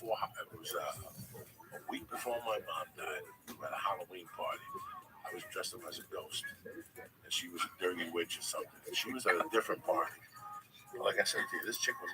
before, it was a week before my mom died. We were at a Halloween party. I was dressed up as a ghost, and she was a dirty witch or something. And she was at a different party. But like I said to you, this chick was.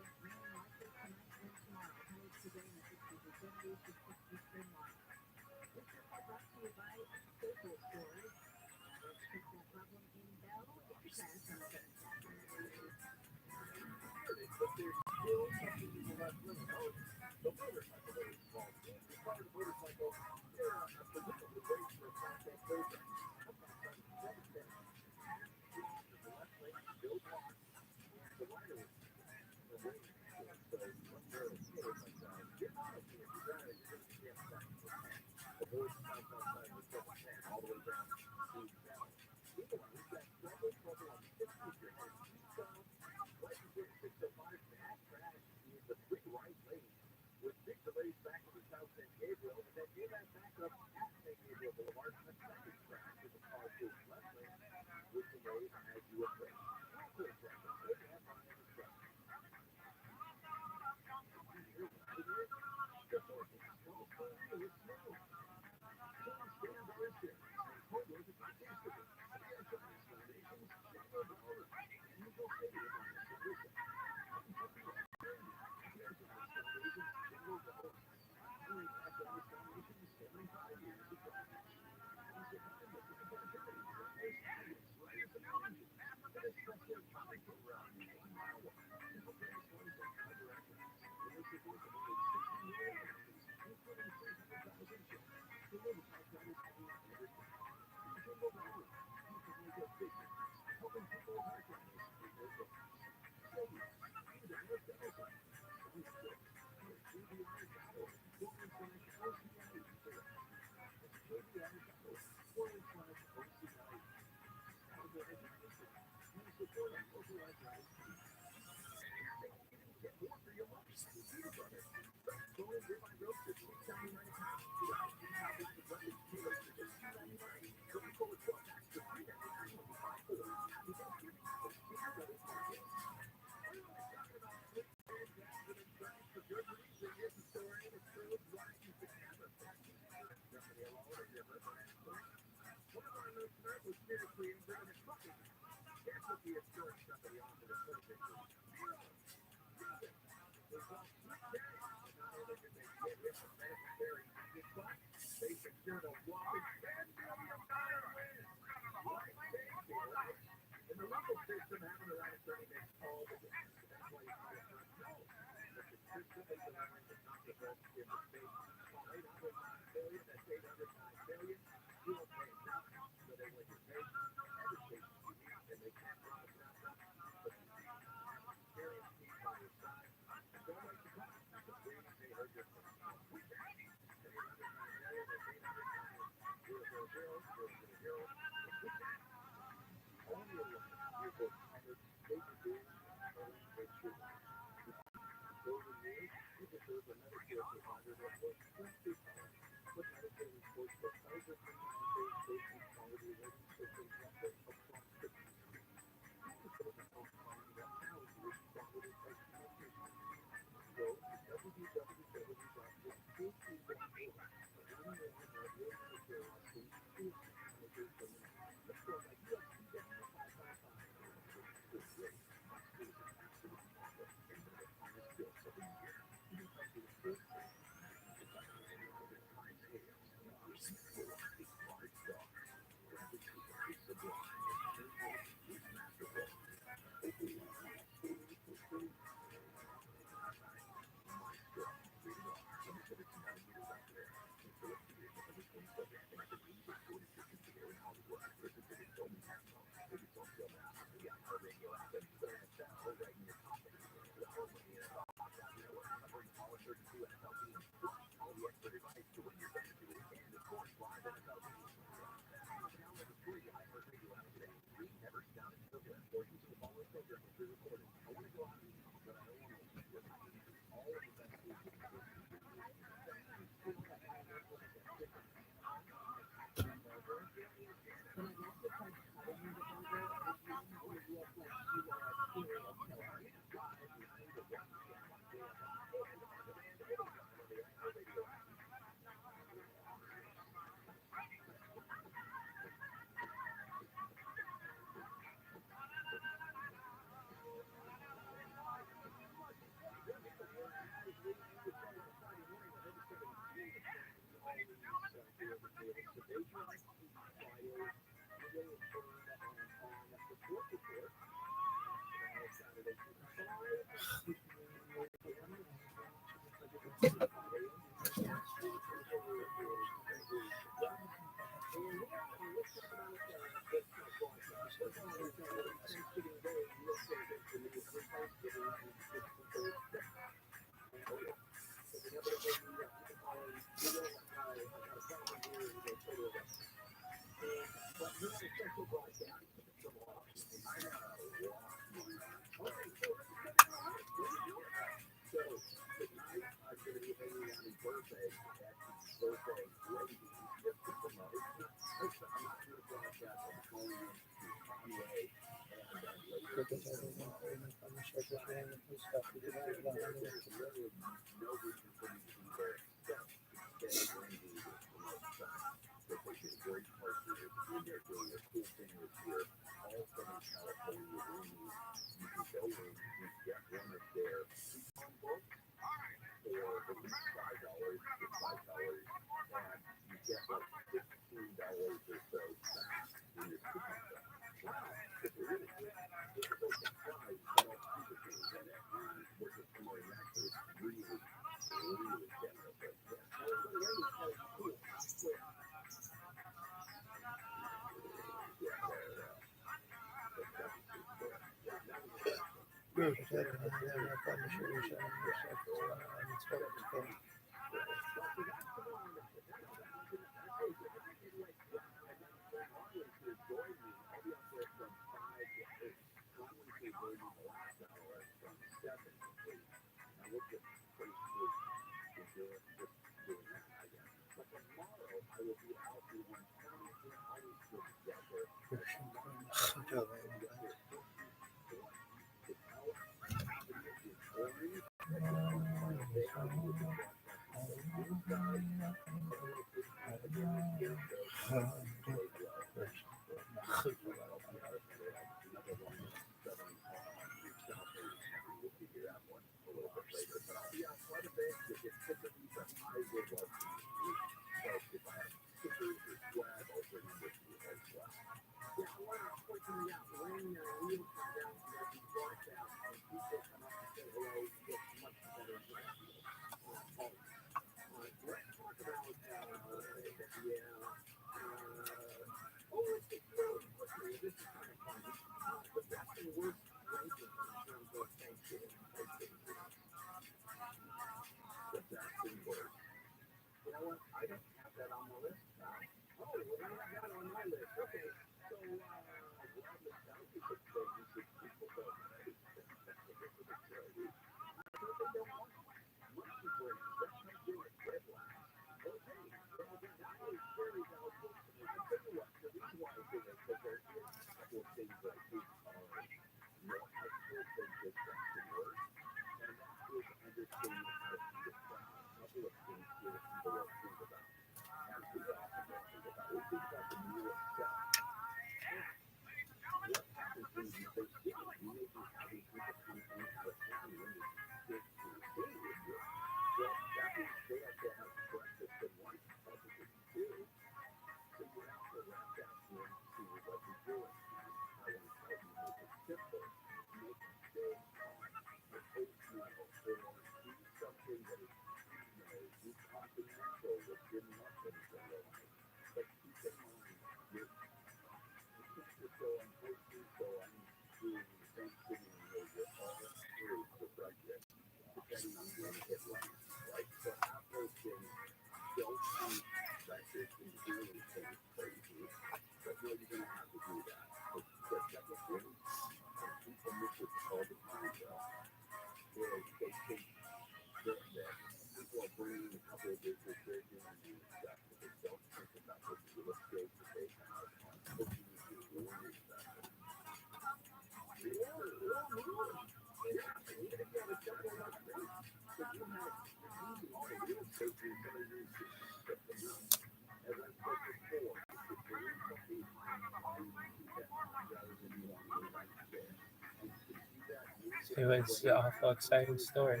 It was an awful exciting story.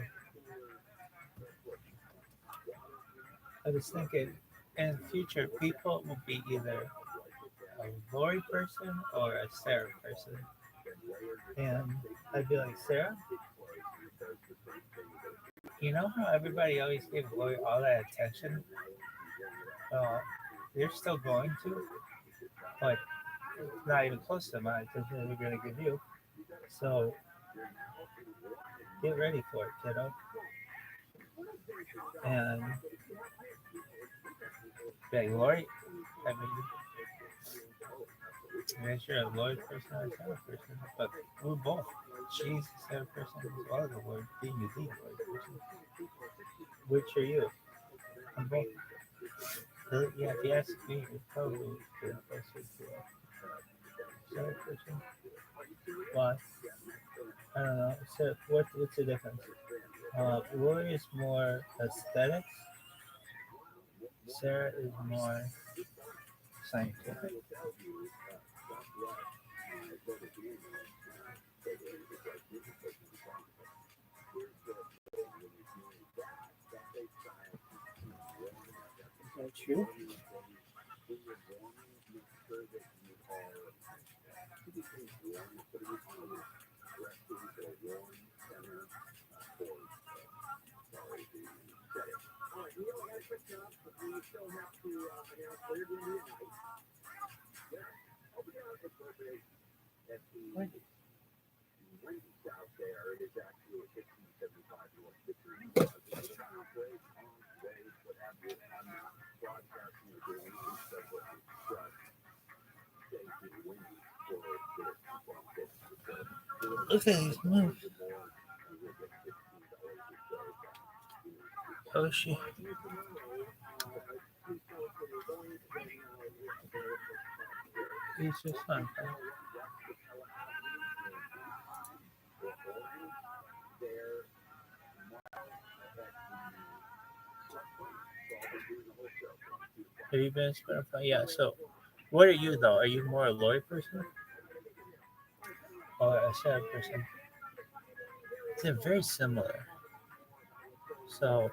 I was thinking, in future, people will be either a Lori person or a Sarah person. And I'd be like, Sarah, You know how everybody always gave Lori all that attention? Well, they're still going to, but not even close to the amount of attention they're going to give you. So get ready for it, kiddo. And like Lori, I mean, I'm not sure a Lori person or a Sarah person, but we're both. She's a Sarah person as well as a Lord, being a deep Lord person. Which are you? I'm both. Yeah, if you ask me, it's probably the closer to a Sarah person. Why? I don't know. So what's the difference? Lori is more aesthetics. Sarah is more scientific. Is that true? What? Look at these moves. Oh shit. It's just fun. Have you been spending fun? Yeah, so what are you though? Are you more a Lori person or a Sarah person? They're very similar. So,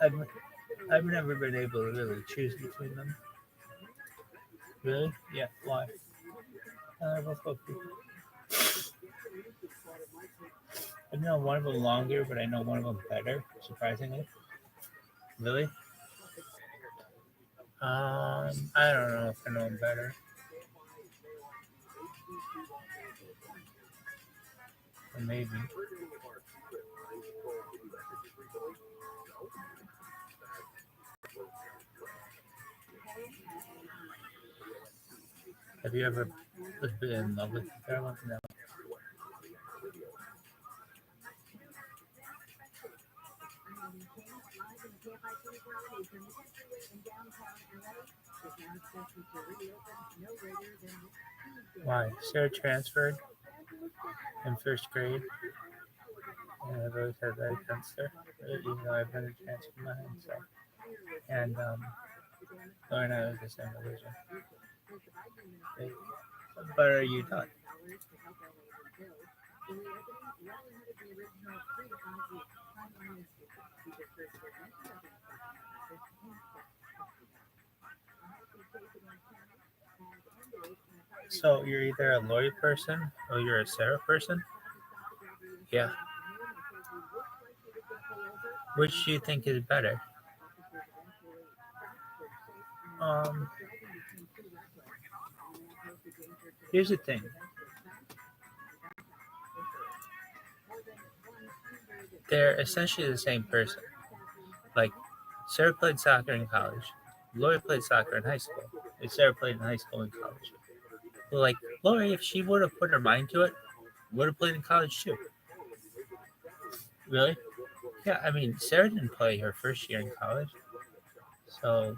I've I've never been able to really choose between them. Really? Yeah. Why? They're both okay. I know one of them longer, but I know one of them better. Surprisingly. Really? I don't know if I know them better. Or maybe. Have you ever been in love with Sarah? No. Why? Sarah transferred in first grade, and I've always had that against her, even though I've never transferred mine. So, and Laura and I was the same religion. Hey, but are you done? So you're either a Lori person or you're a Sarah person? Yeah. Which do you think is better? Um, Here's the thing. They're essentially the same person. Like, Sarah played soccer in college. Lori played soccer in high school. And Sarah played in high school and college. But like, Lori, if she would have put her mind to it, would have played in college too. Really? Yeah, I mean, Sarah didn't play her first year in college. So,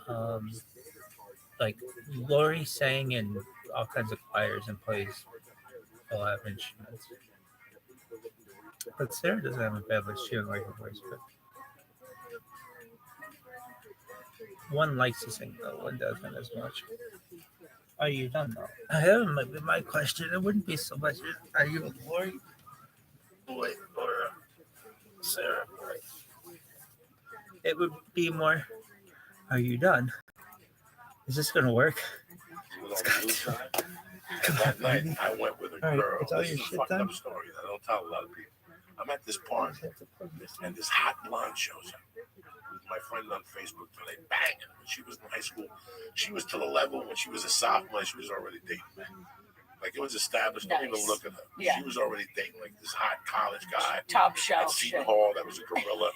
um, like, Lori sang in all kinds of choirs and plays a lot of instruments. But Sarah doesn't have a bad voice. She doesn't like her voice, but one likes to sing, though. One doesn't as much. Are you done, though? I haven't been my question. It wouldn't be so much, are you a Lori or Sarah? It would be more, are you done? Is this gonna work? She was on the new side. And that night, I went with a All right, girl. it's all This your is a shit fucked done? up story that I don't tell a lot of people. I'm at this party, and this hot blonde shows up. My friend on Facebook today, banging. When she was in high school, she was to the level when she was a sophomore, she was already dating men. Like it was established. Don't even look at her. Yeah. She was already dating like this hot college guy Top at shelf Seton shit. Hall that was a gorilla.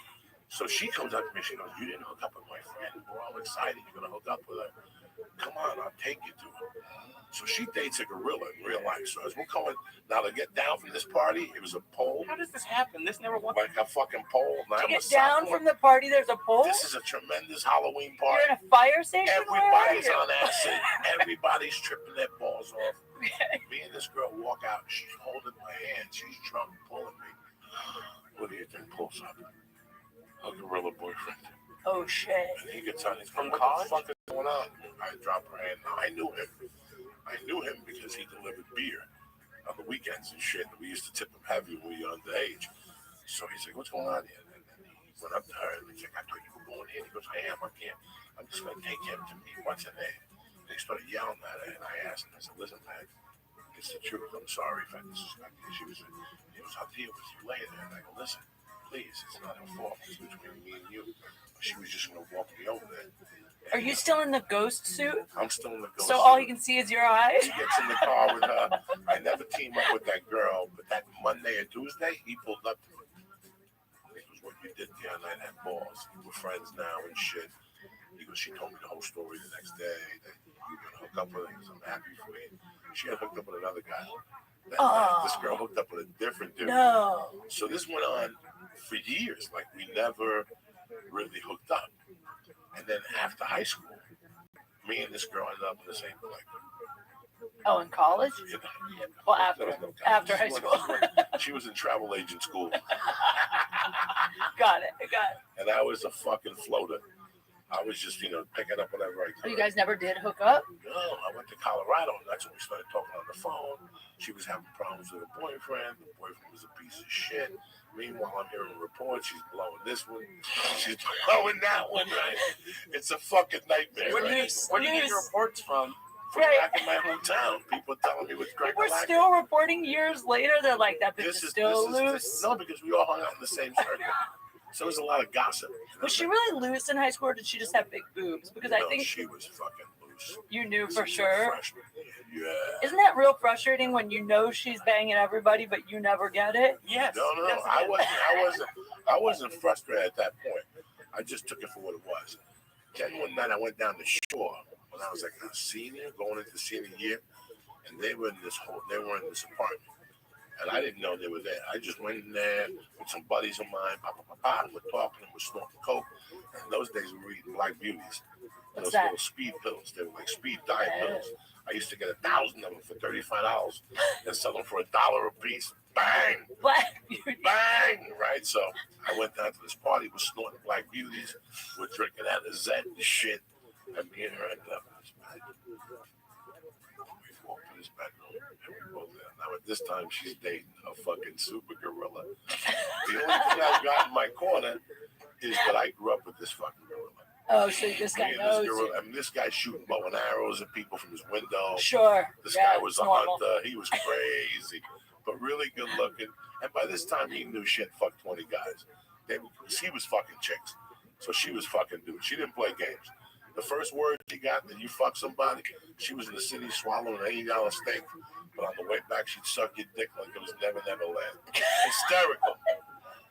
So she comes up to me. She goes, "You didn't hook up with my friend. We're all excited. You're gonna hook up with her. Come on, I'll take you to her." So she dates a gorilla in real life. So as we're going now to get down from this party, it was a pole. How does this happen? This never won. Like a fucking pole. Now To I'm a get down sophomore. from the party, there's a pole. This is a tremendous Halloween You're party. in a fire station. Everybody's Where are on acid. Everybody's tripping their balls off. Me and this girl walk out. She's holding my hand. She's drunk, pulling me. What do you think pulls up? A gorilla boyfriend. Oh shit. And he gets on his From what college? the fuck is going on? I drop her hand. Now, I knew him. I knew him because he delivered beer on the weekends and shit. We used to tip him heavy when we were underage. So he's like, "What's going on here?" And he went up to her and he's like, "I thought you were going in." He goes, "I am. I can't. I'm just going to take him to me. What's her name?" And he started yelling at her. And I asked him, I said, "Listen, man, it's the truth. I'm sorry if I disrespected you." He was, "I'll deal with you later." And I go, "Listen, please, it's not her fault. It's between me and you." But she was just going to walk me over there. Are you still in the ghost suit? I'm still in the ghost So all suit. you can see is your eyes? He gets in the car with her. I never team up with that girl, but that Monday or Tuesday, he pulled up to me. He goes, "What you did the other night had balls. We're friends now and shit." He goes, "She told me the whole story the next day that you were going to hook up with her because I'm happy for you." She had hooked up with another guy. That night, this girl hooked up with a different dude. No. So this went on for years. Like we never really hooked up. And then after high school, me and this girl ended up in the same place. Oh, in college? You know? Well, There was after. no After high college. school. She was in travel agent school, Got it. and I was a fucking floater. I was just, picking up whatever I Oh, could. you guys never did hook up? No, I went to Colorado, and that's when we started talking on the phone. She was having problems with her boyfriend. The boyfriend was a piece of shit. Meanwhile, I'm hearing reports. She's blowing this one. She's blowing that one, right? It's a fucking nightmare. Where do Right? you get your reports from? From Right. back in my hometown, people telling me what's great. We're still reporting years later. They're like, that bitch is still loose. No, because we all hung out in the same circle. So there's a lot of gossip. Was she really loose in high school, or did she just have big boobs? Because I No, think she was fucking loose. you knew This for was a sure. freshman. Yeah. Isn't that real frustrating when you know she's banging everybody, but you never get it? Yes. No. Yes, I wasn't frustrated at that point. I just took it for what it was. Then one night I went down the shore when I was like a senior, going into senior year, and they were in this apartment. And I didn't know they were there. I just went in there with some buddies of mine. We're talking and we're smoking coke. And in those days we were eating Black Beauties. What's Those that? little speed pills. They were like speed diet pills. I used to get 1,000 of them for $35 and sell them for $1 a piece. Bang! Black Beauty. Bang! Right? So I went down to this party. We're snorting Black Beauties. We're drinking out of Zed and shit. And me and her ended up in this bed. We walked to this bedroom and we both there. Now at this time she's dating a fucking super gorilla. The only thing I've got in my corner is that I grew up with this fucking gorilla. Oh, so this guy Me and knows this you. gorilla, this guy's shooting bow and arrows at people from his window. Sure. This Yeah, guy was it's a normal. hunter. He was crazy, but really good looking. And by this time, he knew shit fucked 20 guys. He was fucking chicks. So she was fucking dude. She didn't play games. The first word she got that you fuck somebody, she was in the city swallowing an $80 steak. But on the way back, she'd suck your dick like it was never land. Hysterical.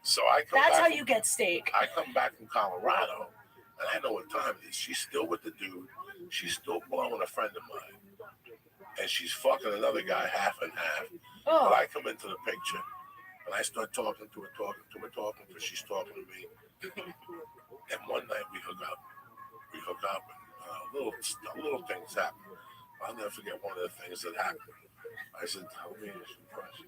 So I come That's back. how you get steak. I come back from Colorado, and I know what time it is. She's still with the dude. She's still blowing a friend of mine. And she's fucking another guy half and half. But Oh, I come into the picture, and I start talking to her, because she's talking to me. And one night we hook up. And little things happen. I'll never forget one of the things that happened. I said, "Tell me this question."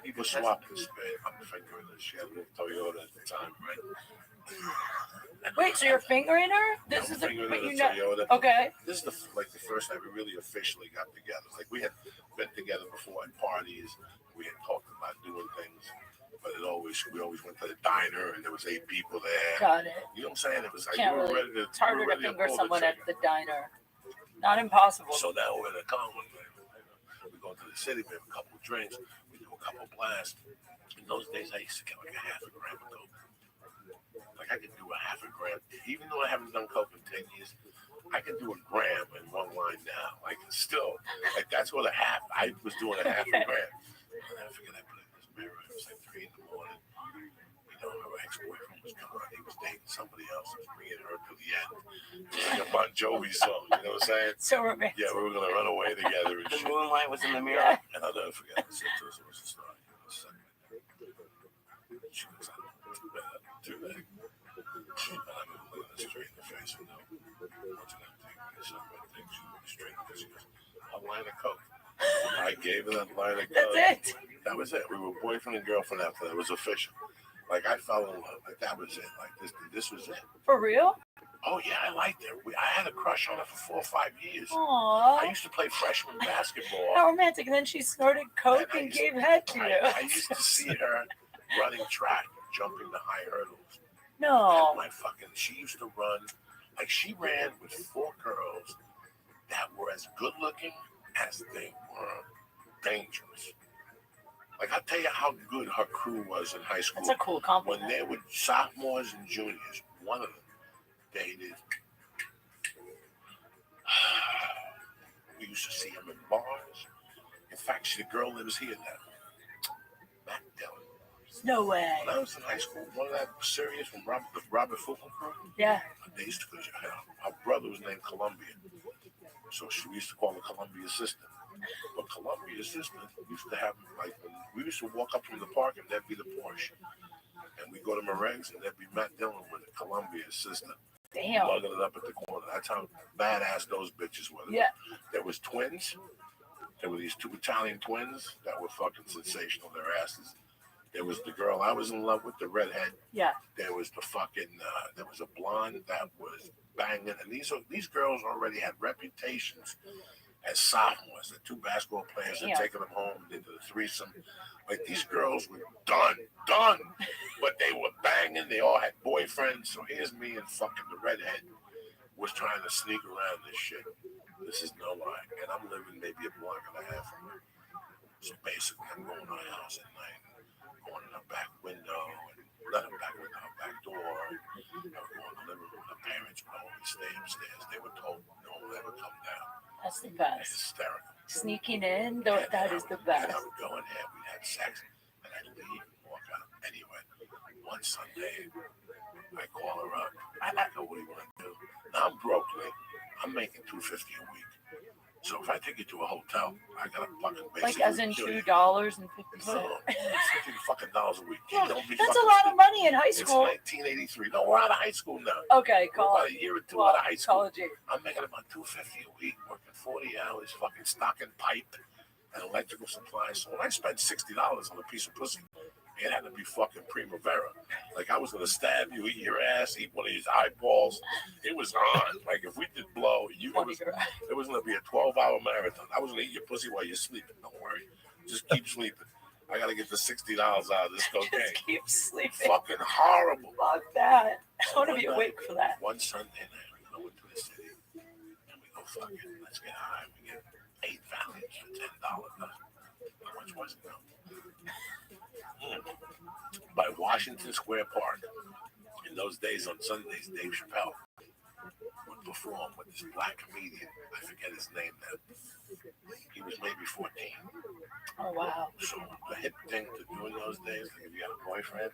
People swapped the spit. I'm fingering her. She had a little Toyota at the time, right? wait, so you're fingering her? This I'm is a, fingering but her you in know, Toyota. okay. This is the first night we really officially got together. Like we had been together before at parties. We had talked about doing things, but it always we always went to the diner and there was 8 people there. Got it. You know what I'm saying? It was like Can't we were really. ready to. It's harder we were to ready finger pull someone at trigger. the diner. Not impossible. So now we're in a common. We go to the city, we have a couple of drinks, we do a couple of blasts. In those days, I used to get like a half a gram of coke. Like I could do a half a gram, even though I haven't done coke in 10 years. I can do a gram in one line now. Like still, like that's what a half. I was doing a half a gram. And I forget I put it in this mirror. It was like 3 in the morning. You know, her ex-boyfriend was gone. He was dating somebody else. I was bringing her to the end. Like a Bon Jovi song. You know what I'm saying? So romantic. Yeah, we were gonna run away together and The shit. moonlight was in the mirror. Yeah. And I'll never forget. I said to us, what's the story? She was like, do that. And I'm looking her straight in the face and no. What's that thing? I think she looked straight because she goes, a line of coke. I gave her that line of coke. That's it. That was it. We were boyfriend and girlfriend after that. It was official. Like I fell in love. Like that was it. Like this was it. For real? Oh yeah, I liked her. I had a crush on her for 4 or 5 years. I Aww. used to play freshman basketball. How romantic. And then she snorted coke and gave head to you. I used to see her running track, jumping the high hurdles. No. She used to run, like she ran with 4 girls that were as good looking as they were dangerous. Like I'll tell you how good her crew was in high school. That's a cool When compliment. they were sophomores and juniors, one of them dated. We used to see him in bars. In fact, the girl lives here now. Matt Dillon. No way. When I was in high school, one of that series from the Rabbi football crew, Yeah. they used to go, her brother was named Columbia. So we used to call her Columbia Sister. But Columbia's sister used to have, like, we used to walk up from the park and there'd be the Porsche. And we'd go to Marengs and there'd be Matt Dillon with it, Columbia's sister. Damn. Lugging it up at the corner. That's how badass those bitches were. Yeah. There was twins. There were these 2 Italian twins that were fucking sensational, their asses. There was the girl I was in love with, the redhead. Yeah. There was the fucking, there was a blonde that was banging. And these girls already had reputations as sophomores. The 2 basketball players had taken them home and did the threesome. Like these girls were done. But they were banging. They all had boyfriends. So here's me and fucking the redhead was trying to sneak around this shit. This is no lie. And I'm living maybe a block and a half from her. So basically I'm going to her house at night, going in her back window, and not her back window, her back door. I would go in the living room. Her parents would always stay upstairs. They were told no one would ever come down. That's the It's best. hysterical. Sneaking in, though, that is the best. And I would go in there, we'd have sex, and I'd leave and walk out. Anyway, one Sunday, I call her up. I go, what do you want to do? Now I'm broke, man. I'm making $250 a week. So if I take you to a hotel, I got to fucking basically Like as in kill you. $2.50. No, it's $50 fucking dollars a week. Yeah, Don't be that's a fucking lot of stupid. money in high It's school. 1983. No, we're out of high school now. Okay, We're college. about a year or 2 out of high school. College. I'm making about $250 a week, working 40 hours, fucking stocking pipe and electrical supplies. So when I spent $60 on a piece of pussy, it had to be fucking Primavera. Like I was gonna stab you, eat your ass, eat one of these eyeballs. It was on. Like if we did blow, it was gonna be a 12-hour marathon. I was gonna eat your pussy while you're sleeping. Don't worry, just keep sleeping. I gotta get the $60 out of this cocaine. Just keep sleeping. Fucking horrible. Fuck that. I want to be awake for that. One Sunday night, we go into the city and we go fucking, let's get high. We get 8 Valiants for $10. How much was it now? By Washington Square Park. In those days, on Sundays, Dave Chappelle would perform with this black comedian. I forget his name now. He was maybe 14. Oh, wow. So the hip thing to do in those days, like if you had a boyfriend,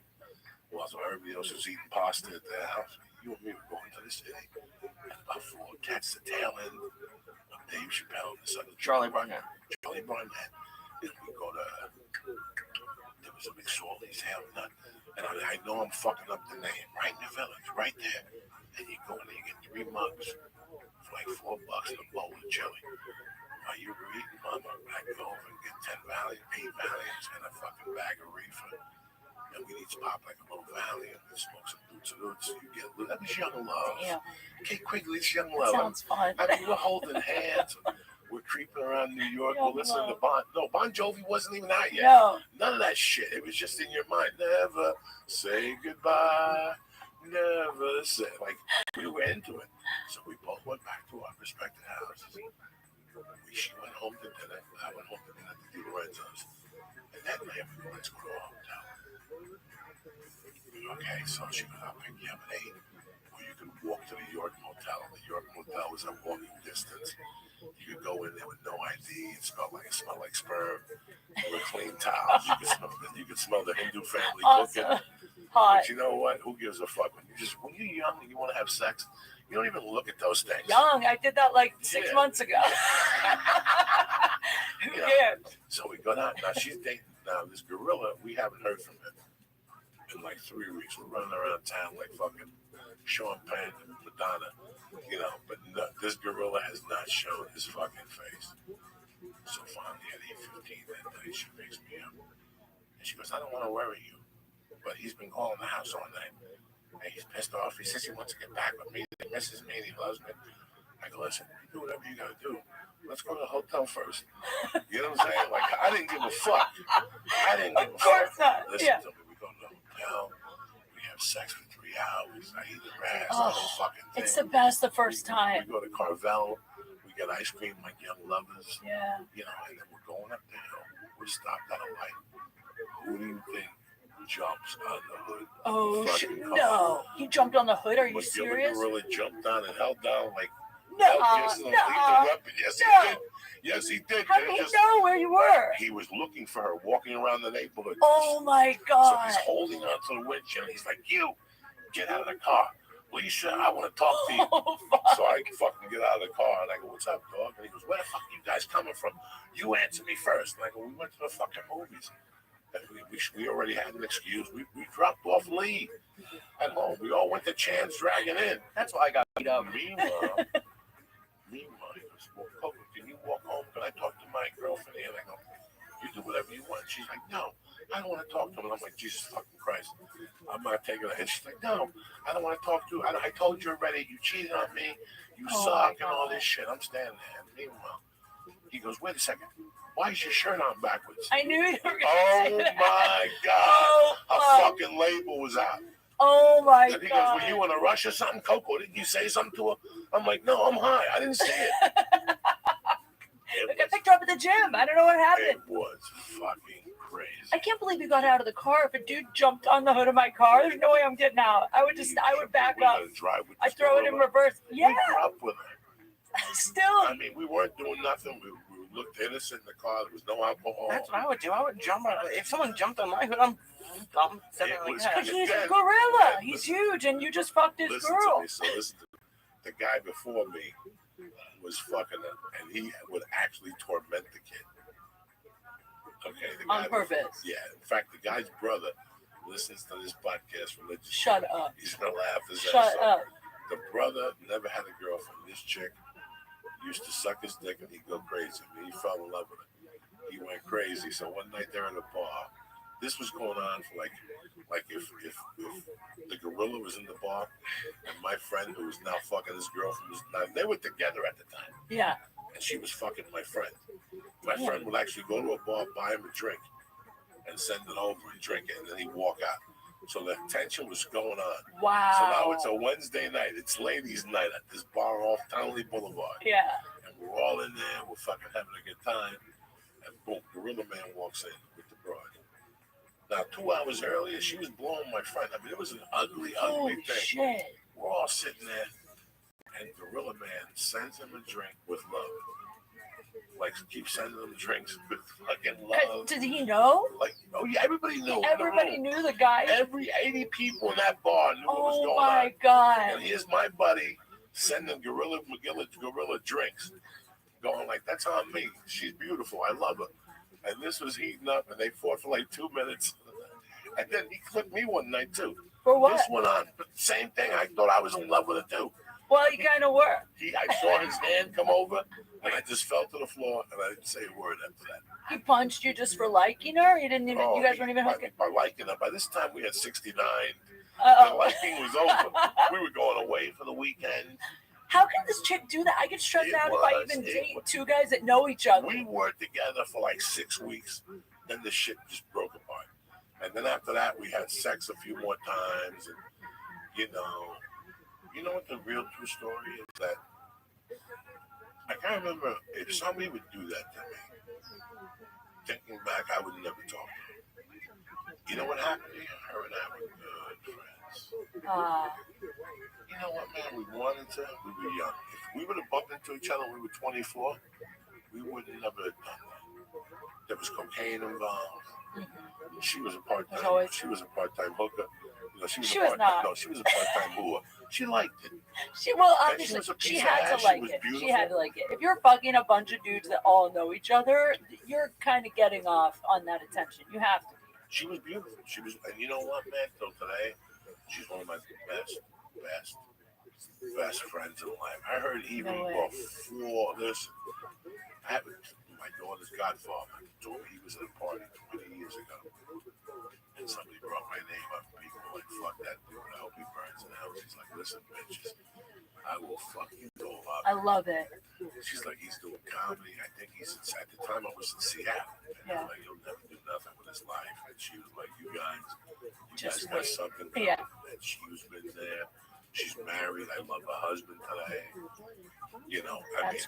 well, also everybody else was eating pasta at their house, you and me were going to the city, and about 4 cats the tail end of Dave Chappelle and this other Charlie Barnett. Charlie Barnett. And we go to, there was a McSorley's Hail Nut, and I know I'm fucking up the name, right in the village, right there. And you go in there, you get 3 mugs for like $4 and a bowl of chili. While you were eating, mama, I go over and get 10 Valiant, 8 Valiants, and a fucking bag of reefer. And we each pop like a little Valiant and smoke some Roots. You get, that was young love. Damn. Kate Quigley's young That love. sounds fun. I mean, we're holding hands. We're creeping around New York. Yo, We're listening to love. Bon Jovi wasn't even out yet. No. None of that shit. It was just in your mind. Never say goodbye. Never say. Like, we were into it. So we both went back to our respective houses. She went home to dinner. I went home to dinner to do Lorenzo's. And that night we go, let's go to a hotel. Okay, so she goes, I'll pick you up at 8. Or you can walk to the York Motel. The York Motel was a walking distance. You could go in there with no ID. It smelled like sperm. With clean towels. You could smell the Hindu family Awesome. cooking. Hot. But you know what? Who gives a fuck? When you're young and you want to have sex, you don't even look at those things. Young. I did that like 6 Yeah. months ago. Who You know, cares? So we go down. Now she's dating now this gorilla. We haven't heard from him in like 3 weeks. We're running around town like fucking Sean Penn and Madonna, you know. But no, this gorilla has not shown his fucking face. So finally at 8:15 that night, she picks me up and she goes, "I don't want to worry you, but he's been calling the house all night and he's pissed off. He says he wants to get back with me. He misses me and he loves me." I go, "Listen, do whatever you gotta do. Let's go to the hotel first." You know what I'm saying? Like, I didn't give a fuck. Of course not. Listen Yeah. to me. We go to the hotel. We have sex for 3 hours. I eat her ass, the whole fucking thing. It's the best the first We time. go to Carvel. We get ice cream like young lovers. Yeah. You know, and then we're going up the hill. We stopped at a light. Who do you think jumps on the hood? Oh, Fucking car. no. He jumped on the hood. Are you But Gilbert serious? really jumped down and held down like No. yes, No. Yes, No. he did. Yes, he did. How did he know where you were? He was looking for her, walking around the neighborhood. Oh my So God. he's holding onto the windshield. He's like, "You, get out of the car. Lisa, I want to talk to you." Oh, fuck. So I fucking get out of the car and I go, "What's up, dog?" And he goes, "Where the fuck are you guys coming from? You answer me first." And I go, "We went to the fucking movies. And we already had an excuse. We dropped off Lee at home. We all went to Chan's Dragging In." That's why I got beat up. Meanwhile, he goes, "Well, Coco, can you walk home? Can I talk to my girlfriend here?" And I go, "You do whatever you want." She's like, "No, I don't want to talk to him." And I'm like, "Jesus fucking Christ, I'm not taking it." And she's like, "No, I don't want to talk to you. I told you already. You cheated on me. You Oh, suck my and all God. this shit." I'm standing there. And meanwhile, he goes, "Wait a second. Why is your shirt on backwards?" I knew you were going to Oh say that. my God. Oh, A my, fucking label was out. oh my And he goes, God. "Were you in a rush or something, Coco? Didn't you say something to her?" I'm like, "No, I'm high. I didn't see it." I got picked up at the gym. I don't know what happened. It was fucking crazy. I can't believe you got out of the car. If a dude jumped on the hood of my car, there's no way I'm getting out. I would back We up. gotta drive with I this throw it in gorilla. reverse. Yeah, We grew up with her. still. I mean, we weren't doing nothing. We looked innocent in the car. There was no alcohol. That's what I would do. I would jump on. If someone jumped on my hood, I'm sitting It like was that. Because he's a Again, gorilla. again, He's listen. huge, and you just fucked his Listen girl. to me. So listen to me. The guy before me was fucking her, and he would actually torment the kid. Okay, the On guy purpose. Yeah, in fact, the guy's brother listens to this podcast religiously. Shut up. He's gonna laugh his ass Shut off. up. The brother never had a girlfriend. This chick used to suck his dick and he'd go crazy. I mean, he fell in love with her. He went crazy. So one night they're in a bar. This was going on for like if the gorilla was in the bar and my friend who was now fucking his girlfriend was now they were together at the time Yeah. and she was fucking my friend. My friend would actually go to a bar, buy him a drink, and send it over and drink it, and then he'd walk out. So the tension was going on. Wow. So now it's a Wednesday night. It's ladies' night at this bar off Townley Boulevard. Yeah. And we're all in there. We're fucking having a good time. And boom, Gorilla Man walks in with the broad. Now, 2 hours earlier, she was blowing my friend. I mean, it was an ugly, ugly Holy thing. shit. We're all sitting there. And Gorilla Man sends him a drink with love. Like, keep sending him drinks with fucking love. Did he know? Like, oh yeah, everybody knew. Everybody knew the guy. Every 80 people in that bar knew what was Oh going my on. God. And here's my buddy sending gorilla drinks, going like, "That's on me. She's beautiful. I love her." And this was heating up, and they fought for like 2 minutes. And then he clipped me one night too. For what? This went on, but same thing. I thought I was in love with her too. Well, you kind of were. I saw his hand come over, and I just fell to the floor, and I didn't say a word after that. He punched you just for liking her? You didn't even, you guys weren't even hooking? By liking her. By this time, we had 69. The Uh-oh. liking was over. We were going away for the weekend. How can this chick do that? I get stressed out if I even date two guys that know each other. We were together for like 6 weeks. Then the shit just broke apart. And then after that, we had sex a few more times. And, you know what the real true story is? That I can't remember if somebody would do that to me. Thinking back, I would never talk to her. You know what happened to her and I were good friends. You know what, man? We wanted to. We were young. If we would have bumped into each other when we were 24, we would have never done that. There was cocaine involved. She was a part-time. She was a part-time hooker. You know, she was not. No, she was a part-time whore. She liked it. Obviously she had to like it. She had to like it. If you're fucking a bunch of dudes that all know each other, you're kind of getting off on that attention. You have to. She was beautiful. She was, and you know what, man? Till today, she's one of my best friends in life. I heard even before this. My daughter's godfather told me he was at a party 20 years ago, and somebody brought my name up. People were like, "Fuck that dude! I hope he burns in hell." She's like, "Listen, bitches, I will fuck you all up." I love it. She's like, "He's doing comedy. I think he's at the time I was in Seattle. And like, he'll never do nothing with his life." And she was like, "You guys got something." Yeah. And she's been there. She's married. I love her husband today. You know,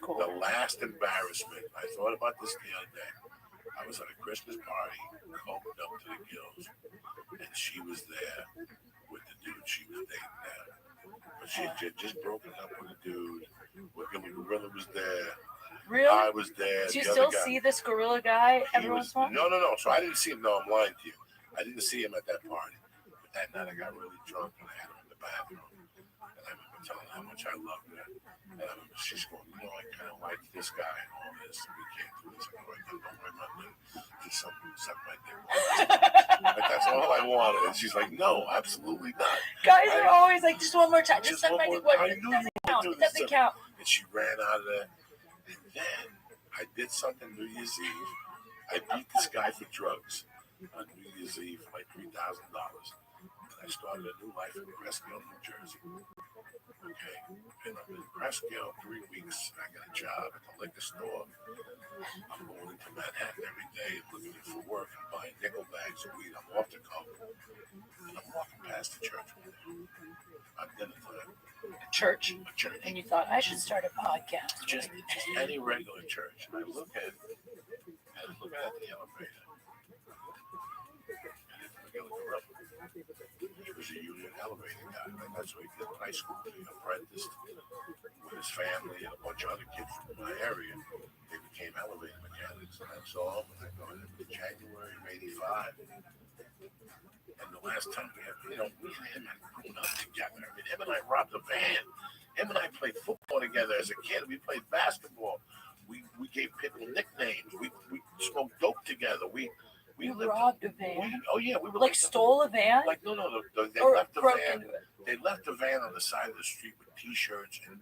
Cool. The last embarrassment, I thought about this the other day. I was at a Christmas party, coked up to the gills, and she was there with the dude she was dating now. But she had just broken up with a dude. Gorilla was there. Really? I was there. Do you still see this gorilla guy every once in a while? No. So I didn't see him. No, I'm lying to you. I didn't see him at that party. But that night I got really drunk and I had him in the bathroom. And I remember telling her how much I loved her. And I remember she's going, I kind of like this guy and all this. We can't do this. I'm like, don't worry about me. Just suck my dick. Like, that's all I wanted. And she's like, no, absolutely not. Guys are always like, just one more time. Just suck my dick. It doesn't count. And she ran out of there. And then I did something New Year's Eve. I beat this guy for drugs on New Year's Eve for like $3,000. And I started a new life in Prescott, New Jersey. Okay, and I'm in Prescott 3 weeks. I got a job at the liquor store. I'm going into Manhattan every day looking for work and buying nickel bags of weed. I'm off the coke. And I'm walking past the church on dinner time. A church? And you thought, I should start a podcast. Just any regular church. And I look at the elevator. And it's a regular gorilla. He was a union elevator guy. Like, that's what he did in high school. He apprenticed with his family and a bunch of other kids from my area. They became elevator mechanics. And I saw him when I go in January of '85. And the last time we had, me and him had grown up together. I mean, him and I robbed a van. Him and I played football together as a kid. We played basketball. We gave people nicknames. We smoked dope together. We robbed a van. We were like stole a van. Like no, they left the van. They left the van on the side of the street with T-shirts and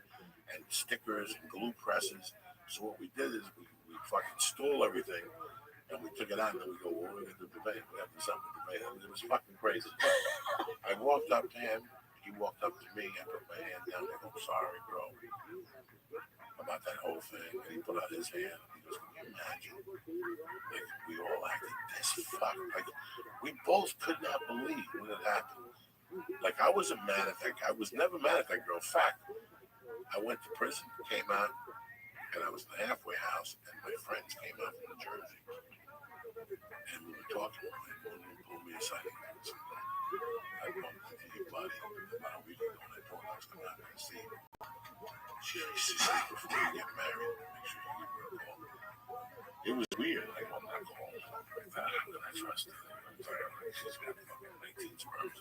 stickers and glue presses. So what we did is we fucking stole everything and we took it out and then we go, well, we're gonna do the van. We have to do something with the van. It was fucking crazy. I walked up to him. He walked up to me. I put my hand down. I go, I'm sorry, bro, about that whole thing. And he put out his hand. He goes, can you imagine? Like, we all acted this fuck. Like, we both could not believe when it happened. Like, I wasn't mad at that guy. I was never mad at that girl. In fact, I went to prison, came out, and I was in the halfway house, and my friends came out from New Jersey. And we were talking. And one of them pulled me aside and said, I bumped into your buddy about a week ago, and I told her I was coming out there to see him. She said, before you get married, make sure you give her a call. It was weird. Like, I'm not calling her like that. How can I trust her? She's got fucking 19 sperms.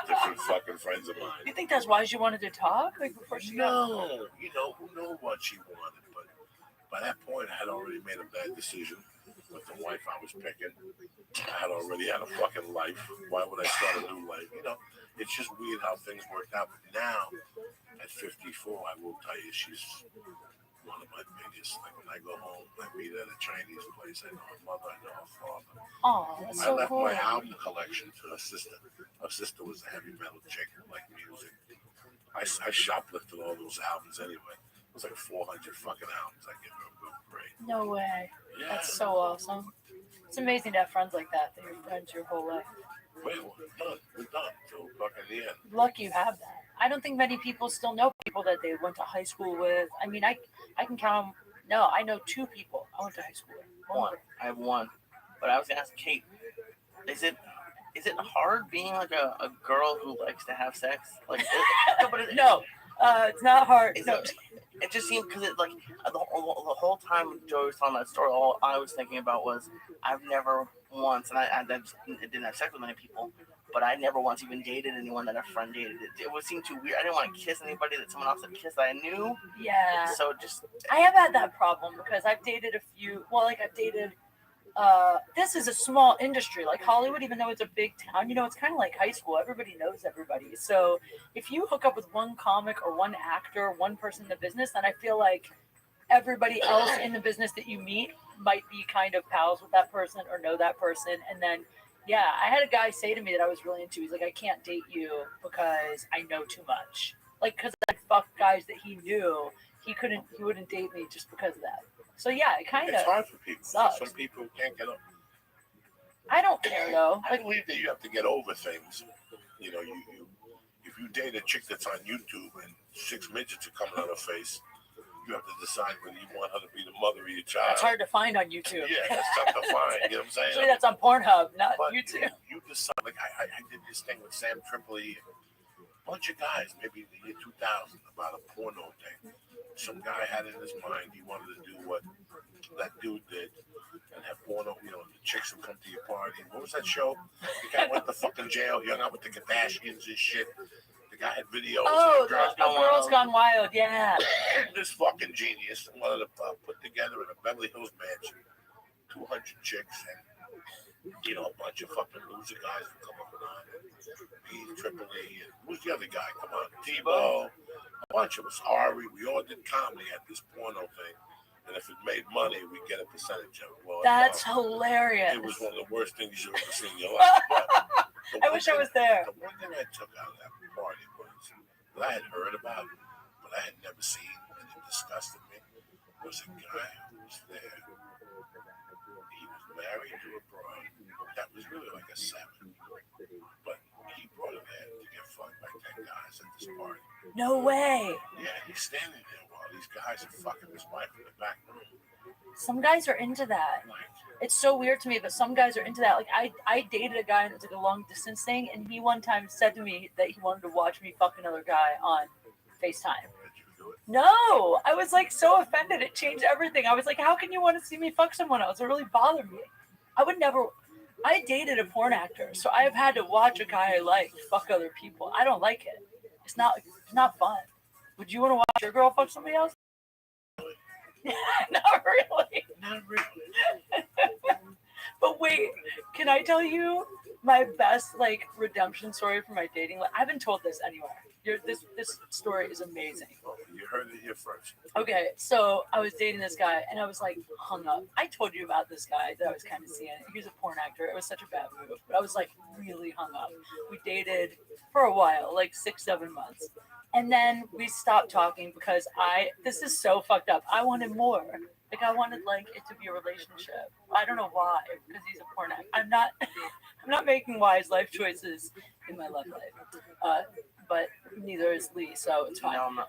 Different fucking friends of mine. You think that's why she wanted to talk? Like before she No, who knew what she wanted, but by that point I had already made a bad decision with the wife I was picking. I had already had a fucking life. Why would I start a new life? It's just weird how things worked out. But now, at 54, I will tell you, she's one of my biggest. Like when I go home, I meet at a Chinese place. I know her mother, I know her father. Oh, that's so cool. I left my album collection to her sister. Her sister was a heavy metal chick who liked music. I shoplifted all those albums anyway. It was like 400 fucking albums I gave her for free. No way. Yeah. That's so awesome. It's amazing to have friends like that you're friends your whole life. We're done. We're done till fucking the end. Lucky you have that. I don't think many people still know people that they went to high school with. I mean, I can count them. No, I know 2 people I went to high school with. One. I have one. But I was gonna ask Kate, is it hard being like a girl who likes to have sex? Like No, it's not hard. No. It just seemed because it like the whole time Joey was telling that story, all I was thinking about was I've never once, and I didn't have sex with many people, but I never once even dated anyone that a friend dated. It would seem too weird. I didn't want to kiss anybody that someone else had kissed that I knew. Yeah. So just I have had that problem because I've dated a few. Well, like I've dated. This is a small industry, like Hollywood, even though it's a big town, it's kind of like high school. Everybody knows everybody. So if you hook up with one comic or one actor, one person in the business, then I feel like everybody else in the business that you meet might be kind of pals with that person or know that person. And then, yeah, I had a guy say to me that I was really into. He's like, I can't date you because I know too much. Like, because I fucked guys that he knew, he wouldn't date me just because of that. So yeah, it kind of. It's hard for people. Sucks. Some people can't get over. I don't care though. I believe that you have to get over things. You if you date a chick that's on YouTube and 6 midgets are coming out her face, you have to decide whether you want her to be the mother of your child. That's hard to find on YouTube. Yeah, that's tough to find. You know what I'm saying? Usually that's on Pornhub, not but YouTube. You decide. Like I did this thing with Sam Tripoli, a bunch of guys, maybe in the year 2000, about a porno thing. Some guy had in his mind he wanted to do what that dude did and have porno, the chicks would come to your party. What was that show? The guy went to fucking jail, he hung out with the Kardashians and shit. The guy had videos. Oh, Girls Gone Wild, yeah. This fucking genius wanted to put together in a Beverly Hills mansion 200 chicks and, a bunch of fucking loser guys would come up on it. Me, Tripoli, and who's the other guy? Come on, Tebow. A bunch of us, Ari, we all did comedy at this porno thing. And if it made money, we'd get a percentage of it. Well, that's hilarious. It was one of the worst things you've ever seen in your life. I wish I was there. The one thing I took out of that party was that I had heard about, but I had never seen, and it disgusted me, was a guy who was there. He was married to a bride that was really like a 7. But he brought her there to get fucked by 10 guys at this party. No way. Yeah, he's standing there while these guys are fucking his wife in the back room. Some guys are into that. It's so weird to me, but some guys are into that. Like I dated a guy and it was like a long distance thing, and he one time said to me that he wanted to watch me fuck another guy on FaceTime. Did you do it? No, I was like so offended. It changed everything. I was like, how can you want to see me fuck someone else? It really bothered me. I would never. I dated a porn actor, so I've had to watch a guy I like fuck other people. I don't like it. It's not fun. Would you want to watch your girl fuck somebody else? Not really. Not really. But wait, can I tell you my best redemption story for my dating life? I haven't told this anywhere. This story is amazing. Oh, you heard it here first. Okay, so I was dating this guy and I was hung up. I told you about this guy that I was kind of seeing. He was a porn actor. It was such a bad move, but I was really hung up. We dated for a while, 6-7 months. And then we stopped talking because this is so fucked up. I wanted more. I wanted it to be a relationship. I don't know why, because he's a porn actor. I'm not making wise life choices in my love life. But neither is Lee, so it's fine. No, I'm not.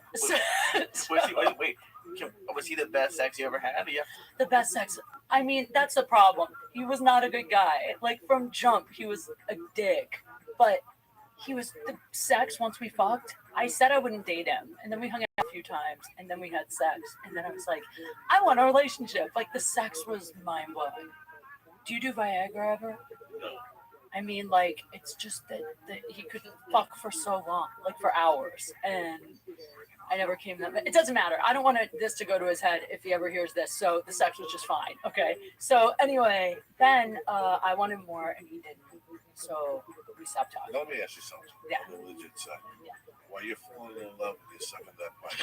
Was he the best sex you ever had? Yeah. The best sex. I mean, that's the problem. He was not a good guy. From jump, he was a dick. But he was the sex once we fucked. I said I wouldn't date him, and then we hung out a few times, and then we had sex, and then I was like, I want a relationship. The sex was mind blowing. Do you do Viagra ever? No. I mean, it's just that he could fuck for so long, for hours, and I never came that. It doesn't matter. I don't want this to go to his head if he ever hears this. So the sex was just fine. Okay. So anyway, then I wanted more, and he didn't. So we stopped talking. Let me ask you something. Yeah. On the legit side. Yeah. While you're falling in love with your sucking that butt.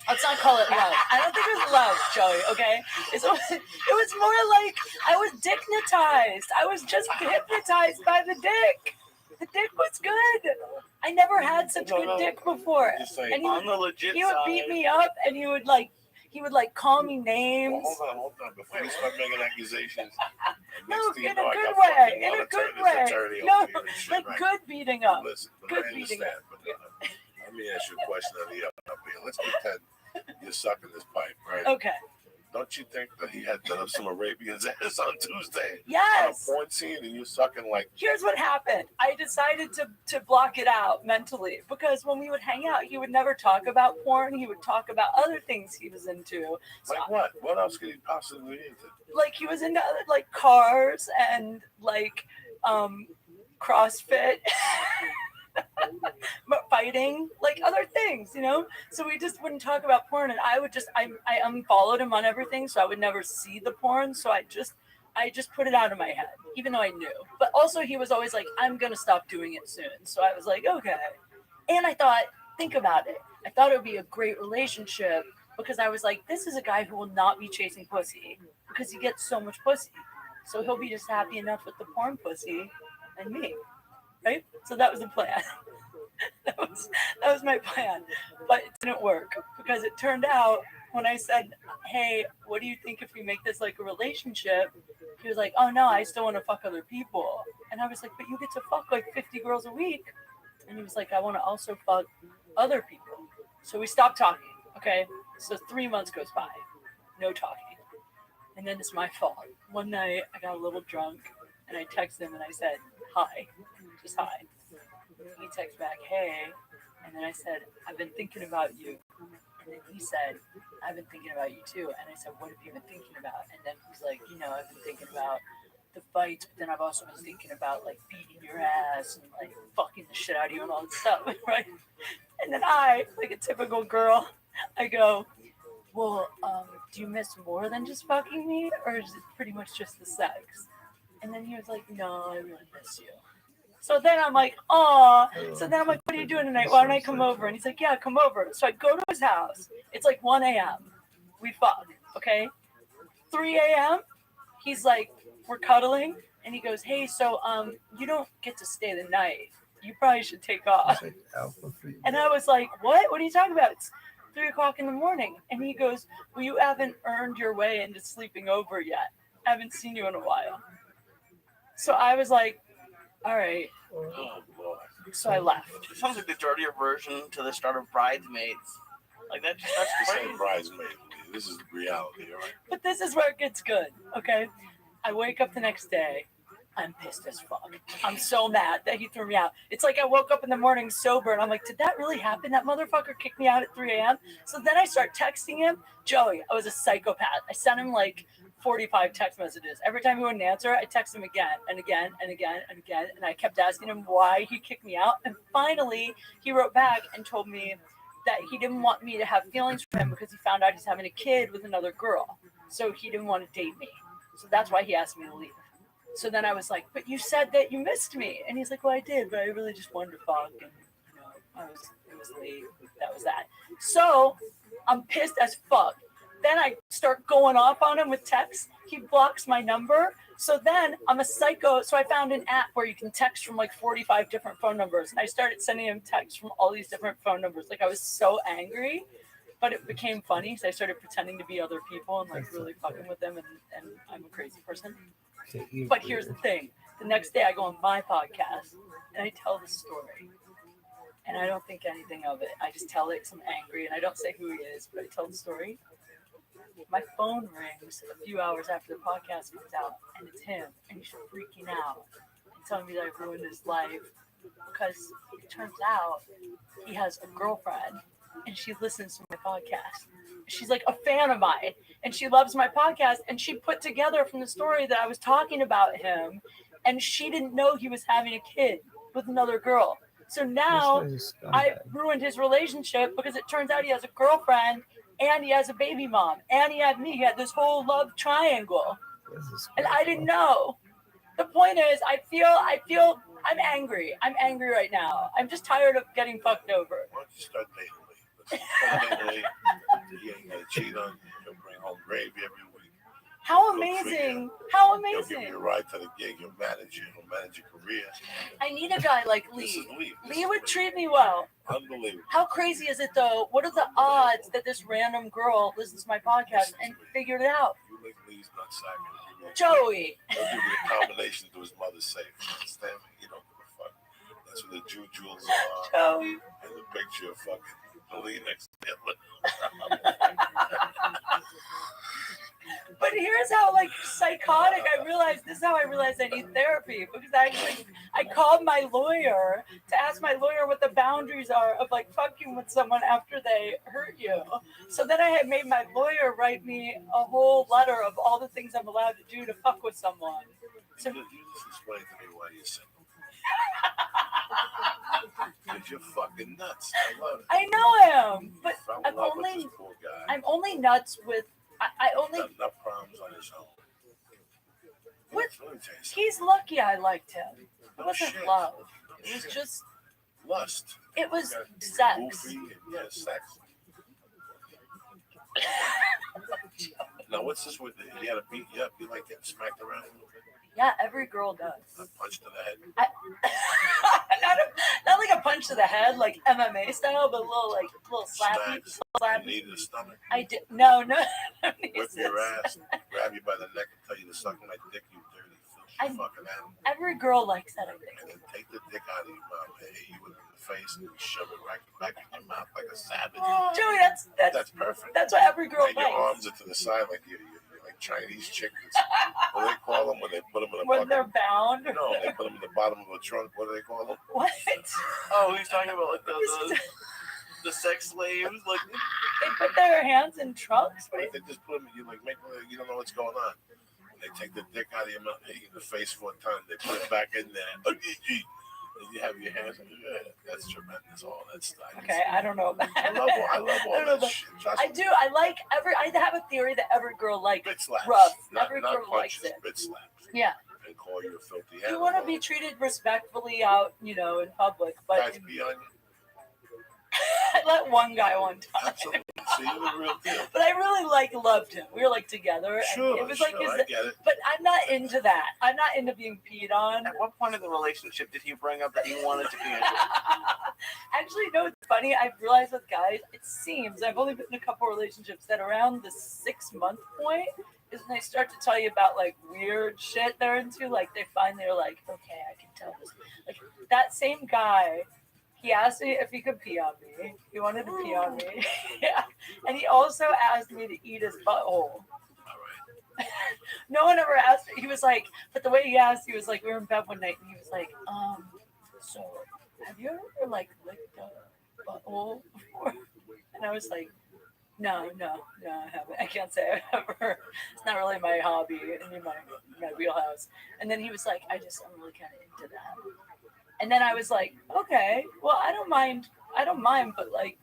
Let's not call it love. I don't think it was love, Joey, okay? It was more I was dignitized. I was just hypnotized by the dick. The dick was good. I never had such good dick before. Just saying. And On the legit he would side, beat me up, and he would call me names. Well, hold on. Before you start making accusations, No, next thing you in know, a I good got way. fucking In one a good attorney way. over No, here and shit, like right? good beating up. Listen, Good I beating understand, but let me ask you a question on the up here. Let's pretend you're sucking this pipe, right? Okay. Don't you think that he had done some Arabian's ass on Tuesday? Yes. On a porn scene, and you're sucking like. Here's what happened. I decided to block it out mentally because when we would hang out, he would never talk about porn. He would talk about other things he was into. So, Like what? What else could he possibly be into? like he was into like cars and like CrossFit. But fighting, like other things, so we just wouldn't talk about porn, and I unfollowed him on everything, so I would never see the porn, so I just put it out of my head, even though I knew. But also he was always like, I'm gonna stop doing it soon, so I was like, okay. And I thought, think about it, I thought it would be a great relationship because I was like, this is a guy who will not be chasing pussy because he gets so much pussy, so he'll be just happy enough with the porn pussy and me. Right? So that was the plan. that was my plan. But it didn't work because it turned out when I said, hey, what do you think if we make this like a relationship? He was like, oh no, I still want to fuck other people. And I was like, but you get to fuck like 50 girls a week. And he was like, I want to also fuck other people. So we stopped talking. Okay. So 3 months goes by. No talking. And then it's my fault. One night I got a little drunk and I texted him and I said, hi. Just hi. He texted back, hey, and then I said, I've been thinking about you. And then he said, I've been thinking about you too. And I said, what have you been thinking about? And then he's like, I've been thinking about the fights, but then I've also been thinking about like beating your ass and like fucking the shit out of you and all this stuff, right? And then I, like a typical girl, I go, well, do you miss more than just fucking me, or is it pretty much just the sex? And then he was like, no, I really miss you. So then I'm like, aw. So then I'm like, what are you doing tonight? Why don't I come over? And he's like, yeah, come over. So I go to his house. It's like 1 a.m. We fuck, okay? 3 a.m. He's like, we're cuddling. And he goes, hey, so you don't get to stay the night. You probably should take off. And I was like, what? What are you talking about? It's 3 o'clock in the morning. And he goes, well, you haven't earned your way into sleeping over yet. I haven't seen you in a while. So I was like, all right. Oh boy. So I left. it sounds like the dirtier version to the start of Bridesmaids. Like that's This crazy. ain't bridesmaid. This is reality, all right? But this is where it gets good, okay? I wake up the next day. I'm pissed as fuck. I'm so mad that he threw me out. It's like I woke up in the morning sober and I'm like, did that really happen? That motherfucker kicked me out at 3 a.m. So then I start texting him. Joey, I was a psychopath. I sent him like 45 text messages. Every time he wouldn't answer, I text him again and again and again and again. And I kept asking him why he kicked me out. And finally, he wrote back and told me that he didn't want me to have feelings for him because he found out he's having a kid with another girl. So he didn't want to date me. So that's why he asked me to leave. So then I was like, but you said that you missed me. And he's like, well, I did, but I really just wanted to fuck. And, it was late. That was that. So I'm pissed as fuck. Then I start going off on him with texts. He blocks my number. So then I'm a psycho. So I found an app where you can text from like 45 different phone numbers. And I started sending him texts from all these different phone numbers. Like I was so angry, but it became funny. So I started pretending to be other people and like really fucking with them. And I'm a crazy person. But here's the thing. The next day I go on my podcast and I tell the story. And I don't think anything of it. I just tell it because I'm angry and I don't say who he is, but I tell the story. My phone rings a few hours after the podcast comes out and it's him and he's freaking out and telling me that I've ruined his life because it turns out he has a girlfriend and she listens to my podcast. She's like a fan of mine and she loves my podcast and she put together from the story that I was talking about him and she didn't know he was having a kid with another girl. So now I ruined his relationship because it turns out he has a girlfriend and he has a baby mom and he had me. He had this whole love triangle and I didn't know. The point is I feel I'm angry. I'm angry right now. I'm just tired of getting fucked over. Why don't you start dating me? Start dating me. He ain't gonna cheat on you. He'll bring home gravy every week. How He'll treat amazing! How He'll give you amazing! a ride to the gig. He'll manage you. He'll manage your career. I need a guy like This is Lee. Lee. This Lee is would Lee. treat me well. Unbelievable. How crazy is it though? What are the odds that this random girl listens to my podcast and figured it out? You lick Lee's nutsack. Joey. He'll give you a combination to his mother's safe. Understand me? You don't give a fuck. That's where the jewels are. Joey. And the picture of fucking Lee next to him. But here's how like psychotic I realized. This is how I realized I need therapy, because I called my lawyer to ask my lawyer what the boundaries are of like fucking with someone after they hurt you. So then I had made my lawyer write me a whole letter of all the things I'm allowed to do to fuck with someone. So You just explain to me why you're single. Because you're fucking nuts. I love it. I know I am, but Fell in I'm love with only this poor guy. I'm only nuts with I only Got enough problems on his own. What? Let me tell you something. he's lucky I liked him. It No wasn't shit. love. No It was shit. just Lust. it was Got sex. Goofy and sex. Now what's this with he had to beat you up? You like getting smacked around? Yeah, every girl does. A punch to the head? not like a punch to the head, like MMA style, but a little slappy. Smacks. Slappy. You needed a stomach? I did no. Whip your ass, grab you by the neck and tell you to suck my dick, you dirty filthy fucking animal. Every girl likes that, I think. And then take the dick out of your mouth and hit you in the face and shove it right back in your mouth like a savage. Joey, That's perfect. that's what every girl And your likes. arms are to the side like you're like Chinese chickens. What do they call them when they put them in a When they're bucket? bound. No, they put them in the bottom of a trunk. What do they call them? What? Oh, he's talking about like the sex slaves, like They put their hands in trunks? What Like they just put them, you like make you don't know what's going on. And they take the dick out of your mouth, hit you in the face 4 times. They put it back in there. And you have your hands. Yeah, that's tremendous. All that stuff. Okay, I don't know about I love all I don't know that about- shit. Trust I me. do. I have a theory that every girl likes Bit slaps. rough. Not, Every not girl likes punches, it. bit slaps. Yeah. And call you a filthy You animal. want to be treated respectfully out, in public, but Guys be on you. I let one guy one time. Absolutely. See, you're the real deal. But I really loved him. We were together. And Sure, it was sure, like his, I get it. but I'm not into that. I'm not into being peed on. at what point in the relationship did he bring up that he wanted to be into? Actually, it's funny. I've realized with guys, it seems I've only been in a couple relationships that around the 6-month point is when they start to tell you about like weird shit they're into. Like they finally are like, okay, I can tell this. Like that same guy. He asked me if he could pee on me. He wanted to pee on me. Yeah. And he also asked me to eat his butthole. All right. No one ever asked me. He was like, but the way he asked, he was like, we were in bed one night and he was like, so have you ever like licked a butthole before? And I was like, no, I haven't. I can't say I've ever. It's not really my hobby and my wheelhouse. And then he was like, I'm really kind of into that. And then I was like, okay, well, I don't mind, but like,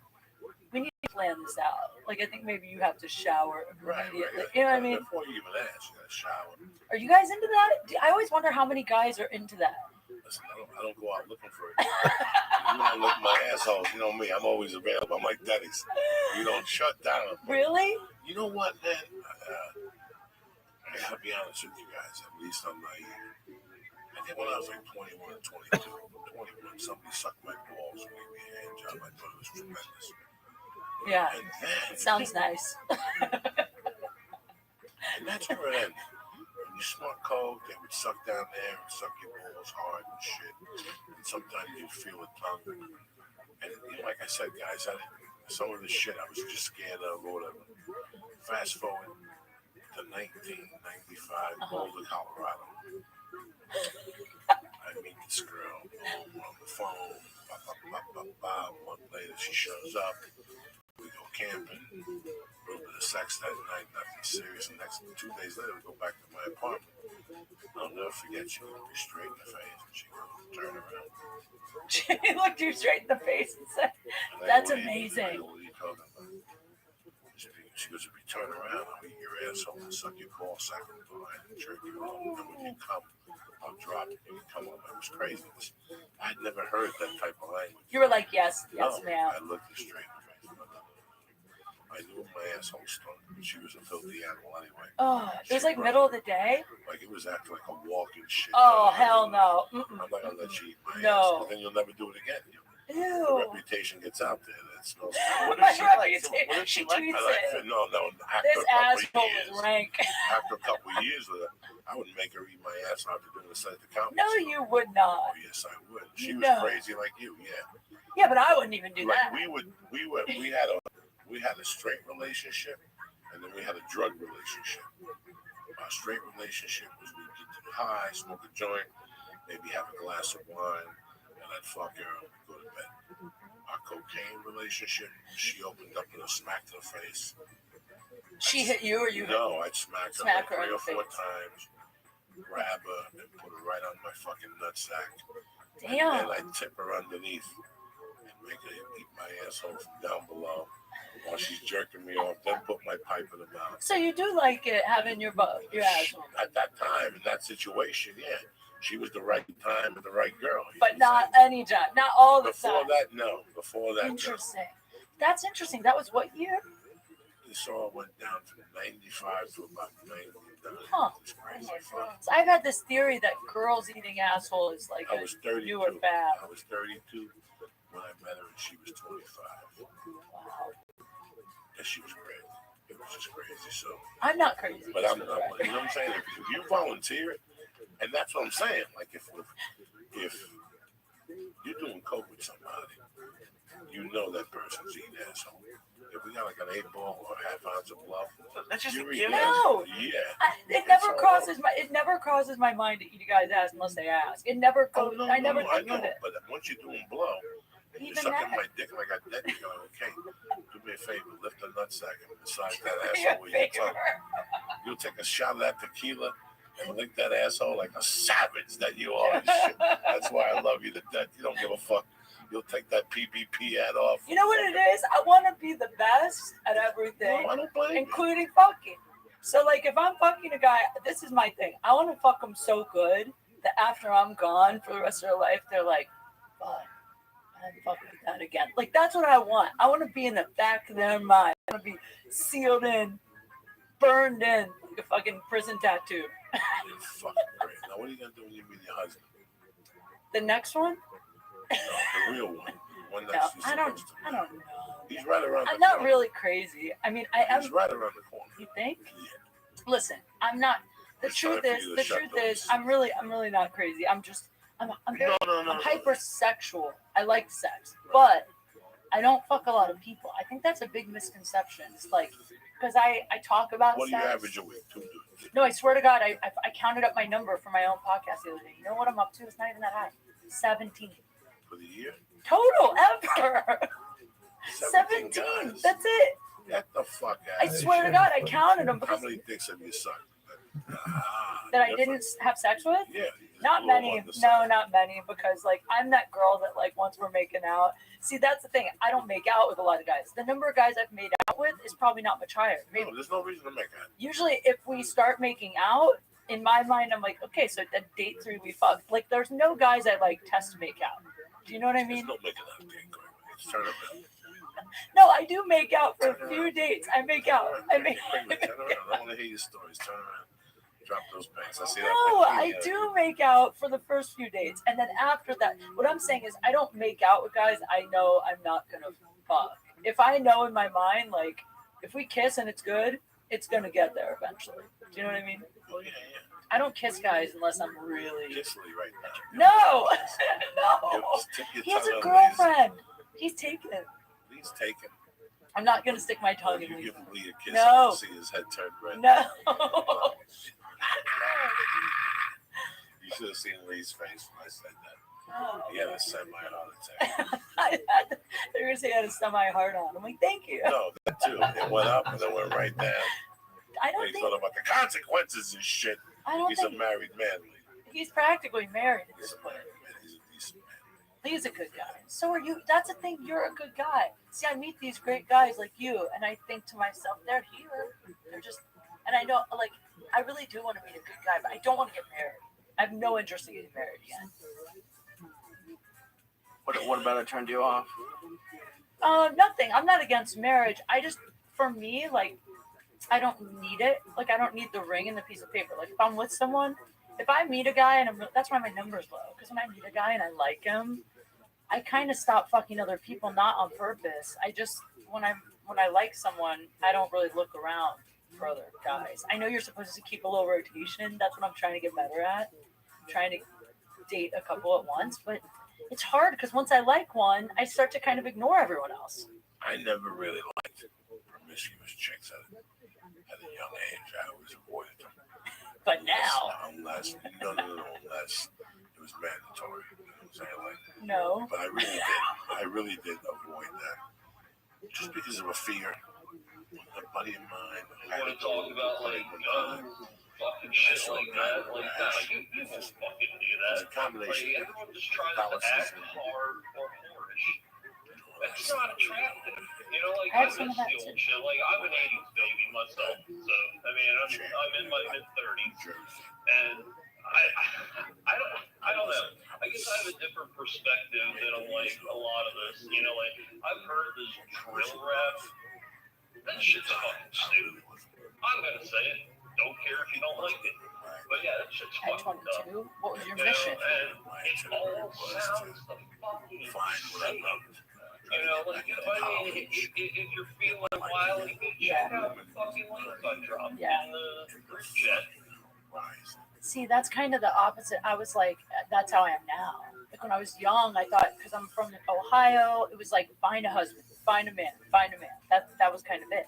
we need to plan this out. Like, I think maybe you have to shower immediately. Right. You know what I mean? Before you even ask, you gotta shower. Are you guys into that? I always wonder how many guys are into that. Listen, I don't go out looking for it. You don't look my asshole. You know me. I'm always available. I'm like Denny's. You don't shut down. Really? You know what, man? I gotta be honest with you guys. At least I'm naive. I think when I was like 21 or 22, somebody sucked my balls and gave me a hand job. I thought it was tremendous. Yeah. And then, It sounds nice. and that's where it ended. When you snort coke, they would suck down there and suck your balls hard and shit. And sometimes you'd feel a tongue. And like I said, guys, some of the shit I was just scared of or whatever. Fast forward to 1995, Boulder, Colorado. I meet this girl on the phone. A month later, she shows up. We go camping. A little bit of sex that night, nothing serious. And 2 days later, we go back to my apartment. I'll never forget, she looked me straight in the face and she goes, turn around. She looked you straight in the face and said, And that's I go, amazing. What are you talking about? She goes, if you turn around, I'll eat your asshole and suck your ball sack and jerk you off. And when you come, I'll drop you and you come on. It was crazy. I'd never heard that type of language. You were like, yes, No, ma'am. I looked her straight in the face. I knew my asshole stunk. She was a filthy animal anyway. Oh, it was like middle of the day. Like it was acting like a walking shit. Oh, hell no. I'm not gonna let you eat my ass. No. But then you'll never do it again. The Ew. reputation gets out there. That smells. What My if she likes reputation. it? What if She she likes tweets it? it. No. After This a couple asshole of years, was rank. after a couple of years with her, I would make her eat my ass after doing the site the comments. No, you would not. Oh yes, I would. She was No. crazy like you. Yeah. Yeah, but I wouldn't even do Like that. we had a straight relationship, and then we had a drug relationship. Our straight relationship was we'd get to the high, smoke a joint, maybe have a glass of wine, and I'd fuck her and we'd go to bed. Our cocaine relationship, she opened up with a smack to the face. She hit you or you hit No, I'd smack her Smack like her in 3 or the 4 face. times, grab her, and put her right on my fucking nutsack. Damn. And I'd tip her underneath and make her eat my asshole from down below while she's jerking me off, then put my pipe in her mouth. So you do like it having your ass on. At that time, in that situation, yeah. She was the right time and the right girl. But not any time. Not all the Before time. that, no. Before that, no. Interesting. That's interesting. That was what year? This all went down from 95 to about 99. Huh. It was crazy fun. So I've had this theory that girls eating asshole is like I was 32. newer fad. I was 32 when I met her, and she was 25. Wow. And she was crazy. It was just crazy. So, I'm not crazy. but I'm not. You know what I'm saying? If you volunteer it, and that's what I'm saying. Like if you're doing coke with somebody, you know that person's eating asshole. If we got like an 8-ball or a half ounce of bluff, That's just a you're given. eating No. asshole. Yeah. It never crosses my mind to eat a guy's ass unless they ask. It never Oh, goes. no, I never I think know. of it. But once you're doing blow, and you're Even sucking that. my dick and I got that, you're going, okay, do me a favor, lift the nutsack and massage that Your asshole with your favor. tongue. You'll take a shot of that tequila and lick that asshole like a savage that you are. And shit. That's why I love you to death. You don't give a fuck. You'll take that PPP ad off. You know what it is? I want to be the best at everything, No, I don't blame you. including fucking. So, like, if I'm fucking a guy, this is my thing. I want to fuck them so good that after I'm gone for the rest of their life, they're like, fuck, I'm fucking that again. Like, that's what I want. I want to be in the back of their mind. I want to be sealed in, burned in, like a fucking prison tattoo. You're fucking great. Now, what are you going to do when you meet your husband? The next one? No, the real one. The one No, that's I don't supposed to know. He's right around I'm the not corner. really crazy. I mean, I am. He's right around the corner. You think? Yeah. Listen, I'm not. The It's truth time for is, you to the shut truth those. is, I'm really not crazy. I'm very, No. I'm hypersexual. I like sex, but I don't fuck a lot of people. I think that's a big misconception. It's like, because I talk about What do sex. you average a week? 2 dudes. No, I swear to God, I counted up my number for my own podcast the other day. You know what I'm up to? It's not even that high. 17 For the year? total ever. 17. guys. That's it. Get the fuck I out. swear to God, I counted them How because many dicks have you sucked? that I didn't have sex with. Yeah. Not many. No, not many. Because like I'm that girl that like once we're making out. See, that's the thing. I don't make out with a lot of guys. The number of guys I've made out with is probably not much higher. Maybe. No, there's no reason to make out. Usually, if we start making out, in my mind, I'm like, okay, so at date 3 we fucked. Like, there's no guys I like test to make out. Do you know what I mean? There's no making out. Okay, go ahead. It's turn around. No, I do make out for a few dates. I make out. I make. Turn around. I want to hear your stories. Turn around. Drop those pants. I see that. No, I do make out for the first few dates, and then after that, what I'm saying is I don't make out with guys I know I'm not gonna fuck. If I know in my mind, like, if we kiss and it's good, it's gonna get there eventually. Do you know what I mean? Oh, yeah. I don't kiss guys unless I'm really. Kiss Lee right now. No, no. Just tip your He has tongue a on girlfriend. He's taken. Lee's taken. I'm not gonna stick my tongue in You Lee's. give Lee a kiss. No. I can see his head turn red. No. You should have seen Lee's face when I said that. No. He had a semi-heart attack. They're gonna say I had a semi-hard on. I'm like, thank you. No, that too. It went up and then went right down. I don't He think. thought about the consequences and shit. I don't He's a think married man, Lee. he's practically married at He's this a point. married man. He's a decent man. He's a good guy. So are you. That's the thing. You're a good guy. See, I meet these great guys like you, and I think to myself, they're here. They're just. And I know, like, I really do want to meet a good guy, but I don't want to get married. I have no interest in getting married again. What about it turned you off? Nothing. I'm not against marriage. I just for me, like, I don't need it. Like, I don't need the ring and the piece of paper. Like, if I'm with someone, if I meet a guy and that's why my number's low. Because when I meet a guy and I like him, I kind of stop fucking other people, not on purpose. I just when I like someone, I don't really look around for other guys. I know you're supposed to keep a low rotation. That's what I'm trying to get better at. I'm trying to date a couple at once, but it's hard because once I like one, I start to kind of ignore everyone else. I never really liked promiscuous chicks at a young age. I always avoided them. But now, unless it was mandatory. You know what I'm saying? Like, no. but I really did avoid that. Just because of a fear. A buddy of mine had to go about like fucking shit like that. Like you just fucking do that. It's a combination of Catholicism. Hard or boorish. That's not attractive. You know, like I miss the old shit. Like I'm an 80s baby myself. So I mean I'm in my mid-30s. And I don't know. I guess I have a different perspective than like a lot of this. You know, like I've heard this drill rap. That shit's fucking stupid. I'm gonna say it. Don't care if you don't like it. But yeah, that shit's fucking dumb. What was your mission? And it all sounds the fucking same. You know, like I mean, if you're feeling wild, check out the fucking link I dropped in the group chat. See, that's kind of the opposite. I was like, that's how I am now. Like when I was young, I thought because I'm from Ohio, it was like find a husband, find a man, find a man. That was kind of it.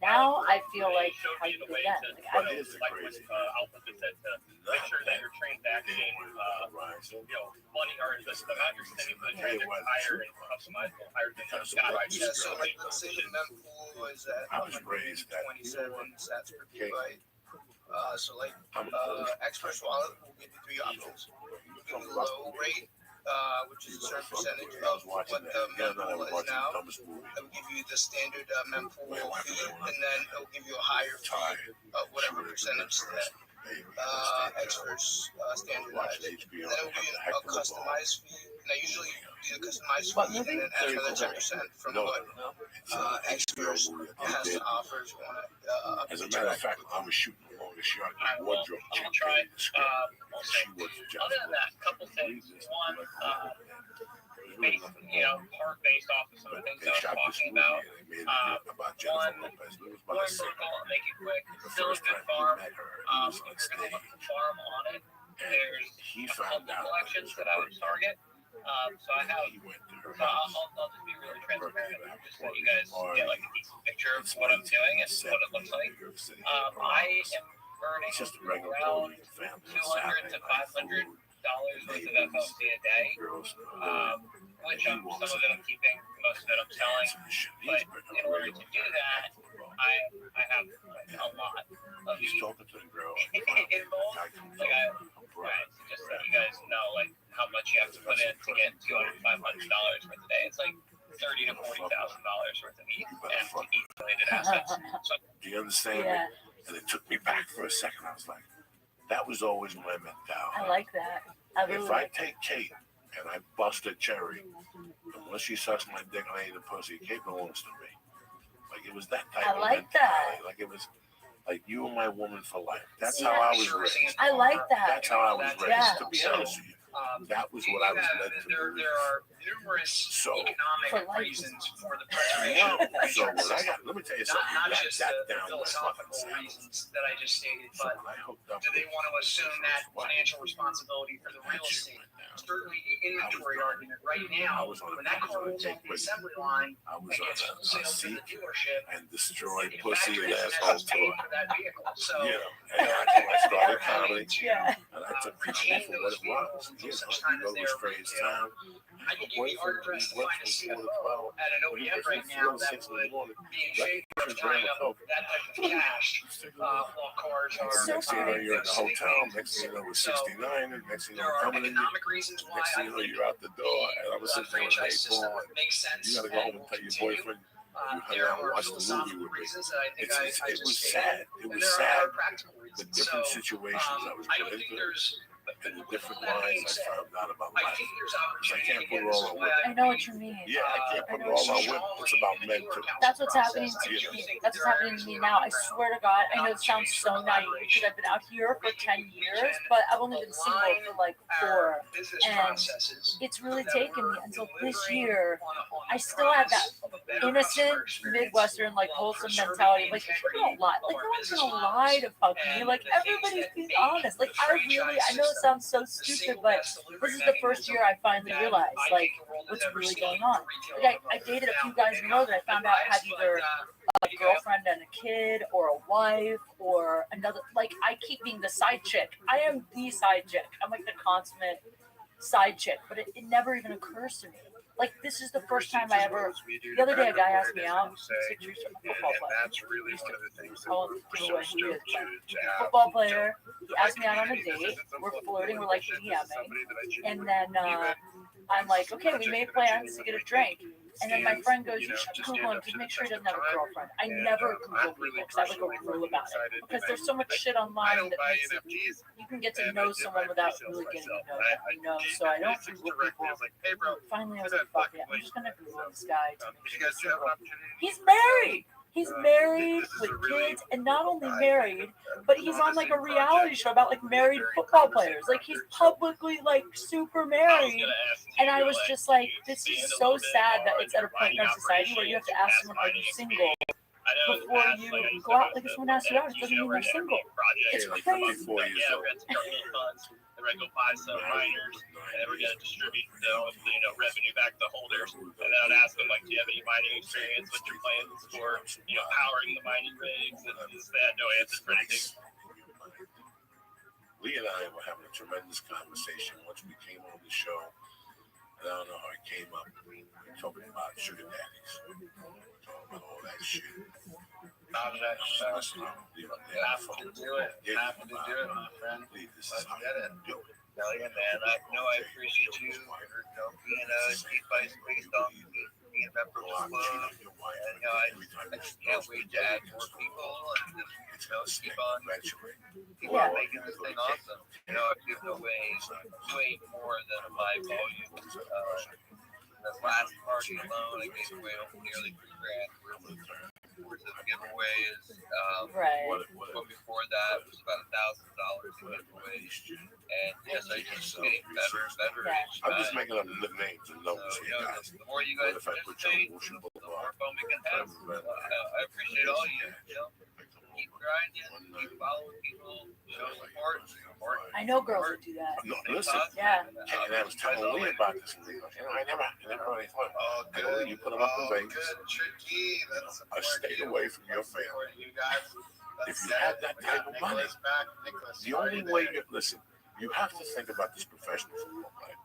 Now I feel like how you do that. Like, I don't Alpha said to make sure that you're transaction, money or the amount you're spending for the transaction higher and customizable higher than the Yeah, so like let's say the mempool is at 127 sats per gigabyte. So like Express Wallet will give you three options. You'll give you the low rate, which is a certain percentage of what the mempool is now. It will give you the standard mempool fee, and then it will give you a higher fee of whatever percentage that Experts standardized. And then it will give you a customized fee. And I usually do the customized fee and then add another 10% from what Experts has to offer if you want to. As a matter of fact, I was shooting the longest shot in wardrobe. I'll try. Other than that, a couple things. One, part-based off of some of the things I was talking about. One, going vertical, make it quick. Still a good farm. If you're going to look to farm on it, there's a couple collections that I would target. So I have. I'll just be really transparent, just so you guys get like a decent picture of what I'm doing and what it looks like. I am burning around $200 to $500 worth of FLC a day, which some of it I'm keeping, most of it I'm selling. But in order to do that, I have a lot of these involved. Right, so just so you guys know, like how much you have to put in to get $200 to $500 worth a day. It's like $30,000 to $40,000 worth of ETH and ETH-related assets. So, do you understand me? And it took me back for a second. I was like, that was always my mentality. I like that. If I take Kate and I bust a cherry, unless she sucks my dick and I eat a pussy, Kate belongs to me. Like it was that type of mentality. Like it was like you are my woman for life. That's how I was raised. I like that. That's how I was raised. To be honest with you. That was what I was led to believe. There are numerous economic reasons for the preservation of resources. Let me tell you something. Not just the philosophical reasons that I just stated, but do they want to assume that financial responsibility for the real estate? Certainly the inventory argument right now, when that car rolls off the assembly line and gets wholesaled to the dealership, and destroy pussy and and asshole paid for that vehicle. So and I started comedy, and I took retain people for what those it was. vehicles until such time as they are retail. I can give you our address to find a CFO at an OEM right now that would be in shape for tying up that type of cash while cars are Next thing you know, you're in the hotel. Next thing you know, it was 69, and next thing you know, there are coming in. economic reasons why Next thing you know, you're out the door, and I was sitting there with franchise system Paul, makes sense. you gotta go home and tell your boyfriend you hung There out and are watched the movie philosophical with me. reasons that I think I It just was stated, sad. It and was there are sad. practical The reasons. different So situations I was I put don't think into. there's and the different lines I found out about life. So I can't put it all on women. I know what you mean. Yeah, I can't put it all on women. It's about men too. That's what's happening to me. That's what's happening to me now. I swear to God, I know it sounds so naive because I've been out here for 10 years, but I've only been single for like 4. And it's really taken me until this year. I still have that innocent Midwestern, like wholesome mentality. Like, people don't lie. Like, no one's gonna lie to fuck me. Like, everybody's being honest. Like, I know it sounds so stupid, but this is the first year I finally realized, like, what's really going on. Like, I dated a few guys in a row that I found out had either a girlfriend and a kid, or a wife, or another. Like, I keep being the side chick. I am the side chick. I'm like the consummate side chick, but it never even occurs to me. Like, this is the first time I ever. The other day, a guy asked me out. He's a football player. That's really one of the things that I won't we're give so away who he is, stoked to have. Football player. He asked me out on a date. We're flirting. We're like DMing, and then I'm like, okay, we made plans to get a drink. And then my friend goes, you should Google him to make sure he doesn't have a girlfriend. I never Google people because I have like a rule about it. Because there's so much shit online that makes it, you can get to know someone without really getting to know them, you know? So I don't Google people. Finally, I was like, fuck it, I'm just going to Google this guy to make sure he's single. He's married! He's married with kids, and not only married, but he's on like a reality show about like married football players. Like, he's publicly like super married. And I was just like, this is so sad that it's at a point in our society where you have to ask someone, are you single? Before you go out. Like, if someone asks you out, it doesn't mean they're single. It's crazy. 54 years old. We're gonna go buy some miners, and we're gonna distribute the revenue back to holders. And then I'd ask them, like, do you have any mining experience? What's your plans for powering the mining rigs? And they had no answers for anything. Lee and I were having a tremendous conversation once we came on the show. And I don't know how it came up. We were talking about sugar daddies, talking about all that shit. Happy to do it. Happy to do it, my friend. Let's get it. Hell yeah, man. I know I appreciate you for being a deep ice based on being a member of the club. And I just can't wait to add more people and just keep on making this thing awesome. I've given way more than my volume. This last party alone, I gave away nearly $3,000 worth of giveaways. Right. But before that, it was about $1,000 in giveaways. And yes, I just getting better and better each time. I'm just making up names and numbers here, guys. The more you guys participate, the more fun we can have. I appreciate all you. Keep grinding, keep following people, show support. I know girls would do that. No, listen. Yeah. And I was telling Lee about this. I never really thought. Lee, you put them up in Vegas. Stay away from your family. If you have that type of money, the only way you listen, you have to think about this professional football player.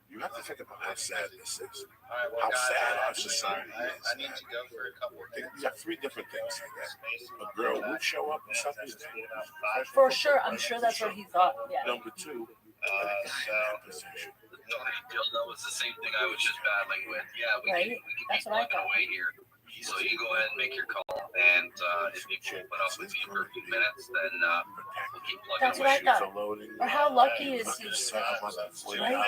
You have to think about how sad this is. How sad our society is. I need to go for a couple of things. You got 3 different things like that. A girl would show up and something's For sure. I'm sure that's what he thought. Yeah. Number 2, That was the same thing I was just battling with. Yeah, we Right? can That's keep what I plugging thought. away here. So you go ahead and make your call, and if people put up with you for a few minutes, then we'll keep plugging That's what I away. thought. Or how lucky is he? Right? I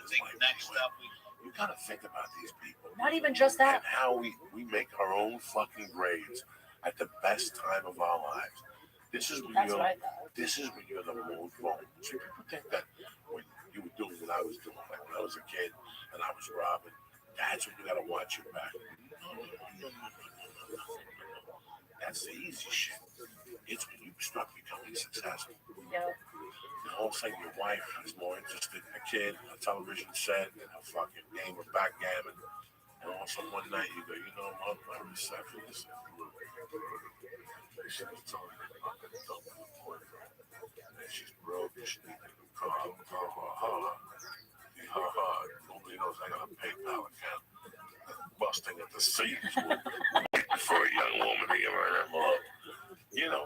think next up, You gotta think about these people. Not even just And that. how we make our own fucking grades at the best time of our lives. This is when That's what I thought. this is when you're the most vulnerable. See, people think that when you were doing what I was doing, like when I was a kid and I was robbing, that's when you gotta watch your back. No. That's the easy shit. It's when you start becoming successful. Yeah. And all of a sudden your wife is more interested in a kid, a television set, and a fucking game of backgammon. And all of a sudden one night you go, you know what, my respect for this. She's broke, she needs a new car, nobody knows I got a PayPal account. Busting at the seams for a young woman to give her that love.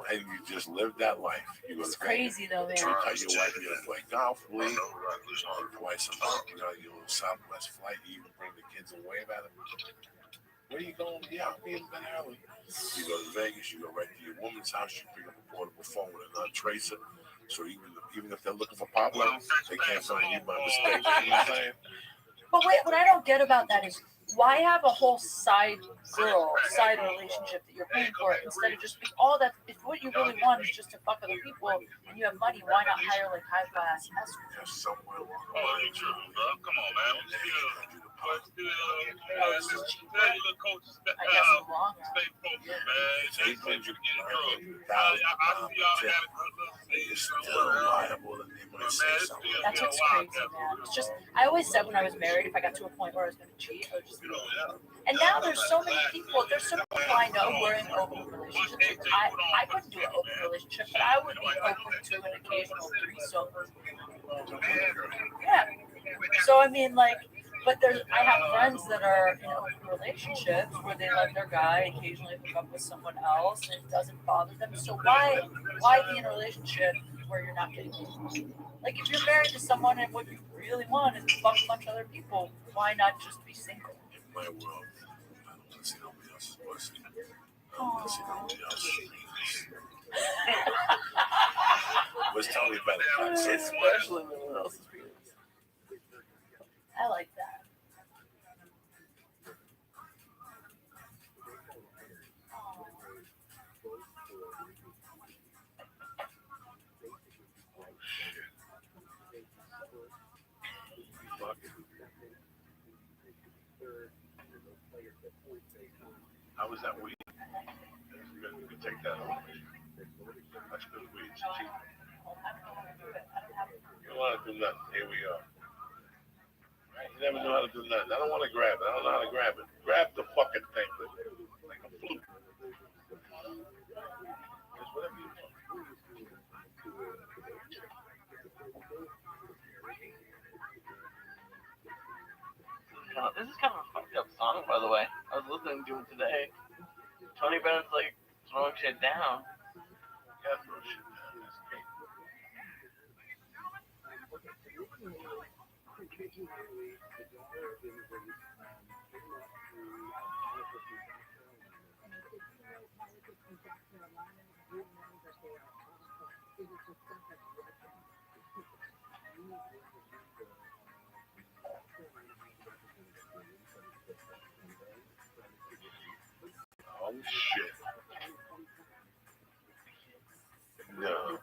And you just live that life. You go It's to Vegas. crazy though, man. You tell your wife you're gonna play golf, Lee, twice a month. You got your little Southwest flight. You even bring the kids and wave at them. Where you going? Yeah, I'll be in bed early. You go to Vegas. You go right to your woman's house. You pick up a portable phone with a non-tracer. So even if they're looking for Pablo, they can't find you by mistake. You know what I'm saying? But wait, what I don't get about that is why have a whole side relationship that you're paying for instead of just all that? If what you really want is just to fuck other people and you have money, why not hire like high class escorts? Just somewhere along the Oh, line. you true, bro. Come on, man. Oh, this is cheaper. I guess I'm wrong. Stay focused, man. It's 800,000 It's still liable and they might say something. That's what's crazy, man. It's just I always said when I was married, if I got to a point where I was going to cheat, I would just. And now there's so many people. There's so many people I know who are in open relationships. I couldn't do an open relationship, but I would be open to an occasional threesome. Yeah. So I mean, like, but I have friends that are in open relationships where they let their guy occasionally hook up with someone else and it doesn't bother them. So why be in a relationship where you're not getting paid? Like if you're married to someone and what you really want is to fuck a bunch of other people, why not just be single? In my world, I don't want to see nobody else's pussy. I don't want to see nobody else's penis. What's telling me about it? Especially when no one else's penis. I like that. How was that weed? You can take that home. That's good weed. It's cheap. You don't want to do nothing. Here we are. You never know how to do nothing. I don't want to grab it. I don't know how to grab it. Grab the fucking thing like a flute. Just whatever you want. This is kind of a fucked up song, by the way. I was listening to it today. Tony Bennett's like throwing shit down. Yeah, throw shit down. That's great. Oh shit. No.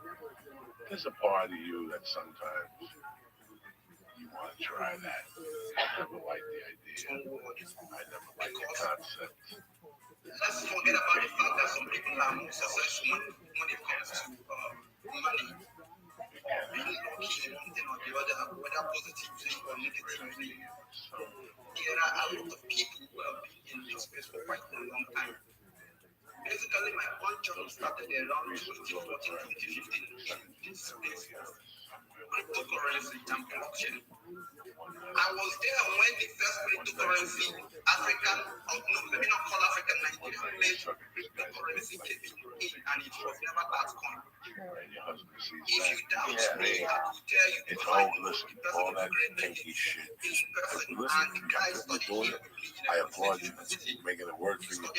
There's a part of you that sometimes you want to try that. I never liked the idea. I never liked the concept. Let's forget about the fact that some people are more successful when it comes to money. Being lucky in one thing or the other, whether positively or negatively. There are a lot of people who have been in this space for quite a long time. Basically, my punch started around 2014, 2015 in this space of cryptocurrency and blockchain. I was there when the first cryptocurrency, African, or no, maybe not called African, Nigerian made cryptocurrency came in, and it was never that coin. If you doubt me, I will tell you It's because I all, know listen, the person all who that created tanky it, shit. this person, Listen, and the guy studied doing here. it. I applaud you for making it work for you.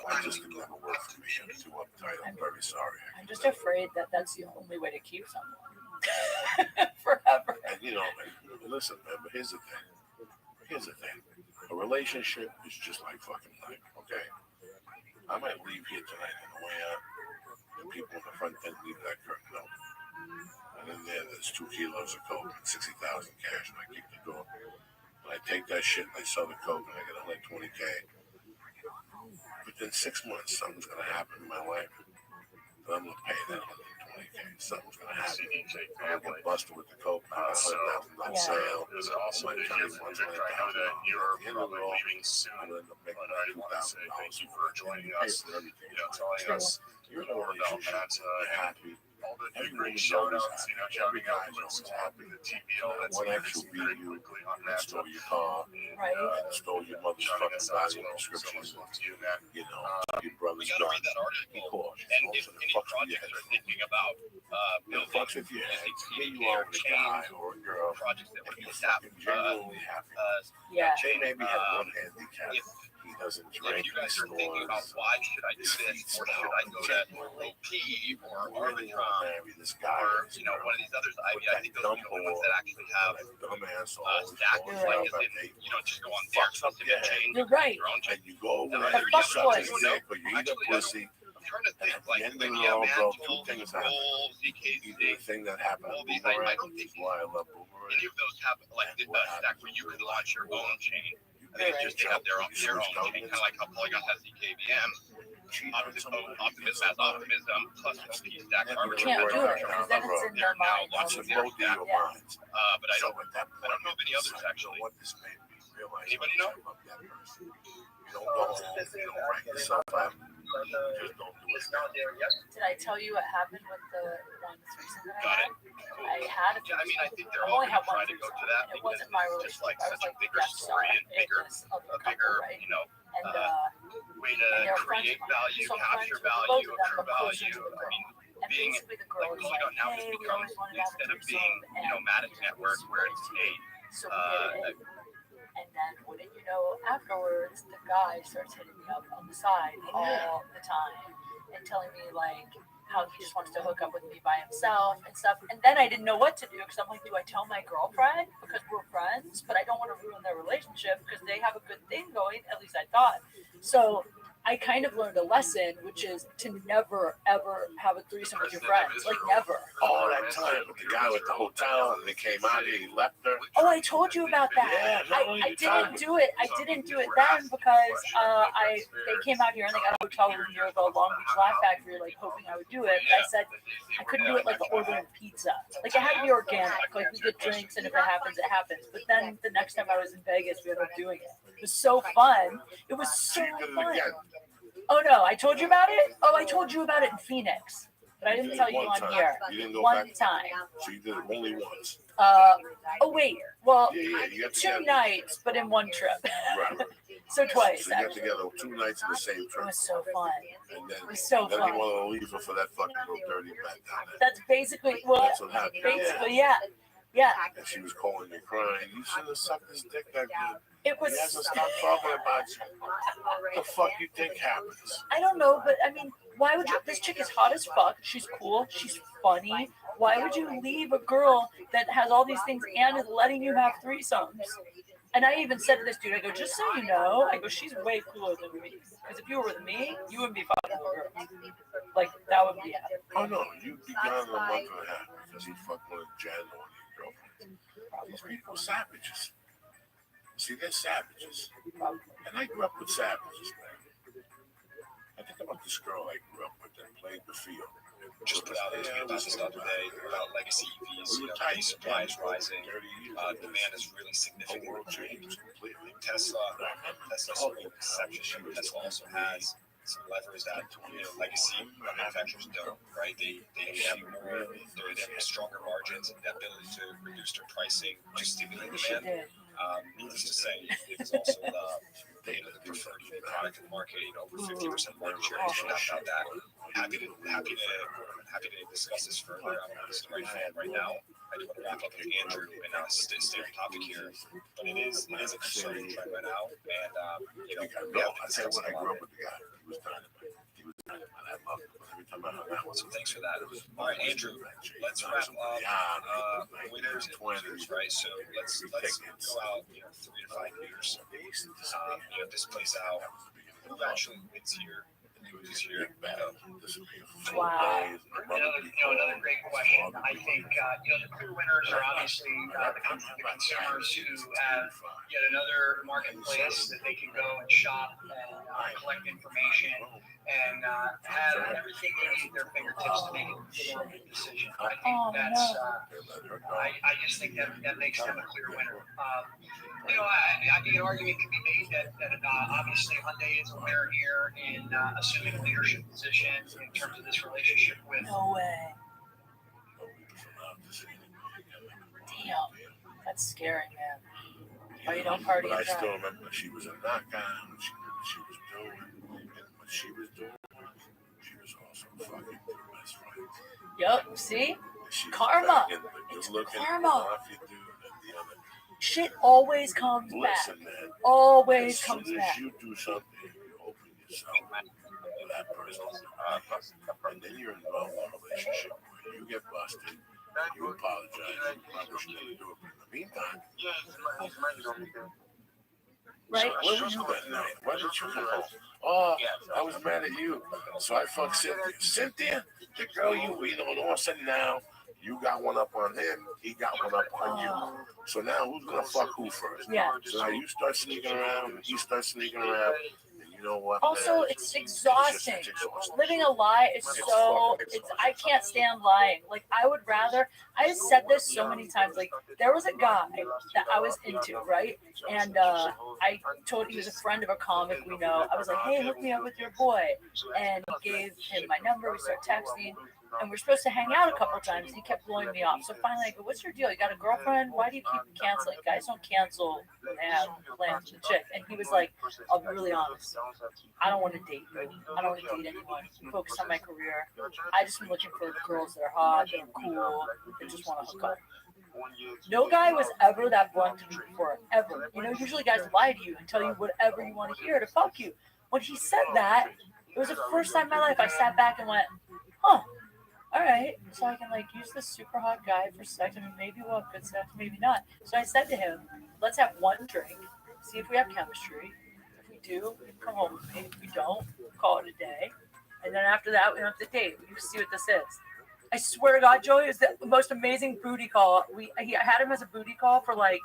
I just could never work for me. I'm too uptight. I'm very sorry. I'm just afraid that that's the only way to keep someone forever. And you know, listen, man, but here's the thing. Here's the thing. A relationship is just like fucking life, okay? I might leave here tonight on the way out, and people in the front end leave that curtain open. And in there's 2 kilos of coke and 60,000 cash, and I keep the door. And I take that shit and I sell the coke and I get $120K. Within 6 months, something's gonna happen in my life. And I'm gonna pay that $120K. Something's gonna happen. I'm gonna get busted with the coke. I got $100,000 sale. There's also My the attorney gift wants project. I know that you're $100,000. At the end of probably it all, leaving soon, I'm gonna end up making but I want to say $2,000. thank you for joining Pay us. for everything. Telling us You're in a more about relationship. that. You're happy. All the Every great woman's shout always outs, happy. shouting Every out guy's what's always happy. happening, the TBL, that's One extra beat very you, quickly on let's that. throw your car. Right. stole your mother's fucking value prescriptions. You know, your brother's You gotta gun. read that He article. called. And if any projects are thinking about building Fucks with your head. Here you care are with a guy chains, or a girl. projects that would And you're use that fucking genuinely happy. Yeah. Jay maybe has one handicap. if He doesn't if drink. you guys are thinking about why should I do this or should I go to OP or Really want to Arbitron marry this guy. or one of these others, I think those are the only ones that actually have dumbass stacked like as in, just go on their specific chain. You're right. Your own chain. and you go over The there, you fuck suck boys. his dick, but you eat a pussy. I'm trying to think At the like end of it yeah, all, bro, Mantle, two things happen. Roll, Either the ZKC. thing that happened All to these, Boomerang, I don't think which is why I love Boomerang. Any of those have stack where you could launch your own chain. They They just just have their own switch chain, kind governments. of like how Polygon has ZKVM. Optimism has optimism plus OP stack You arbitrary. can't do it because then it's in their mind. Watch them They're both in your Yeah. minds. But I So don't at that point, know of any others, it's like, actually. You know what this made me realize? Anybody know? I love that person. You don't go home, you don't write yourself out. You just don't do it. Did I tell you what happened with the one threesome that I Got had? it. Cool. I had a Yeah, I mean, I think they're I've all only going had to one try to go threesome, to that and it because wasn't my it's relationship. just like I was such a like bigger guest story star and in bigger, this other a couple, bigger, right? way And and to they're friends create of mine. value, So I'm capture friends with both value, of them, accrue but closer to value. the I girl. mean, And being basically the girl like was like, Polygon now just hey, we becomes always wanted to have a instead of threesome, being and nomadic network where it's so we did it. a And then, wouldn't you know, afterwards, the guy starts hitting me up on the side all the time and telling me, like, how he just wants to hook up with me by himself and stuff. And then I didn't know what to do because I'm like, do I tell my girlfriend because we're friends, but I don't want to ruin their relationship because they have a good thing going, at least I thought. So I kind of learned a lesson, which is to never, ever have a threesome with your friends. Like, never. All that time with the guy with the hotel, and they came out here, he left her. Oh, I told you about that. Yeah, I didn't do it. I didn't do it then because they came out here and they got a hotel room near the Long Beach Laugh Factory, like hoping I would do it. But I said I couldn't do it like ordering pizza. Like it had to be organic. Like we get drinks and if it happens, it happens. But then the next time I was in Vegas, we ended up doing it. It was so fun. It was so She did it fun. again. Oh no, I told you about it. Oh, I told you about it in Phoenix, but I You didn't did tell it you one on time. here. You didn't go One back. time. So you did it only once. Oh wait. Well, Yeah, you got two together. nights, but in one trip. Right. So twice. So you got Actually. together 2 nights in the same It trip. was so fun. And then, It was so then fun. he wanted to leave her for that fucking little dirty bat down there. That's basically well. That's what happened. Basically, yeah, yeah. And she was calling me crying. You should have sucked his dick that good. It He hasn't was. stopped talking about you. What the fuck you think happens? I don't know, but I mean, why would you? This chick is hot as fuck. She's cool. She's funny. Why would you leave a girl that has all these things and is letting you have threesomes? And I even said to this dude, I go, just so you know, I go, she's way cooler than me. Because if you were with me, you wouldn't be fucking with girls. Like that would be happening. Oh no, you'd be gone in a month and a half because he fucked one of Jan on your girlfriend. These people are savages. See, they're savages. And I grew up with savages, man. I think about this girl I grew up with that played the field. just put out a tweet about this the other day about legacy EVs. The supply is rising. Demand is really significantly changed. Tesla certainly an exception. Tesla also has some levers that legacy manufacturers don't. Right? They have more. They have stronger margins and the ability to reduce their pricing to stimulate We should demand. do. Needless to say, it is also the preferred EV product in the market. Over 50% market share. No doubt about that. Happy to discuss this further. I'm not the right fan right now. I do want to wrap up with Andrew and stay on topic here, but it is a concerning trend right now, and we have I said when I grew up with the guy, he was dynamite. I loved him. Every time I hung out with him. So thanks for that. All right, Andrew, let's wrap up winners and losers, right? So let's go out 3 to 5 years. This plays out. Who actually wins here? Who's here? Wow. Another great question. I think the clear winners are obviously the consumers who have yet another marketplace that they can go and shop and collect information and have everything they need at their fingertips to make an informed decision. I think that's. I just think that makes them a clear winner. I think an argument can be made that obviously Hyundai is a winner here in assuming a leadership position in terms of this relationship with. No way. Damn. That's scary, man. Oh, you don't party But I and still drive. remember she was a knockout. She knew what she was doing. And what she was doing, she was also fucking the best friend. Yup, see? She was Karma. banging the It's good-looking karma. mafia dude and the other. Shit always comes Listen, back. man. Always As comes soon back. as you do something, you open yourself to that person. And then you're involved in a relationship where you get busted, you apologize, you probably should never do it. But in the meantime, Right? so where were you that night? Why didn't you come home? Oh, I was mad at you. So I fucked Cynthia. Cynthia, the girl you know, all of a sudden now, you got one up on him, he got one up on you. So now who's gonna fuck who first? Yeah. So now you start sneaking around, and he starts sneaking around, and you know what? Also, man? it's exhausting. It's exhausting. Living a lie is so. I can't stand lying. Like I would rather. I have said this so many times. Like there was a guy that I was into, right? And I told he was a friend of a comic we know. I was like, hey, hook me up with your boy, and he gave him my number. We started texting. And we're supposed to hang out a couple times. He kept blowing me off. So finally I go, what's your deal? You got a girlfriend? Why do you keep canceling? Guys don't cancel when they have plans with a chick. And he was like, I'll be really honest. I don't want to date you. I don't want to date anyone. Focus on my career. I just am looking for girls that are hot, that are cool, that just want to hook up. No guy was ever that blunt to me before, ever. You know, usually guys lie to you and tell you whatever you want to hear to fuck you. When he said that, it was the first time in my life I sat back and went, huh. All right, so I can like use this super hot guy for sex. I mean, maybe we'll have good sex, maybe not. So I said to him, let's have one drink, see if we have chemistry. If we do, you come home with me. If we don't, call it a day. And then after that, we don't have to date. You see what this is. I swear to God, Joey, it was the most amazing booty call. I had him as a booty call for like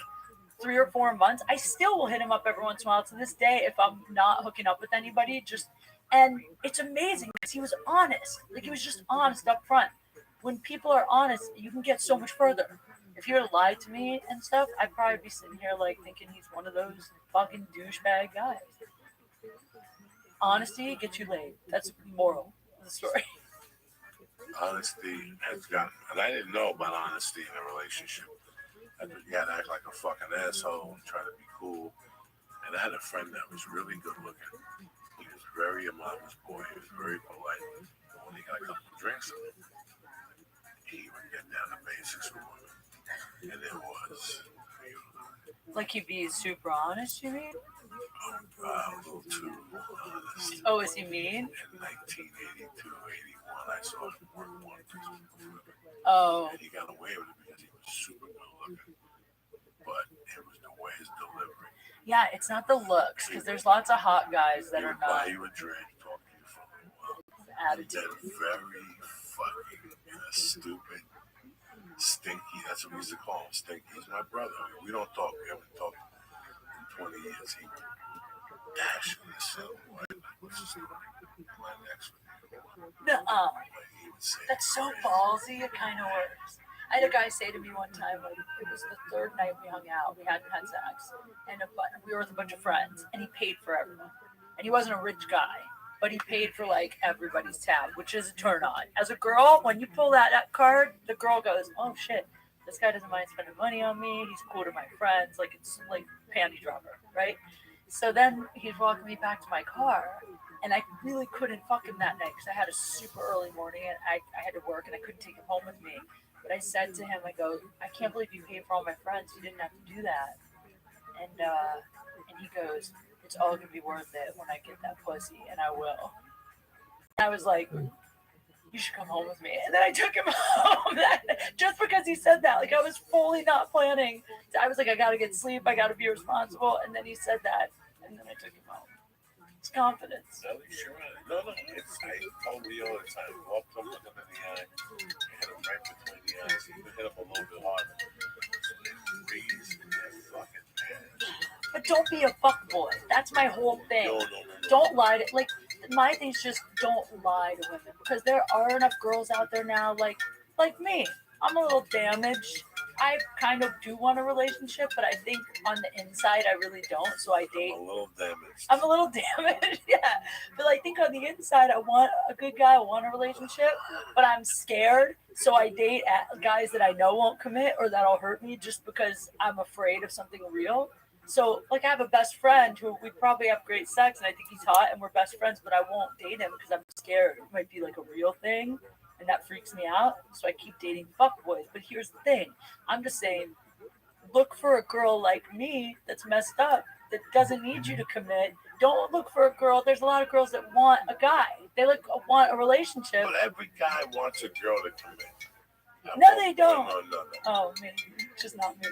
3 or 4 months. I still will hit him up every once in a while to this day if I'm not hooking up with anybody. And it's amazing because he was honest. Like he was just honest up front. When people are honest, you can get so much further. If you were to lie to me and stuff, I'd probably be sitting here like thinking he's one of those fucking douchebag guys. Honesty gets you laid. That's the moral of the story. Honesty has gotten, and I didn't know about honesty in a relationship. I thought you gotta act like a fucking asshole and try to be cool. And I had a friend that was really good looking. He was very a mama's boy. He was very polite. But when he got a couple of drinks in him, he would get down to basics with women. And it was, Like he'd be super honest, you mean? a little too honest. Oh, is he mean? In 1982, 81, I saw him work one with women. Oh. And he got away with it because he was super good looking. But it was the way his delivery. Yeah, it's not the looks, because there's lots of hot guys that He are would buy not you a drink, talk to you for a little while. attitude. Then very fucking stupid, stinky. That's what we used to call him, stinky. He's my brother. We don't talk. We haven't talked in 20 years. He would dash in the cell. What's his name? My next one. Nuh-uh. He would say, That's so ballsy, it kind of works. I had a guy say to me one time, like, it was the third night we hung out, we hadn't had sex, and we were with a bunch of friends, and he paid for everyone. And he wasn't a rich guy, but he paid for, like, everybody's tab, which is a turn on. As a girl, when you pull that card, the girl goes, oh, shit, this guy doesn't mind spending money on me, he's cool to my friends, like, it's like panty dropper, right? So then he's walking me back to my car, and I really couldn't fuck him that night, because I had a super early morning, and I had to work, and I couldn't take him home with me. But I said to him, I go, I can't believe you paid for all my friends. You didn't have to do that. And he goes, it's all going to be worth it when I get that pussy, and I will. And I was like, you should come home with me. And then I took him home just because he said that. Like, I was fully not planning. I was like, I got to get sleep. I got to be responsible. And then he said that, and then I took him home. It's confidence. no, you're right. No, it's, I told you all the time. Walk him, look him in the eye, hit him right between the eyes. You can hit him a little bit harder. Breeze in that fucking ass. But don't be a fuckboy. That's my whole thing. No. Don't lie to, like, my thing's just don't lie to women, because there are enough girls out there now like me. I'm a little damaged. I kind of do want a relationship, but I think on the inside I really don't, so I date. I'm a little damaged. I'm a little damaged, yeah. But I think on the inside I want a good guy, I want a relationship, but I'm scared, so I date guys that I know won't commit or that'll hurt me just because I'm afraid of something real. So, like, I have a best friend who we probably have great sex, and I think he's hot, and we're best friends, but I won't date him because I'm scared it might be like a real thing, and that freaks me out. So I keep dating fuckboys. But here's the thing: I'm just saying, look for a girl like me that's messed up, that doesn't need you to commit. Don't look for a girl. There's a lot of girls that want a guy. They want a relationship. But every guy wants a girl to commit. No, they don't. No. Oh, maybe just not me.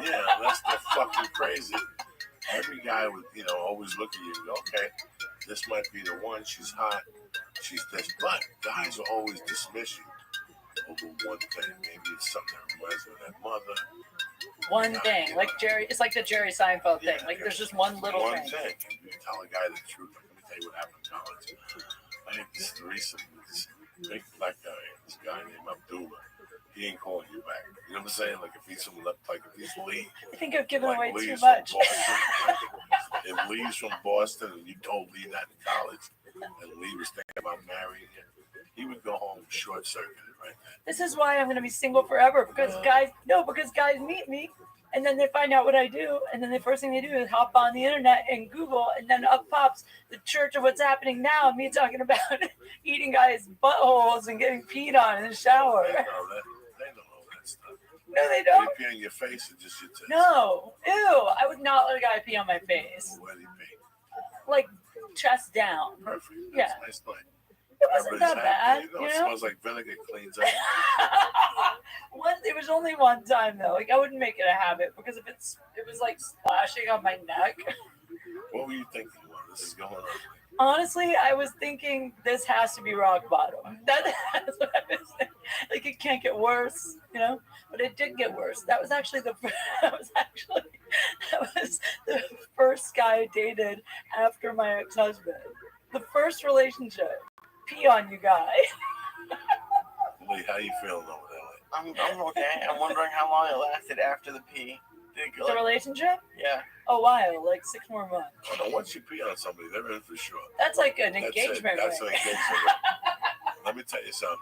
Yeah, unless they're fucking crazy. Every guy would, always look at you and go, okay, this might be the one. She's hot. She's this. But guys will always dismiss you over one thing. Maybe it's something that reminds them of that mother. One thing, like Jerry, it's like the Jerry Seinfeld thing. Like there's just one little one thing. thing. You tell a guy the truth. Let me tell you what happened in college. I had this threesome with this big black guy, this guy named Abdullah. He ain't calling you back. You know what I'm saying? Like if he's from Lee. I think I've given away Lee's too much. from Boston, if Lee's from Boston and you told Lee that in college, and Lee was thinking about marrying him, he would go home short circuited right then. This is why I'm going to be single forever, because guys meet me, and then they find out what I do, and then the first thing they do is hop on the internet and Google, and then up pops the Church of What's Happening Now, me talking about eating guys' buttholes and getting peed on in the shower. They know all that stuff. No, they don't. They pee on your face or just your tits? No. Ew. I would not let a guy pee on my face. Where do you pee? Like, chest down. Perfect. That's Yeah. a nice thing. It wasn't that bad, It smells like vinegar, cleans up. It was only one time though. Like I wouldn't make it a habit because if it was like splashing on my neck. What were you thinking while this is going on? Honestly, I was thinking this has to be rock bottom. That's what I was thinking. Like it can't get worse, But it did get worse. That was actually the first guy I dated after my ex-husband. The first relationship. Pee on you, guy. Lee, how you feeling over there? I'm okay. I'm wondering how long it lasted after the pee. Did it go The relationship? Yeah. A while, like 6 more months. Oh, no, once you pee on somebody, they're in for sure. That's like an engagement That's ring. an engagement ring. Let me tell you something.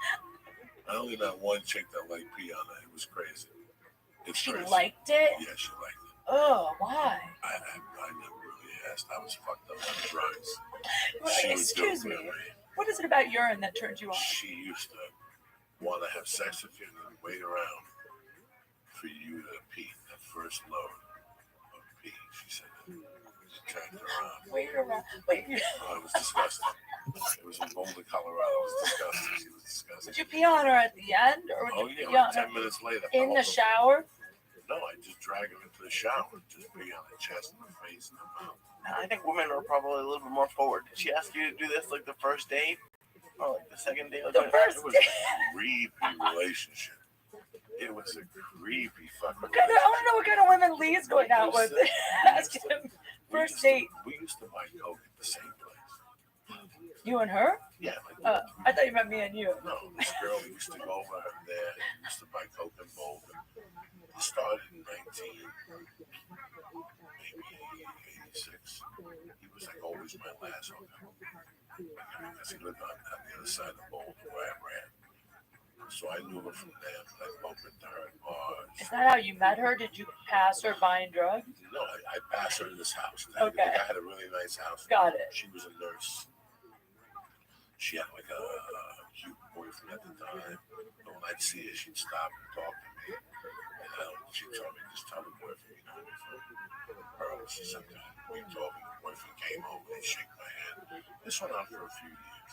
I only met one chick that liked pee on her. It was crazy. It's She crazy. liked it? Yeah, she liked it. Oh, why? I never really asked. I was fucked up on drugs. Well, She would do it excuse me. with What is it about urine that turns you on? She used to want to have sex with you and then wait around for you to pee. The first load of pee. She said she turned around. Wait around. Wait. Oh, it was disgusting. It was in Boulder, Colorado. It was disgusting. She was disgusting. Would you pee on her at the end, or would Oh, you pee yeah, on like her 10 minutes later. in the shower? No, I just drag her into the shower. Just pee on the chest and the face and the mouth. I think women are probably a little bit more forward. Did she ask you to do this like the first date? Or like the second date? The first It was date. a creepy relationship. It was a creepy fucking I want to know what kind of women Lee's going out with. Ask him. First date. We used to buy coke at the same place. You and her? Yeah. I thought you meant me and you. No, this girl used to go over there and used to buy coke in Boulder. It started in 86. He was like always my last hookup. Because he lived on the other side of Boulder where I ran. So I knew her from there. I bumped into her at bars. Is that how you met her? Did you pass her buying drugs? No, I passed her in this house. Okay. I had a really nice house. Got it. She was a nurse. She had like a cute boyfriend at the time. But when I'd see her, she'd stop and talk to me. And she told me, just tell the boyfriend, you know me from Pearl. She said, we talked, the boyfriend came over and shook my hand. This went on for a few years.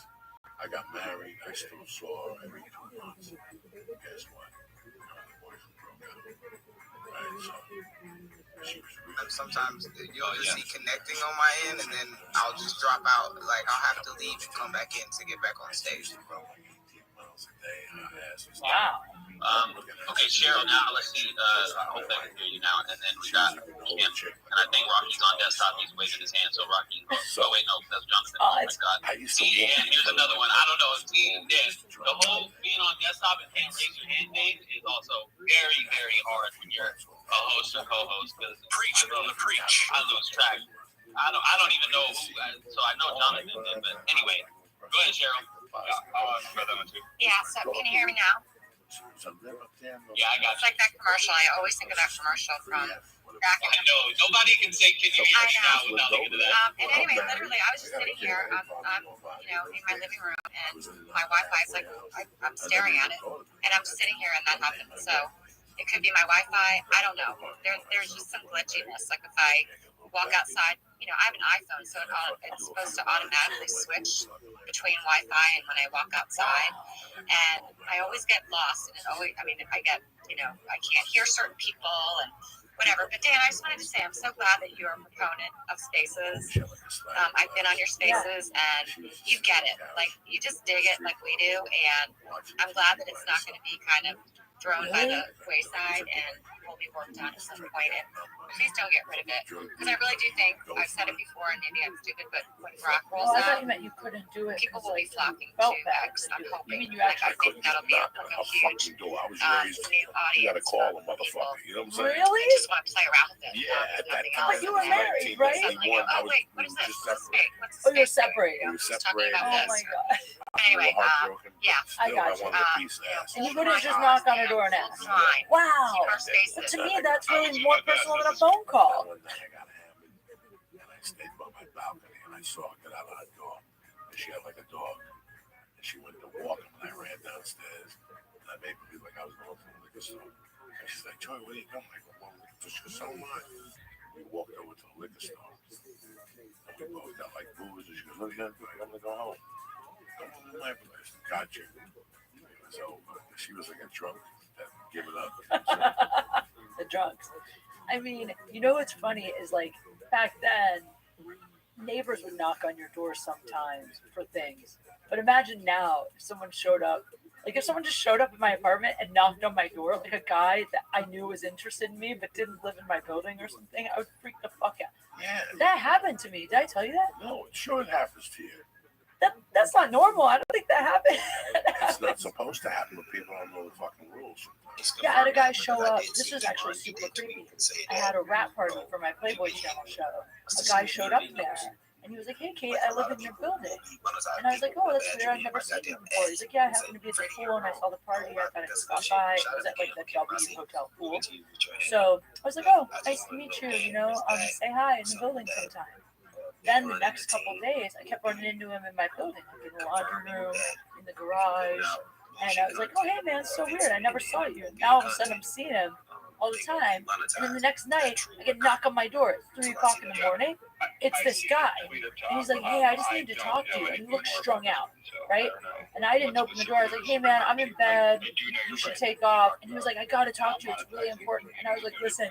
I got married. I still saw her every 2 months. Guess what? The boyfriend broke up. Right, so she was really... Sometimes you'll just see connecting on my end, and then I'll just drop out. Like, I'll have to leave and come back in to get back on stage. Wow. Okay, Cheryl, now let's see. I hope I can hear you now. And then we got him. And I think Rocky's on desktop. He's waving his hand. So Rocky. Oh, wait, no. That's Jonathan. Oh, my God. See, and here's another one. I don't know. See, the whole being on desktop and can't raise your hand thing is also very, very hard when you're a host or co-host. Preach, brother, preach. I lose track. I don't even know who. So I know Jonathan did. But anyway, go ahead, Cheryl. Yeah, so can you hear me now? Yeah, I got It's like that commercial. I always think of that commercial from cracking I up. know. Nobody can say, can you hear me now without thinking of that. And anyway, literally, I was just sitting here, in my living room, and my Wi-Fi is like, I'm staring at it, and I'm just sitting here, and that happened. So it could be my Wi-Fi. I don't know. There's just some glitchiness. Like if I walk outside, I have an iPhone, so it's supposed to automatically switch between Wi-Fi and when I walk outside, and I always get lost, and I get, I can't hear certain people and whatever. But Dan, I just wanted to say, I'm so glad that you're a proponent of spaces. I've been on your spaces, and you get it. Like, you just dig it like we do, and I'm glad that it's not going to be kind of thrown by the wayside and will be worked on at some point. And please don't get rid of it, because I really do think, I've said it before, and maybe I'm stupid, but when rock rolls I thought out, you meant you couldn't do it. people will be flocking Felt to bad. X. I'm hoping. You mean you Like, I actually think that'll be a huge door. I was raised. new You audience gotta call a of people motherfucker. You know what I'm saying? Really? that just want to play around with it. Yeah, at that Nothing time. But else. you were And then married, right? suddenly go, I oh wait, what is this? just What's the space? What's Oh, the you're space thing? separated. We were Just talking separated. about Oh this. my god. We were Anyway, heartbroken. yeah. I Still, got I you. wanted a piece of ass. And you wouldn't just knock on her door and ask. Fine. Wow. Keep our spaces. But to me, that's really more personal than a phone call. One night I got hammered, and I stayed by my balcony, and I saw her get out of her door, and she had like a dog, and she went to walk him, and I ran downstairs, and I made me feel like I was going to the liquor store, and she's like, Joy, where you going? I go, well, for sure, so am I. We walked over to the liquor store, and we both got like booze, and she goes, what are you going to do? I'm going to go home. Go home to my place. Got you. So she was like a drunk that give it up. The drugs. I mean, what's funny is like back then, neighbors would knock on your door sometimes for things. But imagine now if someone showed up, like if someone just showed up in my apartment and knocked on my door, like a guy that I knew was interested in me but didn't live in my building or something, I would freak the fuck out. Yeah. That happened to me. Did I tell you that? No, sure it happens to you. That's not normal. I don't think that happened. It's not supposed to happen, but people don't know the fucking rules. Yeah, I had a guy show up. This was actually super creepy. I had a rap party for my Playboy Channel show. A guy showed up there, and he was like, "Hey, Kate, I live in your building." And I was like, "Oh, that's weird. I've never seen you before." He's like, "Yeah, I happened to be at the pool, and I saw the party. I thought I'd stop by. It was at like the W Hotel pool." So I was like, "Oh, nice to meet you. Say hi in the building sometime." Then the next couple of days, I kept running into him in my building, like in the laundry room, in the garage. And I was like, oh, hey, man, it's so weird. I never saw you. And now all of a sudden I'm seeing him all the time. And then the next night, I get a knock on my door at 3 o'clock in the morning. It's this guy. And he's like, hey, I just need to talk to you. And he looks strung out, right? And I didn't open the door. I was like, hey, man, I'm in bed. You should take off. And he was like, I got to talk to you. It's really important. And I was like, listen,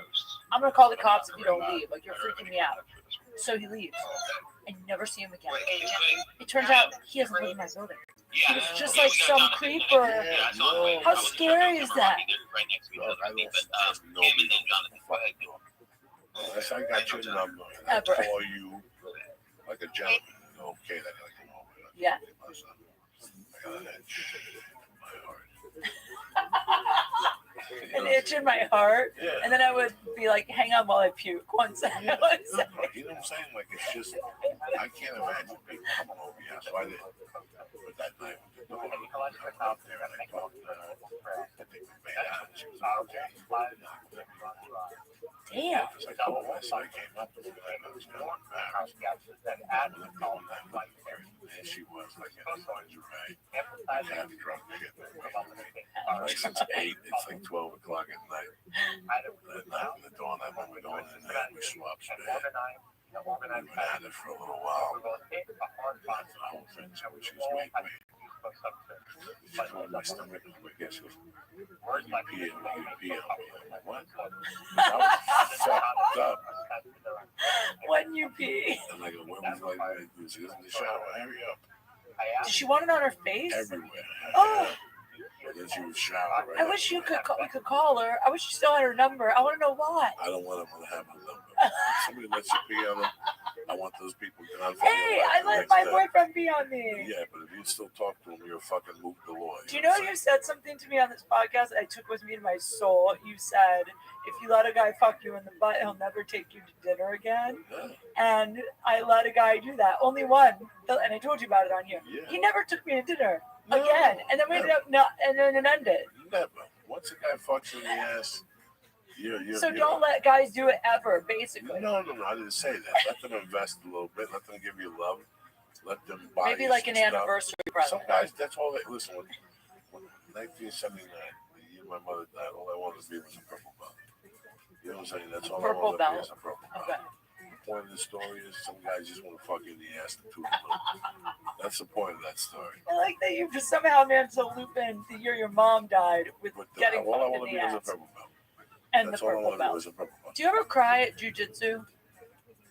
I'm going to call the cops if you don't leave. Like, you're freaking me out. So he leaves. And you never see him again. It turns out he doesn't live in my building. He was just like some creeper. How scary is that? Unless I got your number and I Ever. call you like a gentleman, okay, that I come over. Yeah. I got an itch in my heart. An itch in my heart. Yeah. And then I would be like, hang on while I puke. One second. Yeah. One second. You know what I'm saying? Like, it's just, I can't imagine people coming over here. So I did. But that night, the door, I went out there and I talked to her. I think we made out. She was like, okay. Damn. It's like, oh, so I came up to her and I was kind of embarrassed. And she was like, in the laundry, right? Half drunk shit. Like, since 8, it's like 12 o'clock at night. That night when the dawn, I remember going in there and we swapped bed. We went at it for a little while. The whole thing, so she was wait. She told my stomach, I guess she was, you pee on me. I'm like, what? I was fucked up. When you pee. And I go, when was like, she was in the shower, hurry up. Did she want it on her face? Everywhere. Oh. And then she was showering right I wish you could we could call her. I wish you still had her number. I want to know why. I don't want them to have my number. If somebody lets you pee on them, I want those people gone from Hey, your life I the let next my day. boyfriend be on me. Yeah, but if you still talk to him, you're a fucking moot galore. Do you know you said something to me on this podcast that I took with me to my soul? You said, if you let a guy fuck you in the butt, he'll never take you to dinner again. Yeah. And I let a guy do that. Only one. And I told you about it on here. Yeah. He never took me to dinner No, again. And then we ended up not, and then it ended. Never. Once a guy fucks in the ass, So don't let guys do it ever, basically. No, I didn't say that. Let them invest a little bit. Let them give you love. Let them buy Maybe you like some an stuff. anniversary Some present. guys, that's all they listen. When 1979, the year my mother died, all I wanted to be was a purple belt. You know what I'm saying? That's all Purple I wanted to be belt. is a purple belt. Okay. The point of the story is some guys just want to fuck you in the ass to toot the loop. That's the point of that story. I like that you just somehow managed to loop in the year your mom died with getting all I fucked want in to the be is a ass. purple belt. And That's the all I purple want to do belt. is a purple belt. Do you ever cry at jujitsu?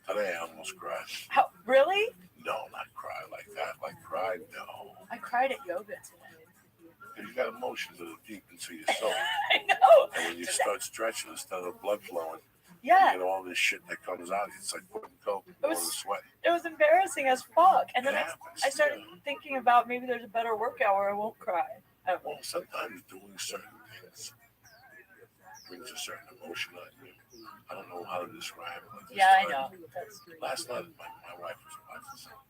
Today I almost cried. How, really? No, not cry like that. Like cry, no. I cried at yoga today. You got emotions that are deep into your soul. I know. And when you start stretching instead of blood flowing, Yeah. you get all this shit that comes out. It's like putting coke on the sweat. It was embarrassing as fuck. And then happens, I started thinking about maybe there's a better workout where I won't cry. Well, sometimes doing certain things brings a certain emotion on you. I don't know how to describe it. Like I know. Last night, my wife was watching something.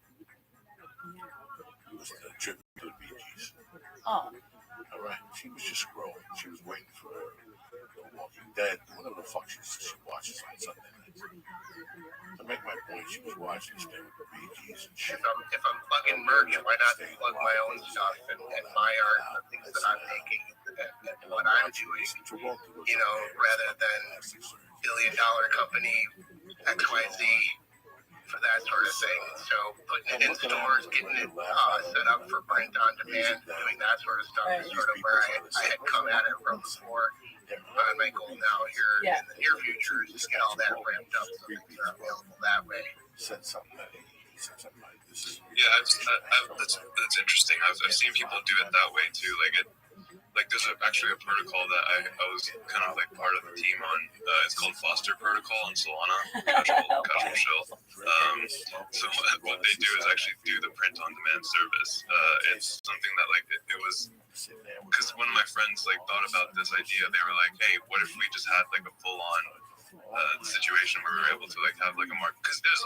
It was a tribute to the Bee Gees. Oh. All right. She was just scrolling. She was waiting for The Walking Dead, whatever the fuck she watches on Sunday nights. To make my point, she was watching this thing with the Bee Gees and shit. If I'm plugging merch, why not plug my own stuff and my art, the things that I'm making and what I'm doing, rather than billion-dollar company XYZ for that sort of thing. So putting it in stores, getting it set up for print on demand, doing that sort of stuff is sort of where I had come at it from before. My goal now here in the near future is to get all that ramped up so things are available that way. Said something like this. Yeah, that's interesting. I've seen people do it that way too. Like there's actually a protocol that I was kind of like part of the team on. It's called Foster Protocol on Solana, casual shell. So what they do is actually do the print on demand service. It's something that like it was because one of my friends like thought about this idea. They were like, hey, what if we just had like a full on situation where we were able to like have like a mark, because there's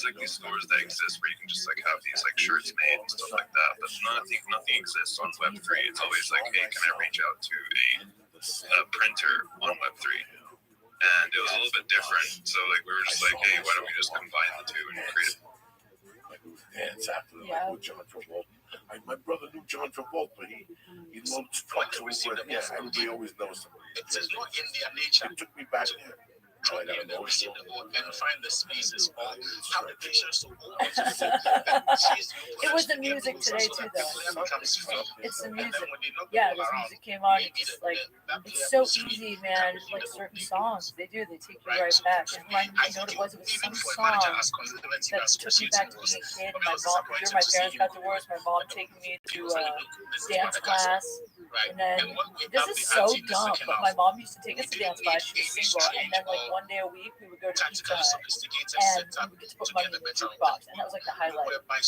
like these stores that exist where you can just like have these like shirts made and stuff like that, but nothing exists on Web3. It's always like, hey, can I reach out to a printer on Web3? And it was a little bit different, so like we were just like, hey, why don't we just combine the two and create dance after with John Travolta. My brother knew John Travolta. He loves trucks over. Yeah, everybody always knows somebody. It is not in their nature. It took me back there. Drop in there, receive the word, and find the spaces, or have the patience to hold on to It was the music today too, though. It's the music. Yeah, this music came on. It's just like it's so easy, man. It's like certain songs, they take you right back. And you know what it was? It was some song that took me back to being a kid. And my parents got divorced. My mom taking me to dance class. And then this is so dumb, but my mom used to take us to dance class. She was single, and then like one day a week we would go to Pizza Hut and we would get to put money in the jukebox, and that was like the highlight of my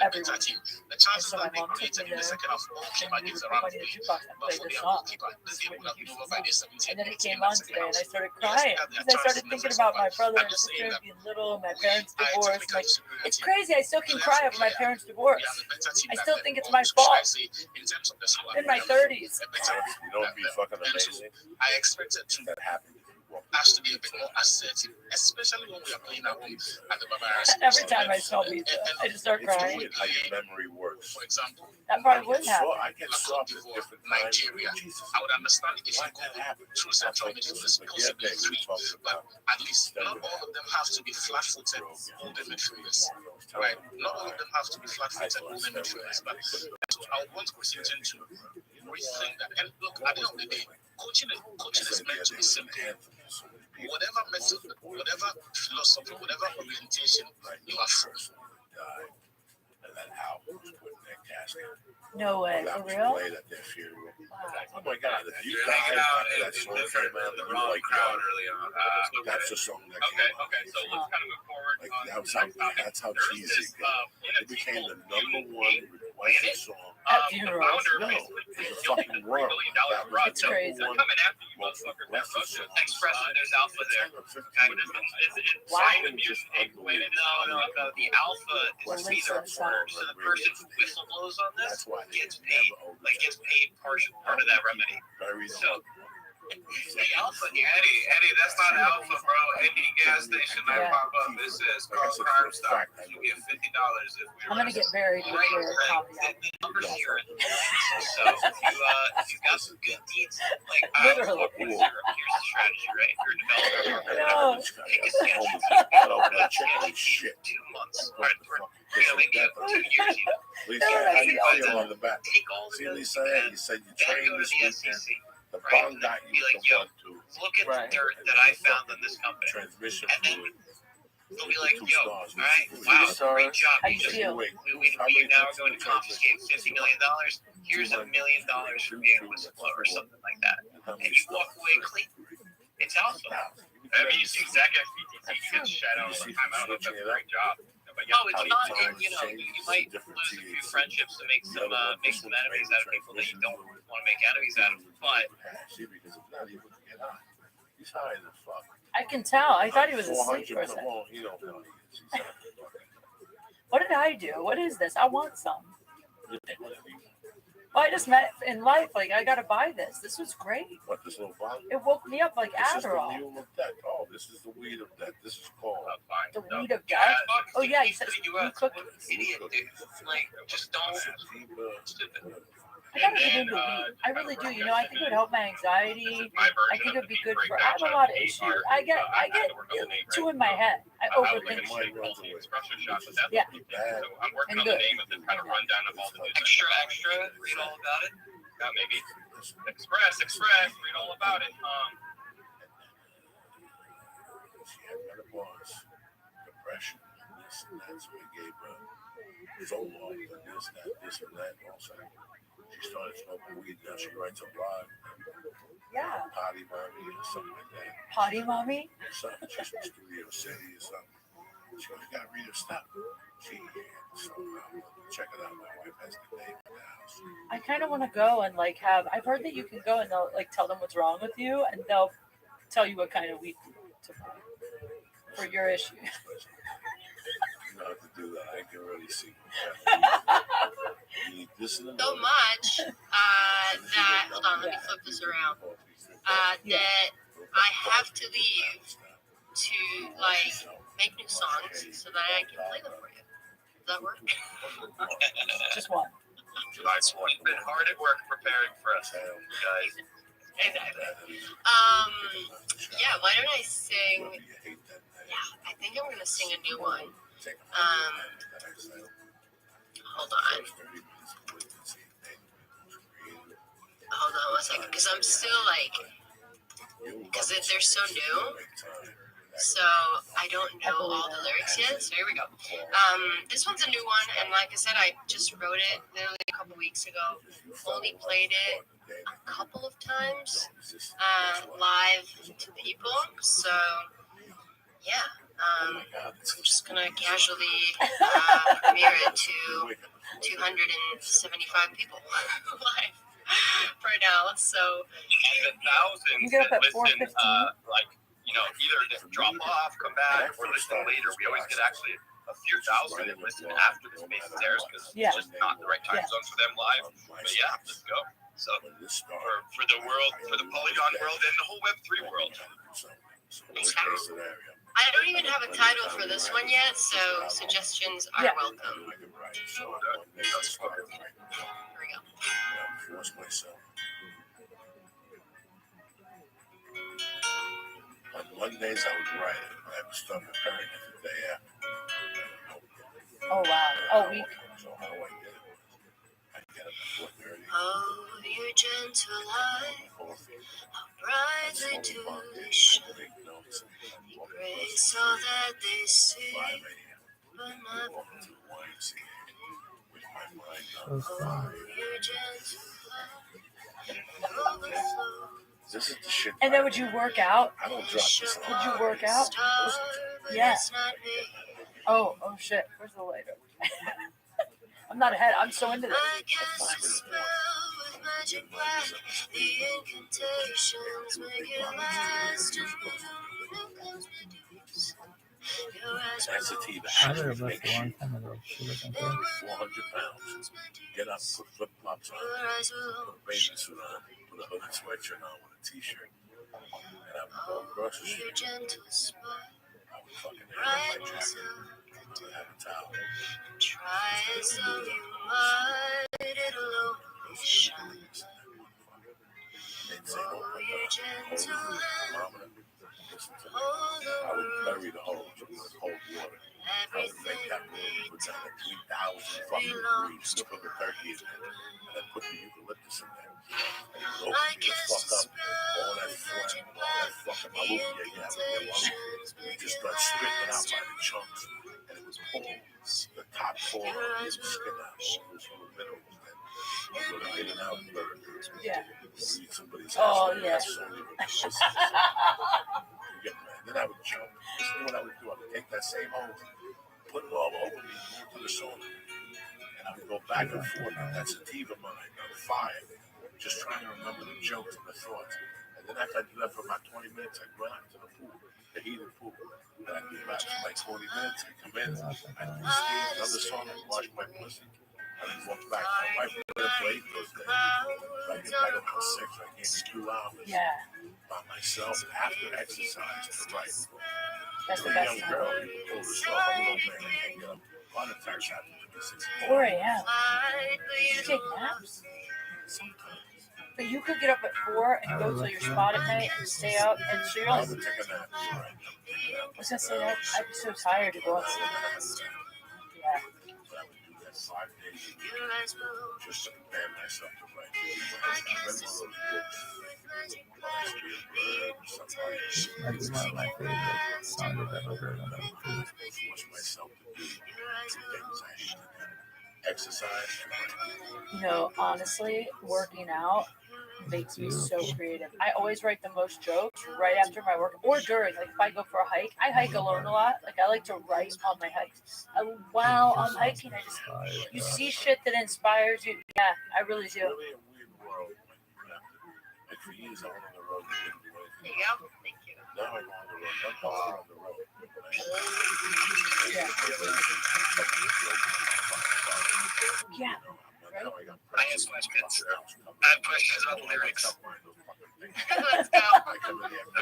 every week. And so my mom took me there, and we put money in the jukebox and played the song. And then it came on today, and I started crying because I started thinking about my brother and sister being little, my parents divorced. Like, it's crazy. I still can cry over my parents' divorce. I still think it's my fault. In my 30s. You know, it'd be fucking amazing. I expected that happened. Us to be a bit more assertive, especially when we are playing at home at the Barbarians. Every time I smell pizza, I just start crying. It's weird how your memory works. For example, that probably wouldn't happen. I get soft at different Nigeria. I would understand if you go through central midfielders, possibly three, but at least not all of them have to be flat-footed holding midfielders. Right? Not all of them have to be flat-footed holding midfielders, but I would want Christian to rethink that. And look, at the end of the day, coaching is meant to be simple. Whatever method, whatever philosophy, whatever orientation you are from. And then Al was put in that casket. No way, for real? Oh my God! If you You're hanging out that in song the came out, the wrong crowd early on. that's the song that came out. Okay, so let's kind of move forward. That's how cheesy it got. It became the #1 requested song. At funerals. No, it's a fucking world. It's crazy. They're coming after you, motherfucker. Expressing there's alpha there. It's Wow. the music. No. The alpha is either ordered, so the person who whistles on this gets paid. Like gets paid part of that remedy. Very So Eddie, that's not Alpha, bro. Any gas station that Yeah. pop up, it says call Crime Stop. You get $50 if we I'm gonna get very good Right, for comedy. the numbers here. So if you've got some good deeds, like Literally. here's the strategy, right? If you're a developer, No. pick a sketch. That sketch Shit. 2 months, or maybe up 2 years even. Lisa, how you feel on the back? Take all the See, notes Lisa, you can, you said you then trained go to this the weekend. SEC. The Right? bond got Be you like, to yo, want to look at Right. the dirt that I found on this company. transmission And then fluid. they'll be like, Two yo, stars, all right, which is wow, stars. great job. How You you just, feel? we now are going to confiscate $50 million. Here's $1 million for being a whistleblower or something like that. And you walk away clean. It's alpha. I mean, you see Zach at PTT, he gets shut out all the time. I don't know if that's a great job. But yeah, No, it's not. And, you know, you might lose a few friendships and make some enemies out of people that you don't want to make enemies out of. But he's high as fuck. I can tell. I thought he was asleep for a second. Well, you don't know he is. He's high as fuck. What did I do? What is this? I want some. Well, I just met in life. Like, I gotta buy this. This was great. What, this little bottle? It woke me up like This is the Adderall. mule of death. Oh, this is the weed of death. This is called. fine. The No. weed of death. Oh yeah, you said you you cookies. idiot, dude. Like, just don't. Stupid. I gotta get into weed. I really do. You know, I think it would help my anxiety. My version I think it would be good for. I breakdown have a lot of chapter issues. 8 I get I had to work on the name, two right? in my head. I I have like overthink a shit. shake called the espresso shot, but that's Yeah. so I'm working And on the good. name of this kind of rundown of all the news. Extra, read all about it. Yeah, maybe. Express, read all about it. She had menopause, depression, and this and that. So he gave her Zoloft and this and that. Also, she started smoking weed. Now she writes a blog, Yeah. Potty Mommy or something like that. Potty mommy. Or something. She's from Studio City or something. She goes, you gotta read her stuff. So check it out. My wife has the name in the house. I kind of want to go and like have. I've heard that you can go and they'll like tell them what's wrong with you, and they'll tell you what kind of weed to buy for your issue. You know how to do that. I can really see. You need this and So much that, hold on, let me flip this around, that I have to leave to like make new songs so that I can play them for you. Does that work? Just one. Nice one. You've been hard at work preparing for us, guys. Exactly. Yeah, why don't I sing? Yeah, I think I'm gonna sing a new one. Hold on. Hold on one second, because I'm still like, because they're so new, so I don't know all the lyrics yet. So here we go. This one's a new one, and like I said, I just wrote it literally a couple weeks ago. Only played it a couple of times live to people. So yeah, I'm just gonna casually premiere it to 275 people live right now. So And the thousands You get up that at listen, 4:15? like, you know, either just drop off, come back, or listen later. We always get actually a few thousand that listen after the space is theirs because Yeah. it's just not the right time Yeah. zone for them live. But yeah, let's go. So for the world, for the Polygon world and the whole Web3 world. I don't even have a title for this one yet, so suggestions are Yeah. welcome. Here we go. Force myself. On Mondays, I would write it. I would start preparing it the day after. Oh wow. Oh, we. So how do I get it? I get up at 4:30. Oh, your gentle light, how brightly do they shine. Erase all that they see, but never. Oh, your gentle light, overflow. This is the shit. And then would you work out? I don't drop this. Would you work out? Yeah. Oh shit. Where's the lighter? I'm not ahead. I'm so into this. I cast a spell with magic black. The incantations make it last. And when comes reduce, your eyes That's a tea I bag. heard about it a long time ago. She wasn't there. 400 pounds. Get up, put flip flops on, your eyes will put a bathing suit on, put a hooded sweatshirt on with a t-shirt. And I would go across the street. I would fucking hang up my jacket. I would have a towel. Try as though you might, it'll only shine. They'd say, oh, you're gentle and I would bury the hose with cold water. I would make that room put down at 3,000 fucking degrees, put the turkey in there, and then put the eucalyptus in there. And it would open me the fuck up. All that phlegm, all that fucking malookia you have in your lungs. You just start spitting it out by the chunks. And it was pull the top four of the skin out, all those little minerals that you go to get it out and burn. Yeah. Read somebody's Oh, house, yeah. that's so you get mad. Then I would jump. This is what I would do. I would take that same hose, put it all over me, move to the sauna. And I would go back and forth on that sativa mind on fire, just trying to remember the jokes and the thoughts. And then after I'd left for about 20 minutes, I'd run out to the pool, the heated pool. And I'd be back for like 40 minutes. I'd come in, I'd do another sauna, I'd wash my pussy. I'd walk back. My wife would have played those days. So I get back up till 6. I gave me 2 hours by myself after exercise to write. That's the For a best young time. girl, you pull the stuff. I'm a little man. I can't get up. Heart attacks happen to me 6 4 a.m. You take naps? Sometimes. But you could get up at 4 and go to your spot at night and stay up. And so you're I like, would take a nap. Right. I was going to say that I'd be so tired to go outside. Yeah. But I would do that 5 days a week just to prepare myself to write. I read one of those books. That's one of my favorite songs I've ever heard on that. Force myself to do 2 things I hate to do. Exercise and write. You know, honestly, working out makes me so creative. I always write the most jokes right after my work or during. Like if I go for a hike, I hike alone a lot. Like I like to write on my hikes. While I'm hiking, I just you see shit that inspires you. Yeah, I really do. Really a weird world when you have to. Like for years, I went on the road and didn't do anything. There you go. Thank you. Now I go on the road. I'm constantly on the road. Yeah. I have questions. I have questions about lyrics. Let's go.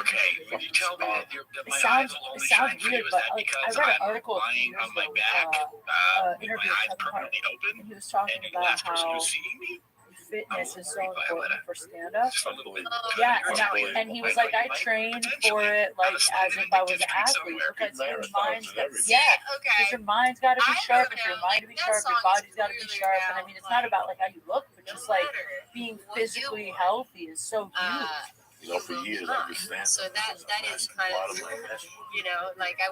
Okay, when you tell me that It my sounds, eyes will only it sounds shine for weird, you, is but that like, I because read an I'm article a few lying years on my ago, back with interview my with eyes Kevin Hart, permanently open, and he was talking and the about last person how who's seeing me fitness is so important for stand-up. just a little bit. Yeah, and he was like, I train for it like as if I was an athlete because your mind's got, because your mind's got to be sharp. If your mind to be sharp, your body's got to be sharp. And I mean, it's not about like how you look, but just like being physically healthy is so huge. You know, for years I just stand. So that is kind of, you know, like I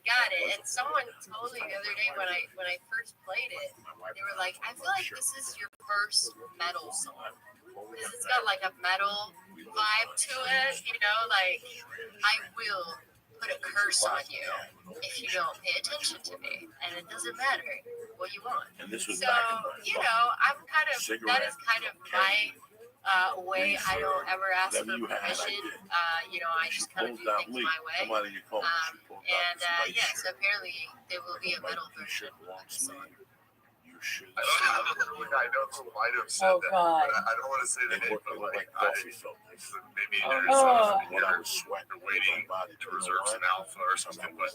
got it. And someone told me the other day when I first played it, they were like, I feel like this is your first metal song. Because it's got like a metal vibe to it, you know, like I will put a curse on you if you don't pay attention to me. And it doesn't matter what you want. And this was So, back in my you know, I'm kind of, that is kind of my way. I don't ever ask for permission. You know, I just kind of do things my way. Yeah, so apparently there will be a metal version of the song. I know who might have said Oh that. God. But I don't want to say the name, but like, coffee filters. maybe Oh. there's some When I was sweating, they're waiting to reserve some alpha or something. But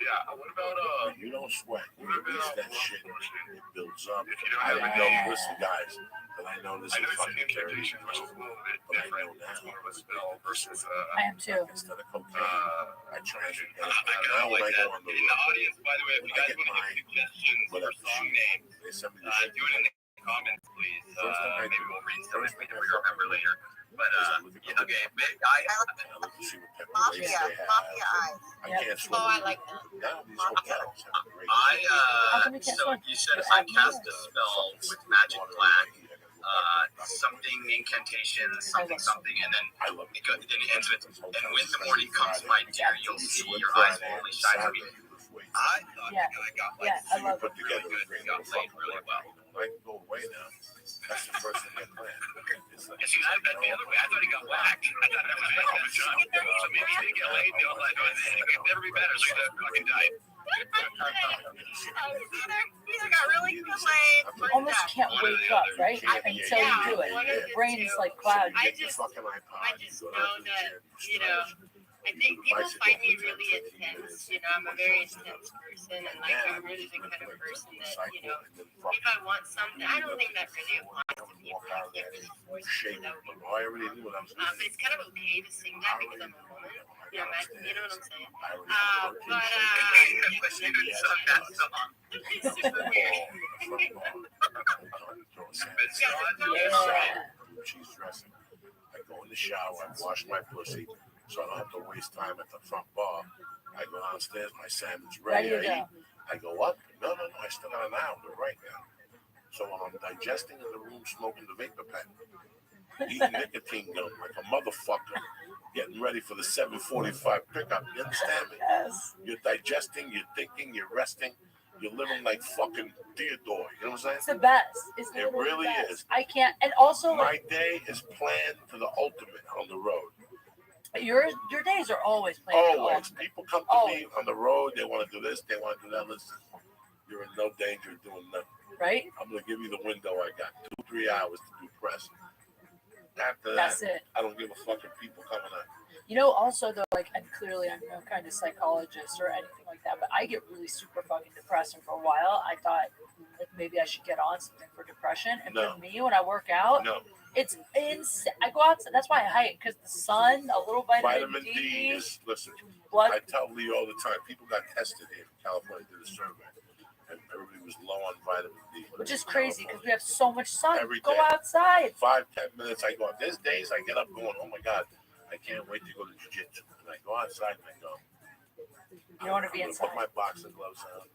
yeah, what about you don't sweat. You release that shit. It builds up. if you don't I have didn't know. Listen, guys, but I know this I know is it's an fucking dirty. incantation, which is a little bit different between a spell versus I am too. Instead of cocaine, I try to get I now kind when of I like that. go on the In the road, audience, by the way, if you guys want to give suggestions for song names, they send me the do it in the comments, please. Maybe we'll read some of it. We remember later. But yeah, okay, I look to see what type of race they have. I can't swim. Oh, I like that. Now these hotels have great. How come we can't so swim? you said if I cast a spell with magic black, something incantation, something, and then I love it ends with, and when the morning comes, my dear, you'll see your eyes will only shine for me. I thought Yeah. the guy got Yeah, I love put together really a great good, got little played really well. I can go away now. That's the first thing I planned. It's like, And see, I've been the other way. I thought he got whacked. I thought that was John's job. So maybe he didn't get laid. They all like, oh, it could never be better. So he fucking died. Either got really good late. You almost can't wake up, right? Until you do it. Your brain is like cloudy. I just know that, I think people find me really intense. I'm a very intense person, and like I'm really the kind of person that, if I want something, I don't think that really applies to people. I can't really force it without people. But it's kind of okay to sing that because I'm a woman. You know what I'm saying? She's dressing. I go in the shower, I wash my pussy, so I don't have to waste time at the front bar. I go downstairs, my salmon's ready. I go up. No, I still got an hour right now. So when I'm digesting in the room, smoking the vapor pen, eating nicotine gum like a motherfucker, getting ready for the 7:45 pickup. You understand me? Yes. You're digesting, you're thinking, you're resting. You're living like fucking Theodore. You know what I'm saying? It's the best. It really is. I can't. And also, my day is planned to the ultimate on the road. Your days are always planned. Always. People come to me on the road. They want to do this. They want to do that. Listen, you're in no danger of doing nothing. Right? I'm going to give you the window I got. 2-3 hours to do press. After That's that, it. I don't give a fuck if people coming up. Also though, like, and clearly I'm no kind of psychologist or anything like that, but I get really super fucking depressed, and for a while I thought like maybe I should get on something for depression. And for me, when I work out, it's insane. I go outside. That's why I hike, because the sun, a little vitamin D is, listen, what? I tell Lee all the time, people got tested here in California, did a survey, and everybody was low on vitamin D. Which is crazy because we have so much sun. Every go day. Outside. 5-10 minutes I go. There's days I get up going, oh my God, I can't wait to go to jiu-jitsu. And I go outside and I go, you don't want to be inside. Put my boxing gloves on.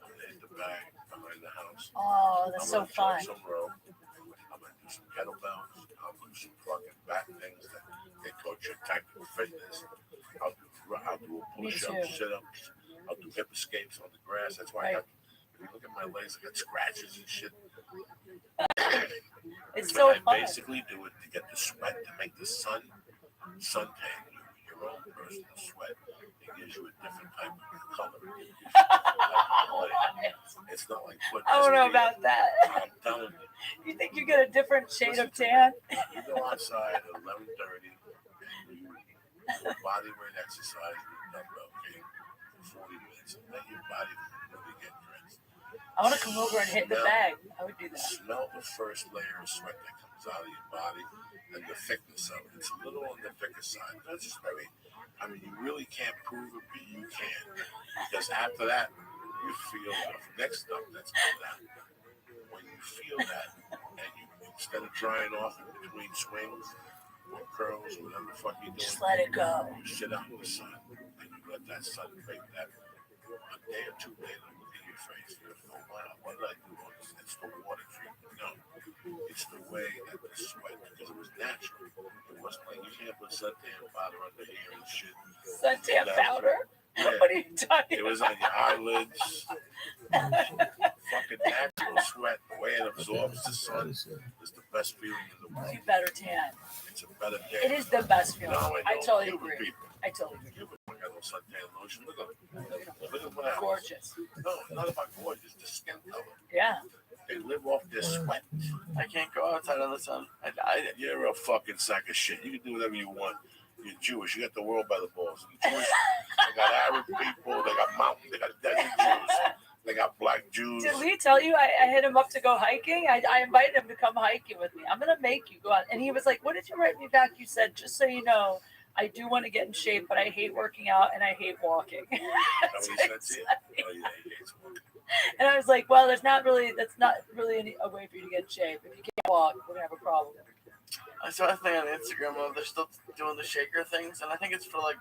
I'm going to hit the bag behind the house. Oh, that's so fun. Some rope. I'm going to do some kettlebells. I'll do some fucking back things that they coach your tactical fitness. I'll do a push-up, sit-ups. I'll do hip escapes on the grass. That's why if you look at my legs, I got scratches and shit. It's so fun. I basically do it to get the sweat, to make the suntan you, your own personal sweat. It gives you a different type of color. It's not like putting I don't know about that. I'm telling you. You think you get a different shade of tan? You go outside at 11:30 and you do a body weight exercise with dumbbell for 40 minutes, and let your body really get dressed. I want to come over and hit the bag. I would do that. Smell the first layer of sweat that comes out of your body and the thickness of it. It's a little on the thicker side. That's just you really can't prove it, but you can. Because after that, you feel the next stuff that's coming out. When you feel that, and you, instead of drying off in between swings or curls or whatever the fuck you doing, just let it go. You sit out in the sun and you let that sun make that. A day or two later, look at your face. You go, wow, what did I do on this? It's the water treatment. No, it's the way that the sweat, because it was natural. It wasn't like you can't put suntan powder under here and shit. Suntan powder? Yeah. What are you talking It was on your eyelids. Fucking natural sweat. The way it absorbs the sun is the best feeling in the world. You better tan. It's a better day. It is the best feeling. No, I totally agree. I totally agree. I got no suntan lotion. Look at what happens. Gorgeous. No, not about gorgeous. The skin color. Yeah. They live off their sweat. I can't go outside in the sun. You're a fucking sack of shit. You can do whatever you want. You're Jewish. You got the world by the balls. The Jewish, they got Arab people. They got mountain. They got desert Jews. They got black Jews. Did Lee tell you I hit him up to go hiking? I invited him to come hiking with me. I'm going to make you go out. And he was like, what did you write me back? You said, just so you know, I do want to get in shape, but I hate working out and I hate walking. That's what he said to you? Oh, yeah, he hates walking. And I was like, well, that's not really a way for you to get in shape. If you can't walk, we're going to have a problem. I saw a thing on Instagram of they're still doing the shaker things, and I think it's for like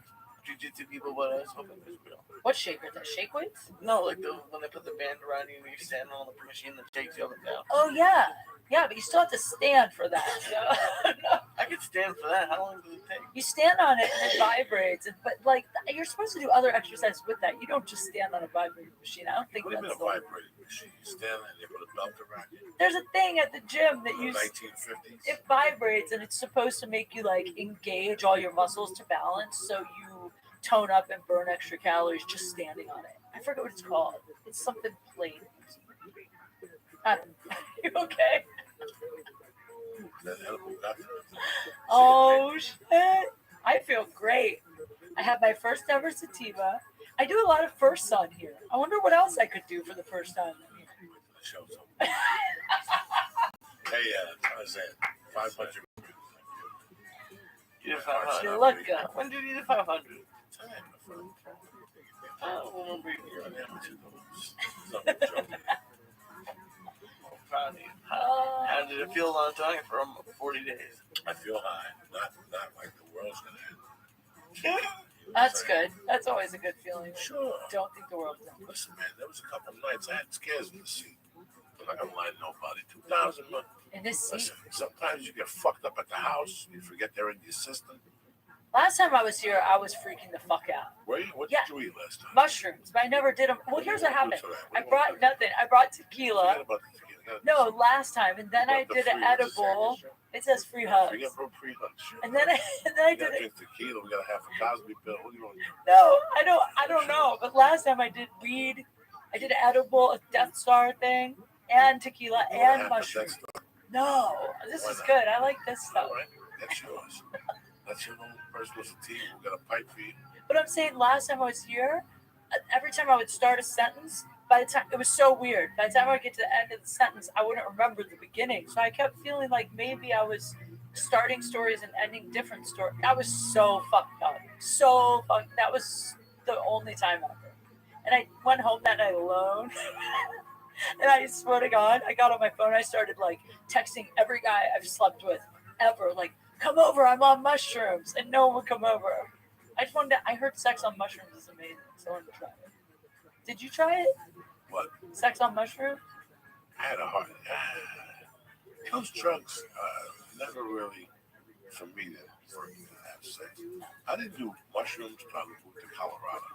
jiu-jitsu people, but I was hoping it was real. What shaker? The shake weights? No, like when they put the band around you and you stand on the machine that shakes you up and down. Oh, yeah. Yeah, but you still have to stand for that. No. I could stand for that. How long does it take? You stand on it and it vibrates. But like, you're supposed to do other exercises with that. You don't just stand on a vibrating machine. I don't think what that's a vibrating machine. You stand and they put a belt around you. There's a thing at the gym that you 1950s. It vibrates and it's supposed to make you like engage all your muscles to balance, so you tone up and burn extra calories just standing on it. I forget what it's called. It's something plate. I don't know. You okay? That edible got it. Oh shit! I feel great. I have my first ever sativa. I do a lot of firsts on here. I wonder what else I could do for the first time. Show something. Hey, I was saying 500. You did 500. You look good. When did you do 500? Time, my friend. I don't remember you. You're an amateur, though. Nothing joking. I'm proud of you. How did it feel on doing it for 40 days? I feel high. Not like the world's gonna end. That's good. That's always a good feeling. Sure. Don't think the world's done. Listen, man, there was a couple nights I had scares in the seat. I'm not gonna lie to nobody. 2,000 months. In this seat. Listen, sometimes you get fucked up at the house. You forget they're in your system. Last time I was here, I was freaking the fuck out. Where you? What Yeah. did you eat last time? Mushrooms, but I never did them. Well, here's what happened. What I do you brought want? nothing. I brought Forget tequila. about the tequila. No, last time, and then I Forget the did an free edible. hugs. It says free hugs. Forget about free hugs. And then I We did gotta it. drink tequila. We got to have a Cosby pill. What do you want? No, I don't know. But last time I did weed. I did an edible, a Death Star thing, and tequila You wanna and have mushrooms. that stuff? No, this Why is not? good. I like this stuff. All right, that's yours. That's your own personal sativa. We got a pipe for you. But I'm saying last time I was here, every time I would start a sentence, by the time it was so weird. By the time I would get to the end of the sentence, I wouldn't remember the beginning. So I kept feeling like maybe I was starting stories and ending different stories. I was so fucked up. So fucked. That was the only time ever. And I went home that night alone. And I swear to God, I got on my phone. I started like texting every guy I've slept with ever, like, come over, I'm on mushrooms. And no one would come over. I just wanted to, I heard sex on mushrooms is amazing. So I wanted to try it. Did you try it? What? Sex on mushrooms? I had a heart. Those drugs never really, for me, to work to have sex. I didn't do mushrooms till I moved to Colorado.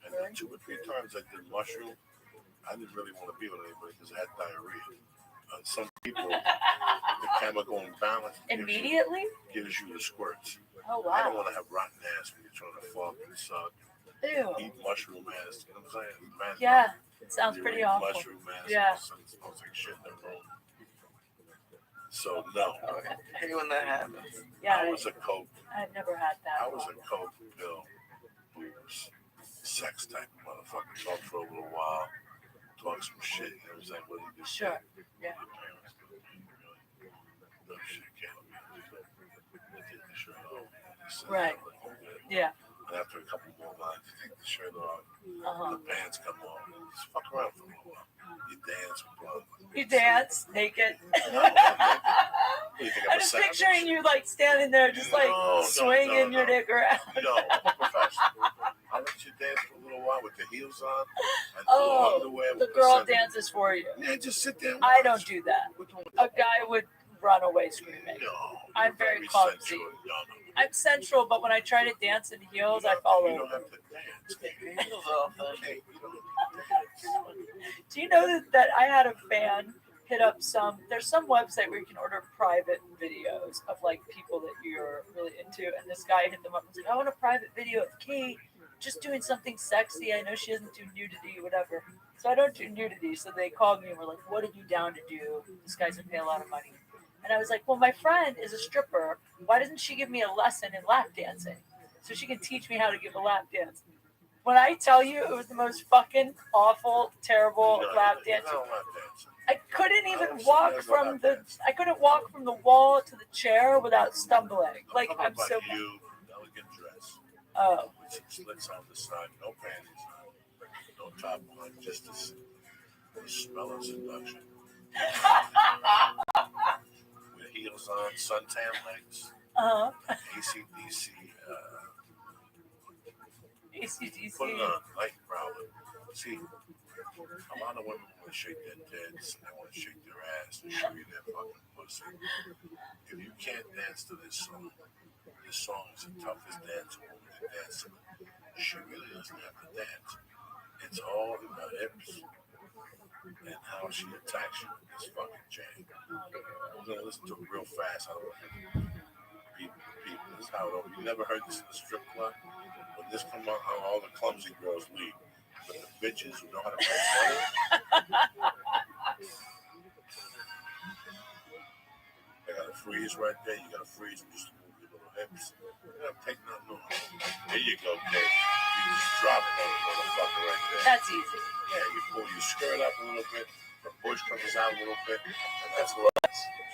And the 2 or 3 times I did mushroom, I didn't really want to be with anybody because I had diarrhea. Some people, the chemical imbalance Immediately? gives you the squirts. Oh, I don't wow. want to have rotten ass when you're trying to fuck and suck, Ew. eat mushroom ass. You know what I'm saying? Man, Yeah, it sounds you pretty eat awful. Mushroom ass. Yeah. It smells like shit in the room. So, no. Okay. Hey, when that happens. Yeah, I was a coke. I've never had that. I was a coke, pill, booze, sex type of motherfucker. Talk for a little while, talk some shit. You know what I'm saying? What do you do? Sure. Yeah. Your parents do. You really, no shit, can't be. They take the shirt off. They sit Right. there, like, okay. Yeah. And after a couple more lines, you take the shirt off, Uh-huh. the pants come on, and just fuck around for a little while. You dance with blood. You dance naked. What do you think, I'm a just savage? picturing you like standing there, just like No, swinging your dick around. No, I'm a professional. I let you dance for a little while with the heels on and Oh, underwear. the with girl center. dances for you. Yeah, just sit there. And I watch. don't do that. Which one? A guy would run away screaming. No, I'm you're very clumsy. sensual. No. I'm sensual, but when I try to dance in heels, I fall You over. don't have to dance. Take your heels off then. Hey, you don't have to dance. Do you know that I had a fan hit up there's some website where you can order private videos of like people that you're really into, and this guy hit them up and said, I want a private video of Kate just doing something sexy. I know she doesn't do nudity, whatever. So I don't do nudity. So they called me and were like, what are you down to do? This guy's gonna pay a lot of money. And I was like, well, my friend is a stripper. Why doesn't she give me a lesson in lap dancing so she can teach me how to give a lap dance? When I tell you, it was the most fucking awful, terrible lap dance. No, lap dance. I couldn't even walk from the wall to the chair without stumbling. Like How I'm about so. you, elegant dress, Oh, with some slits on the side, no panties on, no top on, just the smell of seduction. With heels on, suntan legs, ACDC, ACDC. put it on, light prowler. See, a lot of women want to shake their tits, and they want to shake their ass and show you their fucking pussy. If you can't dance to this song is the toughest dance a woman can dance to. She really doesn't have to dance. It's all in her hips and how she attacks you with this fucking chain. I'm gonna listen to it real fast. I don't want to people. This is how it opens. You never heard this in the strip club? When this come on, how all the clumsy girls leave. But the bitches who know how to make money. They got a freeze right there. You got to freeze and just move your little hips. You don't take nothing off. There you go, Kate. You just drop it on the motherfucker right there. That's easy. Yeah, you pull your skirt up a little bit. The bush comes out a little bit. And that's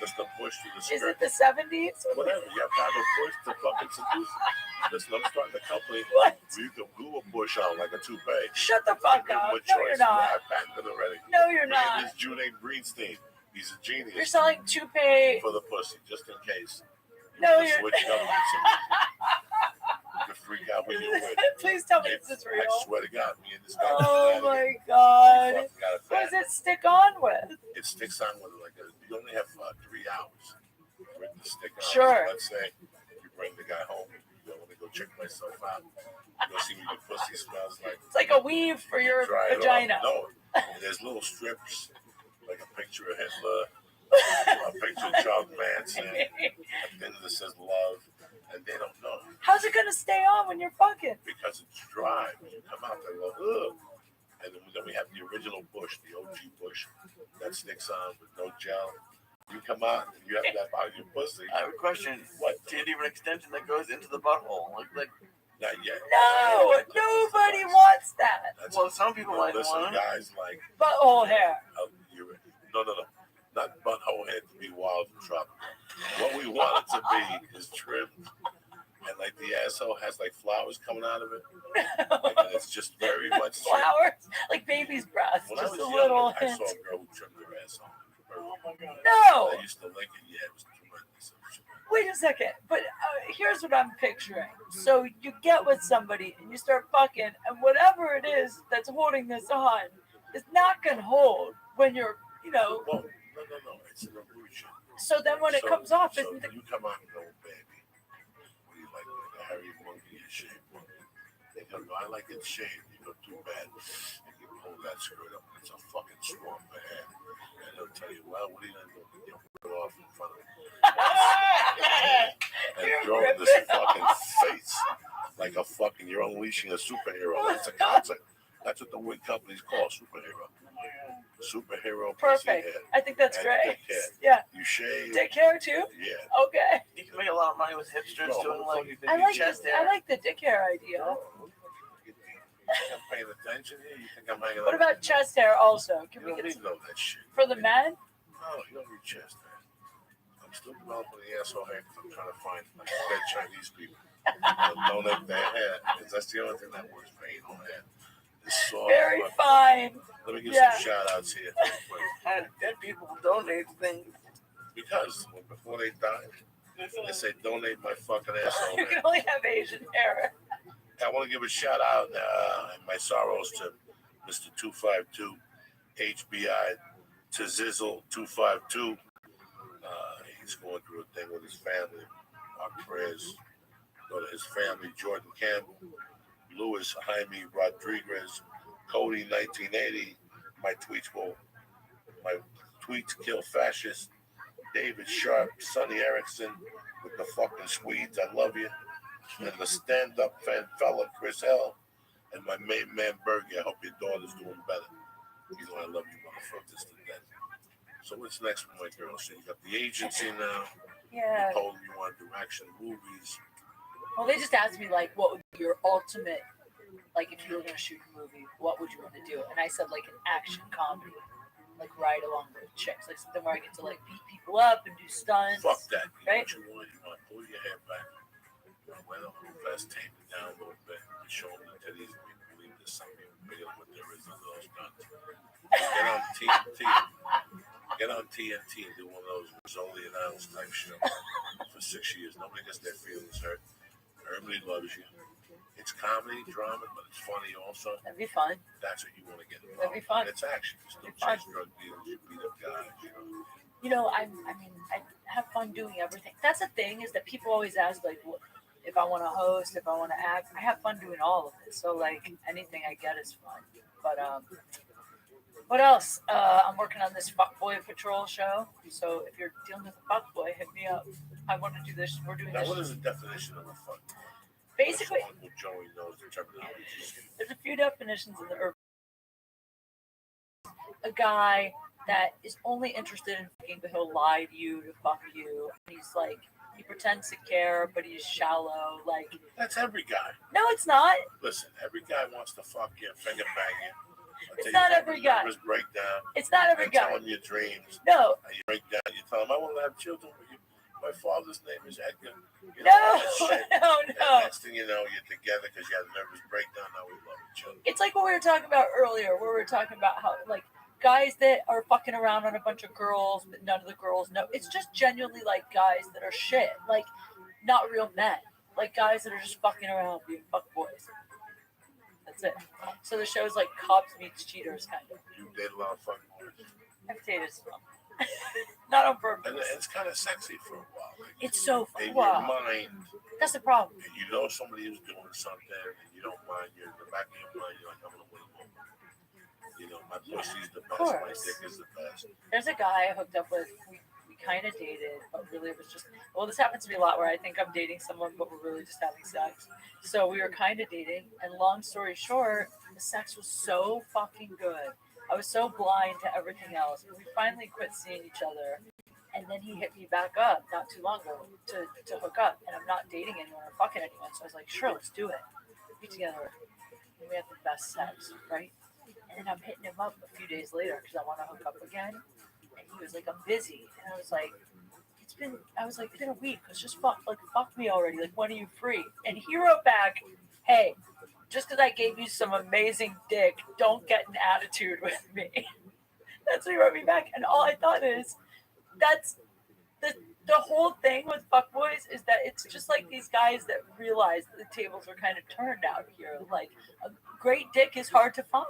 just a push through the skirt. Is it the 70s? Whatever. You have to have a push to fucking seduce it. Listen, I'm starting a company What? where you can glue a bush on like a toupee. Shut the fuck up. No, you're not. I patented already. No, you're Look at not. this Junaid Greenstein. He's a genius. You're selling toupee. For the pussy, just in case. No, Just you're. switch it up with somebody. You can freak out when you're with. Please tell me this is real. I swear to God, me and this guy. Oh my God. What What does it stick on with? It sticks on with like you only have 3 hours for it to stick on. Sure. Let's say you bring the guy home. You want to go check myself out. Go see what your pussy smells like. It's like a weave for your Dry it vagina. off. No, there's little strips like a picture of Hitler, a picture of Charles Manson, a thing that says love, and they don't know. How's it gonna stay on when you're fucking? Because it's dry. When you come out, they go, ugh. And then we have the original bush, the OG bush, that sticks on with no gel. You come out and you have that out of your pussy. I have a question. What? Do you have an extension that goes into the butthole? Like Not yet. No, nobody wants that. well, some people might Listen, want it. guys, like, Butthole hair. no. Not butthole head to be wild and tropical. What we want it to be is trimmed. And like the asshole has like flowers coming out of it. And it's just very much Flowers? Like baby's breath. When I Just was a young, little I hint. saw a girl who trimmed her asshole. No! I used to like it. Yeah, it was tremendous. Wait a second. But here's what I'm picturing. So you get with somebody and you start fucking, and whatever it is that's holding this on is not going to hold when you're, Well, no. It's an illusion. So then when it comes off, so isn't it? you come out and go, baby, what do you like a hairy monkey or shaved monkey? They go, no, I like it shaved. You go, too bad. And you pull that skirt up, it's a fucking swamp of hair. And they'll tell you, well, what are you going to do? You put it off in front of and throw in this fucking face like a fucking, you're unleashing a superhero. That's a concept. That's what the wig companies call superhero. Superhero pussy Perfect. hair. I think that's And great. dick hair. Yeah. You shave. Dick hair too? Yeah. Okay. You can make a lot of money with hipsters doing like I like chest this. hair. I like the dick hair idea. I'm paying attention here. You think I'm hanging What out? about chest hair also? Can You we don't get need some to know that shit. for the men? No, you don't need chest hair. I'm still developing the asshole hair because I'm trying to find like dead Chinese people that donate their hair because that's the only thing that works for anal hair. It's soft. Very but- fine. Let me give Yeah. some shout outs here. And dead people donate things. Because before they die, they say donate my fucking asshole You hair. can only have Asian hair. I want to give a shout out and my sorrows to Mr. 252 HBI to Zizzle 252. He's going through a thing with his family. Our prayers go to his family, Jordan Campbell, Louis Jaime Rodriguez, Cody 1980. My tweets kill fascists. David Sharp, Sonny Erickson with the fucking Swedes. I love you. And the stand-up fan fella, Chris L. And my main man, Bergie. I hope your daughter's doing better. You know I love you, motherfuckers, to death. So what's next for my girl? So you got the agency now. Yeah. You told them you want to do action movies. Well, they just asked me like, what would be your ultimate, like, if you were gonna shoot a movie, what would you want to do? And I said like an action comedy, like right along with chicks, like something where I get to like beat people up and do stunts. Fuck that. You Right? know what you want? Pull your hair back. Went up the vest, tape it down a little bit, show them the titties, and make believe there's something bigger than what there is in those guns. Get on TNT. Get on TNT and do one of those Rizzoli and Adams type show for 6 years. Nobody gets their feelings hurt. Everybody loves you. It's comedy, drama, but it's funny also. That'd be fun. That's what you want to get involved. That'd be fun. And it's action. You still It'd be fun. chase drug dealers, you beat up guys, you know. You know, I have fun doing everything. That's the thing is that people always ask like, what, if I want to host, if I want to act. I have fun doing all of it. So like anything I get is fun. But what else? I'm working on this Fuckboy Patrol show. So if you're dealing with a fuckboy, hit me up. I want to do this. We're doing Now, this. what is the definition of a fuck? Basically, Uncle Joey knows the terminology. there's a few definitions in the urban. A guy that is only interested in fucking, but he'll lie to you to fuck you. He's like, he pretends to care, but he's shallow. Like, That's every guy. no, it's not. Listen, every guy wants to fuck you, finger bang you. It's not every guy. Nervous breakdown. It's not every And guy. tell him your dreams. No, And you break down. You tell him, I want to have children with you. My father's name is Edgar. You no, know, that shit. no, And no. next thing you know, you're together because you had a nervous breakdown. Now we love each other. It's like what we were talking about earlier, where we were talking about how, like, guys that are fucking around on a bunch of girls, but none of the girls know. It's just genuinely like guys that are shit. Like, not real men. Like guys that are just fucking around being fuckboys. That's it. So the show's like cops meets cheaters, kind of. You date a lot of fucking boys. I've dated some. Not on purpose. And it's kind of sexy for a while. Like, It's so in wow. your mind, That's the problem. and you know somebody who's doing something, and you don't mind. You're in the back of your mind. You're like, I'm gonna win over. You know, my pussy's the best. My course. dick is the best. There's a guy I hooked up with. We kind of dated, but really it was just, well, this happens to me a lot where I think I'm dating someone, but we're really just having sex. So we were kind of dating, and long story short, the sex was so fucking good. I was so blind to everything else. We finally quit seeing each other, and then he hit me back up not too long ago to hook up, and I'm not dating anyone or fucking anyone. So I was like, sure, let's do it. Get together. And we had the best sex, right? And then I'm hitting him up a few days later because I want to hook up again. And he was like, I'm busy. And I was like, it's been a week. Let's just fuck me already. Like, when are you free? And he wrote back, hey, just because I gave you some amazing dick, don't get an attitude with me. That's what he wrote me back. And all I thought is, that's the whole thing with fuckboys is that it's just like these guys that realize that the tables are kind of turned out here. Like, a great dick is hard to find.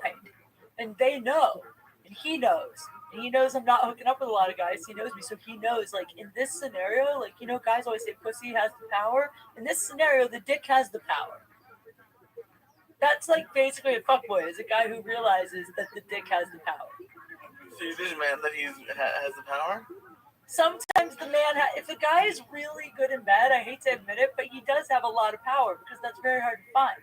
And they know. And he knows. And he knows I'm not hooking up with a lot of guys. He knows me. So he knows, like, in this scenario, like, you know, guys always say pussy has the power. In this scenario, the dick has the power. That's like basically a fuckboy, is a guy who realizes that the dick has the power. So you're just mad that he has the power? Sometimes the man, if the guy is really good in bed, I hate to admit it, but he does have a lot of power because that's very hard to find.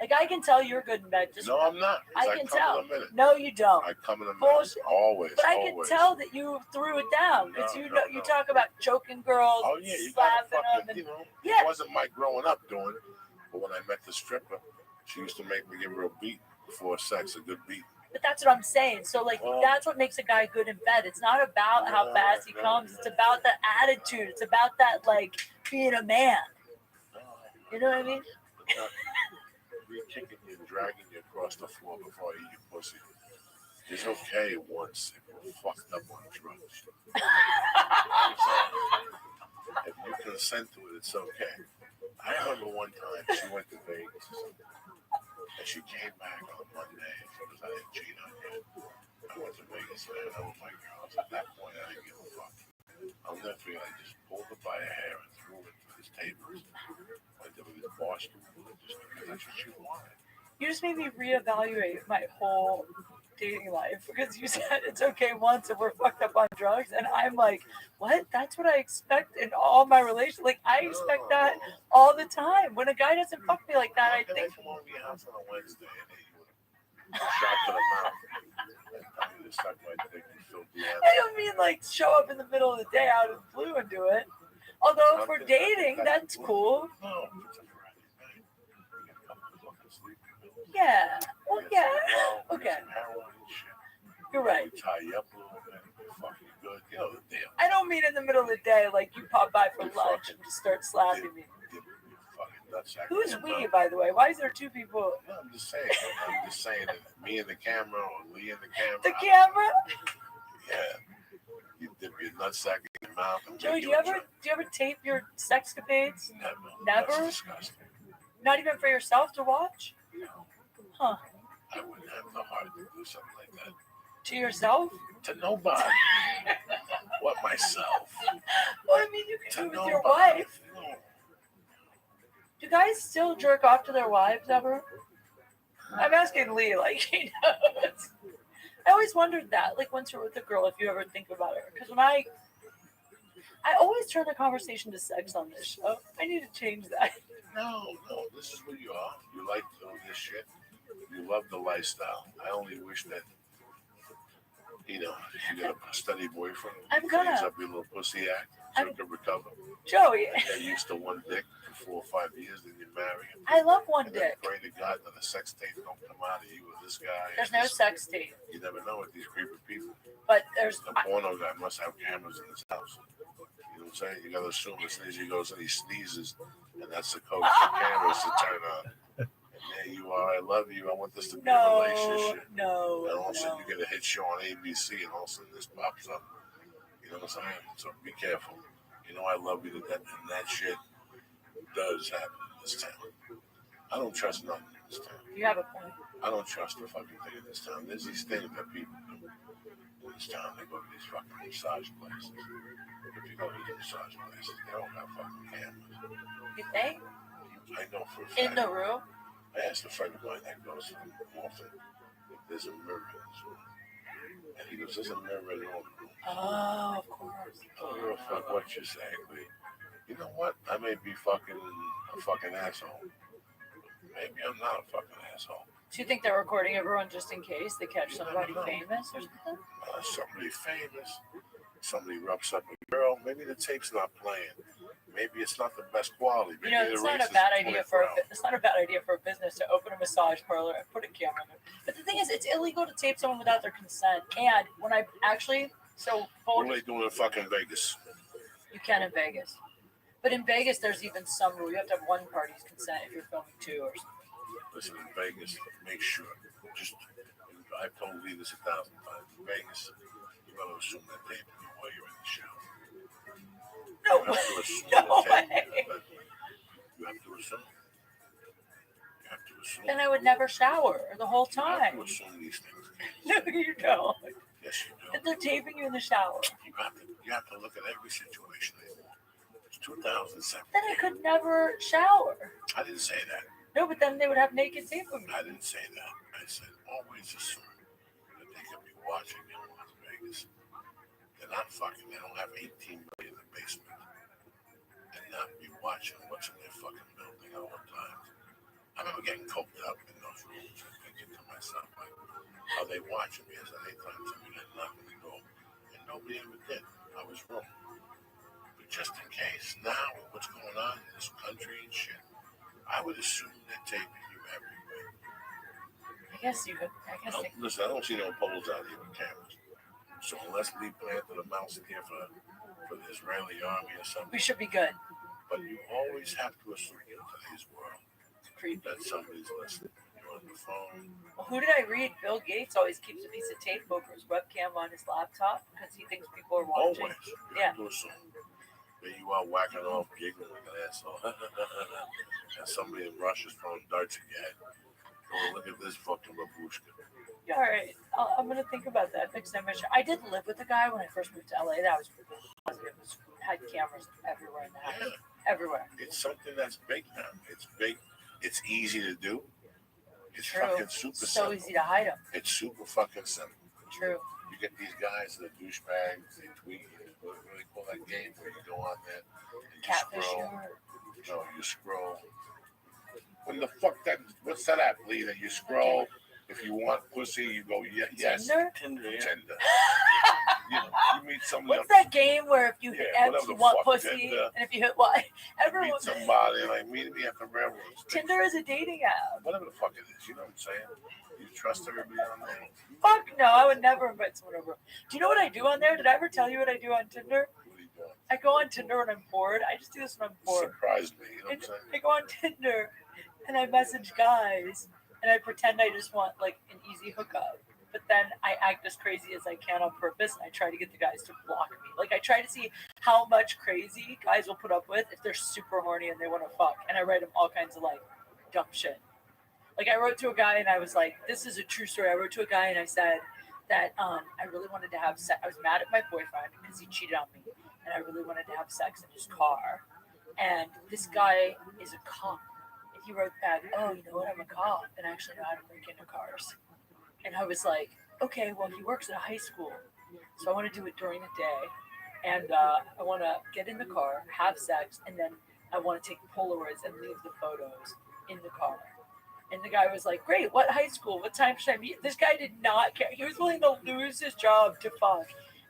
Like, I can tell you're good in bed. Just No, I'm not. I 'cause can come tell. in a minute. No, you don't. I come in a minute. Bullshit. Always. But I always. can tell that you threw it down because No, you no, know you no. talk about choking girls, Oh, yeah. You gotta slapping them, fucking, and you know. yeah. It wasn't my growing up doing it. But when I met the stripper, she used to make me give her a beat before sex, a good beat. But that's what I'm saying. So, like, Well, that's what makes a guy good in bed. It's not about how fast he comes. It's about the attitude. It's about that, like, being a man. You know what I mean? Re-kicking you and dragging you across the floor before I eat your pussy. It's okay once if you're fucked up on drugs. If you consent to it, it's okay. I remember one time she went to Vegas and she came back on Monday because I didn't cheat on her. I went to Vegas and I was my girls. At that point, I didn't give a fuck. I'll never forget. I just pulled her by her hair and threw her into this table. Like there was this bar stool, just because that's what she wanted. You just made me reevaluate my whole dating life because you said it's okay once if we're fucked up on drugs, and I'm like, what? That's what I expect in all my relations. Like, I expect that all the time. When a guy doesn't fuck me like that, I think. Come over to your house on a Wednesday and hit you with a shot to the mouth. And tell you to suck my dick, you filthy ass. I don't mean like show up in the middle of the day out of the blue and do it. Although if we're dating, that's cool. No, it's a Friday night. You get a couple of fucking sleeping pills. Yeah. Well, yeah. Well, Okay. some heroin and shit. You're right. We tie you up a little bit. You're fucking good. You know the deal. I don't mean in the middle of the day like you pop by for lunch and just start slapping me. You fucking nutsack. Who's we, by the way? Why is there two people? No, I'm just saying. I'm just saying that me and the camera or Lee and the camera. The camera? Yeah. You dip your nutsack in your mouth. And Joey, make do you you a ever tape your sexcapades? Never. Never? That's disgusting. Not even for yourself to watch? No. Huh. I wouldn't have the heart to do something like that. To yourself? To nobody. What, myself? Well, I mean, you To can do it with nobody. your wife. No. Do guys still jerk off to their wives ever? I'm asking Lee, like, he knows. I always wondered that, like, once you're with a girl, if you ever think about it. Because when I I always turn the conversation to sex on this show. I need to change that. No, this is what you are. You like doing this shit. You love the lifestyle. I only wish that, you got a steady boyfriend who cleans up your little pussy act so you can recover. Joey. Get used to one dick for 4 or 5 years, then you marry him. I love one dick. Pray to God that the sex tape don't come out of you or this guy. There's no sex tape. You never know with these creepy people. But there's a porno guy must have cameras in his house. You know what I'm saying? You gotta assume as soon as he goes and he sneezes, and that's the code for cameras to turn on. And there you are. I love you. I want this to be a relationship. No. And all of a sudden you get a hit show on ABC, and all of a sudden this pops up. You know what I'm saying? So be careful. I love you to death, and that shit does happen in this town. I don't trust nothing in this town. You have a point. I don't trust the fucking thing in this town. There's these things that people do in this town. They go to these fucking massage places. If you go to these massage places, they don't have fucking cameras. You think? I know for a fact. In the room? I asked a friend of mine that goes often if there's a mirror in this room. And he goes, there's a mirror in all the rooms. Oh, of course. I don't give a fuck what you say, but you know what? I may be a fucking asshole. Maybe I'm not a fucking asshole. Do you think they're recording everyone just in case they catch somebody famous or something? Somebody famous. Somebody roughs up a girl. Maybe the tape's not playing. Maybe it's not the best quality. Maybe it's not a bad idea for a business to open a massage parlor and put a camera in it. But the thing is, it's illegal to tape someone without their consent. And when I actually what are they doing in fucking Vegas? You can in Vegas. But in Vegas, there's even some rule. You have to have one party's consent if you're filming two or something. Listen, in Vegas, make sure. I've told you this 1,000 times. In Vegas, you got to assume that tape while you're in the shower. No way. You have to assume. Then I would never shower the whole time. You have to assume these things. No, you don't. Yes, you do. If they're taping you in the shower. You have to look at every situation. It's 2007. Then I could never shower. I didn't say that. No, but then they would have naked tape of me. I didn't say that. I said always assume that they could be watching you in Las Vegas. They're not fucking. They don't have 18 million in the basement. And not be watching what's in their fucking building at all times. I remember getting coked up in those rooms and thinking to myself, like, are they watching me? I said, anytime somebody got knocked on the door. And nobody ever did. I was wrong. But just in case, now with what's going on in this country and shit, I would assume they're taping you everywhere. I guess you could. Listen, I don't see no poles out here with cameras. So unless we planted a mouse in here for the Israeli army or something. We should be good. But you always have to assume in today's world that somebody's listening. You're on the phone. Well, who did I read? Bill Gates always keeps a piece of tape over his webcam on his laptop because he thinks people are watching. Always. You have to assume. There you are whacking off, giggling like an asshole. And somebody in Russia's throwing darts at your head. Oh, look at this fucking babushka. All right. I'm going to think about that next time. I did live with a guy when I first moved to LA. That was positive. Had cameras everywhere in the house. Yeah. Everywhere. It's something that's big now. It's big. It's easy to do. It's True. fucking super simple. So easy to hide them. It's super fucking simple. True. You get these guys, the douchebags, they tweet. What do they call that game where you go on there and you Catfish. No, you scroll. When the fuck what's that app, Lee, that you scroll? If you want pussy, you go, yes. Tinder. You meet somebody. What's that game where if you hit X, you want pussy, and if you hit Y, everyone. Meet somebody, like meet me at the railroad station. Tinder is a dating app. Whatever the fuck it is, you know what I'm saying? You trust everybody on there? Fuck no, I would never invite someone over. Do you know what I do on there? Did I ever tell you what I do on Tinder? What are you doing? I go on Tinder when I'm bored. I just do this when I'm bored. Surprised me, you know what I'm saying? I go on Tinder and I message guys and I pretend I just want like an easy hookup. But then I act as crazy as I can on purpose and I try to get the guys to block me. Like I try to see how much crazy guys will put up with if they're super horny and they want to fuck. And I write them all kinds of like dumb shit. Like I wrote to a guy and I was like, this is a true story. I wrote to a guy and I said that I really wanted to have sex. I was mad at my boyfriend because he cheated on me. And I really wanted to have sex in his car. And this guy is a cop. And he wrote back, oh, you know what? I'm a cop and I actually know how to break into cars. And I was like, okay, well, he works at a high school. So I want to do it during the day. and I want to get in the car, have sex, and then I want to take Polaroids and leave the photos in the car. And the guy was like, great, what high school? What time should I meet? This guy did not care. He was willing to lose his job to fuck.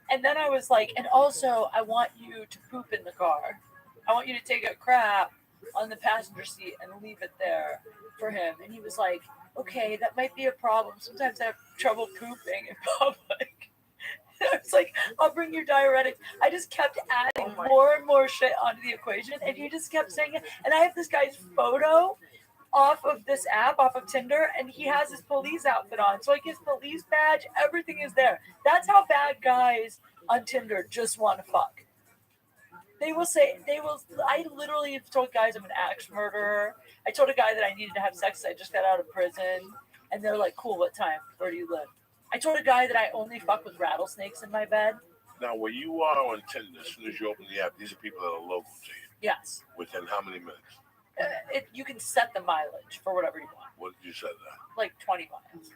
And then I was like, and also, I want you to poop in the car. I want you to take a crap on the passenger seat and leave it there for him. And he was like, okay, that might be a problem. Sometimes I have trouble pooping in public. I was like, I'll bring your diuretic. I just kept adding more and more shit onto the equation. And he just kept saying it. And I have this guy's photo off of this app, off of Tinder, and he has his police outfit on. So like his police badge, everything is there. That's how bad guys on Tinder just want to fuck. They will say, I literally have told guys I'm an axe murderer. I told a guy that I needed to have sex. I just got out of prison. And they're like, cool, what time? Where do you live? I told a guy that I only fuck with rattlesnakes in my bed. Now, where you are on Tinder, as soon as you open the app, these are people that are local to you. Yes. Within how many minutes? You can set the mileage for whatever you want. What did you say that? Like 20 miles.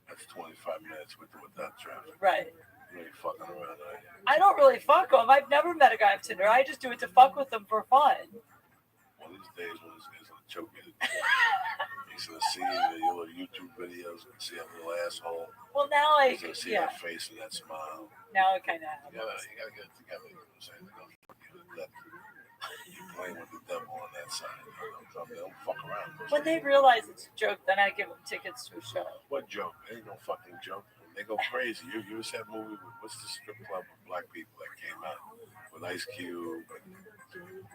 That's 25 minutes with that traffic. Right. You ain't fucking around, are you? I don't really fuck them. I've never met a guy on Tinder. I just do it to fuck with them for fun. One of these days, when this guy's gonna choke you, he's gonna see your little YouTube videos and see a little asshole. Well, now He's gonna see that face and that smile. Now it kind of You gotta get it together. You know what I'm saying? They're gonna fuck you to death. You're playing with the devil on that side. They don't fuck around. When they realize it's a joke, then I give them tickets to a show. What joke? There ain't no fucking joke. They go crazy. You ever see that movie? What's the strip club of black people that came out with Ice Cube?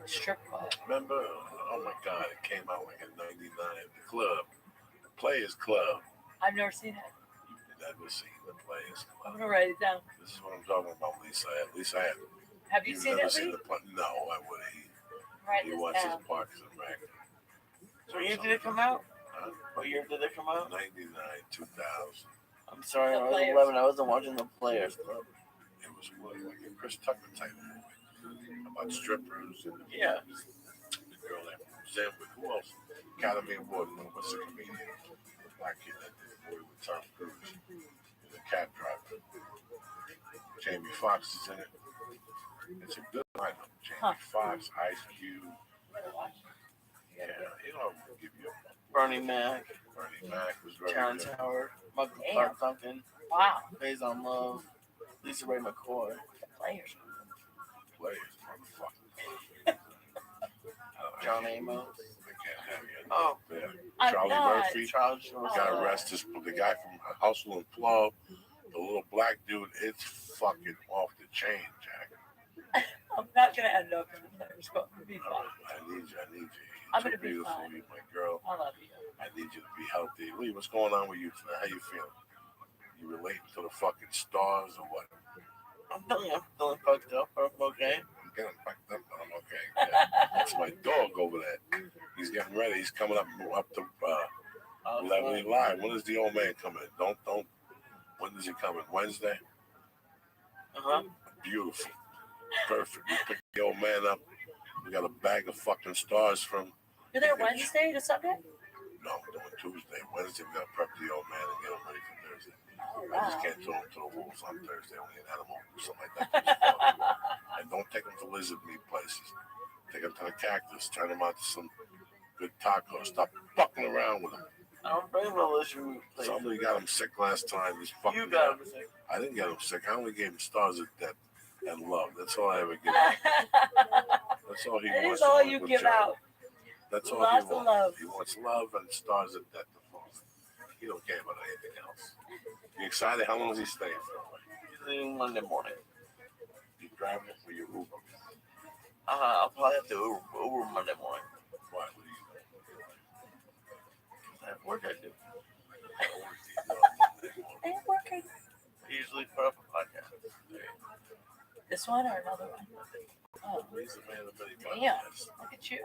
Strip club. Remember? Oh my God! It came out like in '99. The club, the Players Club. I've never seen it. You've never seen the Players Club. I'm gonna write it down. This is what I'm talking about, Lisa. At least I have. Have you seen it, Lee? No, I wouldn't. Write He this watches down. Parks and Rec. What year did it come out? What year did it come out? 99, 2000. I'm sorry, The I was Players. 11. I wasn't watching the Players Club. It was like a Chris Tucker type movie about strippers and Yeah. the girl that was in with who else? Academy Award. What's the comedian? The black kid that did the movie with Tom Cruise. The cab driver. Jamie Foxx is in it. It's a good lineup. Jamie Foxx, Ice Cube. Yeah, he don't give you a Bernie Mac, Bernie Mac was very Terrence good. Howard, Michael Damn. Clark Duncan, Wow. Pays on Love, Lisa Ray McCoy. The Players. Players, motherfucker. John Amos. I can't have you. Oh. Yeah. I'm Charlie not. Murphy. Charles Schwarzenegger. Got arrested. The guy from Hustle and Flow, the little black dude, it's fucking off the chain, Jack. I'm not gonna end up in the Players Club. It'll be fun. I need you. I'm You're gonna be beautiful, fine. you, my girl. I love you. I need you to be healthy. Lee, what's going on with you tonight? How you feeling? You relating to the fucking stars or what? I'm feeling fucked up, but I'm okay. I'm getting fucked up, but I'm okay. Yeah. That's my dog over there. He's getting ready. He's coming up to 11 Live. When does the old man come in? Don't. When does he come in? Wednesday? Uh-huh. Beautiful. Perfect. We picked the old man up. We got a bag of fucking stars from. You're there Wednesday to Sunday? No, we're doing Tuesday. Wednesday, we got to prep the old man and get him ready for Thursday. Oh, I just wow. can't throw him to the wolves on Thursday. Only an animal or something like that. And don't take him to lizard meat places. Take him to the cactus. Turn him out to some good tacos. Stop fucking around with him. I don't bring my issue. Somebody got him sick last time. He's fucking You got him sick. I didn't get him sick. I only gave him stars of death and love. That's all I ever give him. That's all he That wants. is all in you life. give out. That's all Lots he of wants. love. He wants love and stars of death to fall. He don't care about anything else. You excited? How long is he staying for? He's leaving Monday morning. You driving for your Uber? I'll probably have to Uber Monday morning. Why? What do you do? I have work I do. Ain't working. I usually put up a podcast. This one or another one? Oh, He's a man of many damn. podcasts. Look at you.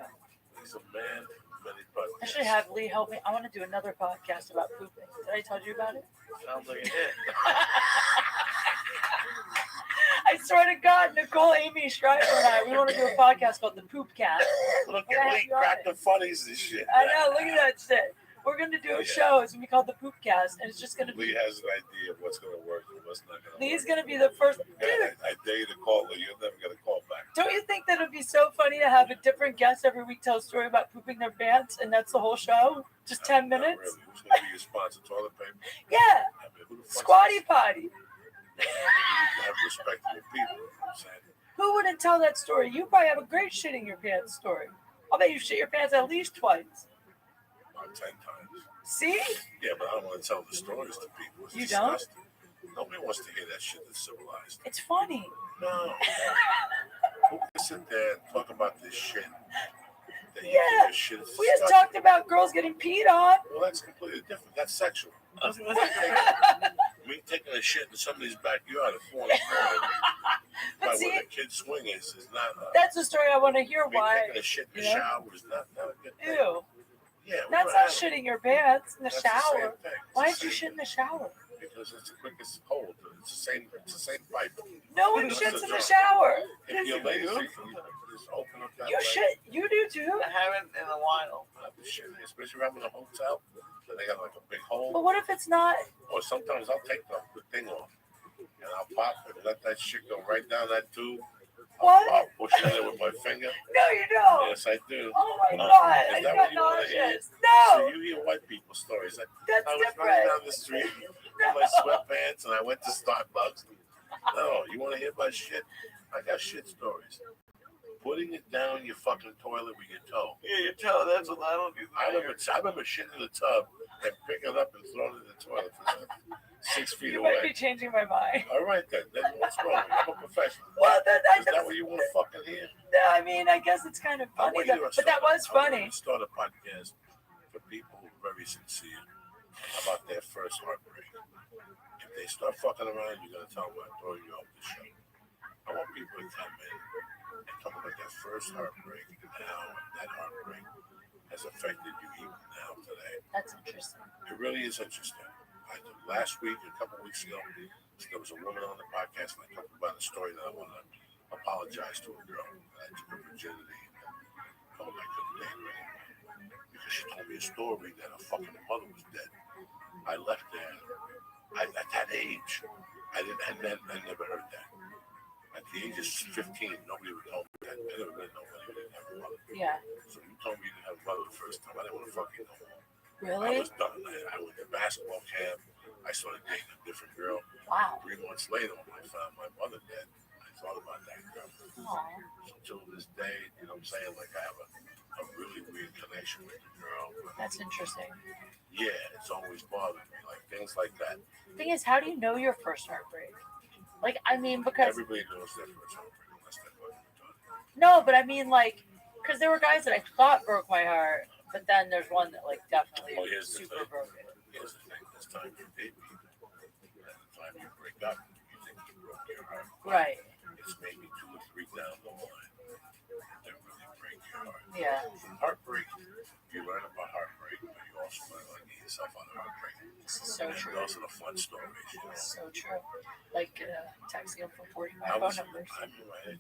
He's a man of many podcasts. I should have Lee help me. I want to do another podcast about pooping. Did I tell you about it? Sounds like it did. I swear to God, Nicole, Amy, Schreiber, and I, we want to do a podcast called The Poop Cast. Look Yeah, at Lee you're crack right. the funnies and shit. I know, look at that shit. We're gonna do a Yeah. show. It's gonna be called the Poopcast, and it's just gonna Lee be. has an idea of what's going to work and what's not going to work. Lee's gonna be the first. Yeah, Dude, I dare you to call Lee. You're never going to call back. don't you think that it'd be so funny to have a different guest every week tell a story about pooping their pants, and that's the whole show? Just 10 Not minutes? really. Who's going to be your sponsor? Toilet paper? Yeah, I mean, who the fuck squatty is- potty. You have respectable people. You know what I'm saying? Who wouldn't tell that story? You probably have a great shitting your pants story. I'll bet you shit your pants at least twice. About 10 times. See? Yeah, but I don't want to tell the stories to people. It's You don't? disgusting. Nobody wants to hear that shit that's civilized. It's funny. No. Who can sit there and talk about this shit? That you Yeah. give a shit? It's We just disgusting. talked about girls getting peed on. Well, that's completely different. That's sexual. I was gonna say, Me taking a shit in somebody's backyard at 4 in the morning, But where see, the kids swing is not. that's the story I want to hear. Me Why? taking a shit in the you know? shower is not a good thing. Ew. Yeah, That's we're not animals. shitting your pants in the That's shower. same thing. It's Why the did you same shit in thing. the shower? Because it's the quickest hold. It's the same pipe. No one It's shits a in the joke. shower. If you're lazy, you just open up that You pipe. shit. You do too. I haven't in a while. I've been shitting, especially if I'm in a hotel. Then they got like a big hole. But what if it's not? Or sometimes I'll take the thing off and I'll pop it and let that shit go right down that tube. What? I'll push it in there with my finger. No, you don't. Yes, I do. Oh my No. god. Is I that got what you wanna hear? nauseous. So No. you hear white people stories. Like, That's I was running different. down the street in my sweatpants and I went to Starbucks. No, you want to hear about shit? I got shit stories. Putting it down your fucking toilet with your toe. Yeah, you tell. That's what I don't do. I remember shitting in the tub and picking it up and throwing it in the toilet from 6 feet You might be away. changing my mind. All right then. What's wrong? I'm a professional. Well, Is that what you want to fucking hear? I mean, I guess it's kind of funny, but that was funny. Start a podcast for people who are very sincere about their first heartbreak. If they start fucking around, you're gonna tell them I'm throwing you off the show. I want people to come in and talk about their first heartbreak and how that heartbreak has affected you even now today. That's interesting. It really is interesting. Last week, a couple weeks ago, there was a woman on the podcast and I talked about a story that I want to apologize to a girl. I took her virginity and told her I couldn't date her anymore because she told me a story that her fucking mother was dead. I left there. At that age, I never heard that. At the age of 15, nobody would tell me that. I never met nobody who didn't have a mother. Yeah. So you told me you didn't have a mother the first time. I didn't want to fuck you no more. I Really? was done. I went to basketball camp. I started dating a different girl. Wow. 3 months later, when I found my mother dead, I thought about that girl. Aw, So till this day, you know what I'm saying? Like I have a really weird connection with the girl. that's interesting. Yeah, it's always bothered me. Like things like that. Thing is, how do you know your first heartbreak? Like, I mean, because Everybody knows their first heartbreak unless they're fucking retarded. no, but I mean, like, because there were guys that I thought broke my heart, but then there's one that like definitely Well, here's the super thing. broke it. Here's the thing. This time you date me, and the time you break up, you think you broke your heart. Right. It's maybe 2 or 3 down the line that really break your heart. Yeah. From heartbreak, you learn about heartbreak, but you also learn how to get yourself out of heartbreak. This is so And true. those are the fun stories, you know. So true. Like texting them for 45 I phone was, numbers. I knew I had,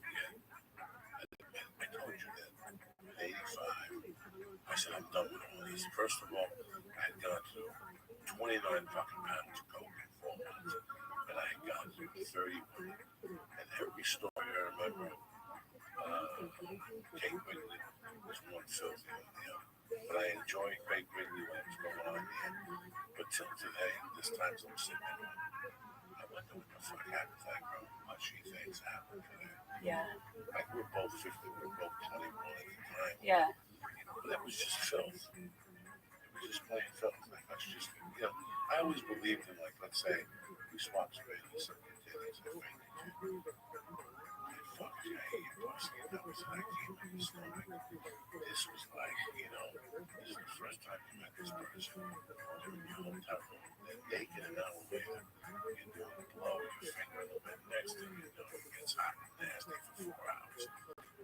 I told you that at 85, I said, I'm done with all these. First of all, I had gone through 29 fucking pounds of coke in 4 months, and I had gone through 31. And every story I remember, Kate Wigley was one filthy than the other. But I enjoyed Kate Wigley when it was going on here. But till today, this time I'm sitting there, I wonder what the fuck happened to that girl. What she thinks happened to her. Yeah. Like we're both 50, we're both 21 at the time. Yeah. But it was just filth. It was just plain filth. Like that's just, you know, I always believed in like, let's say we swapped spaces and continues. I think you fuck you, I hate your pussy. And that was like came in the stomach. This was like, you know, this is the first time you met this person. They're in your hotel room. They're naked an hour later. You're doing the blow, your finger in the bed next to you. You know, it gets hot and nasty for 4 hours.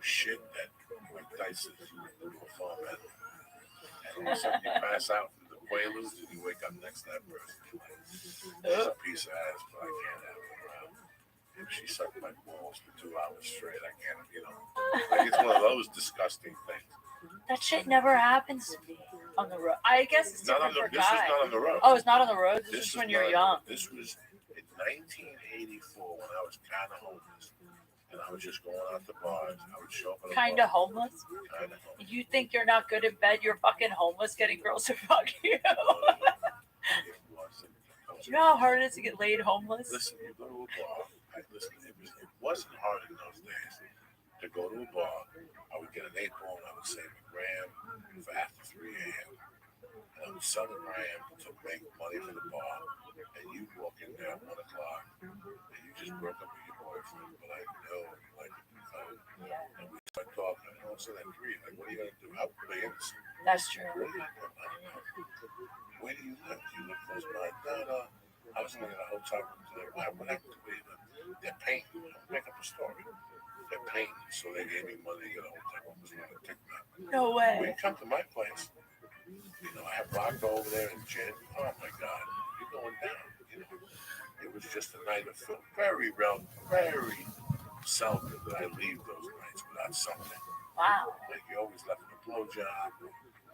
Shit that like Dice says you would do a fall bed. And all of a sudden you pass out from the quaaludes and you wake up next to that person. You're like, this is a piece of ass, but I can't have it around. If she sucked my balls for 2 hours straight, I can't, you know. Like it's one of those disgusting things. That shit never happens to me. On the road. I guess it's Not on different the, for this was guys. not on the road. Oh, it's not on the road. This This is was when you're not- young. This was in 1984 when I was kind of homeless, and I was just going out to bars. I would show up at a Kind bar. of homeless. Kind of homeless. You think you're not good in bed? You're fucking homeless, getting girls to fuck you. It wasn't. You know how hard it is to get laid homeless? Listen, you go to a bar. Listen, it wasn't hard in those days to go to a bar. I would get an 8-ball and I would save a gram for after 3 a.m. And I would sell the gram to make money for the bar. And you walk in there at 1 o'clock and you just broke up with your boyfriend. But I know, like, and we start talking. And all of a sudden, I agree. Like, what are you going to do? How play innocent? That's true. Where do you live? I don't know. Where do you live? Do you live close by? No. I was living in a hotel room today. What happened to me? They're painting. I'll make up a story. They're painting, so they gave me money to get a hotel room. No When way. you come to my place, you know, I have vodka over there and gin. Oh my God, you're going down. You know, it was just a night of film. Very seldom that I leave those nights without something. Wow. Like you always left a blowjob.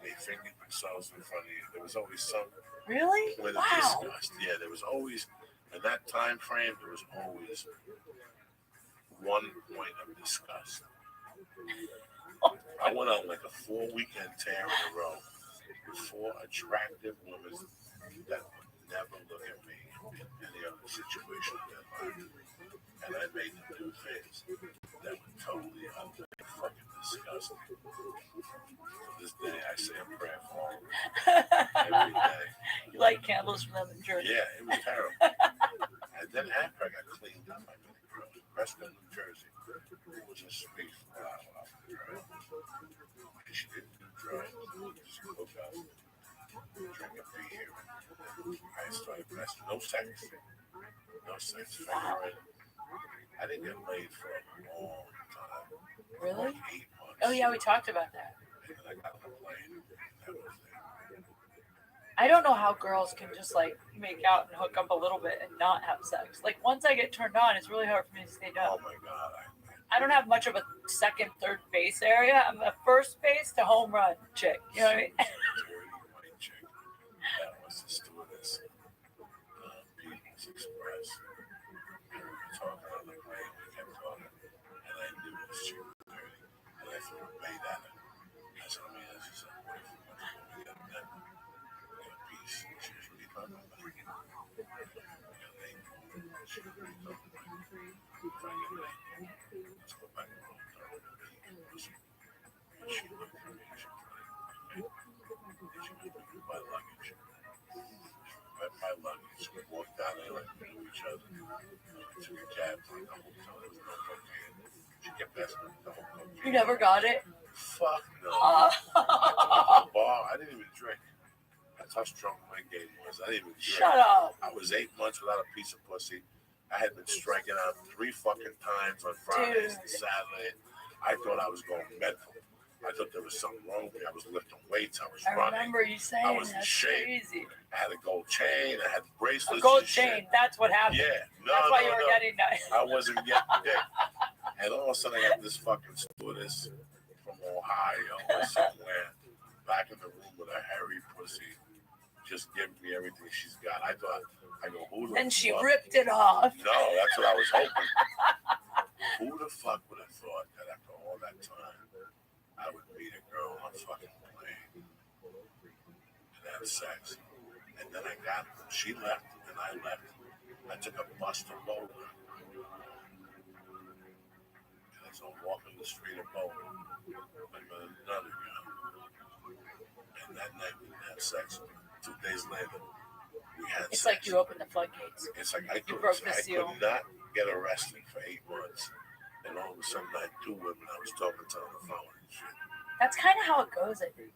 They fingered themselves in front of you. There was always something. Really? With Wow. disgust. Yeah, there was always in that time frame. There was always one point of disgust. I went on like a 4-weekend tear in a row with 4 attractive women that would never look at me in any other situation in their life. And I made them do things that were totally fucking disgusting. To this day, I say a prayer for them every day. You light candles from them in Jersey. Yeah, it was terrible. And then after I got cleaned up, I met a girl in Preston, New Jersey. It was a sweet flower girl. And she didn't do drugs. Just cook up, drink a beer. I started messing. No sex. No sex. Fingering. I didn't get laid for a long time. Really? Like 8 months. Oh yeah, we talked about that. And then I got on a plane. That was it. I don't know how girls can just like make out and hook up a little bit and not have sex. Like once I get turned on, it's really hard for me to stay down. Oh my God. I don't have much of a second, third base area. I'm a first base to home run chick. You know what I mean? Dirty white chick. That was the stewardess. People's Express. And we were talking on the plane. We kept talking. And I knew this chick was dirty. And I threw a bait at her. I said, let me ask you something. What if we got that? We got a piece. She was really talking about it. We got laid. She was really talking about it. If I get laid, let's go back and forth. And she looked at me. She looked at my luggage. Read my luggage. We walked down there like we knew each other. We took a cab to the hotel. There was no cocaine. She kept asking me the whole cocaine. You never got it? Fuck no. Oh. At the bar, I didn't even drink. That's how strong my game was. I didn't even drink. Shut up. I was 8 months without a piece of pussy. I had been striking out 3 fucking times on Fridays and Saturdays. I thought I was going mental. I thought there was something wrong with me. I was lifting weights. I was I running. remember you saying I was in that's shape. crazy. I had a gold chain. I had bracelets. A gold and shit. chain. That's what happened. Yeah. No, That's why no, you were no. getting nice. I wasn't getting dick. And all of a sudden, I got this fucking stewardess from Ohio or somewhere back in the room with a hairy pussy, just giving me everything she's got. I go, who the And she fuck? ripped it off. No, that's what I was hoping. Who the fuck would have thought that after all that time, I would meet a girl on a fucking plane and have sex? And then I got, she left and I left. I took a bus to Boulder. And as I'm walking the street of Boulder, I met another girl. And that night we didn't have sex. 2 days later, we had It's sex. like you opened the floodgates. It's like I You could, broke the I seal. could not get arrested for 8 months. And all of a sudden, I had 2 women I was talking to on the phone and shit. That's kind of how it goes, I think.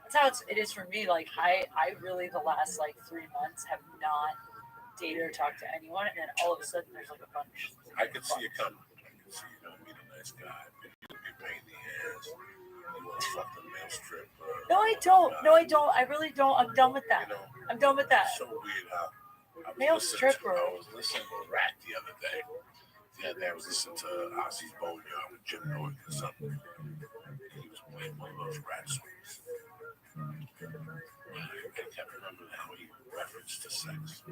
That's how it is for me. Like, I really, the last, like, 3 months have not dated or talked to anyone. And then all of a sudden, there's, like, a bunch. I could see you coming. I could see you going to meet a nice guy. Maybe you'll be a pain in the ass. You want to fuck the male stripper. No, I don't. No, I don't. I really don't. I'm done with that. You know, I'm done with that. it's so weird how I was Male listening stripper. I was listening to Rat the other day. The other day I was listening to Ozzy's Boneyard with Jim Norton or something. And he was playing one of those Rat songs. can't remember how he referenced to sex,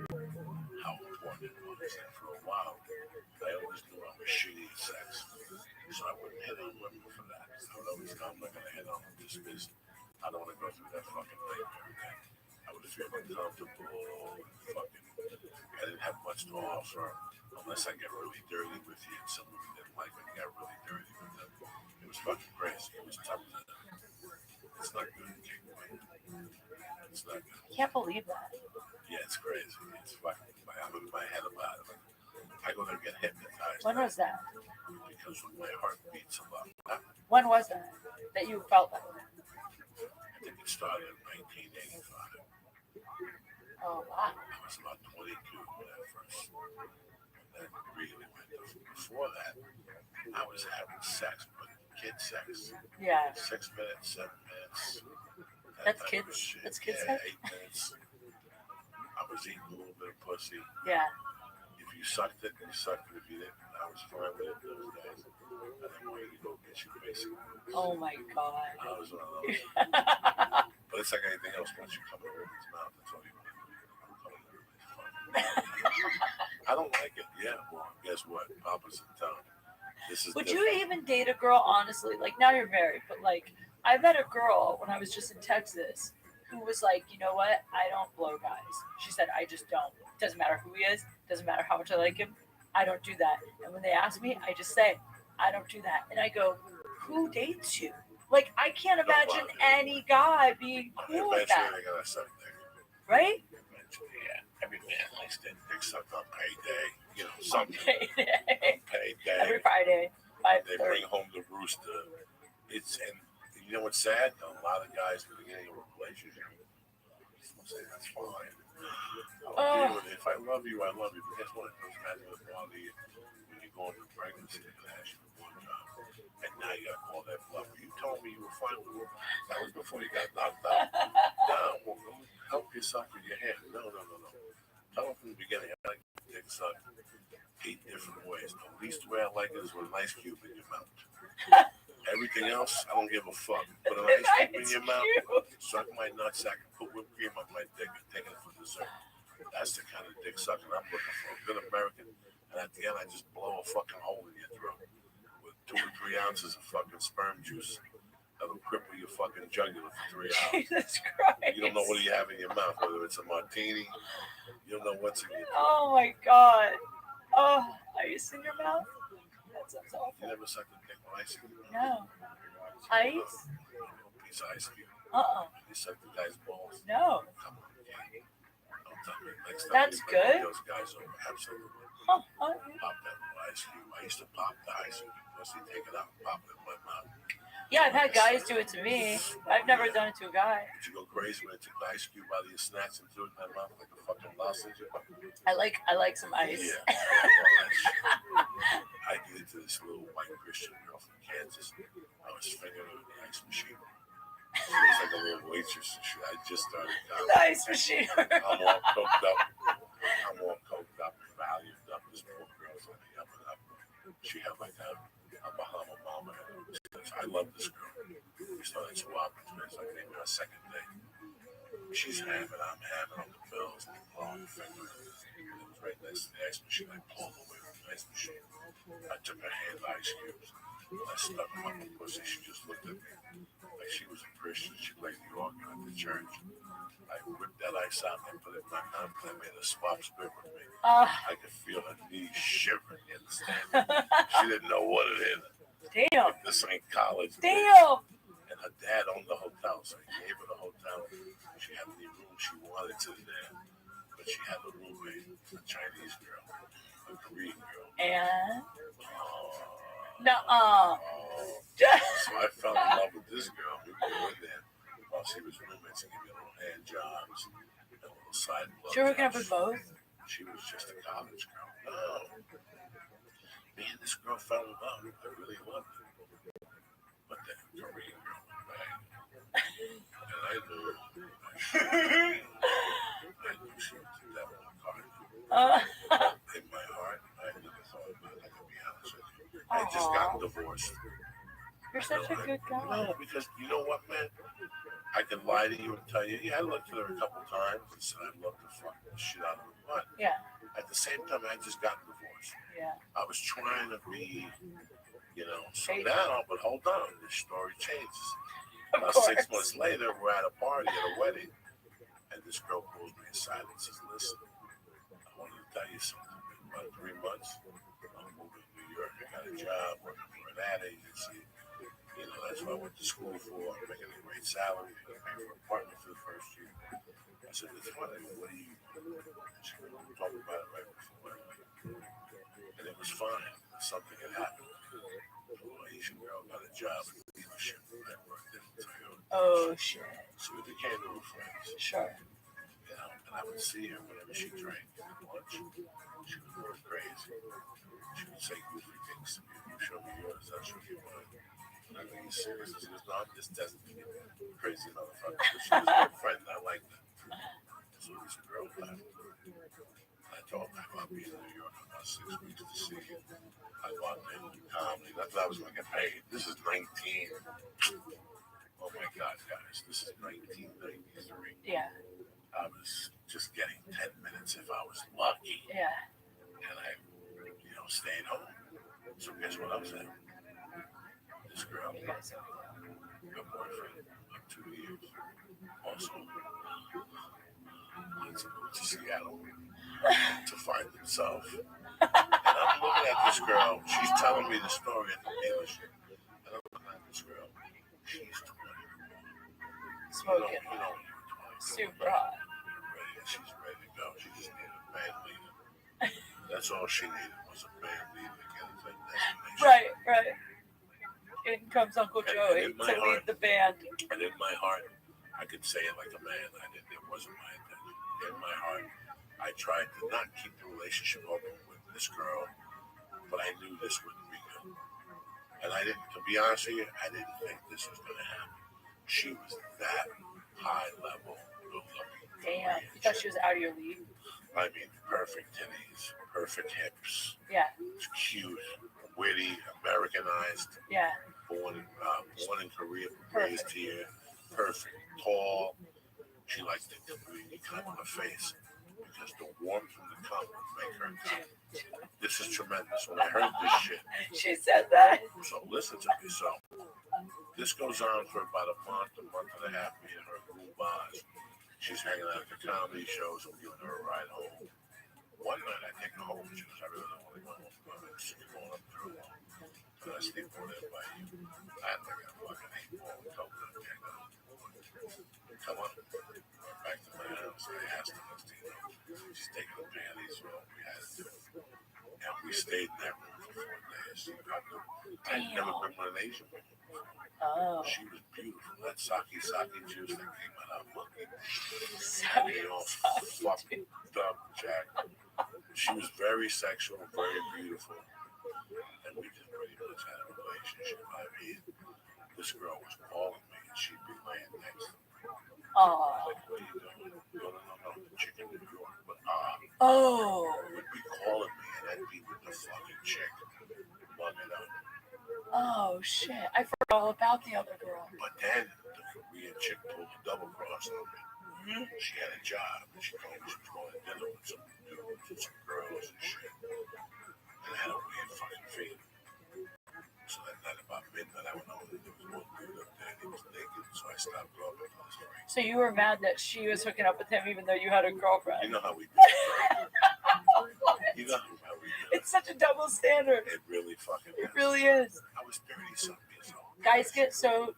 how important it was. And for a while, I always knew I was shitty at sex, so I wouldn't hit on women for that. I would always tell them I'm not gonna hit on them just because I don't want to go through that fucking thing every day. I would feel uncomfortable. Fucking, I didn't have much to offer unless I get really dirty with you. And some women didn't like when you got really dirty with them. It was fucking crazy. It was tough to. It's not good. It's not good. Can't believe that. Yeah, it's crazy. It's fucking. I'm in my head about it. I go there and get hypnotized. When was that? Because my heart beats a lot. When was that you felt that? I think it started in 1985. Oh, wow. I was about 22 when I first. And then really went. Before that, I was having sex, but kid sex. Yeah. 6 minutes, 7 minutes. That's kids. That's kids Yeah, sex? 8 minutes. I was eating a little bit of pussy. Yeah. If you sucked it, you sucked it. If you didn't, I was fine with it those days. I didn't want you to go get you basically. Oh my God. I was one of those. But it's like anything else. Once you come in a woman's mouth, that's all you want to do. I'm coming in everybody's mouth. I don't like it. Yeah, well, guess what? Papa's in town. This is Would different. you even date a girl, honestly? Like, now you're married, but like, I met a girl when I was just in Texas who was like, you know what? I don't blow guys. She said, I just don't. Doesn't matter who he is. Doesn't matter how much I like him. I don't do that. And when they ask me, I just say, I don't do that. And I go, who dates you? Like, I can't imagine any guy being cool with that. Eventually, they gotta suck dick. Right? Eventually, yeah. Every man likes that dick sucked on payday. You know, something. Payday. Payday. Every Friday. They bring home the rooster. It's, and you know what's sad? A lot of guys at the beginning of a relationship say that's fine. I'll deal with it. If I love you, I love you. But guess what? It doesn't matter what bother you when you go into pregnancy and ask you for one job. And now you gotta call that bluff. You told me you were fine with it. That was before you got knocked out. No, well, help yourself with your hand. No. Tell them from the beginning. I like dick suck 8 different ways. The least way I like it is with an ice cube in your mouth. Everything else, I don't give a fuck. Put an ice cube in your mouth, suck my nutsack, and put whipped cream on my dick and take it for dessert. That's the kind of dick sucking I'm looking for. A good American. And at the end, I just blow a fucking hole in your throat with 2 or 3 ounces of fucking sperm juice. That'll cripple your fucking jugular for 3 hours. Jesus Christ. You don't know what you have in your mouth, whether it's a martini. You don't know what's in your mouth. Oh my God. Oh, ice in your mouth? That sounds You awful. never sucked a dick with ice in your mouth? No. Ice? A piece of ice cube. You suck the guy's balls. No. Come on, yeah. Don't tell me. Next time That's you bring good. those guys over, absolutely. Huh. Pop that little ice cube. I used to pop the ice cube. Once you take it out, pop it in my mouth. Yeah, I've had guys do it to me. I've never done it to a guy. Did you go crazy when they took the ice cube out of your snacks and threw it in my mouth like a fucking lozenge? I like some ice. Yeah. I did it to this little white Christian girl from Kansas. I was fingering her with the ice machine. She was like a little waitress and shit. I just started down. The ice machine. I'm all coked up, valued up. This poor girl's on the up and up. She had like a Bahama mama. I love this girl. We started swapping things like maybe our second date. She's having, I'm having on the pills, and blowing the finger. It was right next to the ice machine. I pulled away from the ice machine. I took her hand ice cubes. I stuck them on the pussy. She just looked at me like she was a Christian. She played the organ at the church. I whipped that ice out and put it in my mouth. And I made her swap spit with me. I could feel her knees shivering. You understand? She didn't know what it is. Damn. Like, this ain't college. Damn. And her dad owned the hotel, so he gave her the hotel. She had any room she wanted to there, but she had a roommate, a Chinese girl, a Korean girl. And So I fell in love with this girl. We were in there while she was roommates and gave me little hand jobs and a little side blow. She hooking up with both? She was just a college girl. No. Me and this girl fell in love. I really loved her. But that Korean girl was bad. And I knew she was the devil incarnate. In my heart, I never thought about it, to be honest with you. I had just gotten divorced. You're such a good guy. No, because you know what, man? I can lie to you and tell you, yeah, I looked at her a couple times and said I love to fuck the shit out of her. But Yeah. at the same time, I just got divorced. Yeah. I was trying to be, so now, but hold on, this story changes. About 6 months later, we're at a party at a wedding, and this girl pulls me aside and says, listen, I wanted to tell you something. In about 3 months, I'm moving to New York. I got a job working for an ad agency. That's what I went to school for. I'm making a great salary. I'm paying for an apartment for the first year. I said, it's funny, what do you do? She goes, we'll talk about it right before I leave. And it was fine. Something had happened. The Asian girl got a job in the dealership. I worked in Toyota. Oh, shit. So we became real friends. Sure. And I would see her whenever she drank at lunch. She was going crazy. She would say goofy things to me. You show me yours, I'll show you mine. And I go, you serious? She goes, no, I'm just testing you. Crazy motherfucker. But she was a good friend. I liked that. So this girl left. I told her I'll be in New York in about 6 weeks to see you. I go out there and do comedy. Not that I was going to get paid. This is 19. Oh my God, guys. This is 1993. Yeah. I was just getting 10 minutes if I was lucky. Yeah. And I, stayed home. So guess what I'm saying? This girl, my boyfriend of 2 years, also went to Seattle to find himself. And I'm looking at this girl. She's telling me the story at the dealership. And I'm looking at this girl. She's 20. Smoking. You know when you're 20. Super hot. She's ready to go. She just needed a band leader. That's all she needed was a band leader to get her to that destination. Right. In comes Uncle Joey to lead the band. And in my heart, I could say it like a man. It wasn't my intention. In my heart, I tried to not keep the relationship open with this girl, but I knew this wouldn't be good. And to be honest with you, I didn't think this was going to happen. She was that high level, good looking. Damn, you thought she was out of your league? I mean, perfect titties, perfect hips. Yeah. Cute, witty, Americanized. Yeah. Born in Korea, raised here. Perfect, tall. She likes to completely cut on her face because the warmth from the cum would make her cut. This is tremendous. When I heard this shit, she said that. So listen to me. So this goes on for about a month and a half. Me and her cool bars. She's hanging out at the comedy shows. I'm giving her a ride home. One night I take her home. She goes, I really don't want to go home. I'm just going up through. So I sleep over there by you. I had like a fucking 8-ball. Told her, okay, come on. Back to my house. I asked her next thing. She's taking the panties off. We had to do it. And we stayed in that room for 4 days. I'd never been with an Asian woman before. Oh. She was beautiful. That sake juice that came out of her monkey. Had me all fucked up, Jack. She was very sexual, very beautiful. And we just pretty much had a relationship. I mean, this girl was calling me and she'd be laying next to me. Oh. Like, what are you doing? No, the chick in New York. But, oh. Would be calling me and I'd be with the fucking chick. Bugging up. Oh, shit. I forgot all about the other girl. But then the Korean chick pulled a double cross on me. She had a job and she told me she was going to dinner with some dudes and some girls and shit. And I had a weird fucking feeling. So that night about midnight, I went over and there was one dude up there and he was naked. So I stopped talking to his friend. So you were mad that she was hooking up with him even though you had a girlfriend? You know how we do it. You know how we do it. It's such a double standard. It really fucking is. It really is. I was 30-something years old. Guys get so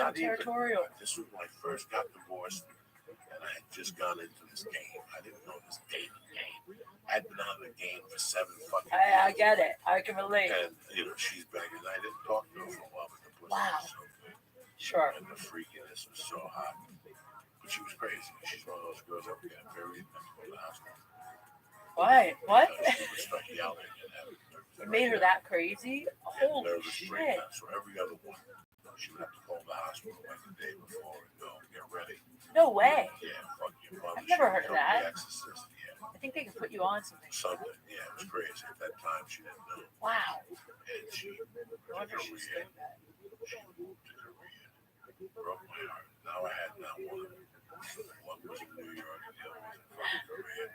Not territorial. Even, this was when I first got divorced and I had just gone into this game. I didn't know this dating game. I'd been out of the game for 7 fucking years. I get it. I can relate. And, she's begging. I didn't talk to her for a while, but the pussy Wow. was so good. Sure. And the freakiness was so hot. But she was crazy. She's one of those girls that would get buried and go to the hospital. Why? What? She would start yelling and having It made her that crazy? Holy nervous shit. breakdown. So every other one, she would have to call the hospital like the day before and go, get ready. No way. Yeah, fuck your mother. I've never She heard of was that. The Exorcist. Yeah. I think they could put you on something. Something. Yeah, it was crazy. At that time, she didn't know. Wow. And she No wonder she was doing that. She moved to Korea. Broke my heart. Now I had not one of them. One was in New York and the other was in fucking Korea.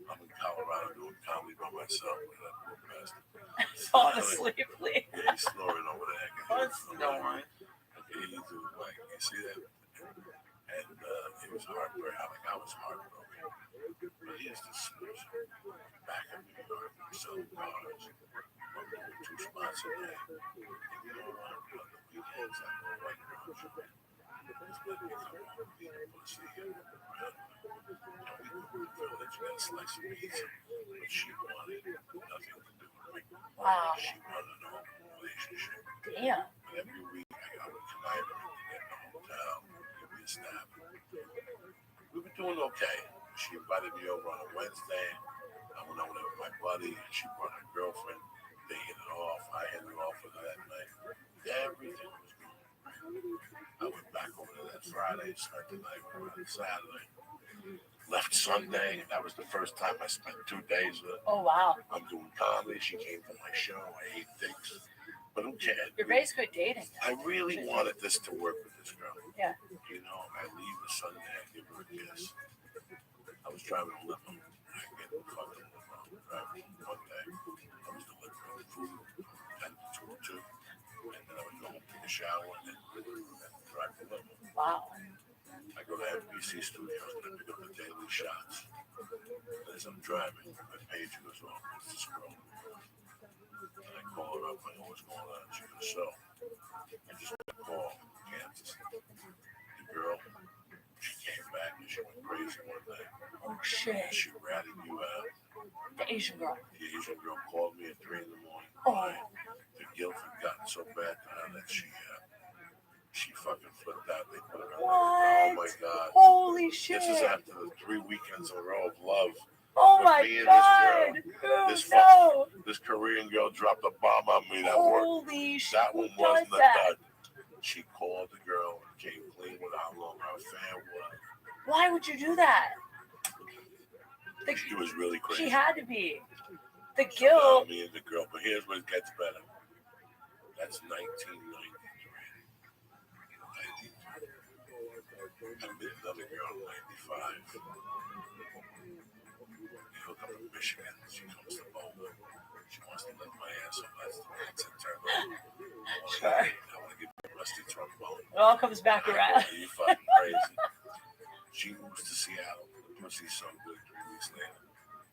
I'm in Colorado doing comedy by myself. And I blew past him. Fall asleep, please. Yeah, he's snoring over there. I can hear What's him. going on? I can hear you do like, you see that? And it was heartbreaking. I was heartbroken. But here's the solution. Back in New York, I'm selling cars. I'm doing 2 spots a day. And you know what? On the weekends, I go right around you. It's like you come home, eat a pussy, and around. We go to the village, got a slice of pizza. But she wanted nothing to do with me. Wow. She wanted an open relationship. Damn. But every week, I would connive her into getting a hotel, give me a snap. We were doing okay. She invited me over on a Wednesday. I went over there with my buddy. She brought her girlfriend. They hit it off. I hit it off with her that night. Everything was good. I went back over there that Friday, spent the night with her on Saturday. Left Sunday. That was the first time I spent 2 days with her. Oh, wow. I'm doing comedy. She came to my show. I ate dicks. But who cared? You're basically dating. I really wanted this to work with this girl. Yeah. You know, I leave a Sunday, I give her a kiss. I was driving a limo. I get the fucking limo. Driving one day. I was delivering food from 10 to 2 or 2. And then I would go home, take a shower, and then drive the limo. Wow. I go to NBC Studios and I pick up the daily shots. And as I'm driving, my page goes off. It's this girl. And I call her up. I know what's going on. She goes, so, I just got a call from Kansas. The girl, she came back and she went crazy one day. Oh, shit. She ratted you out. The Asian girl. The Asian girl called me at 3 in the morning. Oh. The guilt had gotten so bad to her that she fucking flipped out. They put her in. What? Oh my God. Holy shit. This is after the 3 weekends in a row of love. Oh with my me and God. this Dude, girl. no. This Korean girl dropped a bomb on me that worked. Holy shit. That Who one does wasn't a that? dud. She called the girl and came clean with how long her affair was. Why would you do that? She was really crazy. She had to be. The So now guilt. me and the girl. But here's what gets better. That's 1993. I met another girl in 95. They hook up in Michigan. She comes to Boulder. She wants to lick my ass off. That's the accent turned on. Sure. I want to give you a rusty trombone. It all comes back around. Are you fucking crazy? She moves to Seattle. The pussy's so good. 3 weeks later,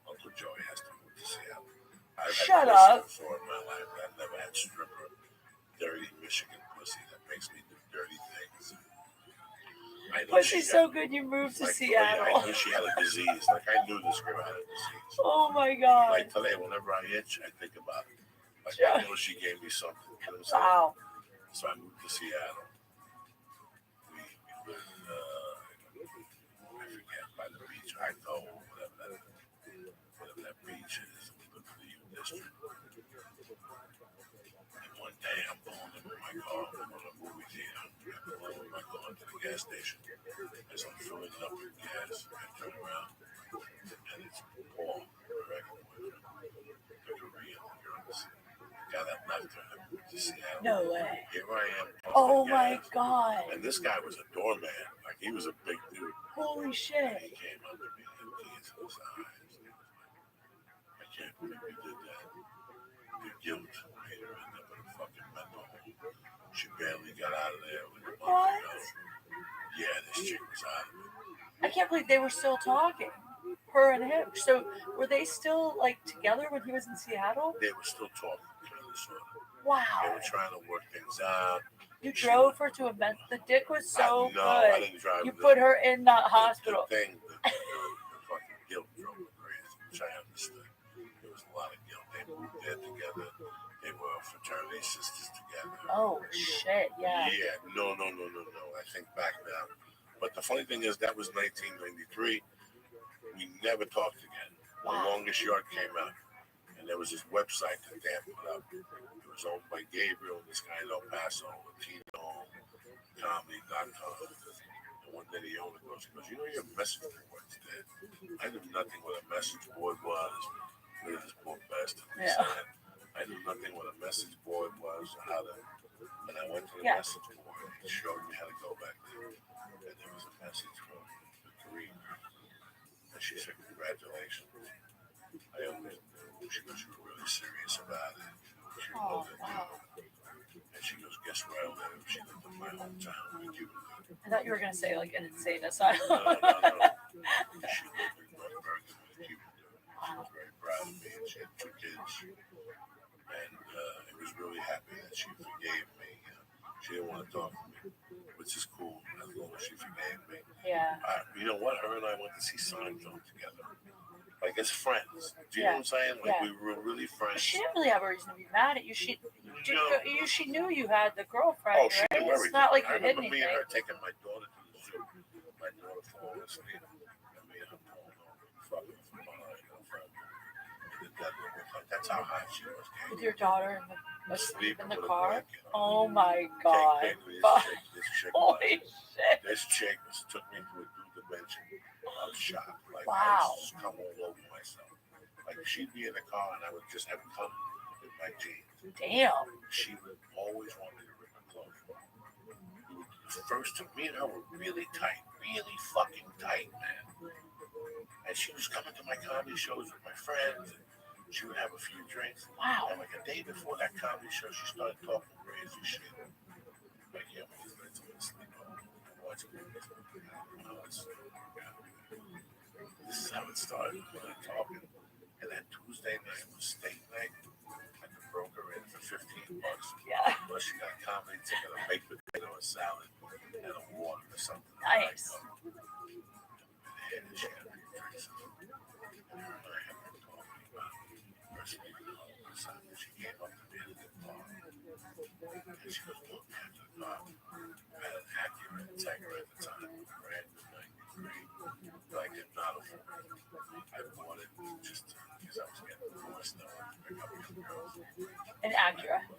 Uncle Joey has to move to Seattle. I've had Shut pussy up. before in my life, but I've never had stripper, dirty Michigan pussy that makes me do dirty things. I know she Pussy's got- so good you moved to like, Seattle. I knew she had a disease. Like I knew this girl had a disease. Oh my God. Like today, whenever I itch, I think about it. Like Yeah. I know she gave me something. You know what I'm saying? Wow. So I moved to Seattle. We lived, I forget, by the beach. I go, whatever that beach is. We lived in the U District. And one day I'm pulling in my car. I'm going to a movie theater. I'm pulling in my car to the gas station. As I'm filling it up with gas, I turn around. And it's Paul, the regular boyfriend. The Korean girl. The guy that left her and moved to Seattle. No way. Here I am. Oh pumping my gas. God. And this guy was a doorman. Like he was a big dude. Holy And shit. he came up to me and tears in his eyes. And he was like, I can't believe you did that. The guilt made her end up in a fucking mental home. She barely got out of there with a month What? ago. Yeah, this chick was out of it. I can't believe they were still talking. Her and him. So were they still like together when he was in Seattle? They were still talking, kind of, sort of. They Wow. were trying to work things out. You drove her to a med. The dick was so No, I good. didn't drive You her. put her in the hospital. The thing, the fucking guilt drove me crazy, which I understood. There was a lot of guilt. They moved there together. They were fraternity sisters together. Oh shit. Yeah. Yeah, no. I think back now. But the funny thing is, that was 1993. We never talked again. The Longest Yard came out. And there was this website that Dan put up. It was owned by Gabriel, this guy in El Paso, Latino, comedy.com. And one day the owner goes, you know your message board's dead. I knew nothing what a message board was. Look at this poor bastard. He Yeah. said, I knew nothing what a message board was or how to. And I went to the Yeah. message board and it showed me how to go back there. And there was a message from the Korean girl. And she said, "Congratulations." I always knew she was really serious about it. She Oh, loved it. wow. And she goes, "Guess where I live?" She lived in my hometown in Cuba. I thought you were gonna say like an insane asylum. No. She lived in North Bergen in Cuba. She was very proud of me and she had 2 kids. And I was really happy that she forgave me. She didn't want to talk to me, which is cool as long as she forgave me. Yeah. You know what? Her and I went to see Seinfeld together. Like as friends. Do you Yeah. know what I'm saying? Like we were really friends. She didn't really have a reason to be mad at you. She knew you had the Oh, girlfriend, she right? knew It's everything. not like I you hid remember me anything. and her taking my daughter to the zoo. My daughter falling asleep. And me and her pulling over, fucking from behind her friend. That's how hot she was. With your daughter asleep in the with a car? blanket on. Oh my God. Holy shit. This chick took me to a new dimension of shock. Like Wow. I was just come all over myself. Like she'd be in the car and I would just have come in my jeans. Damn. She would always want me to rip her clothes off. First, me and her were really tight, really fucking tight, man. And she was coming to my comedy shows with my friends. And she would have a few drinks. Wow. And like a day before that comedy show, she started talking crazy shit. Like, yeah, let's sleep over. Watch movies. This is how it started. Talking. And that Tuesday night was steak night. I could broke her in for $15. Yeah. Plus, she got a comedy ticket, a baked potato, a salad, and a water or something. Nice. And she had a few drinks. And her and I had been talking about recipe or something. She came up to me at the bar. And she goes, "Look, man, the car had an accurate Integra at the time, brand new 93. But I did not afford it. I bought it just because I was getting divorced and I wanted to pick up young girls. An Acura. And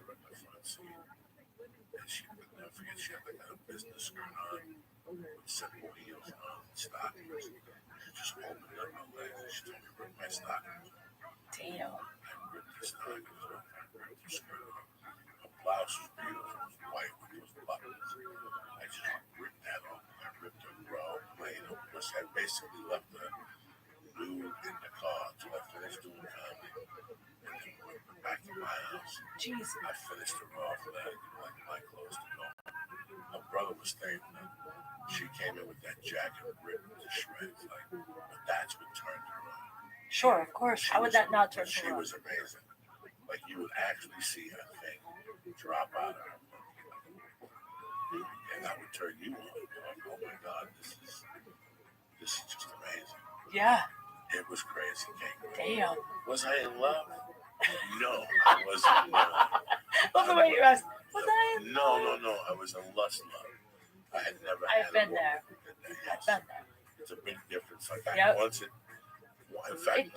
she would never forget, she had like a business skirt on with simple heels on stockings. She just opened up my legs and she told me to rip my stockings. Damn. I ripped the stockings off. I ripped the skirt off. Her blouse was beautiful. It was white with those buttons. I just ripped that off. I ripped her bra, played her pussy. I basically left her nude in the car until I finished doing comedy. And then went back to my house. Jesus. I finished her off and I had like my clothes to go. Her brother was staying with her. She came in with that jacket ripped to shreds. Like, but that's what turned her on. Sure, of course. How would that not turn She her on? was amazing. Like you would actually see her thing drop out of her monkey. And that would turn you on. You're like, oh my God, this is just amazing. Yeah. It was crazy, King. Damn. Was I in love? No, I wasn't in love. Love the way you asked. Was I? No. I was in lust love. I had never I've had been a there. woman who did that. I've Yes. been there. It's a big difference. Like Yep. once it, in fact,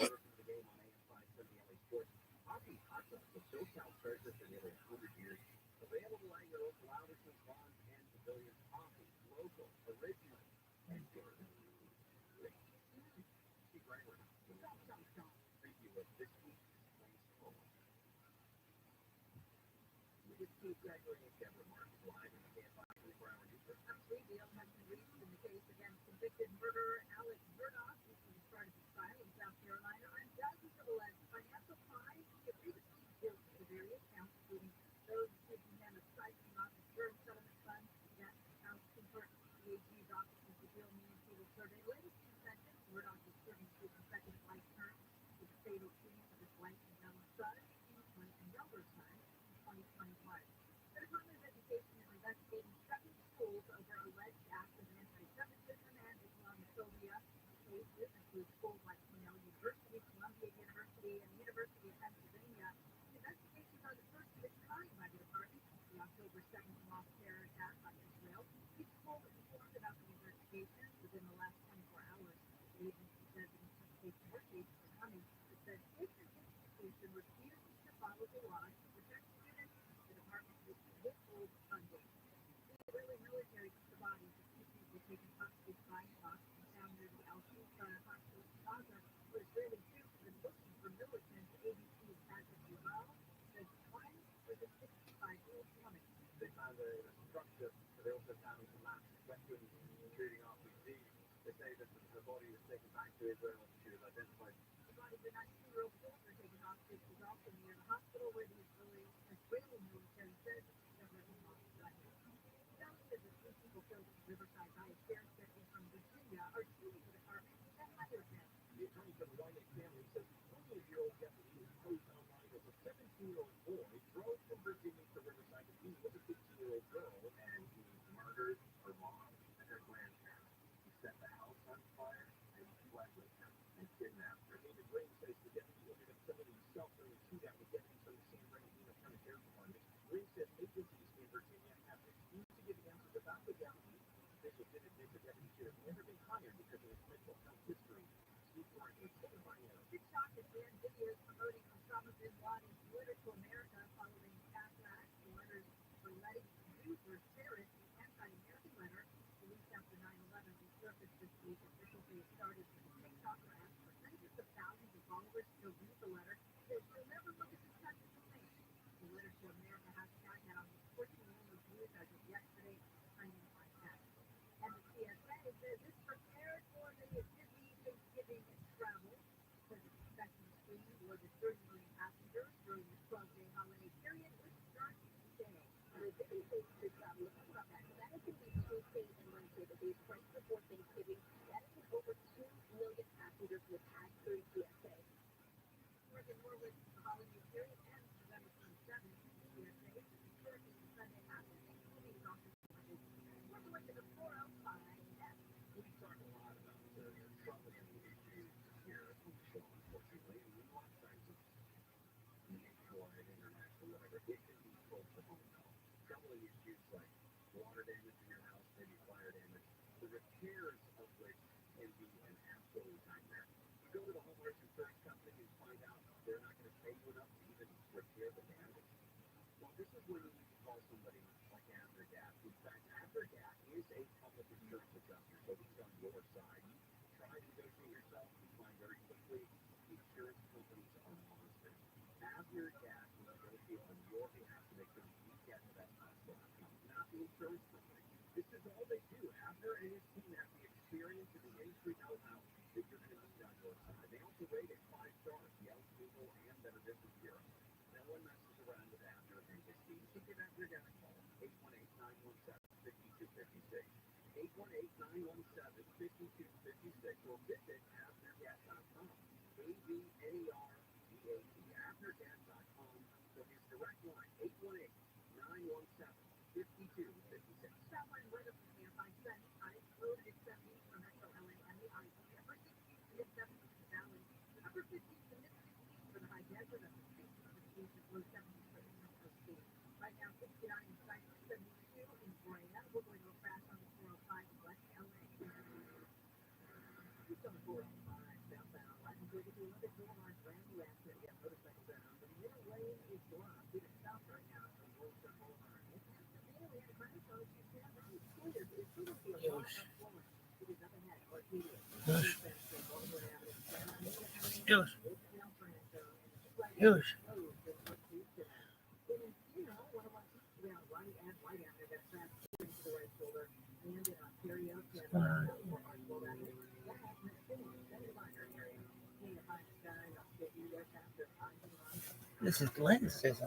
This is athleticism.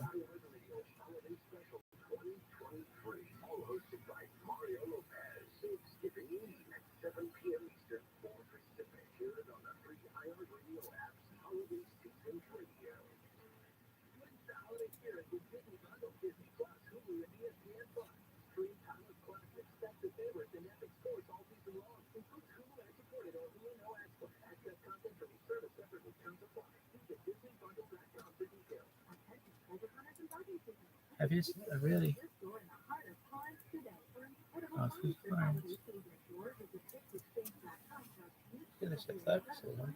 Have you really? Oh, she's fine. This is athleticism.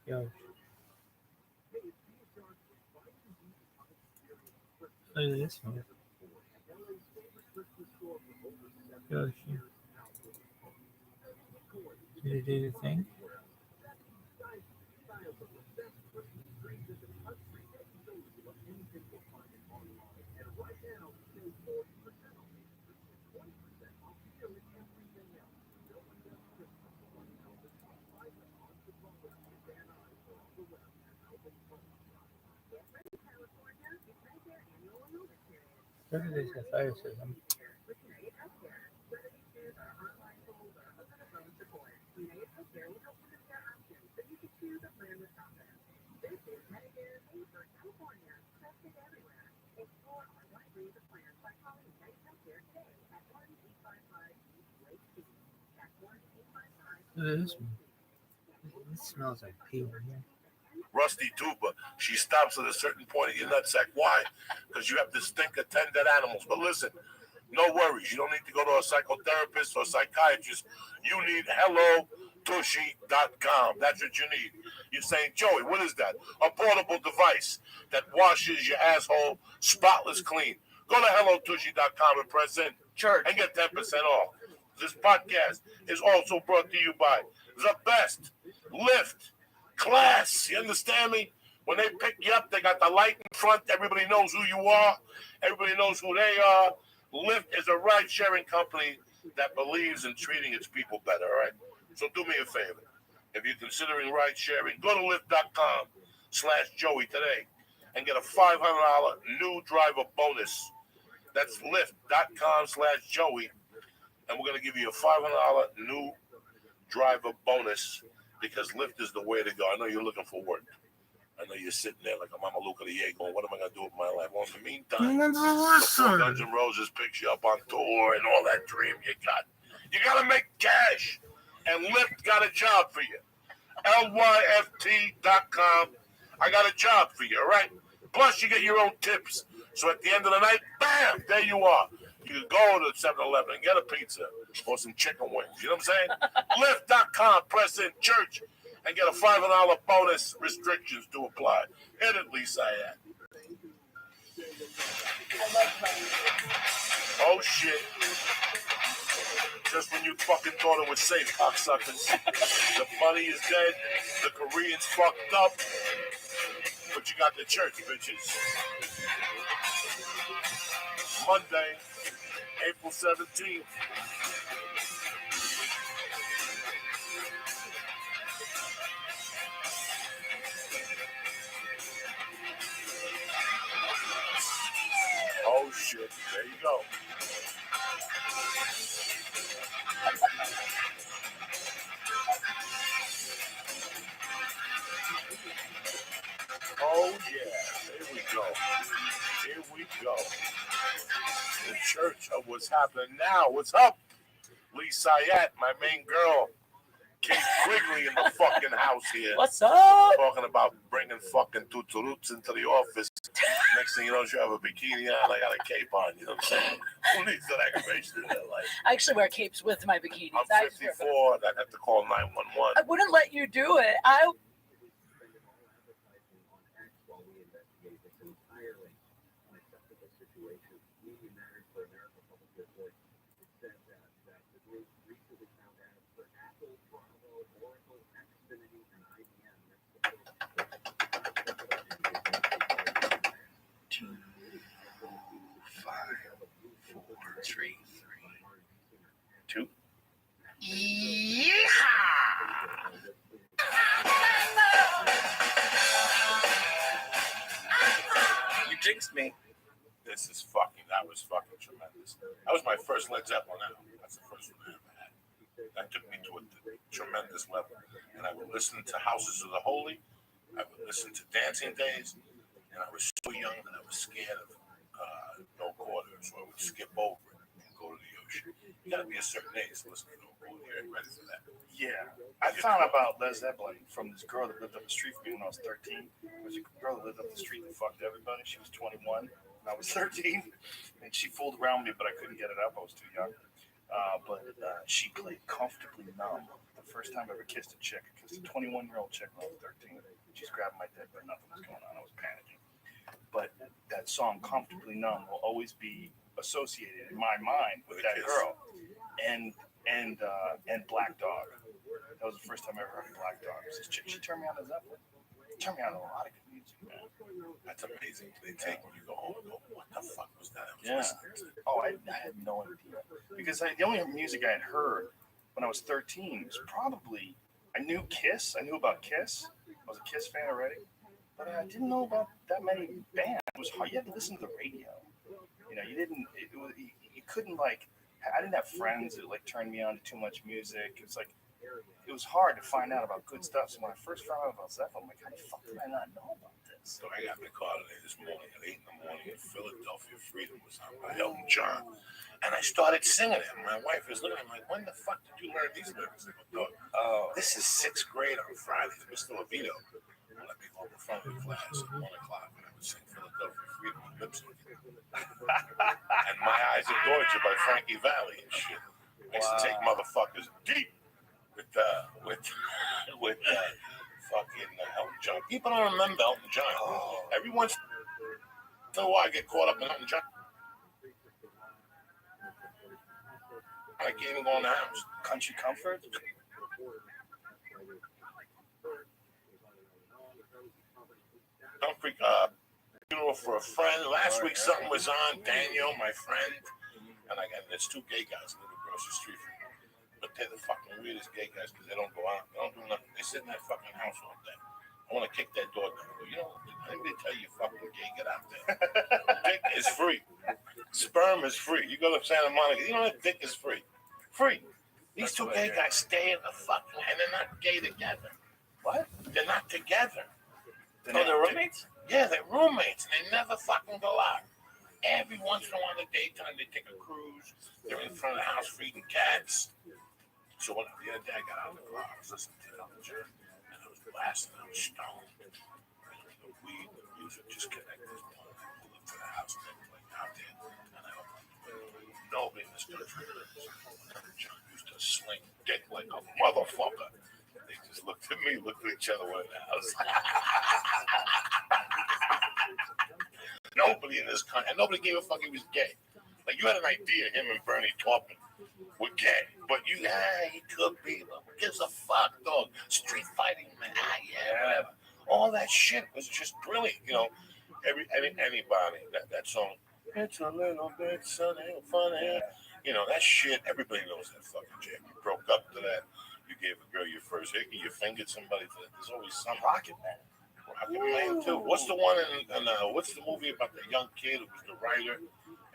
Yo. Look at this one. Yo, did it do the thing? Look at this fire system. Look at this one. It smells like pee in here. Rusty tuba. She stops at a certain point in your nutsack. Why? Because you have to stink of 10 dead animals. But listen, no worries. You don't need to go to a psychotherapist or psychiatrist. You need HelloTushy.com. That's what you need. You're saying, Joey, what is that? A portable device that washes your asshole spotless clean. Go to HelloTushy.com and press in and get 10% off. This podcast is also brought to you by the best lift class. You understand me? When they pick you up, they got the light in front. Everybody knows who you are. Everybody knows who they are. Lyft is a ride-sharing company that believes in treating its people better, all right? So do me a favor. If you're considering ride-sharing, go to lyft.com/Joey today and get a $500 new driver bonus. That's lyft.com/Joey. And we're going to give you a $500 new driver bonus because Lyft is the way to go. I know you're looking for work. I know you're sitting there like a Mama Luca going, what am I going to do with my life? Well, in the meantime, before Guns N' Roses picks you up on tour and all that dream you got, you got to make cash. And Lyft got a job for you. LYFT.com. I got a job for you, all right? Plus, you get your own tips. So at the end of the night, bam, there you are. You can go to 7-Eleven and get a pizza or some chicken wings. You know what I'm saying? Lyft.com, press in church, and get a $500 bonus. Restrictions to apply. Hit it, Lisa. I like money. Oh, shit. Just when you fucking thought it was safe, cocksuckers. The money is dead. The Koreans fucked up. But you got the church, bitches. Monday, April 17th. Oh, shit. There you go. Oh, yeah. Here we go. Here we go. The church of what's happening now. What's up? Lee Sayat, my main girl. Kate Quigley in the fucking house here. What's up? Talking about bringing fucking tuturuts into the office. Next thing you know, you have a bikini on. I got a cape on. You know what I'm saying? Who needs that aggravation in their life? I actually wear capes with my bikinis. I'm 54. And I have to call 911. I wouldn't let you do it. You jinxed me. That was fucking tremendous. That was my first Led Zeppelin album. That's the first one I ever had. That took me to a tremendous level. And I would listen to Houses of the Holy. I would listen to Dancing Days. And I was so young that I was scared of No Quarter. So I would skip over it and go to the ocean. You gotta be a certain age to listen to No Quarter. You ain't ready for that. Yeah. I found out about Led Zeppelin from this girl that lived up the street from me when I was 13. There was a girl that lived up the street and fucked everybody. She was 21 and I was 13. And she fooled around me, but I couldn't get it up. I was too young. But she played Comfortably Numb. The first time I ever kissed a chick. I kissed a 21-year-old chick when I was 13. She's grabbing my dick, but nothing was going on. I was panicking. But that song, Comfortably Numb, will always be associated in my mind with that girl. And Black Dog. That was the first time I ever heard of Black Dog. This chick, she turned me on to Zeppelin. Turned me on to a lot of good music, man. That's amazing. They take when you go home and go, what the fuck was that? Oh, I had no idea. Because the only music I had heard when I was 13 was probably, I knew Kiss. I knew about Kiss. I was a Kiss fan already. But I didn't know about that many bands. It was hard. You had to listen to the radio. You know, you couldn't like, I didn't have friends that like turned me on to too much music. It was hard to find out about good stuff. So when I first found out about Zeppelin, I'm like, how the fuck did I not know about this? So I got the call today this morning at 8 in the morning in Philadelphia. Freedom was on by Elton John. And I started singing it. My wife was looking at me like, when the fuck did you learn these lyrics? I go, dog, this is 6th grade on Fridays. Mr. Levito let me go in front of the class at 1 o'clock and I would sing Philadelphia Freedom on lip sync. And My Eyes of Deutsche by Frankie Valli and shit. I used to take motherfuckers deep with fucking Elton John. People don't remember Elton John. Every once in a while I get caught up in Elton John. I can't even go in the house. Country Comfort? Don't freak funeral for a friend. Last week something was on. Daniel, my friend, and there's 2 gay guys in the grocery street from me. But they're the fucking weirdest gay guys because they don't go out. They don't do nothing. They sit in that fucking house all day. I want to kick that door down. You know, anybody tell you fucking gay, get out there. Dick is free. Sperm is free. You go to Santa Monica, you know that dick is free. Free. These 2 gay guys stay in the fucking, and they're not gay together. What? They're not together. They're roommates? Yeah, they're roommates, and they never fucking go out. Every once in a while in the daytime, they take a cruise. They're in front of the house feeding cats. So the other day I got out of the car, I was listening to Elton John, and I was blasting, I was stoned. The weed, the music just connected this morning. I pulled up to the house, and they were like out there, and I opened the window. Nobody in this country Elton John used to sling dick like a motherfucker. They just looked at me, looked at each other in the house. Nobody in this country, and nobody gave a fuck he was gay. Like, you had an idea him and Bernie Taupin were gay, but he could be. Who gives a fuck, dog? Street fighting, man. Whatever. All that shit was just brilliant, you know. Anybody, that song, it's a little bit sunny, funny. You know, that shit, everybody knows that fucking jam. You broke up to that. You gave a girl your first hickey, you fingered somebody to that. There's always some Rocket Man. Rocket Man, too. What's the one what's the movie about the young kid who was the writer?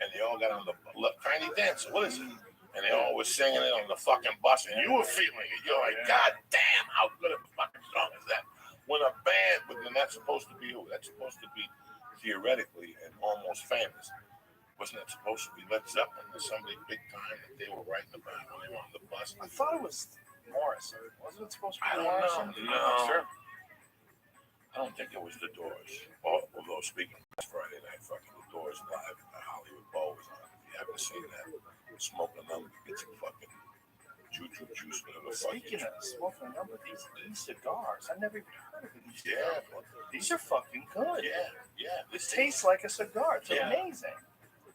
And they all got on the Tiny Dancer. What is it? And they all were singing it on the fucking bus, and you were feeling it. You're like, God damn, how good of a fucking song is that? When a band, but then that's supposed to be who? That's supposed to be theoretically and almost famous. Wasn't that supposed to be Led Zeppelin or somebody big time that they were writing about when they were on the bus? I thought it was Morrison. Wasn't it supposed to be Morrison? No. Sure. I don't think it was the Doors. Although speaking last Friday night, fucking the Doors live at the Hollywood Bowl was on. If you haven't seen that, smoking them, get some fucking juju juice, whatever. Speaking of smoking them, these cigars, I never even heard of these. Yeah, these are fucking good. Yeah. This tastes like a cigar. It's amazing.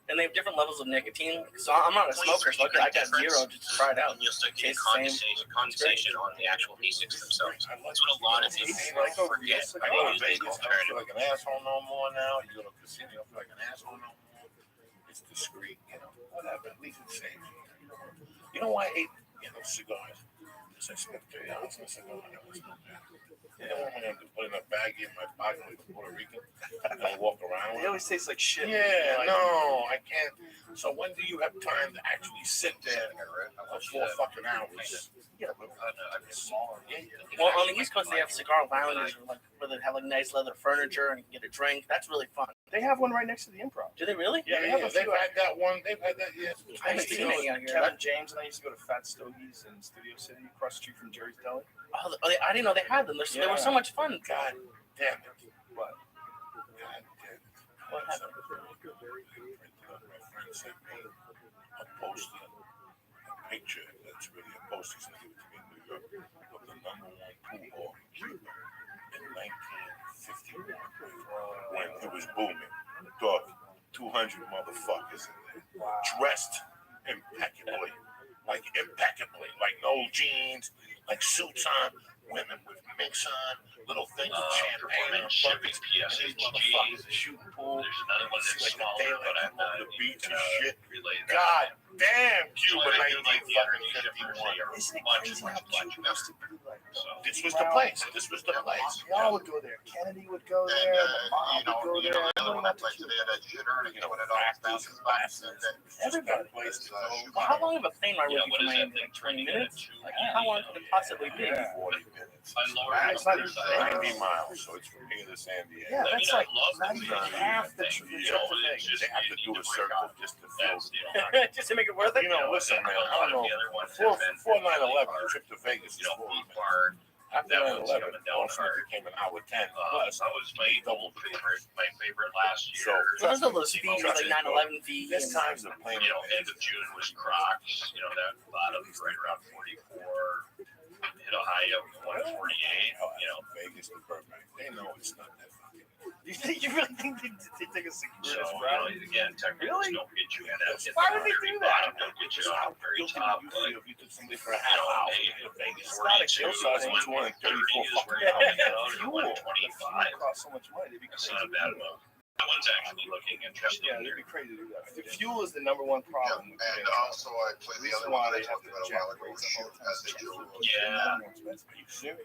And they have different levels of nicotine. So I'm not a smoker, so I got 0 just to try it out. And you'll start getting condensation on the actual e-cigs themselves. That's what a lot of people forget. I go to Vegas, I don't feel like an asshole no more now. You go to a casino, you don't feel like an asshole no more. It's discreet, you know, whatever. At least it saves you. You know why I hate, cigars? Because I spent 3 hours on a cigar. You know, when I have to put in a baggie in my pocket like a Puerto Rican and I walk around with They always taste like shit. Yeah, no, I can't. So when do you have time to actually sit there for 4 fucking hours? Yeah, but Smaller. Well, on the East Coast, they have cigar lounges where they have like nice leather furniture and you can get a drink. That's really fun. They have one right next to the Improv. Do they really? Yeah, they have a they've few. had that one. They've had that. Yeah, I haven't seen any out here. Kevin James and I used to go to Fat Stogies in Studio City, across the street from Jerry's Deli. Oh, I didn't know they had them. They were so much fun. God damn it! What? God damn it! What happened? My friend sent me a poster, a picture. That's really a poster. He's gonna give it to me in New York of the #1 pool hall in Cuba in 1951 when it was booming. Dog, 200 motherfuckers in there, dressed impeccably, like no jeans, like suits on, women with minks on, little things with champagne and shipping these motherfuckers are shooting pool. There's another one that's Like the smaller, daylight but I'm from over the beach and shit. related. God damn, Cuba, So I do like the other shippers, 1951. they are Isn't it much, crazy much, how much Cuba better. used to be like? So, This was the place. This was the place. We all would go there. Kennedy would go there. The mob would go there. Everyone went to Cuba. Everybody. Well, how long of a plane ride would you what is command? that thing? 20 Turning minutes? into Like, how long could it possibly be? 40 minutes. I lowered It's not even the 90 miles, so it's from here to San Diego. Yeah, that's like not even thing. half the trip to Vegas. They have to do a circle just to fill. Just to make it worth it? You know, listen, man, I don't know. Before 9/11, the trip to Vegas is 40 minutes. After 9/11, Boston became an hour 10 plus. That was my favorite last So, year. So there's all those fees, like 9/11 fees. This time's the plane. End of June was Crocs. That bottom right around 44. Hit a high of 148. Vegas to Burbank. They know it's not that fucking. You really think they take a So, security route? again, technically don't get you in that. Why would they do that? Don't get you on the very top. You feel if you took somebody for a half hour to Vegas. It's not a kill size. It's 134 fucking Fuel. 25. Cost so much money. They'd be That's crazy. not a bad move. That one's actually looking interesting. Yeah, they'd be crazy to do that. The fuel is the number one problem. with And Vegas. also, I played the other one I talked about a while ago, shoot as a Jew. Yeah.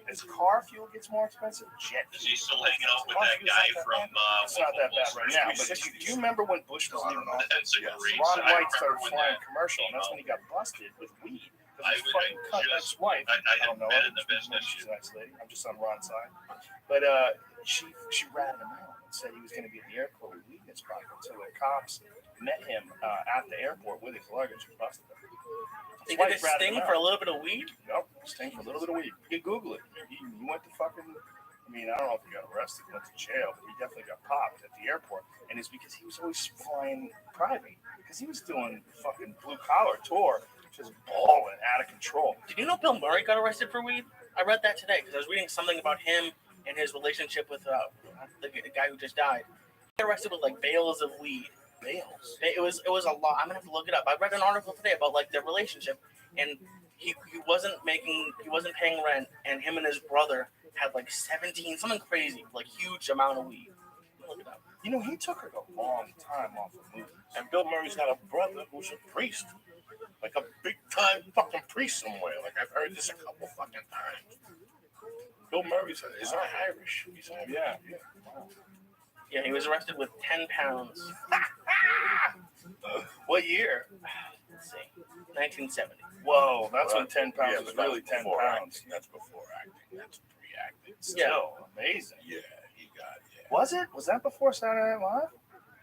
As car fuel gets more expensive, jet Is fuel. he still hanging out with that guy from? It's not that bad right now. But do you remember when Bush was leaving office? That's a Yes. great. Ron I White remember started when flying that. commercial, and that's when he got busted with weed. I Because he would fucking cut just- his wife. I I hadn't don't know. been in the business. She's a nice lady. I'm just on Ron's side. But she ratted him out and said he was going to be at the airport with weed in his pocket. So the cops met him at the airport with his luggage and busted him. They His wife did a ratted sting him for a out. little bit of weed? Nope, sting for a little bit of weed. You can Google it. He went to fucking. I mean, I don't know if he got arrested, went to jail, but he definitely got popped at the airport. And it's because he was always flying private. Because he was doing fucking blue collar tour, just balling out of control. Did you know Bill Murray got arrested for weed? I read that today because I was reading something about him and his relationship with the guy who just died. He got arrested with like bales of weed. Bales. It was a lot. I'm gonna have to look it up. I read an article today about like their relationship, and he wasn't paying rent, and him and his brother had like 17, something crazy, like huge amount of weed. Look it up. You know, he took a long time off of movies. And Bill Murray's got a brother who's a priest. Like a big time fucking priest somewhere. Like I've heard this a couple fucking times. Bill Murray's is not Irish. He's Irish. Yeah. Yeah, he was arrested with 10 pounds. What year? Let's see, 1970. Whoa, that's when 10 pounds Yeah, was but that really 10 before pounds. acting. That's before acting. That's pre-acting. Still amazing. Yeah, he got it. Was it? Was that before Saturday Night Live?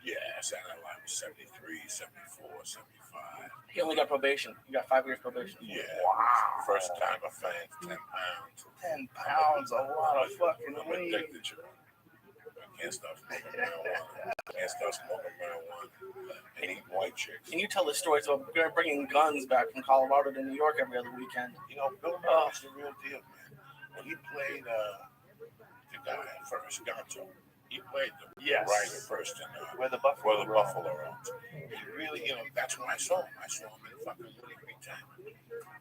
Yeah, Saturday Night Live was 73, 74, 75. He only got probation. He got 5 years probation. Yeah. Wow. First time offense, 10 pounds. 10 pounds, a lot of fucking I'm weed. addicted to it. I can't stop smoking marijuana. I can't stop smoking marijuana and eating white chicks. Can you tell the stories about bringing guns back from Colorado to New York every other weekend? You know, Bill Murray's the real deal, man. When he played the guy first, Gonzo, he played the Yes. writer first in Where the Buffalo Buffalo Roads. He really, that's when I saw him. I saw him in fucking Woody Big Time.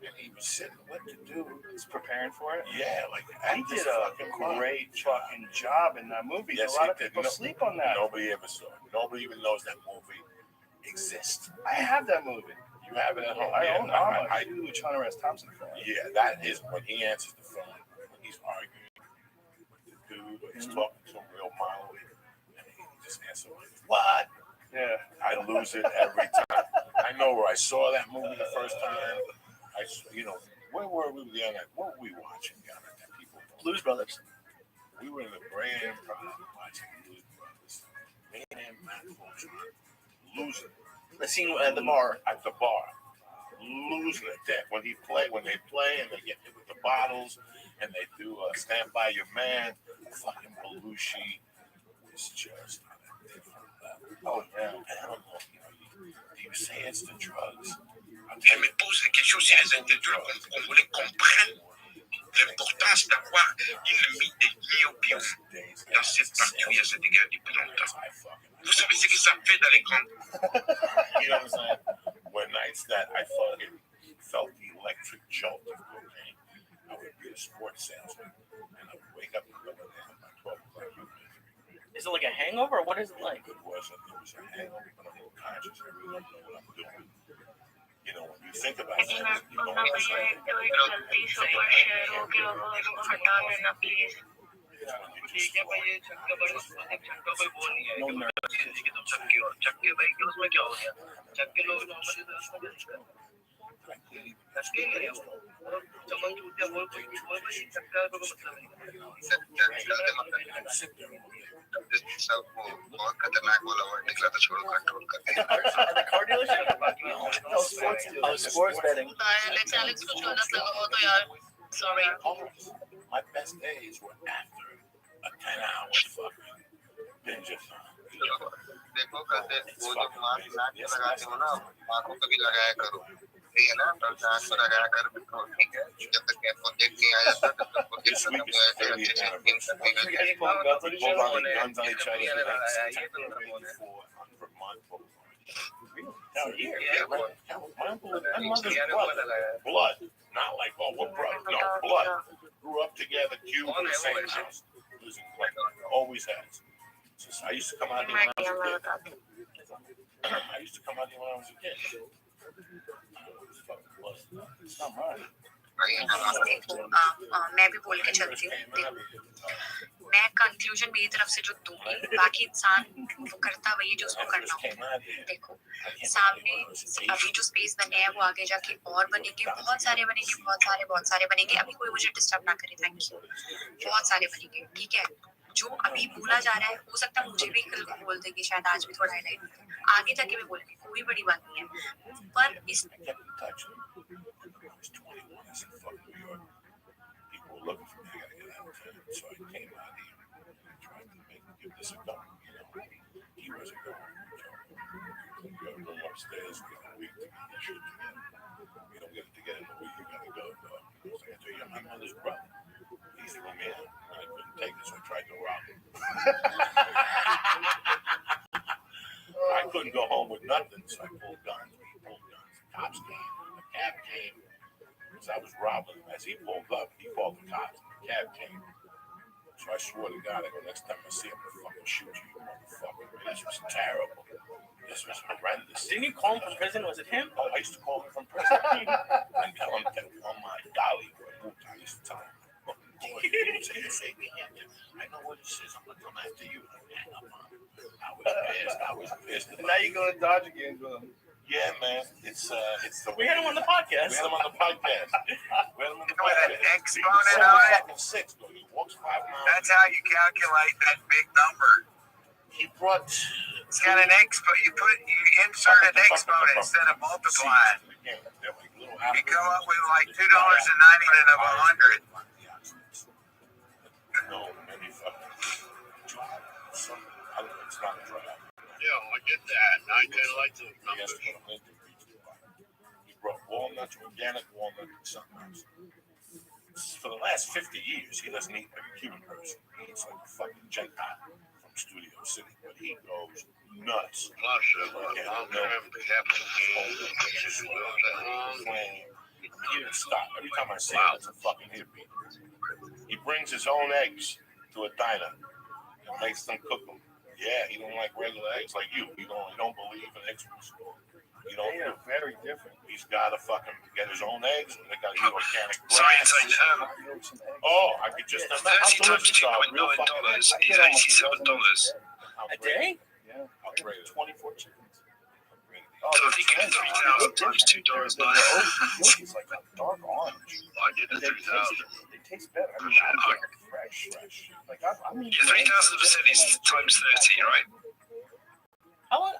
And he was sitting, what to do? He's preparing for it. Yeah, like He did a great fucking job in that movie. Yes, a lot he of did. people No- sleep on that. Nobody ever saw it. Nobody even knows that movie exists. I have that movie. You have it at home. I Yeah, own. I'm a huge Hunter S. Thompson fan. yeah, that is when he answers the phone, when he's arguing with the dude, or he's talking to him real mildly, and he just answers, what? Yeah. I lose it every time. I know where I saw that movie the first time. Where were we the other night? What were we watching the other night? People, Blues Brothers. we were in the Grand Improv watching Blues Brothers. Me and Matt Fulton losing The scene at the bar. at the bar. Losing it there. When they play and they get hit with the bottles and they do Stand By Your Man, fucking Belushi was just on a different level. Oh, yeah. And I don't know, you say it's the drugs. Je me pose la question si les intellectuels congolais comprennent l'importance d'avoir une myopie dans cette partie à cette égale depuis longtemps. Vous savez ce que ça fait dans les grandes. You know what I'm saying? When nights that I fucking felt the electric jolt of cocaine, I would be a sports salesman, and I would wake up and go in there by 12 o'clock. Is it like a hangover or what is it like? It was a hangover, but I'm a little conscious. I really don't know what I'm doing. You know, when you think about it, you know what I'm saying? बहुत खतरनाक वाला word निकला था छोड़ो control करके At the car dealership? No, sports betting. Alex कुछ गलत लगा हो तो यार sorry. My best days were after a 10-hour fucking binge. देखो कहते वो जो मास्क नाक में लगाते हो ना आंखों पे भी लगाया करो ठीक है ना तो नाक में लगाया कर बिल्कुल ठीक है जब तक आपको देख नहीं आ जाता तब तक वो This week is the 30th anniversary. Pulled on the guns on each other's necks. Vermont Boulevard. Hell yeah, right. My mother's brother. Blood. Not like, oh, we're brothers. No, blood. Grew up together, cubed in the same house. Like, always has. Since I used to come out here when I was a kid. I used to come out here when I was a kid. It's fucking blood. It's not mine. मैं भी बोल के चलती हूँ मैं conclusion मेरी तरफ से जो दूंगी बाकी इंसान वो करता वही जो उसको करना होता देखो सामने अभी जो स्पेस बने हैं वो आगे जाके और बनेंगे बहुत सारे बनेंगे अभी कोई मुझे डिस्टर्ब ना करे थैंक यू बहुत सारे बनेंगे ठीक है जो अभी बोला जा रहा है हो सकता है मुझे भी कल को बोल देगी शायद आज भी थोड़ा हाईलाइट आगे जाके भी बोलेंगे कोई बड़ी बात नहीं है पर इस People were looking for me. I gotta get out of town. So I came out here and tried to give this a go. He was a go. You gotta go upstairs, get a week to get your shit together. You don't get it together in a week, you gotta go, dog. I was like, I tell you, I'm my mother's brother. He threw me out. I couldn't take it, so I tried to rob him. I couldn't go home with nothing, so I pulled guns. He pulled guns. The cops came. The cab came. I was robbing him. As he pulled up, he called the cops. The cab came. So I swore to God, I go, next time I see him, I'm going to fucking shoot you, motherfucker. This was terrible. This was horrendous. Didn't you call him from prison? Was it him? Oh, I used to call him from prison. And tell him that, oh my golly, I used to tell him, I know what this is. I'm going to come after you. I was pissed. And now you go to Dodger games with him. Yeah, man. It's the. We had him on the podcast. We had him on the podcast. with an exponent on it. 6, though. He walks 5 miles. That's how you calculate that big number. He brought. It's got an you insert an exponent instead of multiplying. You come up with like $2.90 of 100. No, maybe fucking. It's not a drug. Yeah, I get that. I kind of like those numbers. He brought walnuts, organic walnuts, and something else. For the last 50 years, he doesn't eat like a Cuban person. He eats like a fucking Gentile from Studio City, but he goes nuts. He didn't stop. Every time I see him, it's a fucking hippie. He brings his own eggs to a diner and makes them cook them. Yeah, he don't like regular eggs like you. He don't believe in eggs from the store. He don't. They are very different. He's got to fucking get his own eggs, and they got to eat organic Science, grass. Oh, I could just imagine. 30 times $2.9 is $87. A day? Yeah. Upgraded. 24 chickens. Oh, So I think you did 3,000 times $2.09. It's like a dark orange. I did the 3,000. They taste better. I mean, they're fresh. Like I'm eating. Yeah, 3,000% is times 30, right?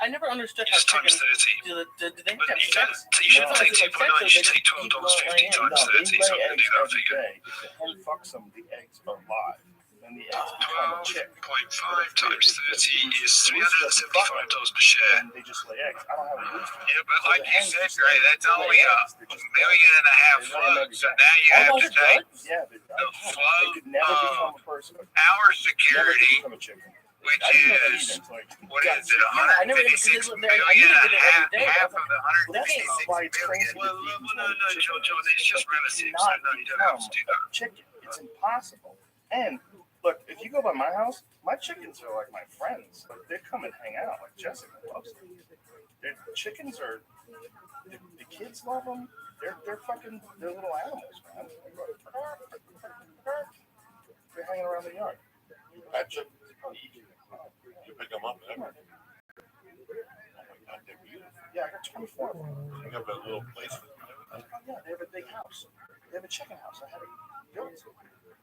I never understood You how just times chickens 30. do they But have you sex? shouldn't take 2.9, you should take $12.50 times 30, so I'm going to do that for you. If the hen fucks them, the eggs are live. And the eggs become a chick. 12.5 times 30 is $375 per share. And they just lay eggs. I don't have a rooster. Yeah, but like you said, Gray, that's only $1.5 million float. So now you have to take Yeah, the they float could never become a person. our Never security, become a chicken. which I didn't know is either. Like, what is it? I never even 156 did it million, every day. half of the that's 156 why it's crazy. million. Well, no, Joe, it's just relative. So Not no, you don't have to do that. a chicken. It's impossible. And look, if you go by my house, my chickens are like my friends. Like they come and hang out. Like Jessica loves them. Their chickens are. The kids love them. They're little animals, man. They're hanging around the yard. Gotcha. You pick them up and everything. Oh my God, they're beautiful. Yeah, I got 24 of them. You have a little place for them. Oh, yeah, they have a big house. They have a chicken house. I had it built.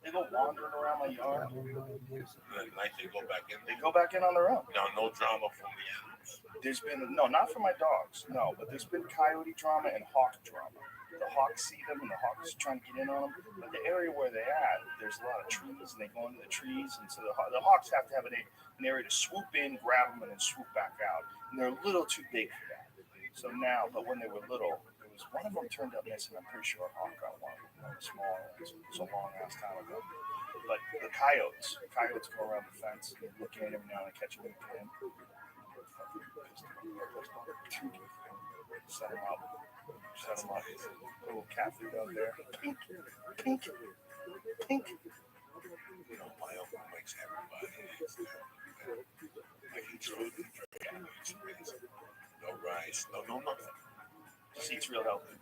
They go wandering around my yard. And at night they go back in. They go back in on their own. Now, no drama from the animals. There's been, no, not for my dogs, no, but there's been coyote drama and hawk drama. The hawks see them and the hawks are trying to get in on them. But the area where they're at, there's a lot of trees and they go into the trees. And so the hawks have to have an area to swoop in, grab them, and then swoop back out. And they're a little too big for that. So now, but when they were little, there was one of them turned up missing. I'm pretty sure a hawk got one of them, small ones. It was a long ass time ago. But the coyotes go around the fence and look at him now and catch him in the pen. Set him up. Little cat food out there. Pink. You know, my uncle makes everybody eats food. No rice. No nothing. Just eats real healthy.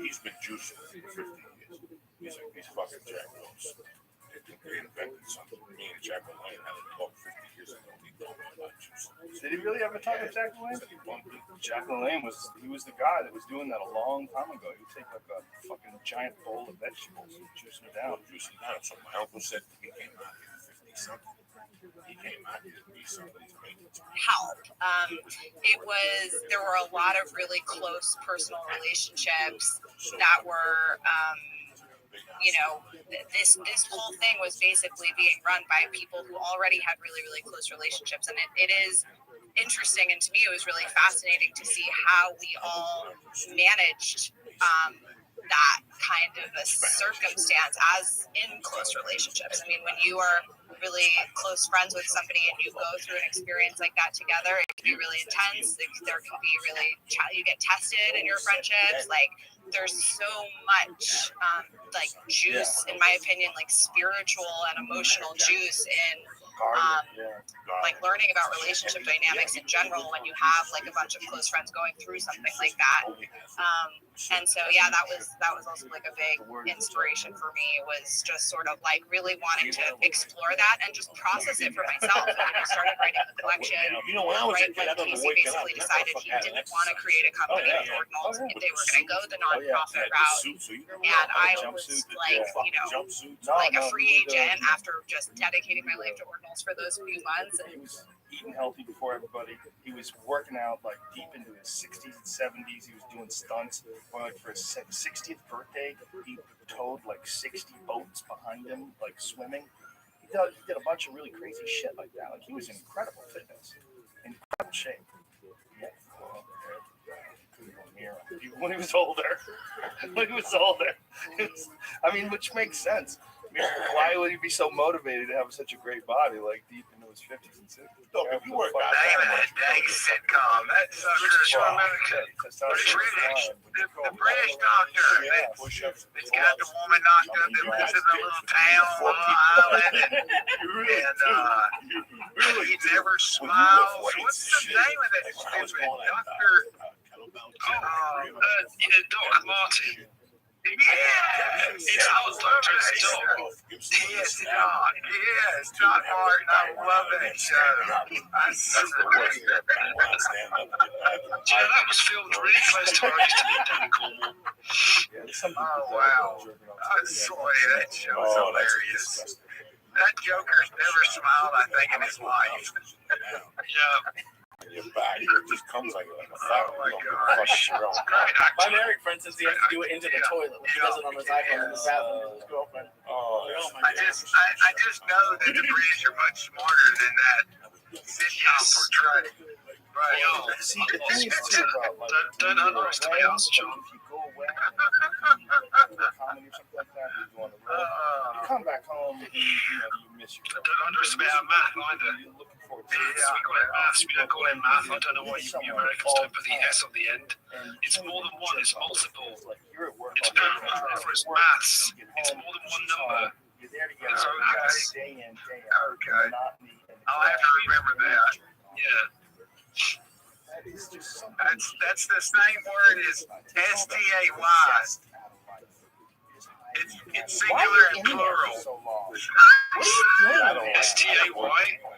He's been juicing for 50 years. He's fucking Jack Rose. They invented something. Me and Jack Lane had a talk 50 years ago. We don't know about juicing. Did he really ever talk to Jack LaLanne? Jack LaLanne was the guy that was doing that a long time ago. He would take like a fucking giant bowl of vegetables and juice them down. So my uncle said he came out here at 50 something. He came out here to be somebody's maintenance. Help. There were a lot of really close personal relationships that were, this whole thing was basically being run by people who already had really, really close relationships. And it is interesting. And to me, it was really fascinating to see how we all managed that kind of a circumstance as in close relationships. I mean, when you are really close friends with somebody and you go through an experience like that together, it can be really intense. There can be really, you get tested in your friendships. Like, there's so much juice, in my opinion, like spiritual and emotional juice in learning about relationship dynamics in general when you have like a bunch of close friends going through something like that. And so that was also like a big inspiration for me, was just sort of like really wanting to explore that and just process it for myself. And when I started writing the collection, right when Casey basically decided he didn't want to create a company with ordinals, they were going to go the nonprofit route, and I was like, like a free agent after just dedicating my life to ordinals for those few months. And he was eating healthy before everybody. He was working out like deep into his 60s and 70s. He was doing stunts. For his 60th birthday, he towed like 60 boats behind him, like swimming. He did a bunch of really crazy shit like that. Like, he was in incredible fitness, incredible shape. Yeah. When he was older. Which makes sense. Why would he be so motivated to have such a great body, like deep into his 50s and 60s? No, if you work out, Name of that dang sitcom. That's the British doctor that's got the woman knocked up that lives in a little town on an island, and he never smiles. What's the name of that stupid doctor? Doc Martin. Yeah, It smells like toast still. Yes, John Martin, I love that show. That's the worst. I want to stand up. Yeah, that was filmed really close to where I used to live down in Cornwall. Oh, wow. I swear that show is hilarious. That Joker's never smiled, I think, in his life. Yeah. Your back, it just comes like a fat. Oh, my gosh. My Merrick, for instance, he has to do it into the toilet. He does it on his iPhone in the bathroom with his girlfriend. Oh, I just know that the British are much smarter than that sitcom portray. Right. Yo, See, the thing is too about like don't underestimate us, John. if you go away, do a comedy or something like that, or you go on the road, you come back home and you miss your Don't underestimate our math either. You're looking forward to it. We call it maths, we don't call it math. I don't know why you Americans don't put the S on the end. It's more than one, it's multiple. Like you're at work It's all day, not for it's maths. you get It's home, more than one number. you're there together It's okay. day in, day out. Okay. Monotony and I'll have to remember that. Yeah. that is just something That's the same word as STAY. It's Why singular are and you in there plural. for so long? I What don't are you like STAY?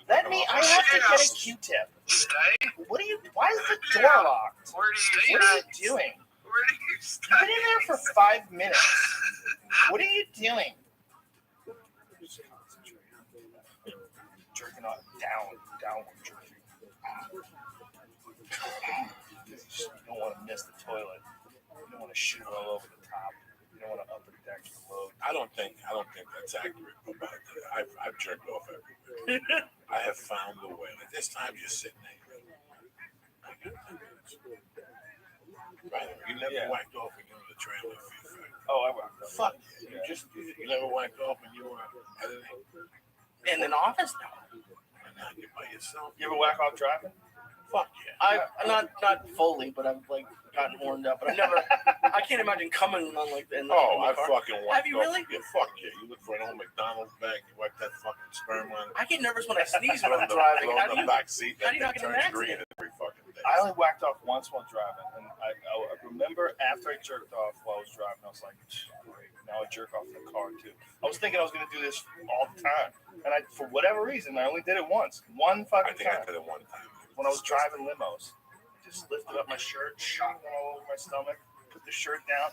Let me. I have to get a Q-tip. Stay? What are you? Why is the door locked? Where do you What are you doing? Where do you stay? You've been in there for 5 minutes. What are you doing? Jerking off downward jerking. You don't want to miss the toilet. You don't want to shoot all over the top. You don't want to upper deck the load. I don't think that's accurate about that. I've jerked off everywhere. I have found a way. Like this time you're sitting there. Right. You never whacked off when you were in the trailer. Oh, I whacked up. Fuck. You never whacked off when you were editing. In an office? No. And now you're by yourself. You ever whack off driving? Fuck yeah. I'm not fully, but I've like gotten horned up. But I've never. I can't imagine coming on like in the, Oh, in I the car. fucking whacked Have you off. really? Yeah, fuck yeah. You look for an old McDonald's bag, you wipe that fucking sperm on it. I get nervous when I sneeze when Throw I'm in driving. the How do you? back seat. how do you That not thing get in an turns green accident? every fucking day. I only whacked off once while driving, and I remember after I jerked off while I was driving, I was like, great, now I jerk off in the car too. I was thinking I was going to do this all the time, and for whatever reason, I only did it once, one I fucking think I time, did it one time. when I was driving limos. I just lifted up my shirt, shot them all over my stomach, put the shirt down,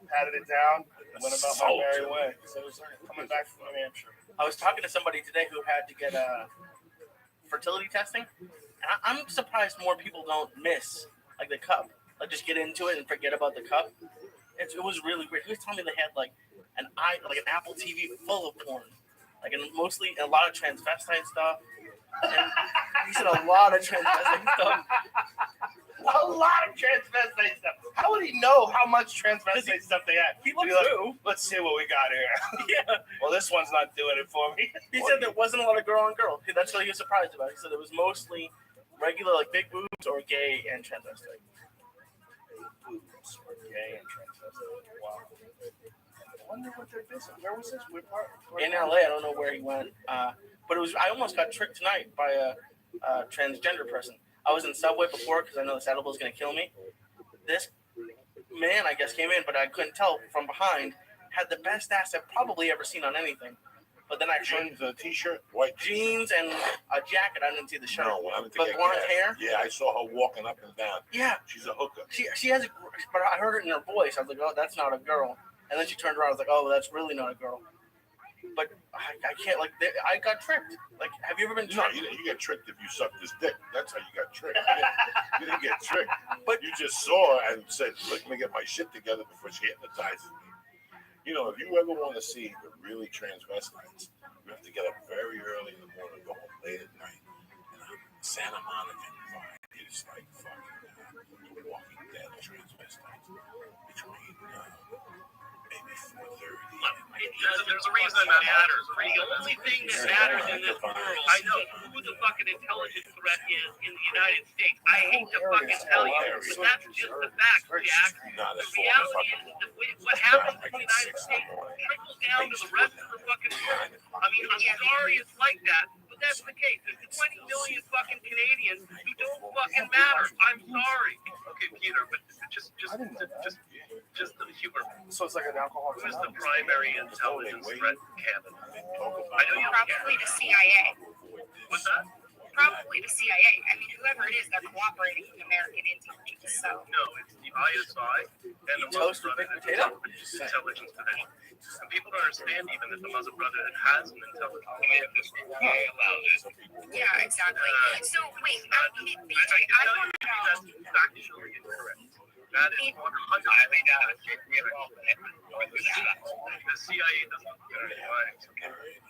patted it down, and went about my merry way. So I was coming back from New Hampshire. I was talking to somebody today who had to get fertility testing. And I'm surprised more people don't miss like the cup. Like just get into it and forget about the cup. It was really weird. He was telling me they had like an Apple TV full of porn, like and mostly a lot of transvestite stuff. And he said a lot of transvestite stuff. A lot of transvestite stuff. How would he know how much transvestite stuff they had? He looked Be like, through. let's see what we got here. Yeah. Well, this one's not doing it for me. He said there wasn't a lot of girl on girl. That's what he was surprised about. He said it was mostly regular, like big boobs or gay and transvestite. Boobs or gay and transvestite. Wow. I wonder what they're visiting. Where was this? What part? In LA, I don't know where he went. But it was. I almost got tricked tonight by a transgender person. I was in Subway before because I know this edible is going to kill me. This man, I guess, came in, but I couldn't tell from behind. Had the best ass I've probably ever seen on anything. But then I Jeans, a t-shirt, white jeans and a jacket. I didn't see the shirt. No, when I went to But get blonde gas, hair? Yeah, I saw her walking up and down. Yeah, She's a hooker. she has, but I heard it in her voice. I was like, oh, that's not a girl. And then she turned around. I was like, oh, that's really not a girl. But I can't, like, I got tricked. Like, have you ever been No, tricked? you get tricked if you sucked his dick. That's how you got tricked. You didn't get tricked. But you just saw her and said, let me get my shit together before she hypnotizes me. You know, if you ever want to see the really transvestites, you have to get up very early in the morning, go home late at night. And Santa Monica vibe is like fucking the Walking Dead transvestites between maybe 4:30. There's a reason that matters. The only thing that matters in this world, I know who the fucking intelligence threat is in the United States. I hate to fucking tell you, but that's just the fact, Jack. The reality is that what happens in the United States trickles down to the rest of the fucking world. I mean, I'm sorry it's like that, but that's the case. There's 20 million fucking Canadians who don't fucking matter. I'm sorry. Okay, Peter, but just the humor. So it's like an alcohol. Who's the primary intelligence threat in Canada? I know you Probably the CIA. What's that? Probably the CIA. I mean, whoever it is, they're cooperating with American intelligence. So No, it's the ISI and the Muslim Brotherhood Intelligence Division. And people don't understand even that the Muslim Brotherhood has an intelligence division. yeah, exactly. So wait, I don't know. That's factually incorrect. That is 100%. The CIA doesn't do anything.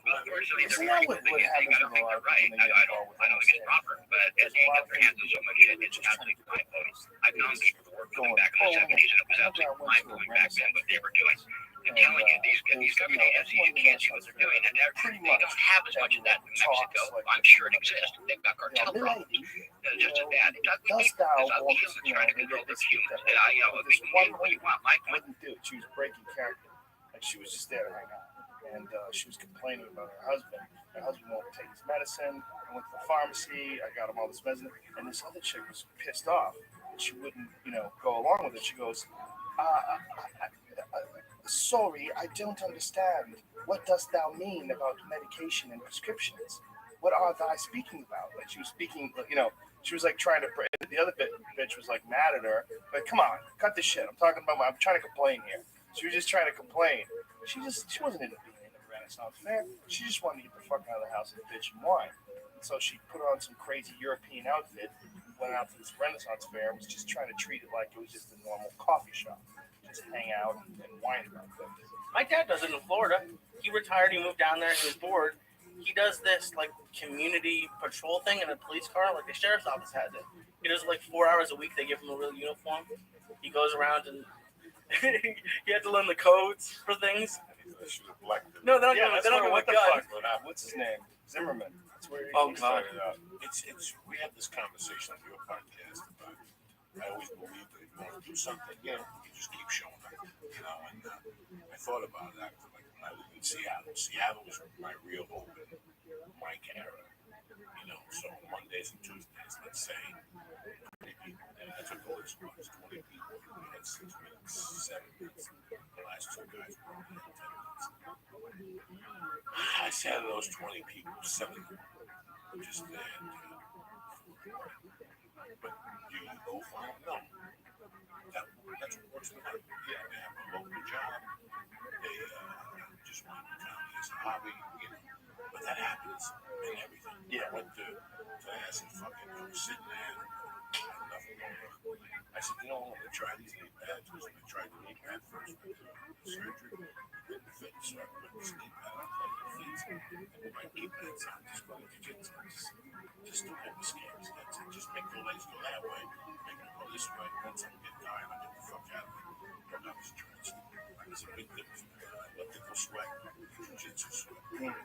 Unfortunately, Isn't that what happens I in don't a think lot they're of right. people when they get involved with I don't think it's proper, but they get their hands on so much shit. It's absolutely mind-blowing. I've known people who were going back in the 70s, and it was absolutely mind-blowing back then what they were doing. I'm telling you, these government agencies can't see what they're doing, and they don't have as much of that in Mexico. I'm sure it exists. They've got cartel problems. It's just as bad. It's ugly people. It's ugly humans trying to control those humans. And we can do what you want. My point. Wouldn't do it. She was breaking character. Like she was just there to hang out. And she was complaining about her husband. Her husband won't take his medicine. I went to the pharmacy. I got him all this medicine. And this other chick was pissed off. She wouldn't, go along with it. She goes, sorry, I don't understand. What dost thou mean about medication and prescriptions? What art thou speaking about? Like she was speaking, she was like trying to. The other bitch was like mad at her. Like, come on, cut this shit. I'm trying to complain here. She was just trying to complain. She wasn't into being in the Renaissance fair. She just wanted to get the fuck out of the house and bitch and whine. So she put on some crazy European outfit, went out to this Renaissance fair, and was just trying to treat it like it was just a normal coffee shop. Just hang out and whine about things. My dad does it in Florida. He retired. He moved down there. He was bored. He does this like community patrol thing in a police car, like the sheriff's office has it. He does it like 4 hours a week. They give him a real uniform. He goes around and he had to learn the codes for things. No, they don't give him a gun. What's his name? Zimmerman. That's where he started out. It's we have this conversation on your podcast about. I always believe that if you want to do something, you just keep showing up. And I thought about that like when I lived in Seattle. Seattle was my real home, my era. So Mondays and Tuesdays, let's say, 20 people. And I took the list was 20 people. We had 6 minutes, 7 minutes. The last 2 guys were only 10 minutes. I said to those 20 people, 7 of them just there. But do you go for them? No. That's what works for them. Yeah, they have a local job. They just want to become as a hobby, But that happens in everything. Yeah, I went to class and fucking I was sitting there and nothing going on. I said, I'm going to try these knee pads. I tried the knee pad first with the surgery. Then the fit, so I put this knee pad on the feet. And with my knee pads on, just go to the kids. Just don't have the scans. That's it. Just make your legs go that way. Make them go this way. Once I get tired, I get the fuck out of it. But I was drenched. There's a big difference. Elliptical sweat, jiu-jitsu sweat.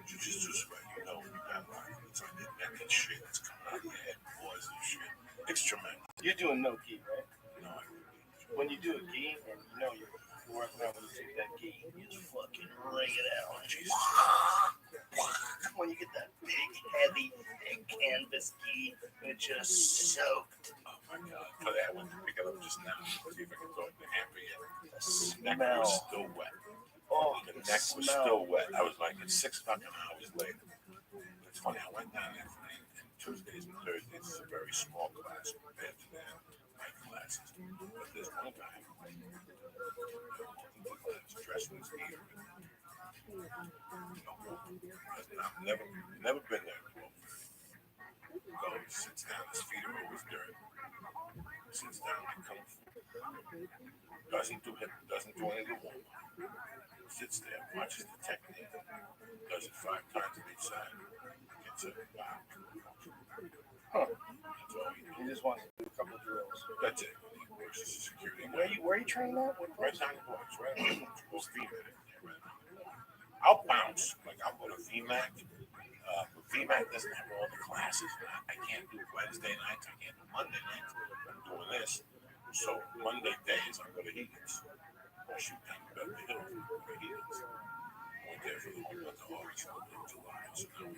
Jiu-jitsu sweat, you got a lot of it's on your neck and shit. It's coming out of your head, boys and shit. It's tremendous. You're doing no gi, right? No, I really. When you do a gi, and you're working out when you take that gi, you just fucking ring it out. Jesus. When you get that big, heavy, thick canvas gi, and it's just soaked. Oh my God. For that one, pick it up just now. See if I can throw it in the hamper yet. The neck Smell. was still wet. Oh, the neck was still wet. I was like, it's 6 fucking hours later. It's funny, I went down there and Tuesdays and Thursdays is a very small class compared to my classes. But there's one guy who's dressed in his gear. I've never been there before. Goes, sits down, his feet are always dirty. Sits down like kung fu. Doesn't do any of the warm up. Sits there, watches the technique, does it 5 times on each side, gets it. Wow. Huh. He just wants to do a couple of drills. That's it. He works as a security. Where are you training at? Right down the box, right on the box. I'll bounce. Like I'll go to VMAC. But VMAC doesn't have all the classes. I can't do Wednesday nights. I can't do Monday nights. I'm doing this. So Monday days I go to Egan's. I shoot down Beverly Hills. I go to Egan's.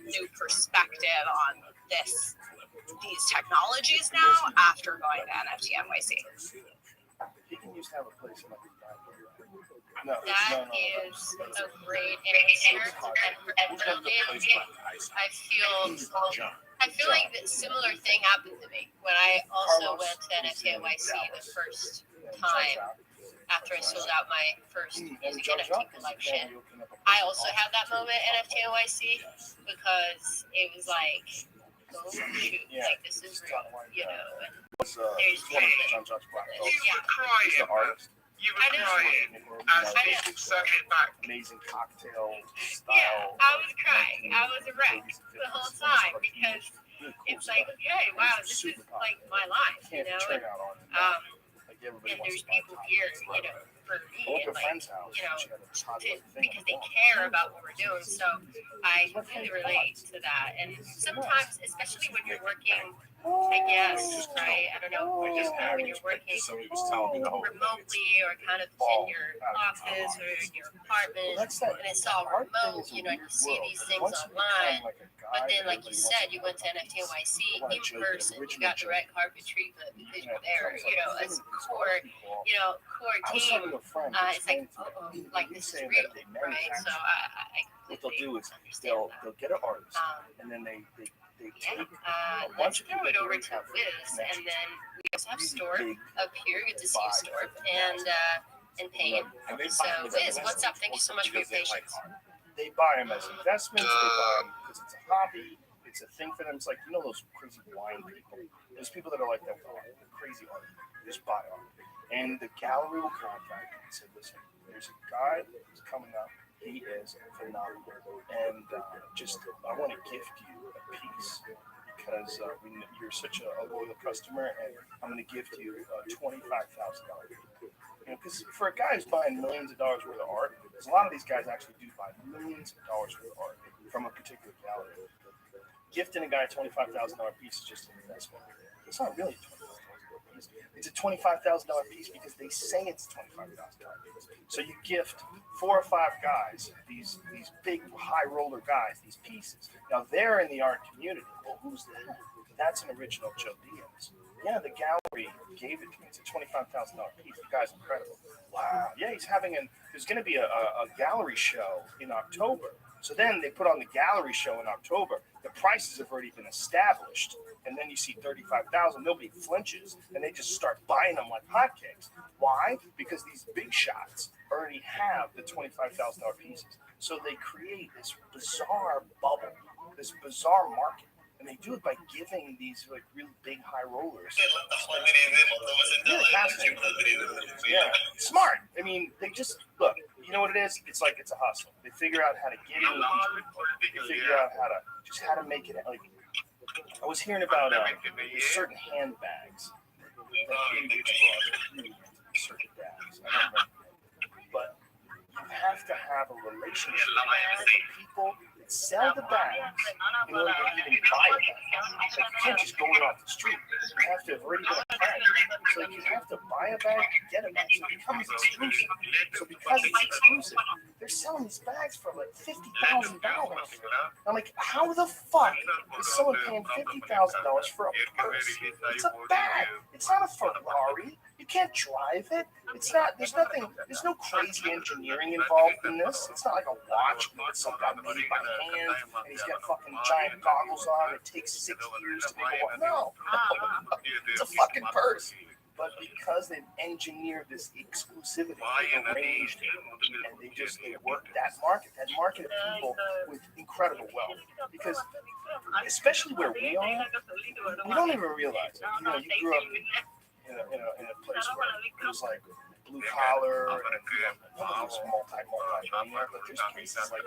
new perspective on these technologies now after going to NFT NYC. He can used to have a place in no, That is a great answer. And really, I feel like a similar thing happened to me when I also went to NFT NYC the first time after I sold out my first music NFT collection. I also had that moment at NFT NYC because it was like, oh shoot, like this is real, you know. And there's You were crying as people sent it back. Amazing cocktail style. Yeah, I was crying. I was a wreck the whole time because it's like, okay, wow, this is like my life, you know. And there's people here, you know, for me, and like, you know, because they care about what we're doing. So I completely relate to that. And sometimes, especially when you're working, I guess, right? I don't know, when you're working remotely or kind of in your office or in your apartment, and it's all remote, you know, and you see these things online. But then, like you said, you went to NFT NYC in person. You got the red carpet treatment because you're there. You know, as a core team, it's like, like this is real, right? So what they'll do is they'll get an artist, and then they take let's throw it over to Wiz, and then we also have Stork up here. Good to see you, Stork, and Payne. So Wiz, what's up? Thank you so much for your patience. They buy them as investments. They buy them because it's a hobby. It's a thing for them. It's like, you know, those crazy wine people. There's people that are like that with art. Crazy art. They just buy art. And the gallery will contact you and say, listen, there's a guy who's coming up. He is phenomenal. And I want to gift you a piece because you're such a loyal customer, and I'm going to gift you a $25,000 piece. You know, because for a guy who's buying millions of dollars worth of art, because a lot of these guys actually do buy millions of dollars worth of art from a particular gallery. Gifting a guy a $25,000 piece is just an investment. It's not really a $25,000 piece. It's a $25,000 piece because they say it's a $25,000 piece. So you gift 4 or 5 guys, these big high roller guys, these pieces. Now they're in the art community. Well, who's that? That's an original Joe Diaz. Yeah, the gallery gave it to me. It's a $25,000 piece. The guy's incredible. Wow. Yeah, there's going to be a gallery show in October. So then they put on the gallery show in October. The prices have already been established. And then you see 35,000. Nobody flinches. And they just start buying them like hotcakes. Why? Because these big shots already have the $25,000 pieces. So they create this bizarre bubble, this bizarre market. And they do it by giving these like really big high rollers. Really fascinating. Yeah, smart. I mean, they just look. You know what it is? It's like it's a hustle. They figure out how to get in. They figure out how to make it. Like I was hearing about certain handbags. Certain bags. I don't remember. But you have to have a relationship with the people that sell the bags in order to even buy a bag. So you can't just go in off the street. You have to have already been a friend. So you have to buy a bag to get a bag. So it becomes exclusive. So because it's exclusive, they're selling these bags for like $50,000. I'm like, how the fuck is someone paying $50,000 for a purse? It's a bag. It's not a Ferrari. You can't drive it. It's not. There's nothing. There's no crazy engineering involved in this. It's not like a watch that some guy made by hand and he's got fucking giant goggles on. It takes 6 years to make a watch. No, it's a fucking purse. But because they've engineered this exclusivity, they've arranged it, and they work that market of people with incredible wealth. Because especially where we are, we don't even realize it. You know, you grew up in a place where it was like blue collar and multi-millionaire, but there's places like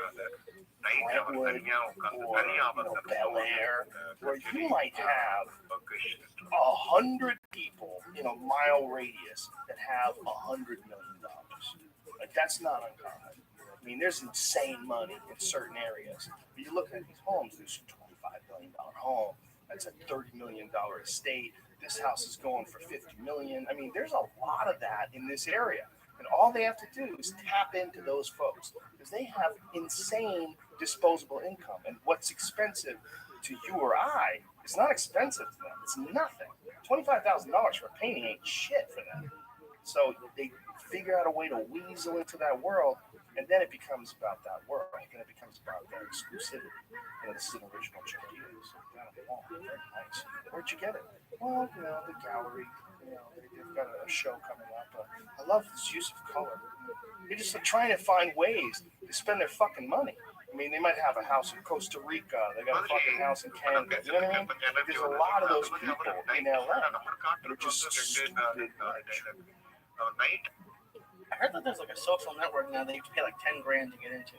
Brentwood or Bel Air where you might have 100 people in a mile radius that have $100 million. Like that's not uncommon. I mean, there's insane money in certain areas. But you look at these homes, there's a $25 million home. That's a $30 million estate. This house is going for $50 million. I mean, there's a lot of that in this area. And all they have to do is tap into those folks because they have insane disposable income. And what's expensive to you or I is not expensive to them. It's nothing. $25,000 for a painting ain't shit for them. So they figure out a way to weasel into that world, and then it becomes about that world. Then it becomes about their exclusivity. This is an original Chinese. Down at the mall. Very nice. Where'd you get it? Well, the gallery. They've got a show coming up. I love this use of color. They're just trying to find ways to spend their fucking money. I mean, they might have a house in Costa Rica. They got a fucking house in Canada. You know what I mean? There's a lot of those people in LA that are just stupid. I heard that there's like a social network now that you have to pay like 10 grand to get into.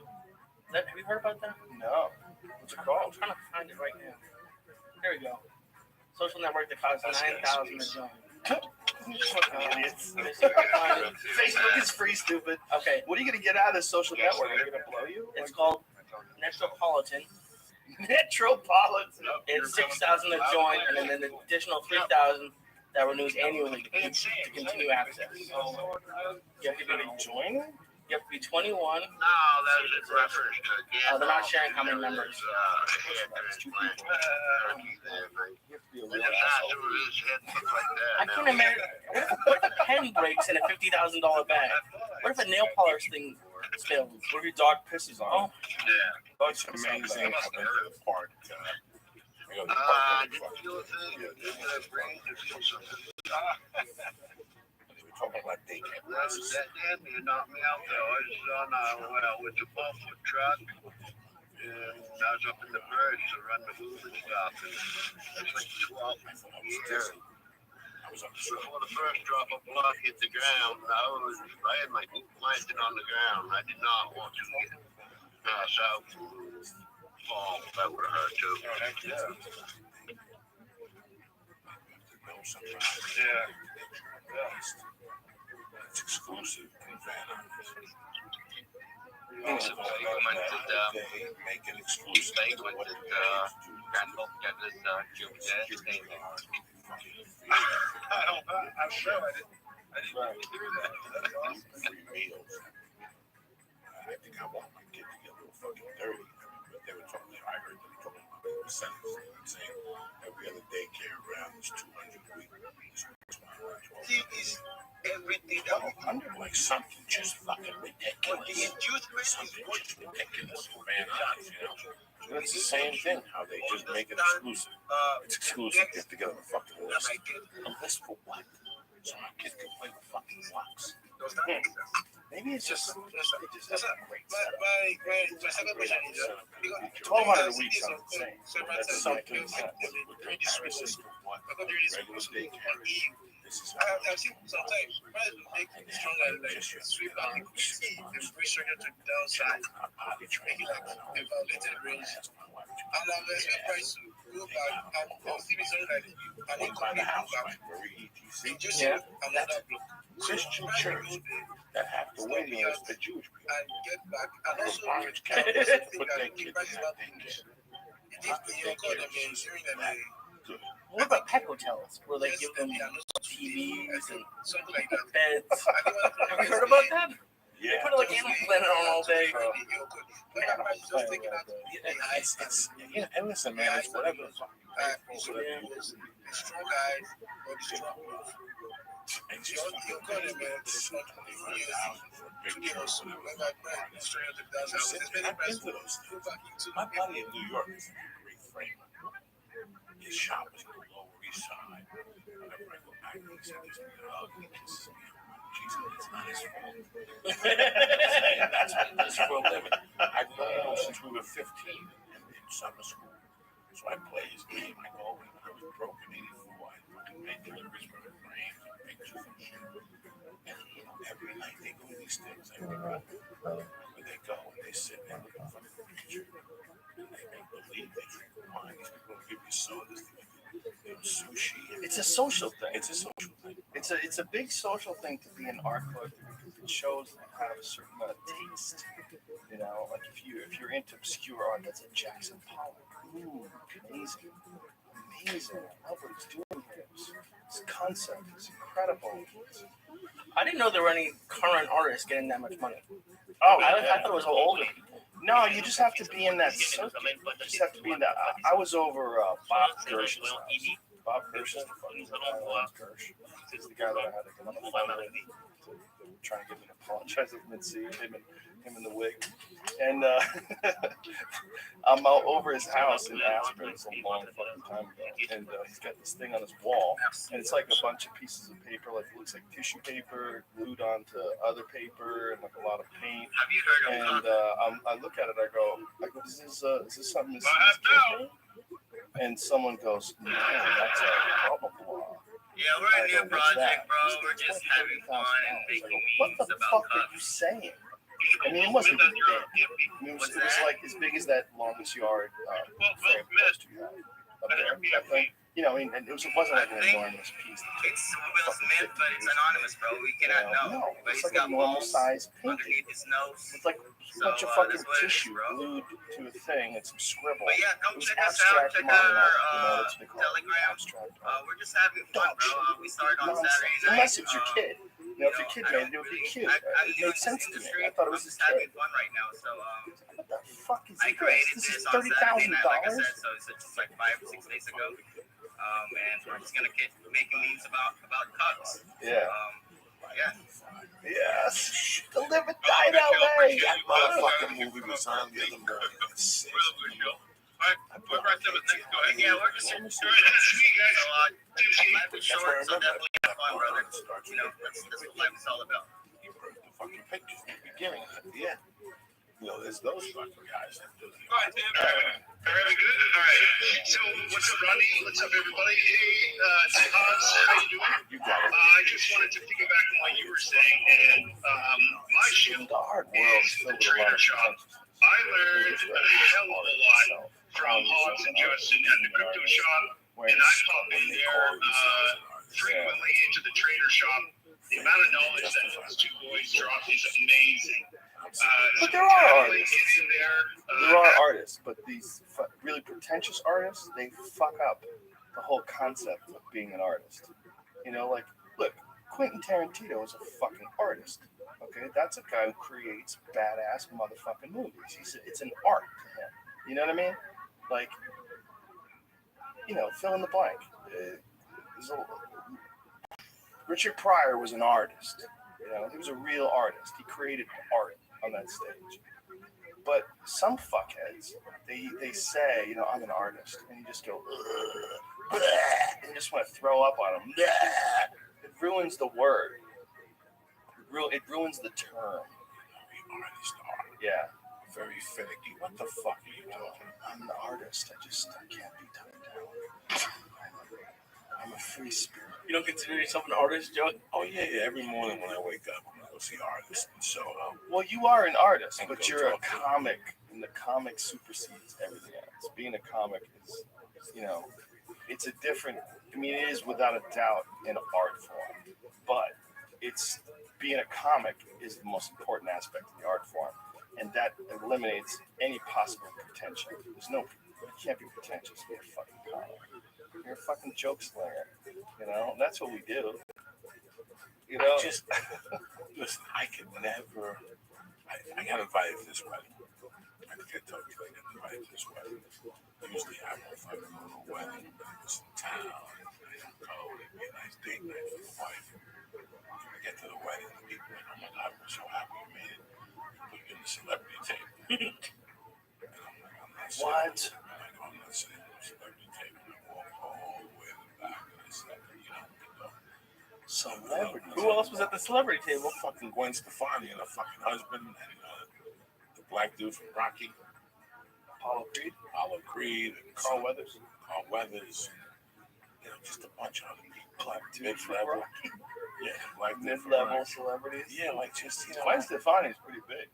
Have you heard about that? No. What's it called? I'm trying to find it right now. Here we go. Social network that costs $9,000 to join. Idiots. Facebook is free, stupid. Okay. What are you going to get out of this social network? Are they going to blow you? It's called Metropolitan. Metropolitan. It's $6,000 to join, and then an additional $3,000 that renews annually to continue access. You have to be join? You have to be 21. No, that's in reference to they're not sharing how many members. I can't imagine. What if a pen breaks in a $50,000 bag? What if a nail polish thing spills? What if your dog pisses on it? Yeah. It's amazing how they live apart. Talking about daycare prices. That damn near knocked me out there. I was on with the Buffalo truck, and I was up in the birds to run the moving stuff. And it's like 12 years. Before the first drop of blood hit the ground, I had my feet planted on the ground. I did not want to get pass out and fall. That would have hurt too. Yeah. It's exclusive in Van make it exclusive. I'm sure I didn't really do that. Free meals. I think I want my kid to get a little fucking dirty. But they were talking, I heard them talking about the percentages. They were saying every other daycare around is 200 a week. Everything Like something just fucking ridiculous. Something just ridiculous for Van Nuys, It's the same thing, how they just make it exclusive. It's exclusive. You have to get on the fucking list. A list for what? So my kid can play with fucking blocks. Maybe it's just great setup. $1,200 a week sounds insane. That's something that great services. Regular daycare. I've seen sometimes make it stronger like sweep out the restructure to the downside, make it like a violated range. And I'm expecting price to go back. I'll see me something like an incomplete back. They just another block. Christian church that have to wait against the Jewish people. And get back. And also, Orange I County also put think their that the kids price in is that not daycare. you call them during the What about pet hotels where they give them TVs and something like that. beds? Have you heard about that? They put like Animal Planet on all day. And listen, man, it's whatever. Strong guys, or the strong move. You're calling man, this is not my buddy in New York is a great frame. His shop is on the Lower East Side. Whenever I go back, he said, "This nigga ugly, kisses me." Jesus, it's not his fault. That's what he does for a living. I've known him since we were 15 in summer school. So I play his game. I go over when I was broke in '84. I fucking make deliveries for him, frames and pictures and shit. And every night they go to these things. I remember where they go and they sit there looking for the picture. And they make believe they drink wine. These people give you sodas. Sushi. It's a social thing. It's a social thing. It's a big social thing to be an art collector because it shows that you have a certain amount of taste. Like if you're into obscure art, that's a Jackson Pollock. Ooh, amazing. I love what he's doing here. His concept is incredible. I didn't know there were any current artists getting that much money. Oh, I thought it was all older people. No, you just have to be in that circuit. You just have to be in that. I was over Bob Gersh's house. Bob Gersh is the fucking guy. Gersh. He's the guy that I had to come on the phone with, trying to get him to apologize at mid-sea, him and the wig. And I'm out over his house in Aspen. It's a long fucking time ago. And he's got this thing on his wall. And it's like a bunch of pieces of paper, like it looks like tissue paper glued onto other paper and like a lot of paint. And I look at it, I go, is this something this kid made? And someone goes, no, that's a blah, blah, blah. Yeah, we're a new project, bro. We're just having fun and making memes what the about fuck cups. are you saying? I mean, it wasn't big. I mean, it was like as big as that longest yard frame poster you had up there. That thing. You know, I mean, and it wasn't like an enormous piece. It's Will Smith, but it's anonymous, bro. We cannot know. No, But it's he's like got a normal balls size painting. underneath his nose. It's like a bunch of fucking tissue glued to a thing and some scribble. But yeah, come It was check us out. abstract Check out art, our that's what they call it, Telegram. abstract art. We're just having fun, bro. We started on Nonsense. Saturday night. Unless it was your kid. You know, if your kid made it, it would be cute. It made sense to me. I thought it was his just kid. having fun right now. So What the fuck is I this? created This is this on Saturday night, like I $30,000? said. So it's just like 5 or 6 days ago. And we're just gonna keep making memes about cups. Yeah. Yeah. Yes. The Live and Die in LA. That motherfucking movie was on the other morning. Yeah, we're just enjoying it. Life is short, so definitely have fun, brother. You know, that's what life is all about. You bring the fucking pictures at the beginning. At the end. You know, there's those fucking guys that do it. All right, Tim. Very good. All right. So, what's up, Ronnie? What's up, everybody? Hey, Hans, how you doing? You got it. I just wanted to piggyback on what you were saying, and my shield The art world is is the filled with a lot trader of shop. I learned a hell of a lot from Hans and Justin at the crypto shop, and I pop in there frequently into the trader shop. The amount of knowledge that those two boys drop is amazing. But there are definitely artists. get in there. There are artists, but these really pretentious artists, they fuck up the whole concept of being an artist. You know, like, look, Quentin Tarantino is a fucking artist. Okay, that's a guy who creates badass motherfucking movies. It's an art to him. You know what I mean? Like, you know, fill in the blank. Richard Pryor was an artist. You know, he was a real artist. He created art on that stage. But some fuckheads, they say, you know, I'm an artist, and you just go, ugh, and you just want to throw up on them. It ruins the word. It ruins the term. Artist are Yeah. very finicky. What the fuck are you doing? I'm an artist. I can't be toned down. I'm a free spirit. You don't consider yourself an artist, Joe? Oh yeah. Every morning when I wake up, I go see artists. So Well, you are an artist, And but go you're a talk to them. comic, and the comic supersedes everything else. Being a comic is, you know, it's a different. I mean, it is without a doubt an art form, but it's being a comic is the most important aspect of the art form, and that eliminates any possible pretension. You can't be pretentious. You're a fucking comic. You're a fucking joke slinger. You know, that's what we do. You know, just listen. I could never. I got invited to this wedding. I think I told you I got invited to this wedding. Usually I don't fucking go to a wedding. I was in town. I don't go. It'd be a nice date night for the wife. I get to the wedding, the people are like, oh my God, we're so happy you made it. Put you in the celebrity table. And I'm like, I'm not sitting. What? I'm like, I'm not sitting on the celebrity table. And I walk all the way to the back and I said, you know, celebrity. Who else was at the celebrity table? fucking Gwen Stefani and her fucking husband and the black dude from Rocky, Apollo Creed, and Carl Weathers. You know, just a bunch of other people. Black dude from Mid-level. Rocky. Yeah, black dude from Mid-level Rocky. celebrities. Yeah, like just, you know. Gwen Stefani's pretty big.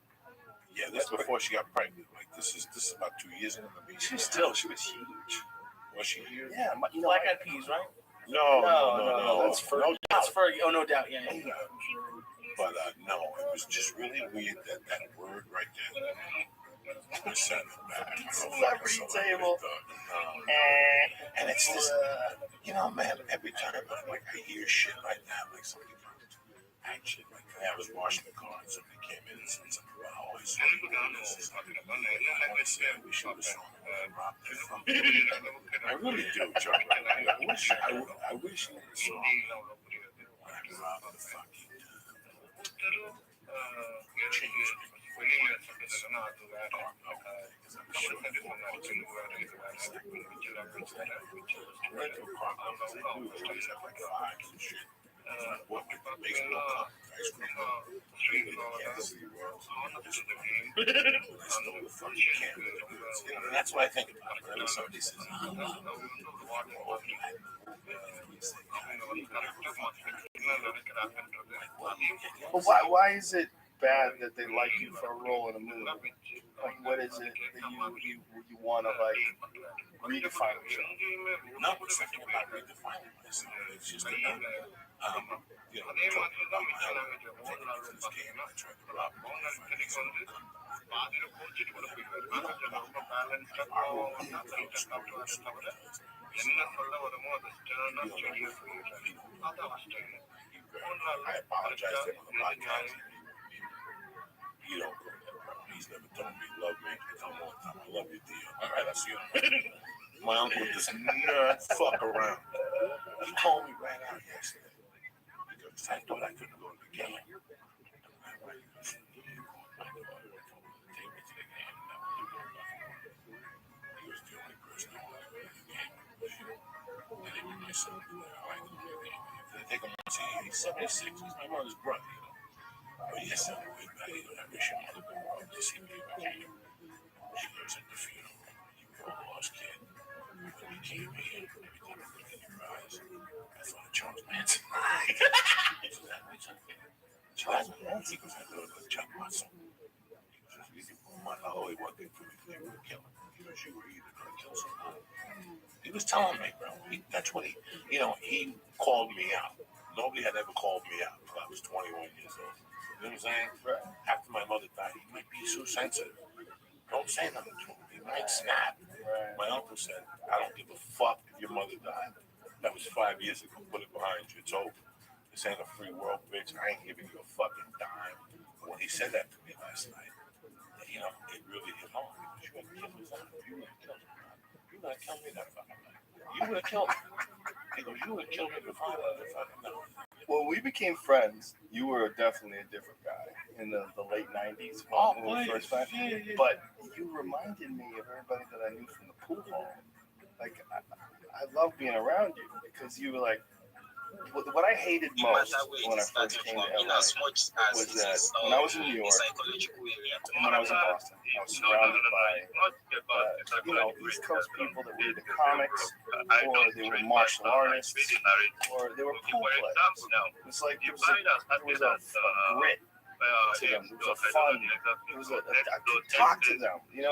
Yeah, this is before she got pregnant. Like this is about 2 years into the meeting. She was huge. Was she huge? Yeah, you know, Black Eyed Peas, right? No. That's for That's Fergie. Oh, no doubt. Yeah. But no, it was just really weird that word right there. Celebrity table. And it's just, you know, man, every time I hear shit like that, like somebody comes, Action. Like I was washing the car and somebody came in and said something about how I saw you. We should have saw I really do, Chuck. I wish you saw me. I robbed the fucking change. What baseball cup, ice cream cup, Kansas City Royals. I stole the fucking camera. That's what I think about. Whenever somebody says, But why is it bad that they like you for a role in a movie? Like, what is it that you want to like redefine yourself? No, it's nothing about redefining myself. It's just about you know, talking about my health, taking it to this game. I tried to rob I apologize to him about that. You don't go there. He's never told me he loved me. Come on, time. I love you, dear. All right, I'll see you. My uncle does not fuck around. He told me right out yesterday because I thought I couldn't go to the game. He was the only person I wanted to go to the game. And they were my son. They take him to see. He's 76. He's my mother's brother, you know. But yes, I'm way back. I wish your mother would come to see me if I came. She lives at the funeral. You were a lost kid. When you came here, every time I looked in your eyes, I thought of Charles Manson. Charles Manson? He goes, I thought of Chuck Russell. He goes, I only one thing for me, they were going to kill him. Because you were either going to kill someone. He was telling me, bro. That's what he called me out. Nobody had ever called me out until I was 21 years old. You know what I'm saying? Right. After my mother died, he might be so sensitive. Don't say nothing to him. He might snap. Right. My uncle said, I don't give a fuck if your mother died. That was 5 years ago. Put it behind you. It's over. This ain't a free world, bitch. I ain't giving you a fucking dime. When he said that to me last night, you know, it really hit home. You would kill me that. You would kill me. You would kill me that fucking night. You would have killed me. He goes, you would have killed me before I would have fucking known. When we became friends, you were definitely a different guy in the late 90s when we first met. Yeah. But you reminded me of everybody that I knew from the pool hall. Like, I love being around you because you were like, what I hated most when I first came to LA was that when I was in New York and when I was in Boston, I was surrounded by, East Coast people that were either comics or they were martial artists or they were pool players. It was like there was a grit to them. There was a fun. It was I could talk to them. It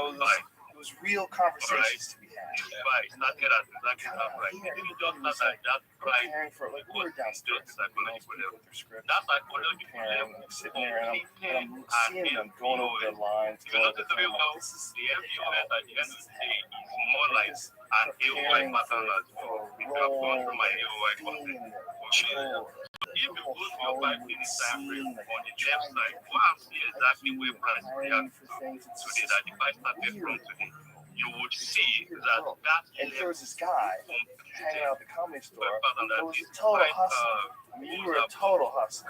was real conversations to be had. Preparing for we were downstairs. People with their scripts, preparing, and I'm sitting there and I'm seeing them going over their lines. This is preparing for a role, being in the Hollywood scene, preparing for things. It's weird. You would see that and there was this guy hanging out at the comedy store who was a total hustler. I mean, you were a total hustler,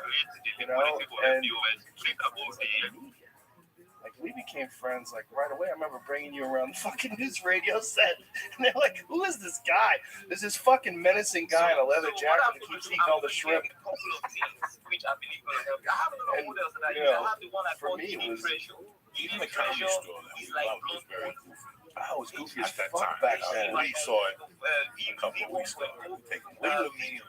and like we became friends like right away. I remember bringing you around the fucking news radio set, and they're like, "Who is this guy? There's this fucking menacing guy in a leather jacket that keeps eating all the shrimp." And for me, it was even the comedy store that we loved was very goofy. I was goofy as that fuck time. back then. We saw it a couple of weeks ago. We take it with me. It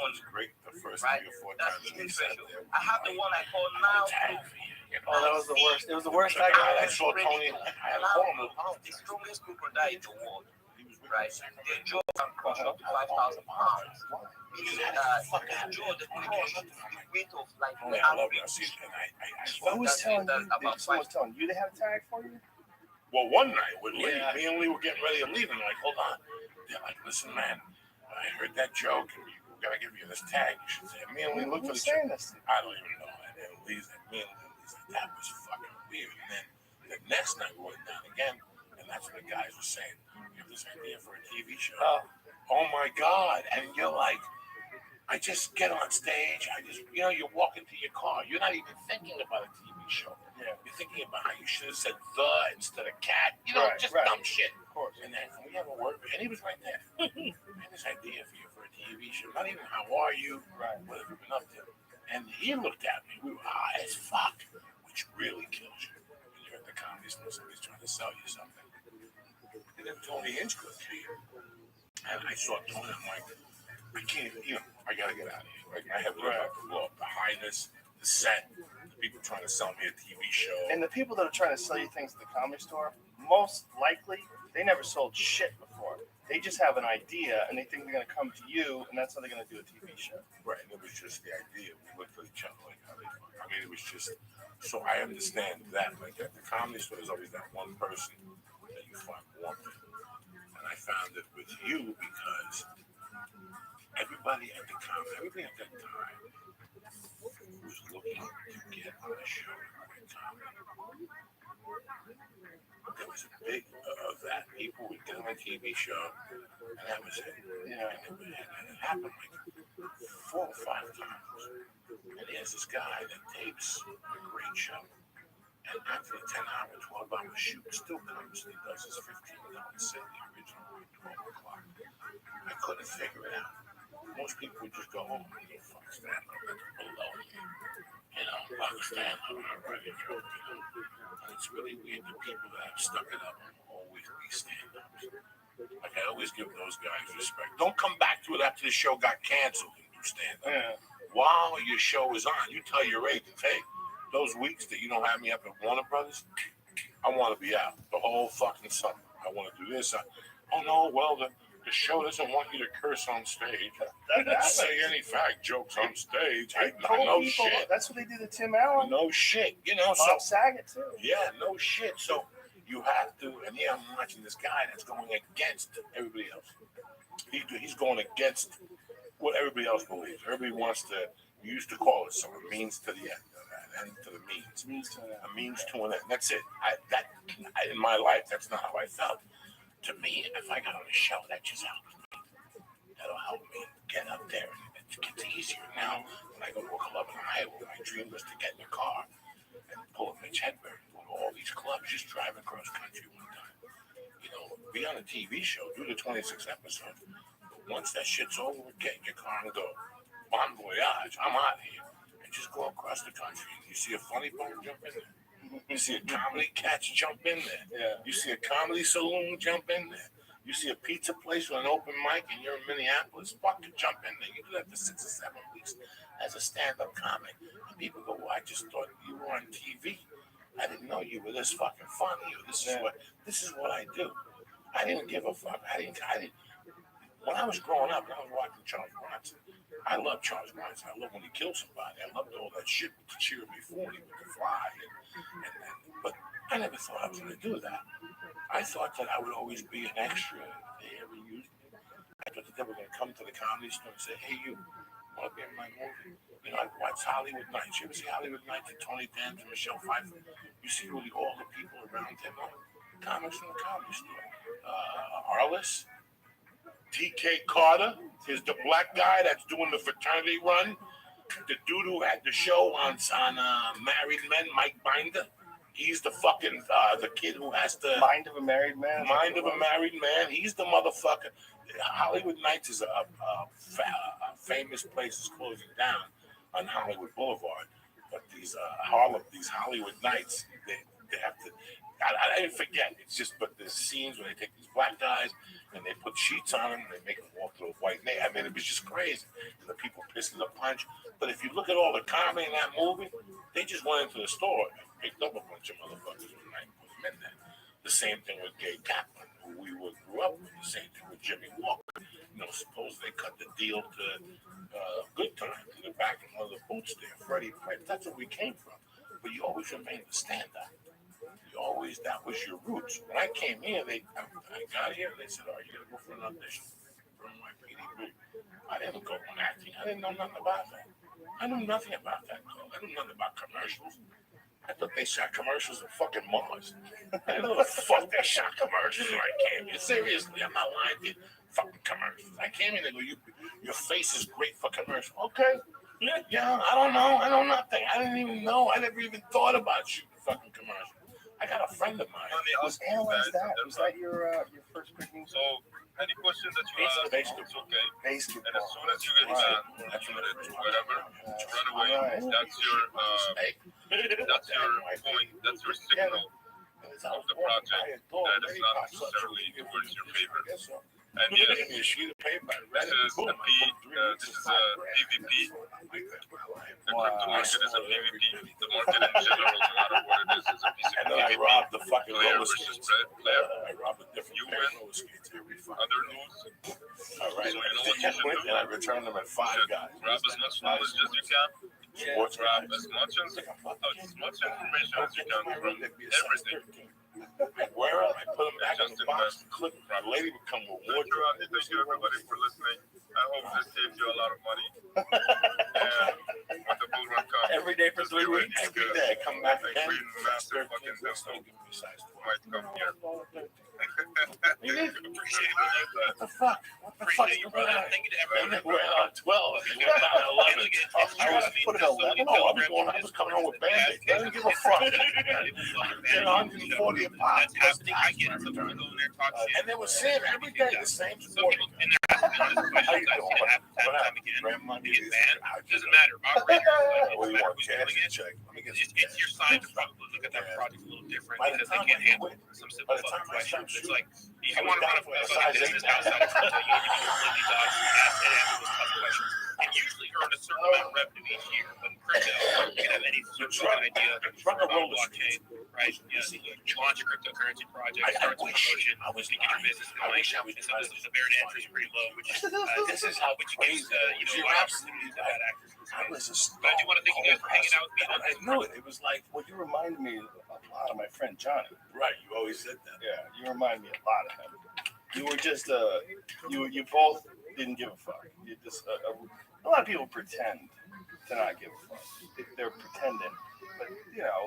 was great the first 3 or 4 times we sat there. I have the one I call now. Oh, that was the worst. It was the worst I I saw Tony. I had a call him. The strongest crocodile in the world. Right? The jaw can crush up to 5,000 pounds. The jaw, the weight of like I love you. I see it. And Who was telling you? Someone was telling you they had a tag for you? Well, one night with Lee, me and Lee were getting ready to leave, and like, hold on. They're like, listen, man, I heard that joke. And we gotta give you this tag. You should say, me and we looked at Who's each other. saying this? I don't even know. And then Lee's like, me and Lee's like, that was fucking weird. And then the next night we went down again, and that's what the guys were saying. We have this idea for a TV show. Oh my God. And you're like, I just get on stage. You walk into your car. You're not even thinking about a TV show. Yeah. You're thinking about how you should have said the instead of cat. Just dumb shit. Of course. And then we have a word, and he was right there. I had this idea for you for a TV show. Not even how are you, what have you been up to? And he looked at me. We were high as fuck, which really kills you when you're at the comedy store. Somebody's trying to sell you something. And then Tony Hinchcliffe came, and I saw Tony. I'm like, I can't, I gotta get out of here. Like, my head was about to blow up. The highness, the set, the people trying to sell me a TV show. And the people that are trying to sell you things at the comedy store, most likely, they never sold shit before. They just have an idea, and they think they're going to come to you, and that's how they're going to do a TV show. Right, and it was just the idea. We looked at each other like, how they fuck. I mean, it was just, so I understand that. Like, at the comedy store, there's always that one person that you find warmth in. And I found it with you because everybody at that time was looking to get on a show with comedy. There was a big of that. People would get on a TV show, and that was it. Yeah. And it happened like 4 or 5 times. And here's this guy that tapes a great show. And after the 10-hour, 12-hour shoot, still comes and he does his 15-minute set, the original at 12 o'clock. I couldn't figure it out. Most people would just go home and go, fuck stand up, that's below me. Fuck stand up, I'm ready to joke, And it's really weird, the people that have stuck it up will always be stand-ups. Like, I always give those guys respect. Don't come back to it after the show got canceled and do stand-up. Yeah. While your show is on, you tell your agent, hey, those weeks that you don't have me up at Warner Brothers, I want to be out the whole fucking summer. I want to do this. Oh, no, well, the show doesn't want you to curse on stage. Say any fact jokes on stage. I know shit. That's what they did to Tim Allen. No shit. Bob Saget, too. Yeah, no shit. So you have to, and yeah, I'm watching this guy that's going against everybody else. He's going against what everybody else believes. Everybody wants to, we used to call it some means to the end. End to the means. A means to an end. That's it. In my life, that's not how I felt. To me, if I got on a show, that just helps me. That'll help me get up there, and it gets easier. Now, when I go to a club in Iowa, my dream was to get in a car and pull a Mitch Hedberg, go to all these clubs, just drive across country one time. Be on a TV show, do the 26 episodes. But once that shit's over, get in your car and go, bon voyage, I'm out of here. Just go across the country. You see a funny bone, jump in there. You see a comedy catch, jump in there. Yeah. You see a comedy saloon, jump in there. You see a pizza place with an open mic and you're in Minneapolis, fucking jump in there. You do that for 6 or 7 weeks as a stand-up comic. And people go, well, I just thought you were on TV. I didn't know you were this fucking funny. Or this is what I do. I didn't give a fuck. I didn't. When I was growing up, I was watching Charles Bronson. I love Charles Bronson. I love when he killed somebody. I loved all that shit with the cheer before he with the fly. But I never thought I was going to do that. I thought that I would always be an extra if they ever used me. I thought that they were going to come to the comedy store and say, hey, you want to be in my movie? I'd watch Hollywood Nights. You ever see Hollywood Nights with Tony Danza and Michelle Pfeiffer? You see really all the people around him on comics in the comedy store. Arliss. TK Carter is the black guy that's doing the fraternity run. The dude who had the show on Married Men, Mike Binder. He's the fucking, the kid who has the... Mind of a Married Man? Mind of a Married Man. He's the motherfucker. Hollywood Nights is a famous place that's closing down on Hollywood Boulevard. But these Hollywood Nights, they have to... I didn't forget. It's just, but there's scenes where they take these black guys and they put sheets on them and they make them walk through a white nail. I mean, it was just crazy. And the people pissing the punch. But if you look at all the comedy in that movie, they just went into the store and picked up a bunch of motherfuckers one night and put them in there. The same thing with Gay Kaplan, who we grew up with. The same thing with Jimmy Walker. Suppose they cut the deal to Good Times in the back of one of the booths there. Freddie Prinze. That's where we came from. But you always remained the stand-up. That was your roots. When I came here, I got here, they said, "Oh, you gotta go for an audition." from NYPD. I didn't go on acting. I didn't know nothing about that. I knew nothing about that. I knew nothing about commercials. I thought they shot commercials in fucking Mars. I didn't know the fuck they shot commercials when I came here. Seriously, I'm not lying to you. Fucking commercials. I came in and go, your face is great for commercials. Okay. Yeah, I don't know. I know nothing. I didn't even know. I never even thought about shooting fucking commercials. I got a friend of mine. Was analyze that? Was that your first picking? So, any question that you ask, it's okay. Basketball. And as soon as you get done, a few minutes, whatever, run away. That's your point. That's your signal of the project. That is not necessarily towards your favor. And yes, this is a PvP. The crypto market is a PvP. The market in general, no matter what it is a piece of PvP. I robbed the fucking player roller versus skates. player. I robbed a different You pair win. of roller skates every fucking Other day. lose. All right. So you know what you should do? And I returned them at Five Guys. Grab as much knowledge as you can. Sports Grab guys. as much information as you can from everything. I wear them, I put them back in the box, clip. The lady would come with Thank you, Rodney. Thank you, everybody, for listening. I hope this saved you a lot of money. And when the bull run comes, every day for 3 weeks. Every day, I come back I again. think we master fucking Delta might come here. Appreciate it. What the fuck? What the fuck? Appreciate you, brother. Thank you to everyone. We're on 12. You went down to 11. I was put it 11. No, I was coming home with Band-Aids. I didn't give a fuck. Get 140 a pop. That's happening. I get it. Sometimes we go in there and talk shit. And there was Sam every day, the same Some sport. people in there asking me all these questions. I say it happens time again. You get banned. It doesn't matter. Moderator, What do doesn't you matter want? who's Cash doing or it. check? Let me get It's your sign to probably look at that project a little different By the because they time can't I handle quit, some simple by the time fucking I stopped questions. It's shooting, like if you want to run a business outside of crypto, you need to be completely dogs and answer those tough questions. And usually earn a certain amount of revenue each year. But in crypto, you can have any sort of idea about blockchain, right? You launch a cryptocurrency project, start some promotion, you get your business going. And sometimes the barrier to entry is pretty low, which This is how which crazy. gives a lot of opportunities to bad actors. I was a But I do want to thank you guys for hanging out with me on I this. knew it. It was like, Well, you remind me a lot of my friend Johnny. right, you always said that. Yeah, you remind me a lot of him. You were just you both didn't give a fuck. You just a lot of people pretend to not give a fuck. They're pretending, but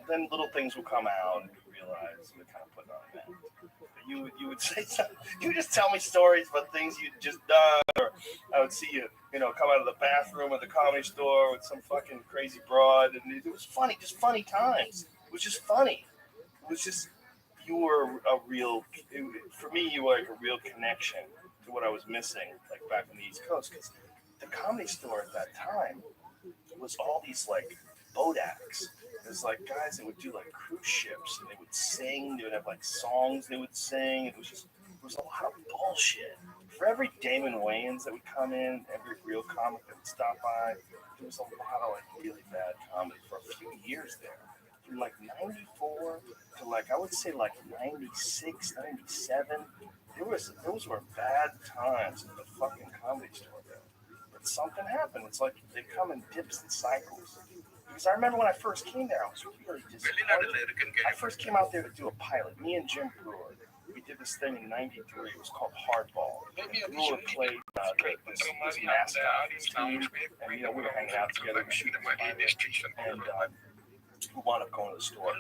then little things will come out and you realize and kind of put on that. But you would say something. You would just tell me stories about things you'd just done, or I would see you come out of the bathroom at the comedy store with some fucking crazy broad, and it was funny, just funny times. It was just funny. It was just. You were a real, for me, you were like a real connection to what I was missing, like back on the East Coast. Because the comedy store at that time was all these like boat acts. There's like guys that would do like cruise ships and they would sing. They would have like songs they would sing. It was a lot of bullshit. For every Damon Wayans that would come in, every real comic that would stop by, there was a lot of like really bad comedy for a few years there. From like 94 to like I would say like 96, 97, those were bad times in the fucking comedy store there. But something happened. It's like they come in dips and cycles. Because I remember when I first came there, I was really disappointed. I first came out there to do a pilot. Me and Jim Brewer, we did this thing in '93. It was called Hardball. Brewer played this mascot team, and we were hanging out together. We were shooting the pilot, and who wound up going to the store.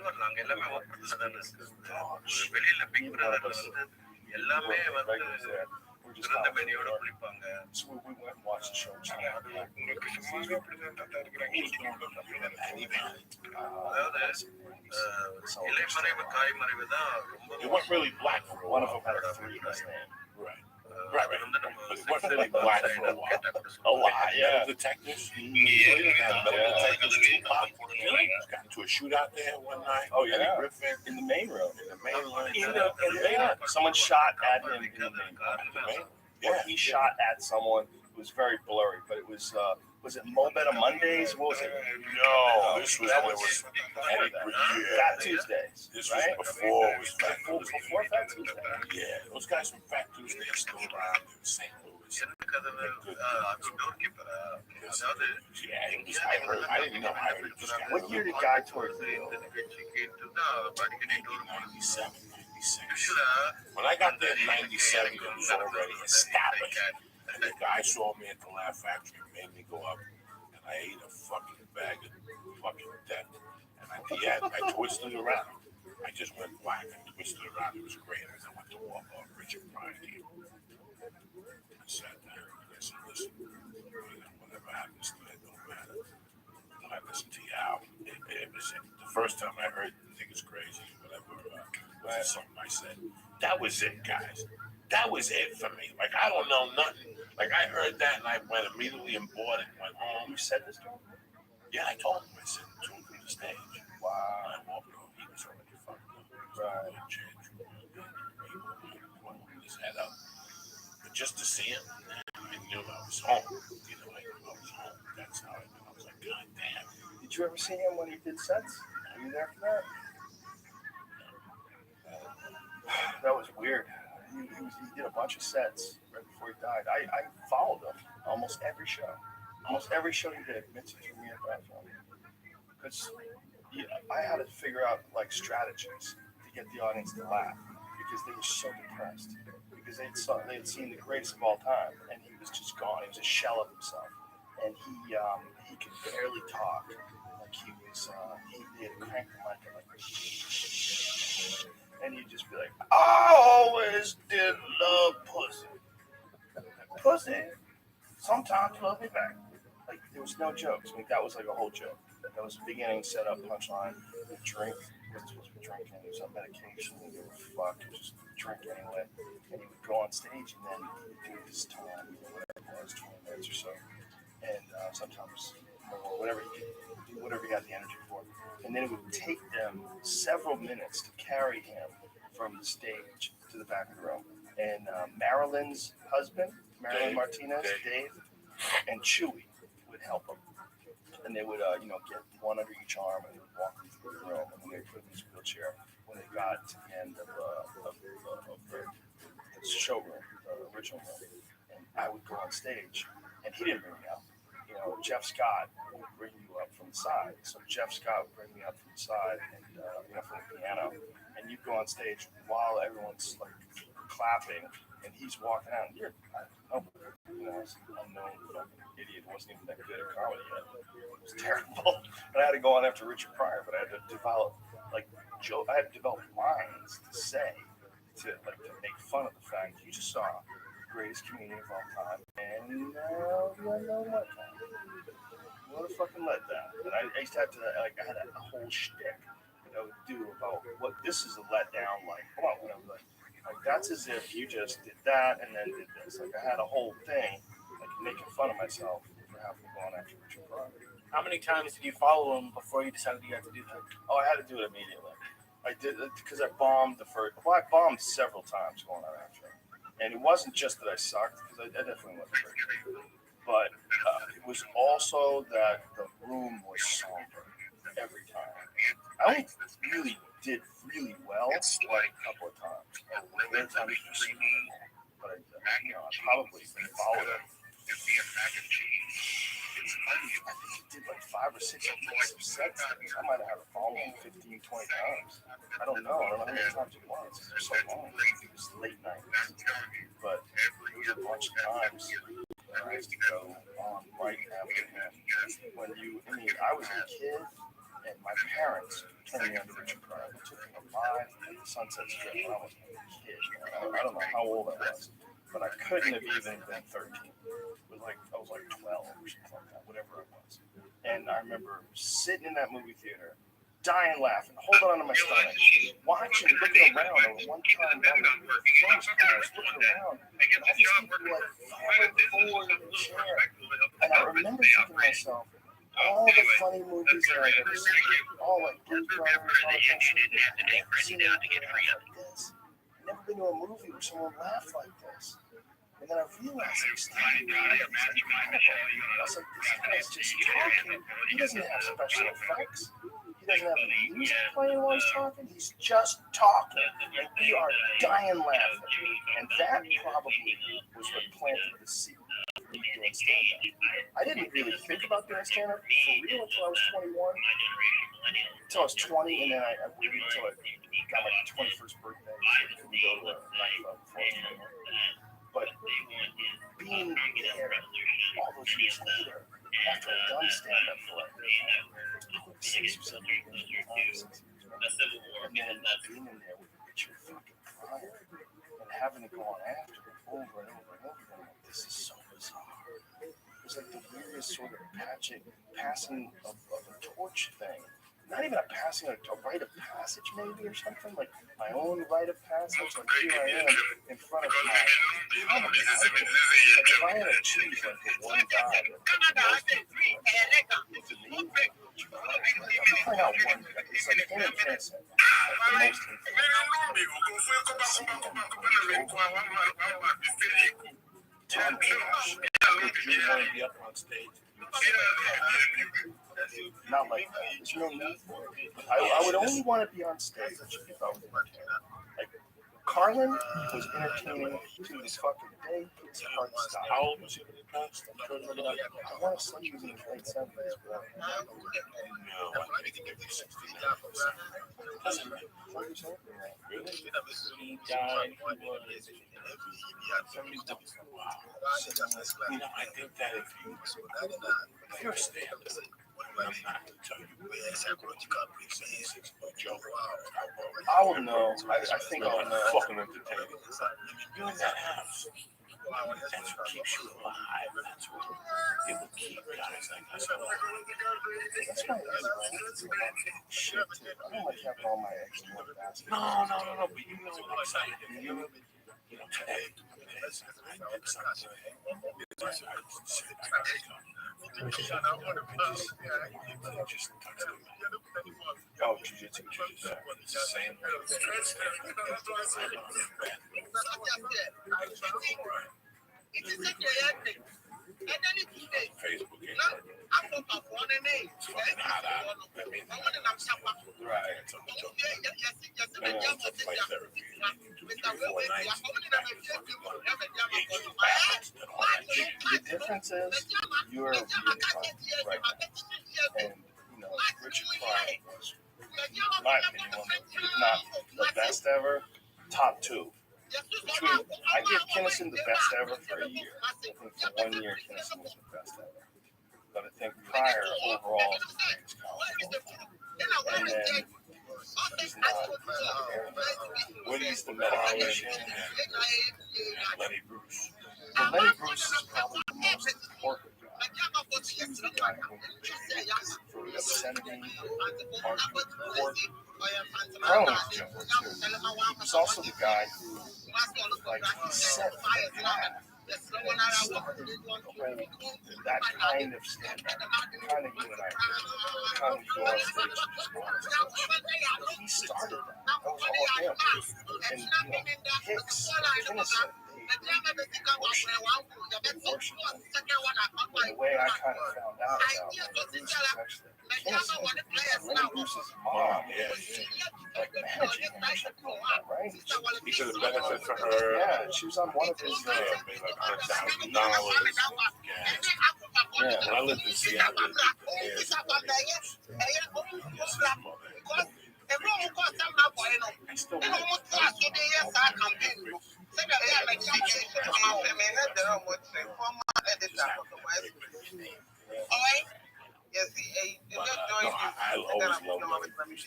We're just so we went and watched the show. It wasn't really black for a while. One of them had a 3 in his name. Right. But it wasn't really black for a while. A lot, yeah. Detectives. Got into a shootout there one night. Oh, yeah. Eddie Griffin. In the main room. In the main room. In the main room. Someone shot at him in the main room. Or he shot at someone. It was very blurry, but it was it Mo Better Mondays? What was it? No, this was when it was Fat Tuesdays. This right? was before it was Fat Before Tuesday. Fat Tuesday. Yeah, those guys from Fat Tuesday are still around in St. Louis. Yeah, I didn't know. I heard this guy. What year did Guy Torres do? 97, 96. When I got there in 97, it was already established. The guy saw me at the Laugh Factory, made me go up, and I ate a fucking bag of fucking death. And at the end, I twisted around. I just went black and twisted around. It was great. As I went to Walmart, Richard Pryor came. I sat down and I said, listen, whatever happens to it, don't matter. I listened to you out. It was the first time I heard the thing is crazy, whatever. Something I said. That was it, guys. That was it for me. Like, I don't know nothing. Like, I heard that and I went immediately and bought it and went home. You said this to him? Yeah, I told him. I said, took him to the stage. Wow. I walked over. He was already fucked up. Right. His head up. But just to see him, I knew I was home. You know, I knew I was home. That's how I knew. I was like, God damn. Did you ever see him when he did sets? Were you there for that? That was weird. He did a bunch of sets right before he died. I followed him almost every show. Almost every show he did, Mitzi threw me a bathroom. Because I had to figure out like strategies to get the audience to laugh because they were so depressed. Because they had seen the greatest of all time, and he was just gone. He was a shell of himself, and he could barely talk. Like he was, he had cranked the mic and like, and you'd just be like, I always did love pussy. Pussy, sometimes love me back. Like there was no jokes. Like that was like a whole joke. That was the beginning, setup, punchline. The drink was supposed to be drinking. He was on medication. He didn't give a fuck. He was just drink anyway. And he would go on stage and then he would do his time, whatever it was, 20 minutes or so. And sometimes more, whatever he could do, whatever he got the energy for. And then it would take them several minutes to carry him from the stage to the back of the room. And Marilyn's husband, Marilyn Martinez, Dave, and Chewy would help him. And they would, get one under each arm and walk him through the room. And then they would put him in his wheelchair when they got to the end of the showroom, the original room. And I would go on stage, and he didn't bring me out. Jeff Scott would bring you up from the side. So Jeff Scott would bring me up from the side and, from the piano. And you'd go on stage while everyone's like clapping, and he's walking out. And unknown idiot, wasn't even that good at comedy yet. It was terrible. And I had to go on after Richard Pryor, but I had to develop lines to say to make fun of the fact you just saw the greatest comedian of all time, and you know what? What a fucking letdown. And I used to have to I had a whole shtick that I would do about what this is a letdown. Like, come on, like that's as if you just did that and then did this. Like I had a whole thing, like making fun of myself for having to go on after Richard Pryor. How many times did you follow him before you decided you had to do that? Oh, I had to do it immediately. I did it because I bombed I bombed several times going on after him. And it wasn't just that I sucked, because I definitely wasn't very good. But it was also that the room was somber every time. I only really did really well like a couple of times. The other times it was so horrible. But I probably followed him. I think he did like 5 or 6 intensive sets. I might have had to follow him 15, 20 times. I don't know how many times it was. It was so long. It was late night. But it was a bunch of times that I used to go on right after him. I was a kid, and my parents turned me on to Richard Pryor. They took me alive at the Sunset Strip when I was a kid. I don't know how old I was, but I couldn't have even been 13. I was like 12 or something like that, whatever it was. And I remember sitting in that movie theater, dying laughing, holding on to my stomach, watching, looking around. And one time, I was looking around, and all these people were like falling forward in the chair. And I remember thinking to myself, all the funny movies that I've ever seen, all like Blues Brothers, all that shit, I've never seen anything like this. I've never been to a movie where someone laughed like this. And then I realized he's standing there. I was like, this guy's just talking. He doesn't have special effects. He doesn't have any music playing while he's talking. He's just talking. And we are dying laughing. And that probably was what planted the seed for me doing stand-up. I didn't really think about doing stand-up for real until I was 21. Until I was 20, and then I waited until I got my 21st birthday. So I couldn't go to a nightclub before I was 21. But being she was later after I'd done stand up for like 6 or 7 years. And then being in there with Richard fucking Pryor and having to go on after him over and over and over again. I'm like, this is so bizarre. It was like the weirdest sort of passing of a torch thing. Not even a passing, a rite of passage maybe or something, like my own rite of passage. Like here I am in front of my comedy. Like if I had to choose like the one guy that to me, find out one guy. It's like him and Vincent. Like the most Tom Cash. Would you want to be up on stage? Not like that. There's no need for it. I would only want to be on stage if I was entertaining. Like Carlin was entertaining to this fucking day. His heart stopped. How old was he when he passed? I want to say he was in his late 70s. No, I think he was 69. Really? He died. He was 70s. Wow. You know, I think that if you're a stand-up, I'm not to tell you I will know. I think I'll know. Fucking entertaining. You're in that house. That's what keeps you alive. That's what it will keep guys like us alive. That's my shit. I don't like having all my eggs in one basket. No. But you know what I'm saying. You know, today, I did something. Oh, jiu-jitsu. It's the same. Facebook ain't it's fucking hot out. I mean, right. Play therapy. 4 nights. The difference is you're really fun right now. And, you know, Richard Pryor was, in my opinion, one of, if not the best ever, top 2. I give Kinnison the best ever for a year. I think for 1 year, Kinnison was the best ever. But I think Pryor overall is the greatest comic. And then he's not. Woody's the medication. And Lenny Bruce. But Lenny Bruce is probably the most important guy. He's the guy who for obscenity, court. Carlin was good one too. He's also the guy who, like, he set the path. When he started that kind of stand-up, kind of you and I did, kind of you on stage. He started that. That was all him. And, you know, Hicks, Kinnison, they worship him. And the way I kind of found out about Bruce is actually Kinnison, Lenny Bruce's mom, like managing him or something like that, right? He could have benefited from her. Yeah, she was on one of his maybe like $100,000. Yeah, when I lived in Seattle, I always love these nights.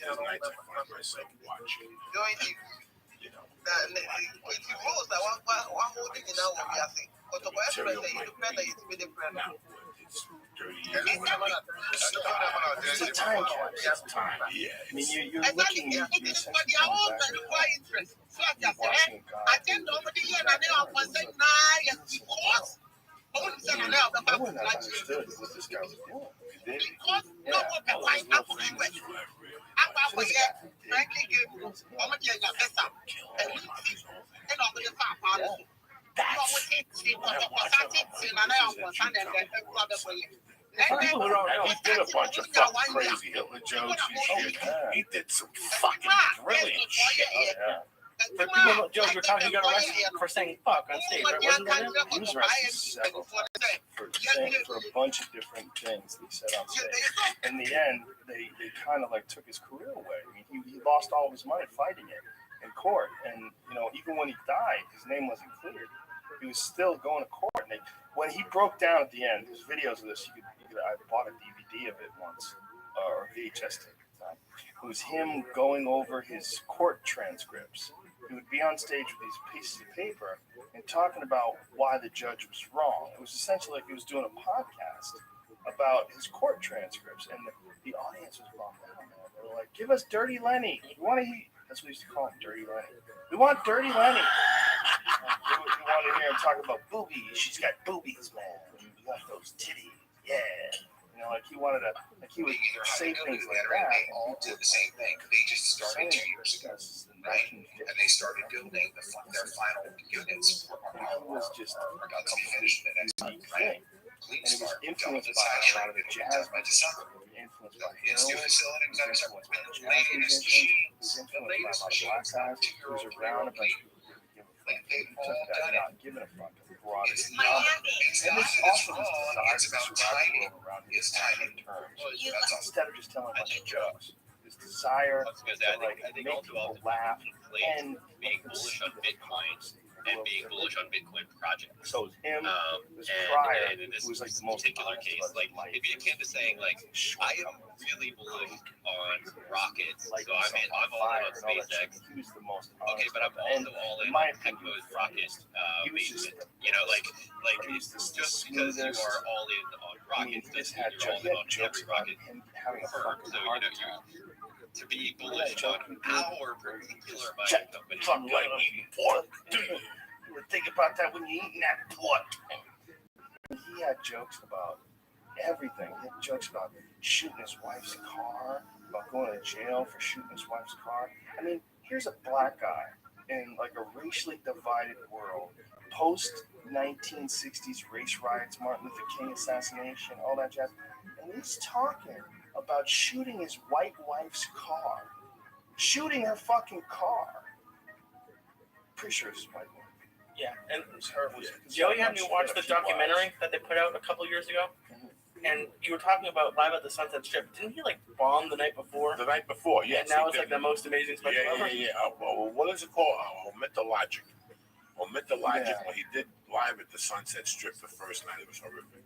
I find myself watching. You know, it's a time capsule. Yeah. I mean, you're looking, you're essentially watching no one understood what this guy was doing. He did a bunch of fucking crazy Hitler jokes and shit. He did some fucking brilliant shit. For people, Joe, you're talking, he got arrested for saying fuck on stage, right? Wasn't that it? He was arrested several times for a bunch of different things that he said on stage. In the end, they kind of like took his career away. I mean, he lost all of his money fighting it in court. And, you know, even when he died, his name wasn't cleared. He was still going to court. And when he broke down at the end, there's videos of this. I bought a DVD of it once, or VHS tape at the time. It was him going over his court transcripts. He would be on stage with these pieces of paper and talking about why the judge was wrong. It was essentially like he was doing a podcast about his court transcripts, and the audience was bummed out. They were like, "Give us Dirty Lenny. We want to hear." That's what we used to call him, Dirty Lenny. We want Dirty Lenny. We want to hear him talk about boobies. She's got boobies, man. You got those titties. Yeah. You know, like he wanted to, like he would say things like that. They all did the same thing. They just started 2 years ago, right? And they started building their final units. He was just about to be finished in the next month, right? Please start. Influenced by a lot of the jazz by December. Influenced by his new facility was influenced by the latest machines, the latest machines. 2-year-old around a bunch of people. Like they've all done it. Giving a fuck. Brought it. It's not his fault. It's about timing. It's timing. Instead of just telling a bunch of jokes, his desire to like make people laugh and being bullish on Bitcoin and being bullish on Bitcoin projects. So him, and in this particular case, like it'd be akin to saying like I am really bullish on rockets, so I'm all in on SpaceX. Okay, but I'm also all in on Tekno's rocket basis. You know, like just because you are all in on rockets doesn't mean you're all in on every rocket firm. So you know to be bullish on our particular mining company. Something like eating pork. You would think about that when you're eating that pork. He had jokes about everything. He had jokes about shooting his wife's car, about going to jail for shooting his wife's car. I mean, here's a black guy in like a racially divided world, post 1960s race riots, Martin Luther King assassination, all that jazz, and he's talking about shooting his white wife's car, shooting her fucking car. Pretty sure it's white wife. Yeah, and Joe, you had me watch the documentary that they put out a couple years ago, and you were talking about Live at the Sunset Strip. Didn't he like bomb the night before? The night before, yes. And now it's like the most amazing special ever. Yeah. What is it called? Omit the Logic. Omit the Logic. When he did Live at the Sunset Strip the first night, it was horrific.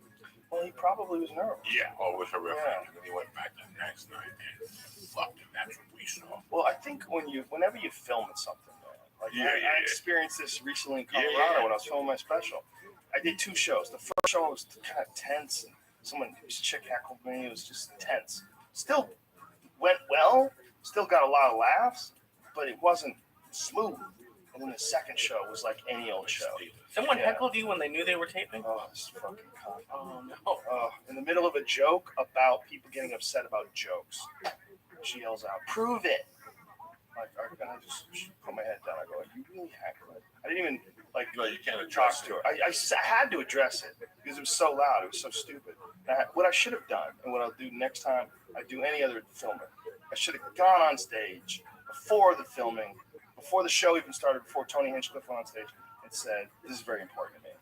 Well, he probably was nervous. Yeah, it was horrific. Yeah. And then he went back the next night and fucked him. That's what we saw. Well, I think whenever you film something, man, like I experienced this recently in Colorado when I was filming my special. I did 2 shows. The first show was kind of tense, and this chick heckled me. It was just tense. Still went well. Still got a lot of laughs, but it wasn't smooth. And then the second show was like any old show. Someone heckled you when they knew they were taping? Oh, this fucking cunt. Oh, no. In the middle of a joke about people getting upset about jokes. She yells out, "Prove it!" Like, I just put my head down. I go, "Are you really heckling?" I didn't even, like, No, you can't talk address to her. I had to address it because it was so loud. It was so stupid. What I should have done, and what I'll do next time I do any other filming, I should have gone on stage before the filming, before the show even started, before Tony Hinchcliffe went on stage, and said, "This is very important to me.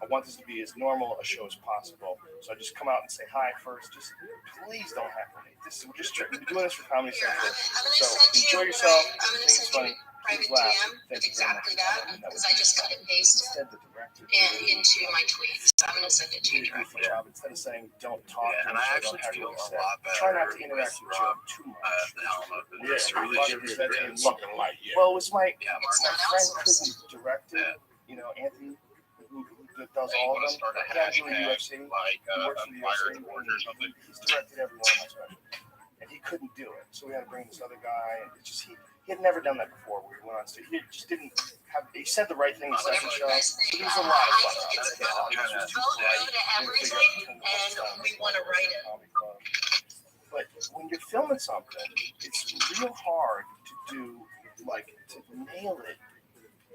I want this to be as normal a show as possible. So I just come out and say hi first. Just please don't heckle me. We're just we're doing this for Comedy Central. So enjoy yourself. Think it's funny. Please laugh. With exactly that, because I just cut and pasted into my tweets. I'm going to send it to you directly. Instead of saying don't talk, and I actually feel a lot better. Try not to interact with Joe too much. Fucking light, yeah. Well, it was my It's not friend outsourced. couldn't direct it. You know, Anthony, who does all of them. He had doing UFC. He works for the UFC. He's directed every one of my specials. And he couldn't do it. So we had to bring this other guy. And it's just he had never done that before when we went on stage. He just didn't have, he said the right thing in the second show. It was a lot of fun. Go to everything, and we want to write it. But when you're filming something, it's real hard to do, like, to nail it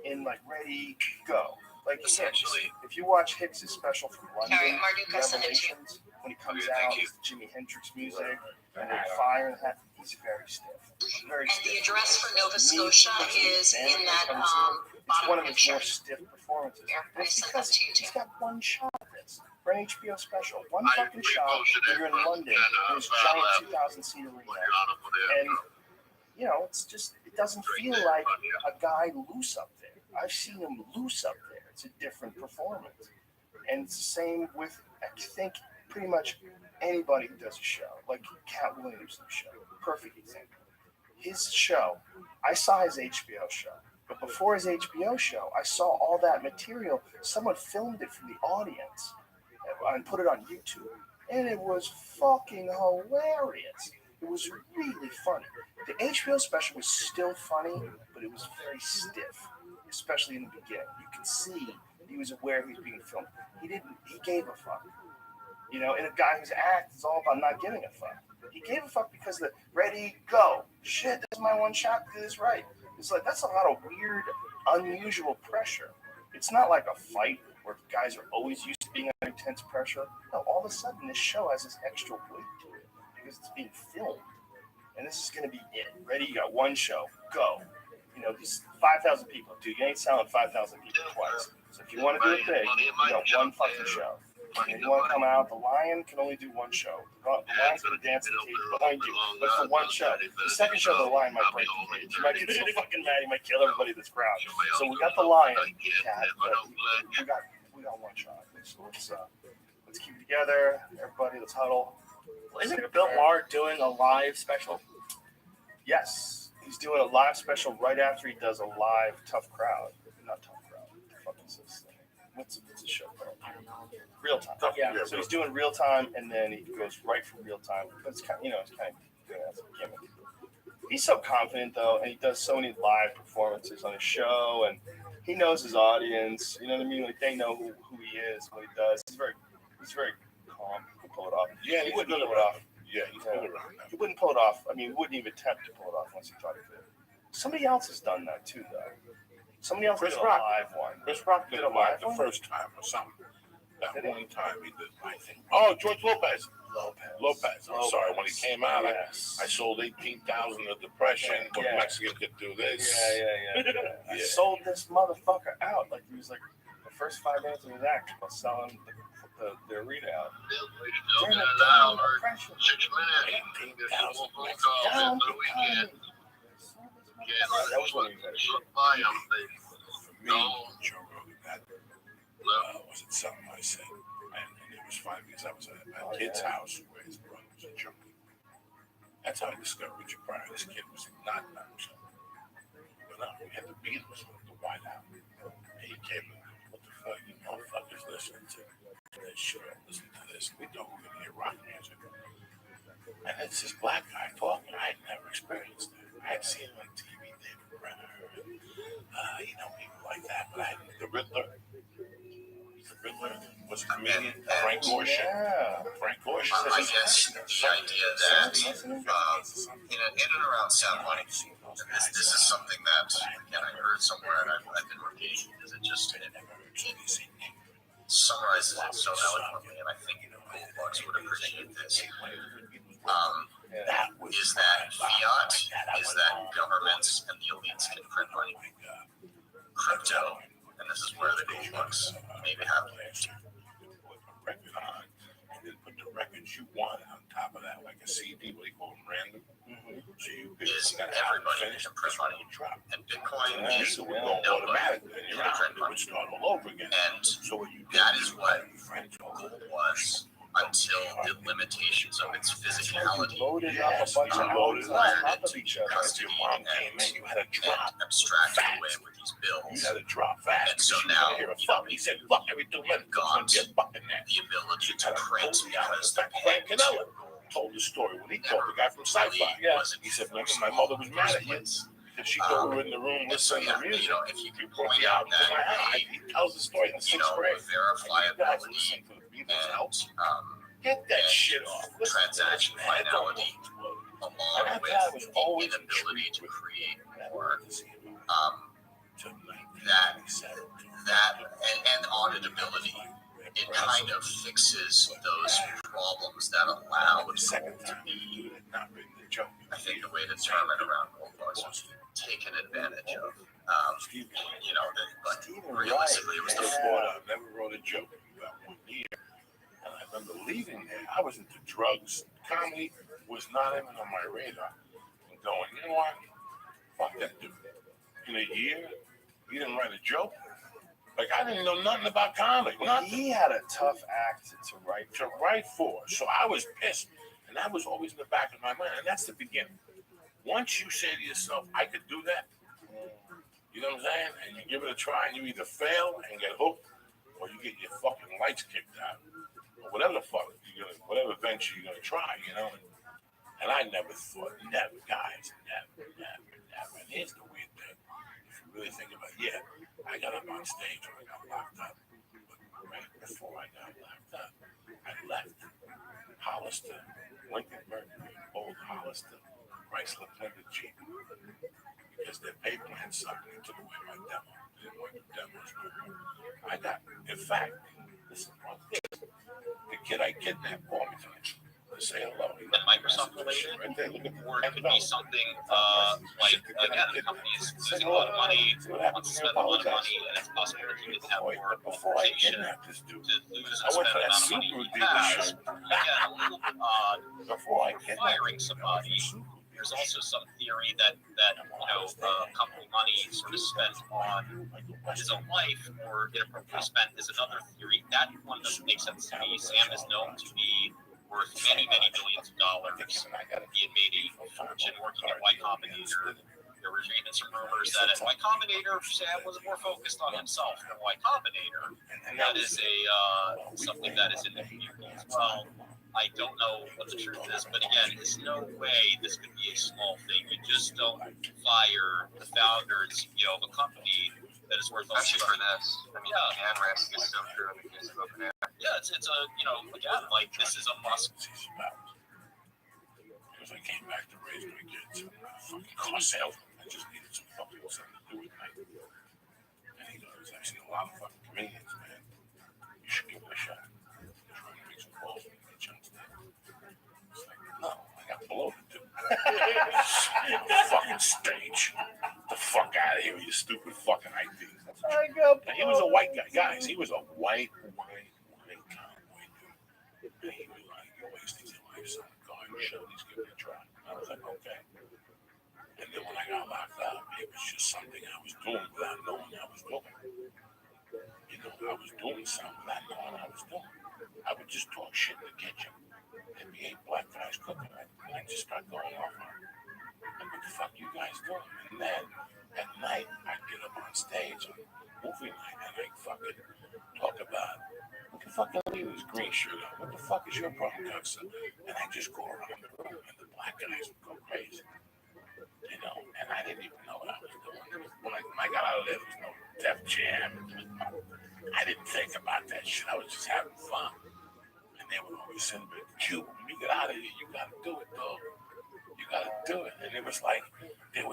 in, like, ready, go. Like, essentially, if you watch Hicks' special from London, Revelations, when he comes out, it's the Jimi Hendrix music, and the fire and that, he's very stiff. Very And stiff. the address for Nova Scotia is in that It's one bottom of his picture. more stiff performances. Here, And I it's sent that because to you he's too. got one shot of this for an HBO special. One fucking shot. You're in London in this giant 2,000-seat arena. And, you know, it's just, it doesn't feel like a guy loose up there. I've seen him loose up there. It's a different performance. And it's the same with, I think, pretty much anybody who does a show. Like Cat Williams' show. Perfect example. His show, I saw his HBO show. But before his HBO show, I saw all that material. Someone filmed it from the audience and put it on YouTube. And it was fucking hilarious. It was really funny. The HBO special was still funny, but it was very stiff, especially in the beginning. You could see he was aware he was being filmed. He gave a fuck. You know, and a guy whose act is all about not giving a fuck. He gave a fuck because the ready, go. Shit, this is my one shot to do this right. It's like, that's a lot of weird, unusual pressure. It's not like a fight where guys are always used to being under intense pressure. No, all of a sudden this show has this extra weight to it because it's being filmed. And this is going to be it. Ready, you got one show, go. You know, these 5,000 people, dude, you ain't selling 5,000 people twice. So if you want to do it big, you got one fucking show. And you want to come out, the lion can only do one show. The lion's going to dance in the cage behind you, but for one show. The second show, the lion might break the cage. You might get so fucking mad, he might kill everybody in this crowd. So we got the lion, cat, but we got one shot. So let's keep it together, everybody. Let's huddle. Well, isn't Bill Maher doing a live special? Yes, he's doing a live special right after he does a live Tough Crowd. Not Tough Crowd. What the fuck is this thing? What's the show called? I don't know. Real time. Yeah. So he's doing real time, and then he goes right from real time. But it's kind of, it's kind of doing that as a gimmick. He's so confident though, and he does so many live performances on his show, and he knows his audience. You know what I mean? Like they know who he is, what he does. He's very calm. He can pull it off. Yeah, he he's wouldn't good pull it off. Yeah, he's good around that. He wouldn't pull it off. I mean, he wouldn't even attempt to pull it off once he thought he could. Somebody else has done that too, though. Somebody else Chris did a Rock. live one. Chris Rock did a live the first time or something. That one time he did, I think. Oh, George Lopez. I'm sorry. When he came out, I sold 18,000 of Depression. What Mexican could do this? Yeah. I sold this motherfucker out. Like he was like the first 5 minutes of his act was selling the arena out. Turn it down, Depression. 6 minutes. 18,000 Down, weekend. that was when he was For me, Joe Rogan, that was it something I said. And it was funny because I was at a kid's house where his brother was a junkie. That's how I discovered Richard Pryor. This kid was not nuts. But no, we had the Beatles at the White House. And he came in, what the fuck you motherfuckers listening to? They should listen to this. We don't even hear rock music. And it's this black guy talking. I had never experienced it. I had seen it on TV, David Brenner, and, people like that. But the Riddler was a comedian. Frank Gorshin. Yeah. Frank Gorshin. I guess the idea that in and around sound this is something that, again, I heard somewhere and I've been repeating because it summarizes it so eloquently, and I think folks would appreciate this. Is that fiat, is that governments and the elites can print money. Crypto, and this is where the gold bucks maybe have Record on, and then put the records you want on top of that, like a CD, what do you call them, random? So you could is everybody can print money. And Bitcoin is so we're going automatically, and you're out, it would start all over again. And so what you that is what gold was until the limitations of its physicality Loaded up a bunch of houses on top of each other. Because your mom came in, you had to drop abstracted away with these bills. You had to drop fast. And so now, he said, fuck every 2 minutes. Got get fucking there. the ability to print because the Frank pen Canella told the story when he told the guy from Sci-Fi. He said, remember, my mother was mad at you. If she go in the room listening to music, if you could point out that he tells the story in the 6th grade. verifiability and get that shit off. Transaction finality, along with the inability to create more, and auditability, it kind of fixes those problems that allow it to be, I think the way to term it around gold bucks was taken advantage of. But realistically, it was the I never wrote a joke about 1 year. And I remember leaving there. I was into drugs. Comedy was not even on my radar. And going, you know what? Fuck that dude. In a year, You didn't write a joke. Like I didn't know nothing about comedy. Nothing. He had a tough act to write For. So I was pissed, and that was always in the back of my mind. And that's the beginning. Once you say to yourself, "I could do that," you know what I'm saying, and you give it a try, and you either fail and get hooked, or you get your fucking lights kicked out, or whatever the fuck whatever venture you're gonna try, you know. And I never thought, guys, never. And here's the weird thing. If you really think about it, yeah, I got up on stage when I got locked up. But right before I got locked up, I left Hollister, Lincoln Mercury, old Hollister, Chrysler Plymouth Jeep, because their pay plan sucked and took away my demo. They didn't want the demos no more. I got, in fact, listen, the kid I kidnapped called me tonight. Say hello. That Microsoft related, or it could be something like again, the company is losing a lot of money, wants to spend a lot of money, and it's possible that you didn't have more motivation to lose and spend the amount of money he has. Again, a little bit odd. Firing somebody. There's also some theory that company money sort of spent on his own life or inappropriately spent is another theory. That one doesn't make sense to me. Sam is known to be worth many billions of dollars. He had made a fortune working at Y Combinator. There were even some rumors that at Y Combinator, Sam was more focused on himself than Y Combinator. And that is something that is in the community as well. I don't know what the truth is, but again, there's no way this could be a small thing. You just don't fire the founder and CEO of a company that is worth Especially for this. I mean, the can risk is so true in the case of open air. Yeah, it's a again, like this is a must. Because I came back to raise my kids. Fucking car salesman. I just needed some fucking something to do with me. And he goes, I've seen a lot of fucking comedians, man. You should give it a shot. Try to make some calls when you get a chance to. It's like, no, I got below to do. Fucking stage. Get the fuck out of here with your stupid fucking ideas. And he was a white guy, guys. He was a white cowboy dude. And he was like, you're wasting your life, son. Go ahead and show these, give it a try. I was like, okay. And then when I got locked up, it was just something I was doing without knowing I was doing. You know, I was doing something without knowing I was doing. I would just talk shit in the kitchen. And we ate black guys cooking. And I just got going off on it. And what the fuck you guys doing? And then at night, I'd get up on stage on movie night and I'd fucking talk about, what the fuck leave this green shirt on? What the fuck is your problem, Coxer? And I just go around the room and the black guys would go crazy. You know, and I didn't even know what I was doing. When I got out of there, there was no Def Jam. I didn't think about that shit. I was just having fun. And they would always send me to Cuba. When you get out of here, you gotta do it, dog. You gotta do it. And it was like they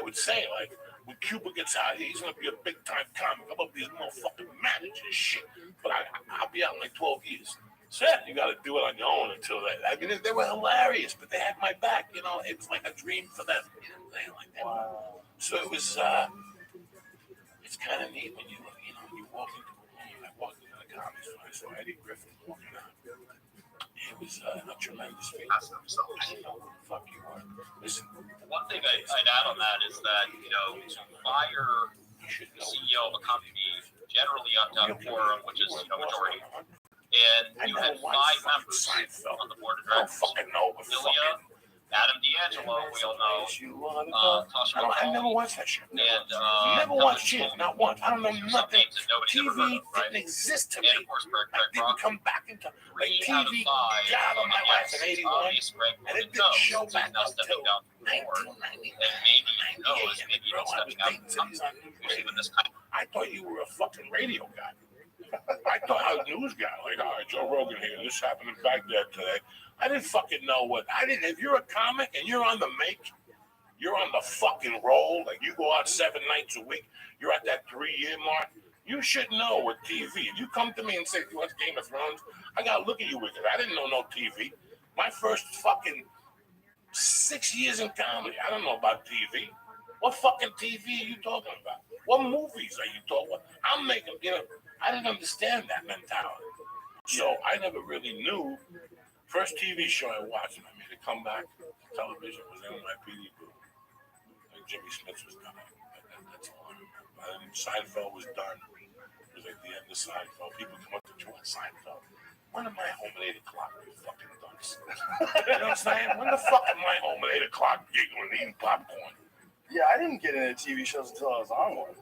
would say, like, when Cuba gets out of here, he's gonna be a big time comic. I'm gonna be a motherfucking manager and shit. But I'll be out in like 12 years. So you gotta do it on your own until that. I mean, they were hilarious, but they had my back, you know. It was like a dream for them. You know, they like that. Wow. So it was it's kind of neat when you walk into I walked into the comedy store, I saw Eddie Griffin walking out. It was a tremendous feat. I didn't know who the fuck you were. Listen. One thing I'd add on that is that, to fire the CEO of a company, generally on a quorum, which is, majority, and you had 5 members on the board of directors. Ilya, Adam D'Angelo, we all know. Tasha I never watched that shit. And never watched shit, not once. I don't know nothing. TV didn't exist to me. And of course, Greg I didn't come back into TV. Got on my life in '81, and it didn't show back until 1990. And maybe he knows, maybe you don't stepping out. Usually when this kind of I thought you were a fucking radio guy. I thought I was a news guy. Like, all right, Joe Rogan here. This happened in Baghdad today. I didn't fucking know if you're a comic and you're on the make, you're on the fucking roll, like you go out 7 nights a week, you're at that 3-year mark, you should know with TV. If you come to me and say, you watch Game of Thrones, I gotta look at you because I didn't know no TV. My first fucking 6 years in comedy, I don't know about TV. What fucking TV are you talking about? What movies are you talking about? I'm making, I didn't understand that mentality. So I never really knew. First TV show I watched, and I made a comeback to television, was NYPD Blue. Like Jimmy Smith was coming. That's all I remember. And Seinfeld was done. It was like the end of Seinfeld. People come up to join Seinfeld. When am I home at 8 o'clock, you fucking dunce? You know what I'm saying? When the fuck am I home at 8 o'clock giggling, eating popcorn? Yeah, I didn't get into TV shows until I was on one.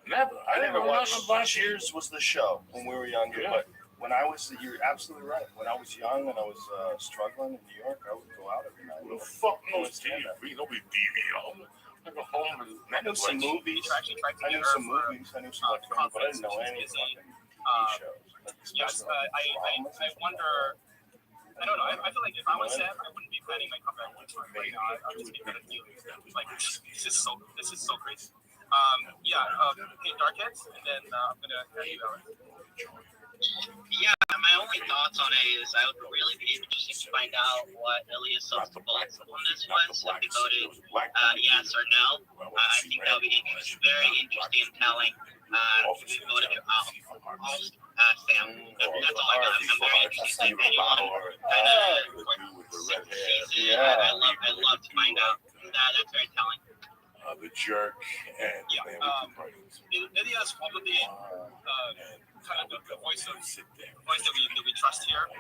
Never. I never watched Cheers was the show when we were younger, but when I was, you're absolutely right. When I was young and I was struggling in New York, I would go out every night. Who the fuck knows TV? Nobody DVR. I go home and I knew some movies. I knew some movies. I knew some like things, but I didn't know any fucking TV shows. Yes, I wonder. I don't know. I feel like if I was Sam, I wouldn't be planning my comeback for right now. I would just be kind of feeling like this is so crazy. Hey, Darkheads, and then I'm gonna hand you out. Yeah, my only thoughts on it is I would really be interested to find out what Ilya's thoughts on this was. If he voted yes or no, I think that would be very interesting and telling. If he voted Sam. That's all I got. I'm very interested in anyone kind of season. I love to find out. That's very telling. The jerk and Ilya's probably kind of the voice that we trust here.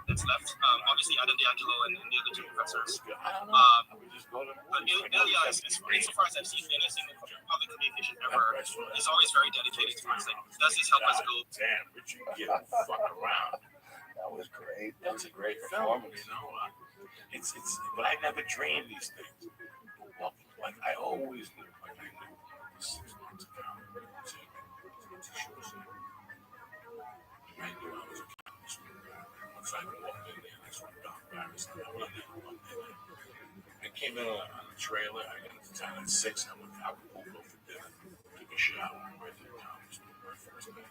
That's left. Obviously Adam D'Angelo and the other two professors. But Ilya is, insofar as I've seen any single public communication ever, is always very dedicated to us. Like, does this help us go? Damn, Richard, get the fuck around. That was great. That's a great film. You know, it's. But I never dreamed these things. Well, like I always knew. Like I knew 6 months ago. I knew I was a chemist. Once I walked in there, I saw Doc Barris. I came in on a trailer. I got to town at 6. I went to Acapulco for dinner. Took a shower. Went to the conference my first day.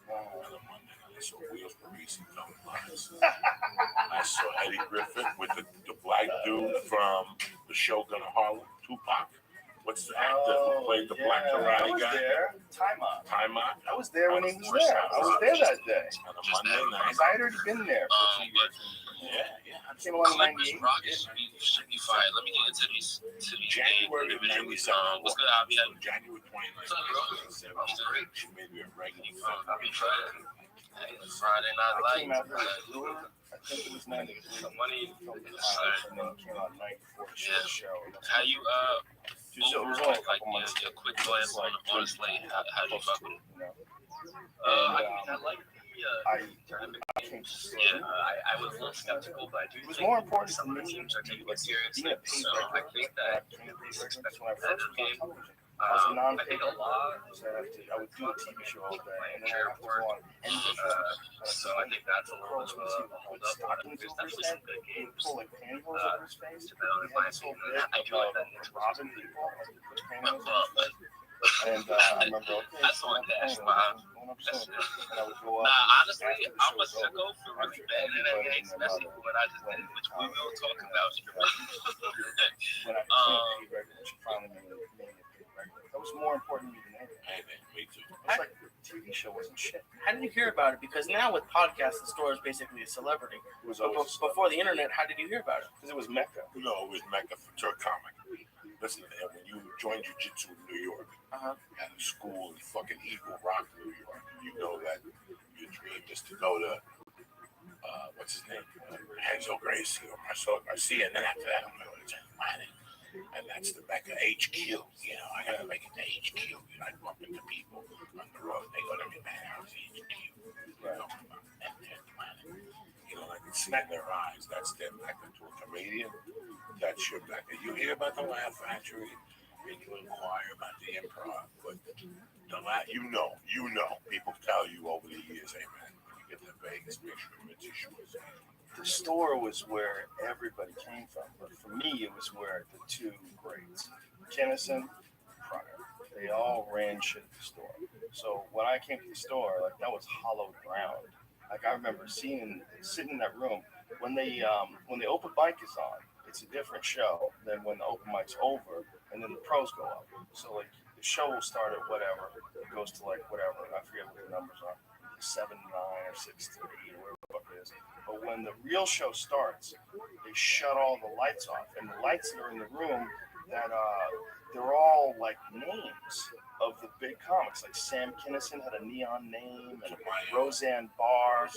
On a Monday night, I saw Wheels Parisi telling lies. I saw Eddie Griffin with the black dude from the Shogun of Harlem, Tupac. What's the actor who played the black karate guy? Time out. I was there when he was there. I was there that day. On a Monday night. Because I had already been there for 2 years. Yeah. I came along in 98. Rockets should be fine. Let me get into these January of 97. What's good, Abby? January 29th. She made me a regular. Happy Friday. Friday Night Lights. I think it was 98. Some money. And then it came out night before the show. How you So it was only a couple months. Your quick glance on the slate. How do you fuck with it? I like I was a little skeptical, but I do it was think more important some of the teams are taking it seriously. So I think that at least expect when I first was on television. I was a I think a lot I would do a TV show all day, and then I would go on so I think that's a little bit of a hold up on it. There's definitely some good games. pull like pantyhose over his face. To bet on it, my opinion. I do like that Knicks Robin people, like put pantyhose over his face. And I remember, that's the one to ask about. And I would go up. Honestly, I'm a sicko for really bad NBA, especially when I just did, which we will talk about. When I became regular, she finally made me a regular. That was more important to me than anything. Me too. It's like the TV show wasn't shit. How did you hear about it? Because now with podcasts, the store is basically a celebrity. It was But always before the internet, how did you hear about it? because it was Mecca. You know, it was Mecca for Turk comic. Listen, man, when you joined Jiu-Jitsu in New York, at a school in fucking Eagle Rock, New York, you know that your dream is to go to, what's his name? Renzo Gracie or Marcelo Garcia, and then after that, I'm going to China. And that's the Mecca HQ. You know, I gotta make it to HQ. You know, I bump into people on the road. They go to me, man, how's HQ? You know, I can see in their eyes. That's their Mecca to a comedian. That's your Mecca. You hear about the Laugh Factory, and you inquire about the improv. But the you know, people tell you over the years, hey man, when you get to Vegas, make sure you your shorts. The store was where everybody came from, but for me, it was where the two greats, Kinnison, Pryor, they all ran shit at the store. So when I came to the store, like that was hallowed ground. Like I remember sitting in that room when the open mic is on. It's a different show than when the open mic's over, and then the pros go up. So like the show will start at whatever, it goes to like whatever. I forget what the numbers are, 7 to 9 or 6 to 8 or whatever it is. But when the real show starts, they shut all the lights off, and the lights that are in the room that they're all like names of the big comics like Sam Kinison had a neon name, and Roseanne Barr.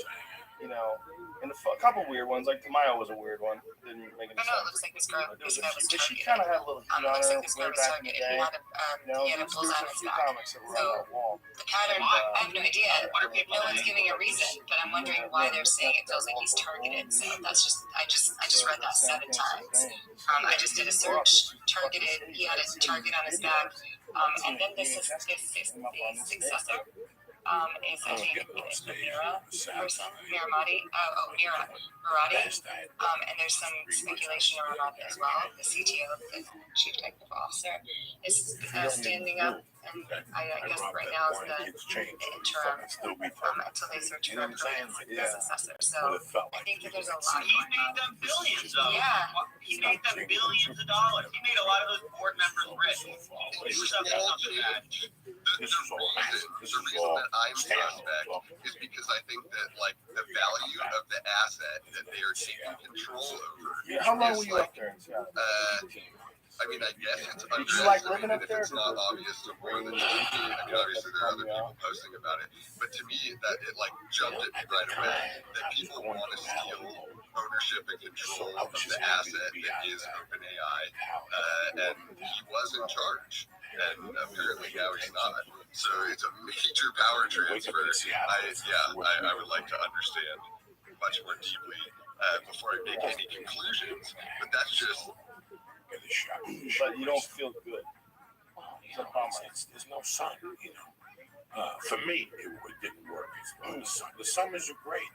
You know, and a couple weird ones, like Tamayo was a weird one. Didn't make any I know it sense. looks like this girl. But This guy was she targeted. kind of had a little heat on Looks her like this way guy was back in the targeted. day. He had a bull's eye on his few back. comics that were on that wall. The pattern, I have no idea. No one's giving a reason, but I'm wondering why they're saying it feels like he's targeted. So that's just, I just read that 7 times. I just did a search, targeted. He had a target on his back, and then this the successor. Is I think it's Mira person, Miramati, Mira Marati, and there's some speculation around that as well. The CTO, the Chief Technical Officer, is standing up, and I guess right now is the interim until they search for a permanent successor. So I think that there's a lot He made them billions of He made them billions of dollars. He made a lot of those board members rich. He was up to something bad. The reason that I'm suspect is because I think that like the value of the asset that they are taking control over. Yeah, how long were you up there? I mean, I guess it's Did you like living up if there? it's not obvious to more than I mean, obviously there are other people posting about it, but to me that it like jumped at me right away that people want to steal ownership and control of the asset that is OpenAI, and he was in charge, and apparently now he's not. So it's a major power transfer. I would like to understand much more deeply before I make any conclusions, but that's just. But you don't feel good. There's no sun, you know. For me, it didn't work. The summers are great.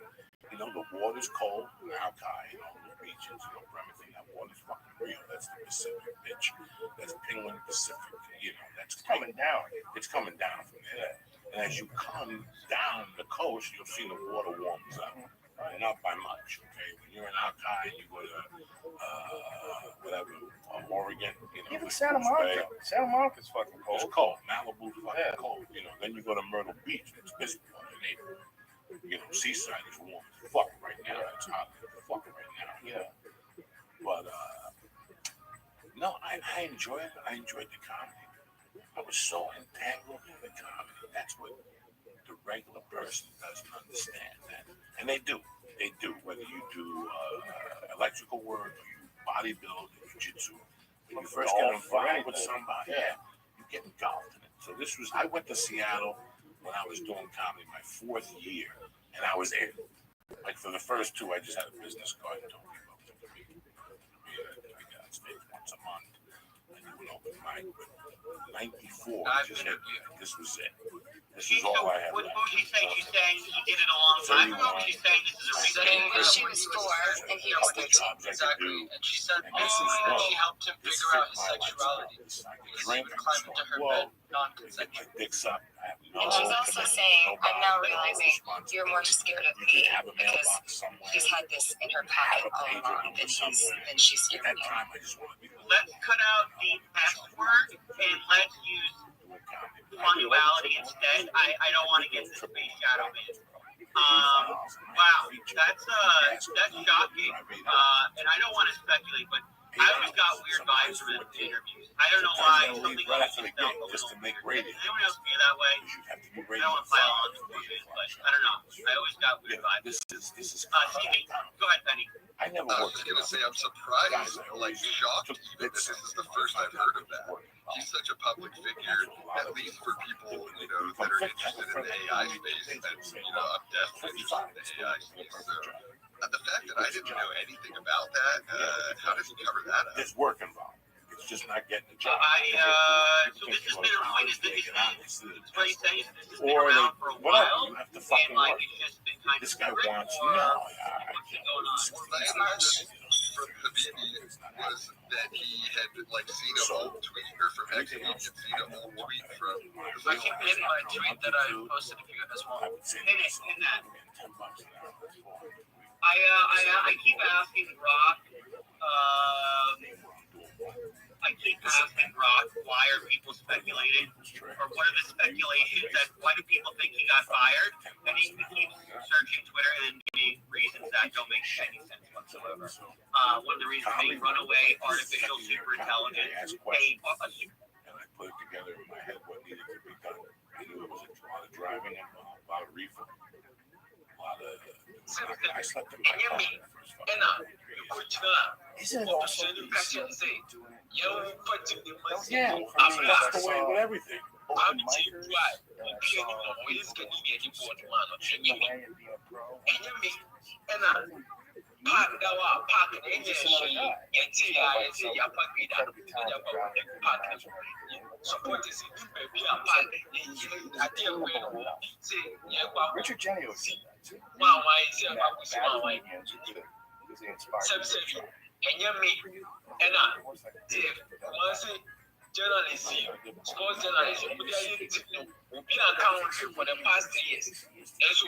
You know, the water's cold, alki, you know, the beaches, you know, everything. That water's fucking real. That's the Pacific, bitch. That's Penguin Pacific. You know, that's coming down. It's coming down from there. And as you come down the coast, you'll see the water warms up. Not by much, okay? When you're in Alki, you go to Oregon, you know. Even Santa Monica. Santa Monica's fucking cold. It's cold. Malibu's fucking cold. You know, then you go to Myrtle Beach, it's piss water in April. You know, Seaside is warm as fuck right now. It's hot as fuck right now. Yeah. But no, I enjoyed it. I enjoyed the comedy. I was so entangled in the comedy. That's what the regular person doesn't understand. And they do. They do. Whether you do electrical work, or you bodybuild, jiu-jitsu, when you first get involved with somebody, you get engulfed in it. So I went to Seattle when I was doing comedy my 4th year, and I was in. Like for the first 2, I just had a business card and told people to be on stage once a month. And you would open mic. But 94, this was it. This is all I had. What was she saying? She's saying he did it a long time ago. She's saying this is a recent. She was 4 and he was 13. Exactly. And she said she helped him figure out his sexuality. He would climb into her bed non-consensual. And she's also saying, I'm now realizing you're more scared of me because he's had this in her pocket all along than she's scared of you. Let's cut out the S word and let's use funduality instead. I don't want to get the space shadow man. Wow, that's shocking. And I don't want to speculate, but I always got weird vibes from the interviews. I don't know why. Something always just felt a little weird. Does anyone else feel that way? I don't want to pile on the bullshit, but I don't know. I always got weird vibes. Stevie, go ahead, Penny. I was gonna say I'm surprised, like shocked even that this is the first I've heard of that. He's such a public figure, at least for people, you know, that are interested in the AI space, and you know, I'm definitely interested in the AI space. So the fact that I didn't know anything about that, how does he cover that up? There's work involved. It's just not getting the job. So this has been around. Is what he's saying? This has been around for a while, you have to fucking and like work. it's just been kind of This guy different, wants or no. what's been going on? Well, my understanding from Habibi was that he had like seen an old tweet, or from Hexy, he had seen an old tweet from. I can pin my tweet that I posted if you guys want. Pin that. I keep asking Rock. I keep asking Rock, why are people speculating? Or what are the speculations? That why do people think he got fired? And he keeps searching Twitter and giving reasons that don't make any sense whatsoever. One of the reasons being runaway artificial superintelligence. And I put it together in my head what needed to be done. I slept in And you my mean, and Isn't it also doing it. Yeah, that's the way with everything. open micers, and I saw chipping away at being a pro. Richard Jenny was in that too. Because he inspired journalism, sports journalism, we've been accountable for the past 3 years. And so,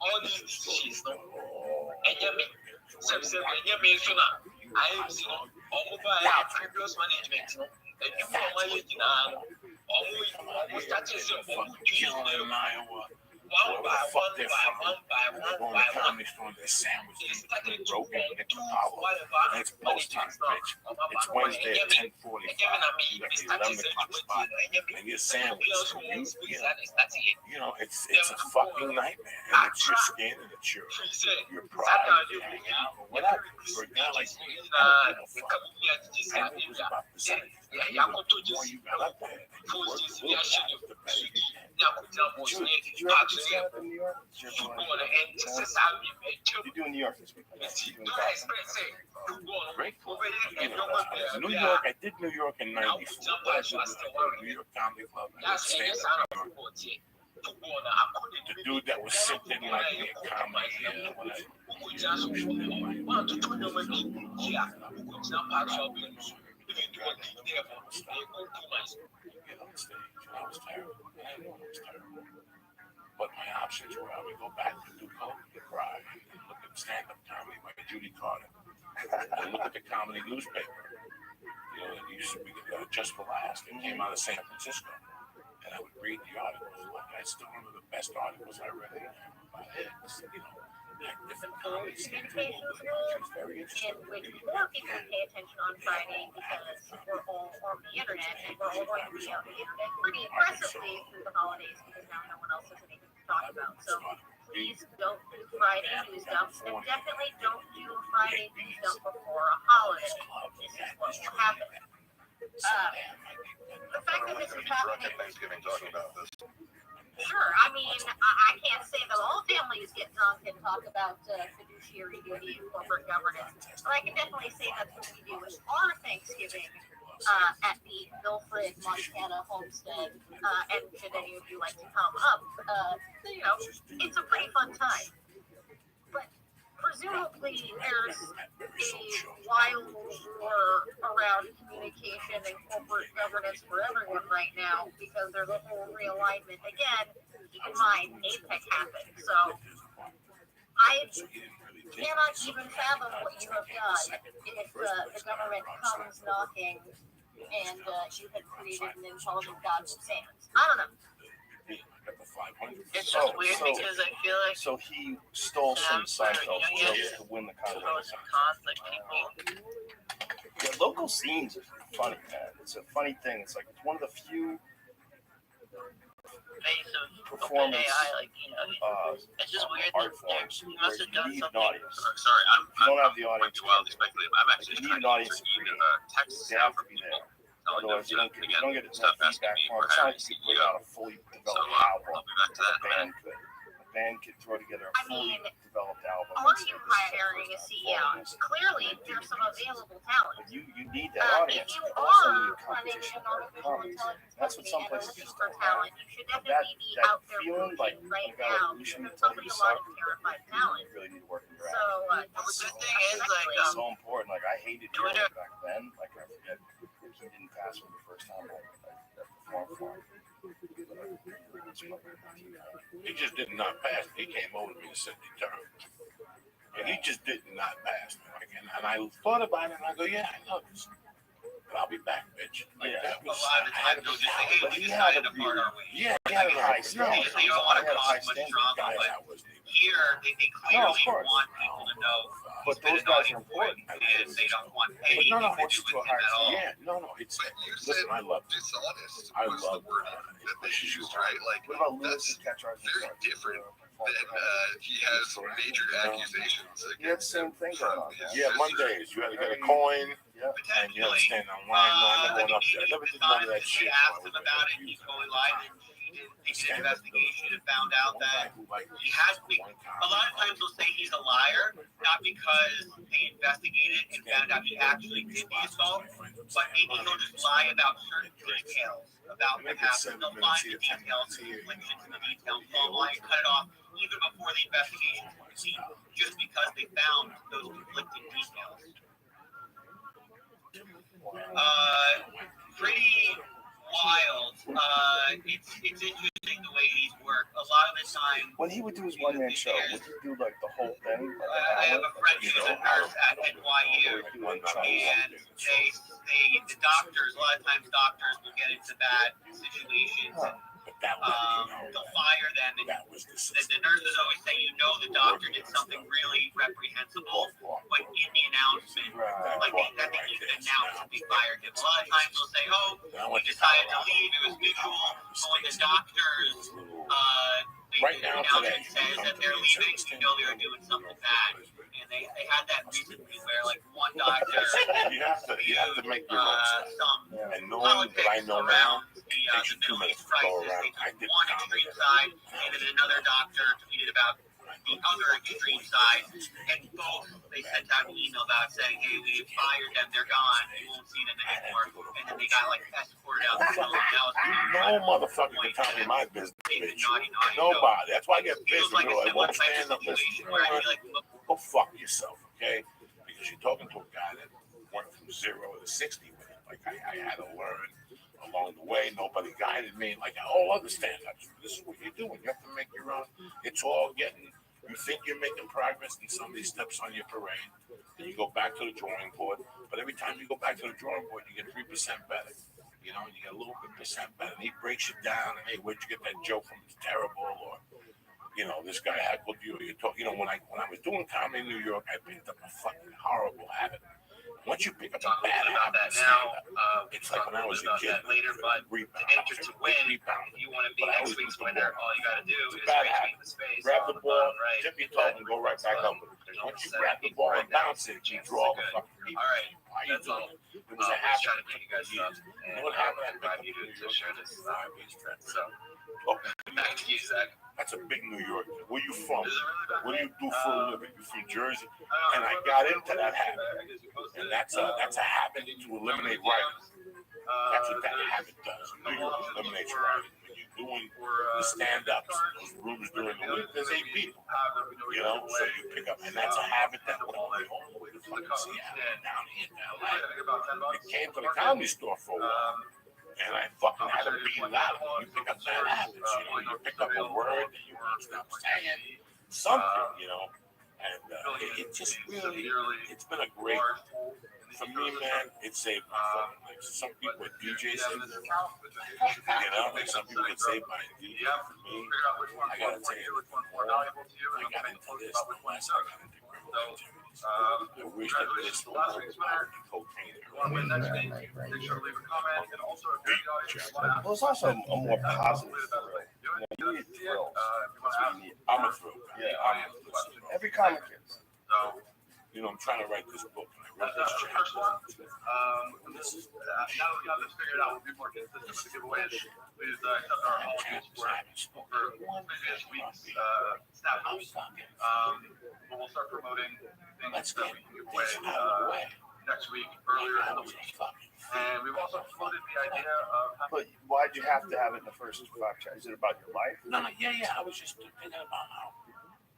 all these decisions, and I am previous management, and you almost started one by one. They started to it's post time, bitch. It's Wednesday at 10:45. And your sandwich. You know, it's a fucking nightmare. And it's your skin and it's your pride. Whatever. For a guy like me, I don't give a fuck. I knew it was about the same. The more you got up there, you worked the did you ever do stand up in New York? You're doing New York this week. Great club. New York, I did New York in 94. New York Comedy Club. I did stand up in New York. The dude that was sitting like me in comedy. I was terrible. But my options were I would go back to do comedy, cry, and look at stand-up comedy by Judy Carter, and look at the comedy newspaper. You know, it used to be Just for Last. It came out of San Francisco, and I would read the articles. Like that's still one of the best articles I read. You know, different comedies. Communications rules in which more people pay attention on Friday because we're all on the internet and we're all going to be on the internet pretty aggressively through the holidays because now no one else has anything to talk about. So please don't do Friday news dumps and definitely don't do a Friday news dump before a holiday. This is what will happen. The fact that this is happening. Sure, I mean, I can't say that all families get drunk and talk about fiduciary duty and corporate governance, but I can definitely say that's what we do with our Thanksgiving at the Milford, Montana homestead. And should any of you like to come up, you know, it's a pretty fun time. But presumably there's a wild war around communication and corporate governance for everyone right now because there's a whole realignment. Again, keep in mind, APEC happened, so I cannot even fathom what you have done if the government comes knocking and you had created an intelligent God from sands. I don't know. It's just weird because I feel like so he stole some Seinfeld jokes to win the contest. Yeah, local scenes are funny, man. It's a funny thing. It's like it's one of the few performance it's just weird art forms you must have done need an something. audience. Sorry, You don't have the audience. wildly speculative. I'm actually You need trying an audience to to even create. text They out have for to be people. there. Otherwise, you don't get enough Stuff asking feedback me from for it. It's not how like you put out a fully developed album. I'll be back to that in a A minute. band could throw together a fully developed album. Are you hiring a CEO? Clearly, there's some available talent. But you need that If audience. you You also are need running competition an for artificial comedy. intelligence That's what company some and places looking just for don't talent, have. you should That definitely be that out there feeling like recruiting right you got now. a mission to There's tell probably you a lot of suck. terrified You talent. really need to work in your So, act. But the thing is, like, It's so important. Like I hated Twitter back then. Like I forget he didn't pass me the first time I performed for him. He just did not pass. He came over to me and said the term. And he just did not pass me. Like, and I thought about it and I go, yeah, I know this. But I'll be back, bitch. Like, that was, A lot of the time, they'll just say, hey, But we he had decided a to part our ways. yeah, he had a high standard. They don't want to He had a high cause much standard. drama, but here they clearly want people to know But those guys are important. and they don't want But anything no, to it's do with him at all. yeah, no, it's But you listen, said I love dishonest I was love the word that they used, right? Like What about Lewis that's and Catchers? very different than he has some major accusations He had the against same him thing from going on. his yeah, sister. Mondays you had to get a coin Yeah. and you had to stand on line. No, I never went up there. I never did none of that shit. They asked him about it, he totally lied, and they did an investigation and found out that he has been. A lot of times they'll say he's a liar, not because they investigated and found out he actually did the assault, but maybe he'll just lie about certain details about what happened. They'll find the details, conflictions in the details, they'll lie and cut it off even before the investigation is complete, just because they found those conflicting details. Pretty wild. It's interesting the way these work. A lot of the time, When he would do his one-man show, would he do like the whole thing? I have a friend who's a nurse at NYU, and the doctors, a lot of times doctors will get into bad situations, and they'll fire them, and the nurses always say, you know, the doctor did something really reprehensible, but in the announcement, like that they even announced that they fired him. A lot of times they'll say, oh, he decided to leave, it was mutual, but when the doctors, the announcement says that they're leaving, you know they're doing something bad. And they had that recently where like one doctor you have to make your own stuff. some And knowing that I know now, around it takes you 2 minutes to go around. They took one extreme side, and then another doctor tweeted about the other extreme side, and both they sent out an email about saying, hey, we fired them, they're gone, you won't see them anymore, and then they got like escorted out the building. No motherfucker can tell me my business, bitch. Nobody. That's why I get pissed when people like, won't stand up. Go fuck yourself, okay? Because you're talking to a guy that went from 0 to 60 with it. Like I had to learn along the way. Nobody guided me. Like all other stand-ups, this is what you're doing. You have to make your own. It's all getting. You think you're making progress, and somebody steps on your parade, and you go back to the drawing board. But every time you go back to the drawing board, you get 3% better. You know, you get a little bit percent better. And he breaks you down, and hey, where'd you get that joke from? It's terrible, or you know, this guy heckled you. You talk. You know, when I was doing comedy in New York, I picked up a fucking horrible habit. Once you pick up a bad habit, it's like when I was a kid. Later, but to win, you want to be next week's winner. All you got to do is retweet the space. Grab the ball, tip your toe, and go right back up. Once you grab the ball and bounce it, you draw the fucking people. All right, why you doing it? It was a habit. You know what happened? I picked up New York. So, back to you, Zach. that's a big New York. Where you from? What do you do for a living? You from Jersey? And I got into that habit. And that's a habit to eliminate writing. That's what that habit does. New York eliminates writing. When you're doing the stand-ups, those rooms during the week, there's 8 people. You know, so you pick up, and that's a habit that went all the way to fucking Seattle, down here to LA. It came to the comedy store for a while. And I fucking had to beat it out. You pick up bad habits, you know. You pick up a word that you won't stop saying, something, you know. And it just really, it's been a great, for me, man, it saved my fucking life. Some people with DJs saved their life. You know, like some people get saved by a DJ. For me, I gotta tell you, I got into this unless I got into criminal activities. I wish that this was cocaine. Well, it's also a more positive thrill. You need thrills. That's what you need. I'm a thrill guy. Yeah, I'm a thrill. every comic is. You know, I'm trying to write this book. I wrote this chapter. This is now that we got this figured out, we'll be more consistent with the giveaways. Please accept our apologies for previous week's snap-ups. But we'll start promoting things that we can give away next week, earlier in the week. And we've also floated the idea of... But why'd you have to have it in the first 5 chapters? Is it about your life? No, yeah. I was just thinking about how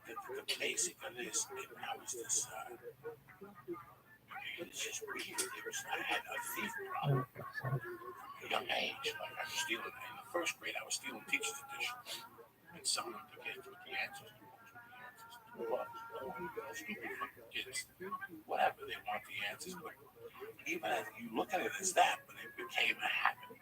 the basic of this, how is this, it's just weird. I had a thief problem from a young age. Like I was stealing, in the 1st grade, I was stealing teacher's editions and selling them to kids with the answers. Stupid fucking kids. Whatever, they want the answers. But even as you look at it as that, but it became a habit.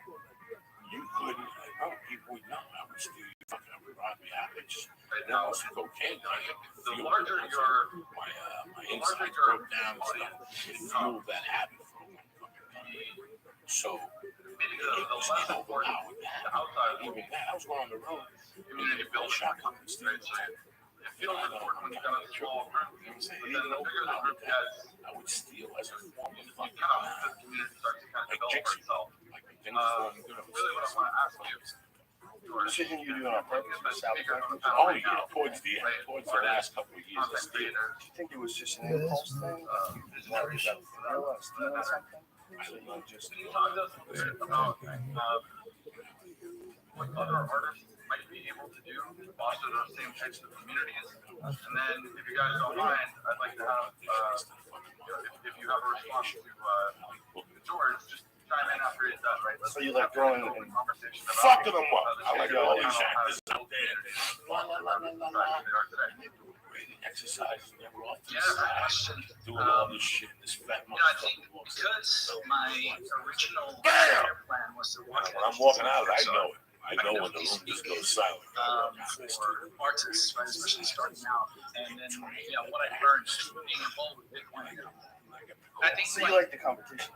You couldn't, like, oh, people would know I would steal you fucking rob me out. It's also cocaine. The larger your my inside broke down and stuff. It fueled that habit for a long fucking time. So it was overpowered that. Even that, I was going on the road. Community build shotgun and stuff. It feels important when you got a small group. You know what I'm saying? Even overpowered with that, I would steal as a form of fucking like jigsaw. Like things really what I want to ask you. Decision you do on purpose for sabotage? Oh yeah, towards the last couple of years. Do you think it was just an impulse thing? Is that you got stealing something? So you just what other artists might be able to do to foster those same types of communities. And then, if you guys don't mind, I'd like to have, if you have a response to George, just chime in after he's done, right? So you like throwing in conversation about fucking them up. I like all these actors out there. Exercise, never off to the side, doing all this shit. This fat motherfucker. Because my original plan was to walk when I'm walking out, I know it. I know when the room just goes silent. For artists, right, especially starting out, and then what I learned being involved with Bitcoin. I think so. You like the competition?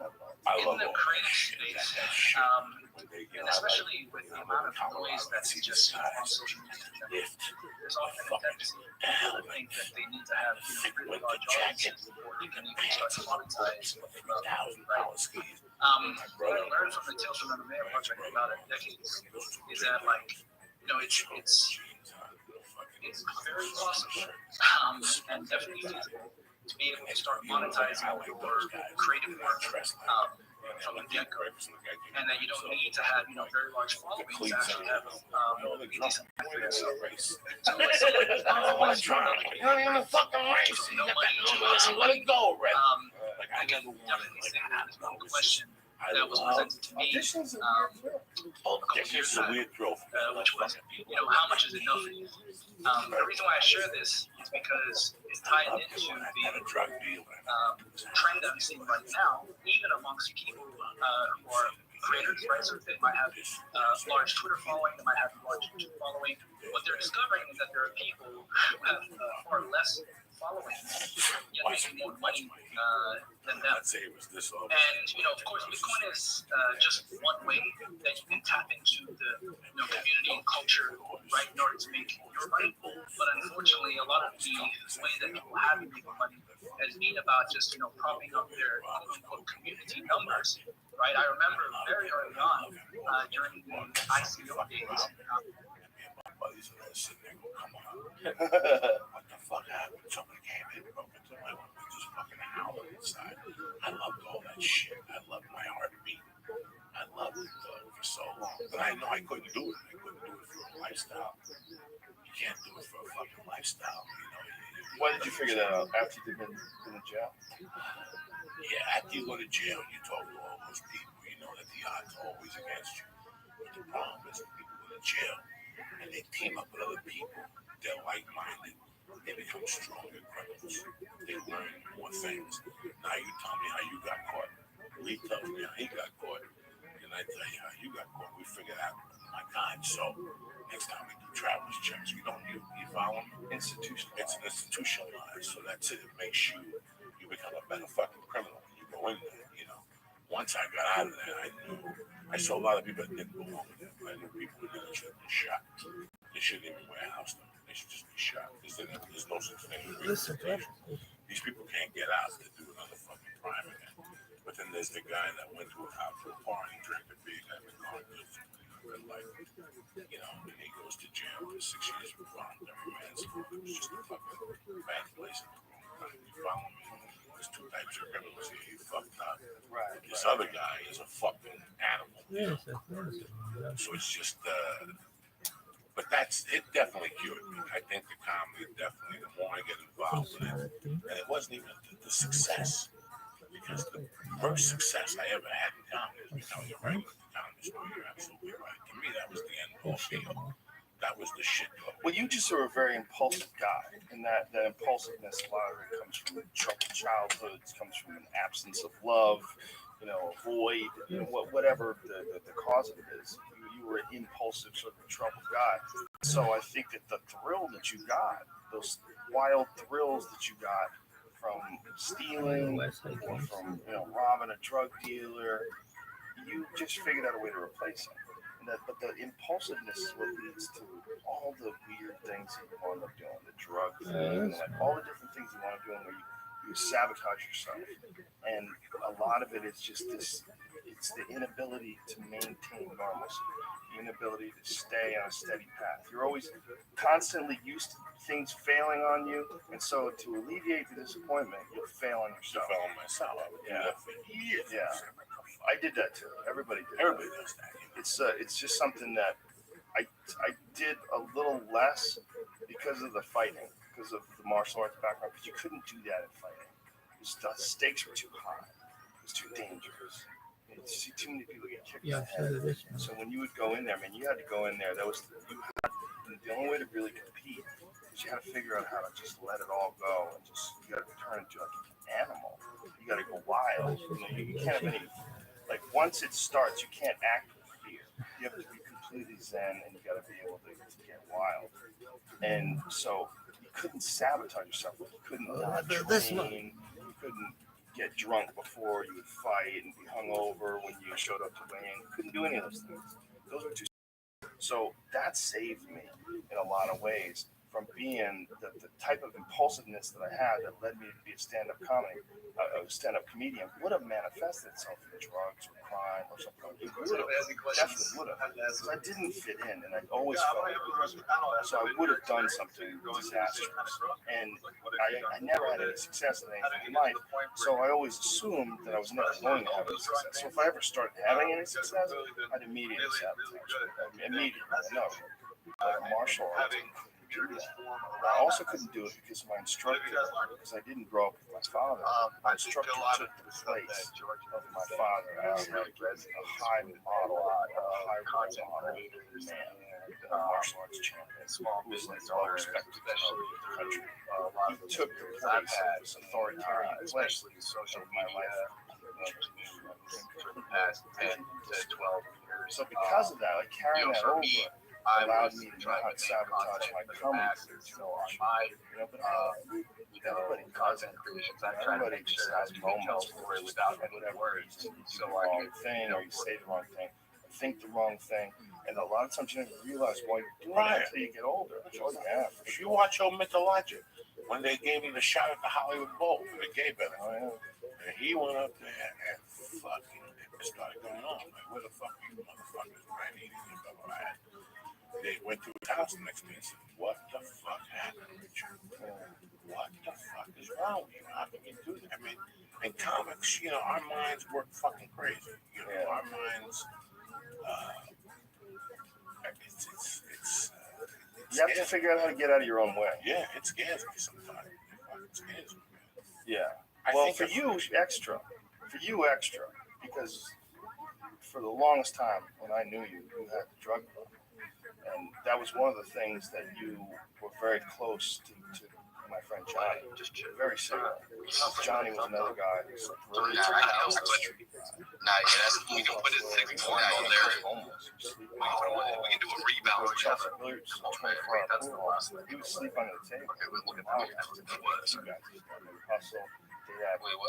I in love the all creative space, and especially with the amount of noise that's just on social media, there's often a tendency to think that they need to have really large audiences before they can even start to monetize what they love, right? What I learned from the Tales from the Mayor project about a decade is that, like, it's very possible and definitely feasible to be able to start monetizing your creative work from the get-go, and that you don't need to have very large followings to actually have a decent audience. So like someone who's not you don't even fucking race. You got that number. Let it go, Red. Like I never wanted there's no question that was presented to me Audition's a weird thrill. which was, how much is enough for you? The reason why I share this is because it's tied into the trend that I'm seeing right now, even amongst people who are creators, right? So they might have large Twitter following, they might have large YouTube following. What they're discovering is that there are people who have far less following, yet making more money than them. And of course, Bitcoin is just one way that you can tap into the community and culture, right, in order to make your money. But unfortunately, a lot of the way that people have been making money has been about just propping up their quote-unquote community numbers, right? I remember very early on during the ICO days. Buddies are sitting there going, come on. What the fuck happened? Somebody came in, broke into my room, and just fucking howling inside. I loved all that shit. I loved my heartbeat. I loved it for so long. But I know I couldn't do it. I couldn't do it for a lifestyle. You can't do it for a fucking lifestyle. Why did you figure that out? After you've been in jail? Yeah, after you go to jail, you talk to all those people. You know that the odds are always against you. But the problem is when people go to jail, and they team up with other people, they're like-minded, they become stronger criminals. They learn more things. Now you tell me how you got caught. Lee tells me how he got caught. And I tell you how you got caught. We figured out, oh my God. So next time we do traveler's checks, we don't you follow me? It's institutionalized. So that's it. It makes you become a better fucking criminal when you go in there, Once I got out of there, I saw a lot of people that didn't belong in there. I knew people that should have been shot. They shouldn't even wear a house number. They should just be shot. Because there's no such thing as rehabilitation. These people can't get out to do another fucking crime again. But then there's the guy that went out to a party, drank a beer, got in the car, and red light. And he goes to jail for 6 years for voluntary manslaughter. It's just a fucking bad place in the world. You follow me? There's two types of criminals here. You fucked up. Right. This other guy is a fucking animal. So it's just, but it definitely cured me. I think the comedy definitely, the more I get involved with it, and it wasn't even the success, because the first success I ever had in comedy is becoming a regular at the comedy store. You're absolutely right. To me, that was the end all be all. That was the shit. Well, you just are a very impulsive guy, and that impulsiveness, a lot of it comes from troubled childhoods, comes from an absence of love, a void, whatever the cause of it is. You were an impulsive, sort of troubled guy. So I think that the thrill that you got, those wild thrills that you got from stealing or from robbing a drug dealer. You just figured out a way to replace them. But the impulsiveness is what leads to all the weird things that you want to do, the drug thing, all the different things you want to do, where you sabotage yourself. And a lot of it is just this, it's the inability to maintain normalcy, the inability to stay on a steady path. You're always constantly used to things failing on you, and so to alleviate the disappointment, you'll fail on yourself. I on myself. I would do that for years. Yeah. I did that too. Everybody did. Everybody does that. It's just something that I did a little less because of the fighting, because of the martial arts background. Because you couldn't do that in fighting. The stakes were too high. It was too dangerous. You see too many people get kicked in the head. So when you would go in there, you had to go in there. The only way to really compete is you had to figure out how to just let it all go and you got to turn into like an animal. You got to go wild. You can't have any. Like once it starts, you can't act with fear. You have to be completely zen, and you got to be able to get wild. And so you couldn't sabotage yourself. You couldn't not train. You couldn't get drunk before you would fight and be hungover when you showed up to weigh in. You couldn't do any of those things. Those were too. So that saved me in a lot of ways from being the type of impulsiveness that I had that led me to be a stand-up comedian would have manifested itself in drugs or crime or something. It would have, definitely would have, because I didn't fit in, and I always felt so I would have done something disastrous, and I never had any success in anything in life, so I always assumed that I was never going to have any success. So if I ever started having any success, I'd immediately sabotage it. Immediately, no. Martial arts. I also couldn't do it because my instructor, because I didn't grow up with my father, my instructor took the place of my father as a high model, a high role model man, a martial arts champion, who was like well respected in the country. He took the place of this authoritarian place of my life. For the past 10 to 12 years. So because of that, like carrying that over, allowed me to not sabotage my comedy. But everybody does it. Everybody just has moments where without whatever reason, you do the wrong thing or you say the wrong thing, or think the wrong thing, and a lot of times you don't realize why you're doing it until you get older. Oh yeah, for sure. You watch old Mythologic when they gave him the shot at the Hollywood Bowl for the gay benefit, and he went up there and fucking started going on. Like, where the fuck are you motherfuckers, man? They went to his house the next day and said, what the fuck happened, Richard? What the fuck is wrong with you? How can you do that? I mean, in comics, our minds work fucking crazy. Our minds, it's you have to figure out how to get out of your own way. Yeah, it scares me sometimes. It scares me. Yeah. Well, for you, extra, because for the longest time when I knew you, you had the drug problem. And that was one of the things that you were very close to my friend Johnny, just very similar. Johnny was another guy who's really we can put his 6 point on there. We can do a rebound. He would sleep under the table. Hustle.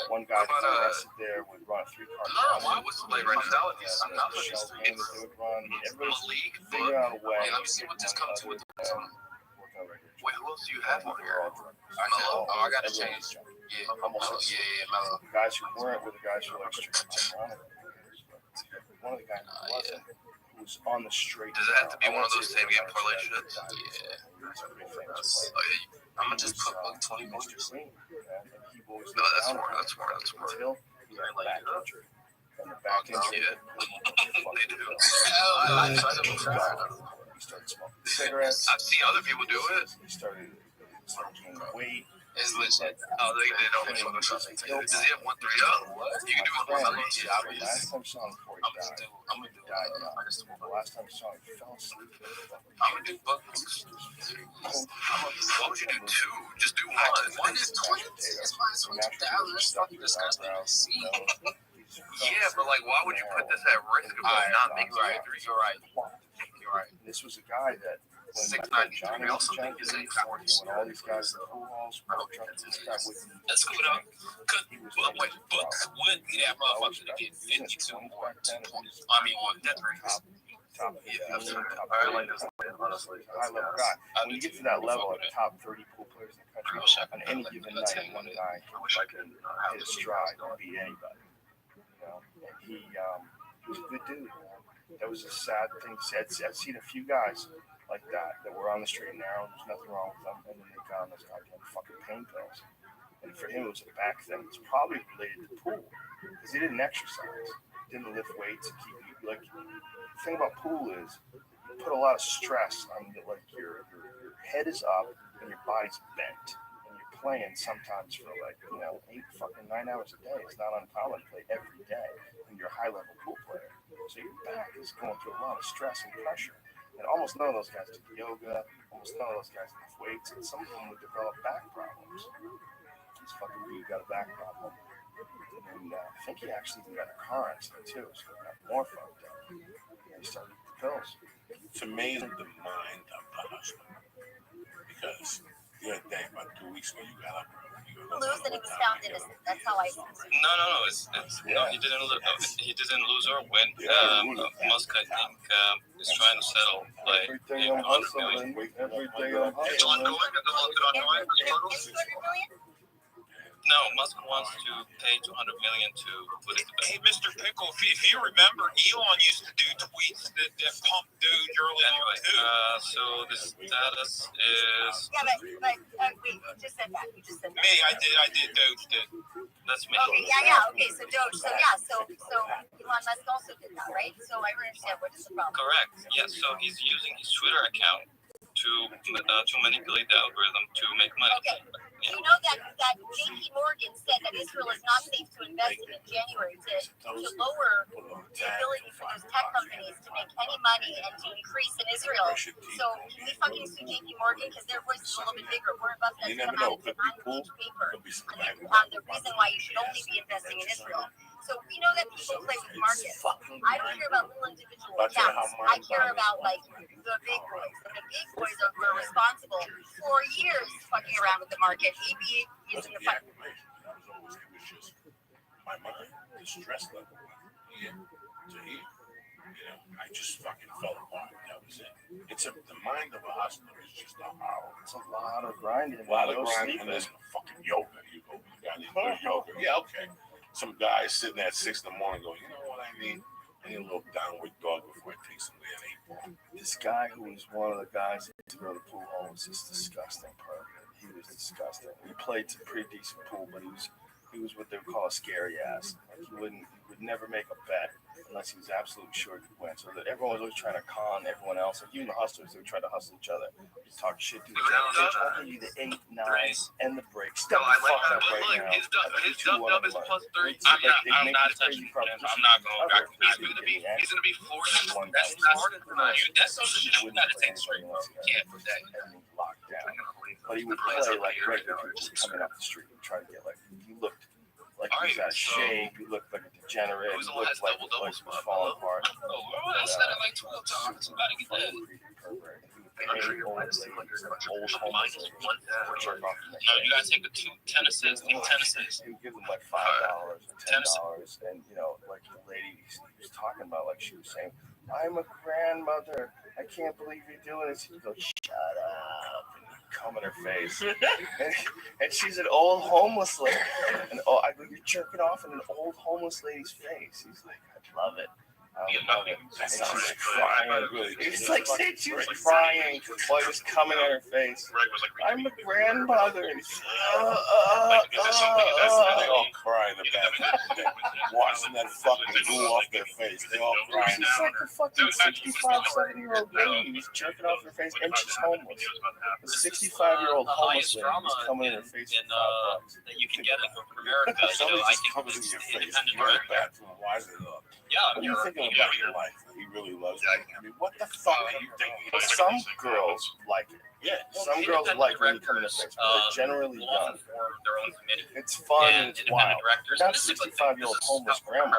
One guy that was arrested there would run a 3-car. What's the play right now? They would run. Everybody figure out a way. Let me see what this comes to. Wait, who else do you have on here? Mellow. I got to change. Yeah, Mellow. The guys who weren't were the guys who were like street. One of the guys who wasn't, who was on the street. Does it have to be one of those same game parlay shits? Yeah. I'm gonna just put like 20 bucks. No, that's more. Until he had back injury. And the back injury. They do. He started smoking cigarettes. I've seen other people do it. He started gaining weight. It's legit. Oh, they don't. Does he have 1-3 up? You can do it 1-3. Yeah, last time I saw him before he died. I'm gonna do The last time I saw him, he fell asleep. I'm gonna do buckets. Why would you do 2? Just do 1. 1 is 20. It's fine. $20. Fucking disgusting. Yeah, but like, why would you put this at risk of not making it 3? You're right. You're right. This was a guy that when 693. I also think is a when all these guys in the pool halls were drunk, this guy wouldn't. That's cool though. But would be that motherfucker to get 52 or 2 points. I mean, what death rates. I like this land, honestly. High level guy. When you get to that level, like the top 30 pool players in the country, on any given night, one guy I wish I could hit have a this stride and beat anybody. You know, and he was a good dude. That was a sad thing to say. I'd seen a few guys like that were on the straight and narrow. There's nothing wrong with them, and then they got on those goddamn fucking pain pills. And for him, it was a back thing. It's probably related to pool because he didn't exercise, didn't lift weights, and keep like. The thing about pool is you put a lot of stress on like your head is up and your body's bent, and you're playing sometimes for like 8 fucking 9 hours a day. It's not uncommon to play every day, and you're a high level pool player, so your back is going through a lot of stress and pressure. And almost none of those guys do yoga. Almost none of those guys lift weights, and some of them would develop back problems. This fucking dude got a back problem, and I think he actually even got a car accident too, so he got more fucked up. He started the pills. It's amazing the mind of the husband. Because the other day, about 2 weeks ago, you got up. Lose and he was found innocent. That's how I see it. No. No. He didn't lose or win. Musk, I think, is trying to settle like Everything I'm hustling. Everything I'm hustling. No, Musk wants to pay $200 million to put it to bed. Hey, Mr. Pickle, if you remember, Elon used to do tweets that pumped dude early on too. So the status is. Yeah, but wait, you just said that. Me, I did. Doge did. That's me. Okay, yeah. Okay, so Doge. So Elon Musk also did that, right? So I understand what is the problem. Correct. Yes. So he's using his Twitter account to manipulate the algorithm to make money. Okay. You know that JP Morgan said that Israel is not safe to invest in January to lower the ability for those tech companies to make any money and to increase in Israel. So can we fucking sue JP Morgan because their voice is a little bit bigger? Warren Buffett's come out with a 9-page paper on the reason why you should only be investing in Israel. So we know that people play with markets. I don't care about little individual accounts. I care about like the big boys. And the big boys were responsible for years fucking around with the market. EB using the fund. It was just my mind, the stress level to here. I just fucking fell apart. That was it. The mind of a hustler is just a horror. It's a lot of grinding. A lot of grinding. And there's fucking yoga. You got yoga. Yeah, okay. Some guys sitting at 6 in the morning going, you know what I need? I need a little downward dog before I take some damn 8 ball. This guy who was one of the guys that to go to the pool hall was just disgusting. He was disgusting. He played some pretty decent pool, but he was what they would call a scary ass. Like he would never make a bet unless he was absolutely sure he could win. So that everyone was always trying to con everyone else. Like even the hustlers, they would try to hustle each other, just talk shit to each other. I'll give you the 8, 9, and the break. Step the fuck up right now. His dub is plus 30. I'm not touching him. I'm not going. He's gonna be forced. That's harder tonight. That's some shit you gotta take straight. You can't put that locked down. But he would play like regular people coming up the street and try to get like he looked like he was out of shape. He looked like a degenerate. He looked like he was falling apart. I said it like 12 times. I'm about to get that. Old homeless jerk off. No, you gotta take the 10 assists. Take 10 assists. He would give them like $5 or $10, and like the lady he was talking about, like she was saying, "I'm a grandmother. I can't believe you're doing this." He'd go, "Shut up." Come in her face, and she's an old homeless lady, and I go, "You're jerking off in an old homeless lady's face." He's like, "I love it. I love it." And she's crying. It's like she was crying while he was coming on her face. "I'm a grandmother." And they all cry in the back, watching that fucking glue off their face. They all cry. She's like a fucking 65, 70-year-old lady who's jerking off her face, and she's homeless. A 65-year-old homeless lady who's coming in her face for $5. That you can get it from America. I think comes in your face. You go to the bathroom. Why is it up? Yeah, what are you thinking about your life? He really loves you. I mean, what the fuck are you thinking? But some girls like it. Yeah, some girls like when you come in the face, but they're generally young. It's fun, it's wild. They're not 65-year-old homeless grandmas.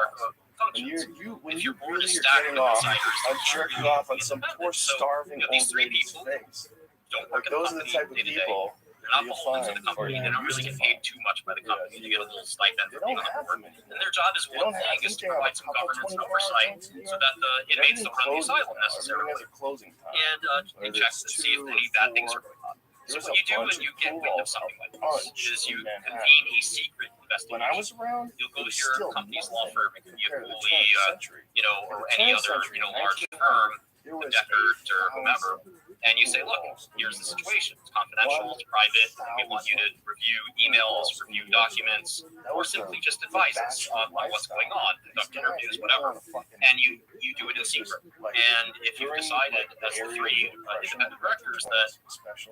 When If your board is you're stacked getting with off, insiders, I'm jerking off on some poor starving old these three lady's people face. don't Like work at those the are the company type of day to day. people They're not you'll beholden to find the company. Yeah. They don't usually get paid too much by the company to get a little stipend for They being don't on the have board. them anymore. And their job is They one don't have. I thing, think is to they have provide a some couple governance and 24-hour oversight joints in New so York. that the inmates don't run the Closes asylum now. Everything necessarily. has a closing time. And check to see if any bad things are going on. So There's what a you do bunch when you of get pool wind of halls something like a this bunch is you in Manhattan. convene a secret investigation. When I was around, You'll go it to was your still company's law nothing firm. It could be a compared to the Cooley, 20th century. or The any 20th other, century, large 1900, firm, there was Deckert or whomever, 1,000 and you say, look, here's the situation. It's confidential, it's private. We want you to review emails, review documents, or simply just advise us on what's going on, conduct interviews, whatever. And you do it in secret. And if you've decided as the three independent directors that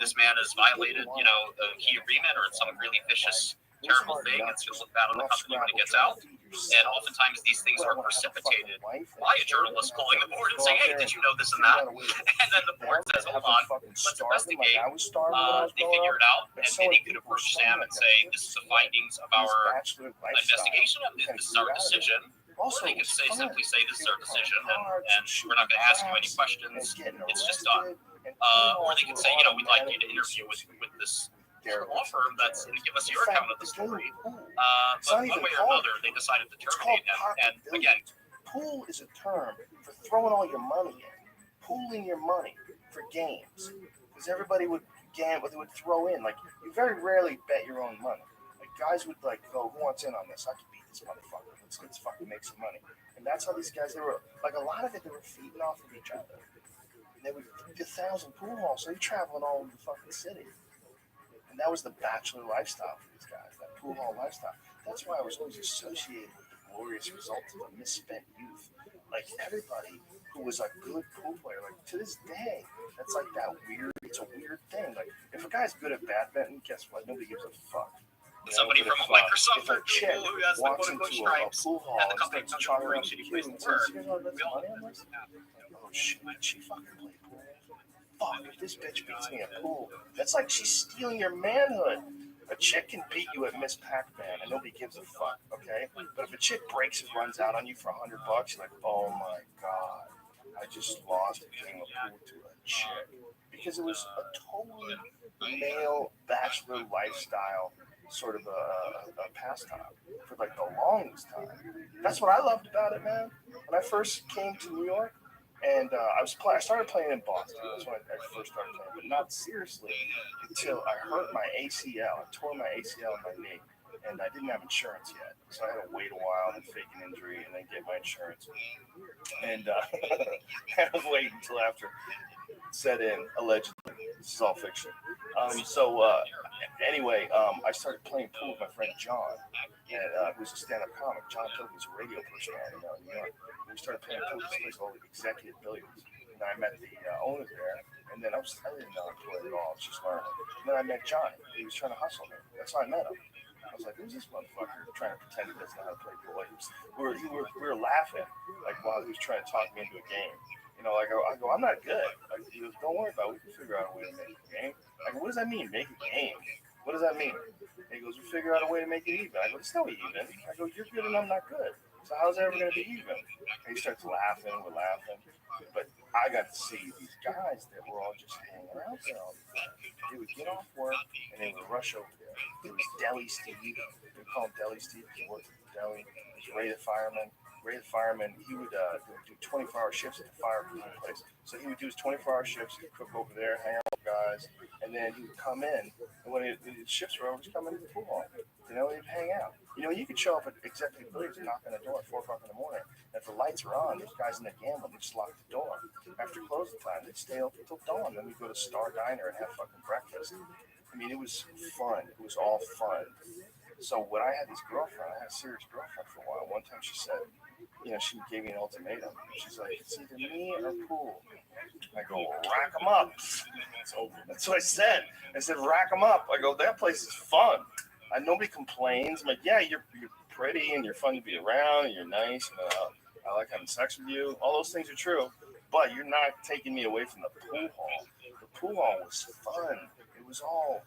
this man has violated, a key agreement or it's some really vicious, terrible thing, it's going to look bad on the company when it gets out. And oftentimes these things are precipitated by a journalist calling the board and saying, hey, did you know this and that? And then the board says, hold on, let's investigate. They figure it out, and then they could approach Sam and say, this is the findings of our investigation, and this is our decision. Or they could simply say, this is our decision, and we're not going to ask you any questions. It's just done. Or they could say, we'd like you to interview with this law firm that's going to give us your account of the story. But one way or another, they decided to terminate him. And again, pool is a term for throwing all your money in, pooling your money for games, because everybody would gamble, they would throw in. Like, you very rarely bet your own money. Like, guys would go, who wants in on this? I can beat this motherfucker. Let's fucking make some money. And that's how these guys, they were like, a lot of it, they were feeding off of each other. And they would 1,000 pool halls, so you're traveling all over the fucking city. And that was the bachelor lifestyle for these guys, that pool hall lifestyle. That's why I was always associated with the glorious results of a misspent youth. Like, everybody who was a good pool player, like, to this day, that's like that weird, it's a weird thing. Like, if a guy's good at badminton, guess what? Nobody gives a fuck. Somebody from Microsoft if a chick who has the walks quote-unquote into stripes a pool hall and the and company starts comes chalking over up and the she plays and the says, word, "You know, that's we all money on this?" Oh shit, did she fucking play pool? Fuck, if this bitch beats me at pool, that's like she's stealing your manhood. A chick can beat you at Miss Pac-Man and nobody gives a fuck, okay? But if a chick breaks and runs out on you for $100, you're like, oh my god, I just lost a game of pool to a chick. Because it was a totally male bachelor lifestyle sort of a pastime for like the longest time. That's what I loved about it, man. When I first came to New York, and I started playing in Boston. That's when I first started playing, but not seriously until I hurt my ACL. I tore my ACL in my knee, and I didn't have insurance yet, so I had to wait a while and fake an injury and then get my insurance. And I had to wait until after set in, allegedly. This is all fiction. Anyway, I started playing pool with my friend John, and who's a stand-up comic. John Toby was a radio personality in New York. And we started playing pool with this place called Executive Billiards. And I met the owner there, and then I didn't know how to play at all. I was just learning. And then I met John. He was trying to hustle me. That's how I met him. I was like, who's this motherfucker trying to pretend he doesn't know how to play pool? Like, we were laughing, like, while he was trying to talk me into a game. I go, I'm not good. Like, he goes, don't worry about it. We can figure out a way to make a game. I go, what does that mean, make a game? What does that mean? And he goes, we figure out a way to make it even. I go, it's no even. I go, you're good and I'm not good. So how's it ever going to be even? And he starts laughing. We're laughing. But I got to see these guys that were all just hanging out there all the time. They would get off work and they would rush over there. It was Deli Steve. They call him Deli Steve. He worked at the deli. He was Ray the fireman. Ray the fireman, he would do 24-hour shifts at the fire place. So he would do his 24-hour shifts, he'd cook over there, hang out with guys, and then he would come in, and when his shifts were over, he'd come into the pool hall. He'd hang out. You could show up at Executive Billiards and knock on the door at 4 o'clock in the morning. If the lights are on, there's guys in there gambling, they just lock the door. After closing time, they'd stay open until dawn. Then we'd go to Star Diner and have fucking breakfast. It was fun. It was all fun. So when I had this girlfriend, I had a serious girlfriend for a while. One time she said, she gave me an ultimatum. She's like, it's either me or pool. I go, well, rack them up. That's what I said. I said, rack them up. I go, that place is fun. Nobody complains. I'm like, yeah, you're pretty and you're fun to be around and you're nice. And, I like having sex with you. All those things are true. But you're not taking me away from the pool hall. The pool hall was fun. It was all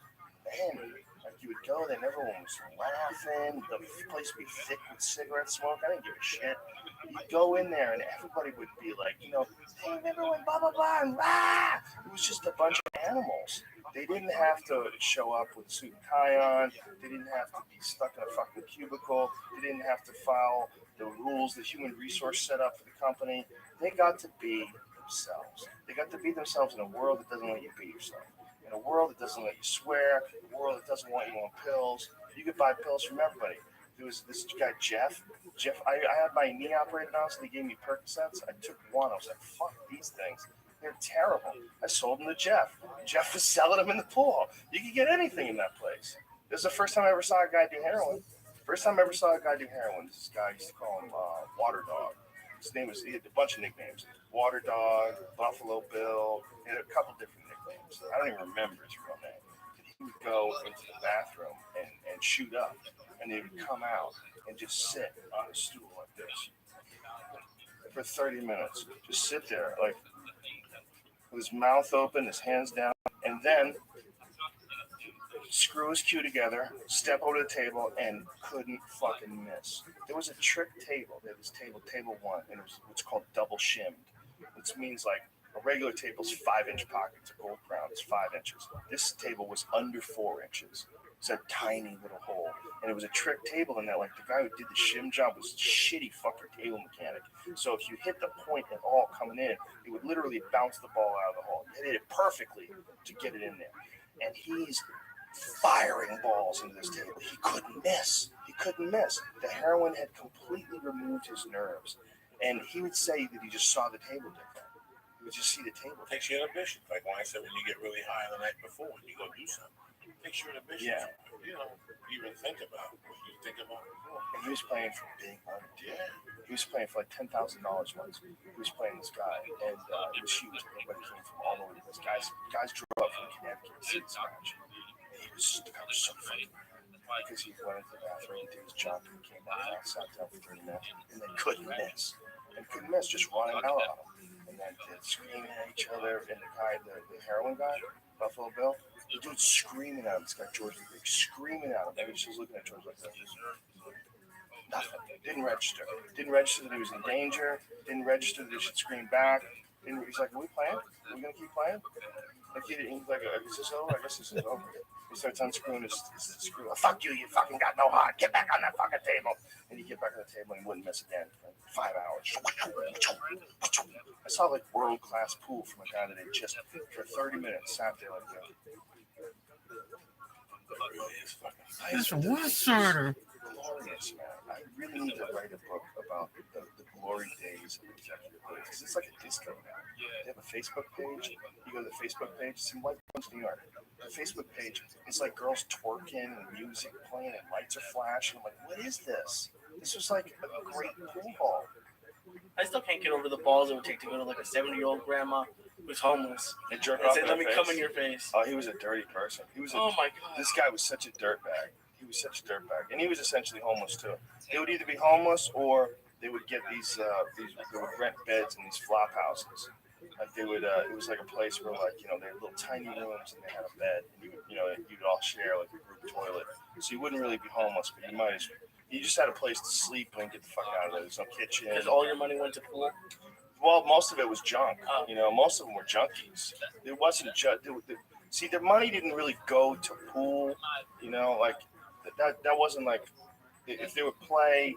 manly. Like you would go there and everyone was laughing. The place would be thick with cigarette smoke. I didn't give a shit. You'd go in there and everybody would be like, you know, hey, remember when blah, blah, blah, and rah! It was just a bunch of animals. They didn't have to show up with a suit and tie on. They didn't have to be stuck in a fucking cubicle. They didn't have to follow the rules the human resource set up for the company. They got to be themselves. They got to be themselves in a world that doesn't let you be yourself. In a world that doesn't let you swear. A world that doesn't want you on pills. You could buy pills from everybody. There was this guy, Jeff. I had my knee operated on, so they gave me Percocets. I took one. I was like, fuck these things. They're terrible. I sold them to Jeff. Jeff was selling them in the pool. You could get anything in that place. This is the first time I ever saw a guy do heroin. First time I ever saw a guy do heroin. This guy used to call him Water Dog. His name was, he had a bunch of nicknames. Water Dog, Buffalo Bill. He had a couple different nicknames. I don't even remember his real name. He would go into the bathroom and shoot up. And they would come out and just sit on a stool like this for 30 minutes. Just sit there, like, with his mouth open, his hands down, and then screw his cue together, step over to the table, and couldn't fucking miss. There was a trick table. They had this table, table one, and it was what's called double shimmed, which means like a regular table's 5-inch pockets. A gold crown is 5 inches. This table was under 4 inches. It's a tiny little hole, and it was a trick table in that, like, the guy who did the shim job was a shitty fucking table mechanic. So if you hit the point at all coming in, it would literally bounce the ball out of the hole. He hit it perfectly to get it in there, and he's firing balls into this table. He couldn't miss. He couldn't miss. The heroin had completely removed his nerves, and he would say that he just saw the table different. He would just see the table. It takes your inhibition. Like when I said, when you get really high the night before, when you go do something. Takes your inhibition. Yeah. You don't even think about what you think about before. And he was playing for big money. Yeah. He was playing for like $10,000 once. He was playing this guy, and it was huge. Everybody came from all over. This guys drove up from Connecticut to see this match. And he was so funny because he went into the bathroom, did his jump, and came back out, sat down for 30 minutes, and they couldn't miss. And couldn't miss, just running out on him. And then they're screaming at each other. And the guy, the heroin guy, Buffalo Bill, the dude's screaming at him. This guy, George the Big, screaming at him. He was just looking at George like that. Nothing. Didn't register. Didn't register that he was in danger. Didn't register that he should scream back. He's like, are we playing? Are we going to keep playing? Like, he's like, is this over? I guess this is over. He starts unscrewing his screw. Fuck you, you fucking got no heart. Get back on that fucking table. And he get back on the table and he wouldn't miss again for 5 hours. I saw like world-class pool from a guy that had just, for 30 minutes, sat there like that. It's one sorter. Glorious, man. I really need to write a book about the glory days of executive because it's like a disco now. They have a Facebook page. You go to the Facebook page, it's in White Plains, New York. The Facebook page, it's like girls twerking and music playing and lights are flashing. I'm like, what is this? This was like a great pool hall. I still can't get over the balls it would take to go to like a 70-year-old grandma who's homeless and jerk and off say, in let her me face. come in your face. Oh, he was a dirty person. Oh my God. This guy was such a dirtbag. He was such a dirtbag. And he was essentially homeless too. They would either be homeless or they would get these they would rent beds in these flop houses. Like they would, it was like a place where, like, you know, they had little tiny rooms and they had a bed. And you'd all share like a group toilet. So you wouldn't really be homeless, but you just had a place to sleep and get the fuck out of there. There's no kitchen. Because all your money went to pool? Well, most of it was junk. You know, most of them were junkies. It wasn't just. See, their money didn't really go to pool. You know, like that wasn't like if they would play.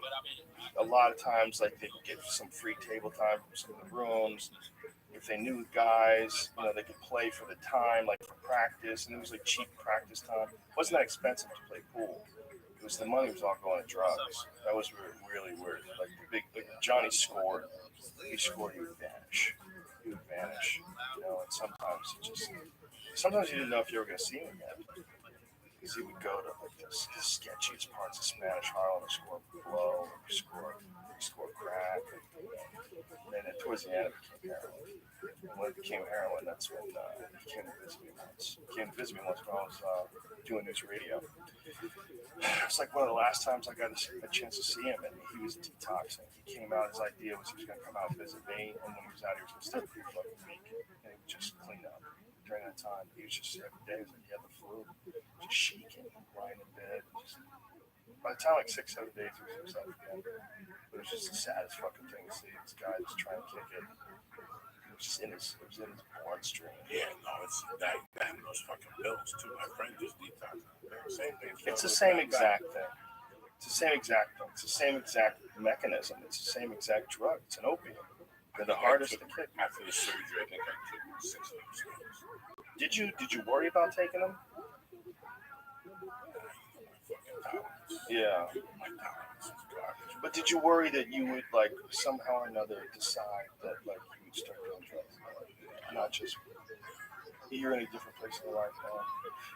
A lot of times, like they could get some free table time from some of the rooms. If they knew guys, you know, they could play for the time, like for practice, and it was like cheap practice time. It wasn't that expensive to play pool. It was the money was all going to drugs. That was really weird. Like Johnny scored. He scored, he would vanish. You know, and sometimes you didn't know if you were going to see him again. Because he would go to like the sketchiest parts of Spanish Harlem and score blow, or score crack. And then towards the end, it became heroin. And when it became heroin, that's when he came to visit me once. He came to visit me once when I was doing news radio. It's like one of the last times I got a chance to see him, and he was detoxing. He came out, his idea was he was going to come out and visit me, and when he was out, he was going to stay for a fucking week, and he would just clean up. During that time, he was just every day, he had the flu, just shaking, right? By the time like 6-7 days, he was himself again. It was just the saddest fucking thing to see. This guy just trying to kick it. It was just in his bloodstream. Yeah, no, it's that and those fucking pills too. My friend just detoxed. Same thing. It's the same exact thing. It's the same exact thing. It's the same exact mechanism. It's the same exact drug. It's an opium. They're the hardest to kick. After the surgery, I think I took 6 of those things. Did you worry about taking them? Yeah. My tolerance is garbage. But did you worry that you would like somehow or another decide that like you would start doing drugs? Not just you're in a different place in your life now.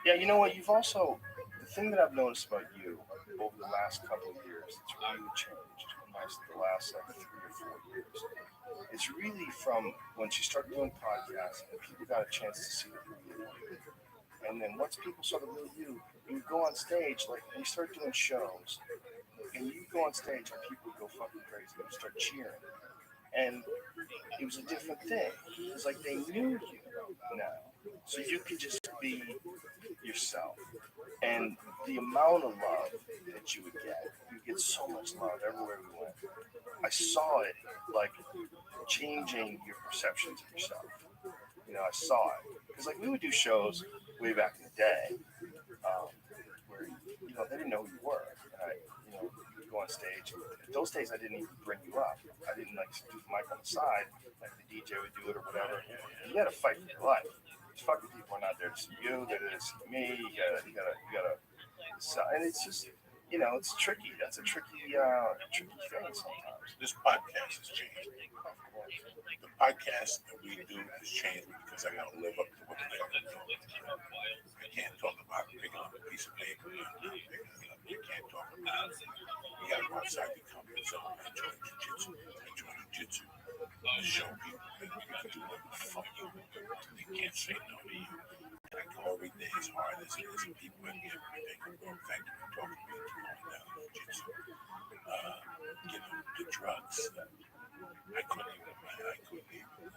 Yeah, you know what? You've also the thing that I've noticed about you over the last couple of years, it's really changed in the last like 3 or 4 years. It's really from when you started doing podcasts and people got a chance to see the real you. And then once people saw the real you go on stage, like you start doing shows, and you go on stage and people go fucking crazy and start cheering. And it was a different thing. It was like they knew you now. So you could just be yourself. And the amount of love that you would get so much love everywhere we went. I saw it like changing your perceptions of yourself. You know, I saw it. Because like we would do shows way back in the day where, you know, they didn't know who you were. And you would go on stage. Those days I didn't even bring you up. I didn't like do the mic on the side, like the DJ would do it or whatever. You had to fight for your life. These fucking people are not there to see you. They're there to see me. You gotta. So, and it's just, you know, it's tricky. That's a tricky thing sometimes. This podcast has changed. The podcast that we do has changed because I gotta live up to what the fuck I'm doing. I can't talk about picking up a piece of paper. You can't talk about it. We gotta go outside the comfort zone. I enjoy jiu-jitsu. To show people that you can do what the fuck you want. They can't say no to you. And I go every day as hard as it is. And people in here every day. Well, thank you for talking to me tomorrow down in jiu-jitsu. You know, the drugs. I couldn't even.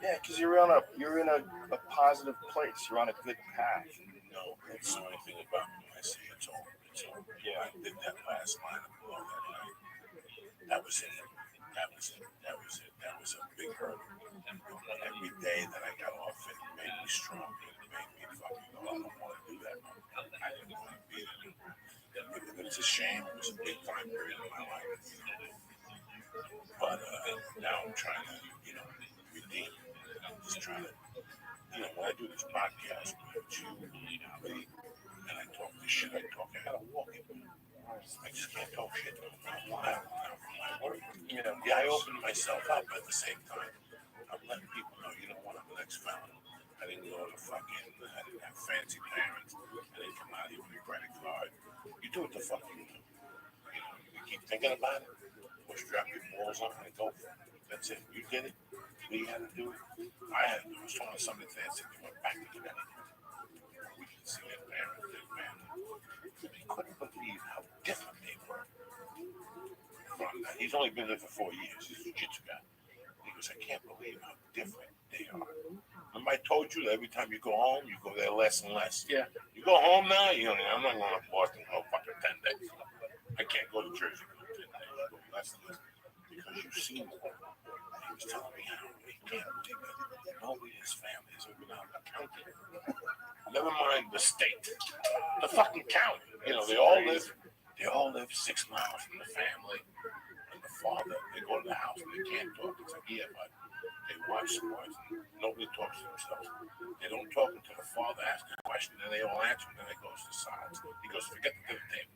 Yeah, because you're in a positive place. You're on a good path. No, it's the only thing about me. I say it's over. It's over. Yeah, I did that last line of below that night. That was it. That was a big hurdle. Every day that I got off it made me stronger. It made me fucking go, I don't want to do that. I didn't want to be there. It's a shame. It was a big time period in my life. But now I'm trying to, you know, redeem. I'm just trying to, you know, when I do this podcast with you, me, and I talk this shit, I gotta walk it. I just can't talk shit from my work. You know, yeah, I open myself up at the same time. I'm letting people know, you know what, I'm the next founder. I didn't go to I didn't have fancy parents. I didn't come out here with a credit card. You do what the fuck you do. You know, you keep thinking about it, or strap your balls on and go for it. That's it. You did it. We had to do it. I was talking to somebody today and said, you went back to Connecticut. We can see their parents, their family. He couldn't believe how different they were. He's only been there for 4 years. He's a jiu-jitsu guy. He goes, I can't believe how different they are. Remember I told you that every time you go home, you go there less and less? Yeah. You go home now, I'm not going to Boston for fucking 10 days. I can't go to Jersey for 10 days. I go less and less. Because you've seen it. He was telling me how he can't believe it. Nobody in his family has ever been out of the county. Never mind the state. The fucking county. You know, they all live 6 miles from the family. And the father, they go to the house and they can't talk. It's like, yeah, but they watch sports and nobody talks to themselves. They don't talk until the father asks a question, then they all answer, and then it goes to silence. He goes, forget the dinner table.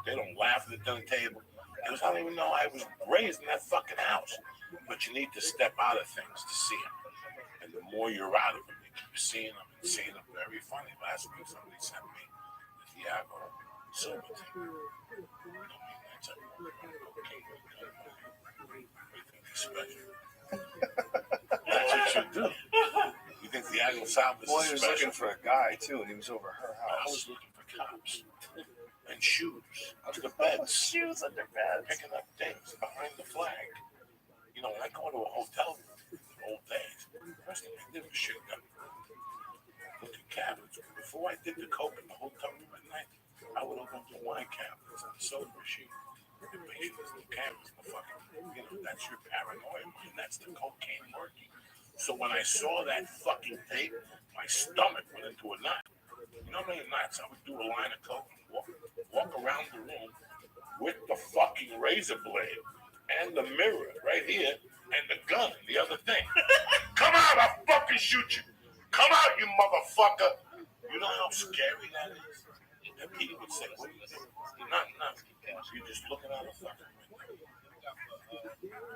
They don't laugh at the dinner table. He goes, I don't even know I was raised in that fucking house. But you need to step out of things to see them. And the more you're out of them, you keep seeing them and seeing them. Very funny. Last week, somebody sent me the Thiago Silva thing. That's a special. That's what you do. You think Thiago Silva is Well, he was special? looking for a guy, too, and he was over her house. I was looking for cops and shoes under the beds. Shoes under beds. Picking up things behind the flag. You know, when I go to a hotel in the old days, first thing I did was shit gun. Look at cabinets. Before I did the coke in the hotel room at night, I would open up the wine cabinets and the soda machine. The patient's little cameras in the fucking, that's your paranoia mind. That's the cocaine working. So when I saw that fucking tape, my stomach went into a knot. You know how many knots I would do a line of coke and walk around the room with the fucking razor blade and the mirror right here and the gun, the other thing. Come out, I'll fucking shoot you. Come out, you motherfucker. You know how scary that is? And people would say, what are you doing? Nothing. You're just looking out the fucking window.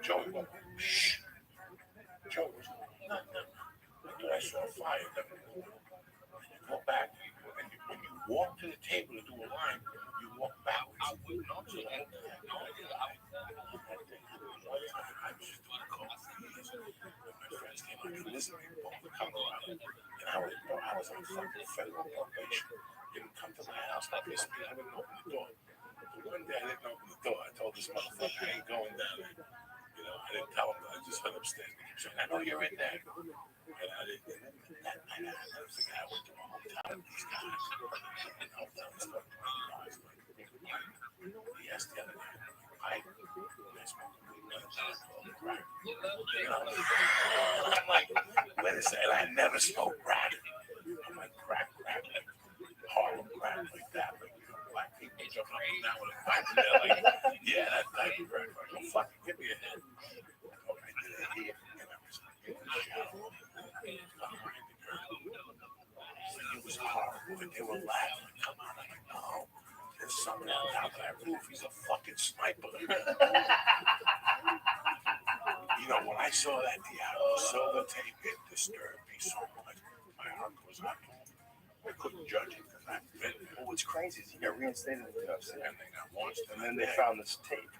Joey, what? Shh. Joey, what's going on? Nothing. I thought I saw a fire. And you go back, and when you walk to the table to do a line, you walk backwards. I was just doing coke for years. And my friends came out to listen to me both the Colorado. And I was on fucking federal probation. Didn't come to my house like this. I wouldn't open the door. But one day I didn't open the door. I told this motherfucker I ain't going down there. I didn't tell him that. I just went upstairs. He kept saying, I know you're in there. And I didn't. That night I never forget. I went to my hometown with these guys. And I was down this fucking guys. He asked the other guy, I smoked weed. Crack. I'm like, wait a second. I never smoked crack. I'm like, crack. Harlem crack like that. Like, black people jumping up and down with a pipe in there. Like, yeah, that type of crack. Like, don't fucking give me a hit. I did it here. And I was in the shower. Behind the girl. It was horrible. And they were laughing. Come on. I'm like, no. There's someone on top of that roof. He's a fucking sniper. When I saw that Diablo silver tape, it disturbed me so much. My heart was out. I couldn't judge it because I've been there. Well, what's crazy is he got reinstated in the UFC. And they got launched. And then they found this tape.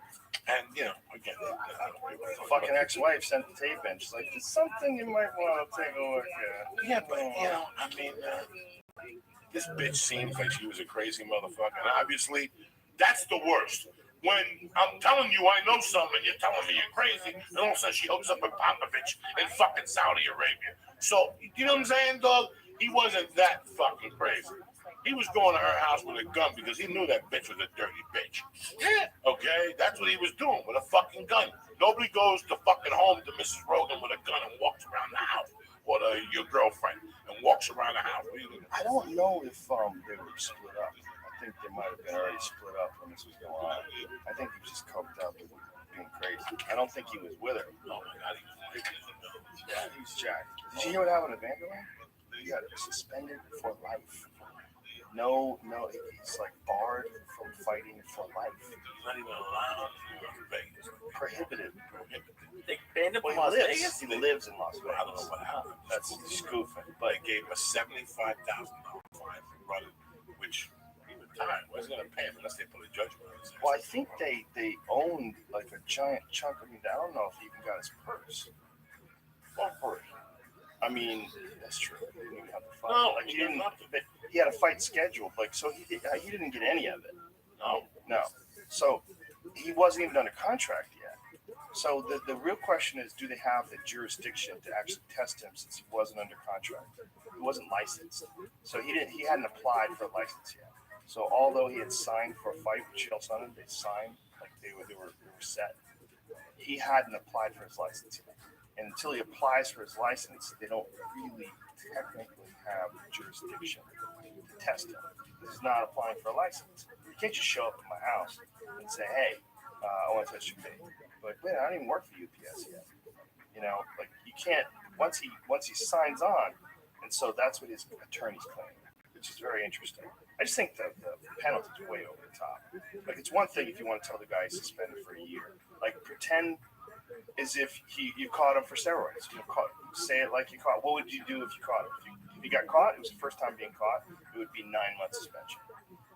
And, again, fucking ex-wife sent the tape in. She's like, there's something you might want to take a look at. Yeah, but, this bitch seems like she was a crazy motherfucker. And obviously, that's the worst. When I'm telling you I know something, you're telling me you're crazy, and all of a sudden she hooks up with Popovich in fucking Saudi Arabia. So, you know what I'm saying, dog? He wasn't that fucking crazy. He was going to her house with a gun because he knew that bitch was a dirty bitch. Okay? That's what he was doing with a fucking gun. Nobody goes to fucking home to Mrs. Rogan with a gun and walks around the house. Or your girlfriend and walks around the house. I don't know if they were split up. I think they might have been already split up when this was going on. I think he was just coked up and being crazy. I don't think he was with her. Oh my God, Yeah, he was jacked. Did you hear what happened to Vanderlei? He got suspended for life. No, he's like barred from fighting for life. He's not even allowed to Vegas. Prohibited. They banned him from Las Vegas? He lives in Las Vegas. I don't know what happened. That's scoofing. But they gave him a $75,000 fine for running, which he retired. Wasn't going to pay him unless they put a judgment on his ass. Well, I think they owned like a giant chunk. I mean, I don't know if he even got his purse. What purse? I mean, that's true. He didn't even have to fight. No, like he didn't. He had a fight scheduled. Like so, he didn't get any of it. No. So he wasn't even under contract yet. So the real question is, do they have the jurisdiction to actually test him since he wasn't under contract? He wasn't licensed. So he hadn't applied for a license yet. So although he had signed for a fight with Chael Sonnen, they signed like they were set. He hadn't applied for his license yet. And until he applies for his license, they don't really technically have jurisdiction to test him. He's not applying for a license. You can't just show up at my house and say, hey, I want to test your pay. But wait, I don't even work for UPS yet. Like you can't once he signs on, and so that's what his attorney's claiming, which is very interesting. I just think the penalty's way over the top. Like it's one thing if you want to tell the guy he's suspended for a year, like pretend as if you caught him for steroids. Say it like you caught. What would you do if you caught him? If you got caught, it was the first time being caught. It would be 9 months suspension.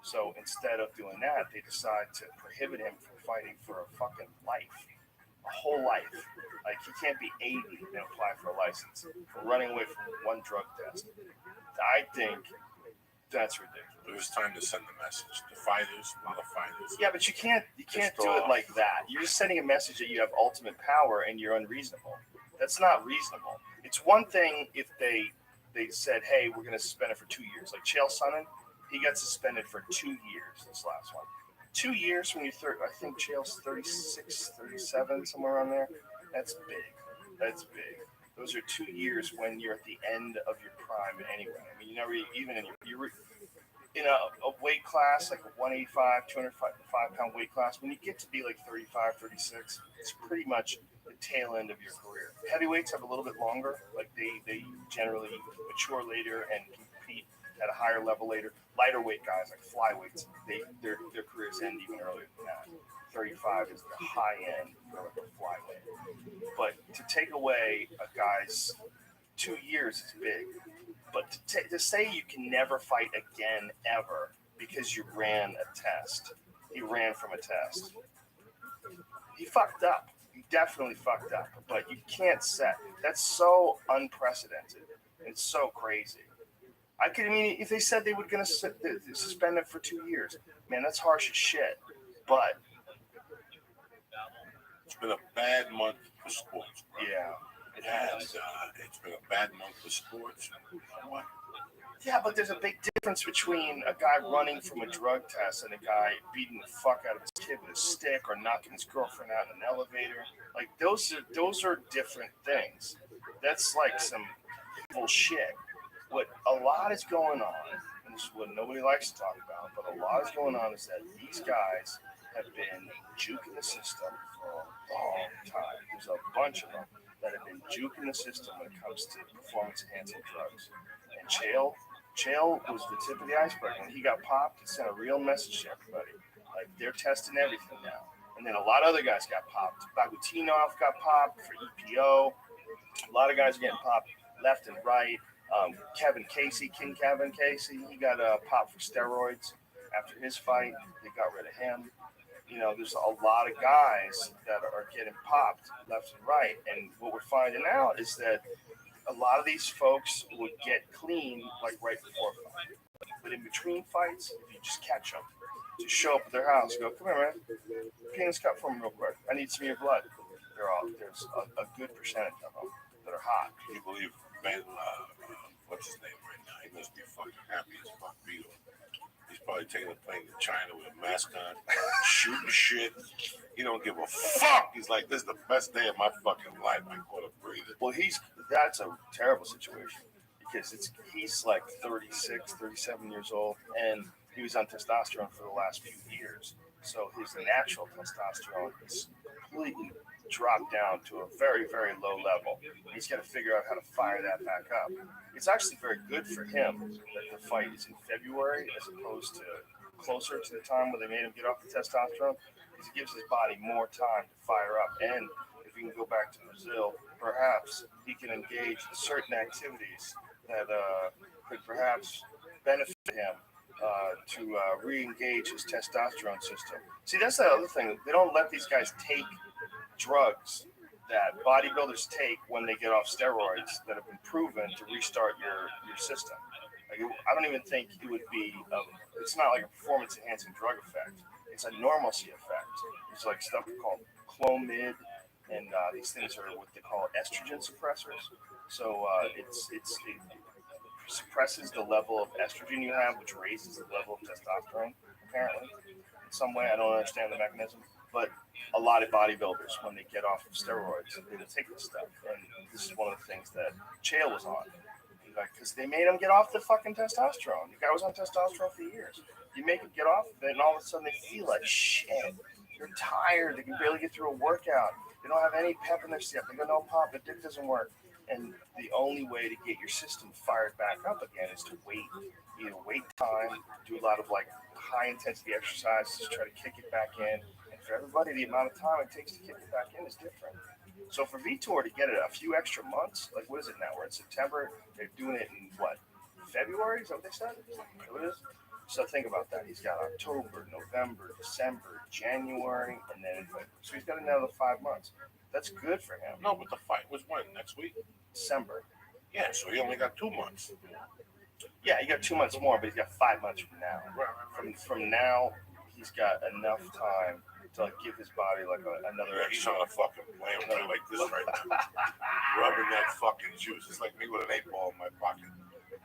So instead of doing that, they decide to prohibit him from fighting for a fucking life. A whole life. Like he can't be 80 and apply for a license for running away from one drug test. I think that's ridiculous. It was time to send the message. The fighters, a lot of fighters. Yeah, but you can't do it like that. You're just sending a message that you have ultimate power and you're unreasonable. That's not reasonable. It's one thing if they said, hey, we're going to suspend it for 2 years. Like Chael Sonnen, He got suspended for 2 years. This last one. 2 years when you're I think jail's 36, 37, somewhere around there. That's big. That's big. Those are 2 years when you're at the end of your prime anyway. I mean, you never even you're in a weight class like a 185, 205-pound weight class. When you get to be like 35, 36, it's pretty much the tail end of your career. Heavyweights have a little bit longer. Like they generally mature later and compete at a higher level later. Lighter weight guys like flyweights, their careers end even earlier than that. 35 is the high end for like a flyweight. But to take away a guy's 2 years is big. But to say you can never fight again ever because you ran a test, he ran from a test. He fucked up. He definitely fucked up. But you can't set. That's so unprecedented. It's so crazy. I mean, if they said they were going to suspend him for 2 years, man, that's harsh as shit. But it's been a bad month for sports, bro. Yeah. It has. It's been a bad month for sports. What? Yeah, but there's a big difference between a guy running from a drug test and a guy beating the fuck out of his kid with a stick or knocking his girlfriend out in an elevator. Like those are different things. That's like some bullshit. What a lot is going on, and this is what nobody likes to talk about, but a lot is going on is that these guys have been juking the system for a long time. There's a bunch of them that have been juking the system when it comes to performance-enhancing drugs. And Chael was the tip of the iceberg. When he got popped, it sent a real message to everybody. Like, they're testing everything now. And then a lot of other guys got popped. Bagutinov got popped for EPO. A lot of guys are getting popped left and right. King Kevin Casey, he got popped for steroids after his fight. They got rid of him. You know, there's a lot of guys that are getting popped left and right. And what we're finding out is that a lot of these folks would get clean like right before a fight. But in between fights, if you just catch them, just show up at their house, go, come here, man, penis cut for me real quick. I need some of your blood. There's a good percentage of them that are hot. Can you believe, man, what's his name right now? He must be fucking happy as fuck, Vito. He's probably taking a plane to China with a mask on, shooting shit. He don't give a fuck. He's like, this is the best day of my fucking life. I caught a breather. Well, that's a terrible situation because he's like 36, 37 years old, and he was on testosterone for the last few years. So his natural testosterone is completely dropped down to a very, very low level. He's got to figure out how to fire that back up. It's actually very good for him that the fight is in February as opposed to closer to the time when they made him get off the testosterone, because it gives his body more time to fire up. And if he can go back to Brazil, perhaps he can engage in certain activities that could perhaps benefit him to re-engage his testosterone system. See, that's the other thing. They don't let these guys take drugs that bodybuilders take when they get off steroids that have been proven to restart your system. Like, I don't even think it would be, it's not like a performance enhancing drug effect. It's a normalcy effect. It's like stuff called Clomid, and these things are what they call estrogen suppressors. So it suppresses the level of estrogen you have, which raises the level of testosterone, apparently. In some way, I don't understand the mechanism. But a lot of bodybuilders, when they get off of steroids, they will take this stuff. And this is one of the things that Chael was on. Because they made him get off the fucking testosterone. The guy was on testosterone for years. You make him get off of it, and all of a sudden they feel like shit. They're tired. They can barely get through a workout. They don't have any pep in their step. They go, no pop, the dick doesn't work. And the only way to get your system fired back up again is to wait. Either wait time, do a lot of like high intensity exercises, try to kick it back in. And for everybody, the amount of time it takes to kick it back in is different. So for Vitor to get it a few extra months, like what is it now? We're in September. They're doing it in what? February? Is that what they said? What it is? So think about that. He's got October, November, December, January, and then so he's got another 5 months. That's good for him. No, but the fight was when? Next week? December. Yeah, so he only got 2 months. Yeah, he got 2 months more, but he's got 5 months from now. From now, he's got enough time to like give his body like another. Yeah, he's on a fucking plane like this right now, rubbing that fucking juice. It's like me with an 8 ball in my pocket.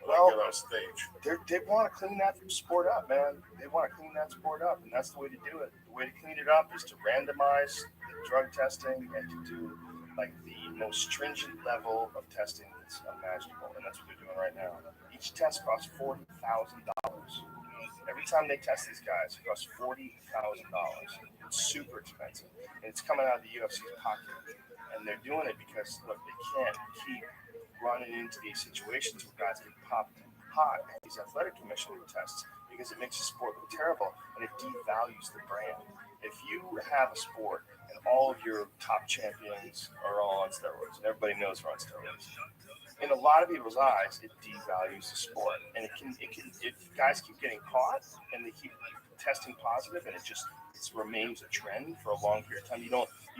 But Well, get on stage. They want to clean that sport up, man. They want to clean that sport up, and that's the way to do it. The way to clean it up is to randomize the drug testing and to do like the most stringent level of testing that's imaginable, and that's what they're doing right now. Each test costs $40,000. Every time they test these guys, it costs $40,000. It's super expensive, and it's coming out of the UFC's pocket. And they're doing it because, look, they can't keep running into these situations where guys get popped hot at these athletic commissioning tests because it makes the sport look terrible and it devalues the brand. If you have a sport and all of your top champions are all on steroids and everybody knows they're on steroids, in a lot of people's eyes, it devalues the sport. And it can if guys keep getting caught and they keep testing positive and it remains a trend for a long period of time. You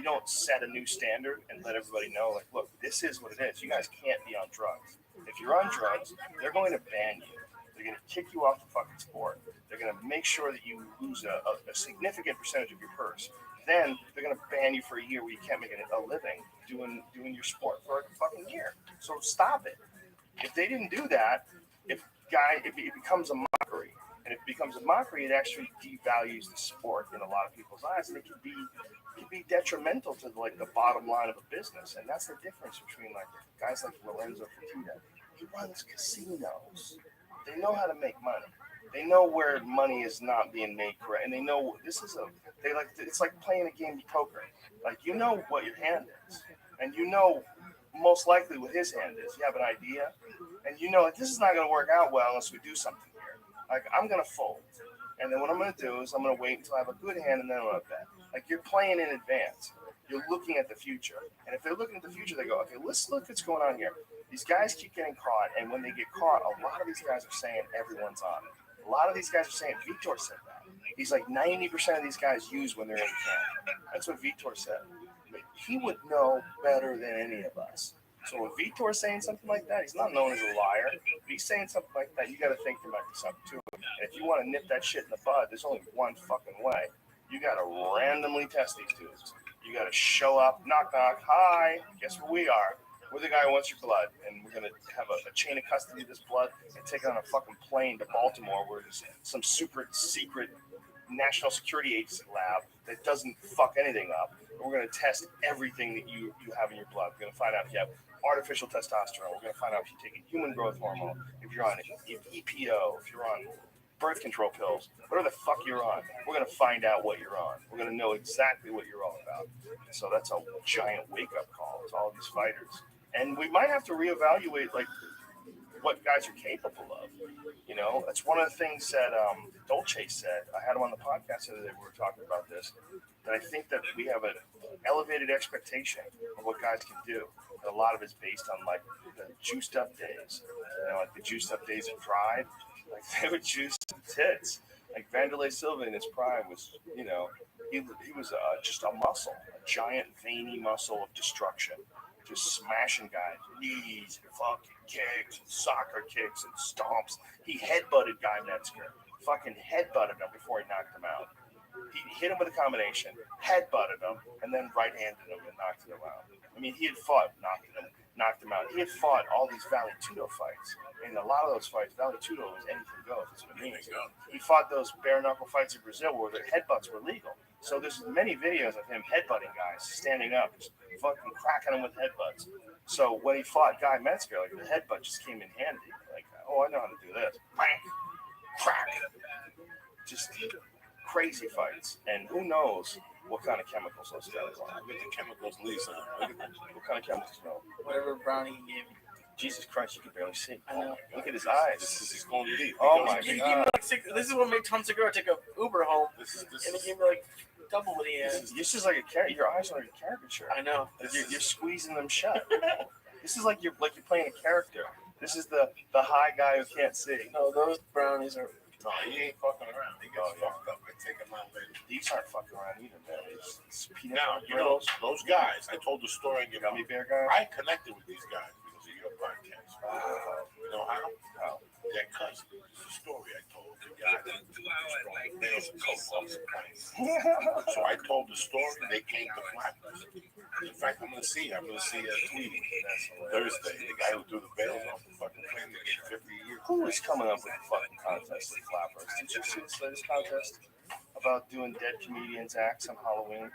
don't set a new standard and let everybody know, like, look, this is what it is. You guys can't be on drugs. If you're on drugs, they're going to ban you. They're going to kick you off the fucking sport. They're going to make sure that you lose a significant percentage of your purse. Then they're going to ban you for a year where you can't make a living doing your sport for a fucking year. So stop it. If they didn't do that, it becomes a mockery. And if it becomes a mockery, it actually devalues the sport in a lot of people's eyes, and it can be detrimental to the bottom line of a business. And that's the difference between like guys like Lorenzo Fertitta. He runs casinos. They know how to make money. They know where money is not being made correct, and they know it's like playing a game of poker. Like, you know what your hand is, and you know most likely what his hand is. You have an idea, and you know like, this is not going to work out well unless we do something here. Like, I'm going to fold. And then what I'm going to do is I'm going to wait until I have a good hand and then I'm going to bet. Like, you're playing in advance. You're looking at the future. And if they're looking at the future, they go, okay, let's look what's going on here. These guys keep getting caught. And when they get caught, a lot of these guys are saying everyone's on it. A lot of these guys are saying, Vitor said that. He's like, 90% of these guys use when they're in camp. That's what Vitor said. But he would know better than any of us. So when Vitor's saying something like that, he's not known as a liar. If he's saying something like that, you got to think there might be something to it. And if you want to nip that shit in the bud, there's only one fucking way. You got to randomly test these dudes. You got to show up, knock, knock, hi, guess where we are? We're the guy who wants your blood, and we're going to have a chain of custody of this blood and take it on a fucking plane to Baltimore where there's some super secret national security agency lab that doesn't fuck anything up. And we're going to test everything that you have in your blood. We're going to find out if you have artificial testosterone. We're going to find out if you take a human growth hormone, if you're on EPO, if you're on birth control pills, whatever the fuck you're on. We're going to find out what you're on. We're going to know exactly what you're all about. So that's a giant wake-up call to all these fighters. And we might have to reevaluate, like, what guys are capable of. You know, that's one of the things that Dolce said. I had him on the podcast the other day. We were talking about this. That I think that we have an elevated expectation of what guys can do. And a lot of it's based on, like, the juiced up days. You know, like the juiced up days of Pride. Like, they would juice tits. Like, Vanderlei Silva in his prime was, you know, he was just a muscle, a giant veiny muscle of destruction. Just smashing guys, knees, and fucking kicks, and soccer kicks, and stomps. He headbutted Guy Metzger. Fucking headbutted him before he knocked him out. He hit him with a combination, headbutted him, and then right-handed him and knocked him out. I mean, he had fought, knocked him out. He had fought all these Vale Tudo fights. And a lot of those fights, Vale Tudo was anything goes. That's what it means. He fought those bare-knuckle fights in Brazil where the headbutts were legal. So there's many videos of him headbutting guys, standing up, just fucking cracking them with headbutts. So when he fought Guy Metzger, like, the headbutt just came in handy. Like, oh, I know how to do this. Bang! Crack! Just crazy fights. And who knows what kind of chemicals those guys are. Look at the chemicals, Lisa. What kind of chemicals, you know? Whatever brownie he gave me. Jesus Christ, you can barely see. I know. Look at his eyes. This is going deep. Oh my God. This is what made Tom Segura take a Uber home. And he gave me like double what he had. This is like a caricature. Your eyes are like a caricature. I know. You're squeezing them shut. This is like you're playing a character. This is the high guy who can't see. No, those brownies are. No, he ain't fucking around. He gets fucked up. I take him out later. These aren't fucking around either, man. It's peanut now, butter you know, grills. those guys, I told the story in your Gummy bear guys. I connected with these guys because of your podcast. You know how? How? Their cousin. It's a story I told. The guy that nails a coat off the place. So I told the story. They came to Flatbush. In fact, I'm going to see Tweety Thursday. The guy who threw the bales off the fucking plane to get 50 years. Who is coming up with a fucking contest with flappers? Did you see this latest contest about doing dead comedians acts on Halloween?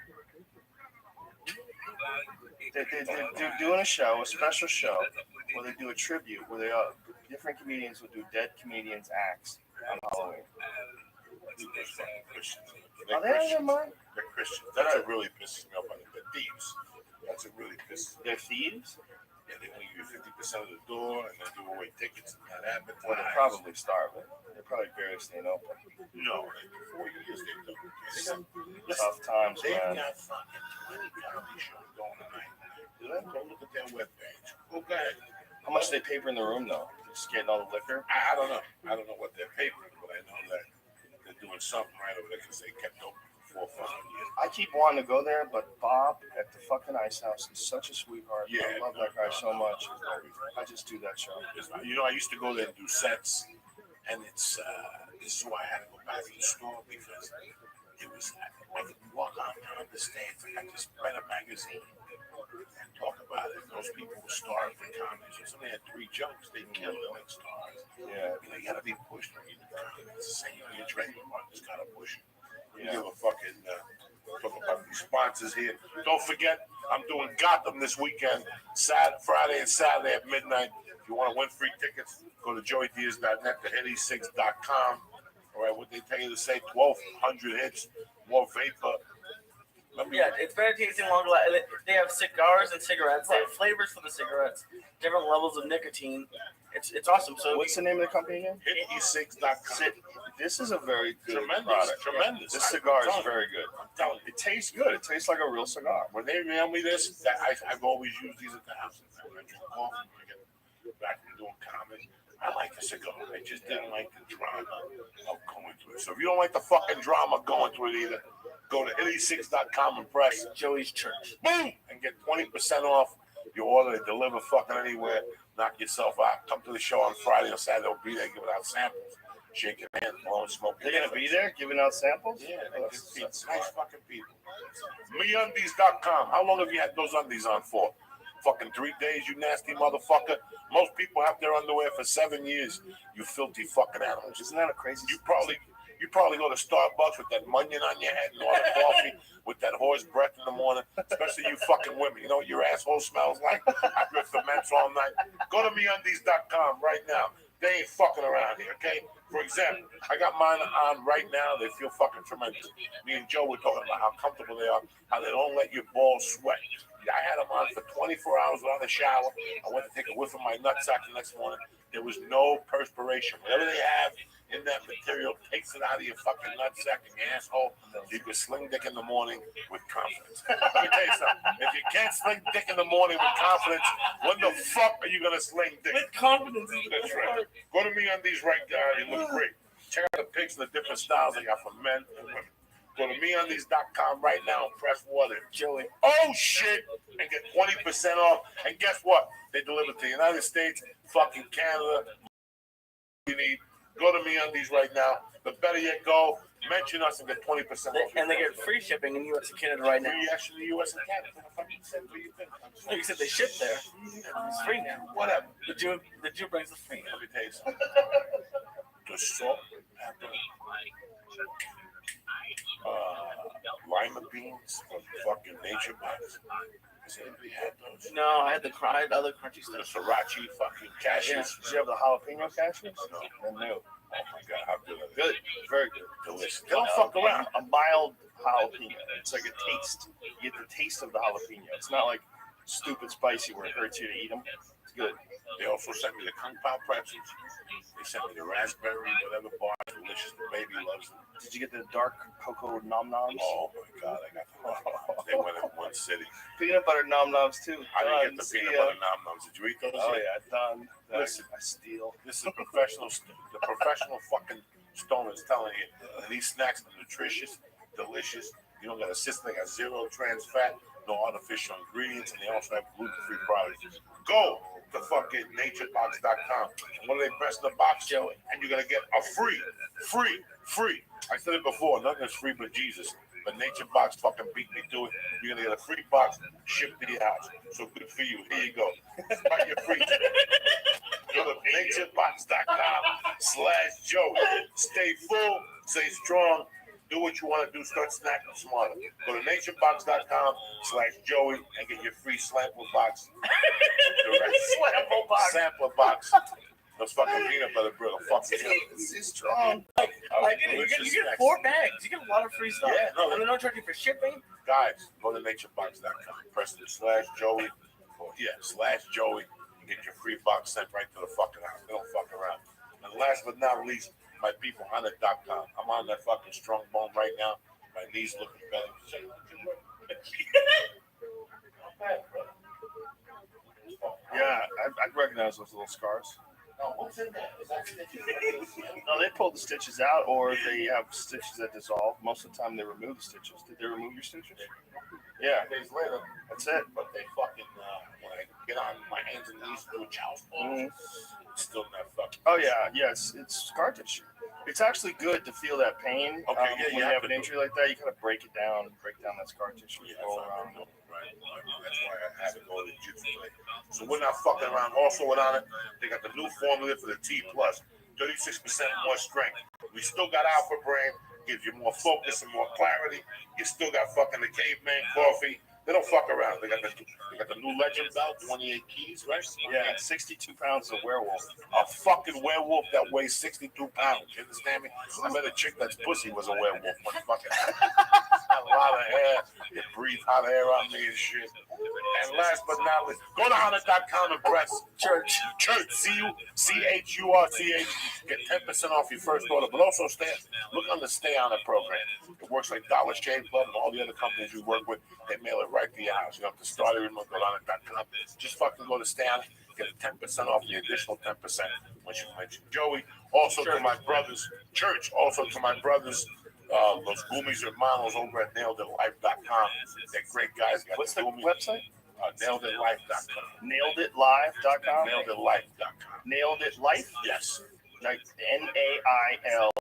They're doing a show, a special show, where they do a tribute, where they different comedians will do dead comedians acts on Halloween. They're Are they out of their Christians. mind? They're Christians. That's what really pisses me off. They're thieves. That's what really pisses me off. They're thieves? Yeah, they only give you 50% of the door and they give away tickets and that happens. Well, they're probably starving. They're probably barely staying open. No, for 4 years they've done this. Tough times, They've man. got fucking 20 comedy shows going tonight. Go look at their webpage. Okay. How much do they paper in the room, though? Just getting all the liquor? I don't know. I don't know what they're papering, but I know that they're doing something right over there because they kept open for 4 or 5 years. I keep wanting to go there, but Bob at the fucking Ice House is such a sweetheart. Yeah, I love that guy so much. I just do that show. You know, I used to go there and do sets, and this is why I had to go back to the store because it was I could walk on the stage and I just read a magazine and talk about it. Those people were starving for comedy. So somebody had 3 jokes, they killed them like stars. Yeah. You gotta be pushed when you do comedy. It's the same when you're training one, just gotta push it. You Yeah. give a fucking talk about these sponsors here. Don't forget, I'm doing Gotham this weekend, Friday and Saturday at midnight. If you want to win free tickets, go to joeydiaz.net to hitty6.com. All right, what they tell you to say, 1,200 hits, more vapor. Yeah, it's very tasty, long life. They have cigars and cigarettes. They have flavors for the cigarettes, different levels of nicotine. It's awesome. So what's the name of the company again? Hitty6.com. This is a very good Tremendous, product. tremendous. This cigar is very good. I'm telling you. It tastes good. It tastes like a real cigar. When they mail me this, I've always used these at the house. When I drink coffee, when I get back from doing comedy, I like the cigar. I just didn't like the drama of going through it. So if you don't like the fucking drama going through it either, go to hitty6.com and press Joey's Church. Boom! And get 20% off your order. They deliver fucking anywhere. Knock yourself out. Come to the show on Friday or Saturday. They'll be there giving out samples. Shaking hands, blowing smoke. They're going to be there giving out samples? Yeah, it's nice fucking people. MeUndies.com. How long have you had those undies on for? Fucking 3 days, you nasty motherfucker. Most people have their underwear for 7 years. You filthy fucking animals. Isn't that a crazy? You probably go to Starbucks with that munion on your head and all the coffee with that horse breath in the morning. Especially you fucking women. You know what your asshole smells like after it ferments all night. Go to MeUndies.com right now. They ain't fucking around here, okay? For example, I got mine on right now. They feel fucking tremendous. Me and Joe were talking about how comfortable they are, how they don't let your balls sweat. I had them on for 24 hours without a shower. I went to take a whiff of my nutsack the next morning. There was no perspiration. Whatever they have in that material takes it out of your fucking nutsack and your asshole. You can sling dick in the morning with confidence. Let me tell you something. If you can't sling dick in the morning with confidence, when the fuck are you going to sling dick? With confidence. That's right. Go to MeUndies right now. They look great. Check out the pics and the different styles they got for men and women. Go to MeUndies.com right now and press water. Joey. Oh shit! And get 20% off. And guess what? They deliver to the United States, fucking Canada. You need. Go to MeUndies right now. The better yet, go. Mention us and get 20% off. And they get free shipping in U.S. and Canada right now. Free actually U.S. and Canada. No, you said they ship there. It's free now. Whatever. The Jew brings the free. Let me tell you something. The salt, pepper, lima beans from fucking Nature Box. Has anybody had those? No, I had other crunchy The stuff. sriracha fucking cashews. Yeah. Did you have the jalapeno cashews? No. And no. Oh my god, how good are they? Good. Very good. Delicious. They don't fuck around. A mild jalapeno. It's like a taste. You get the taste of the jalapeno. It's not like stupid spicy where it hurts you to eat them. It's good. They also sent me the Kung Pao pretzels. They sent me the raspberry, whatever bar. Delicious. The baby loves them. Did you get the dark cocoa nom noms? Oh my god, I got them. They went in one city. Peanut butter nom noms too. I didn't get the peanut butter nom noms. Did you eat those? Oh yeah, done. Listen, I steal. This is professional. The professional fucking stoners telling you that these snacks are nutritious, delicious. You don't got a system. They got 0 trans fat, no artificial ingredients, and they also have gluten-free products. Go to fucking naturebox.com. And when they press the box, Joey, and you're gonna get a free. I said it before. Nothing is free but Jesus. But Nature Box fucking beat me to it. You're gonna get a free box shipped to your house. So good for you. Here you go. Buy your free. Go to naturebbox.com/Joey. Stay full, stay strong. Do what you want to do. Start snacking smarter. Go to naturebbox.com/Joey and get your free sample box. Sample box. Those fucking peanut butter brittle. Fuck you. It's strong. You get 4 bags. You get a lot of free stuff. Yeah, no, and they're not charging for shipping. Guys, go to naturebox.com. Press the /Joey. /Joey. And get your free box sent right to the fucking house. They don't fuck around. And last but not least, my people on it.com. I'm on that fucking strong bone right now. My knees looking better. Yeah, I recognize those little scars. What's in there? No, they pull the stitches out, or they have stitches that dissolve. Most of the time, they remove the stitches. Did they remove your stitches? Yeah. Days later, that's it. But they fucking when I get on my hands and knees to do a child's pose, it's still not fucking. Oh yeah, it's scar tissue. It's actually good to feel that pain. Okay, when you have an injury like that, you gotta break down that scar tissue. Yeah, right. That's why I had to go to the jiu-jitsu. So we're not fucking around. Also, on it, they got the new formula for the T+, 36% more strength. We still got Alpha Brain, gives you more focus and more clarity. You still got fucking the Caveman Coffee. They don't fuck around. They got the new Legend Belt, 28 keys, right? Yeah, 62 pounds of werewolf. A fucking werewolf that weighs 62 pounds. You understand me? I met a chick that's pussy was a werewolf. One fucking a lot of hair. You breathe hot air on me and shit. And last but not least, go to Honor.com and press Church. CHURCH. Get 10% off your first order. But also look on the Stay On It program. It works like Dollar Shave Club and all the other companies we work with. They mail it right to your house. You don't have to start it. Go to Honor.com. Just fucking go to Stay On It. Get 10% off the additional 10% when you mention Joey. Also to my brothers, Church. Also to my brothers, Los Gummies Hermanos over at NailedItLife.com. They're great guys. What's the website? NailedItLife.com. NailedItLive.com? NailedItLife.com. Nailed It Life? Yes. Like NAILEDIT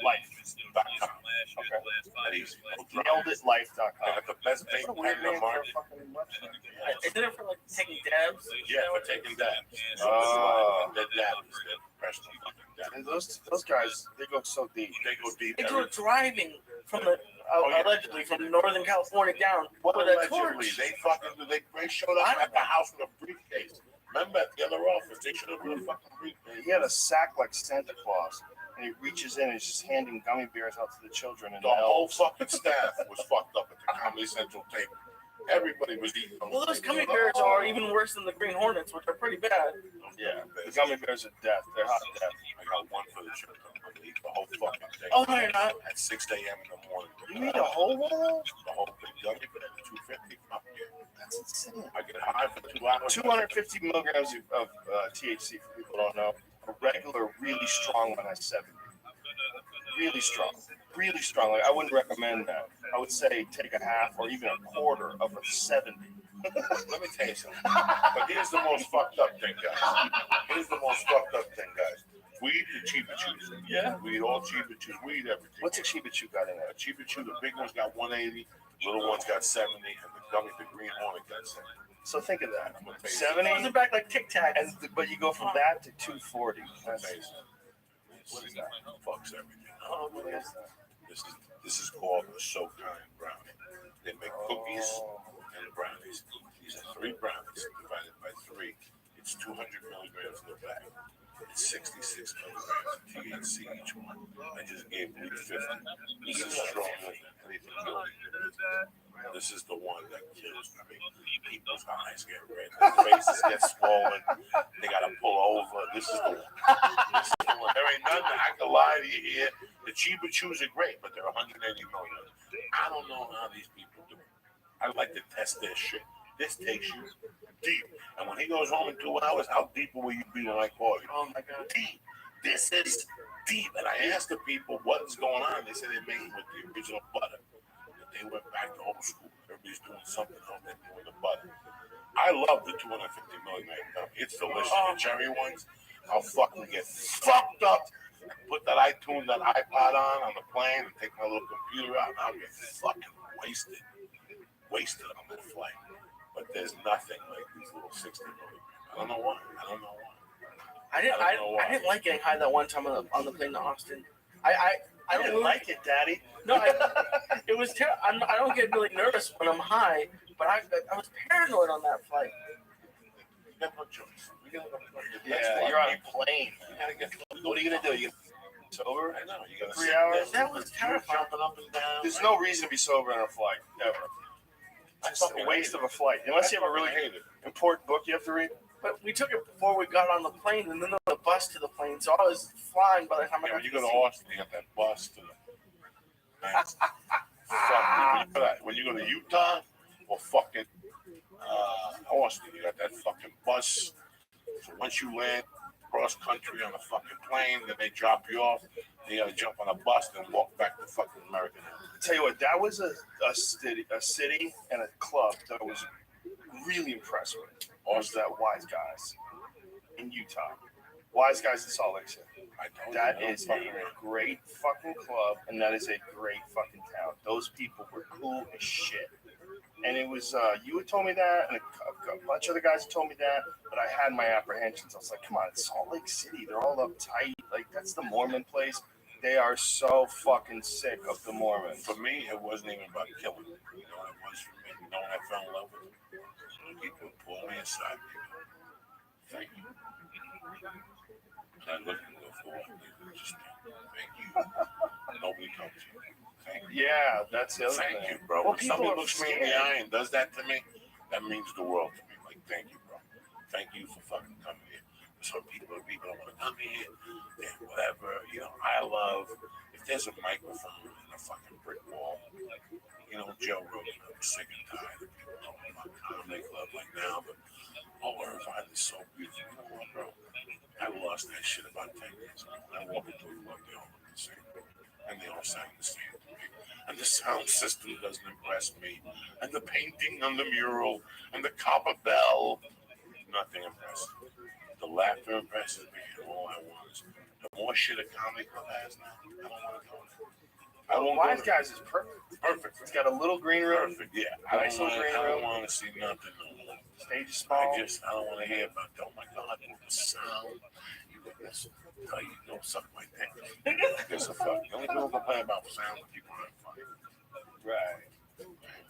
Life.com. Okay. That easy. NailedItLife.com. They got the best bait pen in the market. Isn't it for like taking dabs? Yeah, for taking dabs. They're dabs. They're professional fucking dabs. And those guys, they go so deep. They go deep. They were driving from allegedly from Northern California down with a torch. They showed up at the house with a briefcase. Remember at the other office, they should have put a fucking briefcase. He had a sack like Santa Claus, and he reaches in and is just handing gummy bears out to the children. And the whole fucking staff was fucked up at the Comedy Central table. Everybody was eating. Well, those gummy bears are even worse than the Green Hornets, which are pretty bad. Yeah, the gummy bears are death. They're hot death. I got one for the children. I'm gonna eat the whole fucking thing. Oh, no, you're not. At 6 a.m. in the morning. You eat a whole one? The whole big gummy bear, $250. That's insane. I get high for 2 hours. 250 milligrams of THC, for people who don't know. A regular, really strong one has 70. Really strong. Really strong. Like, I wouldn't recommend that. I would say take a half or even a quarter of a 70. Let me tell you something. But here's the most fucked up thing, guys. We eat the Chiba Chews. Yeah. We eat all Chiba Chews. We eat everything. What's a Chiba Chew got in it? A Chiba Chew, the big one's got 180, little one's got 70, and the Green Hornet got 70. So think of that. 70. It back like Tic Tac. But you go from that to 240. That's amazing. What is that? Fucks everything. Oh, what is that? This is called a so-kind brownie. They make cookies and brownies. These are 3 brownies divided by 3. It's 200 milligrams in the bag. It's 66 milligrams of THC each one. I just gave Luke 50. This is stronger than anything else. This is the one that kills. I mean, people's eyes get red, their faces get swollen. They gotta pull over. This is the one. There ain't nothing I can lie to you here. The Chiba Chews are great, but they're 180 milligrams. I don't know how these people do it. I like to test their shit. This takes you deep. And when he goes home in 2 hours, how deep will you be when I call you? Oh my God. Deep. This is deep. And I asked the people what is going on. They said they made it with the original butter. And they went back to old school. Everybody's doing something on that with the butter. I love the 250 milligram gummy. It's delicious. The cherry ones, I'll fucking get fucked up. Put that iTunes, that iPod on the plane, and take my little computer out, and I'll get fucking wasted on that flight. But there's nothing like these little 60 milligrams. I don't know why. I didn't like getting high that one time on the plane to Austin. I don't like it, Daddy. No, it was terrible. I don't get really nervous when I'm high, but I was paranoid on that flight. You got no choice. Yeah, you're on a plane. What are you gonna do? You sober? I know. You got 3 hours. That was terrifying. Jumping up and down. There's no reason to be sober on a flight ever. Just a waste of a flight. Unless you have a really important book you have to read. But we took it before we got on the plane, and then there was a bus to the plane, so I was flying by the time I got when you to go to the Austin, you got that bus to the. When you go to Utah or fucking Austin, you got that fucking bus. So once you land cross country on a fucking plane, then they drop you off. Then you gotta jump on a bus and walk back to fucking America. Tell you what, that was a city and a club that I was really impressed with. Was that Wise Guys in Utah? Wise Guys in Salt Lake City. That is a great fucking club, and that is a great fucking town. Those people were cool as shit. And it was, you had told me that, and a bunch of other guys had told me that, but I had my apprehensions. I was like, come on, it's Salt Lake City. They're all uptight. Like, that's the Mormon place. They are so fucking sick of the Mormons. For me, it wasn't even about killing them. You know what it was for me? You know when I fell in love with them? People would pull me aside. Thank you. And I looked at the floor and just thank you. Nobody comes here. Thank you. Yeah, that's the other thing. Thank you, bro. Well, when people somebody are looks me in the eye and does that to me, that means the world to me. Like, thank you, bro. Thank you for fucking coming here. Some people don't want to come here, then whatever. You know, I love, if there's a microphone in a fucking brick wall, you know, Joe Rogan, I'm sick and tired of people talking about comedy club like now, but Irvine is so beautiful. You know what, bro? I lost that shit about 10 years ago. I walked into a club, they all look the same. And they all sound the same to me. And the sound system doesn't impress me. And the painting on the mural, and the copper bell, nothing impresses me. The laughter impresses me, and all I want is the more shit a comedy club has now. I don't want to go there. I won't Wise go Guys is perfect. Perfect. It's got a little green room. Perfect, yeah. I don't want to see nothing no more. Stage is small. I don't want to hear about, oh my God, the sound. You got this. You don't suck my dick. There's a fuck. The only people complain about sound when people aren't funny. Right.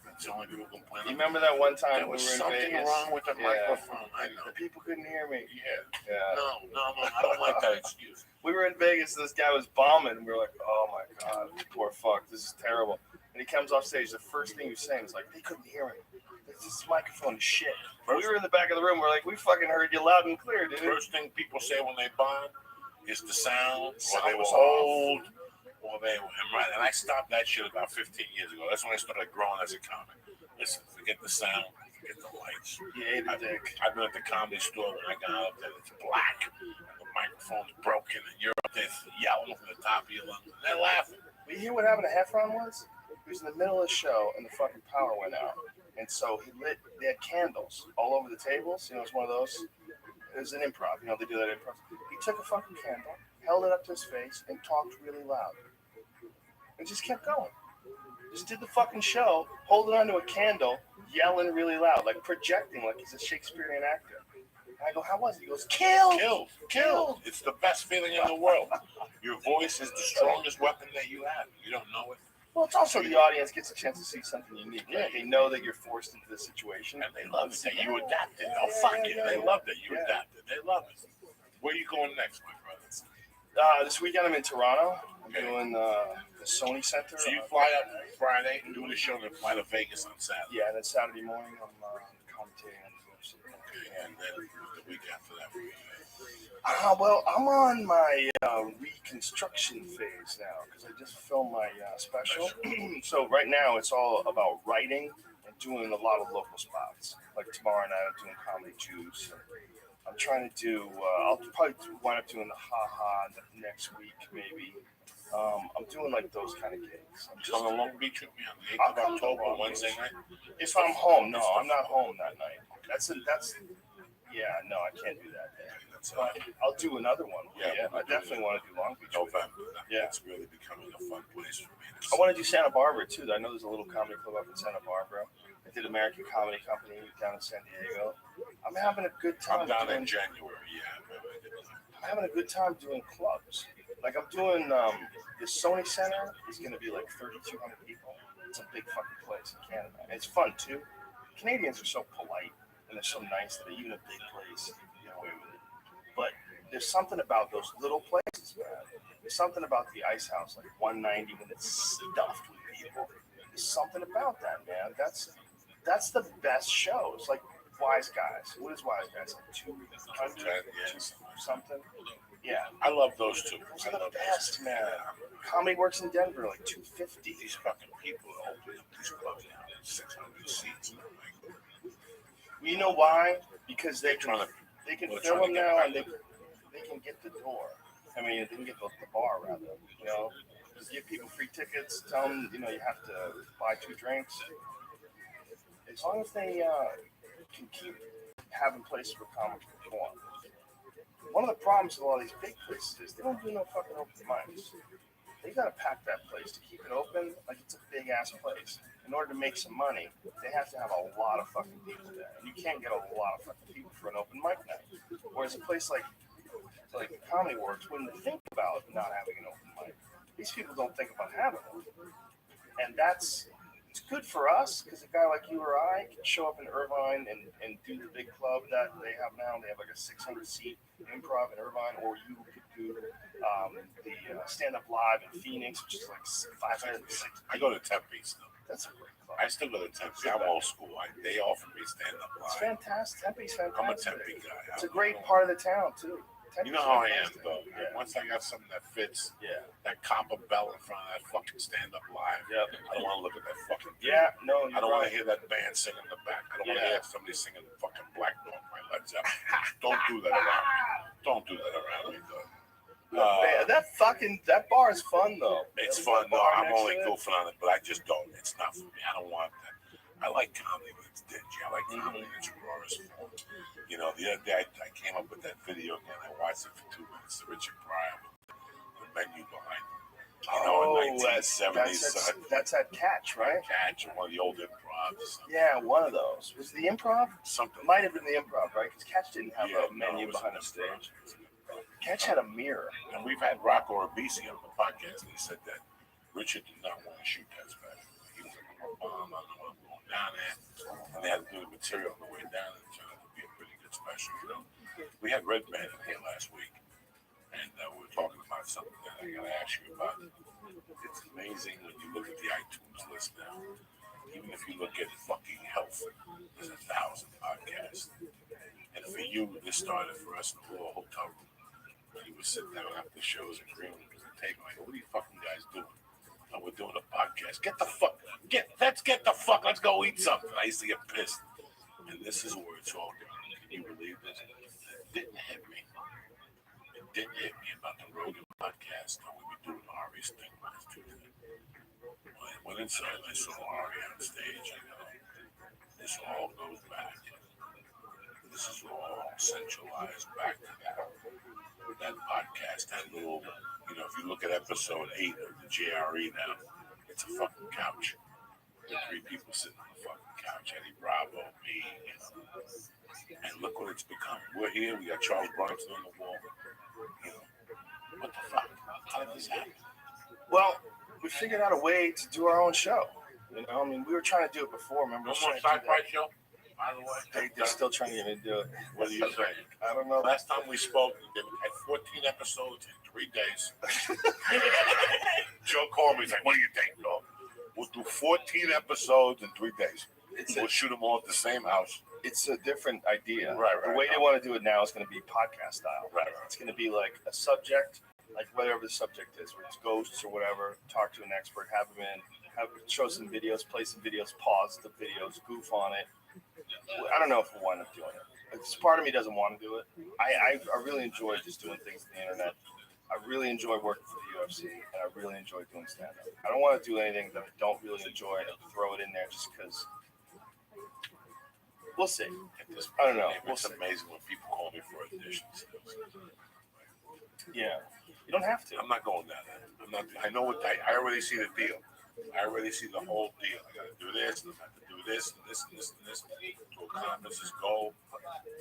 That's the only people complain. You remember that one time there we was were in something Vegas? wrong with the microphone. I know. The people couldn't hear me. Yeah. No, I don't like that excuse. We were in Vegas and this guy was bombing. We were like, oh my God, poor fuck. This is terrible. And he comes off stage. The first thing he's saying is like, they couldn't hear me. This microphone is shit. We were in the back of the room. We're like, we fucking heard you loud and clear, dude. First thing people say when they bomb is the sound, or they were was old, or they were right. And I stopped that shit about 15 years ago. That's when I started growing as a comic. Listen, forget the sound, forget the lights. I've been at the comedy store when I got up there. It's black, and the microphone's broken, and you're up there yelling from the top of your lungs. And they're laughing. But you hear what happened to Heffron was? He was in the middle of the show, and the fucking power went out. And so they had candles all over the tables. You know, it's one of those. It was an improv. You know, they do that improv. He took a fucking candle, held it up to his face, and talked really loud. And just kept going. Just did the fucking show, holding onto a candle, yelling really loud, like projecting like he's a Shakespearean actor. And I go, how was it? He goes, killed. It's the best feeling in the world. Your voice is the strongest weapon that you have. You don't know it. Well, it's also the audience gets a chance to see something unique. Yeah, they know that you're forced into this situation. And they love it that you adapted. Oh, fuck it. They love that you adapted. They love it. Where are you going next, my brother? This weekend I'm in Toronto. I'm doing the Sony Center. So you fly up Friday and do the show, and fly to Vegas on Saturday. Yeah, and then Saturday morning I'm commentating on the UFC. Okay, and then the week after that, well, I'm on my reconstruction phase now because I just filmed my special. So right now it's all about writing and doing a lot of local spots. Like tomorrow night I'm doing Comedy Juice. I'm trying to do, I'll probably wind up doing the Ha next week maybe. I'm doing like those kind of gigs. I'm just on the Long Beach with me on the 8th of October, Wednesday night. If I'm home, no, I'm not home that night. No, I can't do that. But I'll do another one. Yeah, I definitely want to do Long Beach. November. Yeah, it's really becoming a fun place for me. I want to do Santa Barbara too. I know there's a little comedy club up in Santa Barbara. I did American Comedy Company down in San Diego. I'm having a good time. I'm down in January. Yeah, I'm having a good time doing clubs. Like I'm doing the Sony Center is going to be like 3,200 people. It's a big fucking place in Canada. And it's fun too. Canadians are so polite and they're so nice that even a big place, you get away with it. But there's something about those little places, man. There's something about the Ice House, like 190 when it's stuffed with people. There's something about that, man. That's the best shows. Like Wise Guys. What is Wise Guys? Like 200 something? Yeah. I love those two. Those are the best, man. Comedy Works in Denver, like 250. These fucking people open up these clubs now, 600 seats. You know why? Because they can fill them now and they can get the door. I mean, they can get the bar rather. You know, just give people free tickets. Tell them, you have to buy 2 drinks. As long as they can keep having places where comics perform. One of the problems with a lot of these big places is they don't do no fucking open mics. They gotta pack that place to keep it open like it's a big ass place. In order to make some money, they have to have a lot of fucking people there. And you can't get a lot of fucking people for an open mic night. Whereas a place like Comedy Works wouldn't think about not having an open mic. These people don't think about having one. And it's good for us because a guy like you or I can show up in Irvine and do the big club that they have now. They have like a 600-seat improv in Irvine, or you could do the stand-up live in Phoenix, which is like 506. I go to Tempe still. That's a great club. I still go to Tempe. I'm old school. They offer me stand-up live. It's fantastic. Tempe's fantastic. I'm a Tempe guy. It's a great part of the town too. You know how I am, though. Yeah. Once I got something that fits, that copper bell in front of that fucking stand-up live, I don't want to look at that fucking thing. Yeah, no, I don't want to hear that band singing in the back. I don't want to hear somebody singing fucking Black Dog by Led Zeppelin. Don't do that around me. Don't do that around me, though. That bar is fun, though. It's fun, though. I'm only goofing on it, but I just don't. It's not for me. I don't want that. I like comedy when it's dingy. I like comedy when it's raw as fuck. The other day I came up with that video again. I watched it for 2 minutes. The Richard Pryor with the menu behind him. In 1970s. That's that Catch, right? Catch, one of the old improvs. Yeah, one of those. Was it the Improv? Something. Might have been the Improv, right? Because Catch didn't have a menu behind the stage. Catch had a mirror. And we've had Rocco Orbisi on the podcast, and he said that Richard did not want to shoot that special. He was like, I'm going down there. And they had to do the material on the way down, and it turned out to be a pretty good special. We had Red Band in here last week, and we were talking about something that I got to ask you about. It's amazing when you look at the iTunes list now. Even if you look at fucking health, there's 1,000 podcasts. And for you, this started for us in the little hotel room. You would sit down after shows and green rooms and take like, what are you fucking guys doing? Oh, we're doing a podcast. Let's go eat something. I used to get pissed. And this is where it's all going. Can you believe this? It didn't hit me. It didn't hit me about the Rogan podcast that we were doing Ari's thing last Tuesday. When I went inside and I saw Ari on stage, this all goes back. This is all centralized back to that podcast, that little, if you look at episode 8 of the JRE now, it's a fucking couch. There are 3 people sitting on the fucking couch, Eddie Bravo, me, and look what it's become. We're here, we got Charles Bronson on the wall. What the fuck? How did this happen? Well, we figured out a way to do our own show. We were trying to do it before, remember? No more sci-fi show? By the way, they're still trying to get me to do it. What do you say? I don't know. Last time we spoke, we had 14 episodes in 3 days. Joe called me. He's like, what do you think, dog? We'll do 14 episodes in 3 days. We'll shoot them all at the same house. It's a different idea. Right. The way they want to do it now is going to be podcast style. Right. It's going to be like a subject, like whatever the subject is, whether it's ghosts or whatever, talk to an expert, have them in, show some videos, play some videos, pause the videos, goof on it. I don't know if we'll wind up doing it. Part of me doesn't want to do it. I really enjoy just doing things on the internet. I really enjoy working for the UFC, and I really enjoy doing stand-up. I don't want to do anything that I don't really enjoy and throw it in there just because. We'll see. I don't know. It's amazing when people call me for auditions. Yeah. You don't have to. I'm not going down there. I know what I already see the deal. I already see the whole deal. I got to do this, I got to do this, and this, and this, and this to accomplish this goal.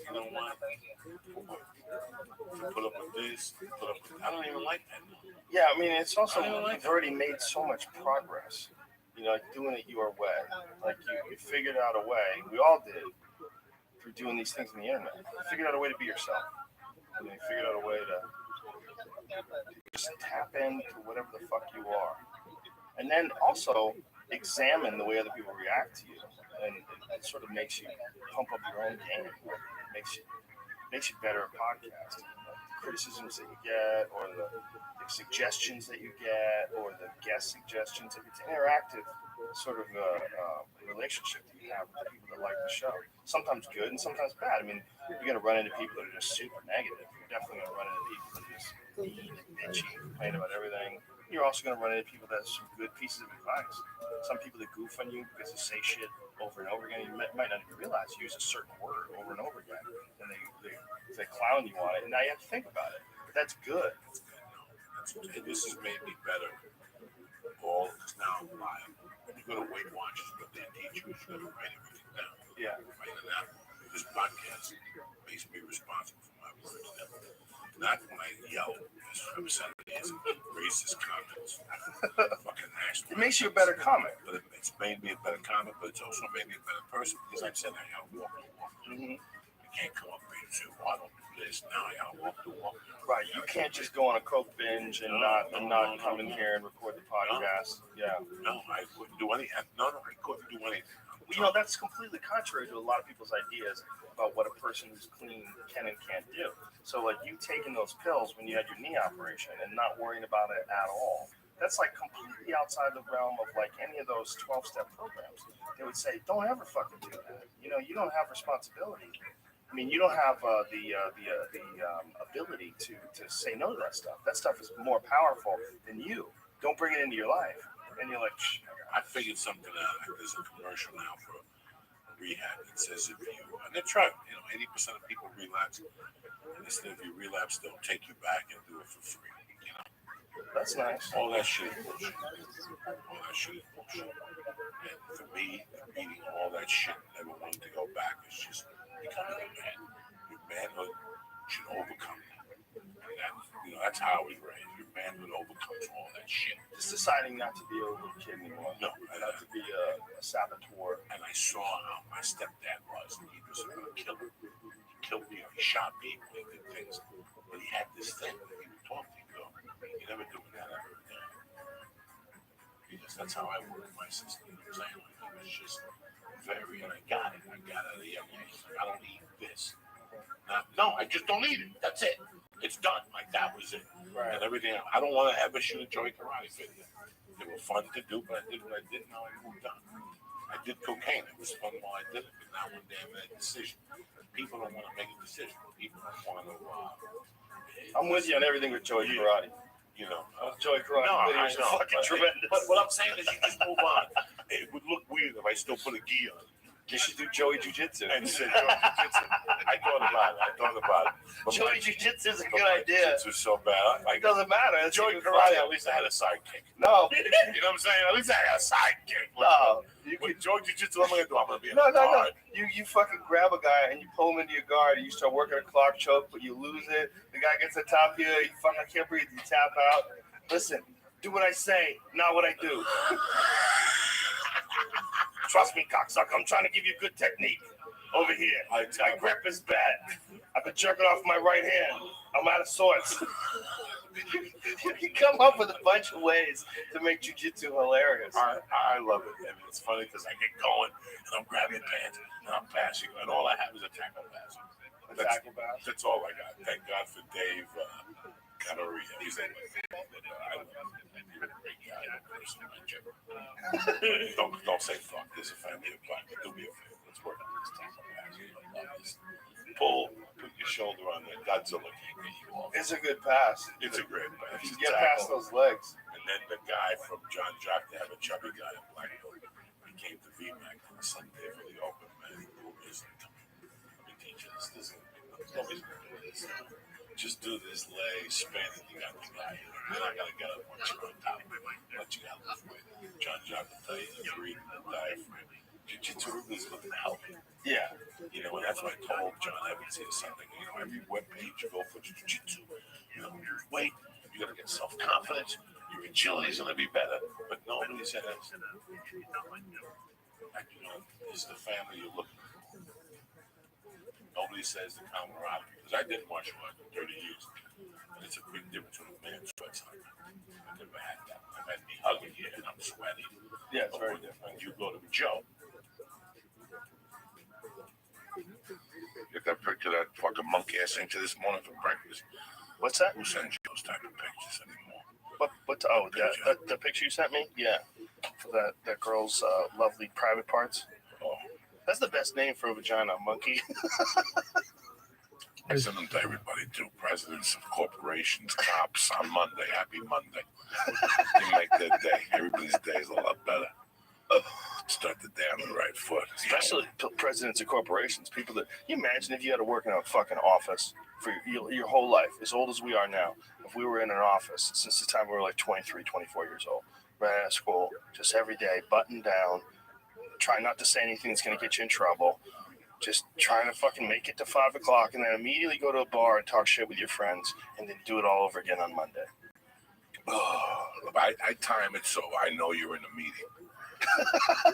You know what? To put up with this, put up with, I don't even like that. Yeah, I mean, it's also, you've already made so much progress. You know, like doing it your way. Like you figured out a way. We all did through doing these things on the internet. You figured out a way to be yourself. And you figured out a way to just tap into whatever the fuck you are. And then also examine the way other people react to you. And it sort of makes you pump up your own game. It makes you better at podcasting. Like the criticisms that you get, or the suggestions that you get, or the guest suggestions. It's an interactive sort of relationship that you have with the people that like the show. Sometimes good and sometimes bad. I mean, you're going to run into people that are just super negative. You're definitely going to run into people that are just mean and bitchy and complain about everything. You're also going to run into people that have some good pieces of advice. Some people that goof on you because they say shit over and over again. You might not even realize you use a certain word over and over again. And they clown you on it. And now you have to think about it. But that's good. This has made me better. All is now live. When you go to Weight Watchers, what they teach you is you got to write everything down. Yeah. Write it out. This podcast makes me responsible for my words. Not when I yell as obscenities, racist comments, fucking national. It makes you a better comic. But it's made me a better comic, but it's also made me a better person because I've said I gotta walk the walk. Mm-hmm. You can't come up here and say, well, I don't do this. Now I gotta walk the walk. Right. You can't just go on a coke binge and not come in here and record the podcast. Yeah. No, I wouldn't do anything. No, I couldn't do anything. You know, that's completely contrary to a lot of people's ideas about what a person who's clean can and can't do. So, like, you taking those pills when you had your knee operation and not worrying about it at all, that's, like, completely outside the realm of, like, any of those 12-step programs. They would say, don't ever fucking do that. You know, you don't have responsibility. I mean, you don't have the ability to say no to that stuff. That stuff is more powerful than you. Don't bring it into your life. And you're like, I figured something out. There's a commercial now for rehab that says if you, and they're trying, 80% of people relapse. And they said if you relapse, they'll take you back and do it for free. That's nice. All that shit is bullshit. All that shit is bullshit. And for me, reading all that shit, never wanting to go back, is just becoming a man. Your manhood should overcome that. And that's how I was raised. Your manhood overcomes all that shit. Just deciding not to be a little kid anymore. No, not to be a saboteur. And I saw how my stepdad was. He was a killer. He killed people. He shot people. He did things. But he had this thing that he would talk to you. You never do that ever again. Because that's how I work with my system. You know what I'm saying? It was just very, and I got it. I got it at a young age. I don't eat this. No, I just don't eat it. That's it. It's done. Like, that was it. Right. And everything. I don't want to ever shoot a Joey Karate video. They were fun to do, but I did what I did. Now I moved on. I did cocaine. It was fun while I did it, but now one day I made a decision. People don't want to make a decision. People don't want to. I'm with you on everything with Joey Karate. You know, Joey Karate videos are fucking tremendous. But what I'm saying is, you just move on. It would look weird if I still put a gi on. You should do Joey Jiu-Jitsu. And said Joey Jiu-Jitsu. I thought about it. But Joey Jiu-Jitsu is a good idea. Jiu-Jitsu is so bad. It doesn't matter. It's Joey Karate, at least I had a sidekick. No. You know what I'm saying? At least I had a sidekick. No. With Joey Jiu-Jitsu, what am I going to do? I'm going to be No. You fucking grab a guy and you pull him into your guard and you start working a clock choke, but you lose it. The guy gets on top of you. You fucking, I can't breathe. You tap out. Listen, do what I say, not what I do. Trust me, cocksucker. I'm trying to give you good technique over here. My grip is bad. I've been jerking off my right hand. I'm out of sorts. You can come up with a bunch of ways to make jiu-jitsu hilarious. I love it. I mean, it's funny because I get going and I'm grabbing pants and I'm passing, and all I have is a tackle pass. That's all I got. Thank God for Dave Canaria. He's a great guy. Don't say fuck. There's a family of black. Do me a favor. Let's work on this tackle pass. Put your shoulder on there. Godzilla can't get you off. It's a good pass. It's a great pass. You get past those legs. And then the guy from John Jock, they have a chubby guy in Blackpool. He came to VMAC on Sunday for the open, man. Who is it? Let me teach you this. Nobody's going to do this. Just do this leg spin and you got the guy. Then I gotta get up once you're on top. But you gotta lose weight. John can tell you, you read the diaphragm. Jiu-Jitsu is looking healthy. Yeah. You know, that's what I told John Evans here something. You know, every webpage you go for Jiu-Jitsu, you know, your weight, you gotta get self-confidence, your agility's gonna be better. But nobody says, you know, this is the family you're looking for. Nobody says the camaraderie. Because I did martial arts for 30 years. And it's a big difference when a man sweats on you. I never had that. I've had me hugging you and I'm sweaty. Yeah, it's very different. You go to Joe. Get that picture of that fucking monkey I sent you this morning for breakfast. What's that? Who sends you those type of pictures anymore? The picture you sent me? Yeah. For that girl's lovely private parts. Oh. That's the best name for a vagina, monkey. I send them to everybody too. Presidents of corporations, cops on Monday. Happy Monday. You make their day. Everybody's day is a lot better. Start the day on the right foot. Especially presidents of corporations. People that you imagine if you had to work in a fucking office for your whole life, as old as we are now. If we were in an office since the time we were like 23, 24 years old, right out of school, just every day, buttoned down, try not to say anything that's going to get you in trouble. Just trying to fucking make it to 5 o'clock and then immediately go to a bar and talk shit with your friends and then do it all over again on Monday. I time it so I know you're in a meeting.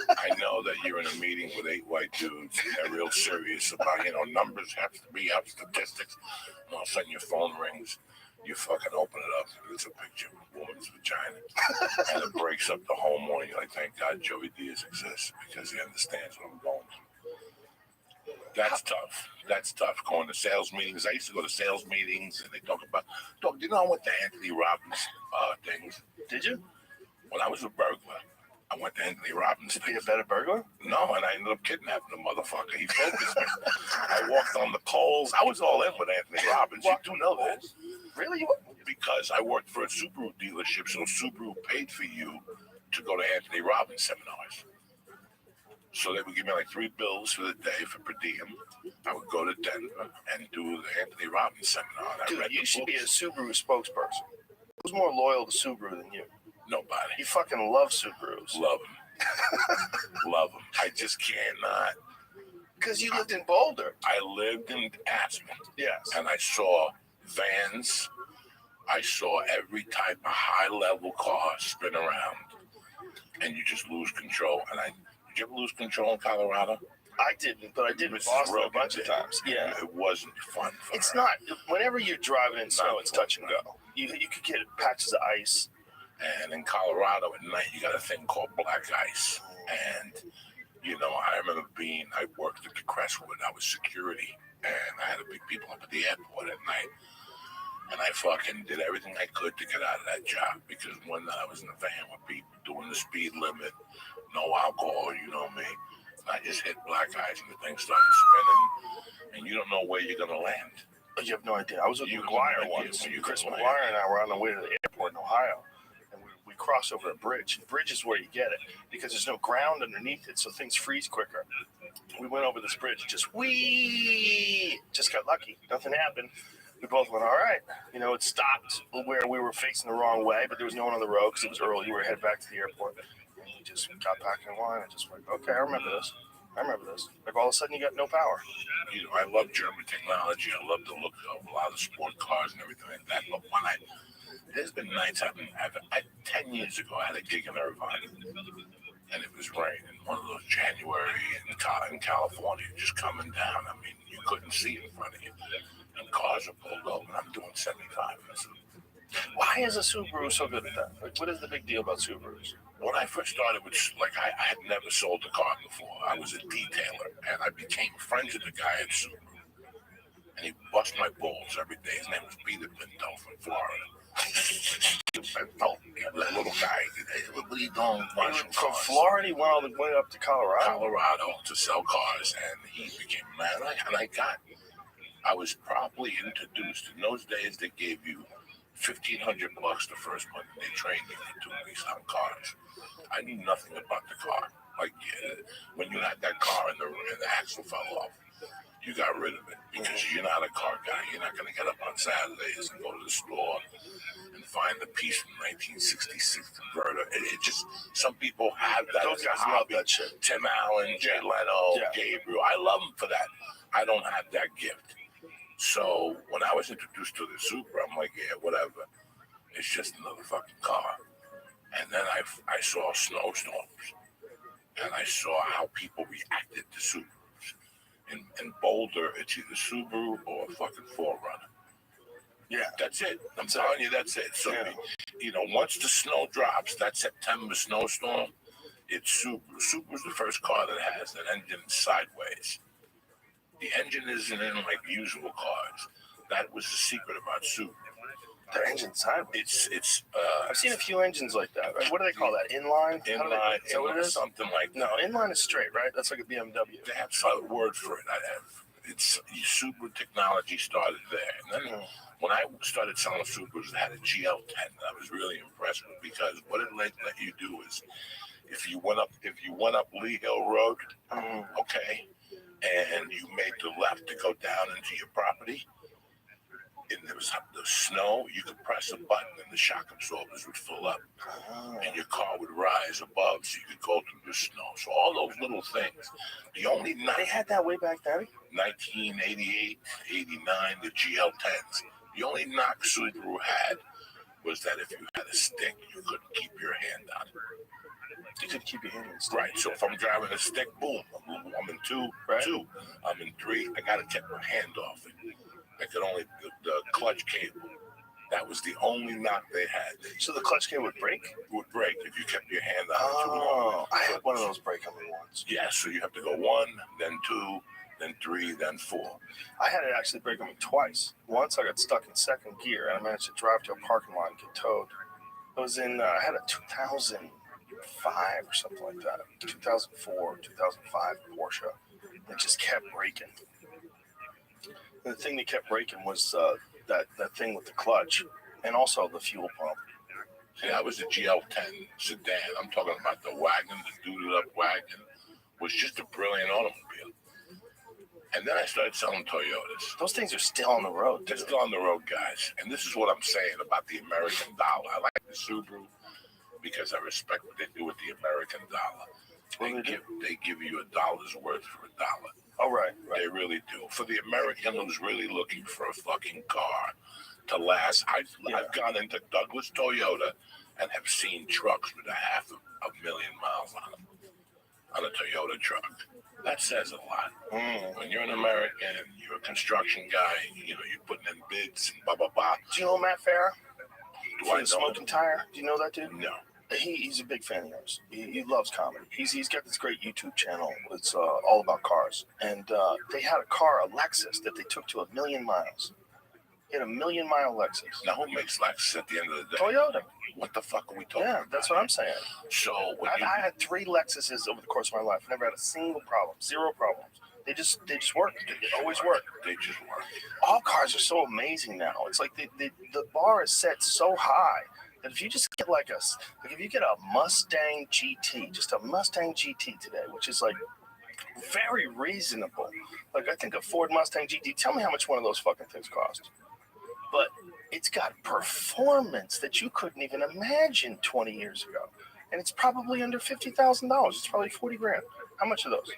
I know that you're in a meeting with 8 white dudes and they're real serious about, you know, numbers have to be up, statistics. And all of a sudden your phone rings. You fucking open it up and it's a picture of a woman's vagina. And it breaks up the whole morning. You're like, thank God Joey Diaz exists because he understands what I'm going through. That's tough. That's tough. Going to sales meetings. I used to go to sales meetings and they talk about, do you know I went to Anthony Robbins things? Did you? When I was a burglar, I went to Anthony Robbins. To be a better burglar? No, and I ended up kidnapping the motherfucker. He focused me. I walked on the poles. I was all in with Anthony Robbins. You do know that. Really? Because I worked for a Subaru dealership, so Subaru paid for you to go to Anthony Robbins seminars. So they would give me like 3 bills for the day for per diem. I would go to Denver and do the Anthony Robbins seminar. Dude, you should be a Subaru spokesperson. Who's more loyal to Subaru than you? Nobody. You fucking love Subarus. Love them. Love them. I just cannot. Because you lived in Boulder. I lived in Aspen. Yes. And I saw vans. I saw every type of high-level car spin around. And you just lose control. And did you ever lose control in Colorado? I didn't, but I did in Boston a bunch of times. Yeah. It wasn't fun for It's her. not. Whenever you're driving in snow, it's touch and go. You could get patches of ice. And in Colorado at night, you got a thing called black ice. And, you know, I remember I worked at the Crestwood. I was security. And I had to pick people up at the airport at night. And I fucking did everything I could to get out of that job. Because when I was in the van with people doing the speed limit, no alcohol, you know me. I just hit black ice and the thing started spinning. And you don't know where you're going to land. You have no idea. I was with McGuire once. Chris McGuire and I were on the way to the airport in Ohio. And we crossed over a bridge. The bridge is where you get it because there's no ground underneath it, so things freeze quicker. We went over this bridge, just got lucky. Nothing happened. We both went, all right. You know, it stopped where we were facing the wrong way, but there was no one on the road because it was early. We were headed back to the airport. And we just got back in line and just went, okay, I remember this. Like all of a sudden you got no power. You know, I love German technology. I love the look of a lot of sport cars and everything like that. But there's been nights 10 years ago, I had a gig in Irvine. And it was raining, one of those January in California, just coming down. I mean, you couldn't see in front of you. And cars are pulled over, and I'm doing 75. Why is a Subaru so good at that? Like, what is the big deal about Subarus? When I first started, I had never sold a car before. I was a detailer, and I became friends with the guy at Subaru. And he bust my balls every day. His name was Peter Pinto from Florida. Pinto, that little guy. What are you doing? From Florida, he went all the way up to Colorado? Colorado to sell cars, and he became a man. And I was properly introduced. In those days, they gave you $1,500 the first month. They trained you for 2 weeks on cars. I knew nothing about the car. Like when you had that car and the axle fell off, you got rid of it because you're not a car guy. You're not going to get up on Saturdays and go to the store and find the piece from 1966 converter. It just, some people have that. Those guys love that shit. Tim Allen, Jay Leno, Gabriel. I love them for that. I don't have that gift. So when I was introduced to the Supra, I'm like, yeah, whatever. It's just another fucking car. And then I saw snowstorms. And I saw how people reacted to Subarus. In Boulder, it's either Subaru or a fucking 4Runner. Yeah, that's it. I'm telling you, that's it. So, you know, once the snow drops, that September snowstorm, it's Subaru. Subaru's the first car that has an engine sideways. The engine isn't in like usual cars. That was the secret about Subaru. The engine sideways. It's. I've seen a few engines like that. What do they call that? Inline? Inline. Is that what it is? Something like that. No, inline is straight, right? That's like a BMW. They have some word for it. It's Subaru technology started there, and then when I started selling Subarus, it had a GL10 that I was really impressed with because what it let you do is, if you went up Lee Hill Road, okay, and you made the left to go down into your property, and there was the snow, you could press a button and the shock absorbers would fill up, and your car would rise above, so you could go through the snow. So all those little things. The only they had that way back then. 1988, 89, the GL10s. The only knock Subaru had was that if you had a stick, you couldn't keep your hand on it. You couldn't keep your hand on the stick. Right. So if I'm driving a stick, boom, I'm in two, I'm in three. I got to take my hand off it. I could only the clutch cable. That was the only knock they had. So the clutch cable would break? It would break if you kept your hand on it too long. I had one of those break on me once. Yeah, so you have to go 1, then 2, then 3, then 4. I had it actually break on me twice. Once I got stuck in second gear and I managed to drive to a parking lot and get towed. It was in, I had a 2005 or something like that. 2004, 2005 Porsche. It just kept breaking. And the thing that kept breaking was that thing with the clutch and also the fuel pump. Yeah, that was a GL10 sedan. I'm talking about the wagon, the dooted up wagon. Was just a brilliant automobile. And then I started selling Toyotas. Those things are still on the road. They're still on the road, guys. And this is what I'm saying about the American dollar. I like the Subaru because I respect what they do with the American dollar. They give you $1 worth for $1. Oh, right. They really do. For the American who's really looking for a fucking car to last, I've gone into Douglas Toyota and have seen trucks with 500,000 miles on them, on a Toyota truck. That says a lot. When you're an American, you're a construction guy, you know, you're putting in bids and blah, blah, blah. Do you know Matt Farah? Do I know Smoking Tire? Do you know that dude? No. He's a big fan of yours. He loves comedy. He's got this great YouTube channel. It's all about cars. And they had a car, a Lexus, that they took to 1,000,000 miles. He had a 1,000,000-mile Lexus. Now, who makes Lexus at the end of the day? Toyota. What the fuck are we talking about? Yeah, that's what I'm saying. So I had 3 Lexuses over the course of my life. Never had a single problem. 0 problems. They just work. They always work. They just work. All cars are so amazing now. It's like the bar is set so high that if you just get if you get a Mustang GT, just a Mustang GT today, which is like very reasonable. Like I think a Ford Mustang GT. Tell me how much one of those fucking things cost. But it's got performance that you couldn't even imagine 20 years ago, and it's probably under $50,000. It's probably 40 grand. How much are those?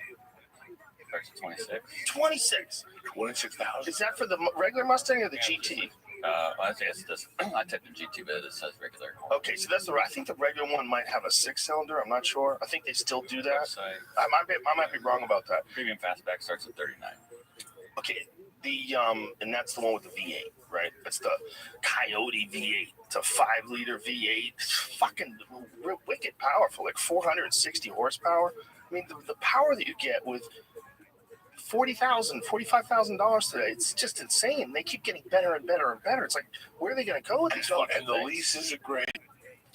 26. 26,000. Is that for the regular Mustang or the GT? I think it's this. I typed in GT, but it says regular. Okay, so that's I think the regular one might have a 6-cylinder. I'm not sure. I think they still do that. I might be wrong about that. Premium fastback starts at 39. Okay, and that's the one with the V8, right? That's the Coyote V8. It's a 5-liter V8. It's fucking wicked powerful, like 460 horsepower. I mean, the power that you get with $40,000, $45,000 today, it's just insane. They keep getting better and better and better. It's like, where are they going to go with these fucking And the leases are great.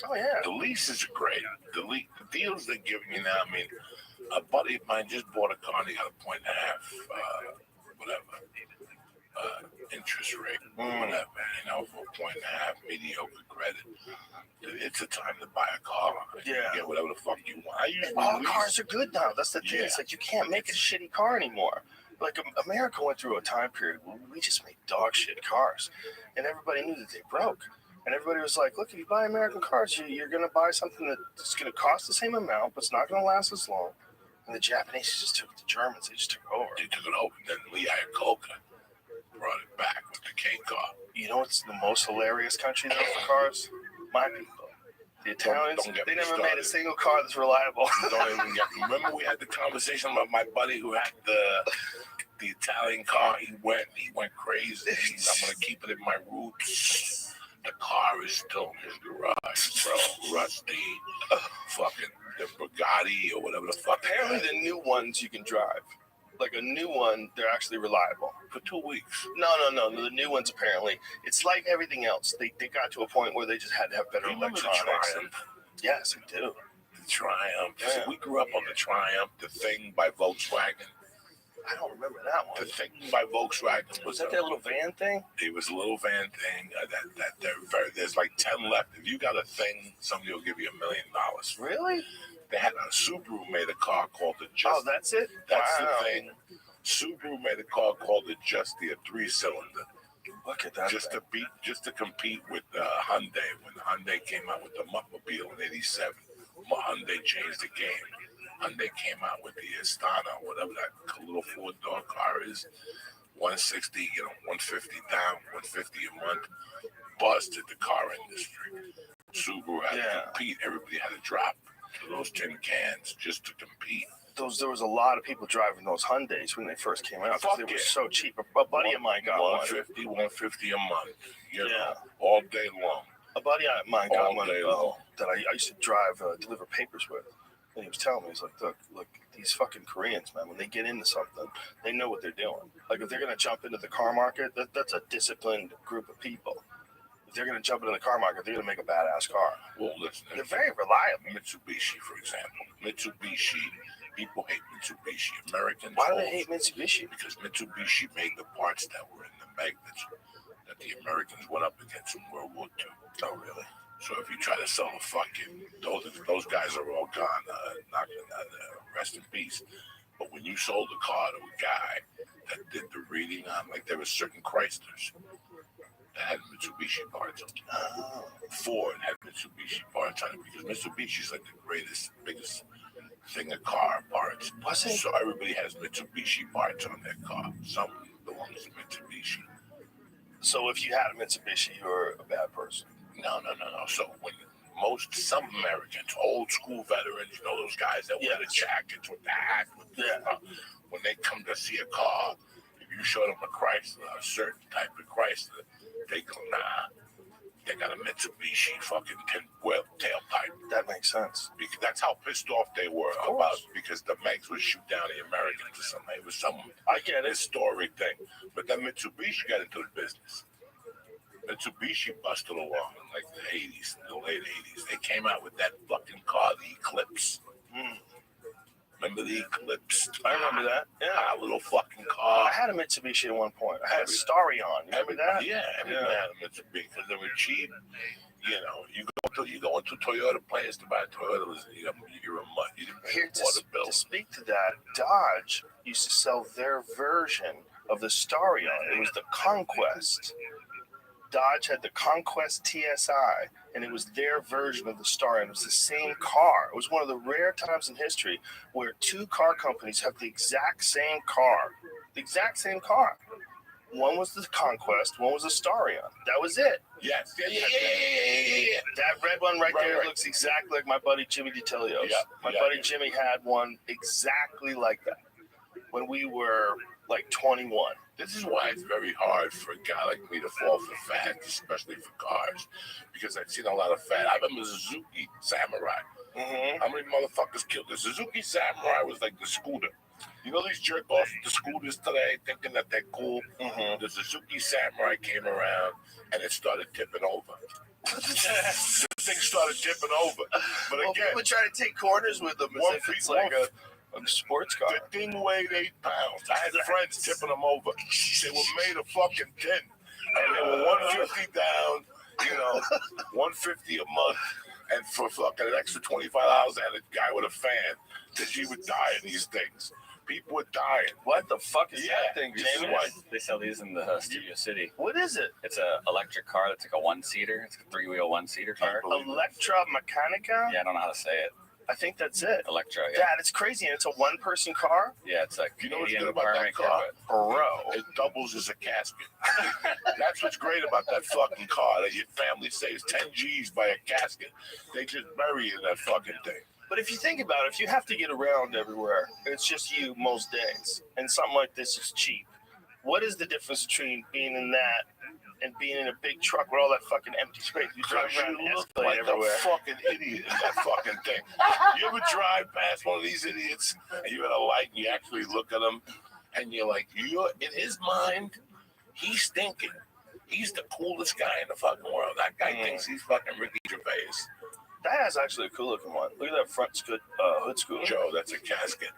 Oh, yeah. The leases are great. The deals they're giving you now, I mean, a buddy of mine just bought a car and he got a 1.5, interest rate, whatever, you know, for a 1.5, mediocre credit. It's a time to buy a car. You can get whatever the fuck you want. All cars are good now. That's the thing. Yeah. It's like you can't make a shitty car anymore. like America went through a time period where we just made dog shit cars, and everybody knew that they broke. And everybody was like, look, if you buy American cars, you're going to buy something that's going to cost the same amount, but it's not going to last as long. And the Japanese just took the Germans. They just took over. They took it over. Then Lee Iacocca brought it back with the K car. You know what's the most hilarious country, though, for cars? My people. The Italians, they never made a single car that's reliable. Remember we had the conversation about my buddy who had the Italian car. He went crazy. I'm going to keep it in my roots. The car is still in his garage, bro. Rusty. Fucking the Bugatti or whatever the fuck. Apparently the new ones you can drive. Like a new one, they're actually reliable. For 2 weeks. No. The new ones, apparently. It's like everything else. They got to a point where they just had to have better electronics. The Triumph? Yes, I do. The Triumph. Yeah. So we grew up on the Triumph, the Thing by Volkswagen. I don't remember that one. The Thing by Volkswagen. Was that little van thing? It was a little van thing. There's like 10 left. If you got a Thing, somebody will give you $1 million. Really? They had a Subaru made a car called the Just. Oh, that's it? That's wow. the thing. Subaru made a car called the Justy, a 3-cylinder. Look at that. Just to compete with Hyundai. When Hyundai came out with the Muttmobile in '87, Hyundai changed the game. Hyundai came out with the Astana, whatever that little 4-door car is. 160, 150 down, 150 a month. Busted the car industry. Subaru had to compete. Everybody had to drop to those tin cans just to compete. There was a lot of people driving those Hyundais when they first came out because they were so cheap. A buddy of mine got one. $150 a month. All day long. A buddy of mine got one that I used to drive, deliver papers with. And he was telling me, he's like, look, these fucking Koreans, man, when they get into something, they know what they're doing. Like, if they're going to jump into the car market, that's a disciplined group of people. If they're going to jump into the car market, they're going to make a badass car. Well, listen. They're very reliable. Mitsubishi, for example. Mitsubishi. People hate Mitsubishi. Americans. Why do they hate Mitsubishi? Because Mitsubishi made the parts that were in the magnets that the Americans went up against in World War II. Oh, really? So if you try to sell a fucking, those guys are all gone. Rest in peace. But when you sold a car to a guy that did the reading on, like there were certain Chryslers that had Mitsubishi parts on it. Ford had Mitsubishi parts on it because Mitsubishi's like the greatest, biggest thing of car parts. Was it? So everybody has Mitsubishi parts on their car. Some belongs to Mitsubishi. So if you had a Mitsubishi, you were a bad person. No. So when some Americans, old school veterans, those guys that wear the jackets with the hat, when they come to see a car, if you show them a Chrysler, a certain type of Chrysler, they go, nah. They got a Mitsubishi fucking tin-wheel tailpipe. That makes sense. Because that's how pissed off they were about because the Megs would shoot down the Americans or something. It was some historic thing. But that Mitsubishi got into the business. Mitsubishi busted along in like the 80s, the late 80s. They came out with that fucking car, the Eclipse. Remember the Eclipse? I remember that. Yeah. A little fucking car. I had a Mitsubishi at one point. I had a Starion. Remember that? Yeah, everybody had a Mitsubishi because they were cheap. You go into Toyota place to buy a Toyota, you're a mutt. You didn't pay water bill. To speak to that, Dodge used to sell their version of the Starion. It was the Conquest. Dodge had the Conquest TSI, and it was their version of the Starion. It was the same car. It was one of the rare times in history where two car companies have the exact same car. The exact same car. One was the Conquest, one was the Starion. That was it. Yes. Yeah. That red one right there looks exactly like my buddy Jimmy DiTilio's. My buddy Jimmy had one exactly like that when we were like 21. This is why it's very hard for a guy like me to fall for fads, especially for cars, because I've seen a lot of fad. I remember Suzuki Samurai. How many motherfuckers killed the Suzuki Samurai? Was like the scooter. You know these jerk offs with the scooters today, thinking that they're cool. The Suzuki Samurai came around and it started tipping over. The thing started tipping over. But again, people try to take corners with them as if it's like a sports car. The thing weighed 8 pounds. I had friends tipping them over. They were made of fucking tin. And they were 150 down, 150 a month. And for fucking an extra $25, I had a guy with a fan that he would die in these things. People were dying. What the fuck is that thing, This is Jamie? why They sell these in the Studio City. What is it? It's a electric car that's like a one-seater. It's a three-wheel one-seater car. Electra Mechanica? Yeah, I don't know how to say it. I think that's it. Electra, yeah. Dad, it's crazy. And it's a one-person car? Yeah, it's like You know what's Canadian good about that car? Bro. It doubles as a casket. That's what's great about that fucking car. That your family saves 10 G's by a casket. They just bury you in that fucking thing. But if you think about it, if you have to get around everywhere, it's just you most days, and something like this is cheap. What is the difference between being in that and being in a big truck with all that fucking empty space? You drive around and You look escalate like everywhere. a fucking idiot in that fucking thing. You ever drive past one of these idiots and you're at a light and you actually look at him and you're like, you're in his mind, he's thinking he's the coolest guy in the fucking world. That guy thinks he's fucking Ricky Gervais. That is actually a cool looking one. Look at that front hood scoop. Joe, that's a casket.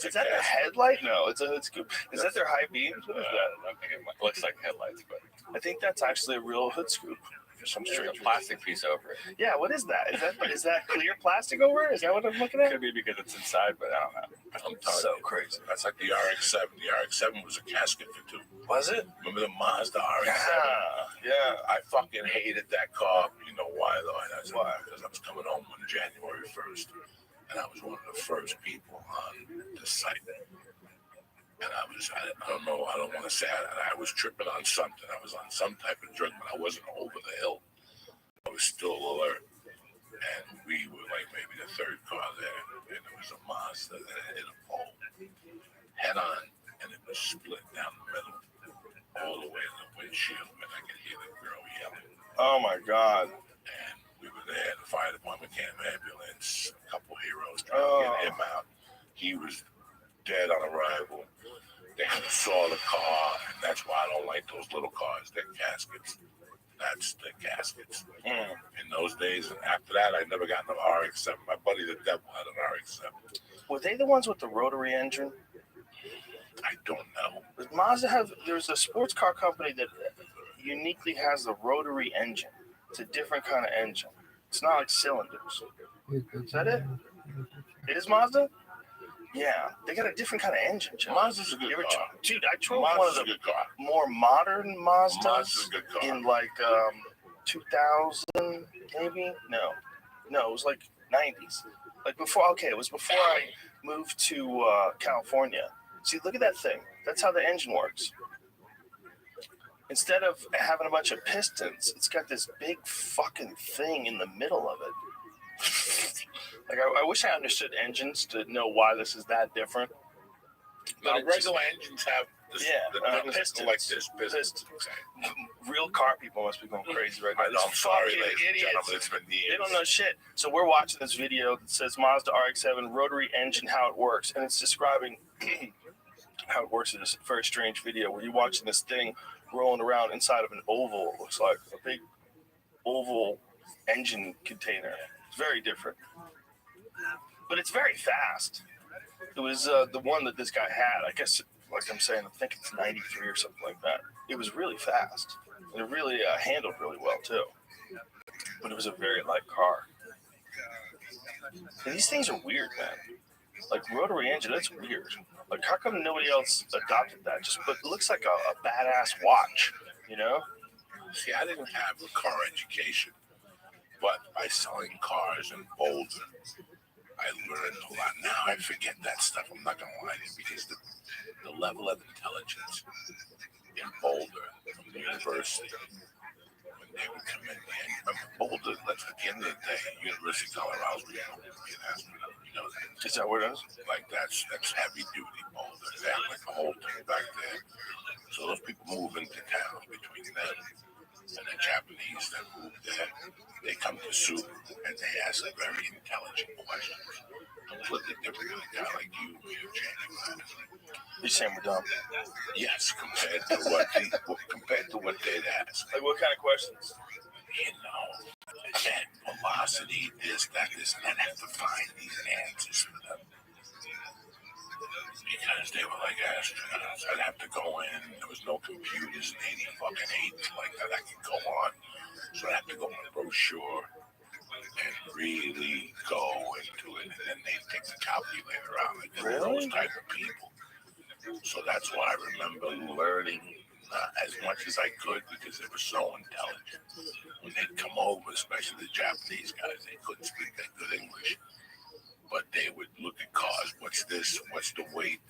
Is that the headlight? No, it's a hood scoop. Is that their high beams? What is that? I think it looks like headlights, but I think that's actually a real hood scoop. For some there's strange a plastic piece over it. Yeah, what is that? Is that clear plastic over it? Is that what I'm looking at? Could be because it's inside, but I don't know. I'm telling So you, crazy. that's like the RX-7. The RX-7 was a casket for two. Was it? Remember the Mazda RX-7? Yeah. I fucking hated that car. You know why, though? And I said, why? Because I was coming home on January 1st, and I was one of the first people on the site. And I don't know, I don't want to say I was tripping on something. I was on some type of drug, but I wasn't over the hill. I was still alert. And we were like maybe the third car there. And it was a Mazda that hit a pole head on, and it was split down the middle all the way to the windshield. And I could hear the girl yelling. Oh my God. And we were there. The fire department came, ambulance, a couple heroes trying to get him out. He was dead on arrival. They saw the car, and that's why I don't like those little cars. They're caskets. That's the caskets. In those days, and after that, I never got an RX-7. My buddy the devil had an RX-7. Were they the ones with the rotary engine? I don't know. Does Mazda have? There's a sports car company that uniquely has the rotary engine. It's a different kind of engine. It's not like cylinders. Is that it? It is Mazda? Yeah, they got a different kind of engine. Joe. Mazda's a good car. Dude, I drove Mazda's one of the a good car. more modern Mazdas Mazda's a good car. in like 2000, maybe? No, it was like 90s. Like before, okay, it was before I moved to California. See, look at that thing. That's how the engine works. Instead of having a bunch of pistons, it's got this big fucking thing in the middle of it. Like, I wish I understood engines to know why this is that different. Now, regular engines have this, the pistons. like this. Pistons. Real car people must be going crazy right now. I know, I'm sorry, Fucking ladies and idiots. gentlemen. It's been years. They don't know shit. So we're watching this video that says Mazda RX-7 rotary engine, how it works, and it's describing how it works in this very strange video where you're watching this thing rolling around inside of an oval. It looks like a big oval engine container. It's very different, but it's very fast. It was the one that this guy had. I guess, like I'm saying, I think it's 93 or something like that. It was really fast. And it really handled really well too. But it was a very light car. And these things are weird, man. Like rotary engine, that's weird. Like, how come nobody else adopted that? But it looks like a badass watch, you know? See, I didn't have a car education, but by selling cars in Boulder, I learned a lot. Now I forget that stuff. I'm not going to lie to you because the level of intelligence in Boulder from the university, when they would come in, and remember Boulder, let's at the end of the day, University of Colorado, you know that. Is that what it is? Like that's heavy duty Boulder. They have like a whole thing back there. So those people move into town between them and the Japanese that move there. They come to Subaru and they ask very intelligent questions. Completely different than a guy like you, James. You're saying we're dumb? Yes, compared to what they'd ask. Like what kind of questions? You know, that velocity, this, and I'd have to find these answers for them. Because they were like astronauts. I'd have to go in. There was no computers in 80 like that I could go on. So I'd have to go on a brochure and really go into it. And then they'd take the later on. Like Really? those type of people. So that's why I remember learning as much as I could because they were so intelligent. When they'd come over, especially the Japanese guys, they couldn't speak that good English. But they would look at cars. What's this? What's the weight?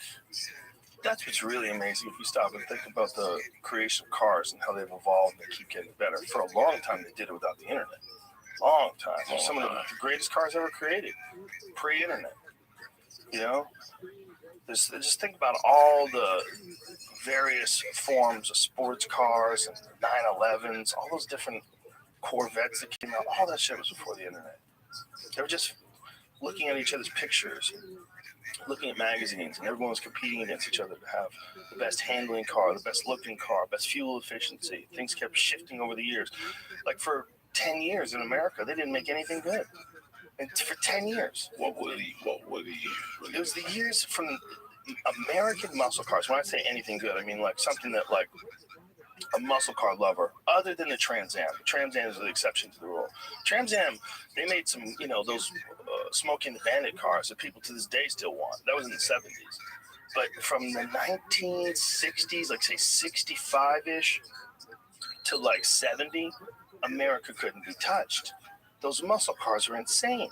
That's what's really amazing if you stop and think about the creation of cars and how they've evolved and they keep getting better. For a long time, they did it without the internet. Long time. Some of the greatest cars ever created, pre-internet. You know? Just think about all the various forms of sports cars and 911s, all those different Corvettes that came out. All that shit was before the internet. They were just looking at each other's pictures, looking at magazines, and everyone was competing against each other to have the best handling car, the best looking car, best fuel efficiency. Things kept shifting over the years. Like for 10 years in America, they didn't make anything good. And for 10 years. What were the years? It was the years from American muscle cars. When I say anything good, I mean like something that like a muscle car lover, other than the Trans Am. The Trans Am is the exception to the rule. Trans Am, they made some, those Smoking the Bandit cars that people to this day still want. That was in the 70s. But from the 1960s, like say 65-ish to like 70, America couldn't be touched. Those muscle cars are insane.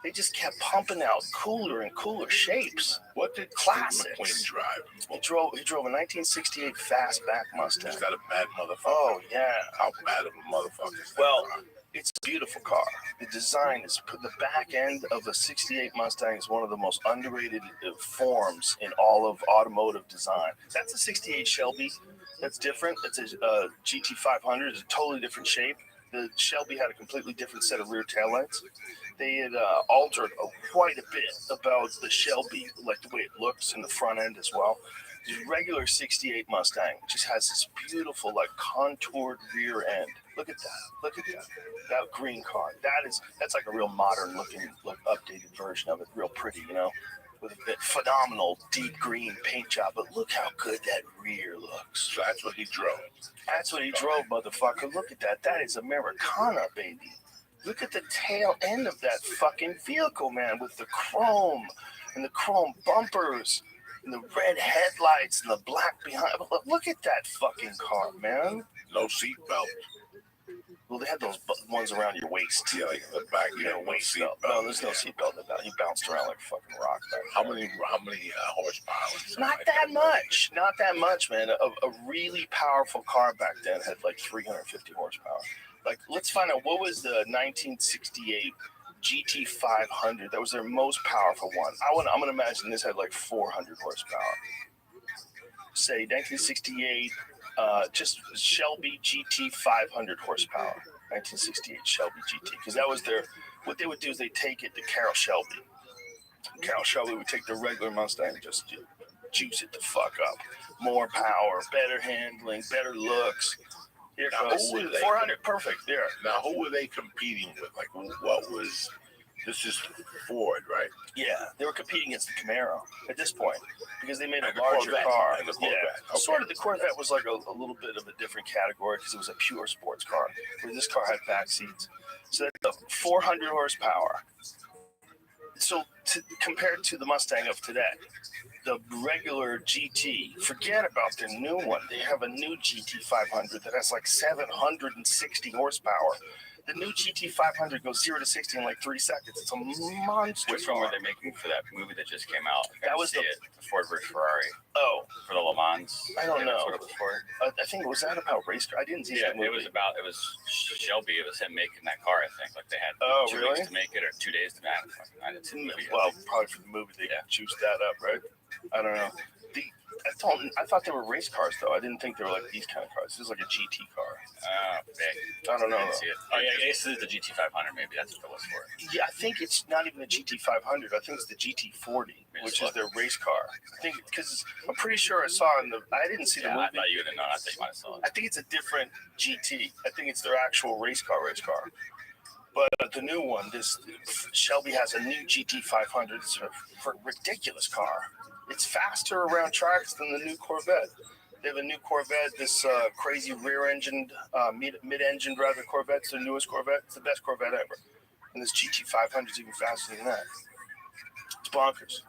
They just kept pumping out cooler and cooler shapes. What did classics McQueen drive? He drove a 1968 fastback Mustang. Is that a bad motherfucker? Oh yeah. How bad of a motherfucker is that? Well, it's a beautiful car. The design is the back end of the 68 Mustang is one of the most underrated forms in all of automotive design. That's a 68 Shelby. That's different. It's a GT500. It's a totally different shape. The Shelby had a completely different set of rear taillights. They had altered quite a bit about the Shelby, like the way it looks in the front end as well. The regular 68 Mustang just has this beautiful, like contoured rear end. Look at that. Look at that. That green car. That's like a real modern looking, like updated version of it. Real pretty, with a bit phenomenal deep green paint job. But look how good that rear looks. So that's what he drove. That's what he drove, motherfucker. Look at that. That is Americana, baby. Look at the tail end of that fucking vehicle, man, with the chrome and the chrome bumpers and the red headlights and the black behind. Look at that fucking car, man. No seatbelt. Well, they had those ones around your waist. Yeah, like the back of your waist. No, there's no seatbelt in that. You bounced around like a fucking rock. How many horsepower? Not that much. Not that much, man. A really powerful car back then had like 350 horsepower. Like, let's find out what was the 1968 GT500. That was their most powerful one. I'm gonna imagine this had like 400 horsepower. Say 1968. Just Shelby GT 500 horsepower, 1968 Shelby GT, because that was what they would do is they take it to Carroll Shelby. Carroll Shelby would take the regular Mustang and just juice it the fuck up. More power, better handling, better looks. Here goes 400, perfect. There. Now, who were they competing with? Like, what was... This is Ford, right? Yeah, they were competing against the Camaro at this point because they made a larger car. Yeah, okay. Sort of. The Corvette was like a little bit of a different category because it was a pure sports car. Where this car had back seats, so that's 400 horsepower. So compared to the Mustang of today, the regular GT, forget about their new one. They have a new GT 500 that has like 760 horsepower. The new GT500 goes 0 to 60 in like 3 seconds. It's a monster. Which one were they making for that movie that just came out? That was the Ford versus Ferrari. Oh, for the Le Mans. I don't know. That's what it was for. I think was that about race car? I didn't see that movie. It was Shelby. It was him making that car. I think like they had 2 really? weeks to make it or 2 days to make it. I didn't see the movie. Well, probably for the movie they juiced that up, right? I don't know. I thought they were race cars though. I didn't think they were like these kind of cars. This is like a GT car. I don't know. I didn't see it. Oh yeah, I guess this is the GT500. Maybe that's what it was for. Yeah, I think it's not even the GT500. I think it's the GT40, which is their race car. I think because I'm pretty sure I saw in the. I didn't see the movie. I thought you would have known. I thought you might have saw it. I think it's a different GT. I think it's their actual race car. But the new one, this Shelby has a new GT500. It's a ridiculous car. It's faster around tracks than the new Corvette. They have a new Corvette, this crazy rear-engined, mid-engined rather Corvette. It's the newest Corvette. It's the best Corvette ever. And this GT500 is even faster than that. It's bonkers.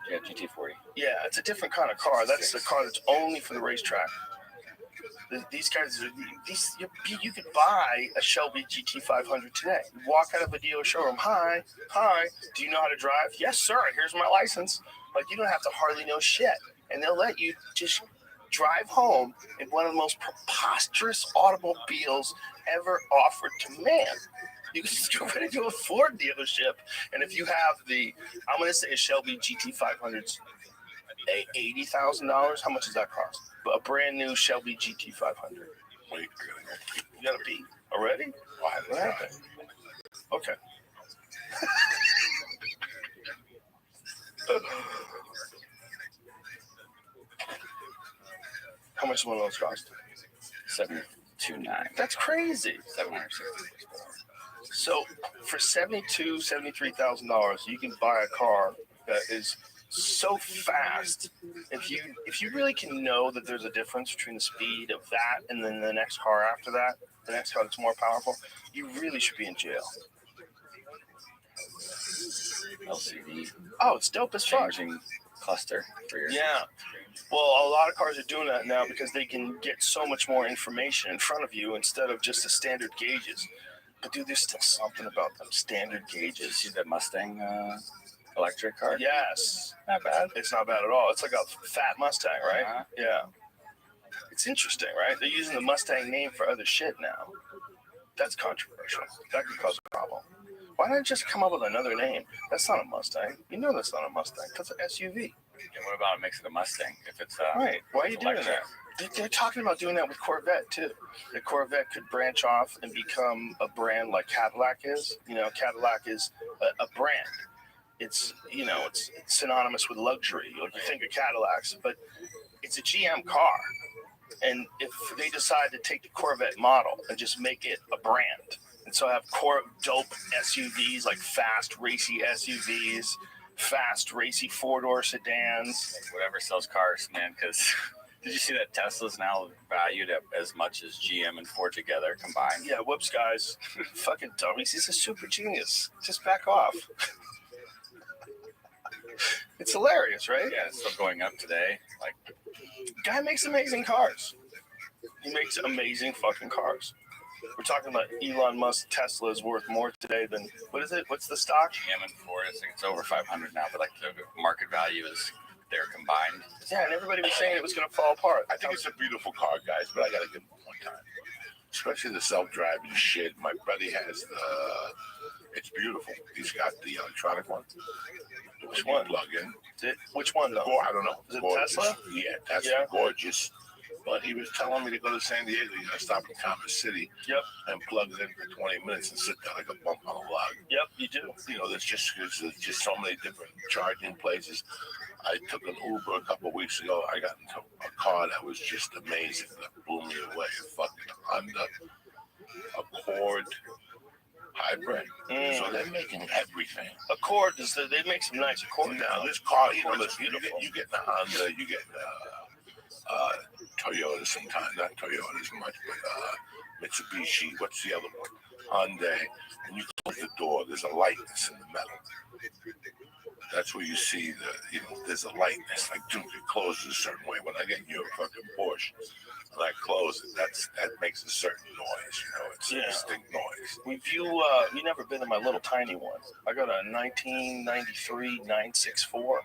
Yeah, GT40. Yeah, it's a different kind of car. That's the car that's only for the racetrack. These guys, you could buy a Shelby GT500 today. You walk out of a dealer showroom. Hi. Do you know how to drive? Yes, sir. Here's my license. Like, you don't have to hardly know shit, and they'll let you just drive home in one of the most preposterous automobiles ever offered to man. You can just go right into a Ford dealership, and if you have I'm going to say a Shelby GT500's $80,000. How much does that cost? A brand new Shelby GT500. Wait, you gotta pee already? What happened? Okay. How much does one of those cost? $729. That's crazy. $760. So for $73,000, you can buy a car that is so fast. If you really can know that there's a difference between the speed of that and then the next car after that, the next car that's more powerful, you really should be in jail. LCD. Oh, it's dope as fuck. Changing cluster for your Well, a lot of cars are doing that now because they can get so much more information in front of you instead of just the standard gauges. But dude, there's still something about them standard gauges. See that Mustang electric car? Yes. Not bad. It's not bad at all. It's like a fat Mustang, right? Uh-huh. Yeah. It's interesting, right? They're using the Mustang name for other shit now. That's controversial. That could cause a problem. Why not just come up with another name? That's not a Mustang. You know that's not a Mustang. That's an SUV. Yeah, what about it makes it a Mustang if it's right? Why are you doing electric? that? They're talking about doing that with Corvette too. The Corvette could branch off and become a brand like Cadillac is. You know, Cadillac is a brand. It's it's synonymous with luxury. Like you think of Cadillacs, but it's a GM car. And if they decide to take the Corvette model and just make it a brand, and so have dope SUVs, like fast, racy SUVs, fast, racy four-door sedans. Whatever sells cars, man, because did you see that Tesla's now valued at as much as GM and Ford together combined? Yeah, whoops, guys. Fucking dummies. He's a super genius. Just back off. It's hilarious, right? Yeah, it's still going up today. Like, guy makes amazing cars. He makes amazing fucking cars. We're talking about Elon Musk. Tesla is worth more today than, what is it? What's the stock? GM and Ford, I think it's over 500 now, but like the market value is they're combined. Yeah, and everybody was saying it was going to fall apart. I think it's a beautiful car, guys, but I got to give them one time. Especially the self-driving shit. My buddy has it's beautiful. He's got the electronic one. Which one? Plug in. Which one, though? I don't know. Is it gorgeous. Tesla? Yeah, Tesla. Yeah. Gorgeous. But he was telling me to go to San Diego. You got to stop in Commerce City. Yep. And plug it in for 20 minutes and sit there like a bump on a log. Yep, you do. You know, there's just so many different charging places. I took an Uber a couple of weeks ago. I got into a car that was just amazing. That blew me away. A fucking Honda Accord hybrid. So they're making everything. Accord they make some nice Accord. Now this car, it's beautiful. You get the Honda, you get Toyota sometimes, not Toyota as much, but Mitsubishi. What's the other one? Hyundai. When you close the door, there's a lightness in the metal. That's where you see there's a lightness. Like, dude, it closes a certain way. When I get your fucking Porsche and I close it, that makes a certain noise. It's a distinct noise. You never been in my little tiny one. I got a 1993 964.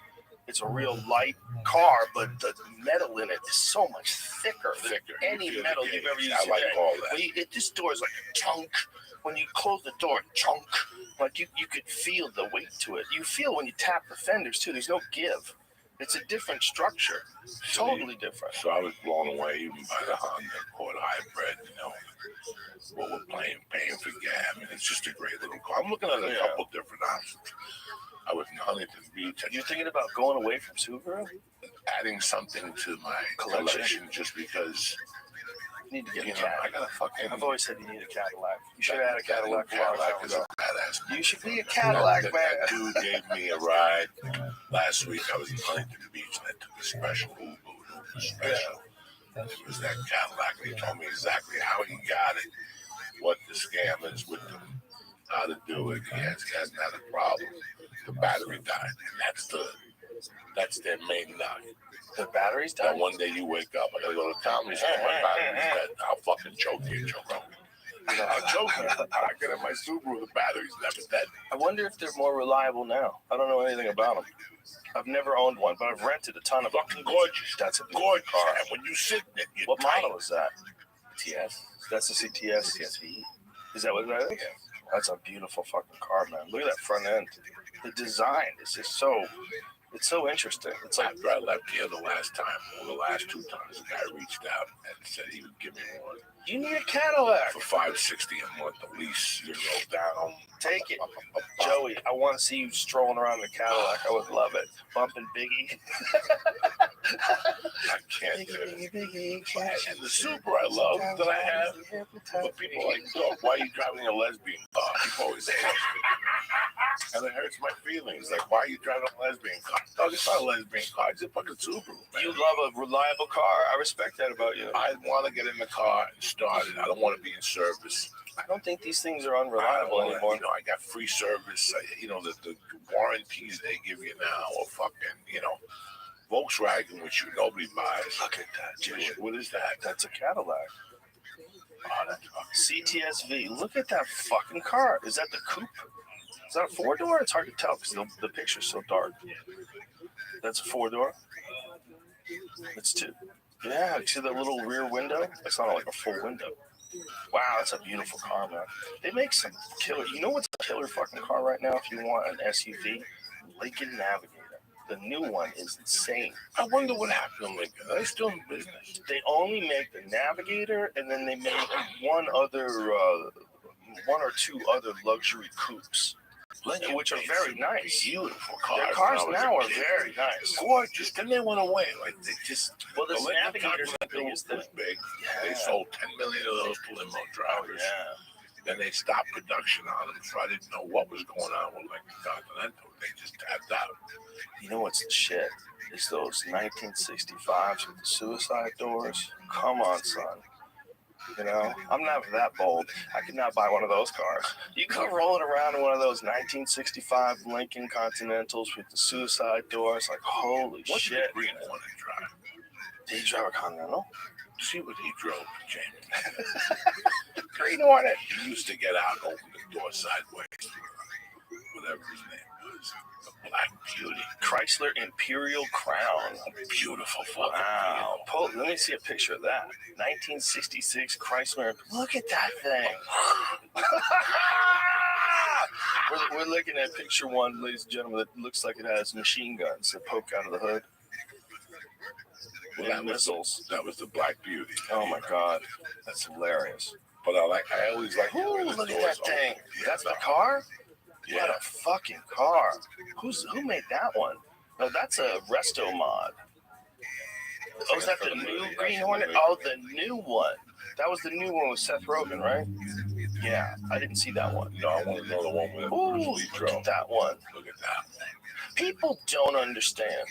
It's a real light car, but the metal in it is so much thicker than any metal you've ever used. I like all that. This door is like a chunk. When you close the door, chunk. Like you could feel the weight to it. You feel when you tap the fenders too. There's no give. It's a different structure. Totally different. So I was blown away even by the Honda Accord hybrid. What we're paying for gas. I mean, it's just a great little car. I'm looking at a couple different options. I was in Huntington Beach. You're thinking about going away from Subaru? Adding something to my collection just because. You need to get a Cadillac. I've always said you need a Cadillac. You should add a Cadillac. Cadillac is a badass. You should be a Cadillac man. That dude gave me a ride last week. I was in Huntington Beach and I took a special Uber. It was that Cadillac. And he told me exactly how he got it, what the scam is with them, how to do it. He hasn't had a problem. The battery died. And that's their main knock. The battery's That died? one day you wake up, I gotta go to the comedy store, my battery's dead. I'll fucking choke you, Joe Rogan. I'll choke you. I get in my Subaru, the battery's never dead. I wonder if they're more reliable now. I don't know anything about them. I've never owned one, but I've rented a ton of them. Fucking gorgeous. That's a gorgeous car. And when you sit in it, you're what tight. model is that? TS. That's the CTS. CSV. Is that what that is? That's a beautiful fucking car, man. Look at that front end. The design is just so. It's so interesting. It's like after I left here the last time, or the last 2 times, the guy reached out and said he would give me one. You need a Cadillac for $560 a month, at least. You go down. Take it, Joey. I want to see you strolling around the Cadillac. I would love it. Bumping Biggie. I can't do it. And the Super I love that I have, but people like, oh, why are you driving a lesbian car? People always say that. And it hurts my feelings. Like, why are you driving a lesbian car? Dog, it's not a lesbian car. It's a fucking Subaru, man. You love a reliable car. I respect that about you. I want to get in the car and start it. I don't want to be in service. I don't think these things are unreliable anymore. You know, I got free service. You know, the warranties they give you now are fucking, you know, Volkswagen, which nobody buys. Look at that, Jay. What is that? That's a Cadillac. Oh, that's CTSV. Look at that fucking car. Is that the coupe? Is that a 4-door? It's hard to tell because the picture's so dark. That's a 4-door? It's 2. Yeah, you see that little rear window? It's not like a full window. Wow, that's a beautiful car, man. They make some killer. You know what's a killer fucking car right now if you want an SUV? Lincoln Navigator. The new one is insane. I wonder what happened to Lincoln. Are they still in business? They only make the Navigator, and then they make one or 2 other luxury coupes. Lincoln, which are very nice. Beautiful cars. Their cars now are very nice. Gorgeous. Then they went away. Like they just. Well, this the Navigator's the biggest thing. Big. Yeah. They sold 10 million of those to limo drivers. Yeah. Then they stopped production on them, so I didn't know what was going on with like the Continental. They just tapped out. You know what's the shit? Is those 1965s with the suicide doors? Come on, son. You know, I'm not that bold. I could not buy one of those cars. You go rolling around in one of those 1965 Lincoln Continentals with the suicide doors, like, holy What shit. did the green one drive? Did he drive a Continental? See what he drove, James. Green Hornet. He used to get out and open the door sideways. Whatever his name was. The Black Beauty. Chrysler Imperial Crown. A beautiful fucking wow. Let me see a picture of that. 1966 Chrysler. Look at that thing. we're looking at picture 1, ladies and gentlemen, that looks like it has machine guns that poke out of the hood. Well, that was the Black Beauty. Oh my God, that's hilarious. But I always like. Ooh, look at that thing. That's the car. Yeah. What a fucking car. Who made that one? No, that's a resto mod. Oh, is that the new Green Hornet? Oh, the new one. That was the new one with Seth Rogen, right? Yeah, I didn't see that one. No, I want to know the one with Ooh, look at that one. Look at that. People don't understand.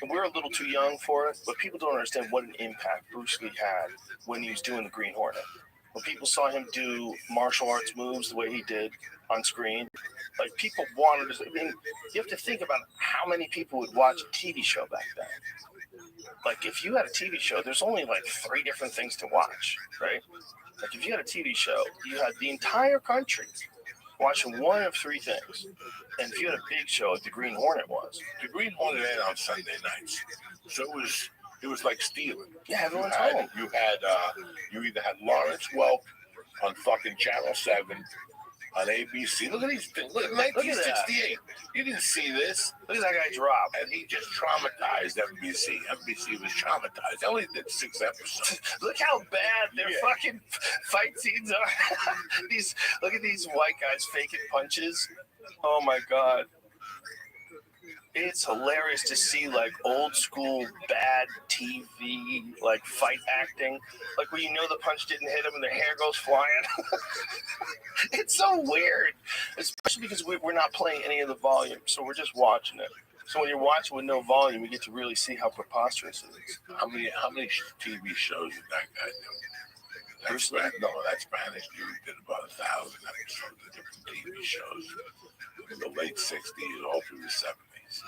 We're a little too young for it, but people don't understand what an impact Bruce Lee had when he was doing the Green Hornet. When people saw him do martial arts moves the way he did on screen, like people wanted to. I mean, you have to think about how many people would watch a TV show back then. Like if you had a TV show, there's only like 3 different things to watch, right? Like if you had a TV show, you had the entire country watching one of 3 things. And if you had a big show like the Green Hornet was. The Green Hornet aired on Sunday nights. So it was like stealing. Yeah, everyone's home. You either had Lawrence Welk on fucking Channel 7 on ABC. Look at these things. Look at 1968. You didn't see this. Look at that guy drop. And he just traumatized NBC. NBC was traumatized. They only did 6 episodes. Look how bad their fucking fight scenes are. Look at these white guys faking punches. Oh my God. It's hilarious to see like old school bad TV, like fight acting, like where you know the punch didn't hit them and their hair goes flying. It's so weird, especially because we're not playing any of the volume, so we're just watching it. So when you're watching with no volume, you get to really see how preposterous it is. How many TV shows did that guy do? That Spanish dude did about 1,000 episodes of different TV shows. The late 60s, all through the 70s.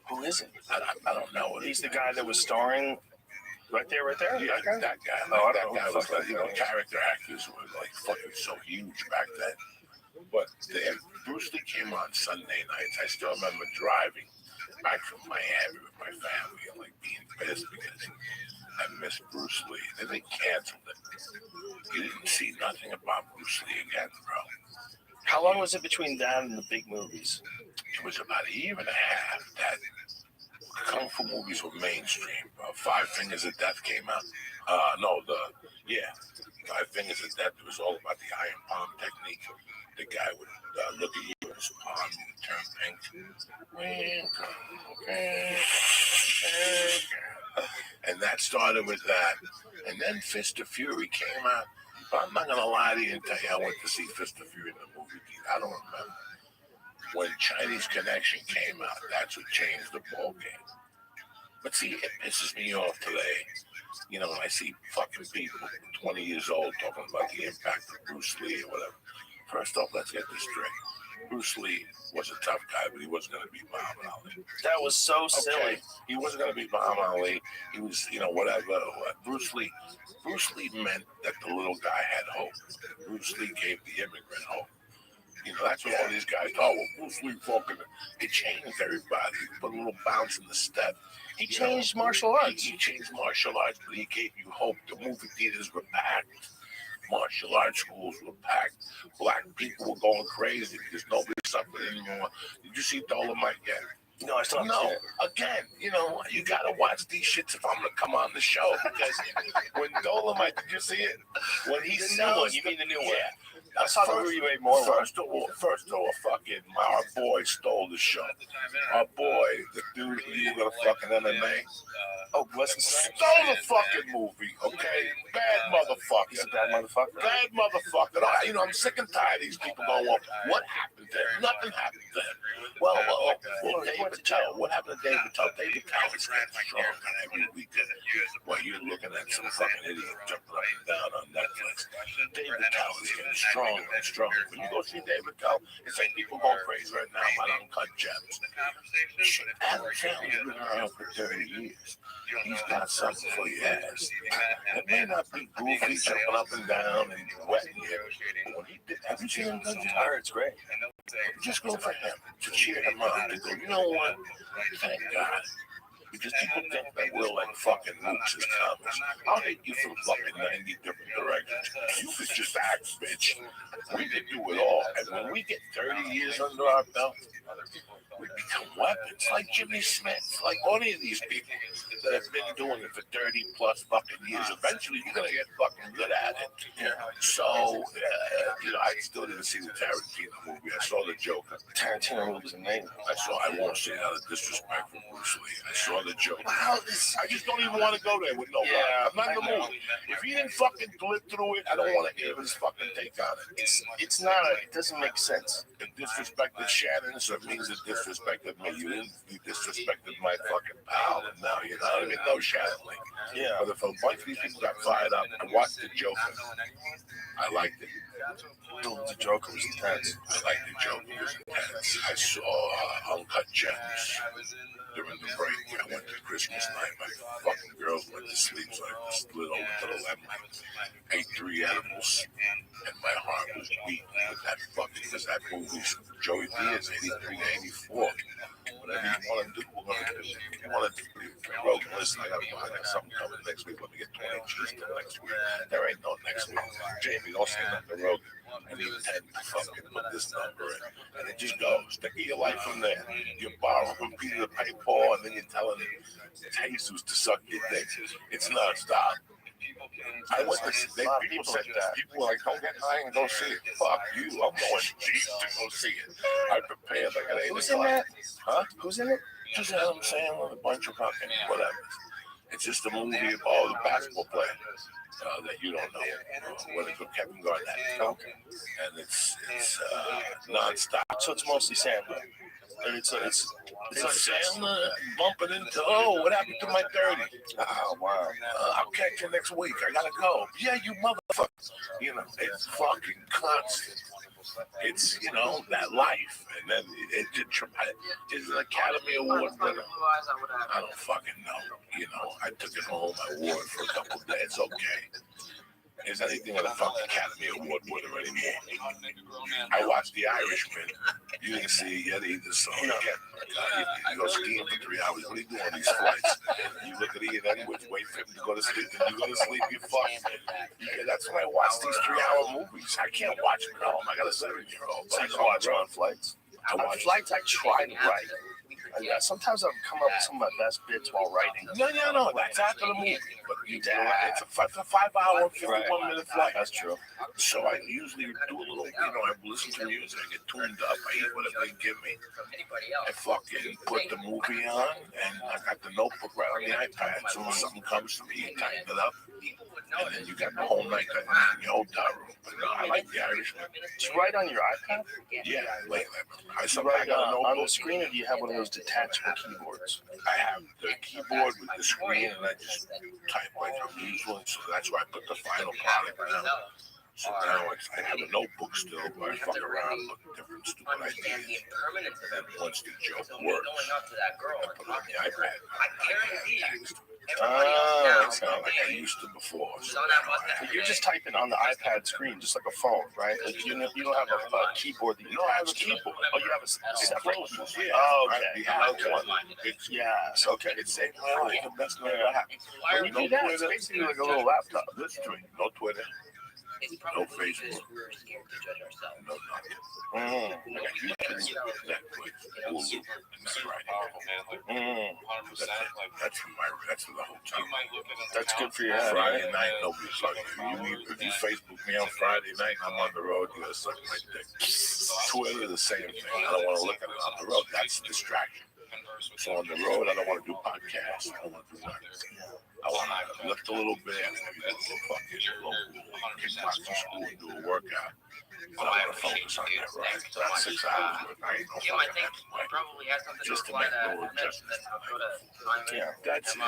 Who is it? I don't know. He's the guy that was starring right there. Yeah, that guy. Oh, That guy was like, character actors were like fucking so huge back then. But Bruce Lee came on Sunday nights. I still remember driving back from Miami with my family and like being pissed because I missed Bruce Lee. Then they canceled it. You didn't see nothing about Bruce Lee again, bro. How long was it between that and the big movies? It was about a year and a half that Kung Fu movies were mainstream. Five Fingers of Death came out. Five Fingers of Death. It was all about the iron palm technique. The guy would look at you and his palm would turn pink. And that started with that. And then Fist of Fury came out. But I'm not going to lie to you and tell you I went to see Fist of Fury in the movie theater. I don't remember. When Chinese Connection came out, that's what changed the ball game. But see, it pisses me off today. You know, when I see fucking people 20 years old talking about the impact of Bruce Lee or whatever. First off, let's get this straight. Bruce Lee was a tough guy, but he wasn't going to be Muhammad Ali. That was so silly. He wasn't going to be Muhammad Ali. He was, whatever. Bruce Lee meant that the little guy had hope. Bruce Lee gave the immigrant hope. That's what all these guys thought. Well, Bruce Lee fucking, it changed everybody. He put a little bounce in the step. He changed martial arts. He changed martial arts, but he gave you hope. The movie theaters were packed. Martial arts schools were packed. Black people were going crazy because nobody suffered anymore. Did you see Dolomite yet? No, I still No. Again, you gotta watch these shits if I'm gonna come on the show because when Dolomite, did you see it? When he sells, you mean the new one? Yeah. I saw the movie way more. First of all, fucking our boy stole the show. Our boy, the dude who you were gonna fucking MMA. Stole the fucking movie, okay? Bad motherfucker. He's a bad motherfucker. Bad motherfucker. I'm sick and tired of these people going, well, what happened to him? Nothing happened to him. Well, David Tell. What happened to David Tell? David Tell is getting stronger every weekend. Well, you're looking at some fucking idiot jumping up and down on Netflix. David Tell is getting stronger and stronger. When you go see David Tell, it's like people going crazy right now about Uncut Gems. Adam Sandler's been around for 30 years. He's got something for your ass. It may not be goofy, jumping up and down and wetting you. But when he did, have you seen him? It's great. Just go for him to cheer him up. To go, you know what? Thank God. Because people think that we're like fucking mooks as comics. I'll hit you from fucking 90 different directions. You could just act, bitch. We could do it all. And when we get 30 years under our belt, we become weapons. Like Jimmy Smith, like any of these people that have been doing it for 30 plus fucking years. Eventually, you're going to get fucking good at it. So, I still didn't see the Tarantino movie. I saw the Joker. Tarantino movie was amazing. I won't say out of disrespect for Bruce Lee. I saw the Joker. I just don't even want to go there with nobody. I'm not in the mood. If he didn't fucking live through it, I don't want to hear his fucking take on it. It's not. It doesn't make sense. It disrespected Shannon, so it means it disrespected me. You disrespected my fucking pal, and now you don't even know Shannon. Yeah. But if a bunch of these people got fired up, I watched the Joker. I liked it. The Joker was intense. I liked the Joker. It was intense. I saw Uncut Gems during the break. I went to Christmas night. My fucking girls went to sleep, so I slid over to the left. Ate 3 edibles, and my heart was beating with that fucking, because that movie's Joey Diaz, 83, 84. Whatever you want to do, we're going to do. You want to do, Rogan, listen, I got something coming next week. Let me get 20 G's till next week. There ain't no next week. Jamie, don't say nothing to Rogan. I need 10 to fucking put this number in. And it just goes. Think of your life from there. You borrow from Peter to pay Paul, and then you're telling Jesus to suck your dick. It's nonstop. I went to see, people said that. People were like, don't get high and go see it. Fuck you. I'm going deep to go see it. I prepared like an 8 Who's in that? Huh? Who's in it? Just Adam Sandler, a bunch of fucking whatever. It's just a movie of all the basketball players that you don't know. What is it, Kevin Garnett? Okay. And it's nonstop. So it's mostly Sandler. And it's Sandler bumping into, what happened to my 30? Oh, wow. I'll catch you next week. I gotta go. Yeah, you motherfucker. It's fucking constant. It's, you know, that life. And then it's an Academy Award winner. I don't fucking know. You know, I took it home, I wore it for a couple of days. Okay. Is anything of a fucking Academy Award winner anymore? I watched The Irishman. You didn't see it yet either, so again, you go skiing for 3 hours. What are you doing on these flights? You look at Ian Edwards, wait for him to go to sleep. Then you go to sleep, you fuck. Yeah, that's when I watch these 3-hour movies. I can't watch them at home. I got a 7-year-old. So you can watch on flights. On flights, I try to write. Sometimes I've come up with some of my best bits while writing. No, that's after the movie. But it's a 5-hour, 51-minute flight. That's true. So I usually do a little, you know, I listen to music, I get tuned up, I eat whatever they give me. I fucking put the movie on, and I got the notebook right on the iPad. So when something comes to me, you tighten it up, and then you got the whole night in your hotel room. But no, I like The Irishman. Do you write on your iPad? Yeah, like you write on the screen, or do you have one of those detachable keyboards? I have the keyboard with the screen, and I just type like I'm usual. So that's why I put the final product down. So now I have a notebook still where I fuck around, look at different stupid ideas. And then once the joke works, I put it on the iPad. Oh, like I used to before. So you're just typing on the iPad screen, just like a phone, right? Like you don't have a keyboard that you have a keyboard. Oh, you have a separate. Yeah. Oh, okay. Yes. Okay. It's saying, oh, the best way to happen. When you do that, it's basically like a little laptop. Listen to it. No Twitter. No Facebook. No nothing. I got YouTube, Netflix, Hulu, and that's right. That's for the whole time. That's good for your head. Friday night, nobody's fucking. If you Facebook me on Friday night, I'm on the road, you're gonna suck my dick. Twitter, the same thing. I don't want to look at it on the road. That's a distraction. So on the road, I don't want to do podcasts. I don't want to do nothing. I want to lift a little bit, maybe a little fucking local kickbox to school and do a workout. But I want to focus on that, right? That's 6 hours, but I ain't no fucking half just to make little adjustments. Yeah, that's it.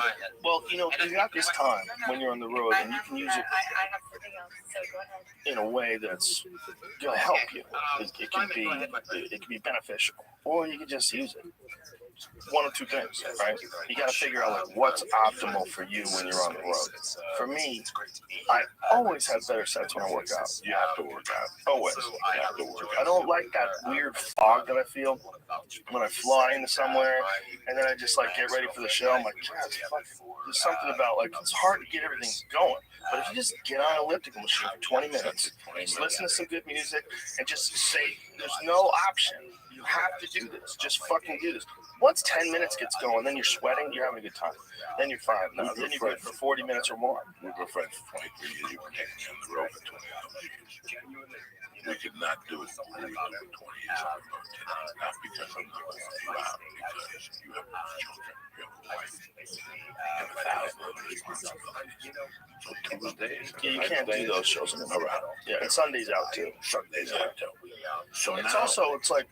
Well, you know, you got this time when you're on the road, and you can use it in a way that's going to help you. It can be beneficial, or you can just use it. One of two things, right? You got to figure out like what's optimal for you when you're on the road. For me, I always have better sets when I work out. You have to work out. Always. You have to work out. I don't like that weird fog that I feel when I fly into somewhere, and then I just like get ready for the show. I'm like, there's something about like it's hard to get everything going. But if you just get on an elliptical machine for 20 minutes, just listen to some good music, and just say, there's no option. You have to do this. Just fucking do this. Once 10 minutes gets going, then you're sweating, you're having a good time. Then you're fine. Then you're good for 40 minutes or more. We've been friends for 23 years. You've been taking me on the road for 20 years. We could not do it for 20 years on the road today. Not because I'm not going to allow it, because you have children, you have a wife, you have 1,000 other responsibilities. So Tuesdays, you can't do those shows around. Yeah, and Sunday's out too. Sunday's out too. So it's also, it's like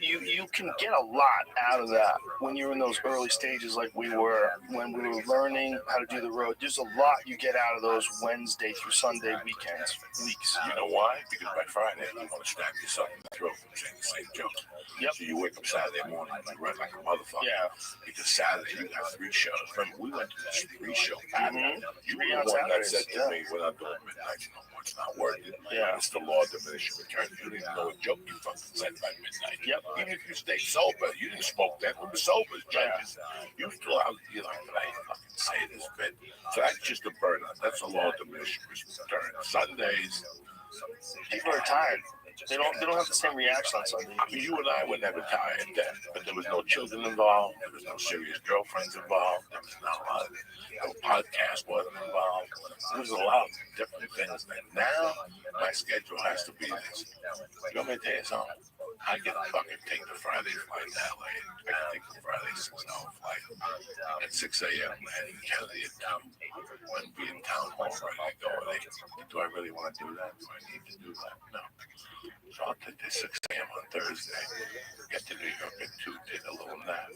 you can get a lot out of that when you're in those early stages like we were when we were learning how to do the road. There's a lot you get out of those Wednesday through Sunday weeks. You know why? Because by Friday you want to stab yourself in the throat from saying the same joke. Yep. So you wake up Saturday morning and you run like a motherfucker. Yeah. Because Saturday you got 3 shows. Remember, we went to this 3-show pattern. You were on the one that Saturdays, said to me, "We're not doing midnight no more. It's not working." Yeah. It's the law of diminishing returns. You didn't know a joke you fucking said by midnight. Yep. Even if you stay sober, you didn't smoke that. We were sober as judges. You still out. You're like, "Did I fucking say this bit?" So that's just a burnout. That's the law of diminishing returns. Sundays, people are tired. They don't have the same reaction on Sunday. I mean, you and I were never tired then, but there was no children involved. There was no serious girlfriends involved. There was no podcast wasn't involved. There was a lot of different things. And now my schedule has to be this. You want me to tell you something? I can fucking take the Friday flight to LA. I can take the Friday 6-hour flight at 6 a.m. and Kennedy at 2 and be in town hall ready to go. Do I really want to do that? Do I need to do that? No. So I'll take the 6 a.m. on Thursday, get to New York at 2, take a little nap.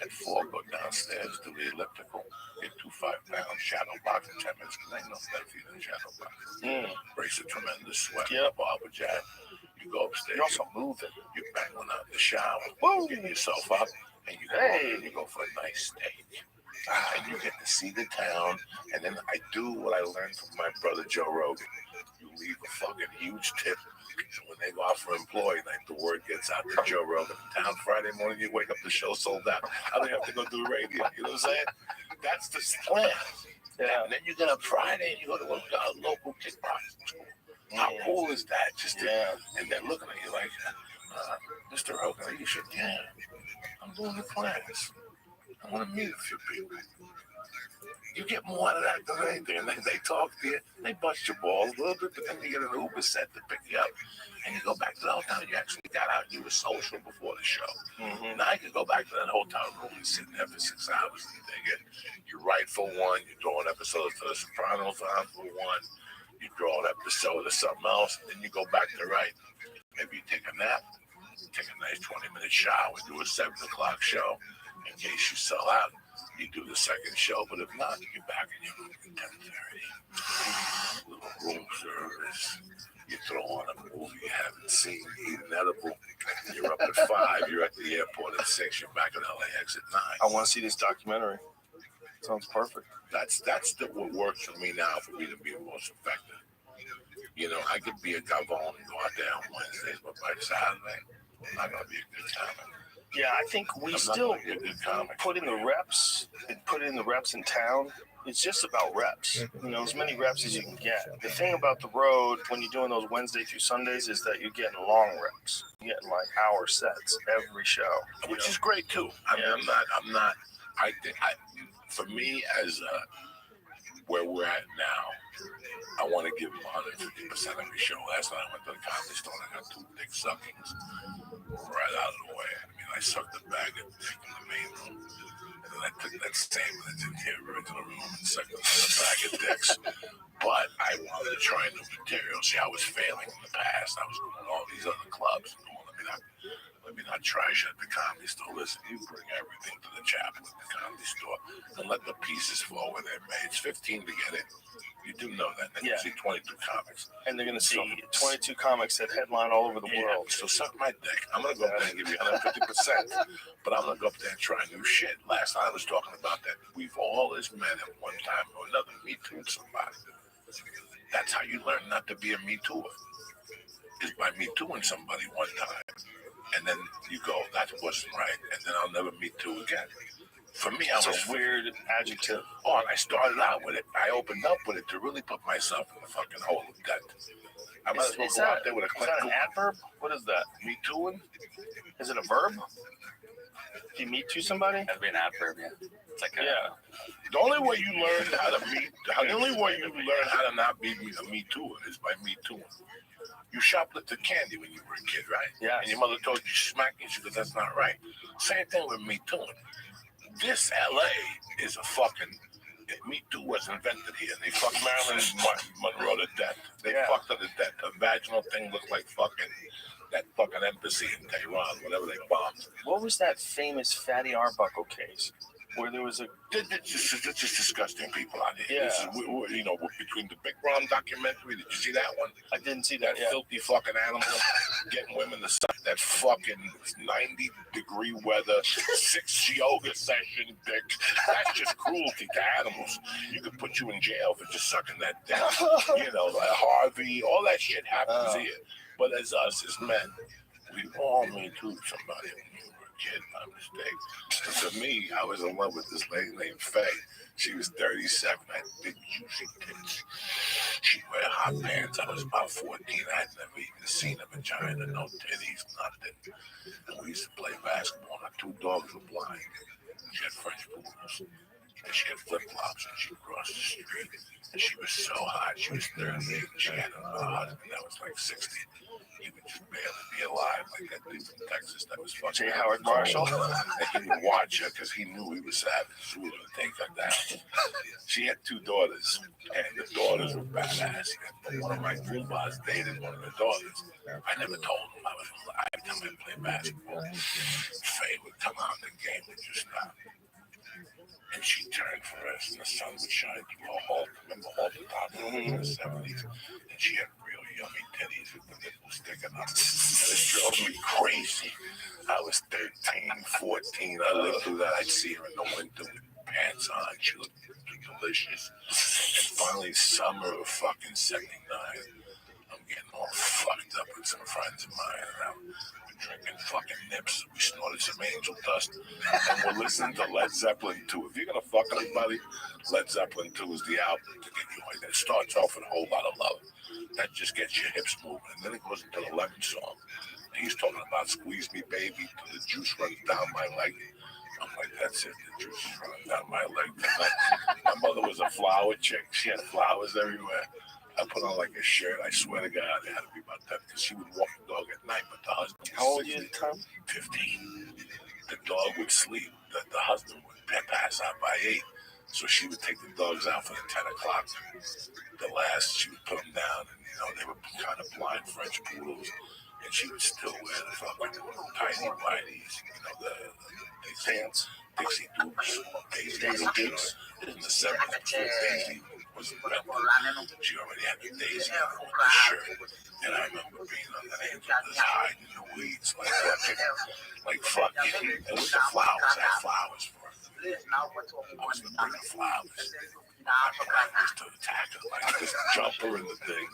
At 4, go downstairs to the elliptical, get 2 5 pounds, shadow box in 10 minutes because ain't no better for you than shadow box. Breaks a tremendous sweat. Barber jab. You go upstairs. You're also moving. You're banging out the shower. Woo! Get yourself up and you go for a nice steak. And you get to see the town. And then I do what I learned from my brother Joe Rogan. You leave a fucking huge tip. So when they go out for employee night, the word gets out to Joe Rogan in town Friday morning. You wake up, the show sold out. I don't have to go do radio. You know what I'm saying? That's the plan. Yeah. And then you get up Friday and you go to a local kickboxing school. How cool is that? Just and they're looking at you like, Mr. Rogan, you should. Yeah, I'm doing the class. I want to meet a few people. You get more out of that than anything. And they talk to you, they bust your balls a little bit, but then you get an Uber set to pick you up. And you go back to the hotel. You actually got out. You were social before the show. Now you can go back to that hotel room and sit there for 6 hours and dig it. You write for one. You draw an episode for The Sopranos on for one. You draw an episode of something else. Then you go back to write. Maybe you take a nap. Take a nice 20-minute shower. Do a 7 o'clock show. In case you sell out, you do the second show. But if not, you're back in your room at 10:30. Little room service. You throw on a movie you haven't seen, eat an edible. You're up at 5. You're at the airport at 6. You're back at LAX at 9. I want to see this documentary. Sounds perfect. That's what works for me now for me to be the most effective. You know, I could be a gavone and go out there on Wednesdays, but by Saturday, I'm not going to be a good comic. Yeah, I think we still put in the reps and put in the reps in town. It's just about reps. You know, as many reps as you can get. The thing about the road when you're doing those Wednesday through Sundays is that you're getting long reps. You're getting like hour sets every show. Which is great too. I mean, I'm not, for me as where we're at now, I want to give 150% every show. Last night I went to the comedy store and I got 2 dick suckings right out of the way. I mean, I sucked a bag of dick in the main room. And then I took that same that's in the original room and sucked another bag of dicks. But I wanted to try new material. See, I was failing in the past. I was going to all these other clubs. Let me not trash at the comedy store. Listen, you bring everything to the chapel at the comedy store and let the pieces fall where they're made. It's 15 to get in. You do know that. Then you see 22 comics. And they're going to see 22 comics that headline all over the world. So suck my dick. I'm going to go up there and give you 150%. But I'm going to go up there and try new shit. Last night I was talking about that. We've all as men at one time or another Me Too somebody. That's how you learn not to be a Me Tooer. Is by Me Tooing somebody one time. And then you go, that wasn't right. And then I'll never Me Too again. For me, I was a weird adjective. Oh, and I started out with it. I opened up with it to really put myself in the fucking hole of debt. I might as well go out there with a click. Is that an adverb? What is that? Me Tooing? Is it a verb? If you meet to somebody? That'd be an adverb, yeah. It's like The only way you learn how to not be a Me Tooer is by Me Tooing. You shoplifted candy when you were a kid, right? Yeah. And your mother told you smacking you because that's not right. Same thing with Me Tooing. This LA is a fucking. Me Too was invented here. They fucked Marilyn Monroe to death. They fucked her to death. The vaginal thing looked like that fucking embassy in Tehran, whatever they bombed. What was that famous Fatty Arbuckle case? Where there was a... It's just disgusting people out here. Yeah. This is, between the Big Rom documentary, did you see that one? I didn't see that, filthy fucking animal getting women to suck that fucking 90-degree weather, 6 yoga session dick. That's just cruelty to animals. You could put you in jail for just sucking that dick. Like Harvey, all that shit happens here. But as us, as men, we all Me Too somebody. Kid by mistake. And for me, I was in love with this lady named Faye. She was 37. I had big juicy tits. She wore hot pants. I was about 14. I had never even seen a vagina, no titties, nothing. And we used to play basketball. Our 2 dogs were blind. She had French poodles. And she had flip-flops. And she crossed the street. And she was so hot. She was 38. And she had a husband that was like 60. He would just barely be alive, like that dude from Texas that was fucking Howard Marshall. And he would watch her because he knew he was savage. He was going to take her down. She had 2 daughters, and the daughters were badass. And one of my toolbars dated one of the daughters. I never told him I was alive. Every time I played basketball, Faye would come out in the game and just stop. And she turned for us, and the sun would shine through her Halt. Remember Halt the top in the 70s? And she had real yummy titties with the nipples sticking up. And it drove me crazy. I was 13, 14. I lived through that. I'd see her in the winter with pants on. She looked delicious. And finally, summer of fucking 79, I'm getting all fucked up with some friends of mine. And I'm drinking fucking nips. We snorted some angel dust. And we're listening to Led Zeppelin 2. If you're going to fuck anybody, Led Zeppelin 2 is the album to get you like that. It starts off with a whole lot of love. That just gets your hips moving. And then it goes into the Lemon song. And he's talking about squeeze me, baby, till the juice runs down my leg. I'm like, that's it. The juice is running down my leg. My mother was a flower chick. She had flowers everywhere. I put on like a shirt. I swear to God, it had to be about that because she would walk the dog at night. But the husband, how old are you at the time? 15. The dog would sleep. The husband would pass out by 8. So she would take the dogs out for the 10 o'clock. The last, she would put them down, and they were kind of blind French poodles, and she would still wear the fucking tiny whities, the pants, Dixie Dukes, Daisy Dukes. In the 70s, before Daisy was invented, she already had the Daisy on with the shirt. And I remember being on that angel that's hiding in the weeds, like fucking, and with the flowers, I had flowers for her. I was bringing flowers. My plan was to attack her, like just jump her in the thing,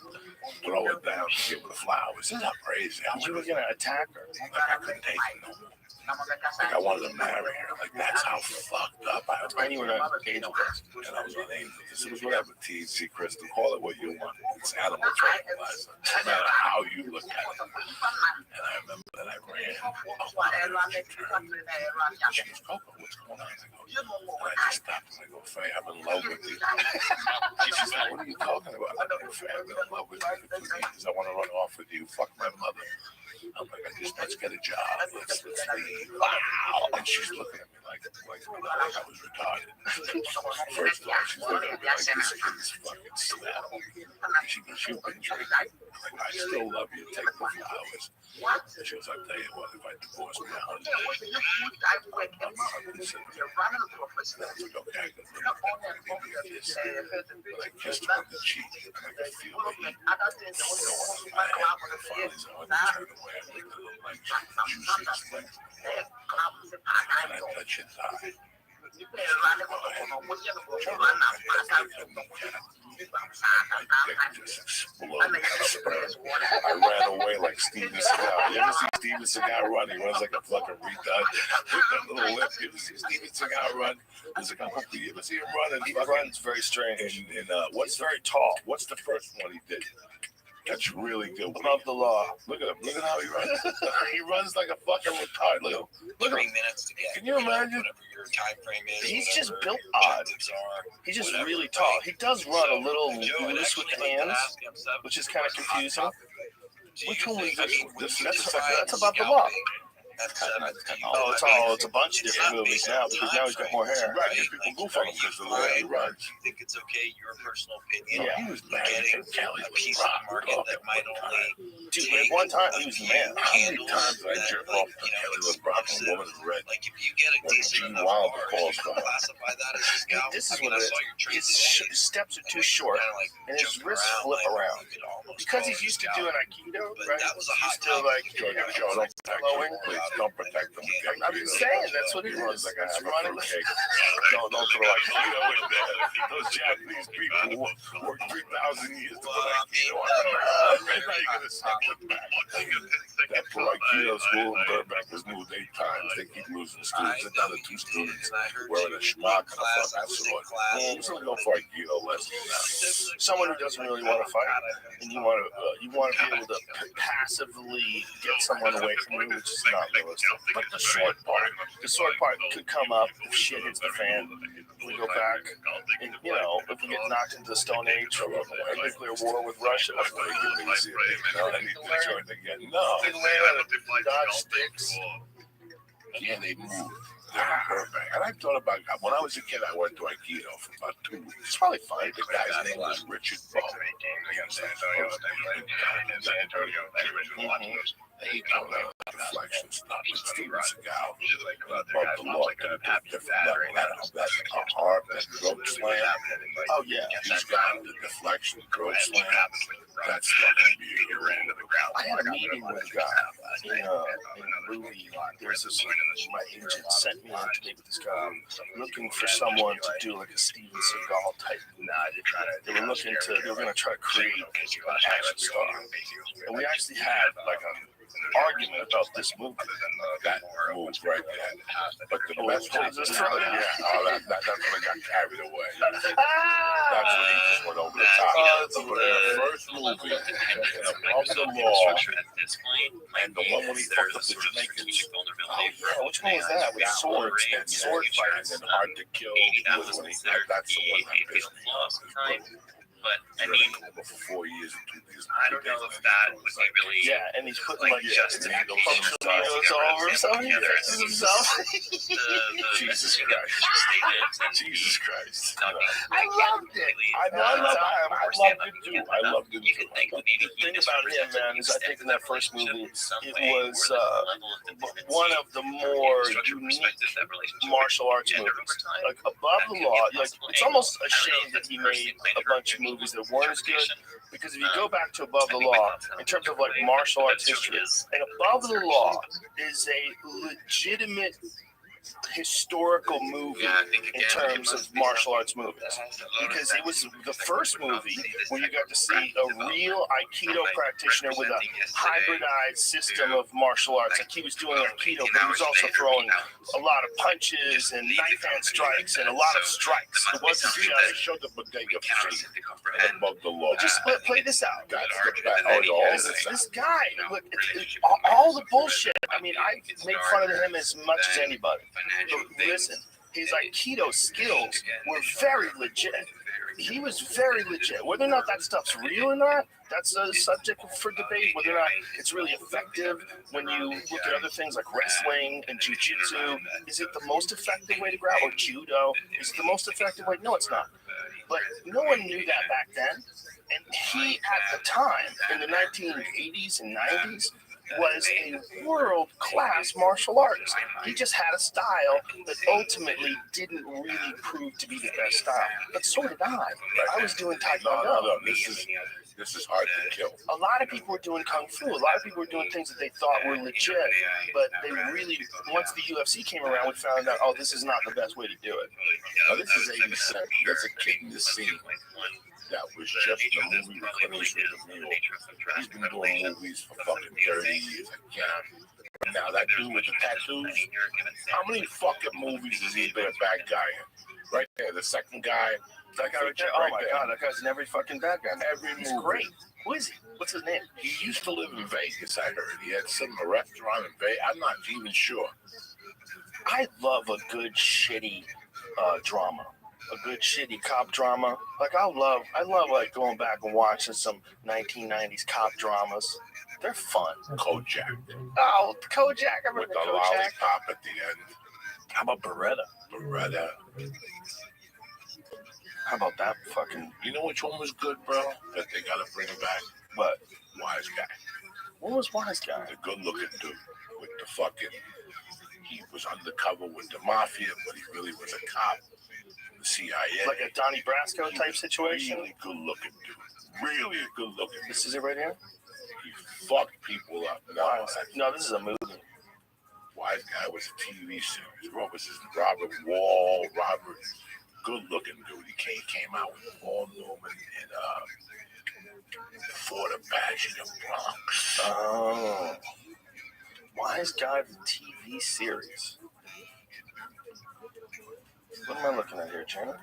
throw her down, give her the flowers. Isn't that crazy? You were gonna attack her. Like I couldn't take it no more. Like I wanted to marry her. Like that's how fucked up I was. And you were on angel dust. And I was on angel dust. It was whatever, THC crystal, call it what you want. It's animal tranquilizer. No matter how you look at it. And I remember that I ran. She goes, Coco, what's going on? I go, and I just stopped and I go, Faye, I'm in love with you. She's like, what are you talking about? I go, Faye, I'm in love with you for 2 years. I want to run off with you. Fuck my mother. I'm like, let's get a job. Let's leave. Wow. And she's looking at me like I was retarded. First of all, she's looking at me like this kid's fucking snap. She goes, you've been drinking. I'm like, I still love you. Take the flowers. And she goes, I'll tell you what, if I divorce my husband, I'm considering it. And I was like, okay, I can kiss her. But I kissed her on the cheek, and I could feel the heat. I finally said, I want to turn away. I looked at her like juicy legs. And I touched his eye. I ran away like Steven Seagal. You ever see Steven Seagal run? He runs like a fucking retard with that little lip. You ever see Steven Seagal run? He's like a hoopy. You ever see him run? He runs very strange. And what's very tall? What's the first one he did? That's really good. Above the law. Look at him. Look at how he runs. He runs like a fucking retard. Look at him. Minutes to get. Can you imagine? Whatever your time frame is. He's just built odd. He's just really tall. He does run a little loose with the hands, which is kind of confusing. Which one was this? That's above the law. It's a bunch of different movies now because now he's got more hair. Right, people goof on him because of the way he runs. Think it's okay, your personal opinion. Yeah, he was getting a piece of the market that might only. Dude, at one time he was the man. How many times I jerk off to Kelly LeBron and Woman's Red? Like if you get a decent enough bar, you can classify that as a scout. This is what it is. His steps are too short and his wrists flip around. Because he's used to doing Aikido, right? He's still like don't protect them. I'm just saying, that's what he runs like. He's running. Don't throw Aikido in there. Those Japanese people work 3,000 years to put Aikido on. Now you're going to suck them back. That for Aikido school in Burbank was new 8 times. They keep losing students. Another 2 students wearing a schmuck and a fucking sword. Who's going to go for Aikido lessons now? Someone who doesn't really want to fight, and you want to be able to passively get someone away from you, which is not realistic. But the sword part could come up if shit hits the fan. We go back, and if we get knocked into the Stone Age or a nuclear war with Russia, I need to join again. No. they land on Dodge sticks. Yeah, they move. They're in Burbank. And I thought about, when I was a kid, I went to Aikido for about 2 weeks. It's probably fun. The guy's name was Richard Bowe. San Antonio, San Antonio. Everybody's watching those. He told me deflection stuff. Steven Seagal. Above the law. Different level. That hard, that throat slam. Oh, yeah. He's got the deflection, throat slam. That's fucking beautiful. I had a meeting with a guy in a movie. There's this, my agent sent me in to meet with this guy looking for someone to do like a Steven Seagal type. They were looking to, they were going to try to create an action star. And we actually had like a argument about this movie. That move right there. But the best part is that's when I got carried away. That's when he just went over the top. But in the first movie, in Above the Law, and the one when he fucked up the Jamaicans. Yeah, which one was that? With swords and sword fighting and Hard to Kill. That's the one that pissed me off. But I mean, for 4 years, I don't know if that would be really. Yeah, and he's putting like justification all over himself. He fixes himself. Jesus Christ! Jesus Christ! I loved it. I loved it too. I loved it too. The thing about him, man, is I think in that first movie, it was one of the more unique martial arts movies. Like Above the Law, like it's almost a shame that he made a bunch of movies that weren't as good, because if you go back to Above the Law, in terms of like martial arts history, and Above the Law is a legitimate historical movie in terms of martial arts movies, because it was the first movie where you got to see a real Aikido practitioner with a hybridized system of martial arts. Like he was doing Aikido, but he was also throwing a lot of punches and knife hand strikes and a lot of strikes. It wasn't just show the bodega Above the Law. Just play this out. This guy, look, all the bullshit. I mean, I made fun of him as much as anybody. But listen, his Aikido skills were very legit. He was very legit. Whether or not that stuff's real or not, that's a subject for debate. Whether or not it's really effective when you look at other things like wrestling and jiu-jitsu. Is it the most effective way to grab? Or judo? Is it the most effective way? No, it's not. But no one knew that back then. And he, at the time, in the 1980s and 90s, was a world-class martial artist. He just had a style that ultimately didn't really prove to be the best style. But so did I. I was doing Taekwondo. No, this is hard to kill. A lot of people were doing Kung Fu. A lot of people were doing things that they thought were legit, but they really, once the UFC came around, we found out, oh, this is not the best way to do it. Now, this is 87. There's a kid in the scene that was just the movie Clint He's been doing movies for fucking 30 years. Now, that dude with the tattoos, how many fucking movies has he been a bad guy in? Right there, the second guy. That guy right there. Oh my God, that guy's in every fucking bad guy. He's great. Who is he? What's his name? He used to live in Vegas, I heard. He had a restaurant in Vegas. I'm not even sure. I love a good shitty drama. A good shitty cop drama. Like I love like going back and watching some 1990s cop dramas. They're fun. Kojak. Oh, Kojak. I remember with the Kojak. lollipop at the end. How about Beretta? Beretta. How about that fucking... You know which one was good, bro? That they gotta bring back? What? Wise Guy. What was Wise Guy? The good-looking dude with the fucking... He was undercover with the mafia, but he really was a cop. The CIA. Like a Donnie Brasco type situation? Really good looking dude. Really good looking. This is it right here? He fucked people up. No, this is a movie. Wise Guy was a TV series. What was his Robert Wall? Good looking dude. He came out with Paul Newman and For the Passion of Bronx. Oh. Wise Guy, the TV series. What am I looking at here, Jenna?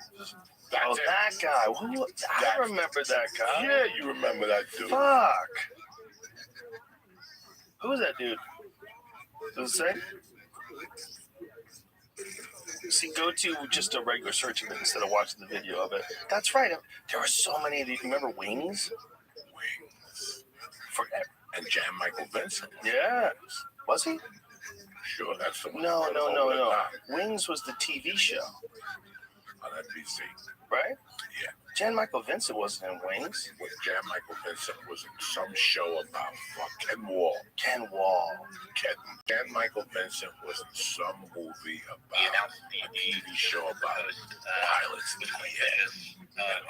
That guy. I remember that guy. Yeah, you remember that dude. Fuck. Who's that dude? Does it say? See, go to just a regular search of it instead of watching the video of it. That's right. There were so many of these. Remember Wings? Wings. And Jan Michael Vincent. Yeah. Was he? sure that's the one. No. Wings was the TV show. On NBC. Right? Yeah. Jan Michael Vincent wasn't in Wings. Well, Jan Michael Vincent was in some show about Ken Wall. Ken Wall. Jan Michael Vincent was in some movie about a TV show about pilots that he had. That's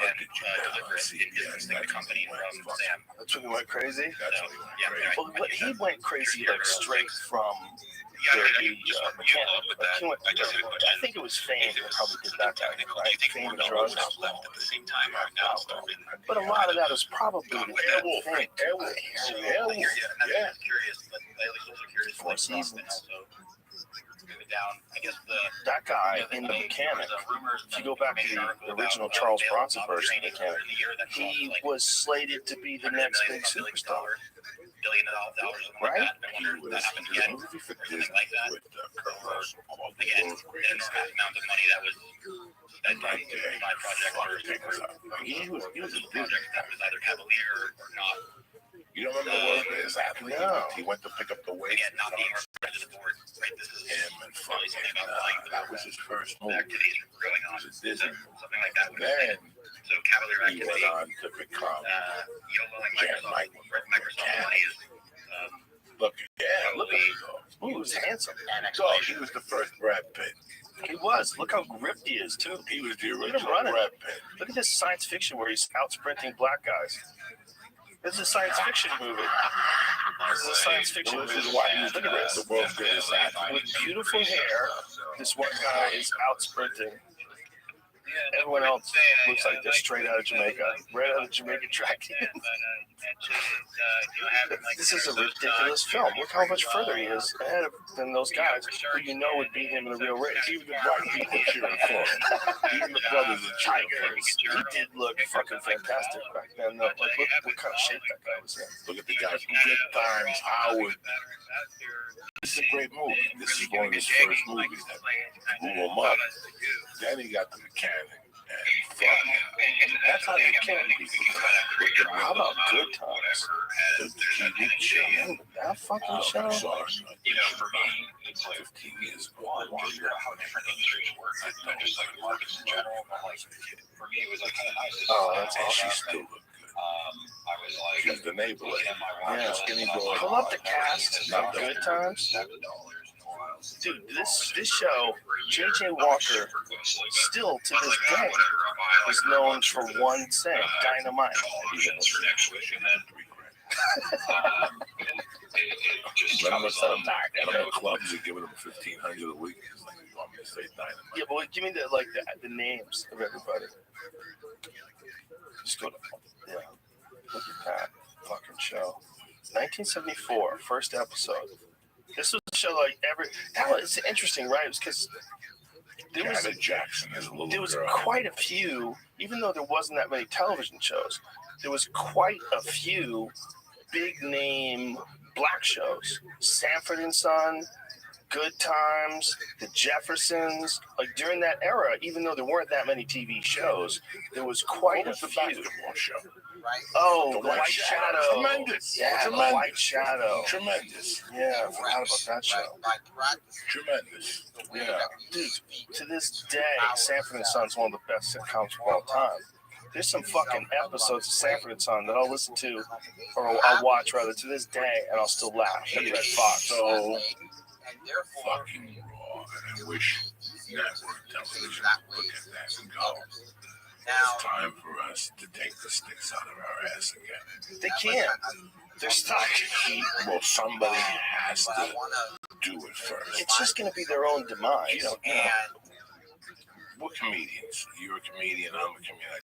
when he went crazy? That's when he went crazy. Well, he went crazy like straight from the mechanic. I think it was Fame that probably did that guy, right? Fame and drugs. But a lot of that is probably Airwolf. Yeah. Four Seasons. Down. I guess that guy in the mechanic, if you go back to the original Charles Bronson version of the mechanic, he was slated to be the next big superstar. $1 billion, right? I wonder if that happened again. Something like that. Again, an enormous amount of money that was spent on my project He was a project that was either cavalier or not. You don't remember the word his athlete? No. He went to pick up the weight. Again, not being represented to the board. Right, this is him and fucking. That was his first move. Activities were going on. Something like that. Then so cavalier he activity. went on to become YOLOing Microsoft money is. Look at him. He was handsome. He was the first Brad Pitt. He was. Look how gripped he is, too. He was the Look at him original running. Brad Pitt. Look at this science fiction where he's out sprinting black guys. This is a science fiction movie. This is a science fiction movie. This is why he's Look at this. the world's greatest athlete. With beautiful hair, this one guy is out sprinting. Everyone else looks like they're straight out of Jamaica. Right out of Jamaica track. This is a ridiculous film. Look how much further he is ahead than those guys who you know would beat him in a real race. Even the black people cheering for him. Even the brothers are cheering for him. He did look fucking fantastic back then, though. Like, look what kind of shape that guy was in. Look at the guys from Good Times, Howard. This is a great movie. This is one of his first movies that blew him up. Then he got the mechanic. And that's how they kill people. How about Good Times? The TV show. That fucking show? You know, for me, it's like 15 years ago. I wonder how different industries work. Not just like markets in general, but like for me, it was like kind of nice. Oh, that's and awesome. she still looked good. I was like, She's the neighbor. Yeah, skinny boy. Pull up the cast of Good Times. Dude, this show, J.J. Walker, still to this day, is known for one thing: dynamite. Remember some clubs are giving them $1,500 a week. It's like, you want me to say dynamite? Yeah, but give me the names of everybody. Just go to look at that fucking show. 1974, first episode. This was a show that was interesting, right? It was because there was quite a few, even though there wasn't that many television shows, there was quite a few big name black shows. Sanford and Son, Good Times, The Jeffersons. Like during that era, even though there weren't that many TV shows, there was quite a few. Basketball show. Oh, the White Shadow. Tremendous. Yeah, Tremendous. The White Shadow. Tremendous. Yeah, I forgot about that show. Tremendous. Yeah. Dude, to this day, Sanford and Son's one of the best sitcoms of all time. There's some fucking episodes of Sanford and Son that I'll listen to, or I'll watch rather, to this day, and I'll still laugh at Red Fox. So fucking raw, and I wish network television would look at that and go, it's time for us to take the sticks out of our ass again. They can't. They're stuck. Well, somebody has to do it first. It's just going to be their own demise. You know, we're comedians. You're a comedian, I'm a comedian.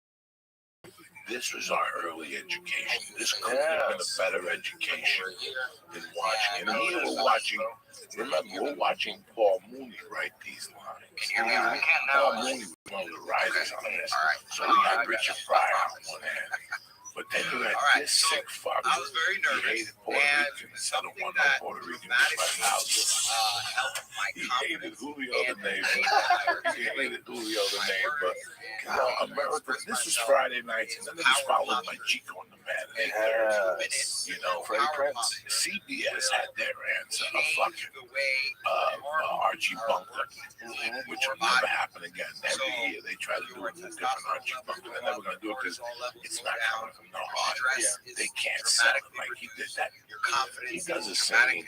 This was our early education. This could have been a better education than watching. And here we're watching, remember, we're watching Paul Mooney write these lines. Paul Mooney was one of the writers on this. So we had Richard Pryor on one hand. But then you had All right, this so sick fuck. I was very He nervous, hated Puerto and Ricans. I don't something want no that Puerto Ricans in dramatically my house. helped my He hated confidence Julio and the neighbor. made that He hated Julio the my neighbor. words and You know, America, this is Friday nights, and then it was followed by Chico and the Man. Yes. You know, Freddie Prinze. CBS had their answer of fucking Archie Bunker, which will never happen again. Every year they try to do a different Archie Bunker. They're never going to do it because it's not coming from the heart. They can't sell it like he did that. He does a scene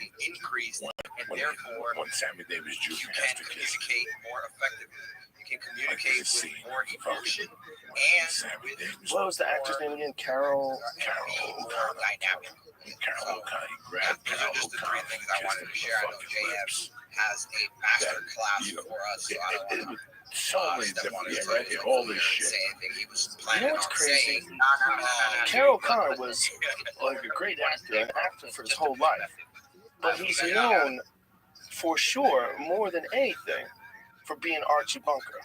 when Sammy Davis Jr. has to kiss him. More effectively. You can communicate with more emotion and with What was the actor's name again? Carol dynamic. Carol O'Connor. He grabbed These are Carol just the O'Connor. three things I wanted to share. I know JF has a master class for us, so I don't want to. So many different, right here, all this shit. He was You know what's crazy? Carol O'Connor was like a great actor, an actor for his whole life. But he's known for sure, more than anything, for being Archie Bunker.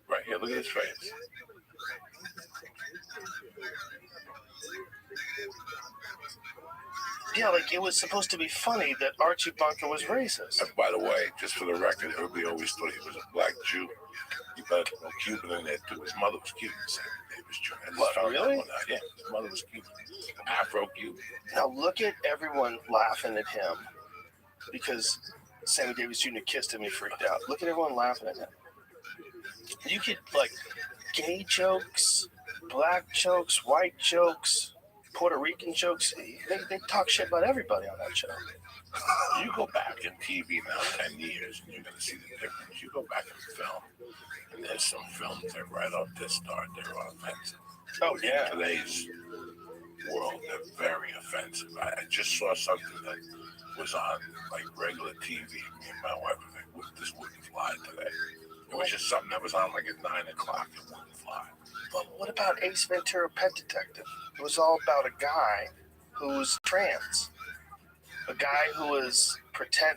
Right here, look at his face. Yeah, like it was supposed to be funny that Archie Bunker was racist. And by the way, just for the record, everybody always thought he was a black Jew. You better no Cuban in there too. His mother was Cuban, Sammy Davis Jr. What, really? Yeah, his mother was Cuban. Afro-Cuban. Now look at everyone laughing at him because Sammy Davis Jr. kissed him and he freaked out. Look at everyone laughing at him. You could, like, gay jokes, black jokes, white jokes, Puerto Rican jokes. They talk shit about everybody on that show. You go back in TV now 10 years and you're going to see the difference. You go back in film and there's some films that right off the start, they're offensive. Oh, yeah. In today's world, they're very offensive. I just saw something that was on like regular TV. Me and my wife were like, this wouldn't fly today. It was just something that was on like at 9 o'clock. It wouldn't fly. But what about Ace Ventura: Pet Detective? It was all about a guy who was trans. A guy who was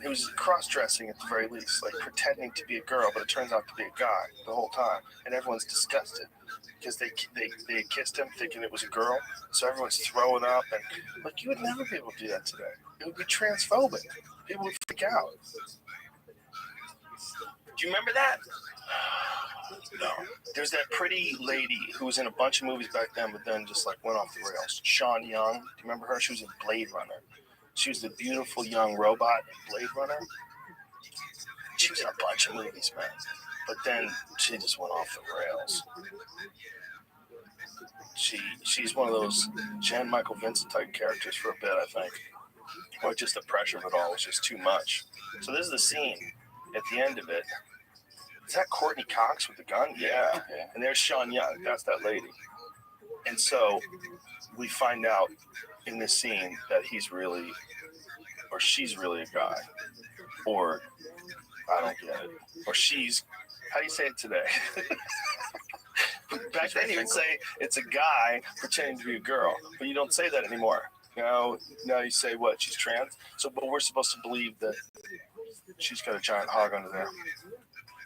who was cross-dressing at the very least, like pretending to be a girl, but it turns out to be a guy the whole time. And everyone's disgusted because they kissed him thinking it was a girl. So everyone's throwing up. And like, you would never be able to do that today. It would be transphobic. People would freak out. Do you remember that? No. There's that pretty lady who was in a bunch of movies back then, but then just like went off the rails. Sean Young. Do you remember her? She was in Blade Runner. She was the beautiful young robot in Blade Runner. She was in a bunch of movies, man. But then she just went off the rails. She's one of those Jan Michael Vincent type characters for a bit, I think. Or just the pressure of it all was just too much. So this is the scene at the end of it. Is that Courtney Cox with the gun? Yeah. And there's Sean Young. That's that lady. And so we find out in this scene that he's really, or she's really a guy. Or, I don't get it. Or she's, how do you say it today? Back then you would say it's a guy pretending to be a girl. But you don't say that anymore. Now you say what? She's trans? So, but we're supposed to believe that she's got a giant hog under there.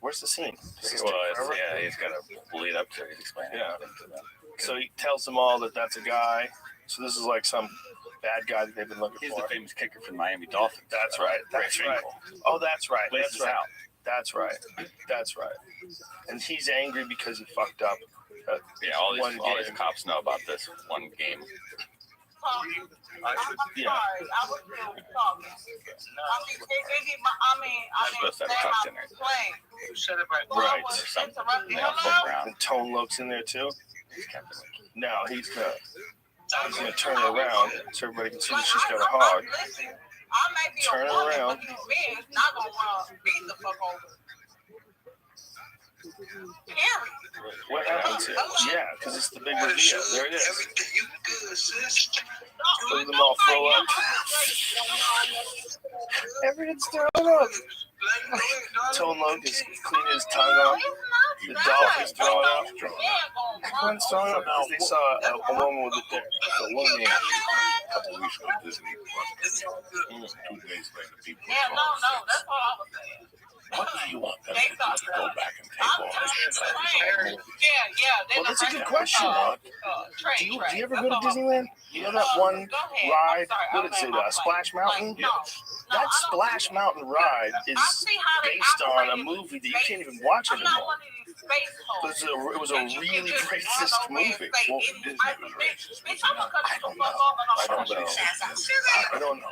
Where's the scene? Well, he's got to lead up to it. He's explaining everything to them. So he tells them all that that's a guy. So this is like some bad guy that they've been looking for. He's the famous kicker from Miami Dolphins. That's right. That's right. Oh, that's right. That's right. Out. That's right. That's right. And he's angry because he fucked up. All these cops know about this one game. Yeah. I was talking. Right. And Tone Loke's in there too. No, he's gonna turn her around so everybody can see that she's got a hog. Turn her around. What happens here? Yeah, because it's the big reveal. There it is. Look at them all throw up. Everyone's throwing up. Tone Loke is cleaning his tongue off. The dog is throwing up. Everyone's throwing up because they saw a woman with a woman a couple weeks ago. Disney Plus. 2 days later, people. Yeah, no, that's what I was saying. What do you want them to do? Go back and take all this shit out of the Yeah. Well, that's a good question, Rod. Do you ever go to Disneyland? You know that one ride? What did it say? Splash Mountain? That Splash Mountain ride is based on a movie that you can't even watch anymore. It was a really racist movie. Well, Disney was racist. I don't know.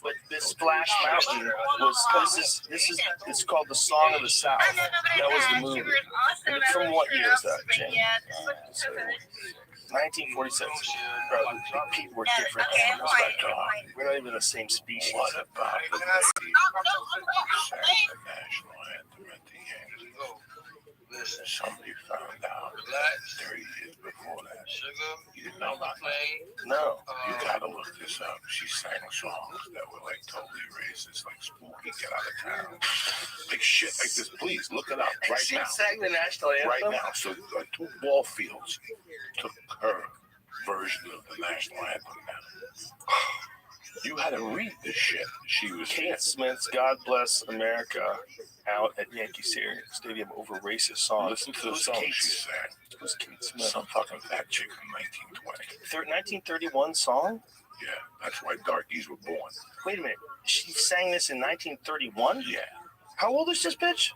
But this Splash Mountain was it's called The Song of the South. That was the movie. And from what year is that, Jane? 1946. Bro, people were different animals back then. We're not even the same species. What about the lady who sang the national anthem at the end? Somebody found out 30 years before that. You didn't know about that? No. You gotta look this up. She sang songs that were like totally racist, like Spooky, Get Out of Town. Like shit like this. Please look it up right now. She sang the national anthem? Right now. So two ball fields took her version of the national anthem now. You had to read this shit. She was Kate Smith's God Bless America out at Yankee Stadium over racist songs. Listen to the song she sang. Who's Kate Smith? Some fucking fat chick from 1920. 1931 song? Yeah, that's why darkies were born. Wait a minute. She sang this in 1931? Yeah. How old is this bitch?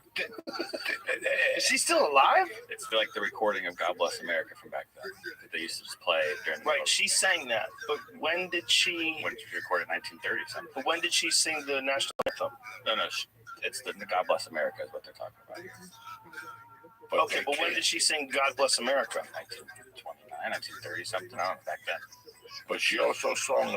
Is she still alive? It's like the recording of God Bless America from back then that they used to just play during the Right, she sang that. But when did she... When she recorded 1930 something. But when did she sing the national anthem? No, it's the God Bless America is what they're talking about. But but when did she sing God Bless America? 1929, 1930 something, I don't know, back then. But she also sang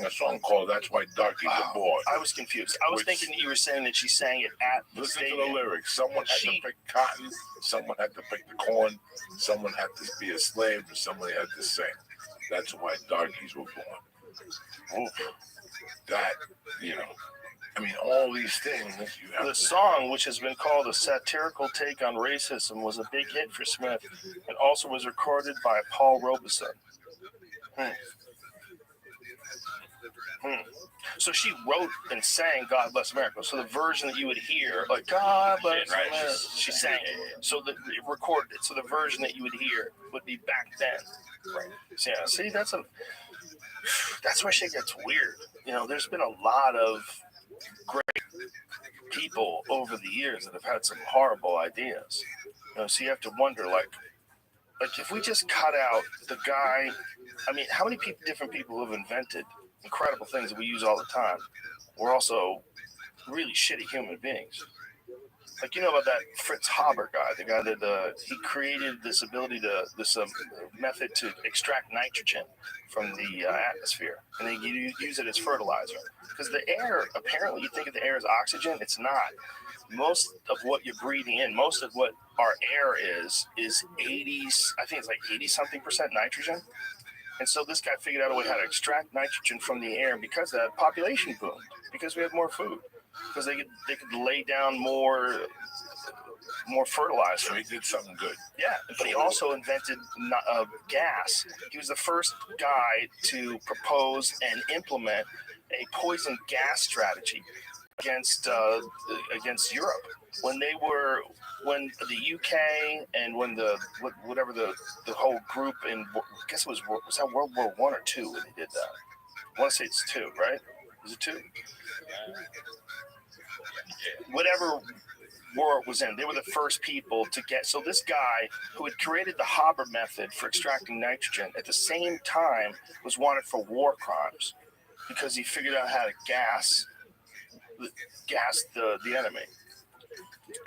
a song called That's Why Darkies Are Born. I was confused. I was thinking you were saying that she sang it at the Listen stadium. to the lyrics. Someone had to pick cotton, someone had to pick the corn, someone had to be a slave, and somebody had to sing. That's why darkies were born. Oof. That, I mean, all these things. The song, which has been called a satirical take on racism, was a big hit for Smith and also was recorded by Paul Robeson. So she wrote and sang God Bless America. So the version that you would hear, like God Bless America, she sang it. So it recorded it. So the version that you would hear would be back then. Right. So, yeah, see, that's where shit gets weird. There's been a lot of great people over the years that have had some horrible ideas. So you have to wonder, like if we just cut out the guy, I mean, how many different people have invented incredible things that we use all the time? We're also really shitty human beings. Like, about that Fritz Haber guy, the guy that he created this ability this method to extract nitrogen from the atmosphere, and then you use it as fertilizer. Because the air, apparently, you think of the air as oxygen. It's not. Most of what you're breathing in, most of what our air is 80s. I think it's like 80-something% nitrogen. And so this guy figured out a way how to extract nitrogen from the air because of that population boomed, because we had more food, because they could lay down more fertilizer. So he did something good. Yeah, but he also invented gas. He was the first guy to propose and implement a poison gas strategy against Europe when the UK and when whatever the whole group in, I guess was that World War I or II when they did that. I want to say it's 2, right? Is it 2? Whatever war it was in, they were the first people to get. So this guy who had created the Haber method for extracting nitrogen at the same time was wanted for war crimes because he figured out how to gas the enemy.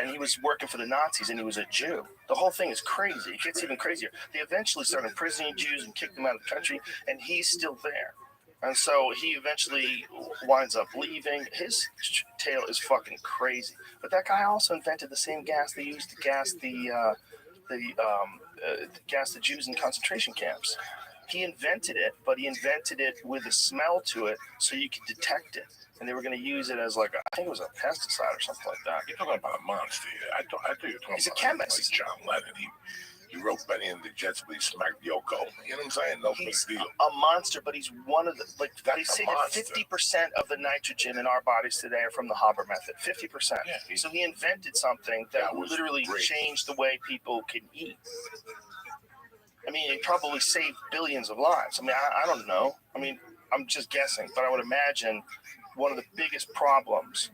And he was working for the Nazis, and he was a Jew. The whole thing is crazy. It gets even crazier. They eventually started imprisoning Jews and kicked them out of the country, and he's still there. And so he eventually winds up leaving. His tale is fucking crazy. But that guy also invented the same gas they used to gas the Jews in concentration camps. He invented it, but he invented it with a smell to it so you could detect it. And they were going to use it as I think it was a pesticide or something like that. You're talking about a monster. I thought you were talking He's about a chemist. like John Lennon. He wrote Benny and the Jets, but he smacked Yoko. You know what I'm saying? No big He's deal. a monster, but he's one of the, like, they That's a say that monster. 50% of the nitrogen in our bodies today are from the Haber method. 50%. Yeah, So he invented something that was literally great. changed the way people can eat. I mean, it probably saved billions of lives. I mean, I don't know. I mean, I'm just guessing, but I would imagine one of the biggest problems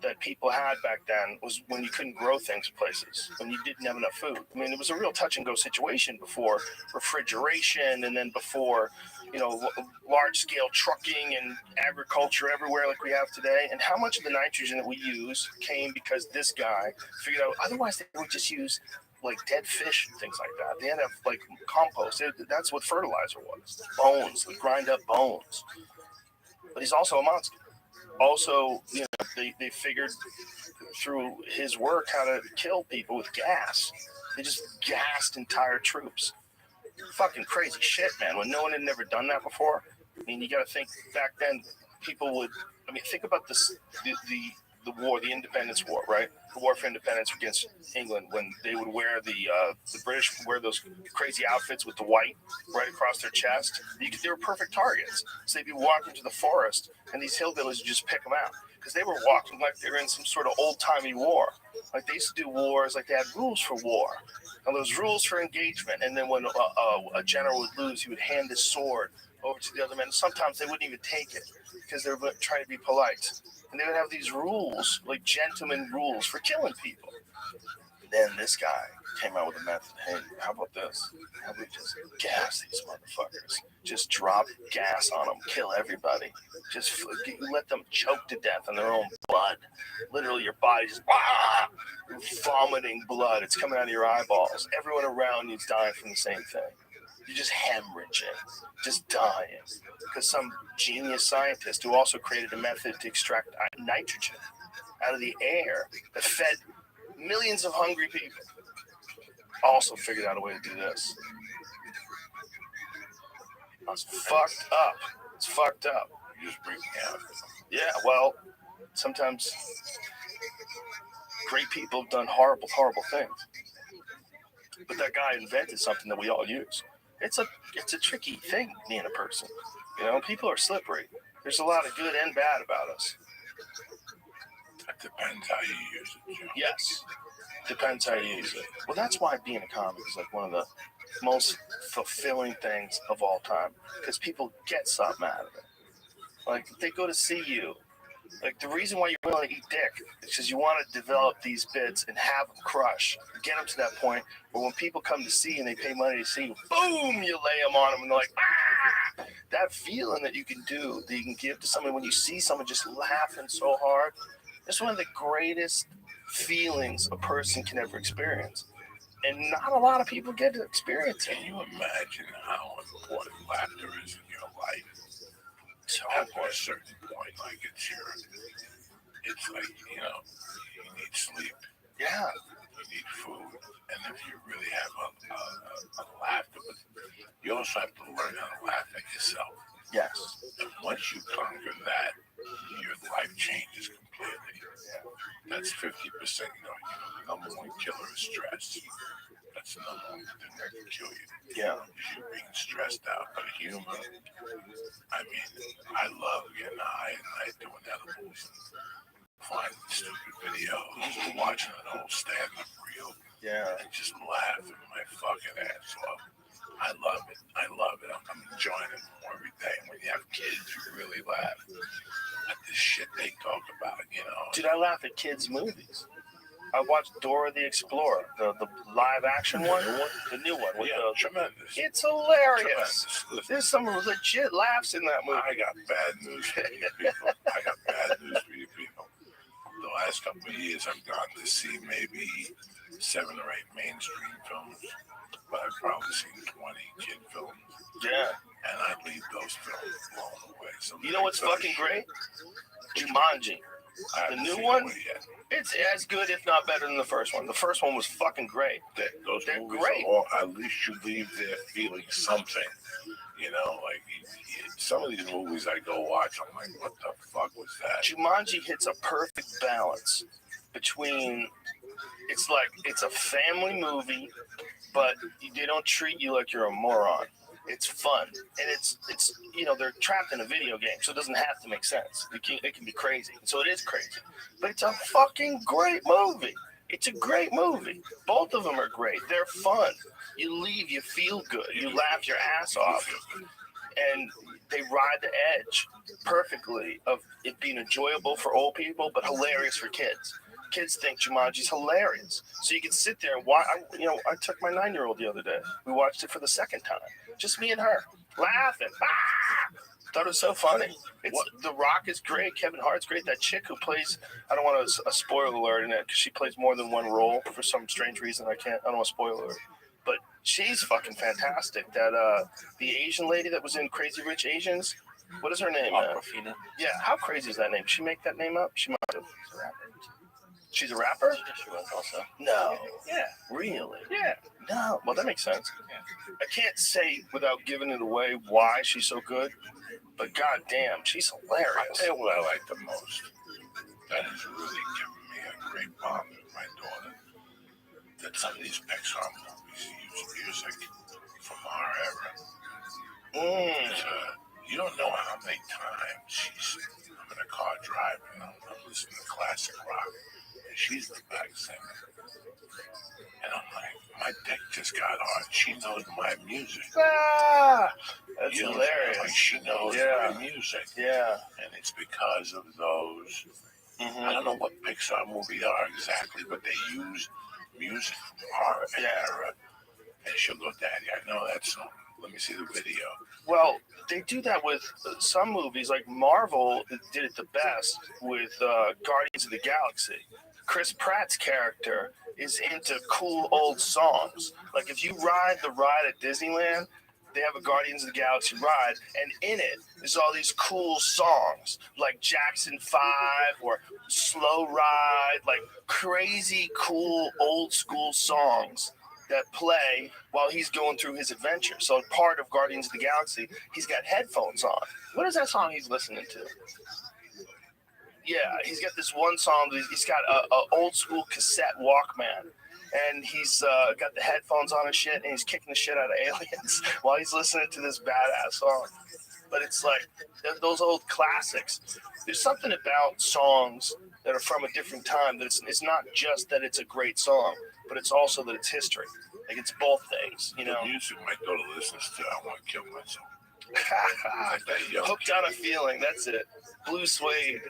that people had back then was when you couldn't grow things places, when you didn't have enough food. I mean, it was a real touch and go situation before refrigeration, and then before, you know, large scale trucking and agriculture everywhere like we have today. And how much of the nitrogen that we use came because this guy figured out, otherwise they would just use like dead fish and things like that. They had to have like compost. That's what fertilizer was. Bones, they grind up bones. But he's also a monster. Also, you know, they figured through his work how to kill people with gas. They just gassed entire troops. Fucking crazy shit, man. When no one had never done that before. I mean, you got to think back then, people would. I mean, think about this: the war, the Independence War, right? The war for independence against England, when they would wear the British would wear those crazy outfits with the white right across their chest. They were perfect targets. So they'd be walking to the forest, and these hillbillies would just pick them out because they were walking like they were in some sort of old-timey war. Like they used to do wars, like they had rules for war, and those rules for engagement. And then when a general would lose, he would hand his sword over to the other men. Sometimes they wouldn't even take it because they were trying to be polite. And they would have these rules, like gentleman rules for killing people. Then this guy came out with a method. Hey, how about this? How about we just gas these motherfuckers? Just drop gas on them, kill everybody. Just let them choke to death in their own blood. Literally, your body's vomiting blood. It's coming out of your eyeballs. Everyone around you's dying from the same thing. You're just hemorrhaging, just dying. Because some genius scientist who also created a method to extract nitrogen out of the air that fed millions of hungry people also figured out a way to do this. It's fucked up. It's fucked up. You just bring me out. Yeah, well, sometimes great people have done horrible, horrible things. But that guy invented something that we all use. It's a tricky thing, being a person. You know, people are slippery. There's a lot of good and bad about us. It depends how you use it, Joe. Yes, depends how you use it. Well, that's why being a comic is like one of the most fulfilling things of all time, because people get something out of it. Like, they go to see you. Like, the reason why you're willing to eat dick is because you want to develop these bits and have them crush. Get them to that point where when people come to see you and they pay money to see you, boom, you lay them on them and they're like, ah! That feeling that you can do, that you can give to someone when you see someone just laughing so hard, it's one of the greatest feelings a person can ever experience. And not a lot of people get to experience it. Can you imagine how important laughter is in your life? So after a certain point, like it's like, you know, you need sleep. Yeah. You need food. And if you really have a laughter, but you also have to learn how to laugh at yourself. Yes. And once you conquer that, your life changes completely. That's 50%. You know, the number one killer is stress. That's the number one thing that can kill you. Yeah. You're being stressed out. But humor, I mean, I love getting high at night doing edibles and finding stupid videos, watching an old stand-up reel. Yeah. And just laughing my fucking ass off. I love it. I love it. I'm enjoying it more every day. When you have kids, you really laugh at the shit they talk about, you know. Dude, I laugh at kids' movies. I watched Dora the Explorer, the live action one, the new one. With tremendous. It's hilarious. Tremendous. There's some legit laughs in that movie. I got bad news for you people. I got bad news for you people. The last couple of years, I've gotten to see maybe 7 or 8 mainstream films, but I've probably seen 20 kid films. Yeah. And I leave those films blown away. So you know what's fucking great? Jumanji. The new one, it's as good, if not better than the first one. The first one was fucking great. They're great. At least you leave there feeling something. You know, like some of these movies I go watch, I'm like, what the fuck was that? Jumanji hits a perfect balance between It's like it's a family movie, but they don't treat you like you're a moron. It's fun, and it's they're trapped in a video game, so it doesn't have to make sense. It can be crazy, so it is crazy, but it's a fucking great movie. It's a great movie. Both of them are great. They're fun. You leave, you feel good, you laugh your ass off, and they ride the edge perfectly of it being enjoyable for old people, but hilarious for kids. Kids think Jumanji's hilarious, so you can sit there and watch. I took my 9-year-old the other day. We watched it for the second time, just me and her, laughing. Thought it was so funny. The Rock is great. Kevin Hart's great. That chick who plays, I don't want a spoiler alert in it because she plays more than one role for some strange reason. I don't want a spoiler alert. But she's fucking fantastic. That the Asian lady that was in Crazy Rich Asians, what is her name? Aquafina. Yeah, how crazy is that name? Did she make that name up? She might have. She's a rapper? Yeah, she was also. No. Yeah. Really? Yeah. No. Well, that makes sense. Yeah. I can't say without giving it away why she's so good, but goddamn, she's hilarious. I'll tell you what I like the most. That has really given me a great bond with my daughter. That some of these Pixar movies use music from our era. You don't know how many times I'm in a car driving, I'm listening to classic rock, and she's the back singer. And I'm like, my dick just got hard. She knows my music. That's hilarious. Like she knows my music. Yeah. And it's because of those. I don't know what Pixar movies are exactly, but they use music from our era. And she'll go, Daddy, I know that song. Let me see the video. Well, they do that with some movies, like Marvel did it the best with Guardians of the Galaxy. Chris Pratt's character is into cool old songs. Like if you ride the ride at Disneyland, they have a Guardians of the Galaxy ride, and in it is all these cool songs like Jackson 5 or Slow Ride, like crazy cool old school songs that play while he's going through his adventure. So part of Guardians of the Galaxy, he's got headphones on. What is that song he's listening to? Yeah, he's got this one song. He's got a old school cassette Walkman, and he's got the headphones on and shit, and he's kicking the shit out of aliens while he's listening to this badass song. But it's like those old classics. There's something about songs that are from a different time that it's not just that it's a great song, but it's also that it's history. Like it's both things, you know. The music my daughter listens to, I want to kill myself. Hooked on a Feeling, that's it. Blue Suede.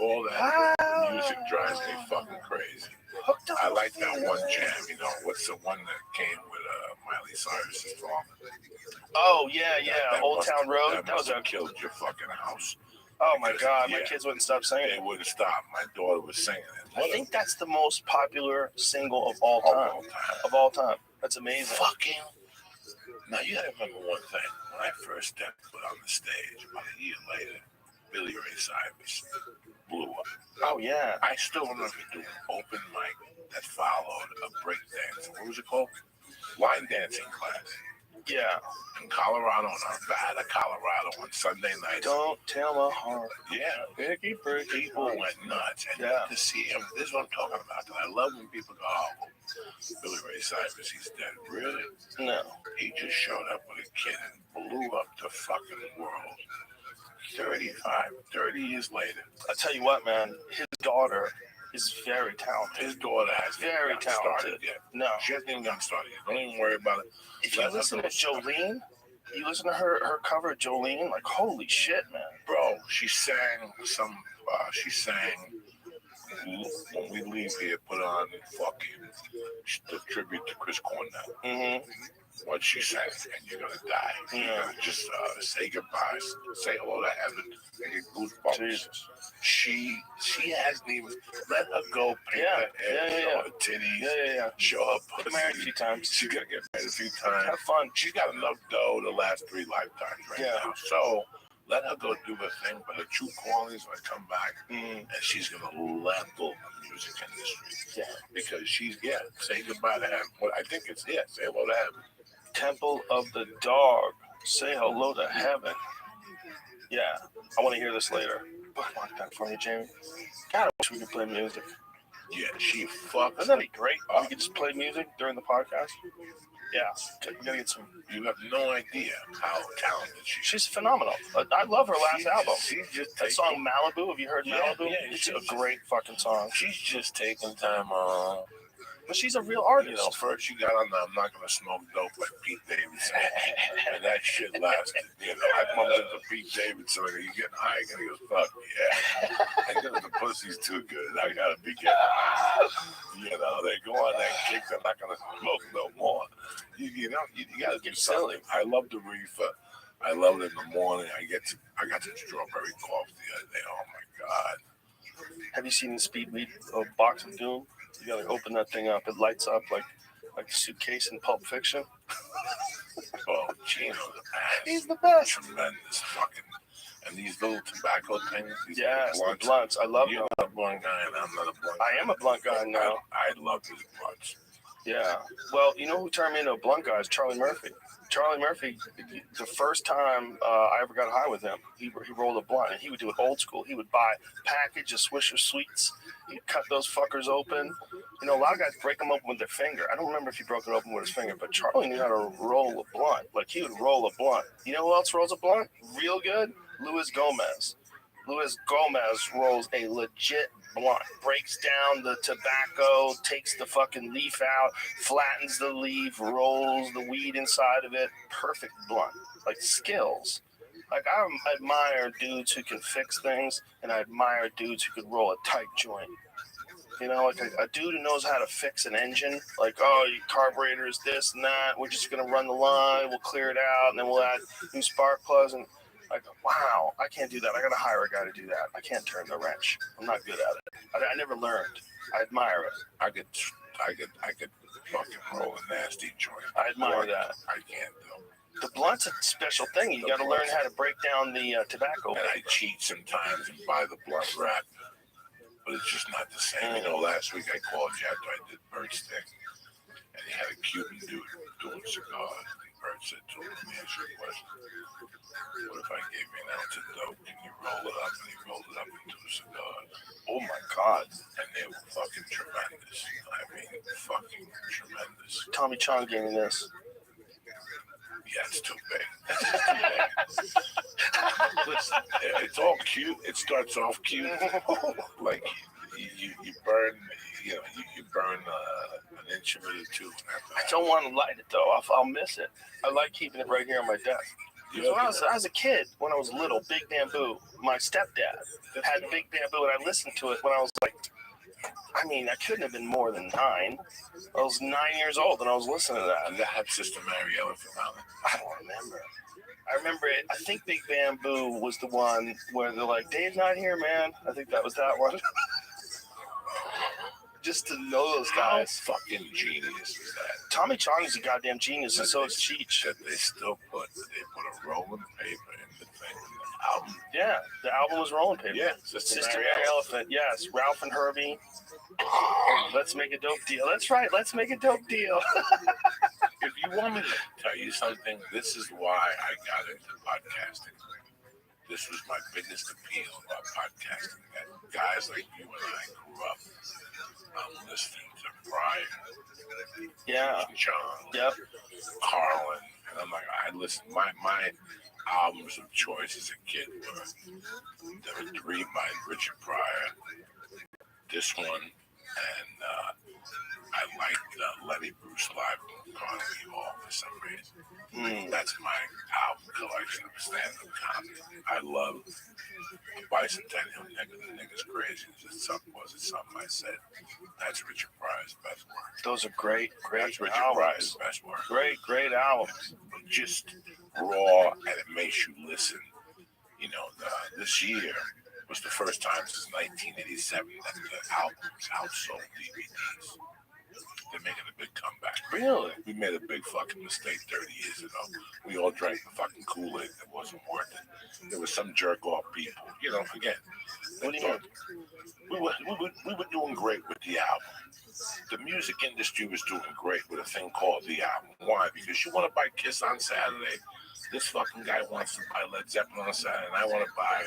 All that music drives me fucking crazy. I like that one jam, what's the one that came with Miley Cyrus's song? Oh, yeah, Old Town Road. That must have killed your fucking house. Oh my God, my kids wouldn't stop singing. They wouldn't stop. My daughter was singing it. I think that's the most popular single of all time. Of all time. That's amazing. Fucking. Now you gotta remember one thing. When I first stepped foot on the stage, about a year later, Billy Ray Cyrus blew up. Oh yeah. I still remember doing open mic that followed a break dance. What was it called? Line dancing class. Yeah. In Colorado, in Arvada, Colorado, on Sunday nights. Don't tell my heart. Yeah. Picky, pretty. People went nuts. And to see him, this is what I'm talking about. And I love when people go, oh, Billy Ray Cyrus, he's dead. Really? No. He just showed up with a kid and blew up the fucking world. 30 years later. I tell you what, man, his daughter is very talented. His daughter has very talented. Yet. No. She hasn't even gotten started yet. Don't even worry about it. If you listen to Jolene, you listen to her cover of Jolene, like, holy shit, man. Bro, she sang When We Leave Here, put on fucking the tribute to Chris Cornell. Mm-hmm. What she sang, and you're gonna die. You're gonna just say goodbye, say hello to heaven, and get goosebumps. Jesus. She hasn't even let her go paint her hair, show her titties, show her pussy. Get married a few times. She's gonna get married a few times. Have fun. She's got enough dough to last 3 lifetimes now. So let her go do her thing, but her true callings will come back, and she's gonna level the music industry. Yeah. Because say goodbye to heaven. Well, I think it's say hello to heaven. Temple of the Dog. Say hello to heaven. Yeah, I want to hear this later. Bookmark that for you, Jamie. God, I wish we could play music. Yeah, she fucks. Wouldn't that be great? We could just play music during the podcast. Yeah, we gotta get some. You have no idea how talented she is. She's phenomenal. I love her last album. She's just that song Malibu. Have you heard Malibu? Yeah, it's a great fucking song. She's just taking time on. But she's a real artist. You know, first you got on the I'm not gonna smoke dope like Pete Davidson, and that shit lasted. You know, I bumped into Pete Davidson and you getting high, and he goes, "Fuck yeah, because the pussy's too good. I gotta be getting high." You know, they go on that kick. I'm not gonna smoke no more. You know, you gotta do something. I love the reefer. I love it in the morning. I got some strawberry coffee the other day. Oh my god. Have you seen the Speedweed box of doom? You gotta open that thing up. It lights up like a suitcase in Pulp Fiction. Oh, Gino's the best. He's the best. Tremendous fucking. And these little tobacco things. Yes, the blunts. I love them. You're not a blunt guy, and I'm not a blunt guy. I am a blunt guy now. I love his blunts. Yeah. Well, you know who turned me into a blunt guy is Charlie Murphy. Charlie Murphy, the first time I ever got high with him, he rolled a blunt, and he would do it old school. He would buy a package of Swisher Sweets. He'd cut those fuckers open. You know, a lot of guys break them open with their finger. I don't remember if he broke it open with his finger, but Charlie knew how to roll a blunt. Like, he would roll a blunt. You know who else rolls a blunt? Real good? Luis Gomez. Luis Gomez rolls a legit blunt. Breaks down the tobacco, takes the fucking leaf out, flattens the leaf, rolls the weed inside of it. Perfect blunt. Like, skills. Like, I admire dudes who can fix things, and I admire dudes who could roll a tight joint. You know, like a dude who knows how to fix an engine. Like, oh, your carburetor is this and that. We're just going to run the line. We'll clear it out, and then we'll add new spark plugs. And like, wow, I can't do that. I got to hire a guy to do that. I can't turn the wrench. I'm not good at it. I never learned. I admire it. I could fucking roll a nasty joint. I admire that. I can't though. The blunt's a special thing. You got to learn how to break down the tobacco. And I cheat sometimes and buy the blunt wrap, but it's just not the same. You know, last week I called you after I did Bert's thing, and he had a Cuban dude doing cigars. And Bert said to him, "Let me ask you a question. What if I gave you an ounce of dope and you roll it up?" And he rolled it up into cigars. Oh my God. And they were fucking tremendous. I mean, fucking tremendous. Tommy Chong gave me this. Yeah, it's too big. Listen, it's all cute. It starts off cute. Like you burn, you know, you burn an inch of it or two. I don't want to light it though. I'll miss it. I like keeping it right here on my desk. When I was a kid, when I was little, Big Bamboo, my stepdad had Big Bamboo, and I listened to it when I was like, I mean, I couldn't have been more than 9. I was 9 years old, and I was listening to that. And that had Sister Mary Elephant on it. I don't remember. I remember it. I think Big Bamboo was the one where they're like, "Dave's not here, man." I think that was that one. Just to know those guys. How fucking genius is that? Tommy Chong is a goddamn genius, and so is Cheech. That they still put a rolling paper in the thing. Album. Yeah, the album was rolling paper. Yeah, Sister Mary Elephant. Yes, Ralph and Herbie. Let's make a dope deal. That's right. Let's make a dope deal. If you want me to tell you something, this is why I got into podcasting. This was my biggest appeal about podcasting. That guys like you and I grew up listening to Brian. Yeah. John. Yep. Carlin. And I'm like, I listen. My albums of choice as a kid were there were 3 by Richard Pryor, this one, and I liked Lenny Bruce live from Carnegie Hall for some reason. That's my album collection of stand-up comedy. I love Bicentennial Nigga. The nigga's crazy. Something I said. That's Richard Pryor's best work. Those are great That's Richard albums. Pryor's best work. Great albums. Just raw, and it makes you listen. You know, this year was the first time since 1987 that the albums outsold DVDs. They're making a big comeback. Really? We made a big fucking mistake 30 years ago. We all drank the fucking Kool-Aid that wasn't worth it. There was some jerk-off people. You know, again, what do you mean? We were doing great with the album. The music industry was doing great with a thing called the album. Why? Because you want to buy Kiss on Saturday, This fucking guy wants to buy Led Zeppelin on Saturday, and I want to buy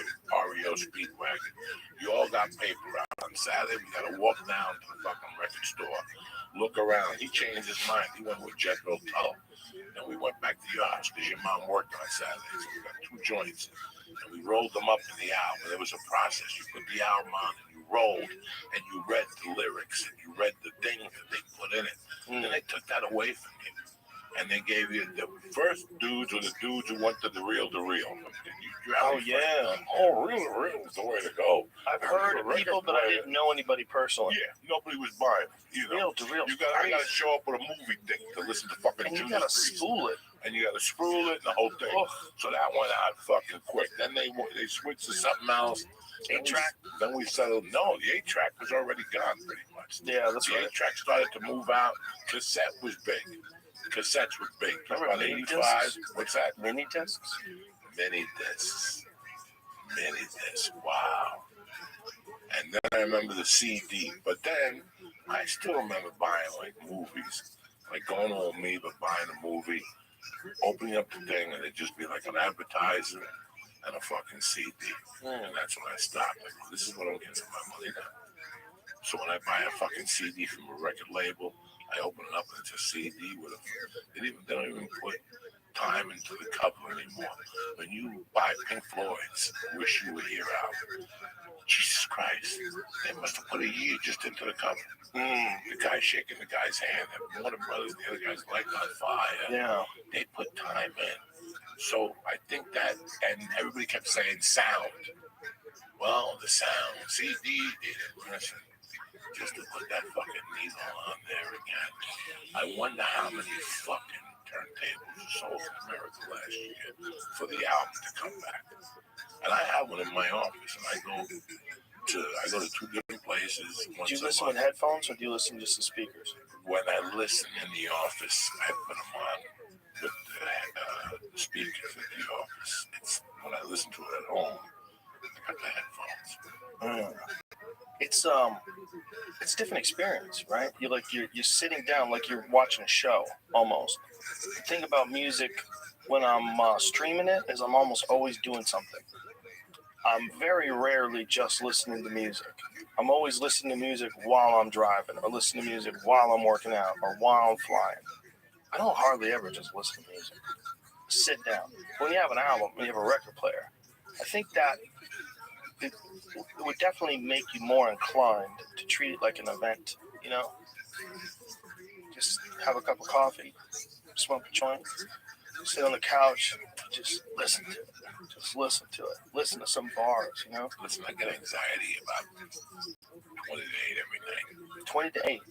REO Speedwagon. You all got paper out on Saturday. We got to walk down to the fucking record store, look around. He changed his mind. He went with Jethro Tull. And we went back to your house because your mom worked on Saturday. So we got 2 joints. And we rolled them up in the album. There was a process. You put the album on and you rolled and you read the lyrics and you read the things that they put in it. And they took that away from you. And they gave you the first dudes were the dudes who went to the real. Oh, yeah. Oh, real is the way to go. I've heard of people, but I didn't know anybody personally. Yeah, nobody was buying it. You know, real. I got to show up with a movie thing to listen to fucking And you Judas got to Priest. spool it. And you got to spool it and the whole thing. Oh. So that went out fucking quick. Then they switched to something else. 8-track. Then we settled. No, the 8-track was already gone pretty much. Yeah, that's the right. 8-track started to move out. Cassette was big. Cassettes were big. Remember about mini 85. discs? What's that? Mini discs. Mini discs. Wow. And then I remember the CD. But then I still remember buying like movies, like going to Amoeba, buying a movie, opening up the thing, and it'd just be like an advertisement and a fucking CD. And that's when I stopped. Like, well, this is what I'm getting for my money now. So when I buy a fucking CD from a record label, I open it up and it's a CD with they don't even put time into the cover anymore. When you buy Pink Floyd's Wish You Were Here album, Jesus Christ, they must have put a year just into the cover. The guy shaking the guy's hand, and Warner Brothers, the other guy's light on fire. Yeah. They put time in. So I think that, and everybody kept saying sound. Well, the sound, CD did it. Listen, just to put that fucking needle on there again. I wonder how many fucking turntables were sold in America last year for the album to come back. And I have one in my office, and I go to 2 different places. Do you listen with headphones or do you listen just to speakers? When I listen in the office, I put them on with the speakers in the office. It's when I listen to it at home, I got the headphones. It's a different experience, right? You're sitting down like you're watching a show almost. The thing about music when I'm streaming it is I'm almost always doing something. I'm very rarely just listening to music. I'm always listening to music while I'm driving, or listening to music while I'm working out, or while I'm flying. I don't hardly ever just listen to music. Sit down. When you have an album, when you have a record player, I think that it would definitely make you more inclined to treat it like an event, you know? Just have a cup of coffee, smoke a joint, sit on the couch, just listen to it. Just listen to it. Listen to some bars, you know? Listen, I get anxiety about 20 to 8 every night. 20 to 8? 20 to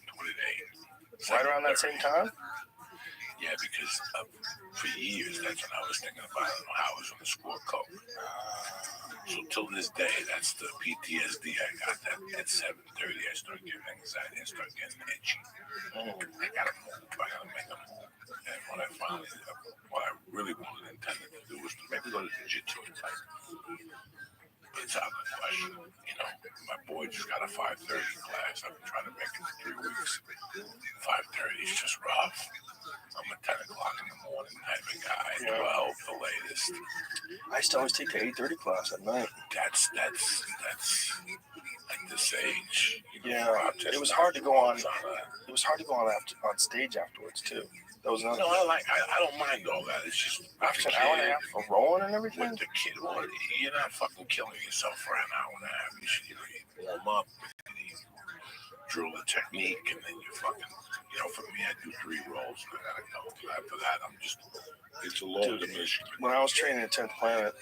8. Right around that same time? Yeah, because for years, that's when I was thinking about how I was going to score coke. So till this day, that's the PTSD I got. That at 7:30, I start getting anxiety. I start getting itchy. I gotta move. I gotta make a move. And what I really intended to do was to maybe go to jiu-jitsu and type. It's out of the question. You know, my boy just got a 5:30 class. I've been trying to make it for 3 weeks. 5:30 is just rough. I'm a 10 o'clock in the morning type of guy. 12, the latest. I used to always take the 8:30 class at night. That's like this age. Yeah, it was hard to go on. It was hard to go on stage afterwards too. That was another. No, I don't mind all that. It's just after an hour and a half of rolling and everything. With the kid, you're not fucking killing yourself for an hour and a half. You should warm up, you drill the technique, and then you fucking. You know, for me, I do 3 rolls, and I gotta go. After that, it's a low diminishing. When I was training at 10th Planet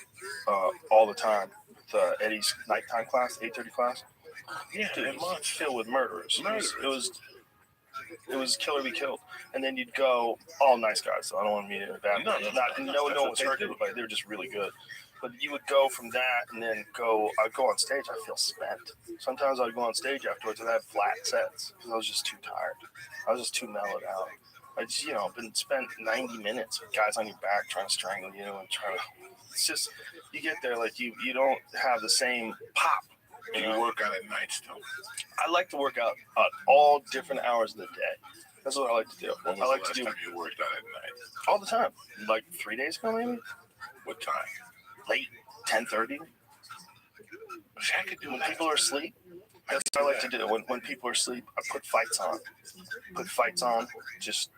all the time, with Eddie's nighttime class, 8:30 class, yeah, dude, it was filled with murderers. It was kill or be killed. And then you'd go, all nice guys, so I don't want to mean it bad. No one was hurt anybody. They were just really good. But you would go from that and then I'd go on stage, I feel spent. Sometimes I'd go on stage afterwards and I had flat sets because I was just too tired. I was just too mellowed out. I just, been spent 90 minutes with guys on your back trying to strangle you and it's just, you get there, like you don't have the same pop. You work out at night still? I like to work out at all different hours of the day. That's what I like to do. When was I like the to last do time you worked out at night? all the time. Like 3 days ago, maybe. What time? Late, 10:30. I could do When that. people are asleep. That's what I like to do. When people are asleep, I put fights on. Just,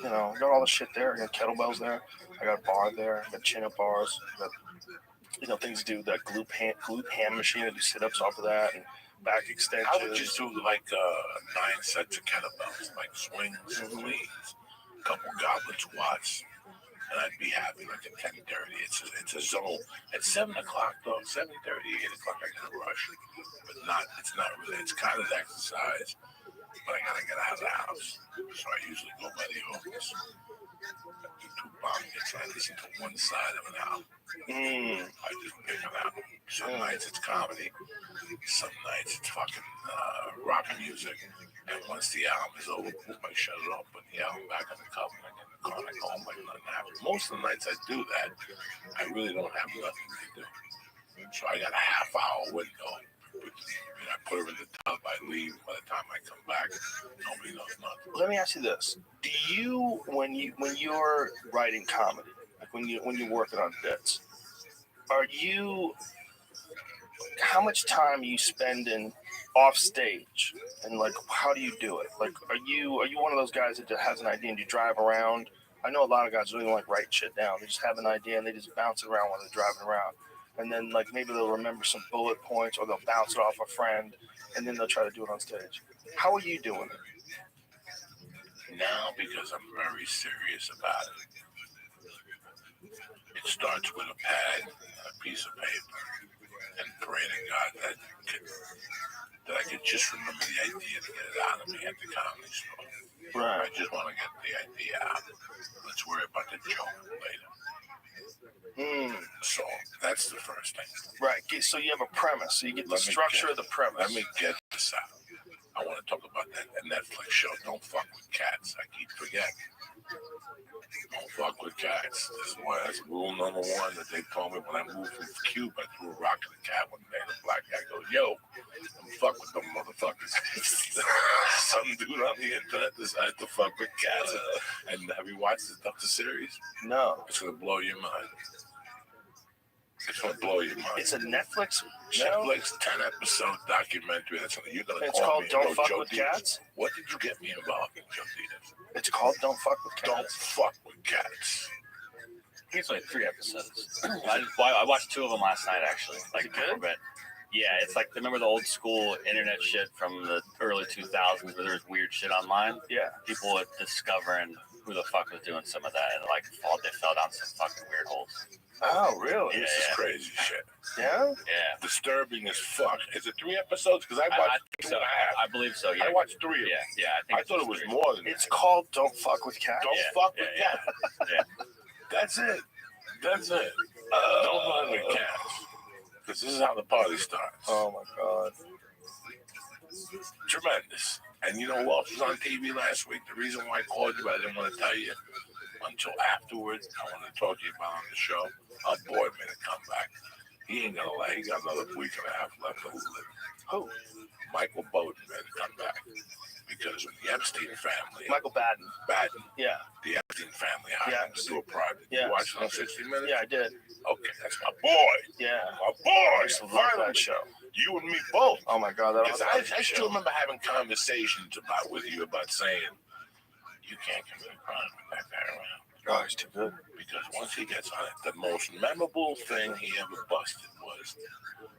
got all the shit there. I got kettlebells there. I got a bar there. I got chin-up bars. I got, things to do. That glute hand machine. I do sit-ups off of that and back extensions. I would just do like 9 sets of kettlebells, like swings, cleans, a couple goblet squats, and I'd be happy like at 10:30. It's a zone. At 7 o'clock though, 7:30, 8 o'clock I gotta rush. But it's not really, it's kind of exercise, but I gotta get out of the house. So I usually go by the office. I do 2 bomb hits, I listen to one side of an album. I just pick it out. Some nights it's comedy, some nights it's fucking rock music. And once the album is over, I shut it off, put the album back in the cup, and I get in the car and I go home like nothing happened. Most of the nights I do that, I really don't have nothing to do. So I got a half-hour window. I put her in the tub, I leave. By the time I come back, nobody knows nothing. Let me ask you this: do you, when you're writing comedy, like when you're working on bits, how much time are you spending off stage, and like how do you do it? Like, are you one of those guys that just has an idea and you drive around? I know a lot of guys really don't like write shit down. They just have an idea and they just bounce it around while they're driving around. And then, like, maybe they'll remember some bullet points or they'll bounce it off a friend and then they'll try to do it on stage. How are you doing it? Now, because I'm very serious about it, it starts with a pad and a piece of paper and praying to God that I could just remember the idea to get it out of me at the comedy store. Right. I just want to get the idea out. Let's worry about the joke later. So that's the first thing. Right. So you have a premise. So you get the structure of the premise. Let me get this out. I want to talk about that Netflix show, Don't Fuck with Cats. I keep forgetting. Don't fuck with cats. That's rule number 1 that they told me when I moved from Cuba. I threw a rock at a cat one day. The black guy goes, "Yo, don't fuck with them motherfuckers." Some dude on the internet decided to fuck with cats. And have you watched the series? No. It's gonna blow your mind. It's gonna blow your mind. It's a Netflix show? Netflix 10-episode documentary. You're gonna it's call called me Don't Fuck Joe with Diaz. Cats? What did you get me involved in, Joe Diaz? It's called Don't Fuck with Cats. Don't fuck with cats. I think it's like 3 episodes. I watched 2 of them last night, actually. Like, good? Bit. Yeah, it's like, remember the old school internet shit from the early 2000s where there was weird shit online? Yeah. People were discovering who the fuck was doing some of that, and like they fell down some fucking weird holes. Oh, really? This is crazy shit. Yeah? Yeah. Disturbing as fuck. Is it 3 episodes? Because I watched 2 and a half. I believe so, yeah. I watched 3 of them. Yeah. I thought it was more than It's that. called Don't Fuck with Cats? Don't fuck with cats. Yeah. That's it. Don't fuck with cats. Because this is how the party starts. Oh, my God. Tremendous. And you know who else was on TV last week? The reason why I called you, I didn't want to tell you until afterwards. I wanted to talk to you about on the show. Our boy made a comeback. He ain't gonna lie. He got another week and a half left to live. Who? Michael Bowden made a comeback. Because when the Epstein family... Michael Baden. Yeah. The Epstein family hired him to do a project. Yeah. You watched it on 60 Minutes? Yeah, I did. Okay, that's my boy. Yeah. My boy. I used to love that show. You and me both. Oh, my God. That was I still remember having conversations with you about saying, you can't commit a crime with that guy around. Oh, he's too good. Because once he gets on it, the most memorable thing he ever busted was,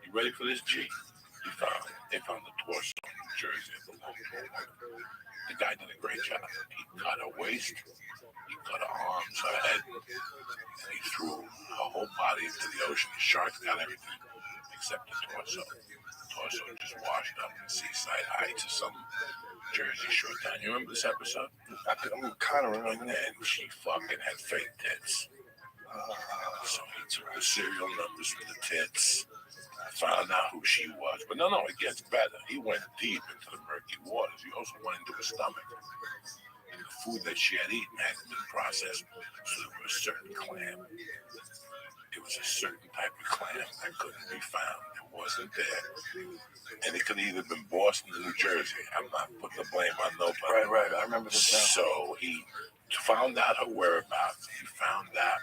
you ready for this, G? They found the torso in New Jersey of the local woman. The guy did a great job. He cut her waist, he cut her arms, her head, and he threw her whole body into the ocean. The sharks got everything except the torso. The torso just washed up in Seaside Heights or some Jersey shore town. You remember this episode? I'm kind of remembering. And she fucking had fake tits. So he took the serial numbers from the tits, found out who she was. But no, it gets better. He went deep into the murky waters. He also went into her stomach. And the food that she had eaten hadn't been processed, so there was a certain clam it was a certain type of clam that couldn't be found. It wasn't there. And it could have either been Boston or New Jersey. I'm not putting the blame on nobody. Right. I remember this now. So he found out her whereabouts. He found out.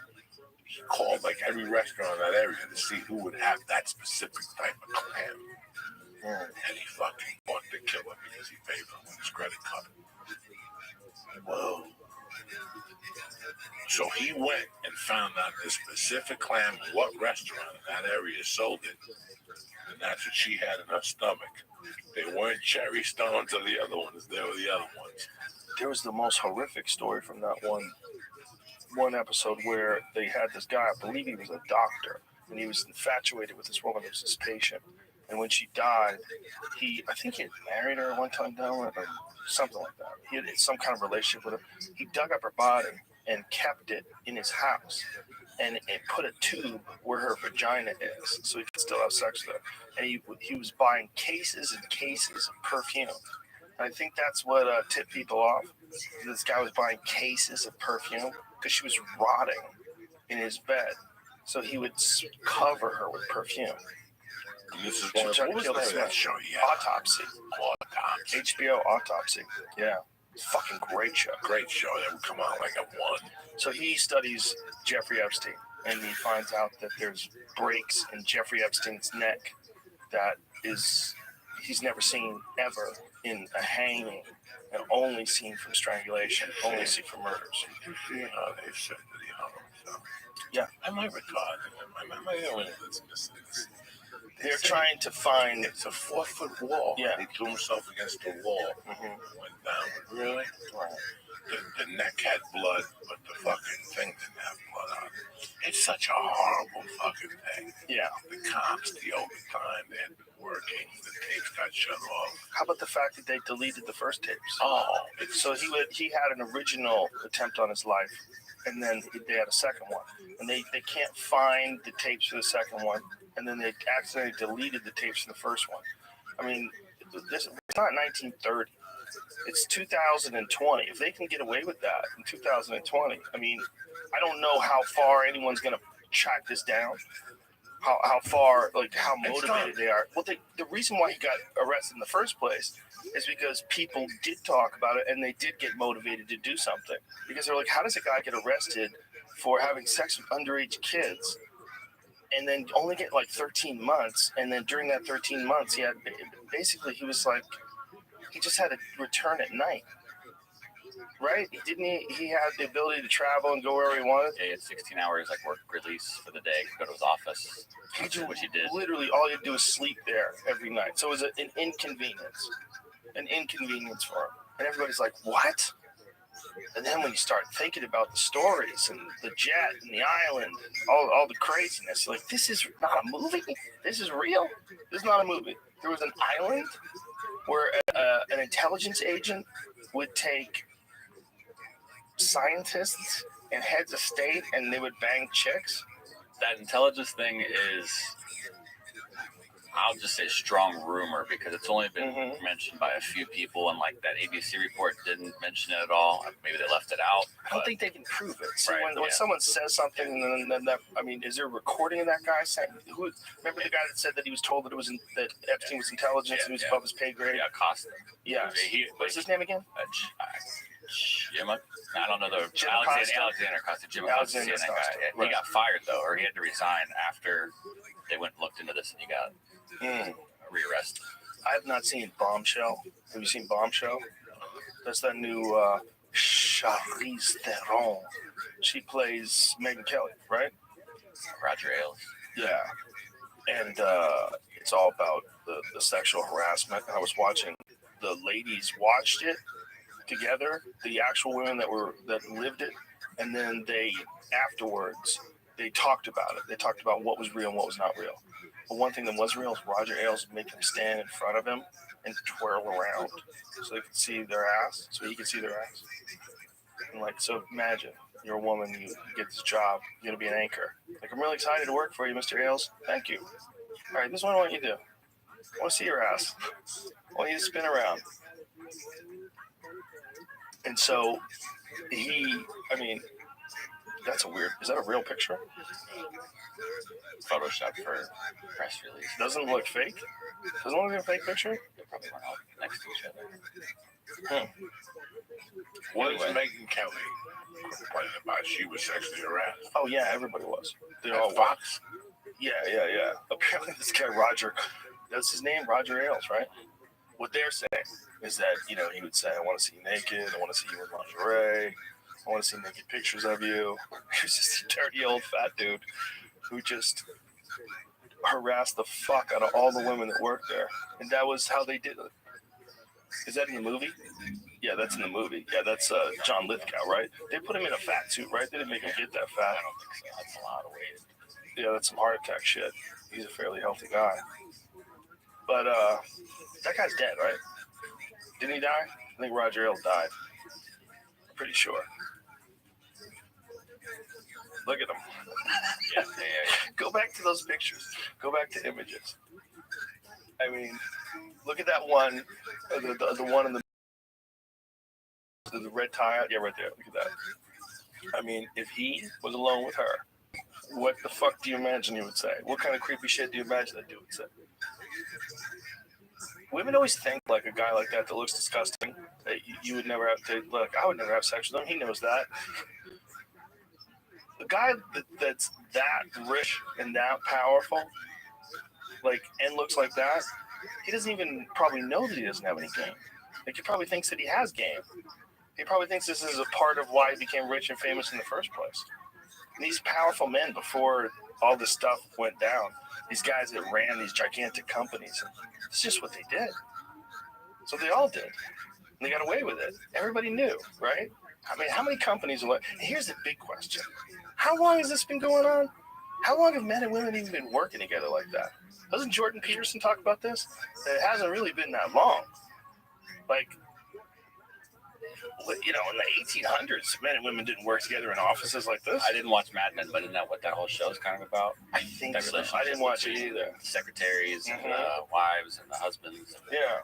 He called like every restaurant in that area to see who would have that specific type of clam. And he fucking bought the killer because he paid for it with his credit card. Whoa. So he went and found out the specific clam, what restaurant in that area sold it. And that's what she had in her stomach. They weren't cherry stones or the other ones. They were the other ones. There was the most horrific story from that one episode where they had this guy, I believe he was a doctor, and he was infatuated with this woman who was his patient. And when she died, I think he had married her one time down or something like that. He had some kind of relationship with her. He dug up her body and kept it in his house and put a tube where her vagina is so he could still have sex with her. And he was buying cases and cases of perfume. And I think that's what tipped people off. This guy was buying cases of perfume because she was rotting in his bed. So he would cover her with perfume. And this is one of that show? Yeah. Autopsy. HBO Autopsy. Yeah. Fucking great show. Great show. That would come out like at 1. So he studies Jeffrey Epstein, and he finds out that there's breaks in Jeffrey Epstein's neck that he's never seen ever in a hanging, and only seen from strangulation, only seen from murders. You know, they said that he hung himself. Yeah. I might record it. I might know that's missing. They're trying to find. It's a 4-foot wall. Yeah. He threw himself against the wall. Mm-hmm. Went down. Really? Right. The neck had blood, but the fucking thing didn't have blood on it. It's such a horrible fucking thing. Yeah. The cops, the overtime, they had been working. The tapes got shut off. How about the fact that they deleted the first tapes? Oh. So he had an original attempt on his life, and then they had a second one. And they can't find the tapes for the second one. And then they accidentally deleted the tapes from the first one. I mean, it's not 1930. It's 2020. If they can get away with that in 2020, I mean, I don't know how far anyone's going to track this down. How far, like how motivated they are. Well, the reason why he got arrested in the first place is because people did talk about it and they did get motivated to do something. Because they're like, how does a guy get arrested for having sex with underage kids? And then only get like 13 months. And then during that 13 months, he just had to return at night. Right? He had the ability to travel and go wherever he wanted. Yeah, he had 16 hours like work release for the day, go to his office. Which he did. Literally, all you do is sleep there every night. So it was an inconvenience. An inconvenience for him. And everybody's like, what? And then when you start thinking about the stories and the jet and the island and all the craziness, you're like, this is not a movie? This is real? This is not a movie. There was an island where an intelligence agent would take scientists and heads of state and they would bang chicks. That intelligence thing is, I'll just say strong rumor because it's only been mentioned by a few people, and like that ABC report didn't mention it at all. Maybe they left it out. I don't think they can prove it. See, Right, when someone says something, and then that, I mean, is there a recording of that guy saying? Remember the guy that said that he was told that that Epstein was intelligent and he was above his pay grade? Yeah, Costa. Yeah. What's his name again? Jim, I don't know the Alexander Costa. Jim Costa, that guy. Right. He got fired though, or he had to resign after they went and looked into this, and he got rearrested. I have not seen Bombshell. Have you seen Bombshell? That's that new Charlize Theron. She plays Megyn Kelly, right? Roger Ailes. Yeah. And it's all about the sexual harassment. I was watching, the ladies watched it together, the actual women that lived it, and then afterwards they talked about it. They talked about what was real and what was not real. But one thing that was real is Roger Ailes would make them stand in front of him and twirl around so they could see their ass, so he could see their ass. And like, so imagine you're a woman, you get this job, you're gonna be an anchor. Like, I'm really excited to work for you, Mr. Ailes. Thank you. All right, this is what I want you to do. I want to see your ass. I want you to spin around. And so that's a weird, is that a real picture? Photoshop for press release. Doesn't look fake? Doesn't look like a fake picture? They probably went out next to each other. What is Megan Kelly complaining about? She was sexually harassed. Oh yeah, everybody was. They're At all Fox? Yeah. Apparently this guy Roger, that's his name, Roger Ailes, right? What they're saying is that, he would say, I want to see you naked, I want to see you in lingerie, I want to see naked pictures of you. He's just a dirty old fat dude who just harassed the fuck out of all the women that worked there. And that was how they did it. Is that in the movie? Yeah, that's in the movie. Yeah, that's John Lithgow, right? They put him in a fat suit, right? They didn't make him get that fat. I don't think so. That's a lot of weight. Yeah, that's some heart attack shit. He's a fairly healthy guy. But that guy's dead, right? Didn't he die? I think Roger Ailes died. I'm pretty sure. Look at him. Yeah. Go back to those pictures. Go back to images. I mean, look at that one, the one in the red tie. Yeah, right there. Look at that. I mean, if he was alone with her, what the fuck do you imagine he would say? What kind of creepy shit do you imagine that dude would say? Women always think like a guy like that looks disgusting, that you would never have to, look, I would never have sex with him. He knows that. A guy that's that rich and that powerful, and looks like that, he doesn't even probably know that he doesn't have any game. He probably thinks that he has game. He probably thinks this is a part of why he became rich and famous in the first place. And these powerful men, before all this stuff went down, these guys that ran these gigantic companies, it's just what they did. So they all did. And they got away with it. Everybody knew, right? I mean, how many companies are here's the big question. How long has this been going on? How long have men and women even been working together like that? Doesn't Jordan Peterson talk about this? That it hasn't really been that long. In the 1800s, men and women didn't work together in offices like this. I didn't watch Mad Men, but isn't that what that whole show is kind of about? I think so. I didn't watch it either. Secretaries and the wives and the husbands. Yeah.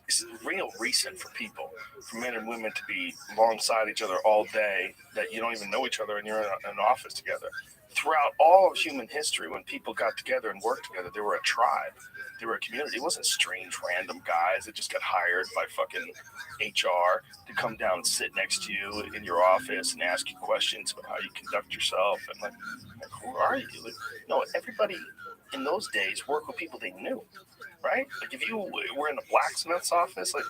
It's real recent for people, for men and women to be alongside each other all day, that you don't even know each other and you're in an office together. Throughout all of human history, when people got together and worked together, they were a tribe. They were a community. It wasn't strange, random guys that just got hired by fucking HR to come down and sit next to you in your office and ask you questions about how you conduct yourself. And who are you? No, everybody in those days worked with people they knew, right? Like if you were in a blacksmith's office, or a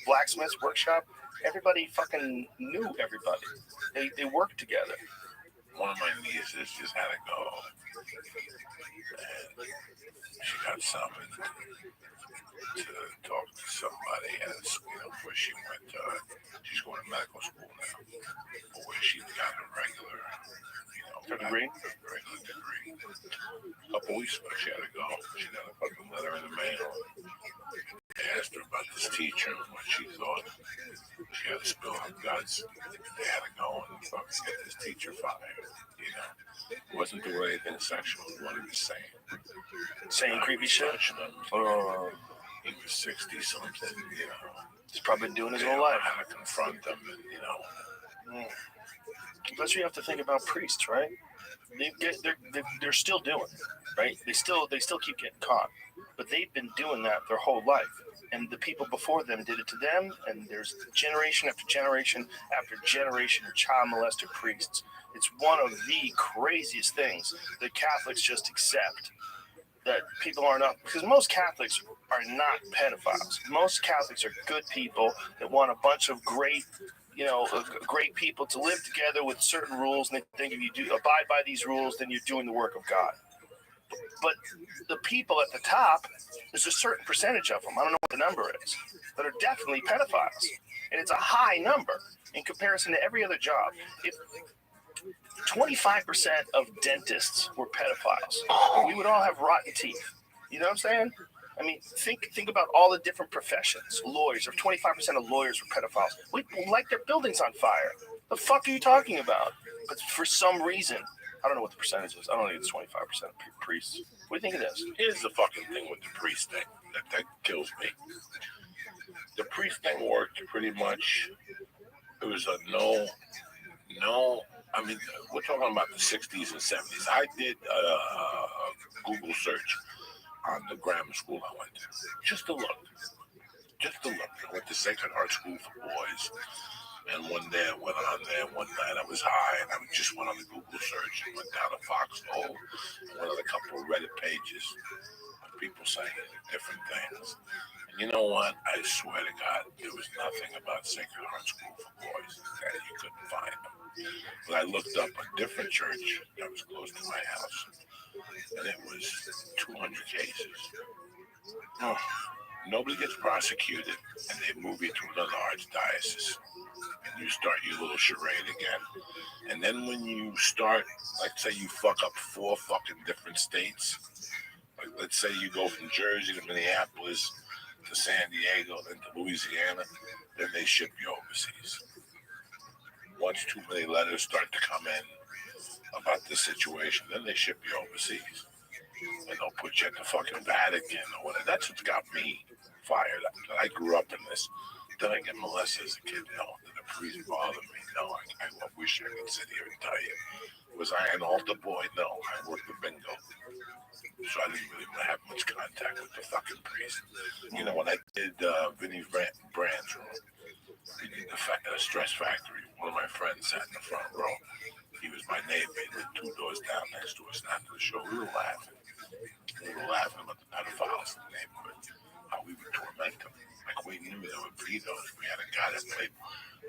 blacksmith's workshop, everybody fucking knew everybody. They worked together. One of my nieces just had to go. And she got summoned to talk to somebody at a school where she went. She's going to medical school now, but where she got a regular, degree. A couple weeks ago, she had to go. She got a fucking letter in the mail. They asked her about this teacher, what she thought. She had to spill her guts. They had to go and fucking get this teacher fired. It wasn't doing anything sexual. What he was saying. Saying creepy shit? He was 60 something, He's probably been doing his whole life. How to confront them, and, That's what you have to think about priests, right? They're still doing it, right? They still keep getting caught, but they've been doing that their whole life, and the people before them did it to them. And there's generation after generation after generation of child molested priests. It's one of the craziest things that Catholics just accept, that people are not, because most Catholics are not pedophiles. Most Catholics are good people that want a bunch of great people to live together with certain rules, and they think if you do abide by these rules, then you're doing the work of God. But the people at the top, there's a certain percentage of them, I don't know what the number is, that are definitely pedophiles. And it's a high number in comparison to every other job. If 25% of dentists were pedophiles, we would all have rotten teeth. You know what I'm saying? I mean, think about all the different professions. Lawyers, if 25% of lawyers were pedophiles, we'd light their buildings on fire. The fuck are you talking about? But for some reason, I don't know what the percentage is. I don't think it's 25% of priests. What do you think it is? Here's the fucking thing with the priest thing that kills me. The priest thing worked pretty much. It was a no I mean, we're talking about the 60s and 70s. I did Google search on the grammar school I went to, just to look. I went to Sacred Heart School for Boys, and one day I went on there. One night I was high, and I just went on the Google search and went down to Foxhole and went on a couple of Reddit pages of people saying different things. And you know what? I swear to God, there was nothing about Sacred Heart School for Boys that you couldn't find them. But I looked up a different church that was close to my house, and it was 200 cases. Oh, nobody gets prosecuted, and they move you to another archdiocese, and you start your little charade again. And then when you start, like say you fuck up 4 fucking different states, like let's say you go from Jersey to Minneapolis to San Diego, then to Louisiana, then they ship you overseas. Once too many letters start to come in about this situation, then they ship you overseas. And they'll put you at the fucking Vatican or whatever. That's what's got me fired up. I grew up in this. Did I get molested as a kid? No. Did a priest bother me? No. I wish I could sit here and tell you. Was I an altar boy? No. I worked the bingo. So I didn't really have much contact with the fucking priest. You know, when I did Vinny Brand's room, we did the Stress Factory. One of my friends sat in the front row. He was my neighbor. He lived 2 doors down next to us. And after the show, we were laughing. About the pedophiles in the neighborhood, how we would torment them. Like we knew there were pedos. We had a guy that played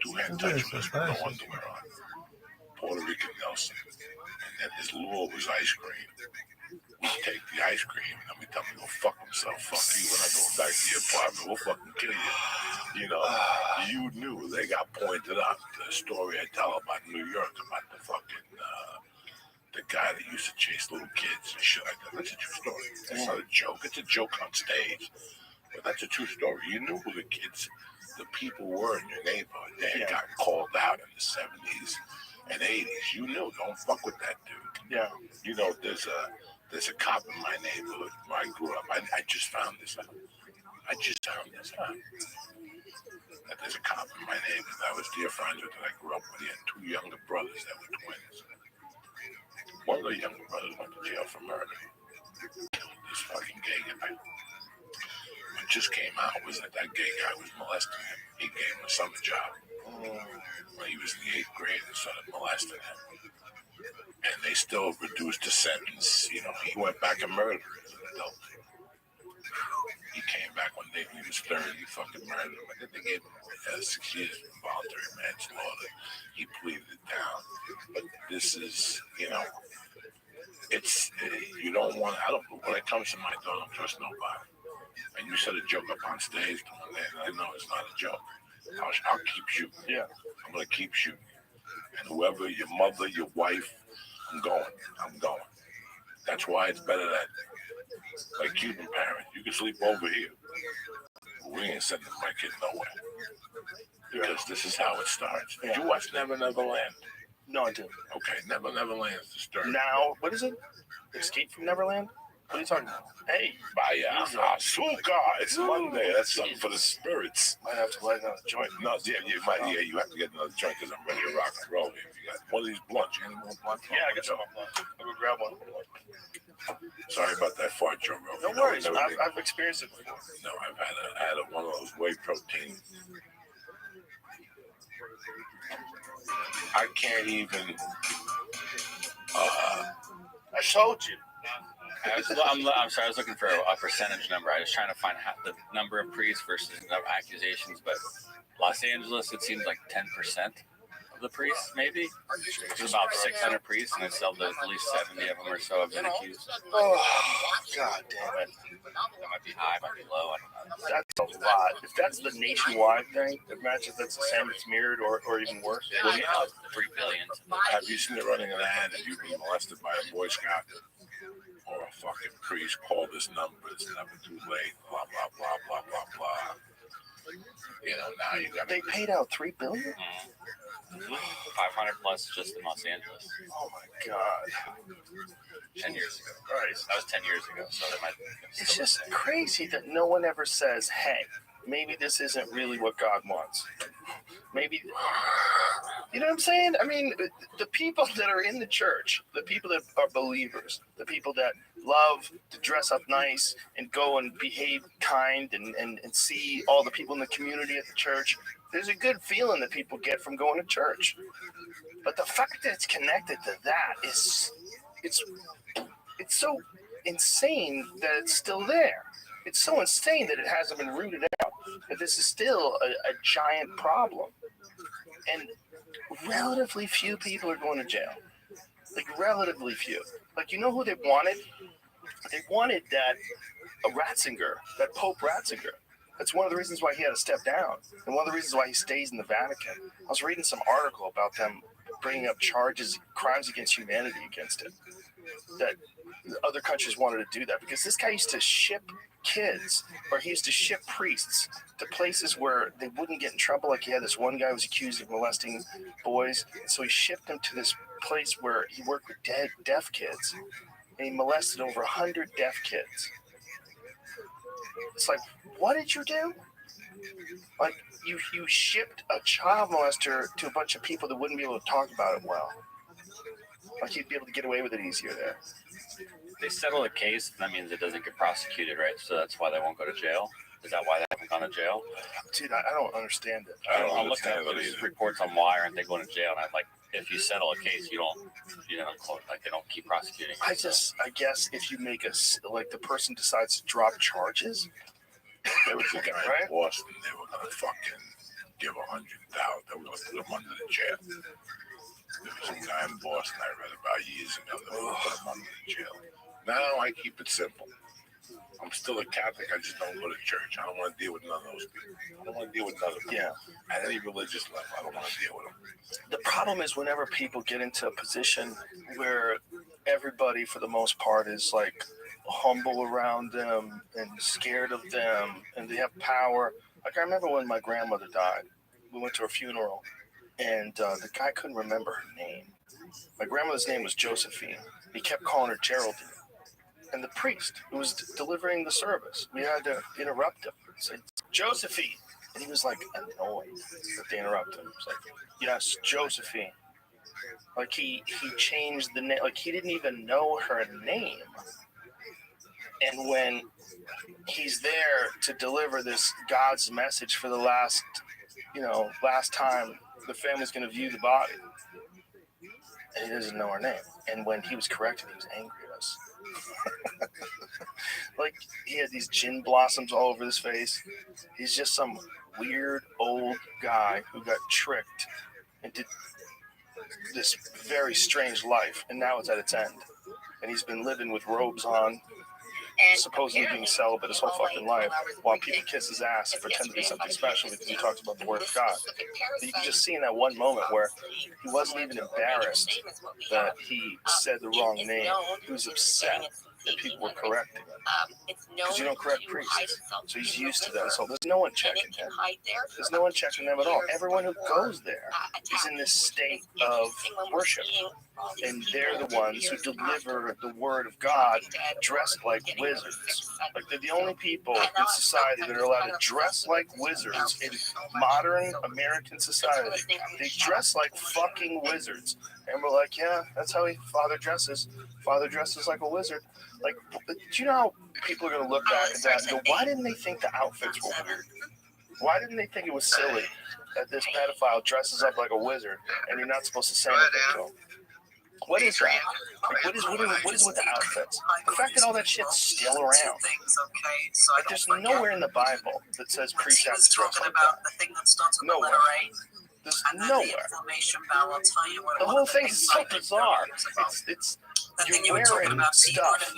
2-hand touch with us with no underwear on. Puerto Rican Nelson. And then his lure was ice cream. We'd take the ice cream and we tell him to go fuck himself. Fuck you. When I go back to your apartment, we'll fucking kill you. You know, you knew they got pointed out. The story I tell about New York, about the fucking the guy that used to chase little kids and shit like that. That's a true story. That's not a joke. It's a joke on stage. But that's a true story. You knew who the kids, the people were in your neighborhood. They had gotten called out in the 70s and 80s. You knew. Don't fuck with that dude. Yeah. You know, there's a cop in my neighborhood where I grew up. I just found this out. That there's a cop in my neighborhood that I was dear friends with that I grew up with. He had 2 younger brothers that were twins. One of the younger brothers went to jail for murder. Killed this fucking gay guy. What just came out was that gay guy was molesting him. He gave him a summer job. When he was in the 8th grade and started molesting him. And they still reduced the sentence. You know, he went back and murdered as an adult. He came back one day when he was 30. He fucking murdered him. And then they gave him 6 years for involuntary manslaughter. He pleaded it down. But this is, you know, it's, you don't want, when it comes to my daughter, I don't trust nobody. And you said a joke up on stage, and I know it's not a joke. I'll keep shooting. Yeah. I'm going to keep shooting. And whoever, your mother, your wife, I'm going. That's why it's better that, like Cuban parents, you can sleep over here. But we ain't sending my kid nowhere. Because this is how it starts. Did you watch Never Never Land? No, I didn't. Okay, Never Never Land is disturbing. Now, what is it? Escape from Neverland? What are you talking about? Hey, Baya Asuka. It's Monday. That's something for the spirits. Might have to light another joint. No, you have to get another joint because I'm ready to rock and roll. If you got one of these blunts, you need more blunts? Yeah, I got some blunts. I'll go grab one. Sorry about that fart, Joe. No worries. I've experienced it before. No, I've had one of those whey protein. I can't even. I told you. I'm sorry, I was looking for a percentage number. I was trying to find the number of priests versus the number of accusations, but Los Angeles, it seems like 10% of the priests, maybe. There's about 600 priests, and it's still at least 70 of them or so have been accused. Oh, God damn it. That might be high, might be low, I don't know. That's a lot. If that's the nationwide thing, imagine if that's the same, it's mirrored or even worse. Well, yeah, 3 billion. Have you seen it running an ad and you've been molested by a Boy Scout or a fucking priest? Call this number, it's never too late, blah, blah, blah, blah, blah, blah. You know, now you got. They paid out $3 billion? 500 plus just in Los Angeles. Oh my God. 10 years ago. Right. That was 10 years ago, so they might. It's just crazy that no one ever says, hey, maybe this isn't really what God wants. Maybe, you know what I'm saying? I mean, the people that are in the church, the people that are believers, the people that love to dress up nice and go and behave kind and see all the people in the community at the church, there's a good feeling that people get from going to church. But the fact that it's connected to that is, it's so insane that it's still there. It's so insane that it hasn't been rooted out, that this is still a giant problem. And relatively few people are going to jail. Like, relatively few. Like, you know who they wanted? They wanted that Ratzinger, that Pope Ratzinger. That's one of the reasons why he had to step down, and one of the reasons why he stays in the Vatican. I was reading some article about them bringing up charges, crimes against humanity against him, that other countries wanted to do that because this guy used to ship kids, or he used to ship priests to places where they wouldn't get in trouble. Like, he had this one guy who was accused of molesting boys, so he shipped them to this place where he worked with deaf kids, and he molested over 100 deaf kids. It's like, what did you do? Like, you shipped a child molester to a bunch of people that wouldn't be able to talk about it well. Like, you'd be able to get away with it easier there. They settle a case, that means it doesn't get prosecuted, right? So that's why they won't go to jail. Is that why they haven't gone to jail? Dude, I don't understand it. I'm looking at these reports on why aren't they going to jail, and I'm like, if you settle a case, you don't like, they don't keep prosecuting. I guess if you make like, the person decides to drop charges. There was a guy in Boston. They were gonna fucking give $100,000. They were gonna put him under the jail. There was some guy in Boston I read about years ago that would put him under the jail. Now I keep it simple. I'm still a Catholic. I just don't go to church. I don't want to deal with none of those people. I don't want to deal with none of them. Yeah. At any religious level, I don't want to deal with them. The problem is whenever people get into a position where everybody, for the most part, is like humble around them and scared of them, and they have power. Like, I remember when my grandmother died, we went to her funeral, and the guy couldn't remember her name. My grandmother's name was Josephine. He kept calling her Geraldine. And the priest who was delivering the service, we had to interrupt him. Say, Josephine. And he was like annoyed that they interrupted him. He was like, yes, Josephine. Like, he changed the name. Like, he didn't even know her name. And when he's there to deliver this God's message for the last time the family's going to view the body, and he doesn't know her name. And when he was corrected, he was angry at us. Like, he had these gin blossoms all over his face. He's just some weird old guy who got tricked into this very strange life, and now it's at its end. And he's been living with robes on, supposedly being celibate his whole fucking life, while people kiss his ass and pretend to be something special because he talks about the word of God. But you can just see in that one moment where he wasn't even embarrassed that he said the wrong name. He was upset that people were correcting him. Because you don't correct priests. So he's used to that. So there's no one checking him. There's no one checking them at all. Everyone who goes there is in this state of worship. And they're the ones who deliver the word of God dressed like wizards. Like, they're the only people in society that are allowed to dress like wizards in modern American society. They dress like fucking wizards. And we're like, yeah, that's how Father dresses. Father dresses like a wizard. Like, do you know how people are going to look back at that and go, why didn't they think the outfits were weird? Why didn't they think it was silly that this pedophile dresses up like a wizard and you're not supposed to say anything to him? What is that? Like, what is with the outfits? The fact that all that shit's still around. Like, there's nowhere in the Bible that says priests have to dress like that. Nowhere. There's nowhere. The whole thing is so bizarre. It's you're wearing stuff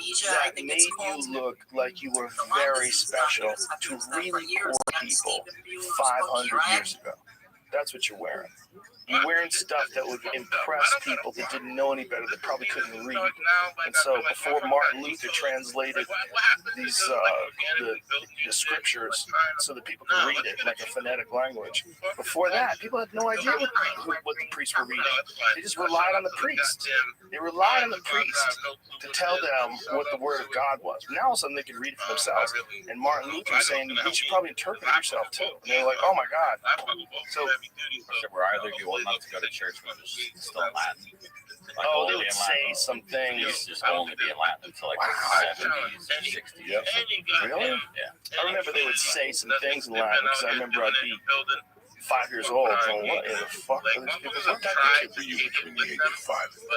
that made you look like you were very special to really poor people 500 years ago. That's what you're wearing. You're wearing stuff that would impress people that didn't know any better, that probably couldn't read. And so before Martin Luther translated these the scriptures so that people could read it like a phonetic language, before that, people had no idea what the priests were reading. They just relied on the priest. They relied on the priest to tell them what the word of God was. Now all of a sudden they can read it for themselves. And Martin Luther was saying, you should probably interpret it yourself too. And they were like, oh my God. So were either of you old enough to go to church when it was still in Latin? Like they would say some things. It used to just only be in Latin until like the 70s or 60s. Yep. Really? Yeah. I remember they would say some things in Latin because I remember I'd be 5 years old going, what in the fuck are these people saying? For you between the age of 5 and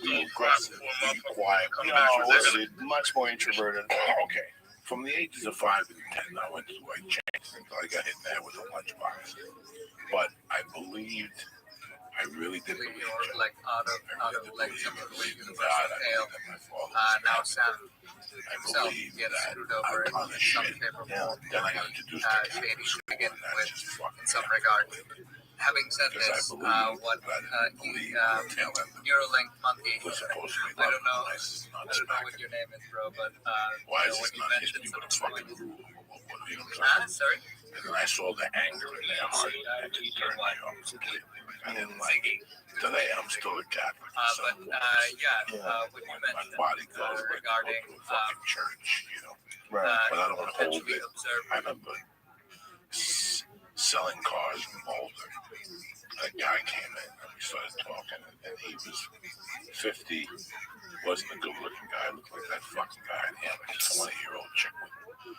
10. Were you aggressive? Were you quiet? No, I was much more introverted. Okay. From the ages of 5 and 10, I went to White Chains until I got hit in there with a lunchbox. But I really did believe it. Like out of like some of the universal tale. Now Sam himself gets screwed over in some paper form. Shady to begin with, in some regard. Having said this, what Neuralink Monkey, I don't know what your name is, bro, but why is when this you not mentioned hitting me with a something fucking like, rule? sorry? And then I saw the anger in their heart. It just turned me off completely. I didn't like it. Today I'm still a Catholic. But when you mentioned regarding fucking church, you know. Right. But I don't want to hold it. I remember selling cars in Boulder. A guy came in and we started talking, and he was 50. Wasn't a good-looking guy. Looked like that fucking guy. And he had like a 20-year-old chick with him.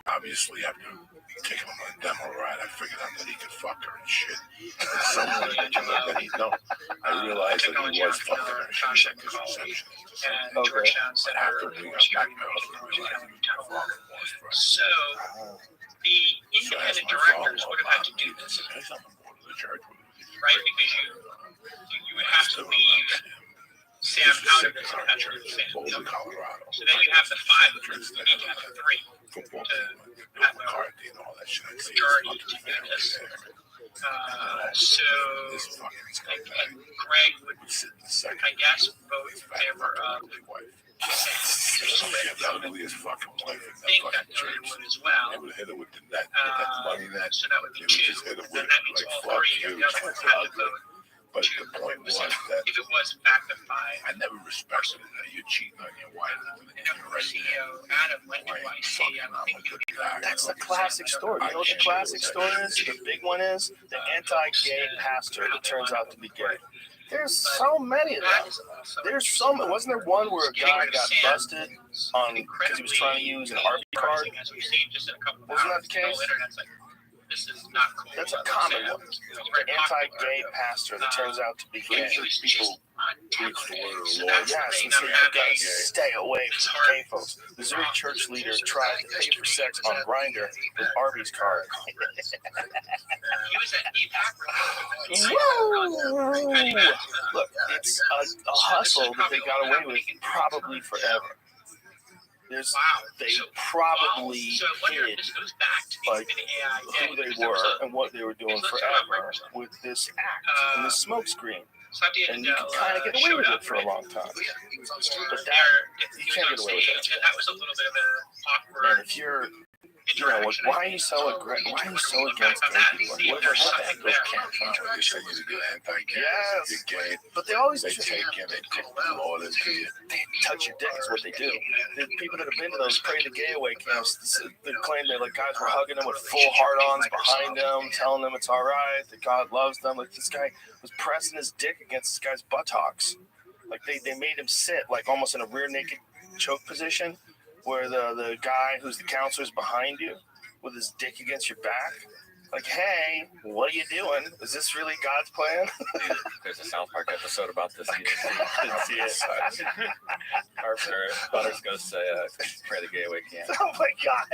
Obviously, after taking him on a demo ride, I figured out that he could fuck her and shit. And someone mentioned that he no. I realized that he was fucking her. She was like his receptionist. Okay. But after we got back, my husband realized he was fucking was for us. So the independent directors would have had to do this, I'm on board with the church. right? Because you would have to leave Sam out of this independent family. Colorado. So then you have the 5 of them. You need to have 3 Football to team, have a McCarthy and all that shit. majority to do this. So and Greg would, I guess, vote in favor of that ugly as fucking wife in that think fucking that church. would as well. They would hit it with the net, money net. So that would be They would 2. just hit it Then with that means like all fuck 3 you. of the other ones had to vote. But the point was that If it was back to 5. I never respected it that you're cheating on your wife. And of course, CEO Adam went to YC. I think he would be like, That's the classic story. You know what the classic story is? The big one is the anti-gay pastor that turns out to be gay. There's so many of them. There's so many. Wasn't there one where a guy got busted on because he was trying to use an RB card? Wasn't that the case? This is not cool. That's a common one. The anti-gay pastor that turns out to be gay. People preach the word of the Lord. Yes, and so you gotta stay away from gay folks. Missouri church leader tried to pay for sex on Grindr with Arby's card. Look, it's a hustle that they got away with probably forever. They probably hid like who they were and what they were doing forever with this act and this smokescreen. And you can kind of get away with it for a long time. But you can't get away with it. And that was a little bit of an awkward. And if you're, you know, like, why are you so aggressive? Why are you so against gay people? What the heck? Those can't They say you're good anti-gay. Yes, You're gay. but they always They take you and they put the law into you. They touch your dick is what they do. The people that have been to those pray the gay away camps, they claim that like guys were hugging them with full hard-ons behind them, telling them it's all right, that God loves them. Like this guy was pressing his dick against this guy's buttocks. Like they made him sit like almost in a rear naked choke position, where the guy who's the counselor is behind you with his dick against your back. Like, hey, what are you doing? Is this really God's plan? There's a South Park episode about this. You didn't see it. Butters goes to pray the gay away camp. Oh my God.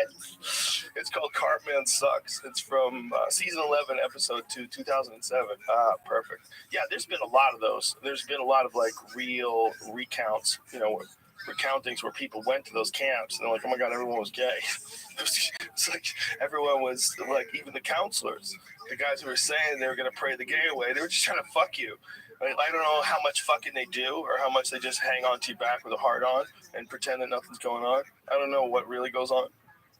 It's called Cartman Sucks. It's from season 11, episode 2, 2007. Perfect. Yeah, there's been a lot of those. There's been a lot of like real recounts, you know, recountings where people went to those camps and they're like, oh my God, everyone was gay. It's like everyone was like, even the counselors, the guys who were saying they were going to pray the gay away, they were just trying to fuck you. I don't know how much fucking they do or how much they just hang on to you back with a heart on and pretend that nothing's going on. I don't know what really goes on.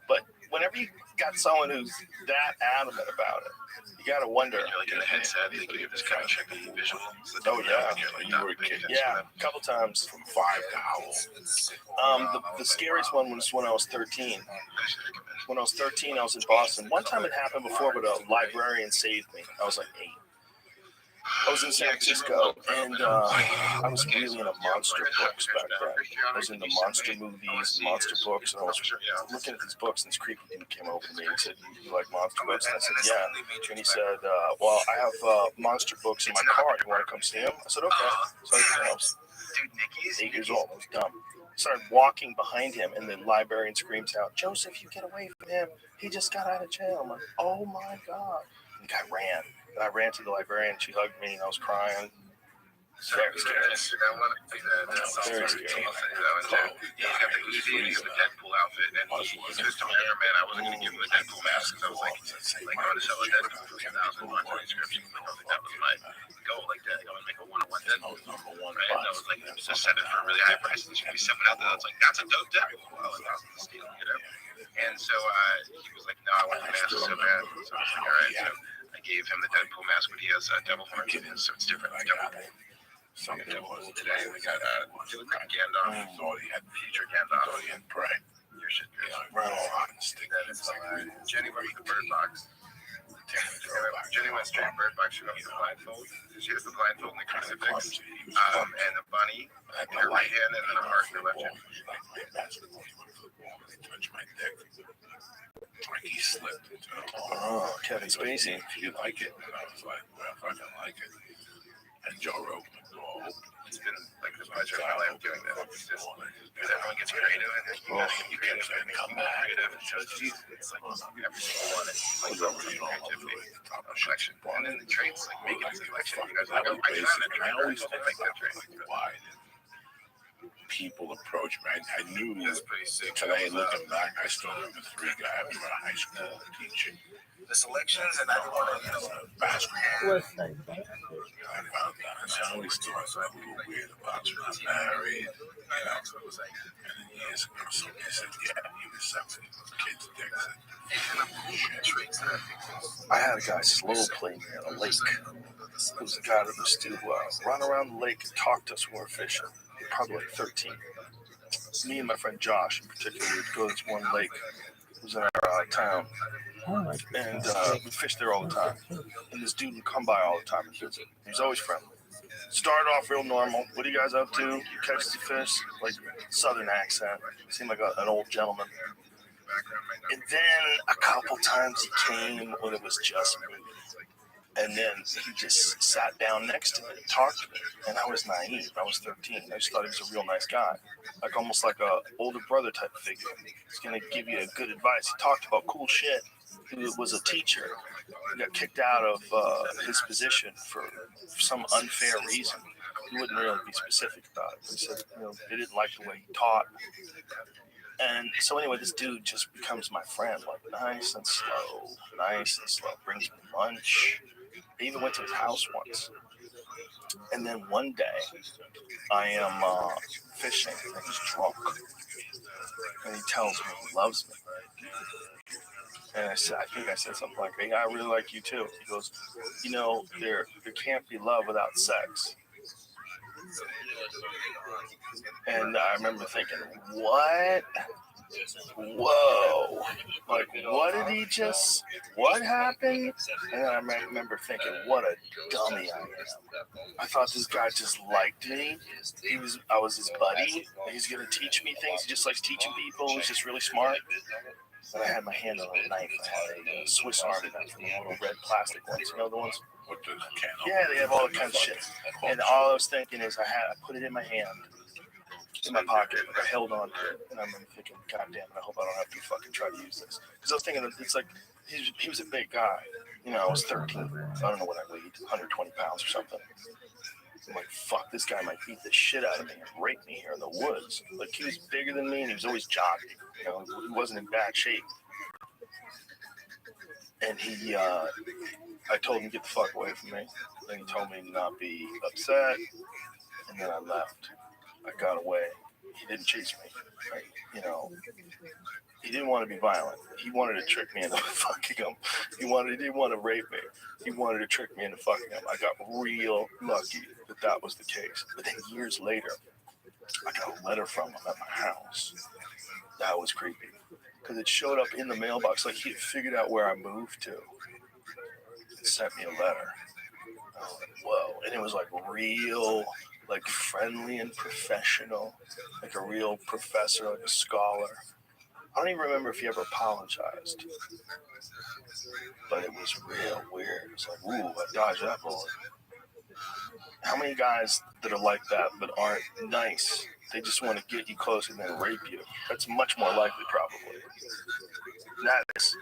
But whenever you got someone who's that adamant about it, you got to wonder. You're like in the headset, they can just kind of check the visual. Oh, yeah. Yeah, a couple times. From 5 to the scariest one was when I was 13. When I was 13, I was in Boston. One time it happened before, but a librarian saved me. I was like 8. I was in San Francisco, and I was really into monster books back then. I was into monster movies, monster books, and I was looking at these books, and this creepy dude came over to me and he said, you like monster books? And I said, yeah. And he said, well, I have monster books in my car. You want to come see them? I said, okay. So I was 8 years old. I was dumb. I started walking behind him, and the librarian screams out, Joseph, you get away from him. He just got out of jail. I'm like, oh, my God. And the guy ran. And I ran to the librarian. She hugged me, and I was crying. Very scary. Very scary. He's got the ootd, he's got the Deadpool outfit, and he says to me, man, I wasn't going to give him the Deadpool mask because I was like I'm going to sell a Deadpool for $2,000 subscription. I don't think that was my goal. Like that, I want to make a one-on-one Deadpool. Right? And I was like, just set it for a really high price. And there should be someone out there that's like, that's a dope Deadpool. Well, $1,000 a steal, you know? And so he was like, no, I want the mask so bad. So I was like, all right. So I gave him the Deadpool mask, but he has devil horns in it, so it's different. It's double. So today we got Gandalf. Thought he had future Gandalf. Thought he had prey. Your shit. That is Jenny went with the bird box. Jenny went straight bird box. She went with the blindfold. She has the blindfold and the crucifix, and the bunny in her right hand, and then a heart in her left hand. Touch my dick. Like he slipped into it. Oh, Kevin Spacey. If you like it, and I was like, well, if I can like it. And Joe Rogan. It's been like the pleasure of my life doing that. It's just because everyone gets creative and you gotta get creative and make more creative. It shows you. It's like every single one is like creativity, collection, and then the traits like make it a collection. You guys are like, I found that trait. I always like that trait. Why did people approach me? I knew today, looking back, I still remember 3 guys from high school teaching. The selections, and I didn't want to, basketball. I found that. I always thought I was a little weird about you. I'm married, you know. And then years ago, somebody said, yeah, he was sexy. Kids' dicks. I had a guy slow play near a lake. There was a guy that used to run around the lake and talk to us when we were fishing. Probably like 13. Me and my friend Josh, in particular, would go to this one lake. It was in our town. And we fished there all the time. And this dude would come by all the time and visit. He was always friendly. Started off real normal. What are you guys up to? You catch the fish? Like southern accent. Seemed like an old gentleman. And then a couple times he came when it was just me. And then he just sat down next to me and talked to me. And I was naive. I was 13. I just thought he was a real nice guy. Like almost like a older brother type figure. He's going to give you good advice. He talked about cool shit. He was a teacher. He got kicked out of his position for some unfair reason. He wouldn't really be specific about it. He said, they didn't like the way he taught. And so anyway, this dude just becomes my friend, like nice and slow. Brings me lunch. I even went to his house once. And then one day, I am fishing, and he's drunk. And he tells me he loves me. And I think I said something like, hey, I really like you too. He goes, there can't be love without sex. And I remember thinking, what? Whoa. Like, what happened? And I remember thinking, what a dummy I am. I thought this guy just liked me. I was his buddy. He's going to teach me things. He just likes teaching people. He's just really smart. And I had my hand on a knife. I had a Swiss Army knife, the little red plastic ones. You know the ones? Yeah, they have all kinds of shit. And all I was thinking is I put it in my hand, in my pocket. I held on to it. And I remember thinking, God damn it, I hope I don't have to fucking try to use this. Because I was thinking, it's like, he was a big guy. I was 13. I don't know what I weighed, 120 pounds or something. I'm like, fuck, this guy might beat the shit out of me and rape me here in the woods. Like, he was bigger than me and he was always jogging. You know, he wasn't in bad shape. And I told him to get the fuck away from me. Then he told me to not be upset. And then I left. I got away. He didn't chase me. You know, he didn't want to be violent. He wanted to trick me into fucking him. He didn't want to rape me. He wanted to trick me into fucking him. I got real lucky that was the case. But then years later, I got a letter from him at my house. That was creepy. Because it showed up in the mailbox. Like, he had figured out where I moved to. And sent me a letter. I was like, whoa. And it was like real, like friendly and professional. Like a real professor, like a scholar. I don't even remember if he ever apologized. But it was real weird. It was like, ooh, I dodged that bullet. How many guys that are like that but aren't nice? They just want to get you close and then rape you. That's much more likely, probably. That is.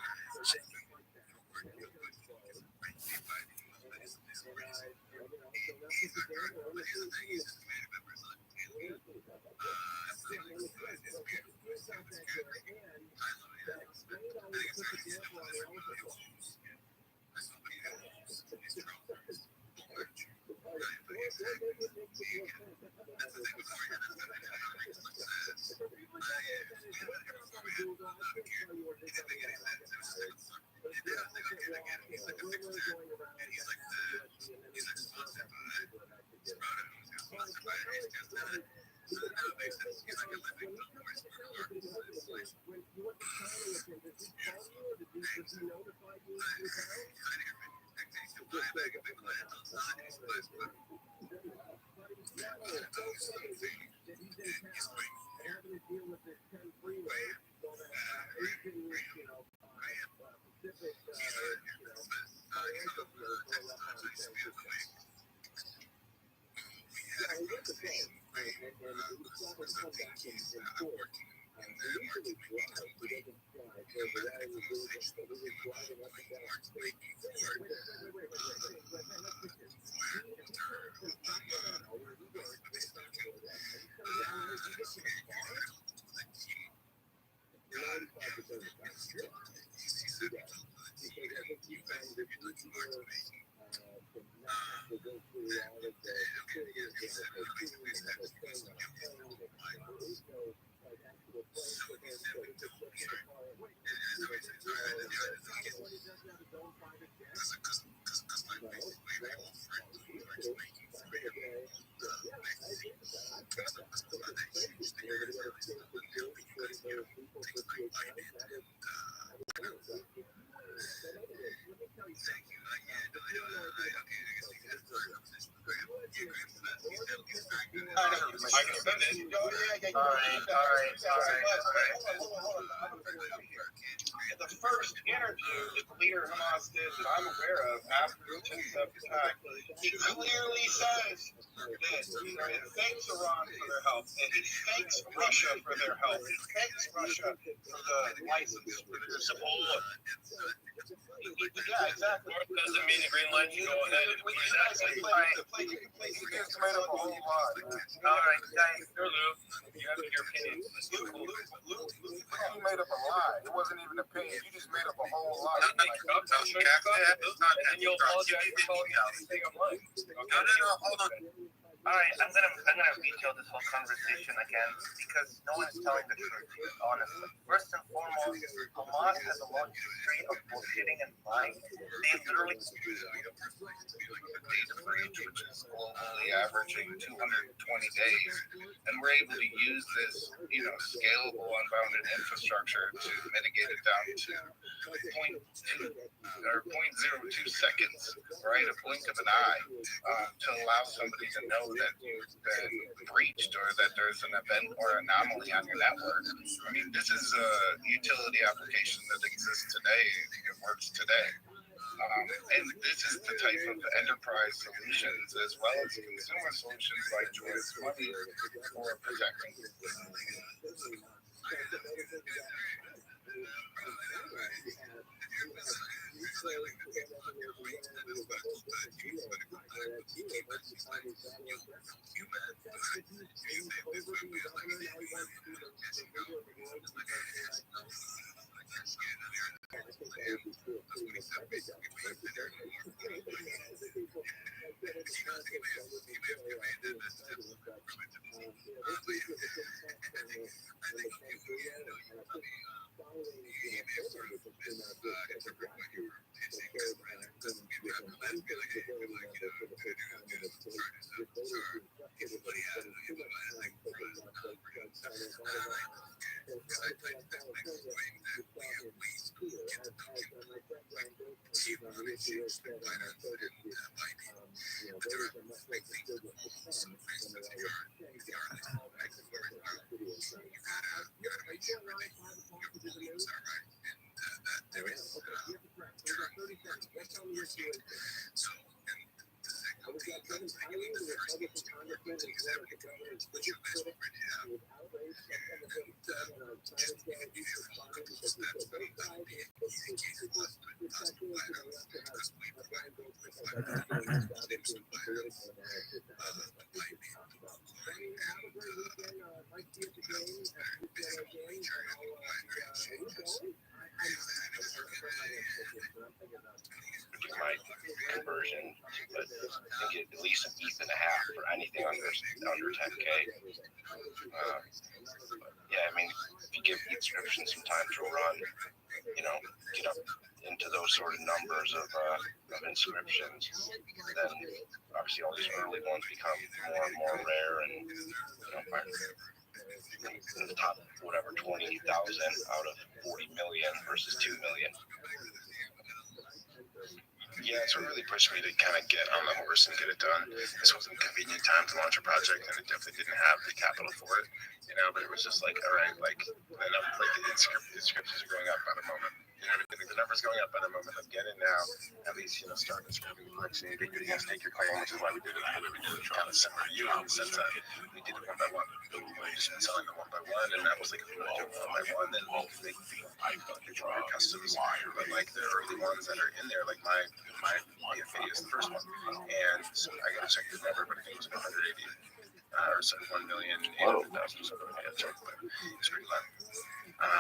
I can send it. All right. The first interview that the leader of Hamas did that I'm aware of after the 10th attack, he clearly says that it thanks Iran for their help, and he thanks Russia for their help. He thanks Russia for the license, for the support. Yeah, exactly. Doesn't mean the green light to go ahead and He just made up a whole lot. all right, guys, Lou, you have your opinion. You made up a lie. It wasn't even an opinion. You just made up a whole lot. And you'll apologize for calling out anything I'm lying. No, hold on. All right, I'm gonna detail this whole conversation again because no one is telling the truth. Honestly, first and foremost, Hamas has a long history of bullshitting and lying. They literally days of breach, which is globally averaging 220 days, and we're able to use this, scalable, unbounded infrastructure to mitigate it down to 0.02 seconds, right? A blink of an eye, to allow somebody to know that you've been breached or that there's an event or anomaly on your network. I mean, this is a utility application that exists today. It works today. And this is the type of enterprise solutions as well as consumer solutions like Joy's Money for protecting. My conversion, but I think at least an ETH and a half for anything under 10K. Yeah, I mean, if you give each subscription some time to run, get up into those sort of numbers of inscriptions, then obviously all these early ones become more and more rare, and the top 20,000 out of 40 million versus 2 million. Yeah, it's what really pushed me to kind of get on the horse and get it done. This wasn't a convenient time to launch a project, and it definitely didn't have the capital for it, but it was just like, all right, the inscriptions are going up by the moment. The numbers going up by the moment. I'm getting now, at least, start inscribing the bricks, and you're going to stake your claim, which is why we did it. Kind of similar to you in the sense that we did it one by one. We've just been selling them one by one, and that was like, if we want to do it one by one, then they draw customs. But like the early ones that are in there, like my video is the first one, and so I got to check the number, but I think it was 180. Or 1,800,000 something like that. It's pretty low. I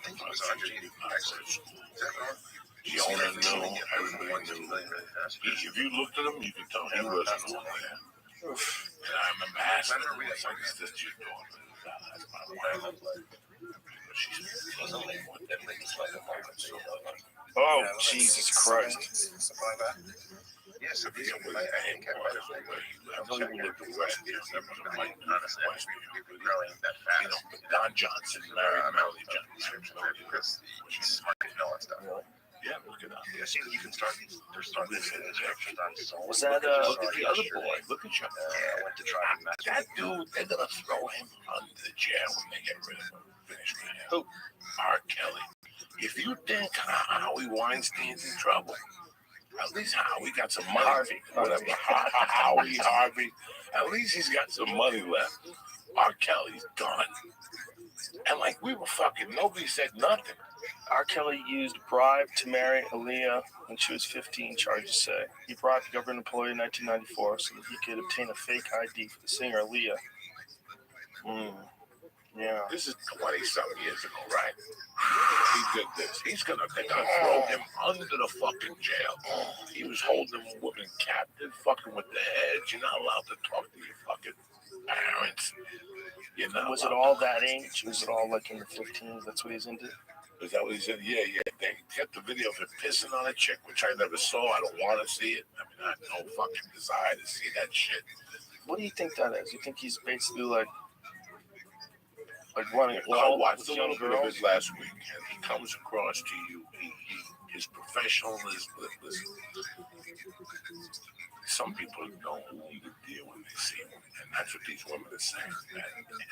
think it was 180 actually. Is that wrong? The owner knew everybody knew. If you looked at him, you could tell he wasn't the one there. And I remember asking him, it's like, is this your daughter? That's my wife. She's only what that lady's like a month or so. Oh, Jesus Christ. Something like that. Yes, I think I might have I've only lived in Westview. like, honestly, we've been growing that fast. Don Johnson married Melody Johnson. Because she's smart to know that stuff. Yeah, look at that. Yeah, see, you can start these. They're starting this extra time. Was that, look at the other boy. Look at you. I went to try to match that dude. They're gonna throw him under the jail when they get rid of him. Finish with him. Who? R. Kelly. If you think Howie Weinstein's in trouble, at least Howie got some money. Harvey. Harvey. At least he's got some money left. R. Kelly's done. And like we were fucking, nobody said nothing. R. Kelly used bribe to marry Aaliyah when she was 15, charges say. He bribed a government employee in 1994 so that he could obtain a fake ID for the singer Aaliyah. Yeah. This is 20-something years ago, right? He did this. They're gonna throw him under the fucking jail. He was holding women captive, fucking with their heads. You're not allowed to talk to your fucking parents. Was it all that age? Was it all like in the 15s? That's what he's into? Is that what he said? Yeah. They kept the video of him pissing on a chick, which I never saw. I don't want to see it. I mean, I have no fucking desire to see that shit. What do you think that is? You think he's basically like running a I cult watched with a young little bit of girls? it last week, and he comes across to you. His professionalism. Some people know who he would deal when they see him, and that's what these women are saying. That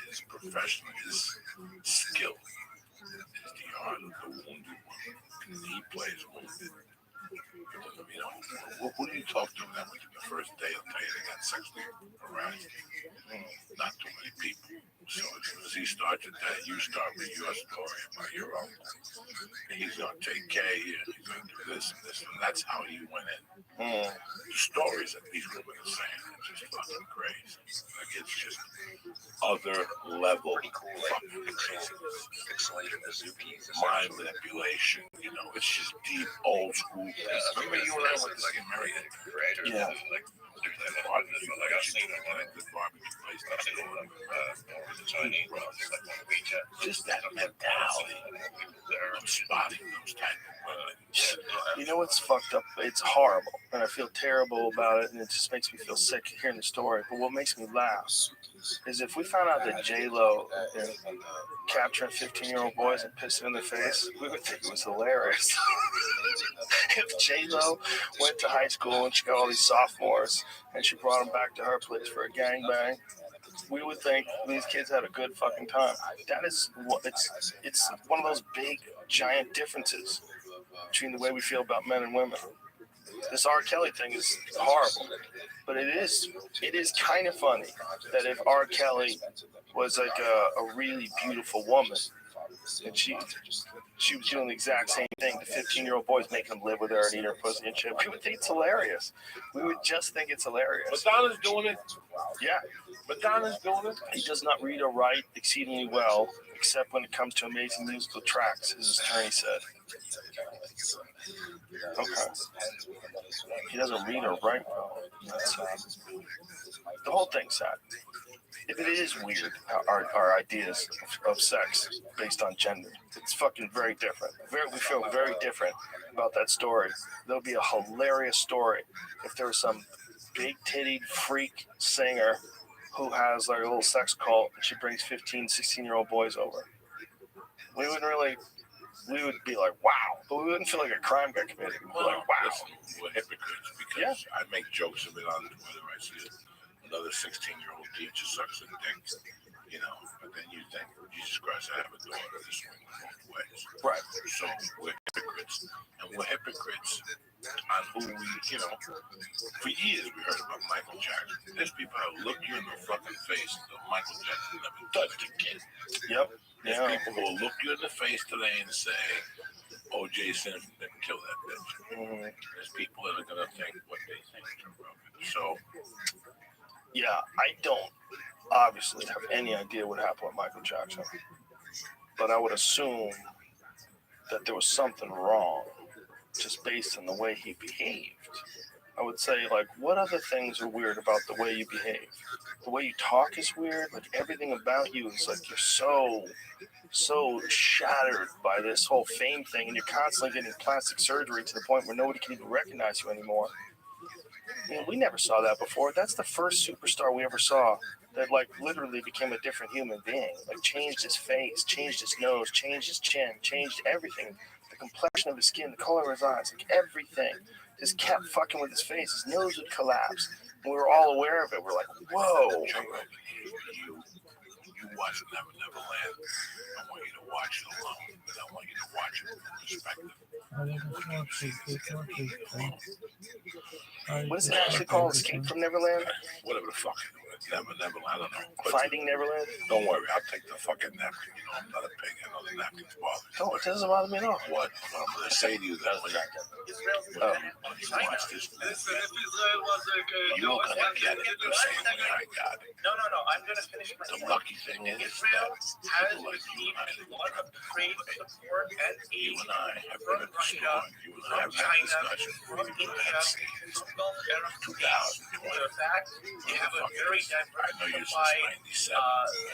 his professional, his skill is the art of the wounded woman. He plays wounded. Who do you talk to that within the first day of day they got sexually harassed? Not too many people. So as soon as he starts with that, you start with your story about your uncle. He's gonna take care of you. He's going to do this and this, and that's how you went in. The stories that these women are saying are just fucking crazy. Like, it's just other level fucking crazy. Mind manipulation, you know, it's just deep, old school. Remember you and I went to see American? Yeah. Like, I've seen it, like the barbecue place next door. The Chinese, just that mentality of spotting those type of women. You know what's fucked up? It's horrible, and I feel terrible about it, and it just makes me feel sick hearing the story. But what makes me laugh is if we found out that J-Lo capturing 15-year-old boys and pissing in their face, we would think it was hilarious. If J-Lo went to high school and she got all these sophomores and she brought them back to her place for a gangbang, we would think these kids had a good fucking time. That is what it's one of those big, giant differences between the way we feel about men and women. This R. Kelly thing is horrible, but it is kind of funny that if R. Kelly was like a really beautiful woman and she was doing the exact same thing to 15-year-old boys, making them live with her and eat her pussy and shit, we would think it's hilarious. We would just think it's hilarious. Madonna's doing it. Yeah. Madonna's doing it. He does not read or write exceedingly well, except when it comes to amazing musical tracks, his attorney said. Okay. He doesn't read or write well. That's sad. The whole thing's sad. If it is weird, our ideas of sex based on gender, it's fucking very different. We feel very different about that story. There'll be a hilarious story if there was some big-titted freak singer who has like a little sex cult and she brings 15, 16-year-old boys over. We would be like, wow, but we wouldn't feel like a crime got committed. We'd be like, wow. Listen, we're hypocrites because I make jokes of it on Twitter. I see another 16-year-old teacher sucks a dick, you know, but then you think, Jesus Christ, I have a daughter to swing both ways. Right. So we're hypocrites. And we're hypocrites on who we, you know, for years we heard about Michael Jackson. There's people who look you in the fucking face that Michael Jackson never touched a kid. Yep. There's people who will look you in the face today and say, O.J. Simpson didn't kill that bitch. There's people that are going to think what they think. So, yeah, I don't obviously have any idea what happened with Michael Jackson, but I would assume that there was something wrong just based on the way he behaved. I would say, like, what other things are weird about the way you behave? The way you talk is weird. Like, everything about you is like you're so shattered by this whole fame thing, and you're constantly getting plastic surgery to the point where nobody can even recognize you anymore. I mean, we never saw that before. That's the first superstar we ever saw that, like, literally became a different human being. Like, changed his face, changed his nose, changed his chin, changed everything. The complexion of his skin, the color of his eyes, like, everything. Just kept fucking with his face. His nose would collapse. And we were all aware of it. We're like, whoa. You watch Never Land. I want you to watch it alone, but I want you to watch it from perspective. What is it actually called? Escape from Neverland? Whatever the fuck. Neverland, I don't know. But Finding Neverland? Don't worry, I'll take the fucking napkin. You know, I'm not a pig. I know the napkins bother me. No, it doesn't bother me at all. What? I'm going to say to you that when you watch this movie, you're going to get it the same way I got it. No, I'm going to finish my The lucky thing is that people like you and I live in You and I have been at the store. You and I have had discussions. You and I have seen this. 2020. You have a very diversified set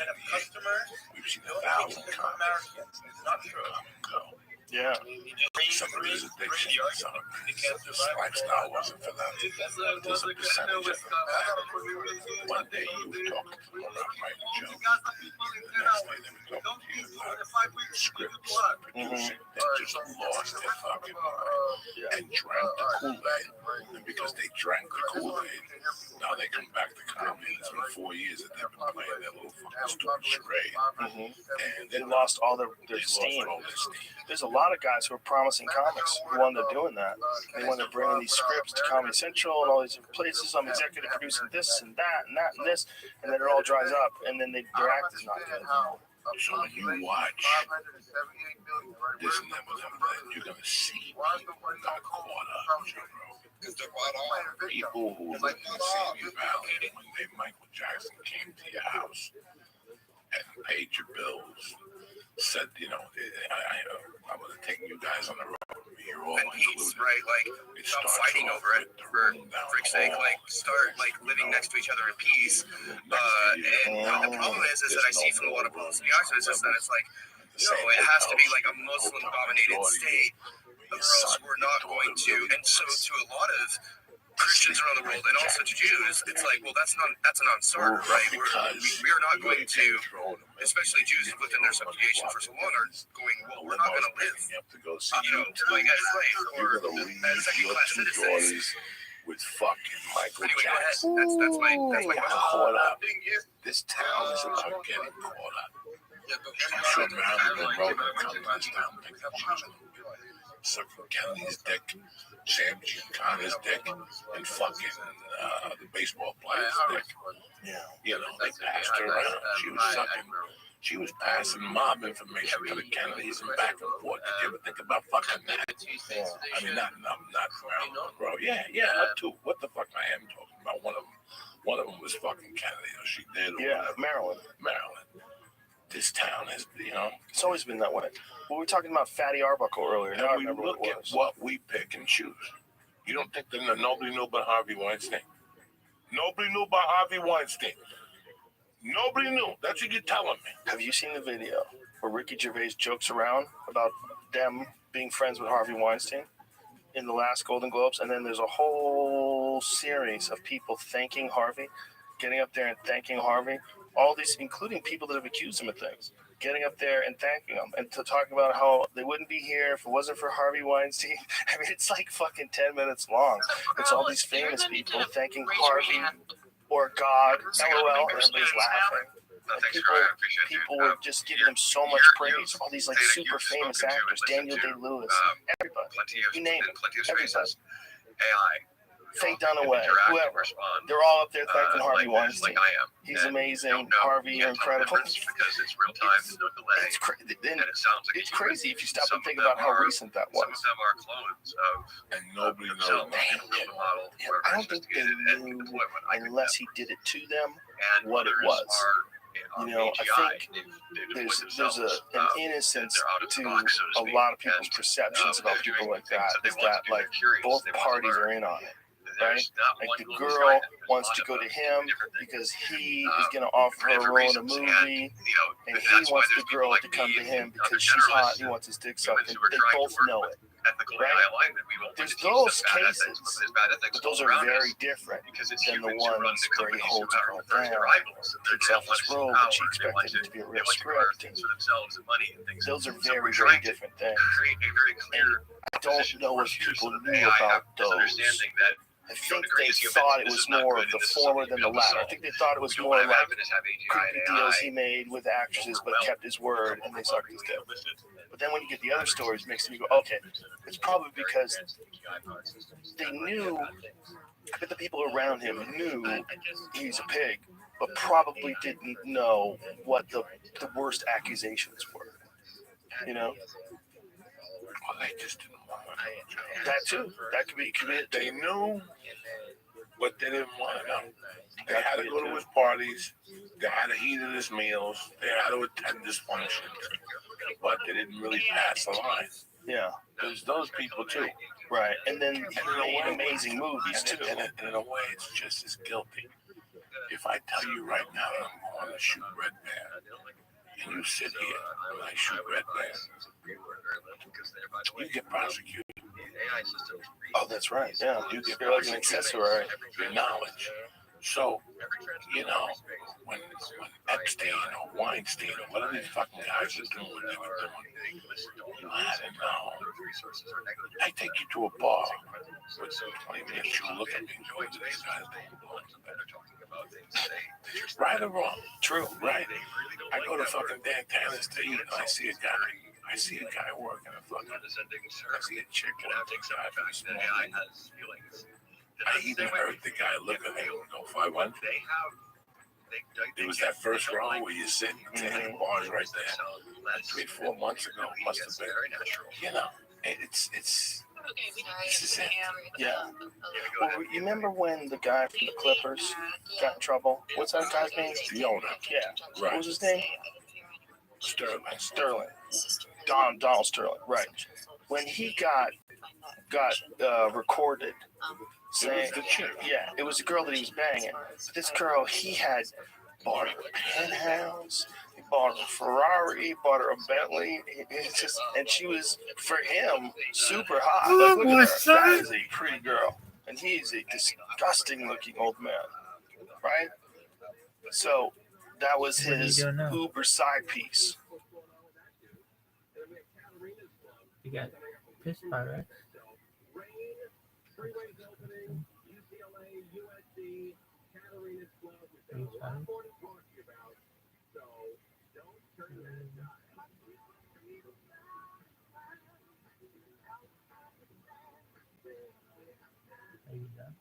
of customers. We've seen 1,000 comments. Not true. Yeah. Some of these addictions, some of this lifestyle wasn't for them. There's a percentage of them. One day you were talking to them about writing jokes. The next day they were talking to you about scripts, producing. They just lost their fucking mind and drank the Kool-Aid. And because they drank the Kool-Aid, now they come back to comedy. It's been 4 years that they've been playing their little fucking stupid charade. And they lost all their steam. There's a lot of guys who are promising comics who wound up doing that. They wound up bringing these scripts to Comedy Central and all these different places. I'm executive producing this and that and that and this, and then it all dries up, and then their act is not good. So when you watch this Never Land, you're going to see got caught up, people who lived in Simi Valley when Michael Jackson came to your house and paid your bills, said, you know, I'm going to take you guys on the road. You're all peace, right? Like, stop fighting over it. For frick's sake, like, start like living next to each other in peace. And the problem is that I see from a lot of posts in the Oxford is that it's like, no, it has to be like a Muslim-dominated state, or else we're not going to. And so, to a lot of Christians around the world, and also to Jews, it's like, well, that's a non-starter, right? We are not going to, especially Jews within their subjugation for so long, are going, well, we're not going to live, you know, like as slaves or as second-class citizens. With fucking Michael Anyway, Jackson. That's my Caught up. This town is about getting caught up. I'm sure Marilyn Monroe will come to this town, pick up Surfer Kelly's dick, Sam Giancana's dick, and fucking the baseball player's dick. Yeah. You know, they passed her around. She was passing mob information to the Kennedys and back and forth. Did you ever think about fucking that? Yeah. I mean, not Marilyn Monroe. Yeah, her too. What the fuck I am talking about? One of them was fucking Kennedy, or she did. Or Maryland. This town is, you know, it's always been that way. We were talking about Fatty Arbuckle earlier. Now I we remember look at what we pick and choose. You don't think that nobody knew about Harvey Weinstein? Nobody knew about Harvey Weinstein. Nobody knew. That's what you're telling me. Have you seen the video where Ricky Gervais jokes around about them being friends with Harvey Weinstein in the last Golden Globes? And then there's a whole series of people thanking Harvey, getting up there and thanking Harvey. All these, including people that have accused him of things, getting up there and thanking him and to talk about how they wouldn't be here if it wasn't for Harvey Weinstein. I mean, it's like fucking 10 minutes long. It's all these famous people thanking Harvey or God, LOL, everybody's laughing. People were just giving him so much praise. All these like super famous actors, Daniel Day-Lewis, everybody, you name it, everybody. AI. Faye Dunaway, whoever. They're all up there thanking Harvey Weinstein. Like I am. He's amazing. Harvey, you're incredible. Because it's real time, no delay. It's crazy if you stop and think about how recent that was. Some of them are clones of, and nobody knows. I don't think they knew unless he did it to them what it was. You know, I think there's an innocence to a lot of people's perceptions about people like that. Is that like both parties are in on it. Right? Like the girl wants to go to him because he is going to offer her a role in a movie, and he wants the girl to come to him because she's hot and he wants his dick sucked, and they both know it. Right? There's those cases, but those are very different than the ones where he holds a girl down, takes off his robe, and she expected it to be a real script. Those are very, very different things. And I don't know if people knew about those. I think they thought it was more of the former than the latter. I think they thought it was more like creepy deals he made with actresses but kept his word and they sucked his dick. But then when you get the other stories mixed and you go, okay, it's probably because they knew, I bet the people around him knew he's a pig, but probably didn't know what the worst accusations were. You know? Well, they just didn't want to. That too. That could be it. They knew, but they didn't want to know. They had to go to his parties. They had to eat at his meals. They had to attend his functions. But they didn't really pass the line. Yeah. There's those people too. Right. And then he made amazing movies too. And in a way, it's just as guilty. If I tell you right now that I'm going to shoot Red Bear, and you sit here and I shoot Red Bear, you get prosecuted. Oh, that's right. Yeah. You get You're like an accessory. Your knowledge. So, you know, when Epstein or Weinstein or whatever these fucking guys are doing what they were doing, I don't know. I take you to a bar for 20 minutes, you look at me and go, these guys right or wrong? True, right? I go to fucking Dan Tanner's to eat and I see a guy working a fucking, I see a chick working a small thing. I even heard the guy look at me and go, if I went, it was that first row where you sit in the bars right there. 3-4 months ago, must have been. You know, it's Yeah. Well, you remember when the guy from the Clippers got in trouble? What's that guy's name? The owner. Yeah. Right. What was his name? Sterling. Donald Sterling. Right. When he got recorded saying, it was the girl that he was banging. This girl, he had bought her a penthouse, he bought her a Ferrari, he bought her a Bentley. It's just, and she was, for him, super hot. Like, look at her. That is a pretty girl. And he's a disgusting looking old man. Right? So that was his Uber side piece. You got pissed by, right? Are you done?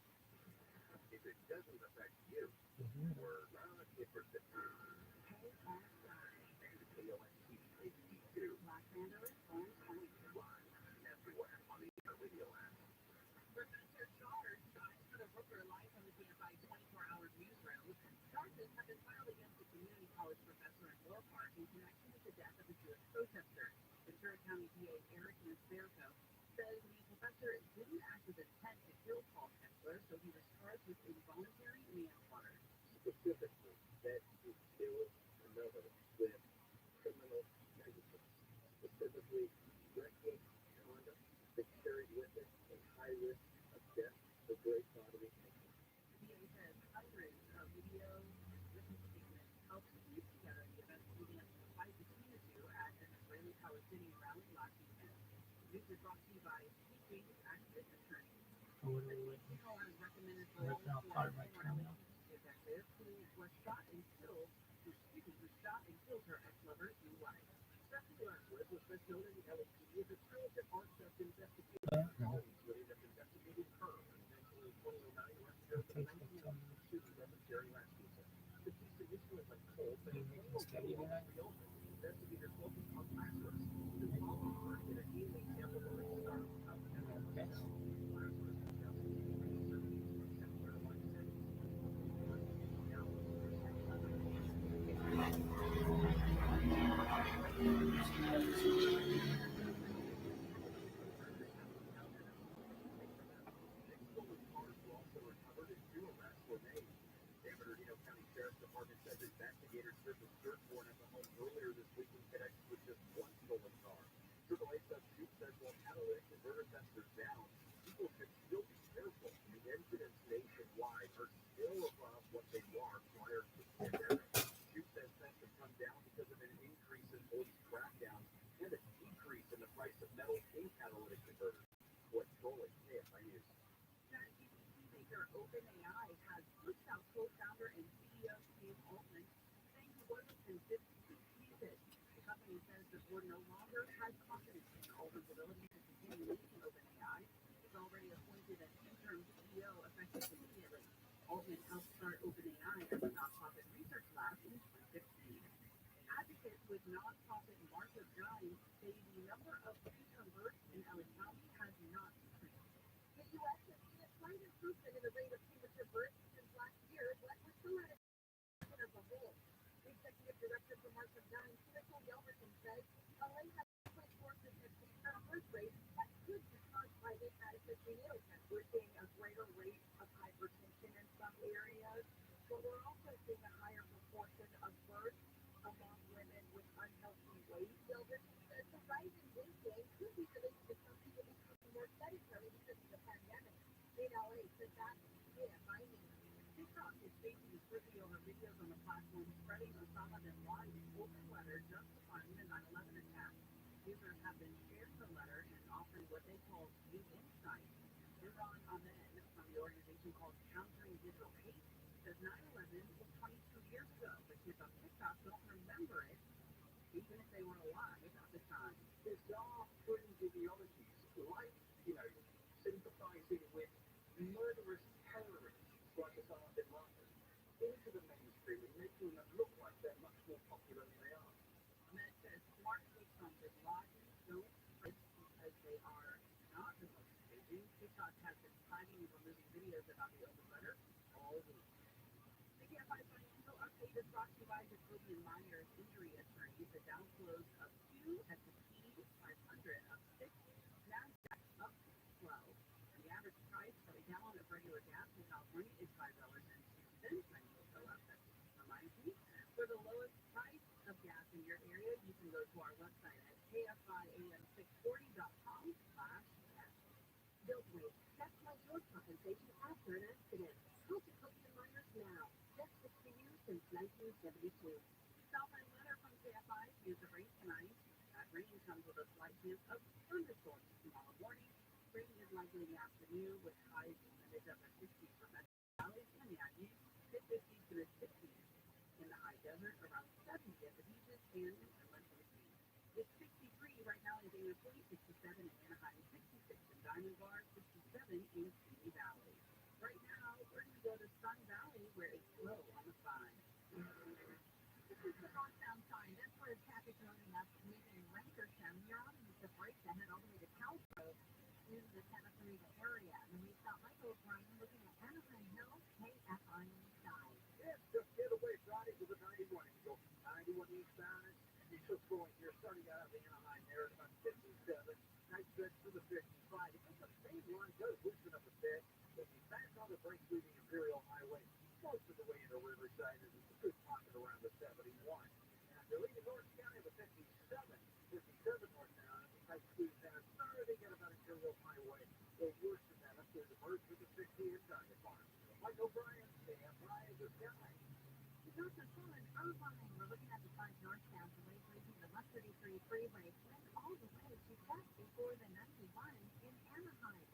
moving videos about the open letter all week. The KFI Financial Update is brought to you by Jacoby & Myers Injury Attorneys. The Dow closed up 2 at the T 500 up 6, NASDAQ up 12. And the average price for a gallon of regular gas in California is $5.02. And also up. That reminds me, for the lowest price of gas in your area, you can go to our website at kfiam640.com/gas. Don't wait. Check my your compensation after an accident. Call Jacoby & Myers now. Just for you since 1972. Southland weather from KFI. Here's the rain tonight. That rain comes with a slight chance of thunderstorms tomorrow morning. Rain is likely in the afternoon with highs in the mid-upper 60s for Metro Valleys and the IU, mid-50s to mid-60s. In the high desert, around 70 at the beaches and inland Tennessee. It's 63 right now in Dana Point, 67 in Anaheim, 66 in Diamond Bar, 67 in Simi Valley. Right now, we're going to go to Sun Valley where it's low on the 5. This is the northbound sign. That's where traffic loading up leaving Rankersham. You're on the break to head all the way to Calco in the Santa Clarita area. And then we've got Michael O'Brien looking at Anaheim Hill, KFI side. It's just getaway Friday to the 91. You go 91 eastbound. You took going. You're starting out of the Anaheim there at about 57. Nice stretch to the 55. You take the same line, does loosen up a bit. But you back on the brake through the Imperial Highway. Most of the way into Riverside is a good pocket around the 71. And they're leaving North County with 57 northbound. As the tight squeeze down, starting at about Imperial Highway. A little worse than that up there, the merge with the 60 in Diamond Farm. Mike O'Brien, KFI, the guy. We got the sun in Irvine. We're looking at the 5 northbound delays leaving the 133 freeway went all the way to just before the 91 in Anaheim.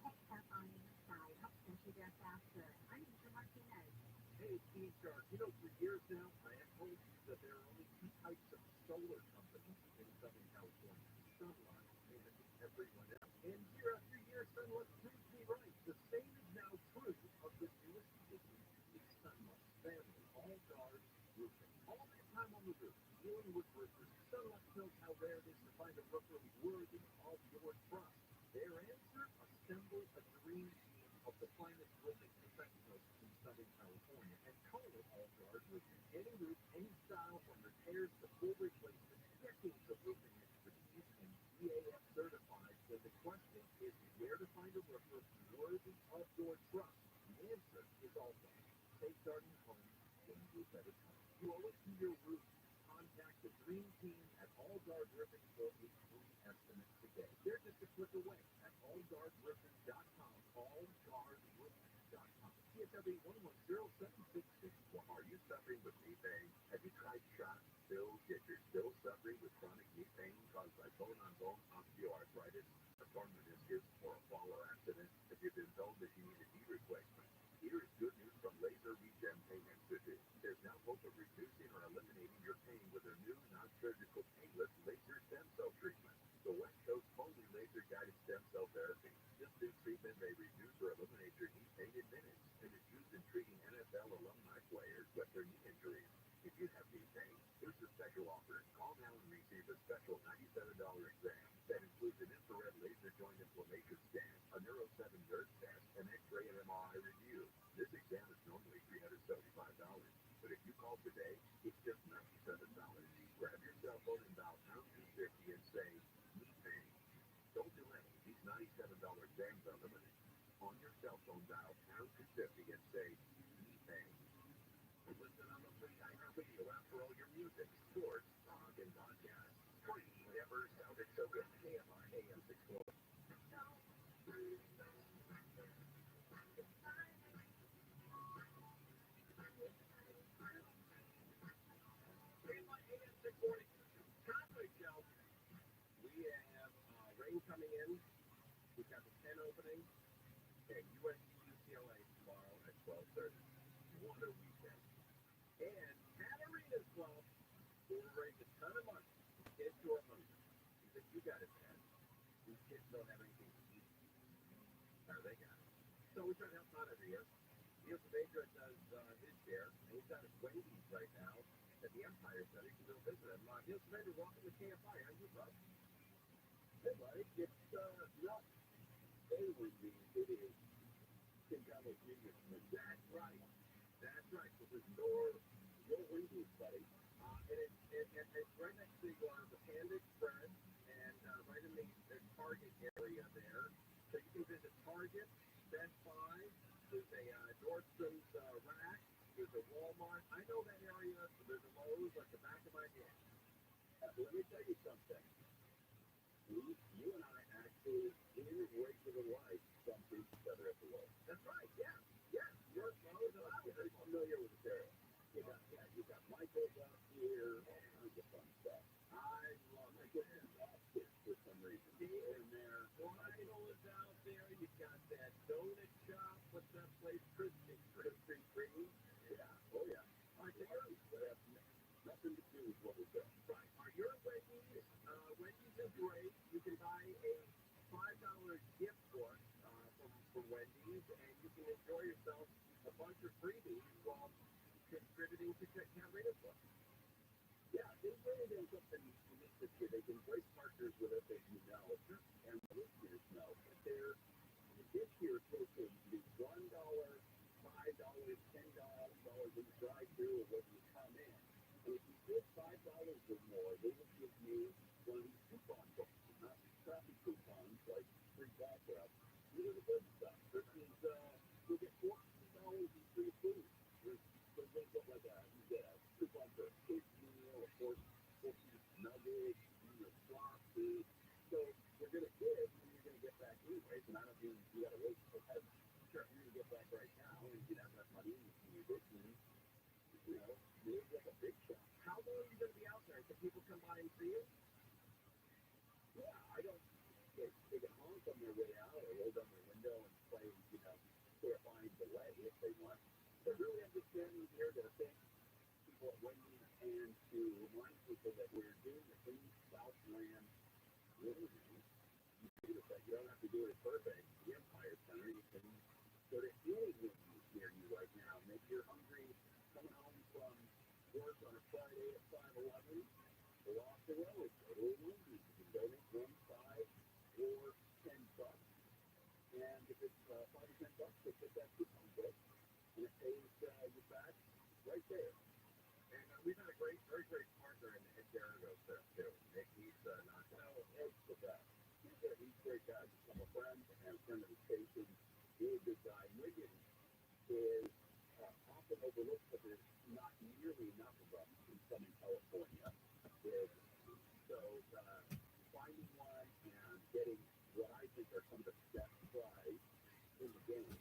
KFI inside helps get you there faster. I'm Mr. Martinez. Hey, Steve Sharp, you know, for years now, I have told you that there are only 2 types of solar companies in Southern California. Sunlight and everyone else. And year after year, Sunlight proves me right. The same is now true of the newest business, the Sunlight family, all guards roofing. All that time on the roof, dealing with roofers, Sunlight knows how rare it is to find a roofer worthy of your trust. Their answer? Assemble a dream team of the finest roofing professionals in Southern California and call it All Guard Roofing. Any roof, any style, from repairs to full replacement, decades of roofing expertise and EAF certified. So the question is where to find a roofer worthy of your trust. The answer is All Guard. Safeguarding homes and do better homes. You owe it to your roof. Contact the dream team at All Guard Roofing for a free estimate today. They're just a click away at allguardroofing.com. Allguardroofing.com. CSW 1107661. Are you suffering with knee pain? Have you tried shots, pills, yet you're still suffering with chronic knee pain caused by bone-on-bone osteoarthritis, a torn meniscus, or a fall or accident? If you've been told that you need a knee replacement, here is good news from Laser Regen Pain Institute. There's now hope of reducing or eliminating your pain with a new non-surgical painless laser stem cell treatment. The West Coast Foley laser-guided stem cell therapy. This new treatment may reduce or eliminate your knee pain in minutes and is used in treating NFL alumni players with their knee injuries. If you have knee pain, here's a special offer. Call now and receive a special $97 exam that includes an infrared laser joint inflammation scan, a Neuro 7 nerve test, an X-ray and MRI review. This exam is normally $375, but if you call today, it's just $97. Grab your cell phone and dial pound 250 and say, knee pain. Don't delay. These $97 exams are limited. On your cell phone, dial pound 250 and say, knee pain. And listen on the free iHeart Radio app for all your music, sports, rock, and podcasts. Free. Never sounded so good. KFI AM 640. Traffic show. We have rain coming in. We've got the 10 opening at USC UCLA tomorrow at 12:30. What a weekend. And Katarina's Club will raise a ton of money. Kids who are hungry. Because you got it, man. These kids don't have anything to eat. Now they got it. So we try to help out every year. Neil Sabedra does his share, and he's got his Wendy's right now at the Empire Center. You can go visit him. Neil Sabedra, welcome to KFI. How you, bud? Hey, buddy. It's not day with me. It is That's right. That's right. So restore your Wendy's, buddy. And it's right next to the Panda Express and right in the Target area there. So you can visit Target, Best Buy. There's a Nordstrom's rack. There's a Walmart. I know that area. There's a Lowe's like the back of my hand. Let me tell you something. You and I actually, in regular life, bump into each other at the Lowe's. That's right. Yeah. Yeah. You're Lowe's and I'm very familiar with this area. You got Michael's out here. All kinds of fun stuff. I love it. For some reason. And there, Lionel is out there. You got that donut shop. What's that place? Krispy Kreme. Yeah. Oh yeah. I think that has nothing to do with what we're doing. Right. Are your Wendy's? Wendy's is great. You can buy a $5 gift card from Wendy's, and you can enjoy yourself a bunch of freebies while contributing to Catalina's Club. Yeah, they've really done something unique this year. They've been great partners with us, as you know, and listeners know. But they're this year taking the $1, $5, $10 in the drive-through, or when you come in. And if you give $5 or more, they will give you one of these coupon books, not crappy coupons like free backup. These are the good stuff. This is you'll get $14 in free food. So they get like you get a coupon for a kids meal, a 4-piece nugget, swap food. So you're gonna give, and you're gonna get back anyways. And I don't mean you gotta wait for heaven. Sure, you're gonna get back right now, and you have that money, and you use it, and maybe like a big shot. How long are you gonna be out there? Can people come by and see you? Yeah, I don't. They can honk on their way out, or roll down their window and play, terrifying delay if they want. But really, I'm just standing here to thank people at Wendy's and to remind people that we're doing the same Southland living room. You can do that. You don't have to do it at Burbank, the Empire Center. You can go to any Wendy's near you right now. Maybe you're hungry, coming home from work on a Friday at 5:11. Go off the road. Go to a Wendy's. You can donate $1, $5, or $10. And if it's $5 or $10, they get that coupon book, and it pays you back right there. And we've had a very great partner in Jericho there too. Nick, he's knocking out eggs with that. He's a great guy. He's a friend and a friend of the station. Really good guy. Wiggins is often overlooked, but there's not nearly enough of them in Southern California. So finding one and getting what I think are some of the best fries in the game.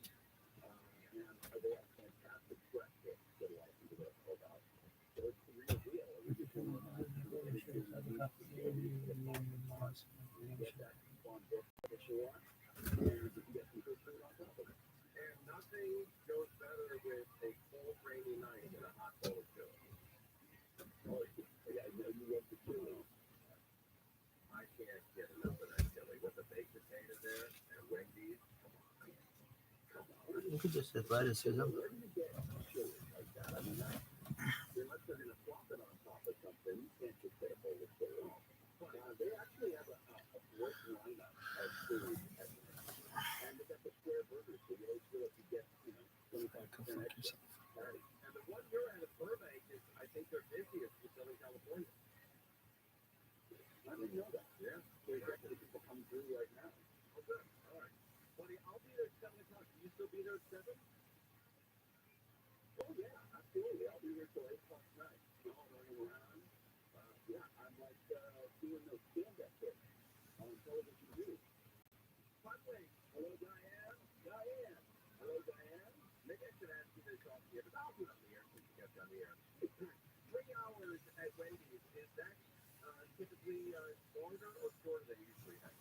And they have fantastic breakfast that a lot of people don't know about. So it's the real deal. We just want to get that coupon book that you want, and you can get some good food on top of it. And nothing goes better with a cold, rainy night than a hot bowl of chili. Oh, yeah, I know you love the chili. I can't get enough of that chili with the baked potato there and Wendy's. Come on. You could just add lettuce or something. Where do you get chili like that? I mean, unless they're going to swap it on top of something, you can't just say a bowl of chili. But they actually have a great lineup of food. And they got the square burgers, so you always feel like you get, 25% extra. And the one you're at Burbank is, I think, their busiest in Southern California. I didn't know that. Yeah. There's actually people coming through right now. Oh, good. All right. Buddy, I'll be there at 7 o'clock. Can you still be there at 7? Oh, yeah, absolutely. I'll be there till 8 o'clock tonight. Running around. Yeah, I'm like doing those stand-up bits on television news. By the way, hello, Diane. Diane. Hello, Diane. Maybe I should ask you this off the air, but I'll do it on the air since you got on the air. 3 hours at Wendy's, is that typically longer or shorter than usually have?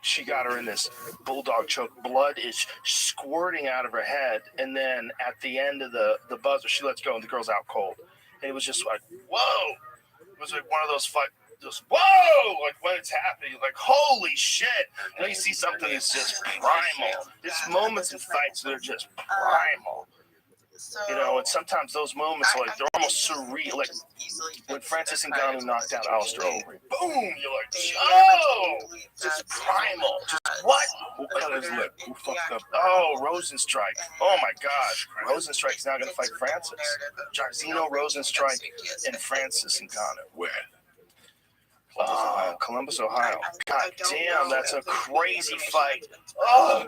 She got her in this bulldog choke. Blood is squirting out of her head, and then at the end of the buzzer, she lets go, and the girl's out cold. And it was just like, whoa! It was like one of those just whoa! Like when it's happening, like holy shit! You see something that's just primal. There's moments in fights that are just primal. And sometimes those moments are like they're almost surreal. Like when Francis Ngannou knocked out Alistair Overeem, boom! You're like, oh, just primal. Just what? We'll cut it his lip? Who fucked up? Oh, Rosenstrike. Oh my God. Rosenstrike's now going to fight Francis. Jairzinho, Rosenstrike, and Francis Ngannou. Where? Columbus, Ohio. God damn, that's a crazy fight. Oh,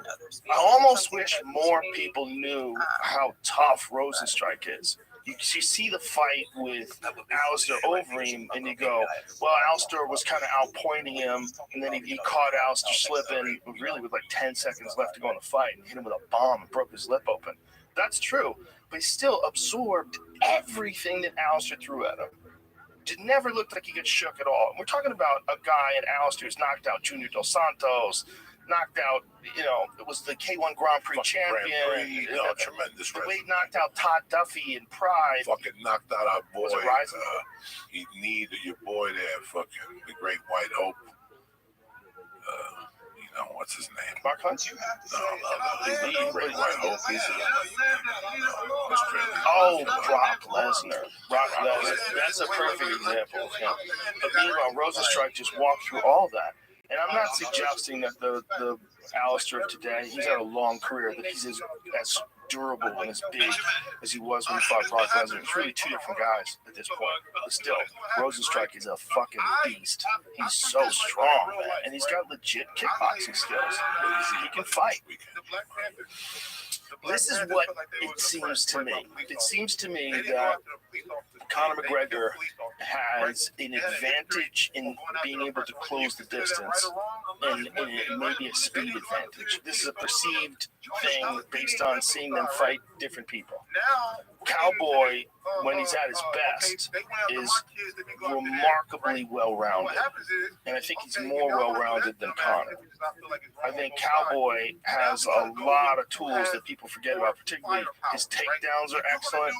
I almost wish more people knew how tough Rosenstrike is. You see the fight with Alistair Overeem, and you go, well, Alistair was kind of outpointing him, and then he caught Alistair slipping, really with like 10 seconds left to go in the fight, and hit him with a bomb and broke his lip open. That's true, but he still absorbed everything that Alistair threw at him. It never looked like he got shook at all. And we're talking about a guy in Alistair who's knocked out Junior Dos Santos, knocked out, it was the K1 Grand Prix champion. Tremendous. The way he knocked out Todd Duffy in Pride. Fucking knocked out our boy. Was it Rising? He needed your boy there, fucking the Great White Hope. What's his name? Mark Hunt? No, Great White Hope. He's Brock Lesnar. That's a perfect example of him. But meanwhile, Rosenstrike just walked through all that. And I'm not suggesting that the Alistair of today, he's had a long career, that he's as durable and as big as he was when he fought Brock Lesnar. It's really two different guys at this point. But still, Rosenstrike is a fucking beast. He's so strong, man. And he's got legit kickboxing skills. He can fight. This is what it seems to me. It seems to me that Conor McGregor has an advantage in being able to close the distance and maybe a speed advantage. This is a perceived thing based on seeing them fight different people. Cowboy, when he's at his best, is remarkably well-rounded. And I think he's more well-rounded than Conor. I think Cowboy has a lot of tools that people forget about, particularly his takedowns are excellent.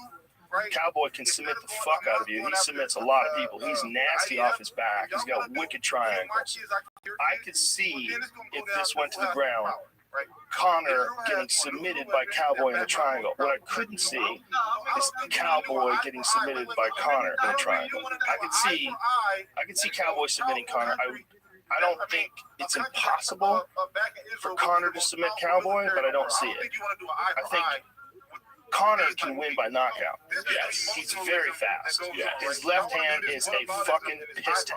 Cowboy can submit the fuck out of you. He submits a lot of people. He's nasty off his back. He's got wicked triangles. I could see, if this went to the ground, Conor getting submitted by Cowboy in the triangle. What I couldn't see is Cowboy getting submitted by Conor in the triangle. I could see Cowboy submitting Conor. I don't think it's impossible for Conor to submit Cowboy, but I don't see it. I think Conor can win by knockout. Yes, he's very fast. Yes. His left hand is a fucking piston.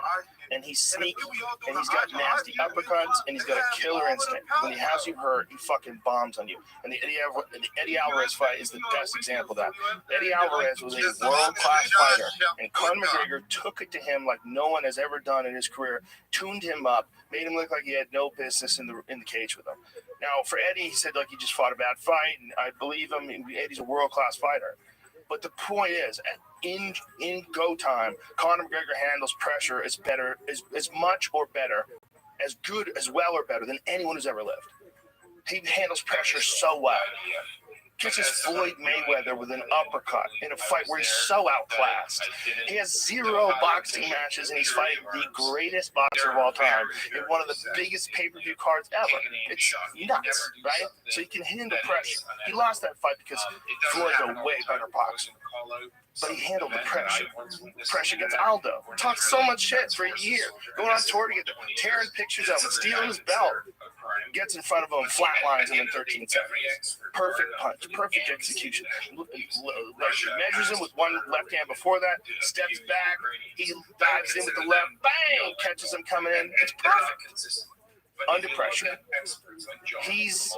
And he's sneaky, and he's got nasty uppercuts, and he's got a killer instinct. When he has you hurt, he fucking bombs on you. And the Eddie Alvarez fight is the best example of that. Eddie Alvarez was a world-class fighter, and Conor McGregor took it to him like no one has ever done in his career, tuned him up, made him look like he had no business in the cage with him. Now, for Eddie, he said, like, he just fought a bad fight, and I believe him. Eddie's a world-class fighter. But the point is, in go time, Conor McGregor handles pressure as much or better, as good, as well or better than anyone who's ever lived. He handles pressure so well. Catches Floyd Mayweather with an uppercut in a fight where he's so outclassed. He has 0 boxing matches, and he's fighting the greatest boxer of all time in one of the biggest pay-per-view cards ever. It's nuts, right? So he can handle pressure. He lost that fight because Floyd's a way better boxer. But he handled the pressure. Pressure against Aldo. Talked so much shit for a year. Going on tour to get tearing pictures of him, stealing his belt. Gets in front of him, flatlines him in 13 seconds. Perfect punch, perfect execution. Measures him with one left hand before that, steps back, he dives in with the left, bang, catches him coming in. It's perfect. Under pressure. He's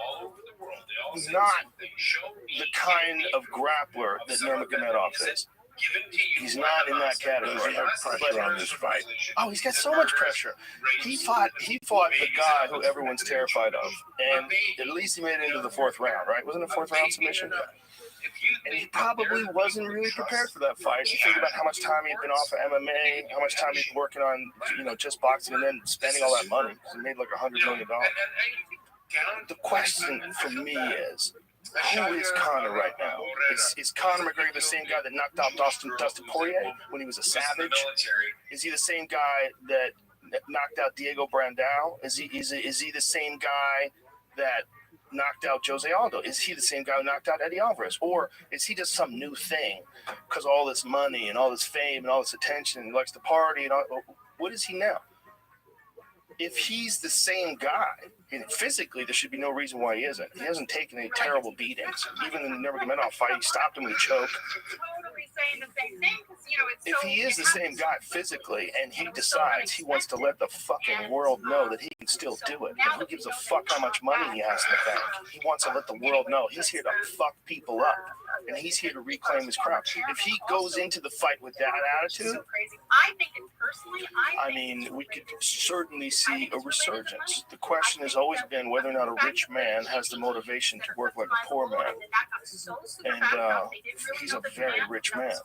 not the kind of grappler that Nurmagomedov is. He's not in that category. Pressure on this fight. Oh, he's got so much pressure. He fought the guy who everyone's terrified of, and at least he made it into the 4th round, right? Wasn't it a 4th round submission? And he probably wasn't really prepared for that fight. You think about how much time he'd been off of MMA, how much time he'd been working on, just boxing, and then spending all that money. He made like $100 million. The question for me is, who is Conor right now? Is Conor McGregor the same guy that knocked out Dustin Poirier when he was a savage? Is he the same guy that knocked out Diego Brandao? Is he the same guy that knocked out Jose Aldo? Is he the same guy who knocked out Eddie Alvarez? Or is he just some new thing because all this money and all this fame and all this attention, he likes to party and all? What is he now? if he's the same guy, and physically there should be no reason why he isn't. He hasn't taken any terrible beatings. Even in the Nurmagomedov fight, he stopped him with a choke. Totally saying the same thing because it's If he is the same guy physically and he decides he wants to let the fucking world know that he can still do it, and who gives a fuck how much money he has in the bank? He wants to let the world know he's here to fuck people up, and he's here to reclaim his crown. If he goes into the fight with that attitude, I think it personally. I mean, we could certainly see a resurgence. The question has always been whether or not a rich man has the motivation to work like a poor man. And he's a very rich man.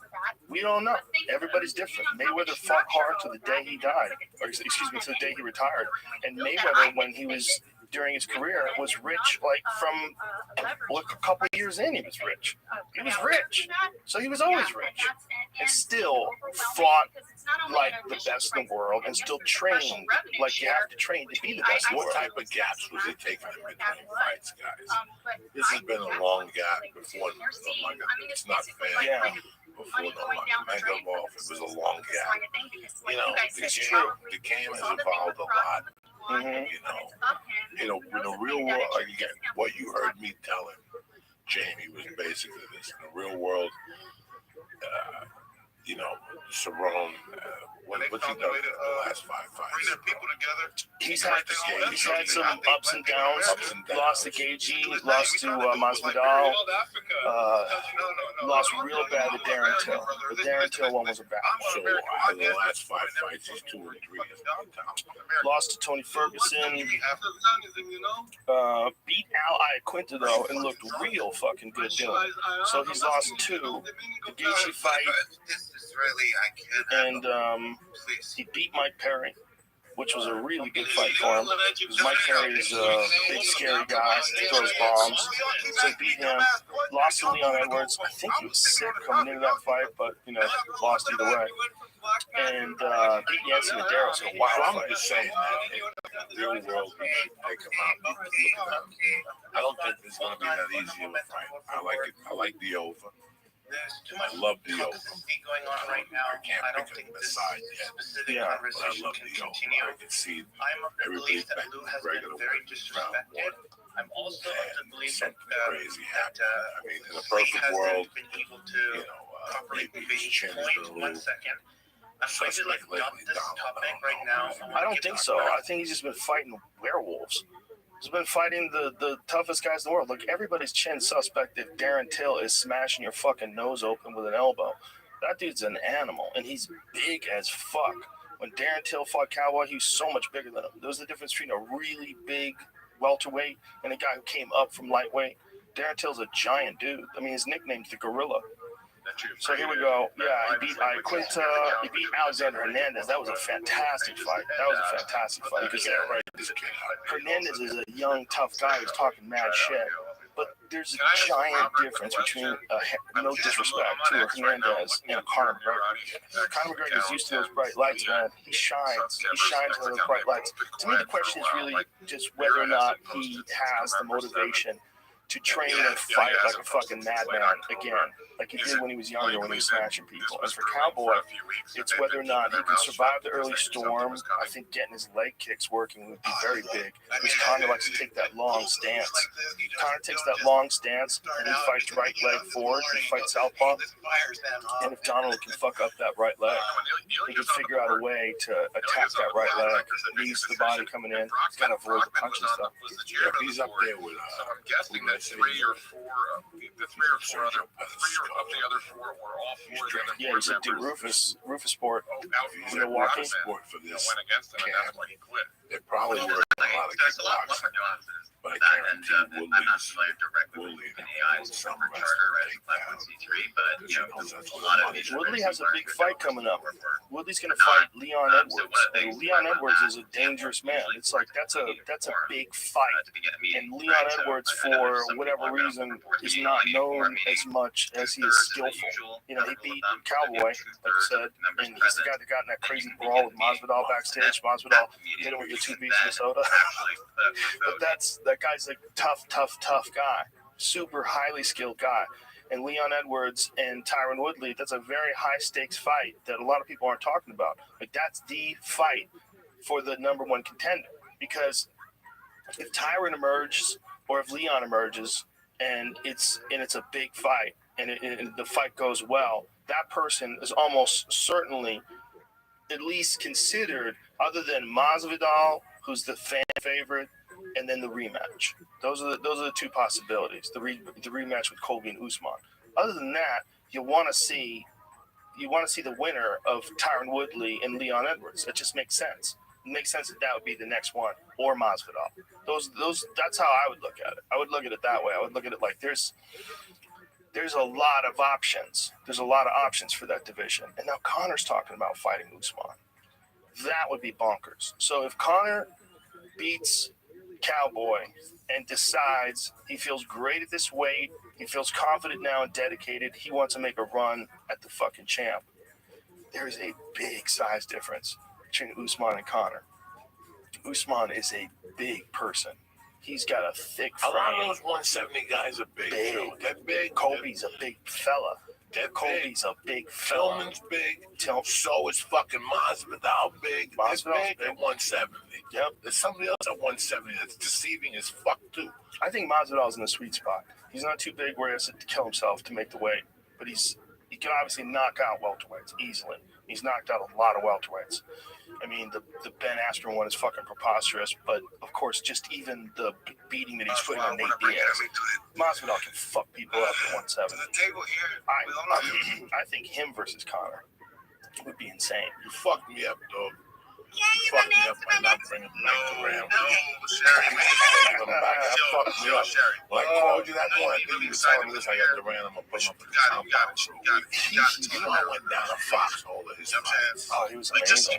We don't know. Everybody's different. Mayweather fought hard to the day he died, or excuse me, to the day he retired. And Mayweather, when he was during his career, was rich, like from a couple of years in, he was rich. He was rich. So he was always rich. And still fought like the best in the world and still trained like you have to train to be the best in the world. What type of gaps was he taking in between fights, guys? This has been a long gap before. It's not fair. Yeah. Before Nurmagomedov, it was a long gap. The game has evolved a lot. In the real world, again, what you heard me tell him, Jamie, was basically this. In the real world, Cerrone, what's he done in the last 5 fights? He's had some ups and downs. Lost to Gaethje, lost to Masvidal, lost real bad to Darren Till. The Darren Till one was a bad one. So in the last 5 fights, he's 2 and 3. Lost to Tony Ferguson. Beat Al Iaquinta though and looked real fucking good doing it. So he's lost 2. The Gaethje fight, and he beat Mike Perry, which was a really good fight for him. Because Mike Perry is a big, scary guy. He throws bombs. So he beat him. Lost to Leon Edwards. I think he was sick coming into that fight, but, lost either way. And beat Yancy Medeiros in a wild fight. I'm just saying that in the real world, we should take him out. Look at him. I don't think it's going to be that easy of a fight. I like it. I like the over. I love the over. I can't pick him aside yet. Yeah, but I love the over. I can see everybody's back to regular round one. I'm also to believe that crazy happening. I mean, in a perfect world, maybe his chin is a little. I don't think so. I think he's just been fighting werewolves. He's been fighting the toughest guys in the world. Look, everybody's chin suspect if Darren Till is smashing your fucking nose open with an elbow. That dude's an animal, and he's big as fuck. When Darren Till fought Cowboy, he was so much bigger than him. There was the difference between a really big welterweight and a guy who came up from lightweight. Darren Till's a giant dude. I mean, his nickname's the Gorilla. So here we go. Yeah, he beat Iaquinta. He beat Alexander Hernandez. That was a fantastic fight. Because Hernandez is a young, tough guy who's talking mad shit. But there's a giant difference between, no disrespect, to Hernandez and Conor McGregor. Conor McGregor is used to those bright lights, man. He shines. He shines with those bright lights. To me, the question is really just whether or not he has the motivation to train and fight like a fucking madman again, like he did when he was younger, when he was smashing people. As for Cowboy, it's whether or not he can survive the early storm. I think getting his leg kicks working would be very big, because Conor likes to take that long stance. Conor takes that long stance, and he fights right leg forward, he fights southpaw, and if Donald can fuck up that right leg, he can figure out a way to attack that right leg, leaves the body coming in, kind of avoid the punch and stuff. Yeah, he's up there with, so I'm guessing that 3 or 4 of the other 4 were all 4 of them. Yeah, he said do Rufus Sport. He's a walking sport for this. Went against him, and that's why he quit. It probably worked a lot of kickboxing, but I guarantee Woodley Woodley has a big fight coming up. Woodley's going to fight Leon Edwards. And Leon Edwards is a dangerous man. It's like that's a big fight. And Leon Edwards, for whatever reason, is not known as much as he is skillful. He beat Cowboy, like I said, and he's the guy that got in that crazy brawl with Masvidal backstage. Masvidal hit him with the 2 beats of soda. But that guy's a tough guy, super highly skilled guy. And Leon Edwards and Tyron Woodley, that's a very high stakes fight that a lot of people aren't talking about. Like, that's the fight for the number one contender. Because if Tyron emerges or if Leon emerges and it's a big fight and the fight goes well, that person is almost certainly at least considered, other than Masvidal, who's the fan favorite, and then the rematch. Those are the two possibilities. The rematch with Colby and Usman. Other than that, you want to see the winner of Tyron Woodley and Leon Edwards. It just makes sense. It makes sense that would be the next one, or Masvidal. That's how I would look at it. I would look at it that way. I would look at it like there's a lot of options. There's a lot of options for that division. And now Connor's talking about fighting Usman. That would be bonkers. So if Connor beats Cowboy and decides he feels great at this weight, he feels confident now and dedicated, he wants to make a run at the fucking champ, there's a big size difference between Usman and Connor. Usman is a big person. He's got a thick frame. A lot of those 170 guys are big. They're big. Colby's a big fella. Colby's a big fella. Tillman's big. So is fucking Masvidal big. Masvidal's big at 170. Yep. There's somebody else at 170 that's deceiving as fuck too. I think Masvidal's in the sweet spot. He's not too big where he has to kill himself to make the weight, but he can obviously knock out welterweights easily. He's knocked out a lot of welterweights. I mean, the Ben Askren one is fucking preposterous, but of course, just even the beating that he's putting on Nate Diaz, Masvidal can fuck people up at 170. I think him versus Connor would be insane. You fucked me up, dog. You fucked me up by not bringing back the Ram. Sherry. Fucked me up. When I called you that morning, I think you were telling me this. I got the Ram. I'm gonna put him up in the sound box. You know, I went down a foxhole at his fight. Oh, he was amazing.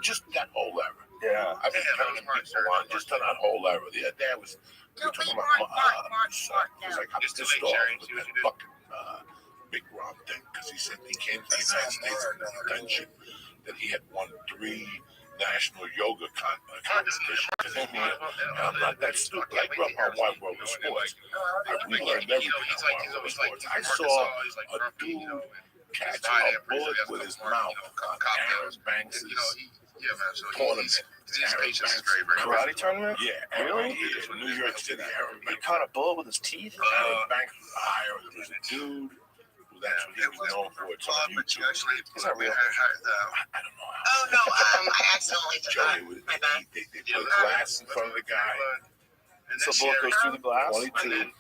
Just that whole era. Yeah. I've been turning people on just on that whole era. The other day I was talking about it was like I'm just with that fucking big Rob thing because he said he came to the United States with the contention that he had won 3 national yoga competitions. And I'm not that stupid. I grew up on Wide World of Sports. I relearned everything on Wide World of Sports. I saw a dude catch a bullet with his mouth on Aaron Banks' tournament. Karate tournament? Yeah, really? In New York City. He caught a bullet with his teeth? Aaron Banks was hired. There was a dude. That's what he was known for. It's on YouTube. Is that real? I don't know. Oh no, I accidentally forgot. My bad. They put glass in front of the guy. So bullet goes through the glass? 22. Okay,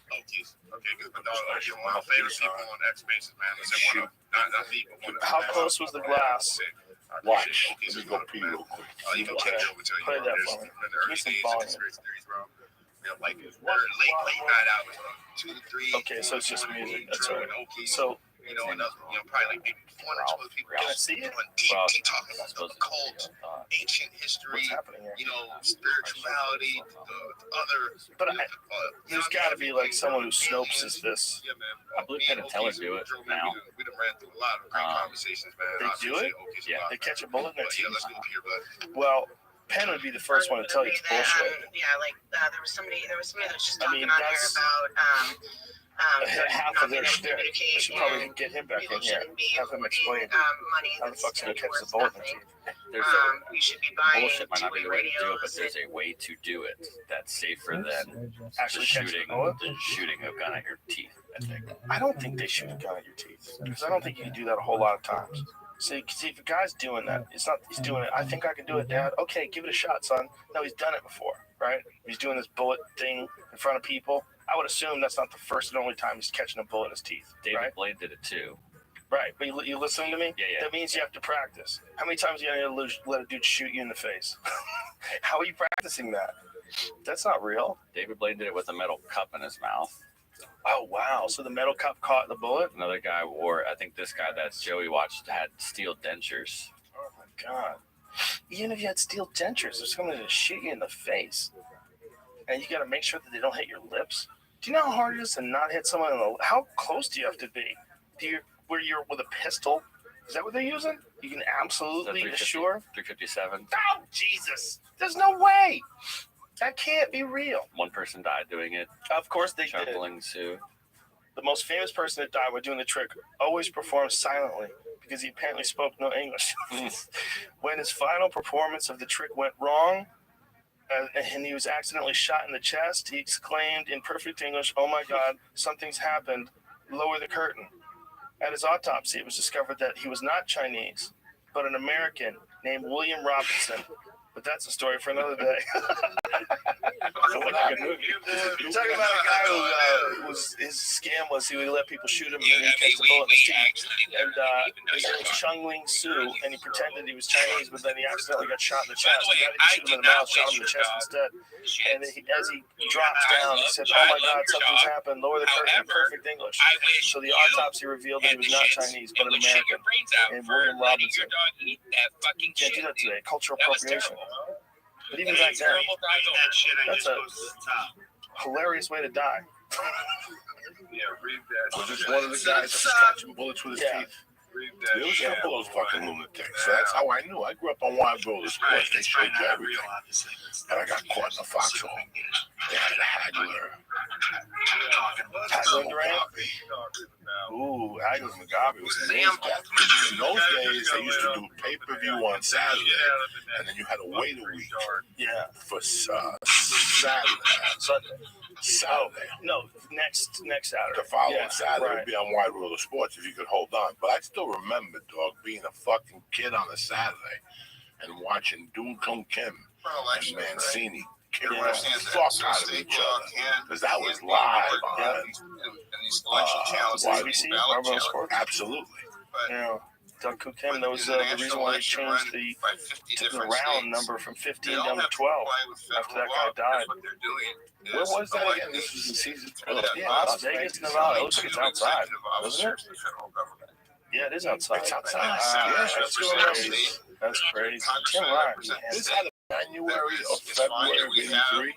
because my dog, one of my favorite people on X Spaces, man. I said, not me, but one of How close was the glass? Watch. Let me go pee real quick. You can catch over to you. Play that for me. In the early days of conspiracy theories, bro. You know, like late night hours, 2 to 3. Okay, so it's just music. That's all right. So, you know, and probably like maybe 1 or 2 other people. Can I see it? Deep talking about the occult, ancient history, you know, spirituality, the other. But there's got to be like someone who Snopes is this. Yeah, man. I believe Penn and Teller do it now. We done ran through a lot of great conversations, man. They do it? Yeah. They catch a bullet in their Yeah, teeth? let's move here, bud. Well, Penn would be the first one to tell you it's bullshit. Yeah, like there was somebody that was just I talking mean, on here that's- about Half not of their being able to shit. I communicate should probably and get him back people in here. shouldn't be Have him explain money how the that's fuck's gonna catch the worth bullet in the nothing. teeth. There's You should be buying bullshit might not be two-way the way to do it, but radios. there's a way to do it that's safer than Actually catch the bullet? shooting a gun at your teeth. I think. I don't think they shoot a gun at your teeth because I don't think you can do that a whole lot of times. See, if a guy's doing that, it's not he's doing it. I think I can do it, Dad. Okay, give it a shot, son. No, he's done it before, right? He's doing this bullet thing in front of people. I would assume that's not the first and only time he's catching a bullet in his teeth. David right? Blade did it too. Right, but you listening to me? Yeah. That means you have to practice. How many times are you going to let a dude shoot you in the face? How are you practicing that? That's not real. David Blade did it with a metal cup in his mouth. Oh, wow. So the metal cup caught the bullet? Another guy wore, I think this guy that Joey watched had steel dentures. Oh, my God. Even if you had steel dentures, there's someone to shoot you in the face. And you got to make sure that they don't hit your lips. Do you know how hard it is to not hit someone in the... How close do you have to be? Where you're with a pistol? Is that what they're using? You can absolutely assure? 357. Oh, Jesus. There's no way. That can't be real. One person died doing it. Of course they did. Shuffling Sue. The most famous person that died while doing the trick always performed silently because he apparently spoke no English. When his final performance of the trick went wrong and he was accidentally shot in the chest, he exclaimed in perfect English, "Oh my God, something's happened. Lower the curtain." At his autopsy, it was discovered that he was not Chinese, but an American named William Robinson. But that's a story for another day. You're talking about a guy who his scam was he would let people shoot him and he catch the bullet in his teeth. And his name was Chung Ling Su, and he pretended he was Chinese, but then he accidentally got shot in the chest. The guy didn't shoot him in the mouth, shot him in the chest instead. And as he drops down, he said, "Oh my God, something's happened. Lower the curtain," in perfect English. So the autopsy revealed that he was not Chinese, but an American named William Robinson. Can't do that today. Cultural appropriation. But even back then, that's a hilarious way to die. Was this one of the guys that was catching bullets with his teeth? There was a couple of those fucking lunatics. So that's how I knew. I grew up on Wild Gold Sports. They showed you everything. And I got caught in a foxhole. They had a haggler. Haggler Durant? Ooh, Haggler Mugabe was his name. In those days, they used to do pay-per-view on Saturday, and then you had to wait a week for Saturday. Saturday. No, next Saturday. The following Saturday right. would be on Wide World of Sports if you could hold on. But I still remember, dog, being a fucking kid on a Saturday and watching Doom Kung Kim and Mancini kick the fuck out of each other. Because that was live on ABC, Sports. Absolutely. Yeah. Doug Kung Kim, that was the reason why they changed the round number from 15 down to 12 after that guy died. Where was that again? This was in season 12. Yeah, Las Vegas, Nevada. It looks like it's outside, doesn't it? Yeah, it is outside. It's outside. That's crazy. Tim Ryan. This had a January or February of '83.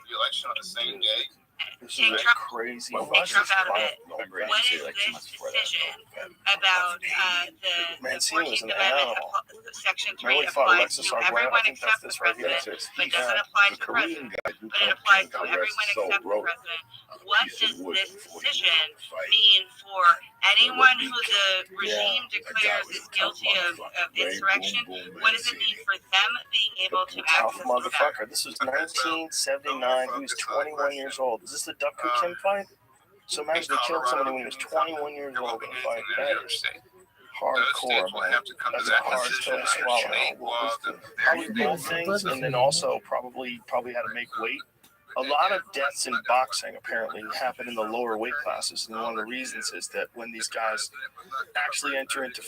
This is crazy. Trump out of it. What is this decision about the Mancini was 14th an Amendment animal. Section 3 applies to everyone except the president, but doesn't apply to the president, but it applies to everyone except the president. What does this decision mean for anyone who the regime declares is guilty of insurrection? What does it mean for them being able to Tough access motherfucker. This was 1979. He was 21 years old. Is this the Doug Kung Kim fight? So imagine they killed somebody when he was 21 years old in a fight. That is hardcore, man. That's a hard pill to swallow. Probably both things, and then also probably had to make weight. A lot of deaths in boxing apparently happen in the lower weight classes, and one of the reasons is that when these guys actually enter into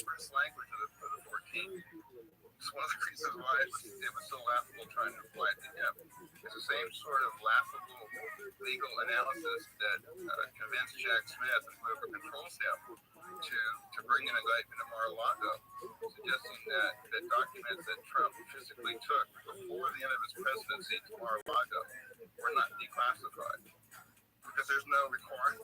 It's one of the reasons why it was so laughable trying to apply it to him. It's the same sort of laughable legal analysis that convinced Jack Smith and whoever controls him to bring an indictment of Mar-a-Lago, suggesting that documents that Trump physically took before the end of his presidency to Mar-a-Lago were not declassified. Because there's no requirement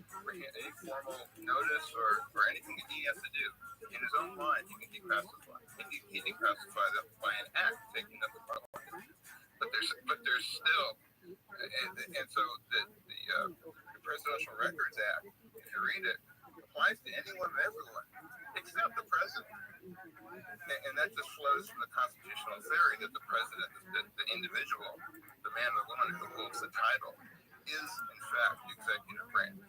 for any formal notice or anything that he has to do. In his own mind, he can declassify. He declassified them by an act taking them to Parliament. But there's still, and so the Presidential Records Act, if you read it, applies to anyone and everyone except the president. And that just flows from the constitutional theory that the president, the individual, the man or woman who holds the title, is in fact the executive branch.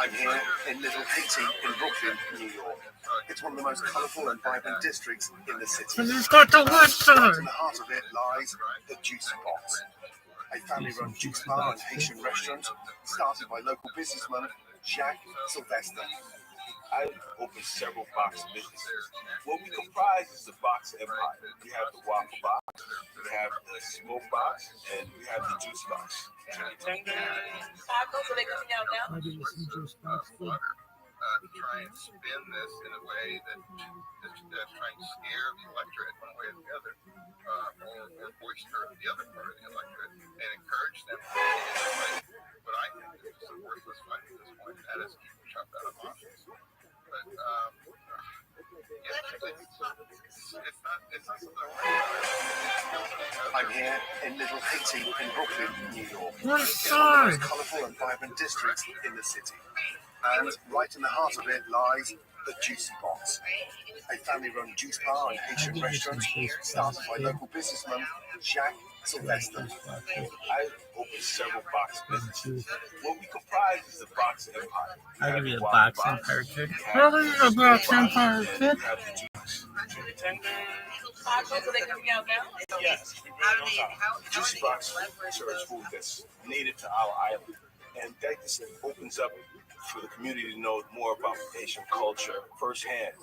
I'm here in Little Haiti in Brooklyn, New York. It's one of the most colourful and vibrant districts in the city. And it's got the west Right side. in the heart of it lies the Juice Box, a family-run juice bar and Haitian restaurant started by local businessman Jacques Sylvester. I've opened several box businesses. What we comprise is the box empire. We have the waffle box, we have the smoke box, and we have the juice box. Try and spin this in a way that's trying to scare the electorate one way or the other, or boister the other part of the electorate, and encourage them to fight what I think is a worthless fight at this point, and that is keep Trump out of office. But I'm here in Little Haiti in Brooklyn, New York. What It's one of the most side? colourful and vibrant districts in the city. And right in the heart of it lies the Juicy Box, a family-run juice bar and Haitian restaurant started by local businessman Jacques Sylvester. I opened several box businesses. What we comprise is the box empire. I'll give you a box empire kid. Really? A box empire kid? Yes. Juicy Box serves food that's native to our island. And that just opens up for the community to know more about Haitian culture firsthand.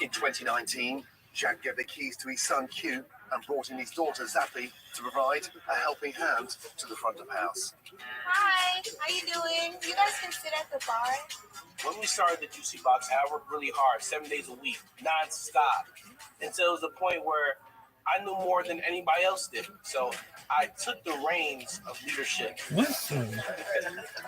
In 2019, Jack gave the keys to his son Q and brought in his daughter Zappy to provide a helping hand to the front of house. Hi, how you doing? You guys can sit at the bar. When we started the Juicy Box, I worked really hard, 7 days a week, non-stop. Until it was a point where I knew more than anybody else did. So I took the reins of leadership.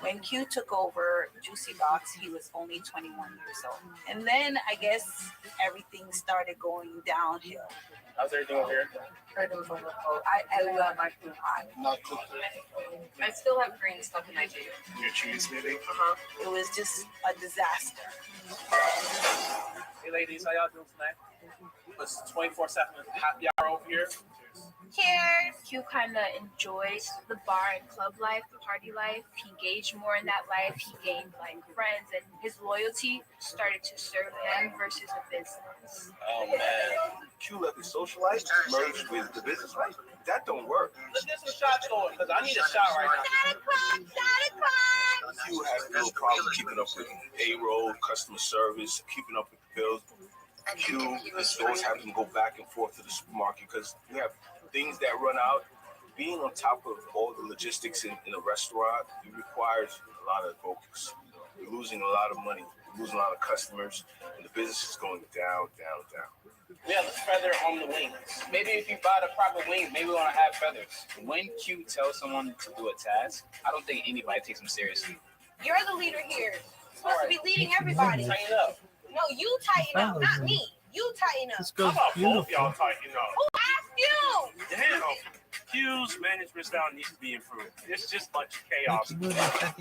When Q took over Juicy Box, he was only 21 years old. And then I guess everything started going downhill. How's everything over here? Everything's wonderful. I love my food hot. Not cooking. I still have green stuff in my food. Your cheese smoothie? It was just a disaster. Hey ladies, how y'all doing tonight? It's 24/7 happy hour over here. Cheers! Q kind of enjoyed the bar and club life, the party life. He engaged more in that life. He gained like friends, and his loyalty started to serve them versus the business. Oh man, Q let the social life merge with the business life. That don't work. Let's get some shots going, because I need a shot right now. Q has no problem keeping up with payroll, customer service, keeping up with bills. Q, the stores have to go back and forth to the supermarket because we have things that run out. Being on top of all the logistics in a restaurant, it requires a lot of focus. We're losing a lot of money, we're losing a lot of customers, and the business is going down, down, down. We have a feather on the wings. Maybe if you buy the proper wings, maybe we want to have feathers. When Q tells someone to do a task, I don't think anybody takes him seriously. You're the leader here. You're supposed to be leading everybody. Tighten up. No, you tighten up, not me. You tighten up. This goes beautiful. Y'all tighten up. Who asked you? Damn. Q's management style needs to be improved. It's just much chaos. Today I've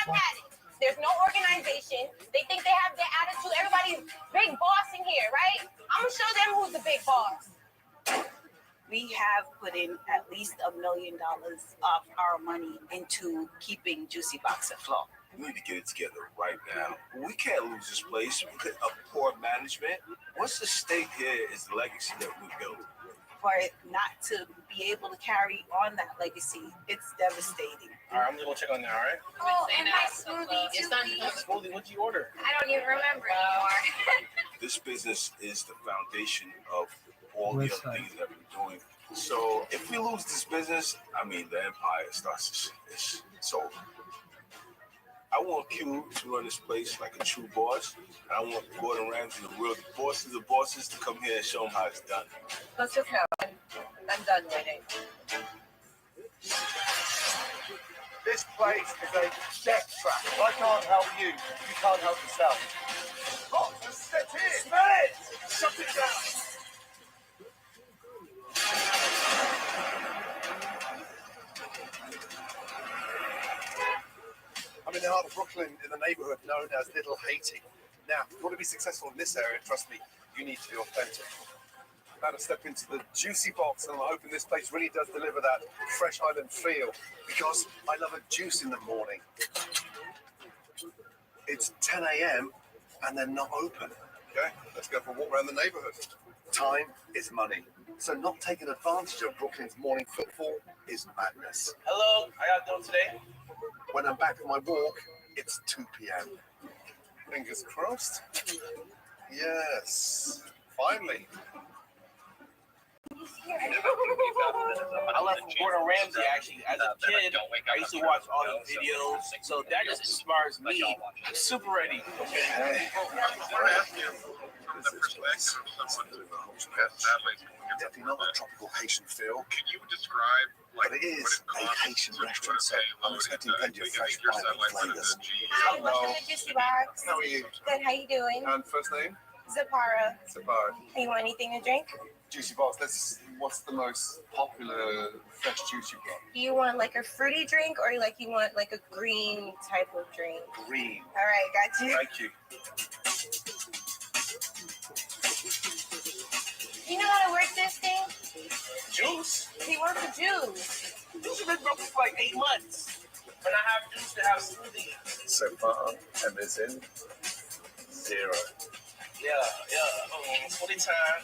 had it. There's no organization. They think they have their attitude. Everybody's big boss in here, right? I'm gonna show them who's the big boss. We have put in at least $1 million of our money into keeping Juicy Box afloat. We need to get it together right now. We can't lose this place because of poor management. What's the stake here is the legacy that we built. For it not to be able to carry on that legacy, it's devastating. All right, I'm gonna go check on that, all right? Oh, and my smoothie too. Smoothie, what'd you order? I don't even remember anymore. This business is the foundation of all the other things that we're doing. So if we lose this business, I mean, the empire starts to it's over. I want Q to run this place like a true boss. And I want Gordon Ramsay, the real bosses of bosses, to come here and show him how it's done. Let's just go. I'm done waiting. This place is a death trap. I can't help you. You can't help yourself. Oh, step in. Smell it. Shut it down. I'm in the heart of Brooklyn in the neighborhood known as Little Haiti. Now, if you want to be successful in this area, trust me, you need to be authentic. I'm about to step into the Juicy Box, and I'm hoping this place really does deliver that fresh island feel, because I love a juice in the morning. It's 10 a.m. and they're not open. Okay, let's go for a walk around the neighborhood. Time is money, so not taking advantage of Brooklyn's morning footfall is madness. Hello, how y'all doing today? When I'm back from my walk, it's 2 p.m. Fingers crossed. Yes, finally. I love Gordon Ramsay actually. As a kid, I used to watch all the videos, so that just inspires me. I'm super ready. Okay. Definitely not a tropical Haitian feel. Can you describe, like, but it is a Haitian restaurant, so I'm expecting plenty of fresh vibrant flavors. Hi, welcome to Juicy Box. How are you? Good, how you doing? And first name? Zapara. Sapphire. You want anything to drink? Juicy box. What's the most popular fresh juice you've got? Do you want like a fruity drink or like you want like a green type of drink? Green. All right, got you. Thank you. You know how to work this thing? Juice? He wants the juice. Juice has been broken for like 8 months. When I have juice to have smoothie. So far, and it's in 0. Yeah. 40 time.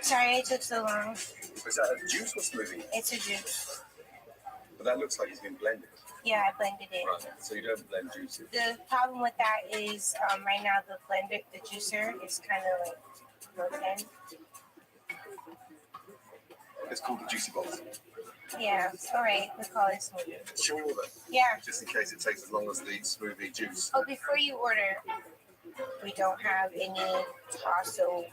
Sorry it took so long. Is that a juice or smoothie? It's a juice. But that looks like it's been blended. Yeah, I blended it. Right. So you don't blend juices. The problem with that is right now the juicer is kind of like broken. It's called the juicy box. Yeah, all right. We'll call it smoothie. Shall we order? Yeah. Just in case it takes as long as the smoothie juice. Oh, before you order, we don't have any tasso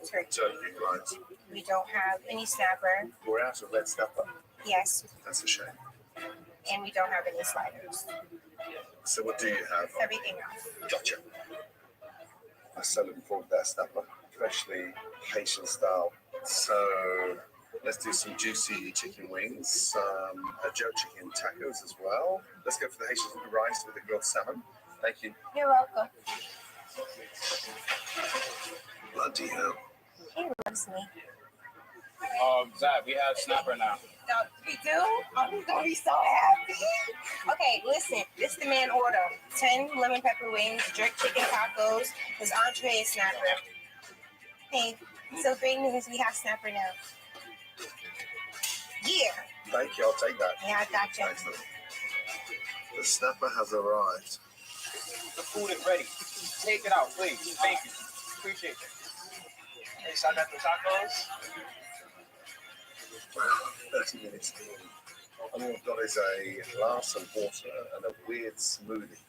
turkey. Turkey, right. We don't have any snapper. We're out of red snapper. Yes. That's a shame. And we don't have any sliders. So what do you have? Everything else. Gotcha. I'm so looking forward to that snapper, especially Haitian style. So let's do some juicy chicken wings, some Joe chicken tacos as well. Let's go for the Haitian rice with the grilled salmon. Thank you. You're welcome. Bloody hell. He loves me. Zach, we have snapper now. So, we do? I'm gonna be so happy. Okay, listen. This is the man order. 10 lemon pepper wings, jerk chicken tacos. His entree is snapper. Hey, so great news. We have snapper now. Yeah. Thank you. I'll take that. Yeah, I got you. Excellent. The snapper has arrived. The food is ready. Take it out, please. Thank you. Appreciate it. Hey, so I got the tacos. Wow, 30 minutes. And all I've got is a glass of water and a weird smoothie.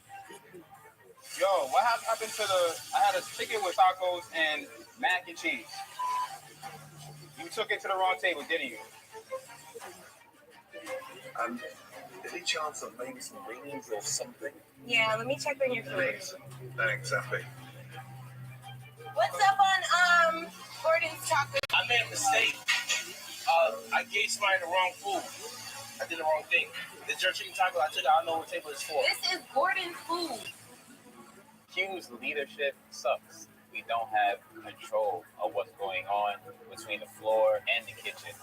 Yo, what happened to I had a chicken with tacos and mac and cheese. You took it to the wrong table, didn't you? And any chance of maybe some wings or something? Yeah, let me check on your fridge. Exactly. What's up on Gordon's tacos? I made a mistake. I gave somebody the wrong food. I did the wrong thing. The jerk chicken taco I took, I don't know what table it's for. This is Gordon's food. Q's leadership sucks. We don't have control of what's going on between the floor and the kitchen.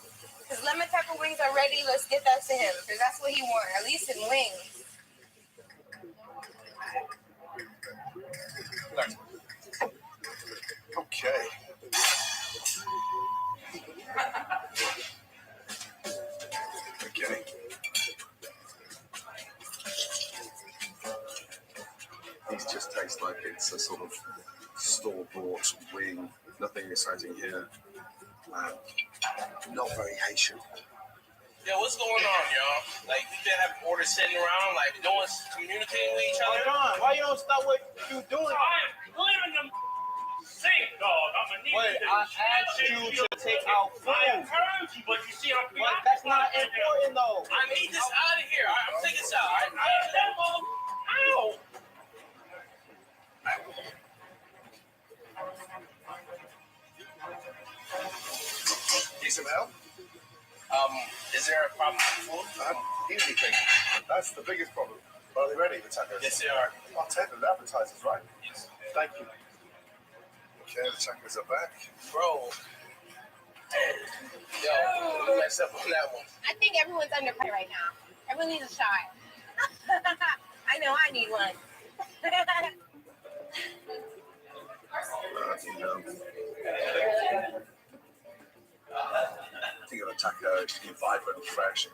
His lemon pepper wings are ready. Let's get that to him because that's what he wants. At least in wings. Okay. Okay. These just taste like it's a sort of store-bought wing. Nothing exciting here. Not very Haitian. Yeah, what's going on, y'all? Like, we been having orders sitting around, like, no one's communicating with each other. John, why you don't stop what you doing? I'm living the sink, dog. I'm gonna need Wait, I asked you to take out food. I heard you, but you see, I'm But that's not important, though. I need this out of here. I'm taking this out. I that mother. Ow! Need some help? Is there a problem with food? Easy thing. That's the biggest problem. Are they ready, the tacos? Yes, they are. I'll take them. The appetizers, right? Yes. Thank you. Okay, the tacos are back. Bro. Yo, we messed up on that one. I think everyone's under pressure right now. Everyone needs a shot. I know I need one. I think of a taco to be vibrant and fresh.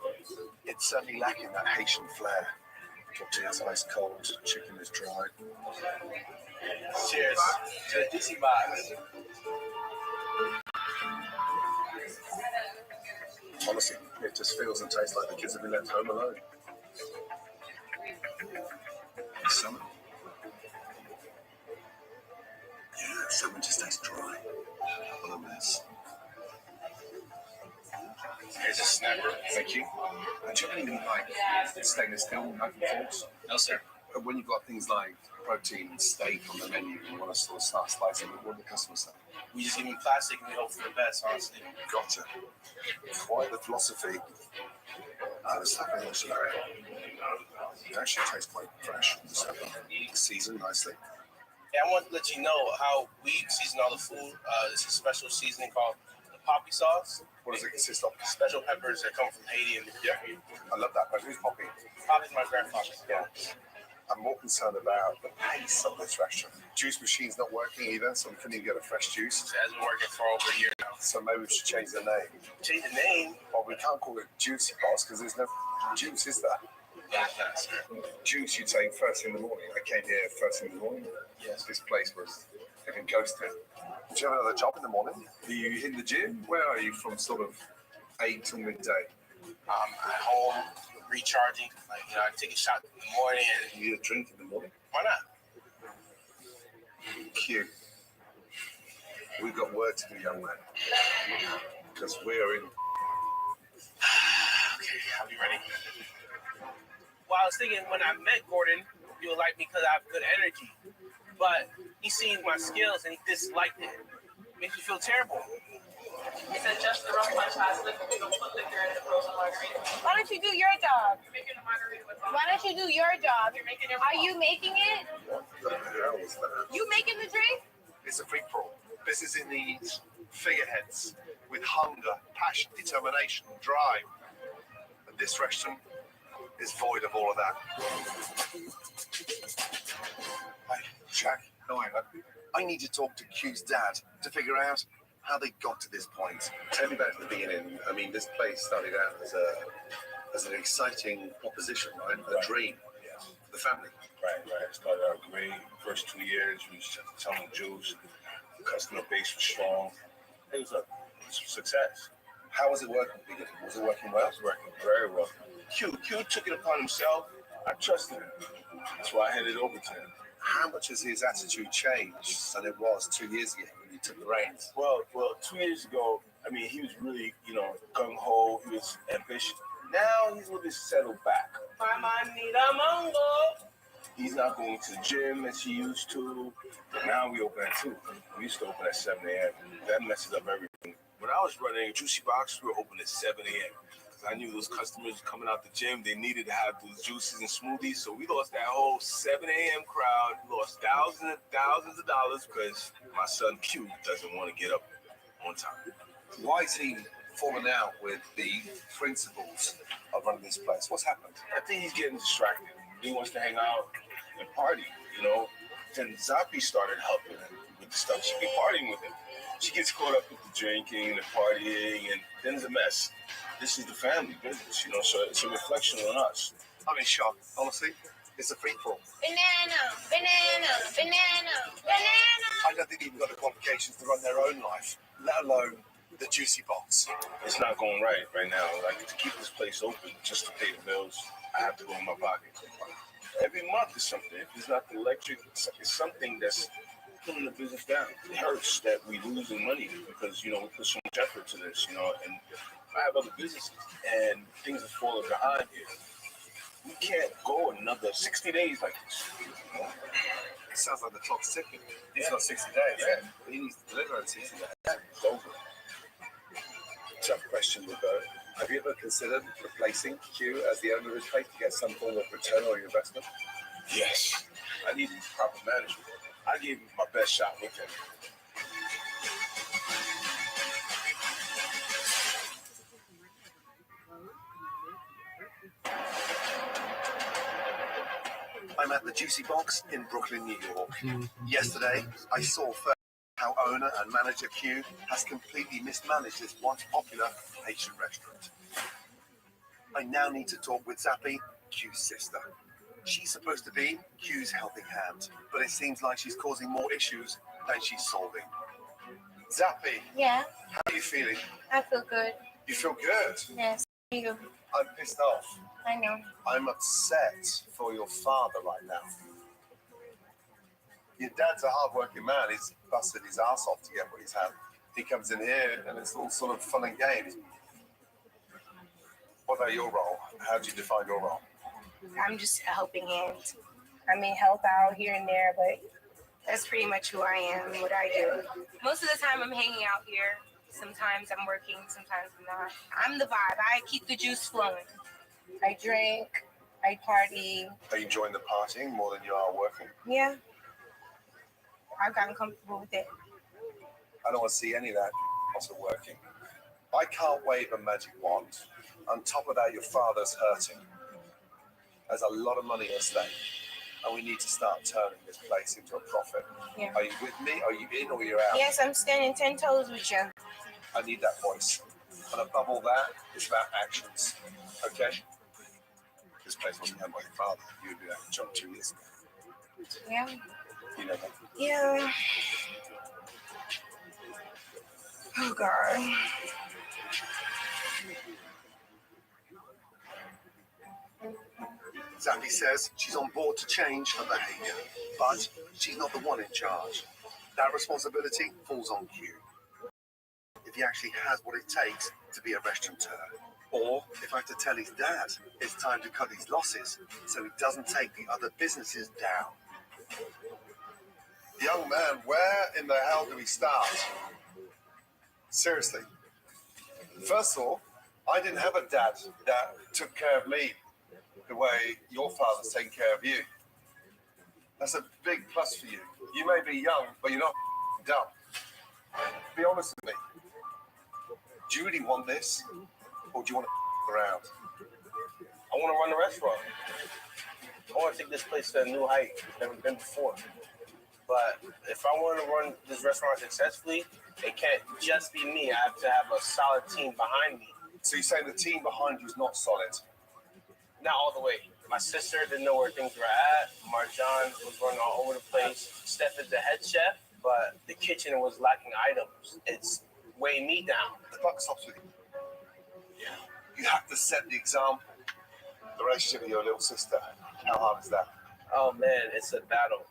It's certainly lacking that Haitian flair. Tortilla's ice cold, chicken is dry. Cheers to the juicy box. Honestly, it just feels and tastes like the kids have been left home alone. Summer. Yeah, salmon just tastes dry. What a mess. Here's a snapper. Thank you. Do you have anything like stainless steel knife and forks? No, sir. when you've got things like protein and steak on the menu, you want to sort of start slicing it, what do the customers say? We just give them plastic and we hope for the best, honestly. Gotcha. Quite the philosophy. The stuff is actually it actually tastes quite fresh. So, seasoned nicely. Yeah, I want to let you know how we season all the food. It's a special seasoning called the poppy sauce. What does it consist of? Special peppers that come from Haiti. And yeah, I love that. But who's Poppy? Poppy's my grandfather. Yeah. I'm more concerned about the pace of this restaurant. Juice machine's not working either, so we couldn't even get a fresh juice. It hasn't been working for over a year now. So maybe we should change the name. Change the name? Well, we can't call it Juicy Box because there's no juice, is there? Juice you take first in the morning. I came here first in the morning. Yes. This place was like a ghost town. Do you have another job in the morning? Are you in the gym? Where are you from sort of 8 till midday? At home, recharging. Like, you know, I take a shot in the morning. And you need a drink in the morning? Why not? Cute. We've got work to do, young man. Because we're in. Okay, I'll be ready. Well, I was thinking when I met Gordon, he would like me because I have good energy. But he seen my skills and he disliked it. Makes me feel terrible. It's just the rum punch has liquor. We don't put liquor in the frozen margarita. Why don't you do your job? You're making a margarita with Why don't you do your job? You're making it. Are you making it? What the hell is that? You making the drink? It's a free for all. Business in needs, figureheads with hunger, passion, determination, drive. And this restaurant is void of all of that. Hey, Jack, I need to talk to Q's dad to figure out how they got to this point. Tell me about the beginning. I mean, this place started out as an exciting proposition, right? A dream for the family. Right. It started out great. First 2 years, we was selling juice. The customer base was strong. It was a success. How was it working? Was it working well? It was working very well. Q took it upon himself. I trusted him. That's why I handed it over to him. How much has his attitude changed than it was 2 years ago when you took the reins? Well, 2 years ago, I mean, he was really, gung-ho. He was ambitious. Now he's a little bit settled back. He's not going to the gym as he used to. Now we open at 2. We used to open at 7 a.m. That messes up everything. When I was running a Juicy Box, we were open at 7 a.m. I knew those customers coming out the gym, they needed to have those juices and smoothies. So we lost that whole 7 a.m. crowd. We lost thousands and thousands of dollars because my son Q doesn't want to get up on time. Why is he falling out with the principles of running this place? What's happened? I think he's getting distracted. He wants to hang out and party, Then Zappi started helping him with the stuff. She'd be partying with him. She gets caught up with the drinking, the partying, and then it's a mess. This is the family business, so it's a reflection on us. I'm in shock, honestly. It's a free-for-all. Banana. I don't think they've even got the qualifications to run their own life, let alone the Juicy Box. It's not going right now. Like, to keep this place open just to pay the bills, I have to go in my pocket. Every month is something. If it's not the electric, it's something that's pulling the business down. It hurts that we losing money because, we put so much effort to this, and I have other businesses and things are falling behind here. We can't go another 60 days like this. It sounds like the clock's ticking. He's got 60 days. Yeah. He needs to deliver in 60 days. It's over. Tough question, Roberto. Have you ever considered replacing Q as the owner of this place to get some form of return on your investment? Yes. I need proper management. I gave him my best shot with him. I'm at the Juicy Box in Brooklyn, New York. Yesterday, I saw first how owner and manager Q has completely mismanaged this once popular Haitian restaurant. I now need to talk with Zappi, Q's sister. She's supposed to be Q's helping hand, but it seems like she's causing more issues than she's solving. Zappi, Yeah, how are you feeling? I feel good. You feel good? Yes, you. I'm pissed off. I know. I'm upset for your father right now. Your dad's a hard-working man. He's busted his ass off to get what he's had. He comes in here and it's all sort of fun and games. What about your role? How do you define your role? I'm just a helping hand. I may help out here and there, but that's pretty much who I am and what I do. Most of the time I'm hanging out here. Sometimes I'm working, sometimes I'm not. I'm the vibe. I keep the juice flowing. I drink, I party. Are you enjoying the partying more than you are working? Yeah, I've gotten comfortable with it. I don't want to see any of that also working. I can't wave a magic wand. On top of that, your father's hurting. There's a lot of money at stake. And we need to start turning this place into a profit. Yeah. Are you with me? Are you in or you're out? Yes, I'm standing 10 toes with you. I need that voice. And above all that, it's about actions. Okay? This place wasn't owned by your father. You would be out of job 2 years ago. Yeah. You know that? Yeah. Oh, God. Zappy says she's on board to change her behaviour, but she's not the one in charge. That responsibility falls on you. If he actually has what it takes to be a restaurateur, or if I have to tell his dad it's time to cut his losses so he doesn't take the other businesses down. Young man, where in the hell do we start? Seriously. First of all, I didn't have a dad that took care of me the way your father's taking care of you. That's a big plus for you. You may be young, but you're not dumb. Be honest with me. Do you really want this, or do you want to around? I want to run the restaurant. I want to take this place to a new height it's never been before. But if I want to run this restaurant successfully, it can't just be me. I have to have a solid team behind me. So you're saying the team behind you is not solid? Not all the way. My sister didn't know where things were at. Marjan was running all over the place. Steph is the head chef, but the kitchen was lacking items. It's weighing me down. The buck stops with you. Yeah. You have to set the example. The relationship with your little sister, how hard is that? Oh man, it's a battle.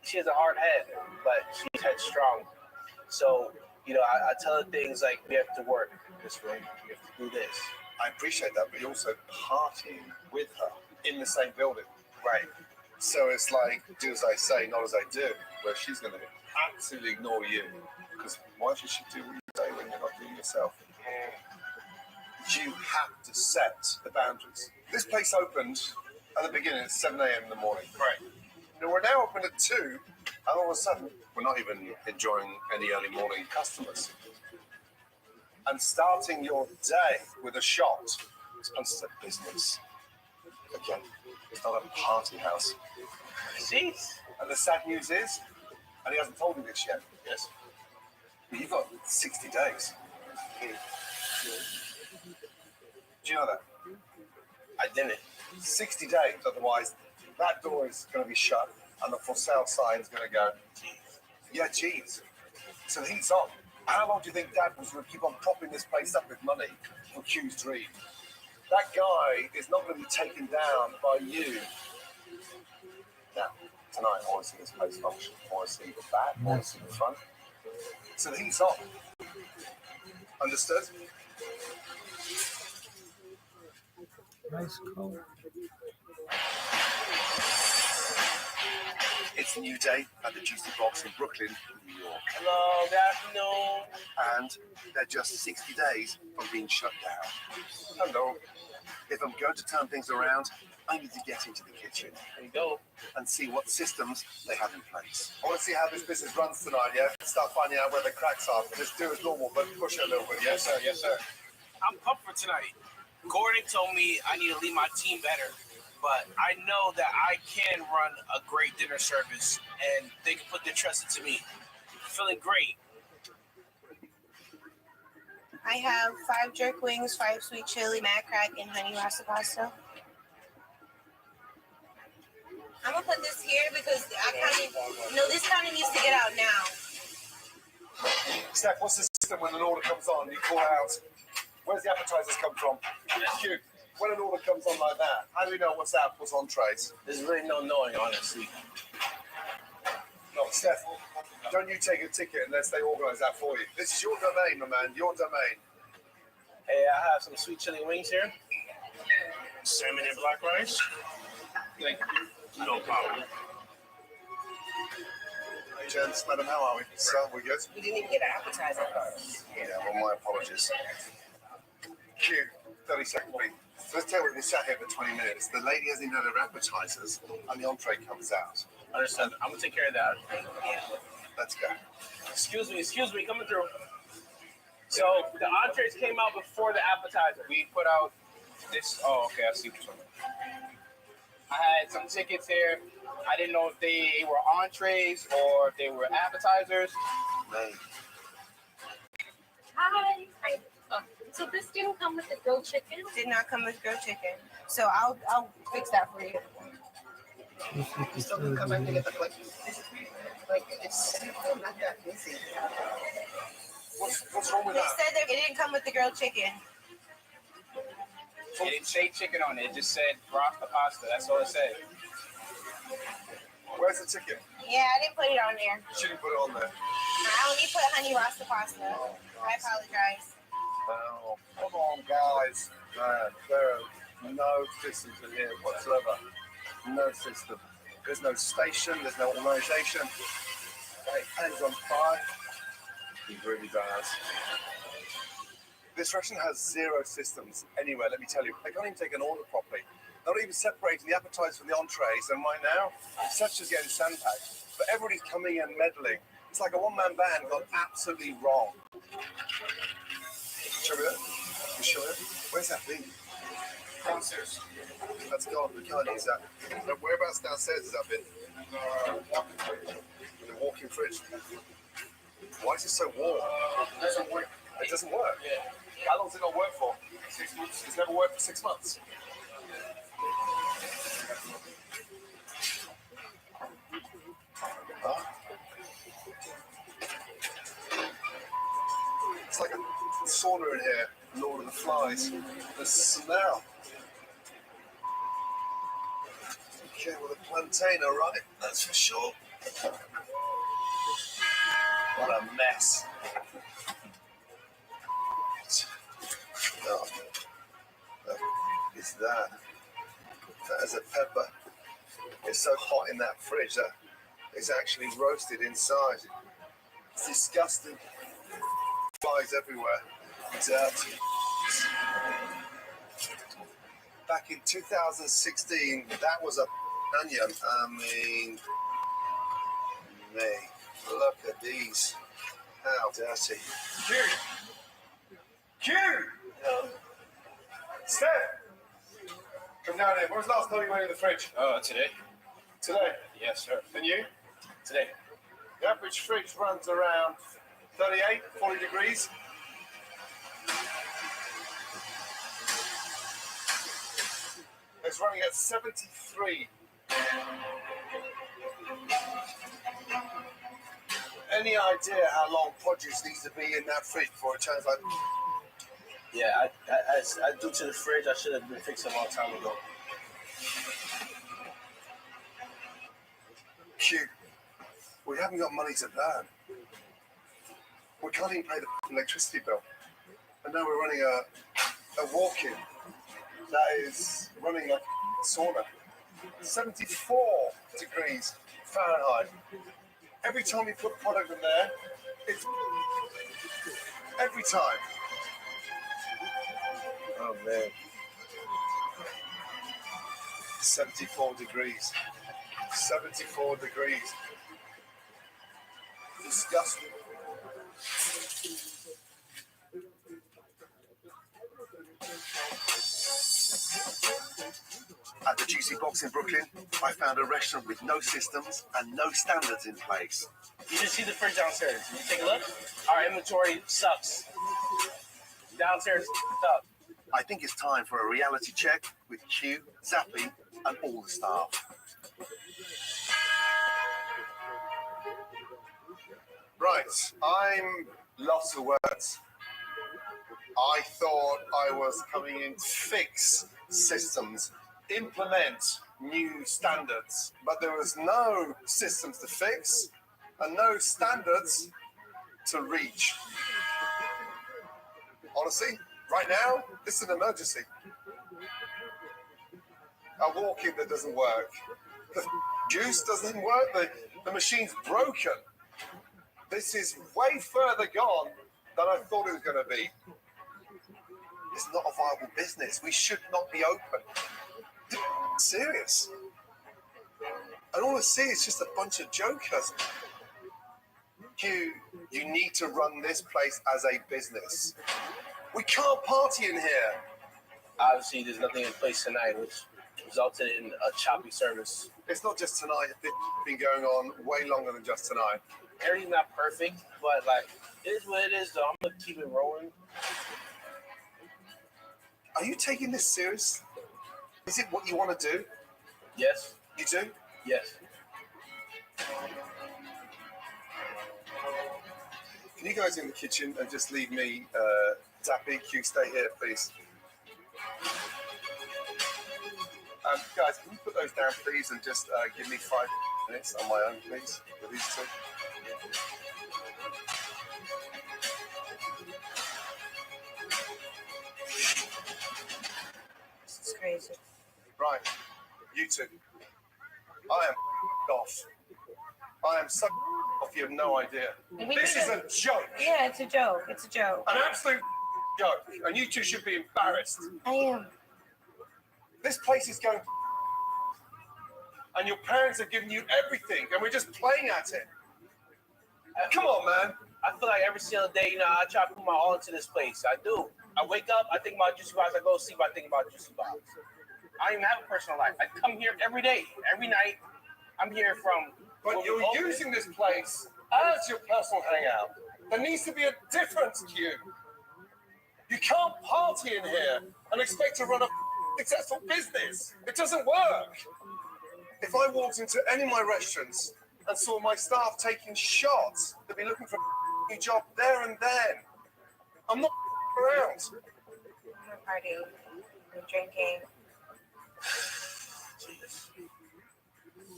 She has a hard head, but she's headstrong. So, I tell her things like, we have to work this way. We have to do this. I appreciate that, but you're also partying with her in the same building. Right. So it's like, do as I say, not as I do, where she's going to absolutely ignore you. Because why should she do what you say when you're not doing yourself? You have to set the boundaries. This place opened at the beginning at 7 a.m. in the morning. Right. We're now open at 2, and all of a sudden, we're not even enjoying any early morning customers. And starting your day with a shot is considered business. Again, it's not a party house. See? And the sad news is, and he hasn't told me this yet. Yes. But you've got 60 days. Do you know that? I didn't. 60 days, otherwise that door is going to be shut and the for sale sign is going to go. Yeah, geez. So he's on. How long do you think Dad was going to keep on propping this place up with money for Q's dream? That guy is not going to be taken down by you. Now, tonight I want to see this place function. I want to see the back, I want to see the front. So he's on. Understood? Nice coat. It's a new day at the Juicy Box in Brooklyn, New York. Hello, good afternoon. And they're just 60 days from being shut down. Hello. If I'm going to turn things around, I need to get into the kitchen. There you go. And see what systems they have in place. I want to see how this business runs tonight, yeah? Start finding out where the cracks are. Just do as normal, but push it a little bit, yeah? Yes, sir. Yes, sir. I'm pumped for tonight. Gordon told me I need to lead my team better, but I know that I can run a great dinner service, and they can put their trust into me. Feeling great. I have 5 jerk wings, 5 sweet chili, mac crack, and honey rasta pasta. I'm gonna put this here because this kind of needs to get out now. Steph, what's the system when an order comes on? You call out. Where's the appetizers come from? Cute. When an order comes on like that, how do we know what's out, what's on trays? There's really no knowing, honestly. No, Steph, don't you take a ticket unless they organise that for you. This is your domain, my man, your domain. Hey, I have some sweet chili wings here. Salmon and black rice. Thank you. No problem. Hey, gents, madam, how are we? So, we good? We didn't even get an appetizer. Yeah, well, my apologies. Q, 30-second wait. So let's tell you, we've been sat here for 20 minutes. The lady hasn't even had her appetizers, and the entree comes out. Understand. I'm gonna take care of that. Let's go. Excuse me, coming through. So the entrees came out before the appetizer. We put out this. Oh, okay. I see what you're talking about. I had some tickets here. I didn't know if they were entrees or if they were appetizers. Man. Hi. Oh, so this didn't come with the grilled chicken? Did not come with grilled chicken. So I'll fix that for you. Still can come back and get the plate. Like, it's not that busy. What's wrong with They that? said that it didn't come with the grilled chicken. It didn't say chicken on it. It just said rasta pasta. That's all it said. Where's the ticket? Yeah, I didn't put it on there. You shouldn't put it on there. I only put honey rasta pasta. I apologize. Oh, come on, guys. Man, there are no systems in here whatsoever. No system. There's no station. There's no organisation. It hangs on fire. He really does. This restaurant has zero systems anywhere, let me tell you. They can't even take an order properly. They're not even separating the appetizers from the entrees, and right now, such as getting sandbagged. But everybody's coming in meddling. It's like a one-man band got absolutely wrong. Show me that. You show it. Where's that thing? Downstairs. That's gone. We can't use that. No, whereabouts downstairs is that bin? The walk-in fridge. Why is it so warm? It doesn't work. It doesn't work? Yeah. How long has it not worked for? 6 months. It's never worked for 6 months. Huh? It's like a sauna in here, Lord of the Flies. The smell. Okay, well, the plantain, all right, that's for sure. What a mess. Oh, it's that. That is a pepper. It's so hot in that fridge that it's actually roasted inside. It's disgusting. Flies everywhere. Dirty. Back in 2016, that was a onion. I mean, look at these. How dirty. Q! Steph! Come down here. When was the last time you went in the fridge? Today. Today? Yes, sir. And you? Today. The average fridge runs around 38, 40 degrees. It's running at 73. Any idea how long produce needs to be in that fridge before it turns like... Yeah, I due to the fridge, I should have been fixed a long time ago. Q, we haven't got money to burn. We can't even pay the electricity bill. And now we're running a walk-in that is running like a sauna. 74 degrees Fahrenheit. Every time we put product in there, it's every time. Oh man. 74 degrees. 74 degrees. Disgusting. At the Juicy Box in Brooklyn, I found a restaurant with no systems and no standards in place. You just see the fridge downstairs. You take a look. Our inventory sucks. Downstairs sucks. I think it's time for a reality check with Q, Zappy, and all the staff. Right, I'm lost for words. I thought I was coming in to fix systems, implement new standards, but there was no systems to fix and no standards to reach. Honestly, right now, this is an emergency. A walk-in that doesn't work, The juice doesn't work. The machine's broken. This is way further gone than I thought it was going to be. It's not a viable business. We should not be open. Serious. And all I see is just a bunch of jokers. You need to run this place as a business. We can't party in here. Obviously, there's nothing in place tonight, which resulted in a choppy service. It's not just tonight. It's been going on way longer than just tonight. Everything's not perfect, but like it is what it is. Though I'm gonna keep it rolling. Are you taking this serious? Is it what you want to do? Yes. You do? Yes. Can you guys in the kitchen and just leave me, Zappy, Q, stay here, please. Guys, can you put those down, please, and just give me 5 minutes on my own, please, with these two? This is crazy. Right, you two. I am off. I am so off, you have no idea. This is a joke. Yeah, it's a joke. It's a joke. An absolute joke. And you two should be embarrassed. I am. This place is going. And your parents have given you everything, and we're just playing at it. Come on, man. I feel like every single day, I try to put my all into this place. I do. I wake up, I think about Juicy Box. I go to sleep, I think about Juicy Box. I don't even have a personal life. I come here every day, every night. I'm here from. But you're using this place as your personal hangout. There needs to be a difference to you. You can't party in here and expect to run a successful business. It doesn't work. If I walked into any of my restaurants and saw my staff taking shots, they'd be looking for a new job there and then. I'm not around. I'm partying. I'm drinking.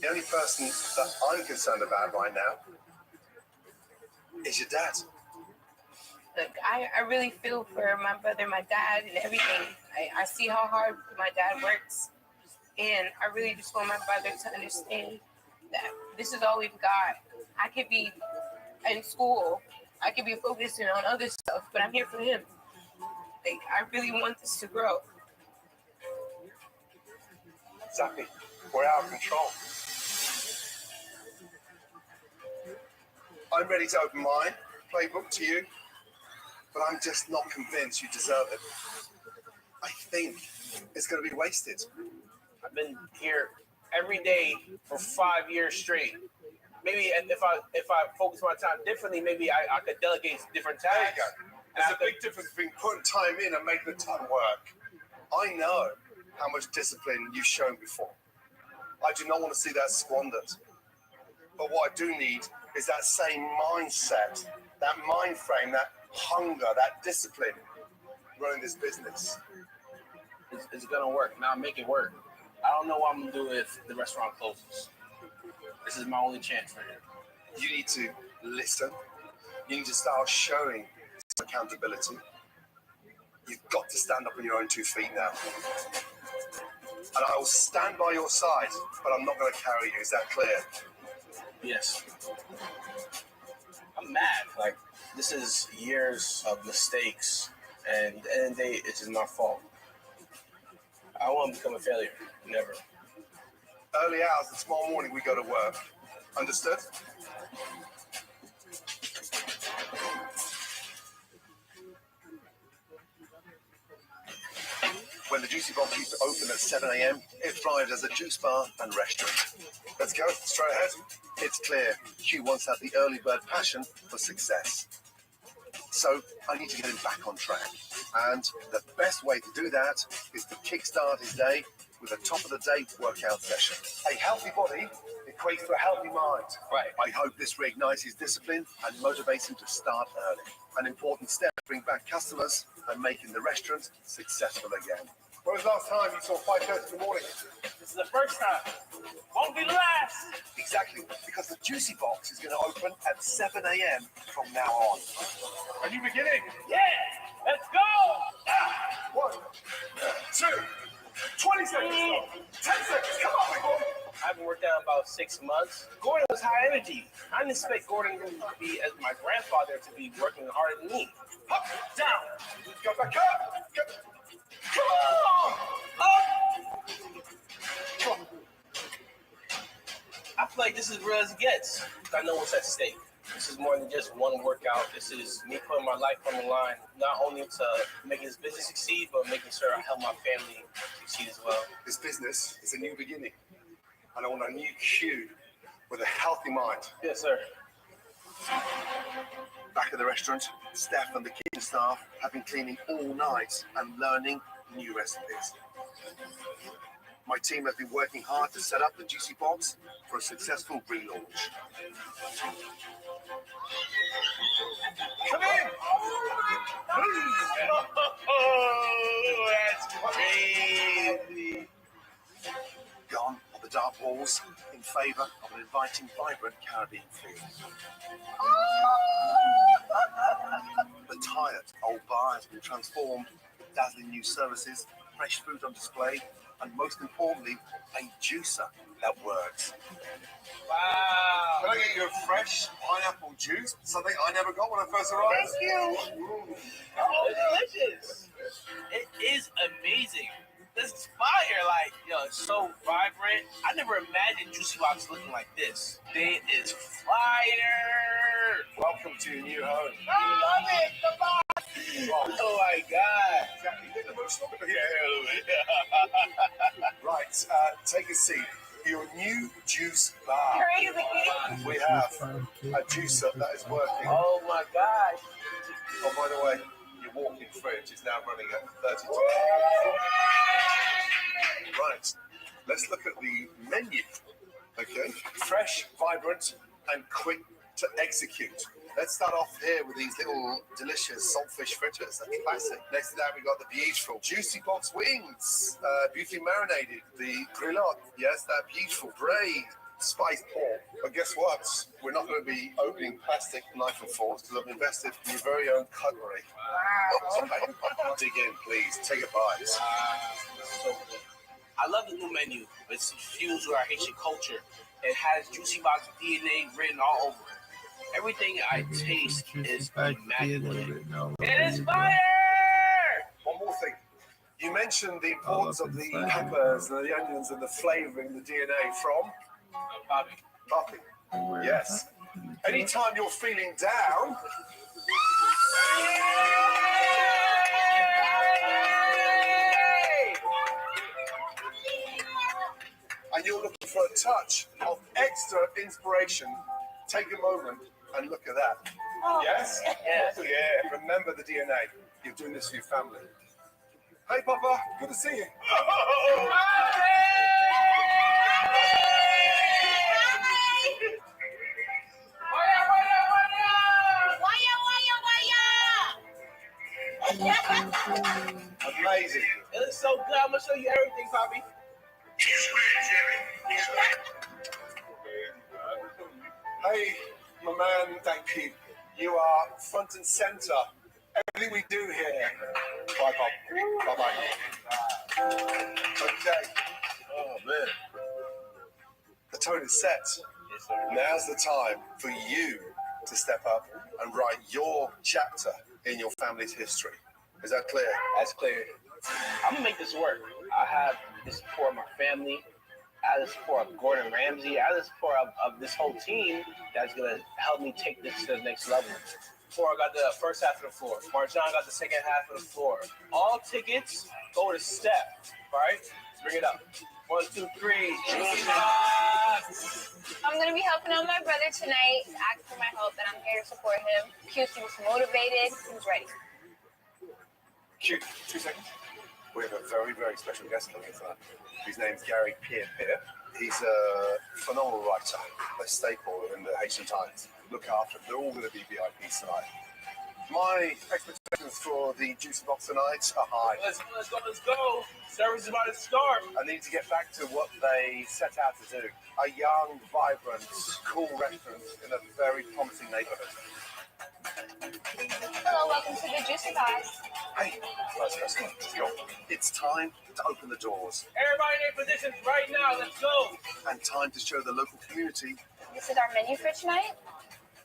The only person that I'm concerned about right now is your dad. Look, I really feel for my brother, my dad, and everything. I see how hard my dad works. And I really just want my brother to understand that this is all we've got. I could be in school. I could be focusing on other stuff, but I'm here for him. Like, I really want this to grow. Zappy, we're out of control. I'm ready to open my playbook to you, but I'm just not convinced you deserve it. I think it's going to be wasted. I've been here every day for 5 years straight. Maybe if I focus my time differently, maybe I could delegate different tasks. There's a big difference between putting time in and making the time work. I know how much discipline you've shown before. I do not want to see that squandered. But what I do need is that same mindset, that mind frame, that hunger, that discipline running this business. It's gonna work. Now make it work. I don't know what I'm gonna do if the restaurant closes. This is my only chance right here. You need to listen. You need to start showing some accountability. You've got to stand up on your own 2 feet now. And I will stand by your side, but I'm not going to carry you. Is that clear? Yes. I'm mad. Like, this is years of mistakes, and at the end of the day, it's just my fault. I don't want to become a failure. Never. Early hours and tomorrow morning, we go to work. Understood? When the Juicy Box used to open at 7 a.m., it thrived as a juice bar and restaurant. Let's go, straight ahead. It's clear Q once had the early bird passion for success. So I need to get him back on track. And the best way to do that is to kickstart his day with a top-of-the-day workout session. A healthy body equates to a healthy mind. Right. I hope this reignites his discipline and motivates him to start early. An important step to bring back customers and making the restaurant successful again. When was the last time you saw 5:30 in the morning? This is the first time. Won't be the last. Exactly, because the Juicy Box is going to open at 7 a.m. from now on. Are you beginning? Yeah, let's go. 1, 2, 20 seconds. 10 seconds. Come on, people. I haven't worked out about 6 months. Gordon was high energy. I didn't expect Gordon to be as my grandfather to be working harder than me. Up, down, go back up, go. Come on, up. Come on. I feel like this is as real as it gets. I know what's at stake. This is more than just one workout. This is me putting my life on the line, not only to making this business succeed, but making sure I help my family succeed as well. This business is a new beginning, and I want a new Q with a healthy mind. Yes, sir. Back at the restaurant, Steph and the kitchen staff have been cleaning all night and learning new recipes. My team has been working hard to set up the Juicy Box for a successful relaunch. Come in! Oh, that's crazy. Gone are the dark walls in favour of an inviting, vibrant Caribbean feel. The tired old bar has been transformed with dazzling new services, fresh food on display, and most importantly, a juicer that works. Wow. Can I get you a fresh pineapple juice? Something I never got when I first arrived. Thank you. Oh, it's delicious. It is amazing. This is fire. Like, yo, it's so vibrant. I never imagined Juicy Box looking like this. It is fire. Welcome to your new home. I love it. The box. Oh my God. You get emotional? Yeah, a little bit. Right, take a seat. Your new juice bar. Crazy. We have a juicer that is working. Oh my God. Oh, by the way, your walk-in fridge is now running at 32. Right, let's look at the menu. Okay, fresh, vibrant, and quick to execute. Let's start off here with these little delicious saltfish fritters. That's classic. Next to that, we got the beautiful Juicy Box wings, beautifully marinated. The grillotte, yes, that beautiful braised spiced pork. But guess what? We're not going to be opening plastic knife and forks because I've invested in your very own cutlery. Wow. Dig in, please. Take a bite. So good. I love the new menu. It's infused with our Haitian culture. It has Juicy Box DNA written all over it. Everything I taste is immaculate. It is fire! One more thing. You mentioned the importance of the peppers and the onions and the flavouring, the DNA from Bobby. Bobby. Yes. Anytime you're feeling down, and you're looking for a touch of extra inspiration, take a moment and look at that. Yes? Yes. Yeah. Remember the DNA. You're doing this for your family. Hey, Papa. Good to see you. Amazing. It looks so good. I'm gonna show you everything, Poppy. Hey, my man, thank you. You are front and center. Everything we do here. Bye, Pop. Bye-bye. Okay. Oh, man. The tone is set. Now's the time for you to step up and write your chapter in your family's history. Is that clear? That's clear. I'm gonna make this work. I have the support of my family. I have the support of Gordon Ramsay. I have the support of this whole team that's gonna help me take this to the next level. Flora got the first half of the floor. Marjan got the second half of the floor. All tickets go to Steph. Right? Bring it up. 1, 2, 3. I'm going to be helping out my brother tonight. He's asking for my help, and I'm here to support him. Q seems motivated. He's ready. Q, 2 seconds. We have a very, very special guest coming tonight. His name's Gary Pierre. He's a phenomenal writer, a staple in the Haitian Times. Look after him. They're all going to be VIPs tonight. My expectations for the Juicy Box tonight are high. Let's go. Service is about to start. I need to get back to what they set out to do. A young, vibrant, cool restaurant in a very promising neighborhood. Hello, welcome to the Juicy Box. Hey, first customer, let's go. It's time to open the doors. Everybody in their positions right now. Let's go. And time to show the local community. This is our menu for tonight.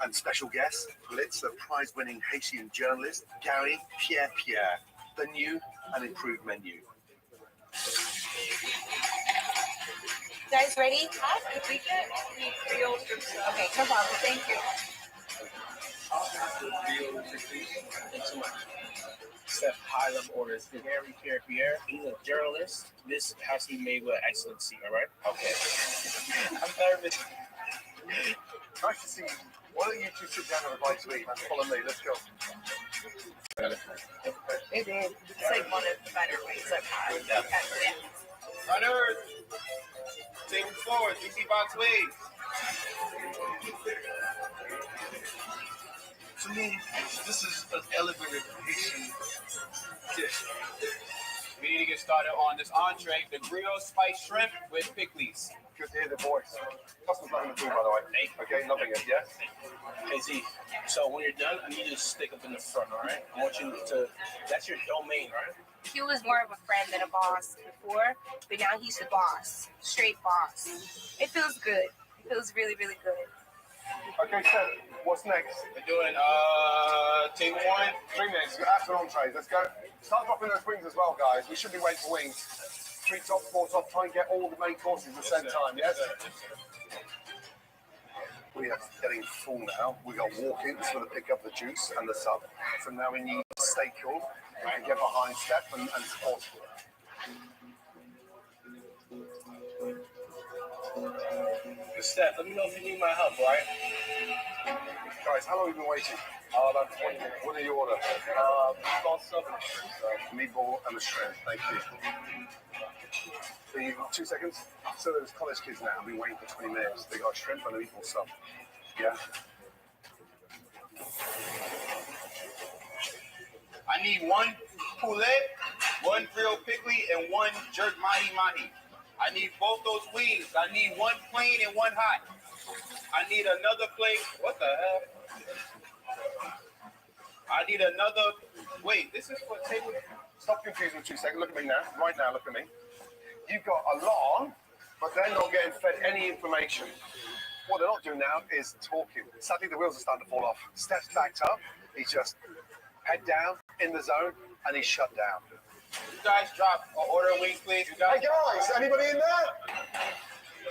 And special guest, Blitz, the prize-winning Haitian journalist, Gary Pierre, the new and improved menu. You guys ready? Could we get the real? Okay, no problem. Thank you. Thanks so much. Steph, high-level orders. Gary Pierre. He's a journalist. This has to be made with excellency, all right? Okay. I'm nervous. Nice to see you. Why don't you two sit down and invite to eat and follow me? Let's go. It is. It's like one of the better ways I've had. Runners, table forward, GC box wave. To me, this is an elevated Haitian dish. We need to get started on this entree, the grill spiced shrimp with pickles. Good to hear the voice. Customer's nothing to do, by the way. Okay, loving it, yes? Hey, Z, so when you're done, I need you to stick up in the front, all right? I want you to, that's your domain, right? He was more of a friend than a boss before, but now he's the boss. Straight boss. It feels good. It feels really, really good. Okay, so what's next? We're doing table 1. 3 minutes. After entrees, let's go. Start dropping those wings as well, guys. We should be waiting for wings. 3 top, 4 top. Try and get all the main courses at the same time. Yes. We are getting full now. We got walk-ins for the pick up the juice and the sub. So now we need to stay cool and get behind Steph and support. Steph, let me know if you need my help, all right? Guys, how long have you been waiting? About 20 minutes. What do you order? Meatball sub and shrimp. Meatball and a shrimp. Thank you. So you 2 seconds. So there's college kids now. I've been waiting for 20 minutes. They got shrimp and a meatball sub. Yeah. I need 1 poulet, 1 grilled pickle, and 1 jerk mahi. I need both those wings. I need 1 plain and 1 hot. I need another plate. What the hell? I need another. Wait, this is for table. Stop confusing 2 seconds. Look at me now. Right now, look at me. You've got a lot on, but they're not getting fed any information. What they're not doing now is talking. Sadly, the wheels are starting to fall off. Steph's backed up. He's just head down in the zone, and he's shut down. You guys drop or order wings, please. You guys. Hey guys, anybody in there?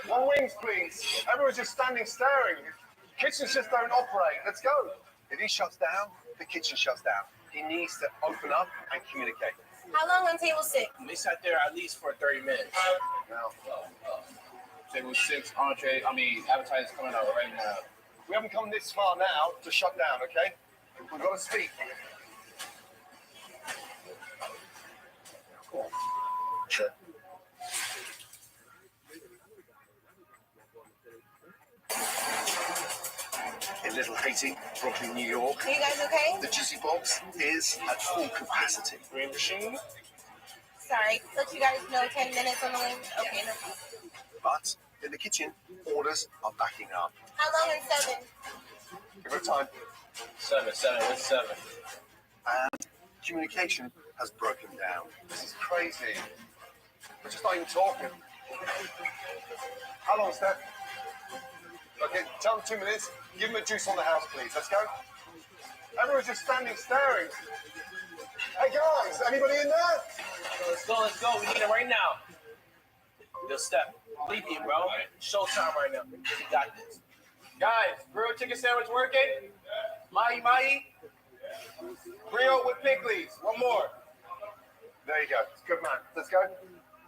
1 wings, please. Everyone's just standing staring. Kitchens just don't operate. Let's go. If he shuts down, the kitchen shuts down. He needs to open up and communicate. How long on table 6? They sat there at least for 30 minutes. Now, table 6 entree. Appetizers coming out right now. we haven't come this far now to shut down, okay? We've got to speak. Cool. Sure. In Little Haiti, Brooklyn, New York. Are you guys okay? The juicy box is at full capacity. Green machine. Sorry, let you guys know 10 minutes on the wings. Okay, no problem. But in the kitchen, orders are backing up. How long in 7? Give it time. 7. What's 7? And communication has broken down. This is crazy. We're just not even talking. How long, Steph? Okay, tell them 2 minutes. Give them a juice on the house, please. Let's go. Everyone's just standing staring. Hey guys, anybody in there? Let's go. We need it right now. Yo, Steph, leave me, bro. Showtime right now. You got this. Guys, grilled chicken sandwich working? Mahi. Grill with pickles. 1 more. There you go. Good man. Let's go.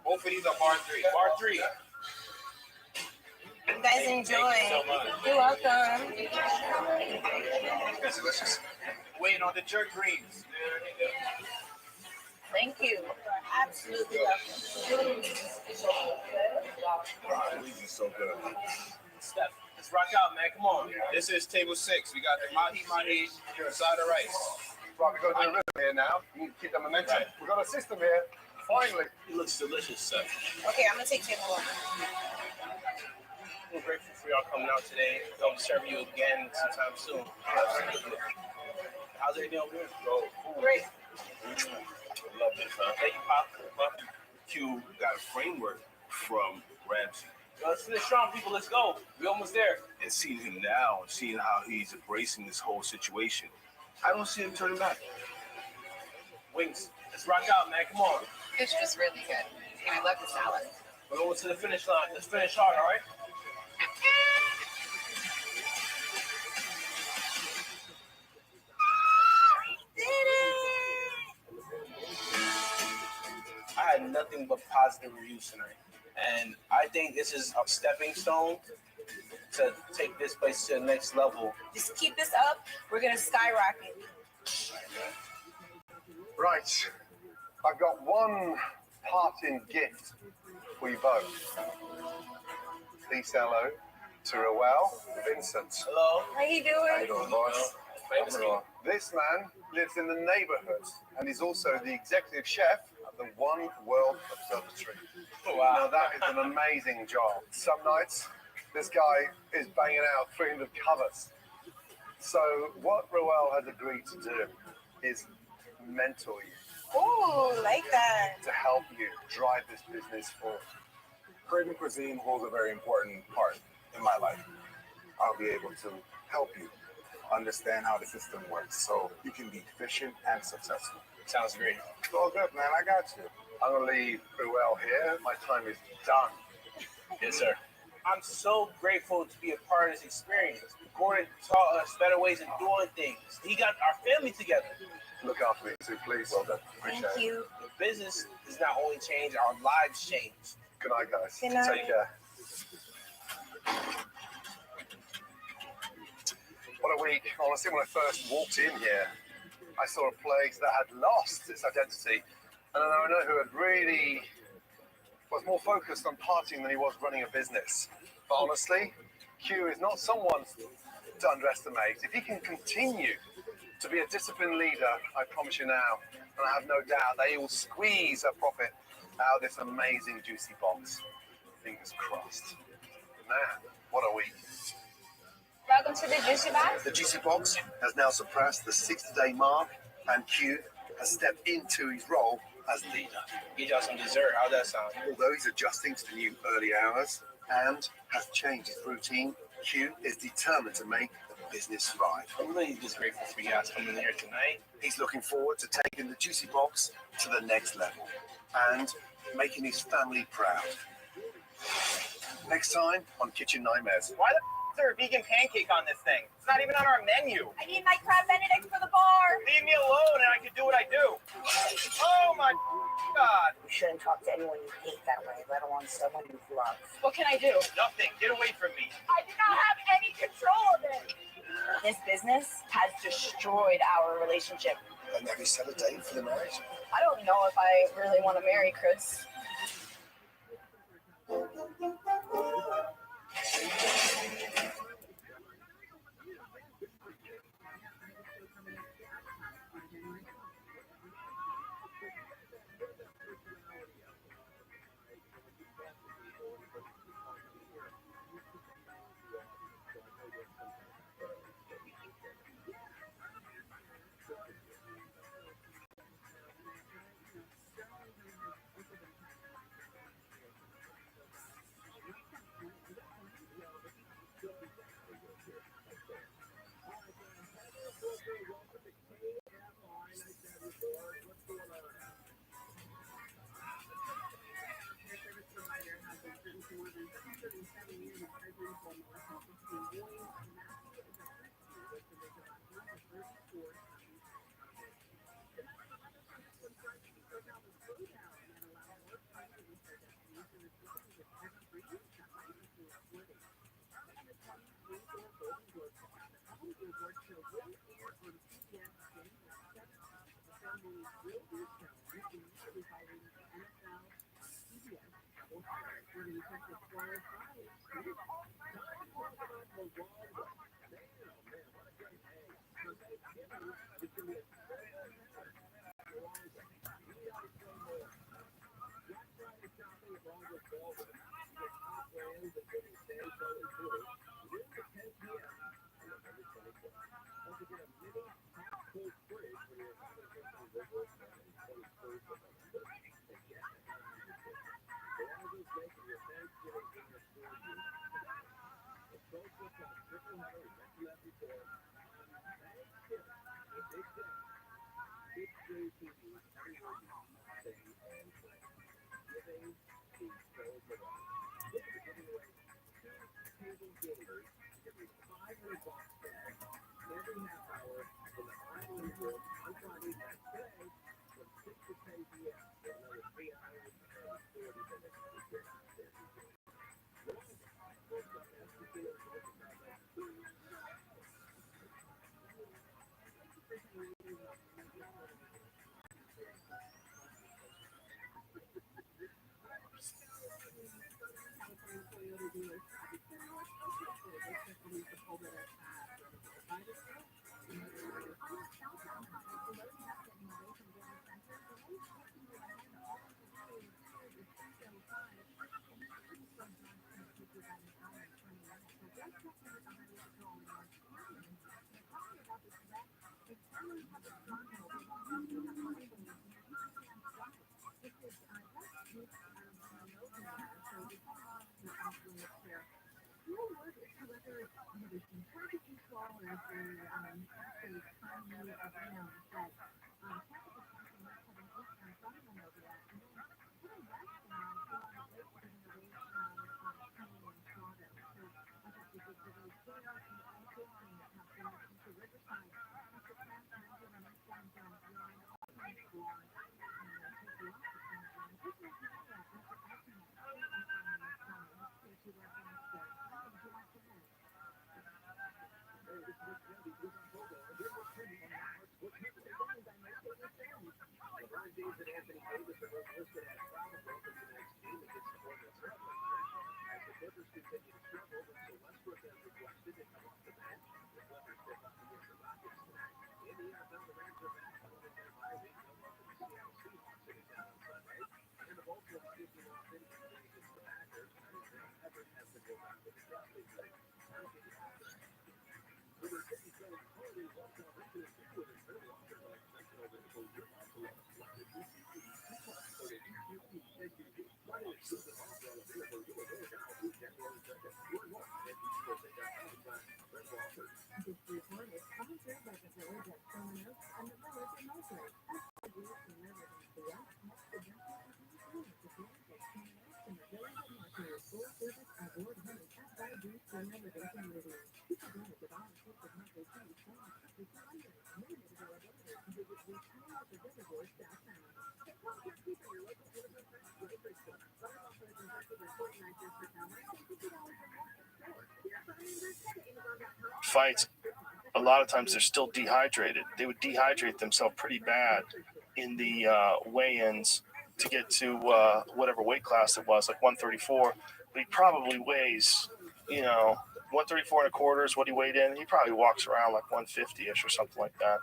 Both of these are bar 3. Bar 3. You guys enjoy. Thank you so much. You're welcome. It's delicious. Waiting on the jerk greens. Thank you. Absolutely lovely. These are so good. Steph, let's rock out, man. Come on. This is table 6. We got the mahi, side of rice. Right, we've got to do a rhythm here now. We need to keep the momentum. Right. We've got a system here. Finally. It looks delicious, Steph. Okay, I'm going to take table 1. We're grateful for y'all coming out today. Hope to serve you again sometime soon. How's everything over here? Great. Love this, man. Thank you, Pop. Q got a framework from Ramsey. Let's finish strong, people. Let's go. We're almost there. And seeing him now and seeing how he's embracing this whole situation, I don't see him turning back. Wings. Let's rock out, man. Come on. Fish was really good. And I love the salad. We're going to the finish line. Let's finish hard, all right? I had nothing but positive reviews tonight. And I think this is a stepping stone to take this place to the next level. Just keep this up. We're going to skyrocket. Right. I've got one parting gift for you both. Please say hello to Roel Vincent. Hello. How you doing? How you doing, boss? This man lives in the neighborhood and he's also the executive chef at the One World Observatory. Wow. Now that is an amazing job. Some nights, this guy is banging out 300 covers. So what Roel has agreed to do is mentor you. Ooh, like that. To help you drive this business forward. Caribbean cuisine holds a very important part in my life. I'll be able to help you understand how the system works so you can be efficient and successful. Sounds great. It's all good, man. I got you. I'm going to leave Roel here. My time is done. Yes, sir. I'm so grateful to be a part of this experience. Gordon taught us better ways of doing things. He got our family together. Look after me too, please. Well done. Appreciate Thank you. The business does not only change, our lives change. Good night, guys. Good night. Take care. What a week. Honestly, when I first walked in here, I saw a place that had lost its identity. And an owner who had really was more focused on partying than he was running a business. But honestly, Q is not someone to underestimate. If he can continue to be a disciplined leader, I promise you now, and I have no doubt that he will squeeze a profit out of this amazing juicy box. Fingers crossed. Man, what a week. Welcome to the Juicy Box. The juicy box has now surpassed the 60-day mark, and Q has stepped into his role as leader. Get y'all some dessert. How'd that sound? Although he's adjusting to the new early hours and has changed his routine, Q is determined to make the business thrive. I'm really just grateful for you guys coming here tonight. He's looking forward to taking the juicy box to the next level and making his family proud. Next time on Kitchen Nightmares. Why the is there a vegan pancake on this thing? It's not even on our menu. I need my crab benedict for the bar. Leave me alone and I can do what I do. Oh my God. You shouldn't talk to anyone you hate that way, let alone someone you love. What can I do? Nothing. Get away from me. I do not have any control of it. This business has destroyed our relationship. And have you set a date for the marriage? I don't know if I really want to marry Chris. Fights, a lot of times they're still dehydrated. They would dehydrate themselves pretty bad in the weigh-ins to get to whatever weight class it was, like 134. But he probably weighs, 134 and a quarter is what he weighed in. He probably walks around like 150-ish or something like that.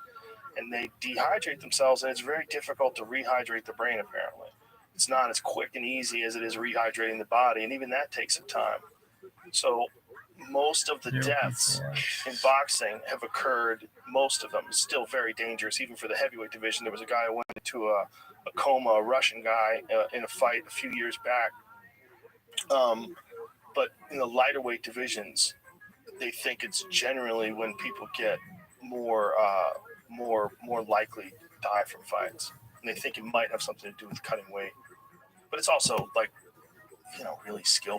And they dehydrate themselves, and it's very difficult to rehydrate the brain, apparently. It's not as quick and easy as it is rehydrating the body, and even that takes some time. So most of the deaths in boxing have occurred, most of them, still very dangerous, even for the heavyweight division. There was a guy who went into a coma, a Russian guy, in a fight a few years back. But in the lighter weight divisions, they think it's generally when people get more likely to die from fights. And they think it might have something to do with cutting weight. But it's also like, really skill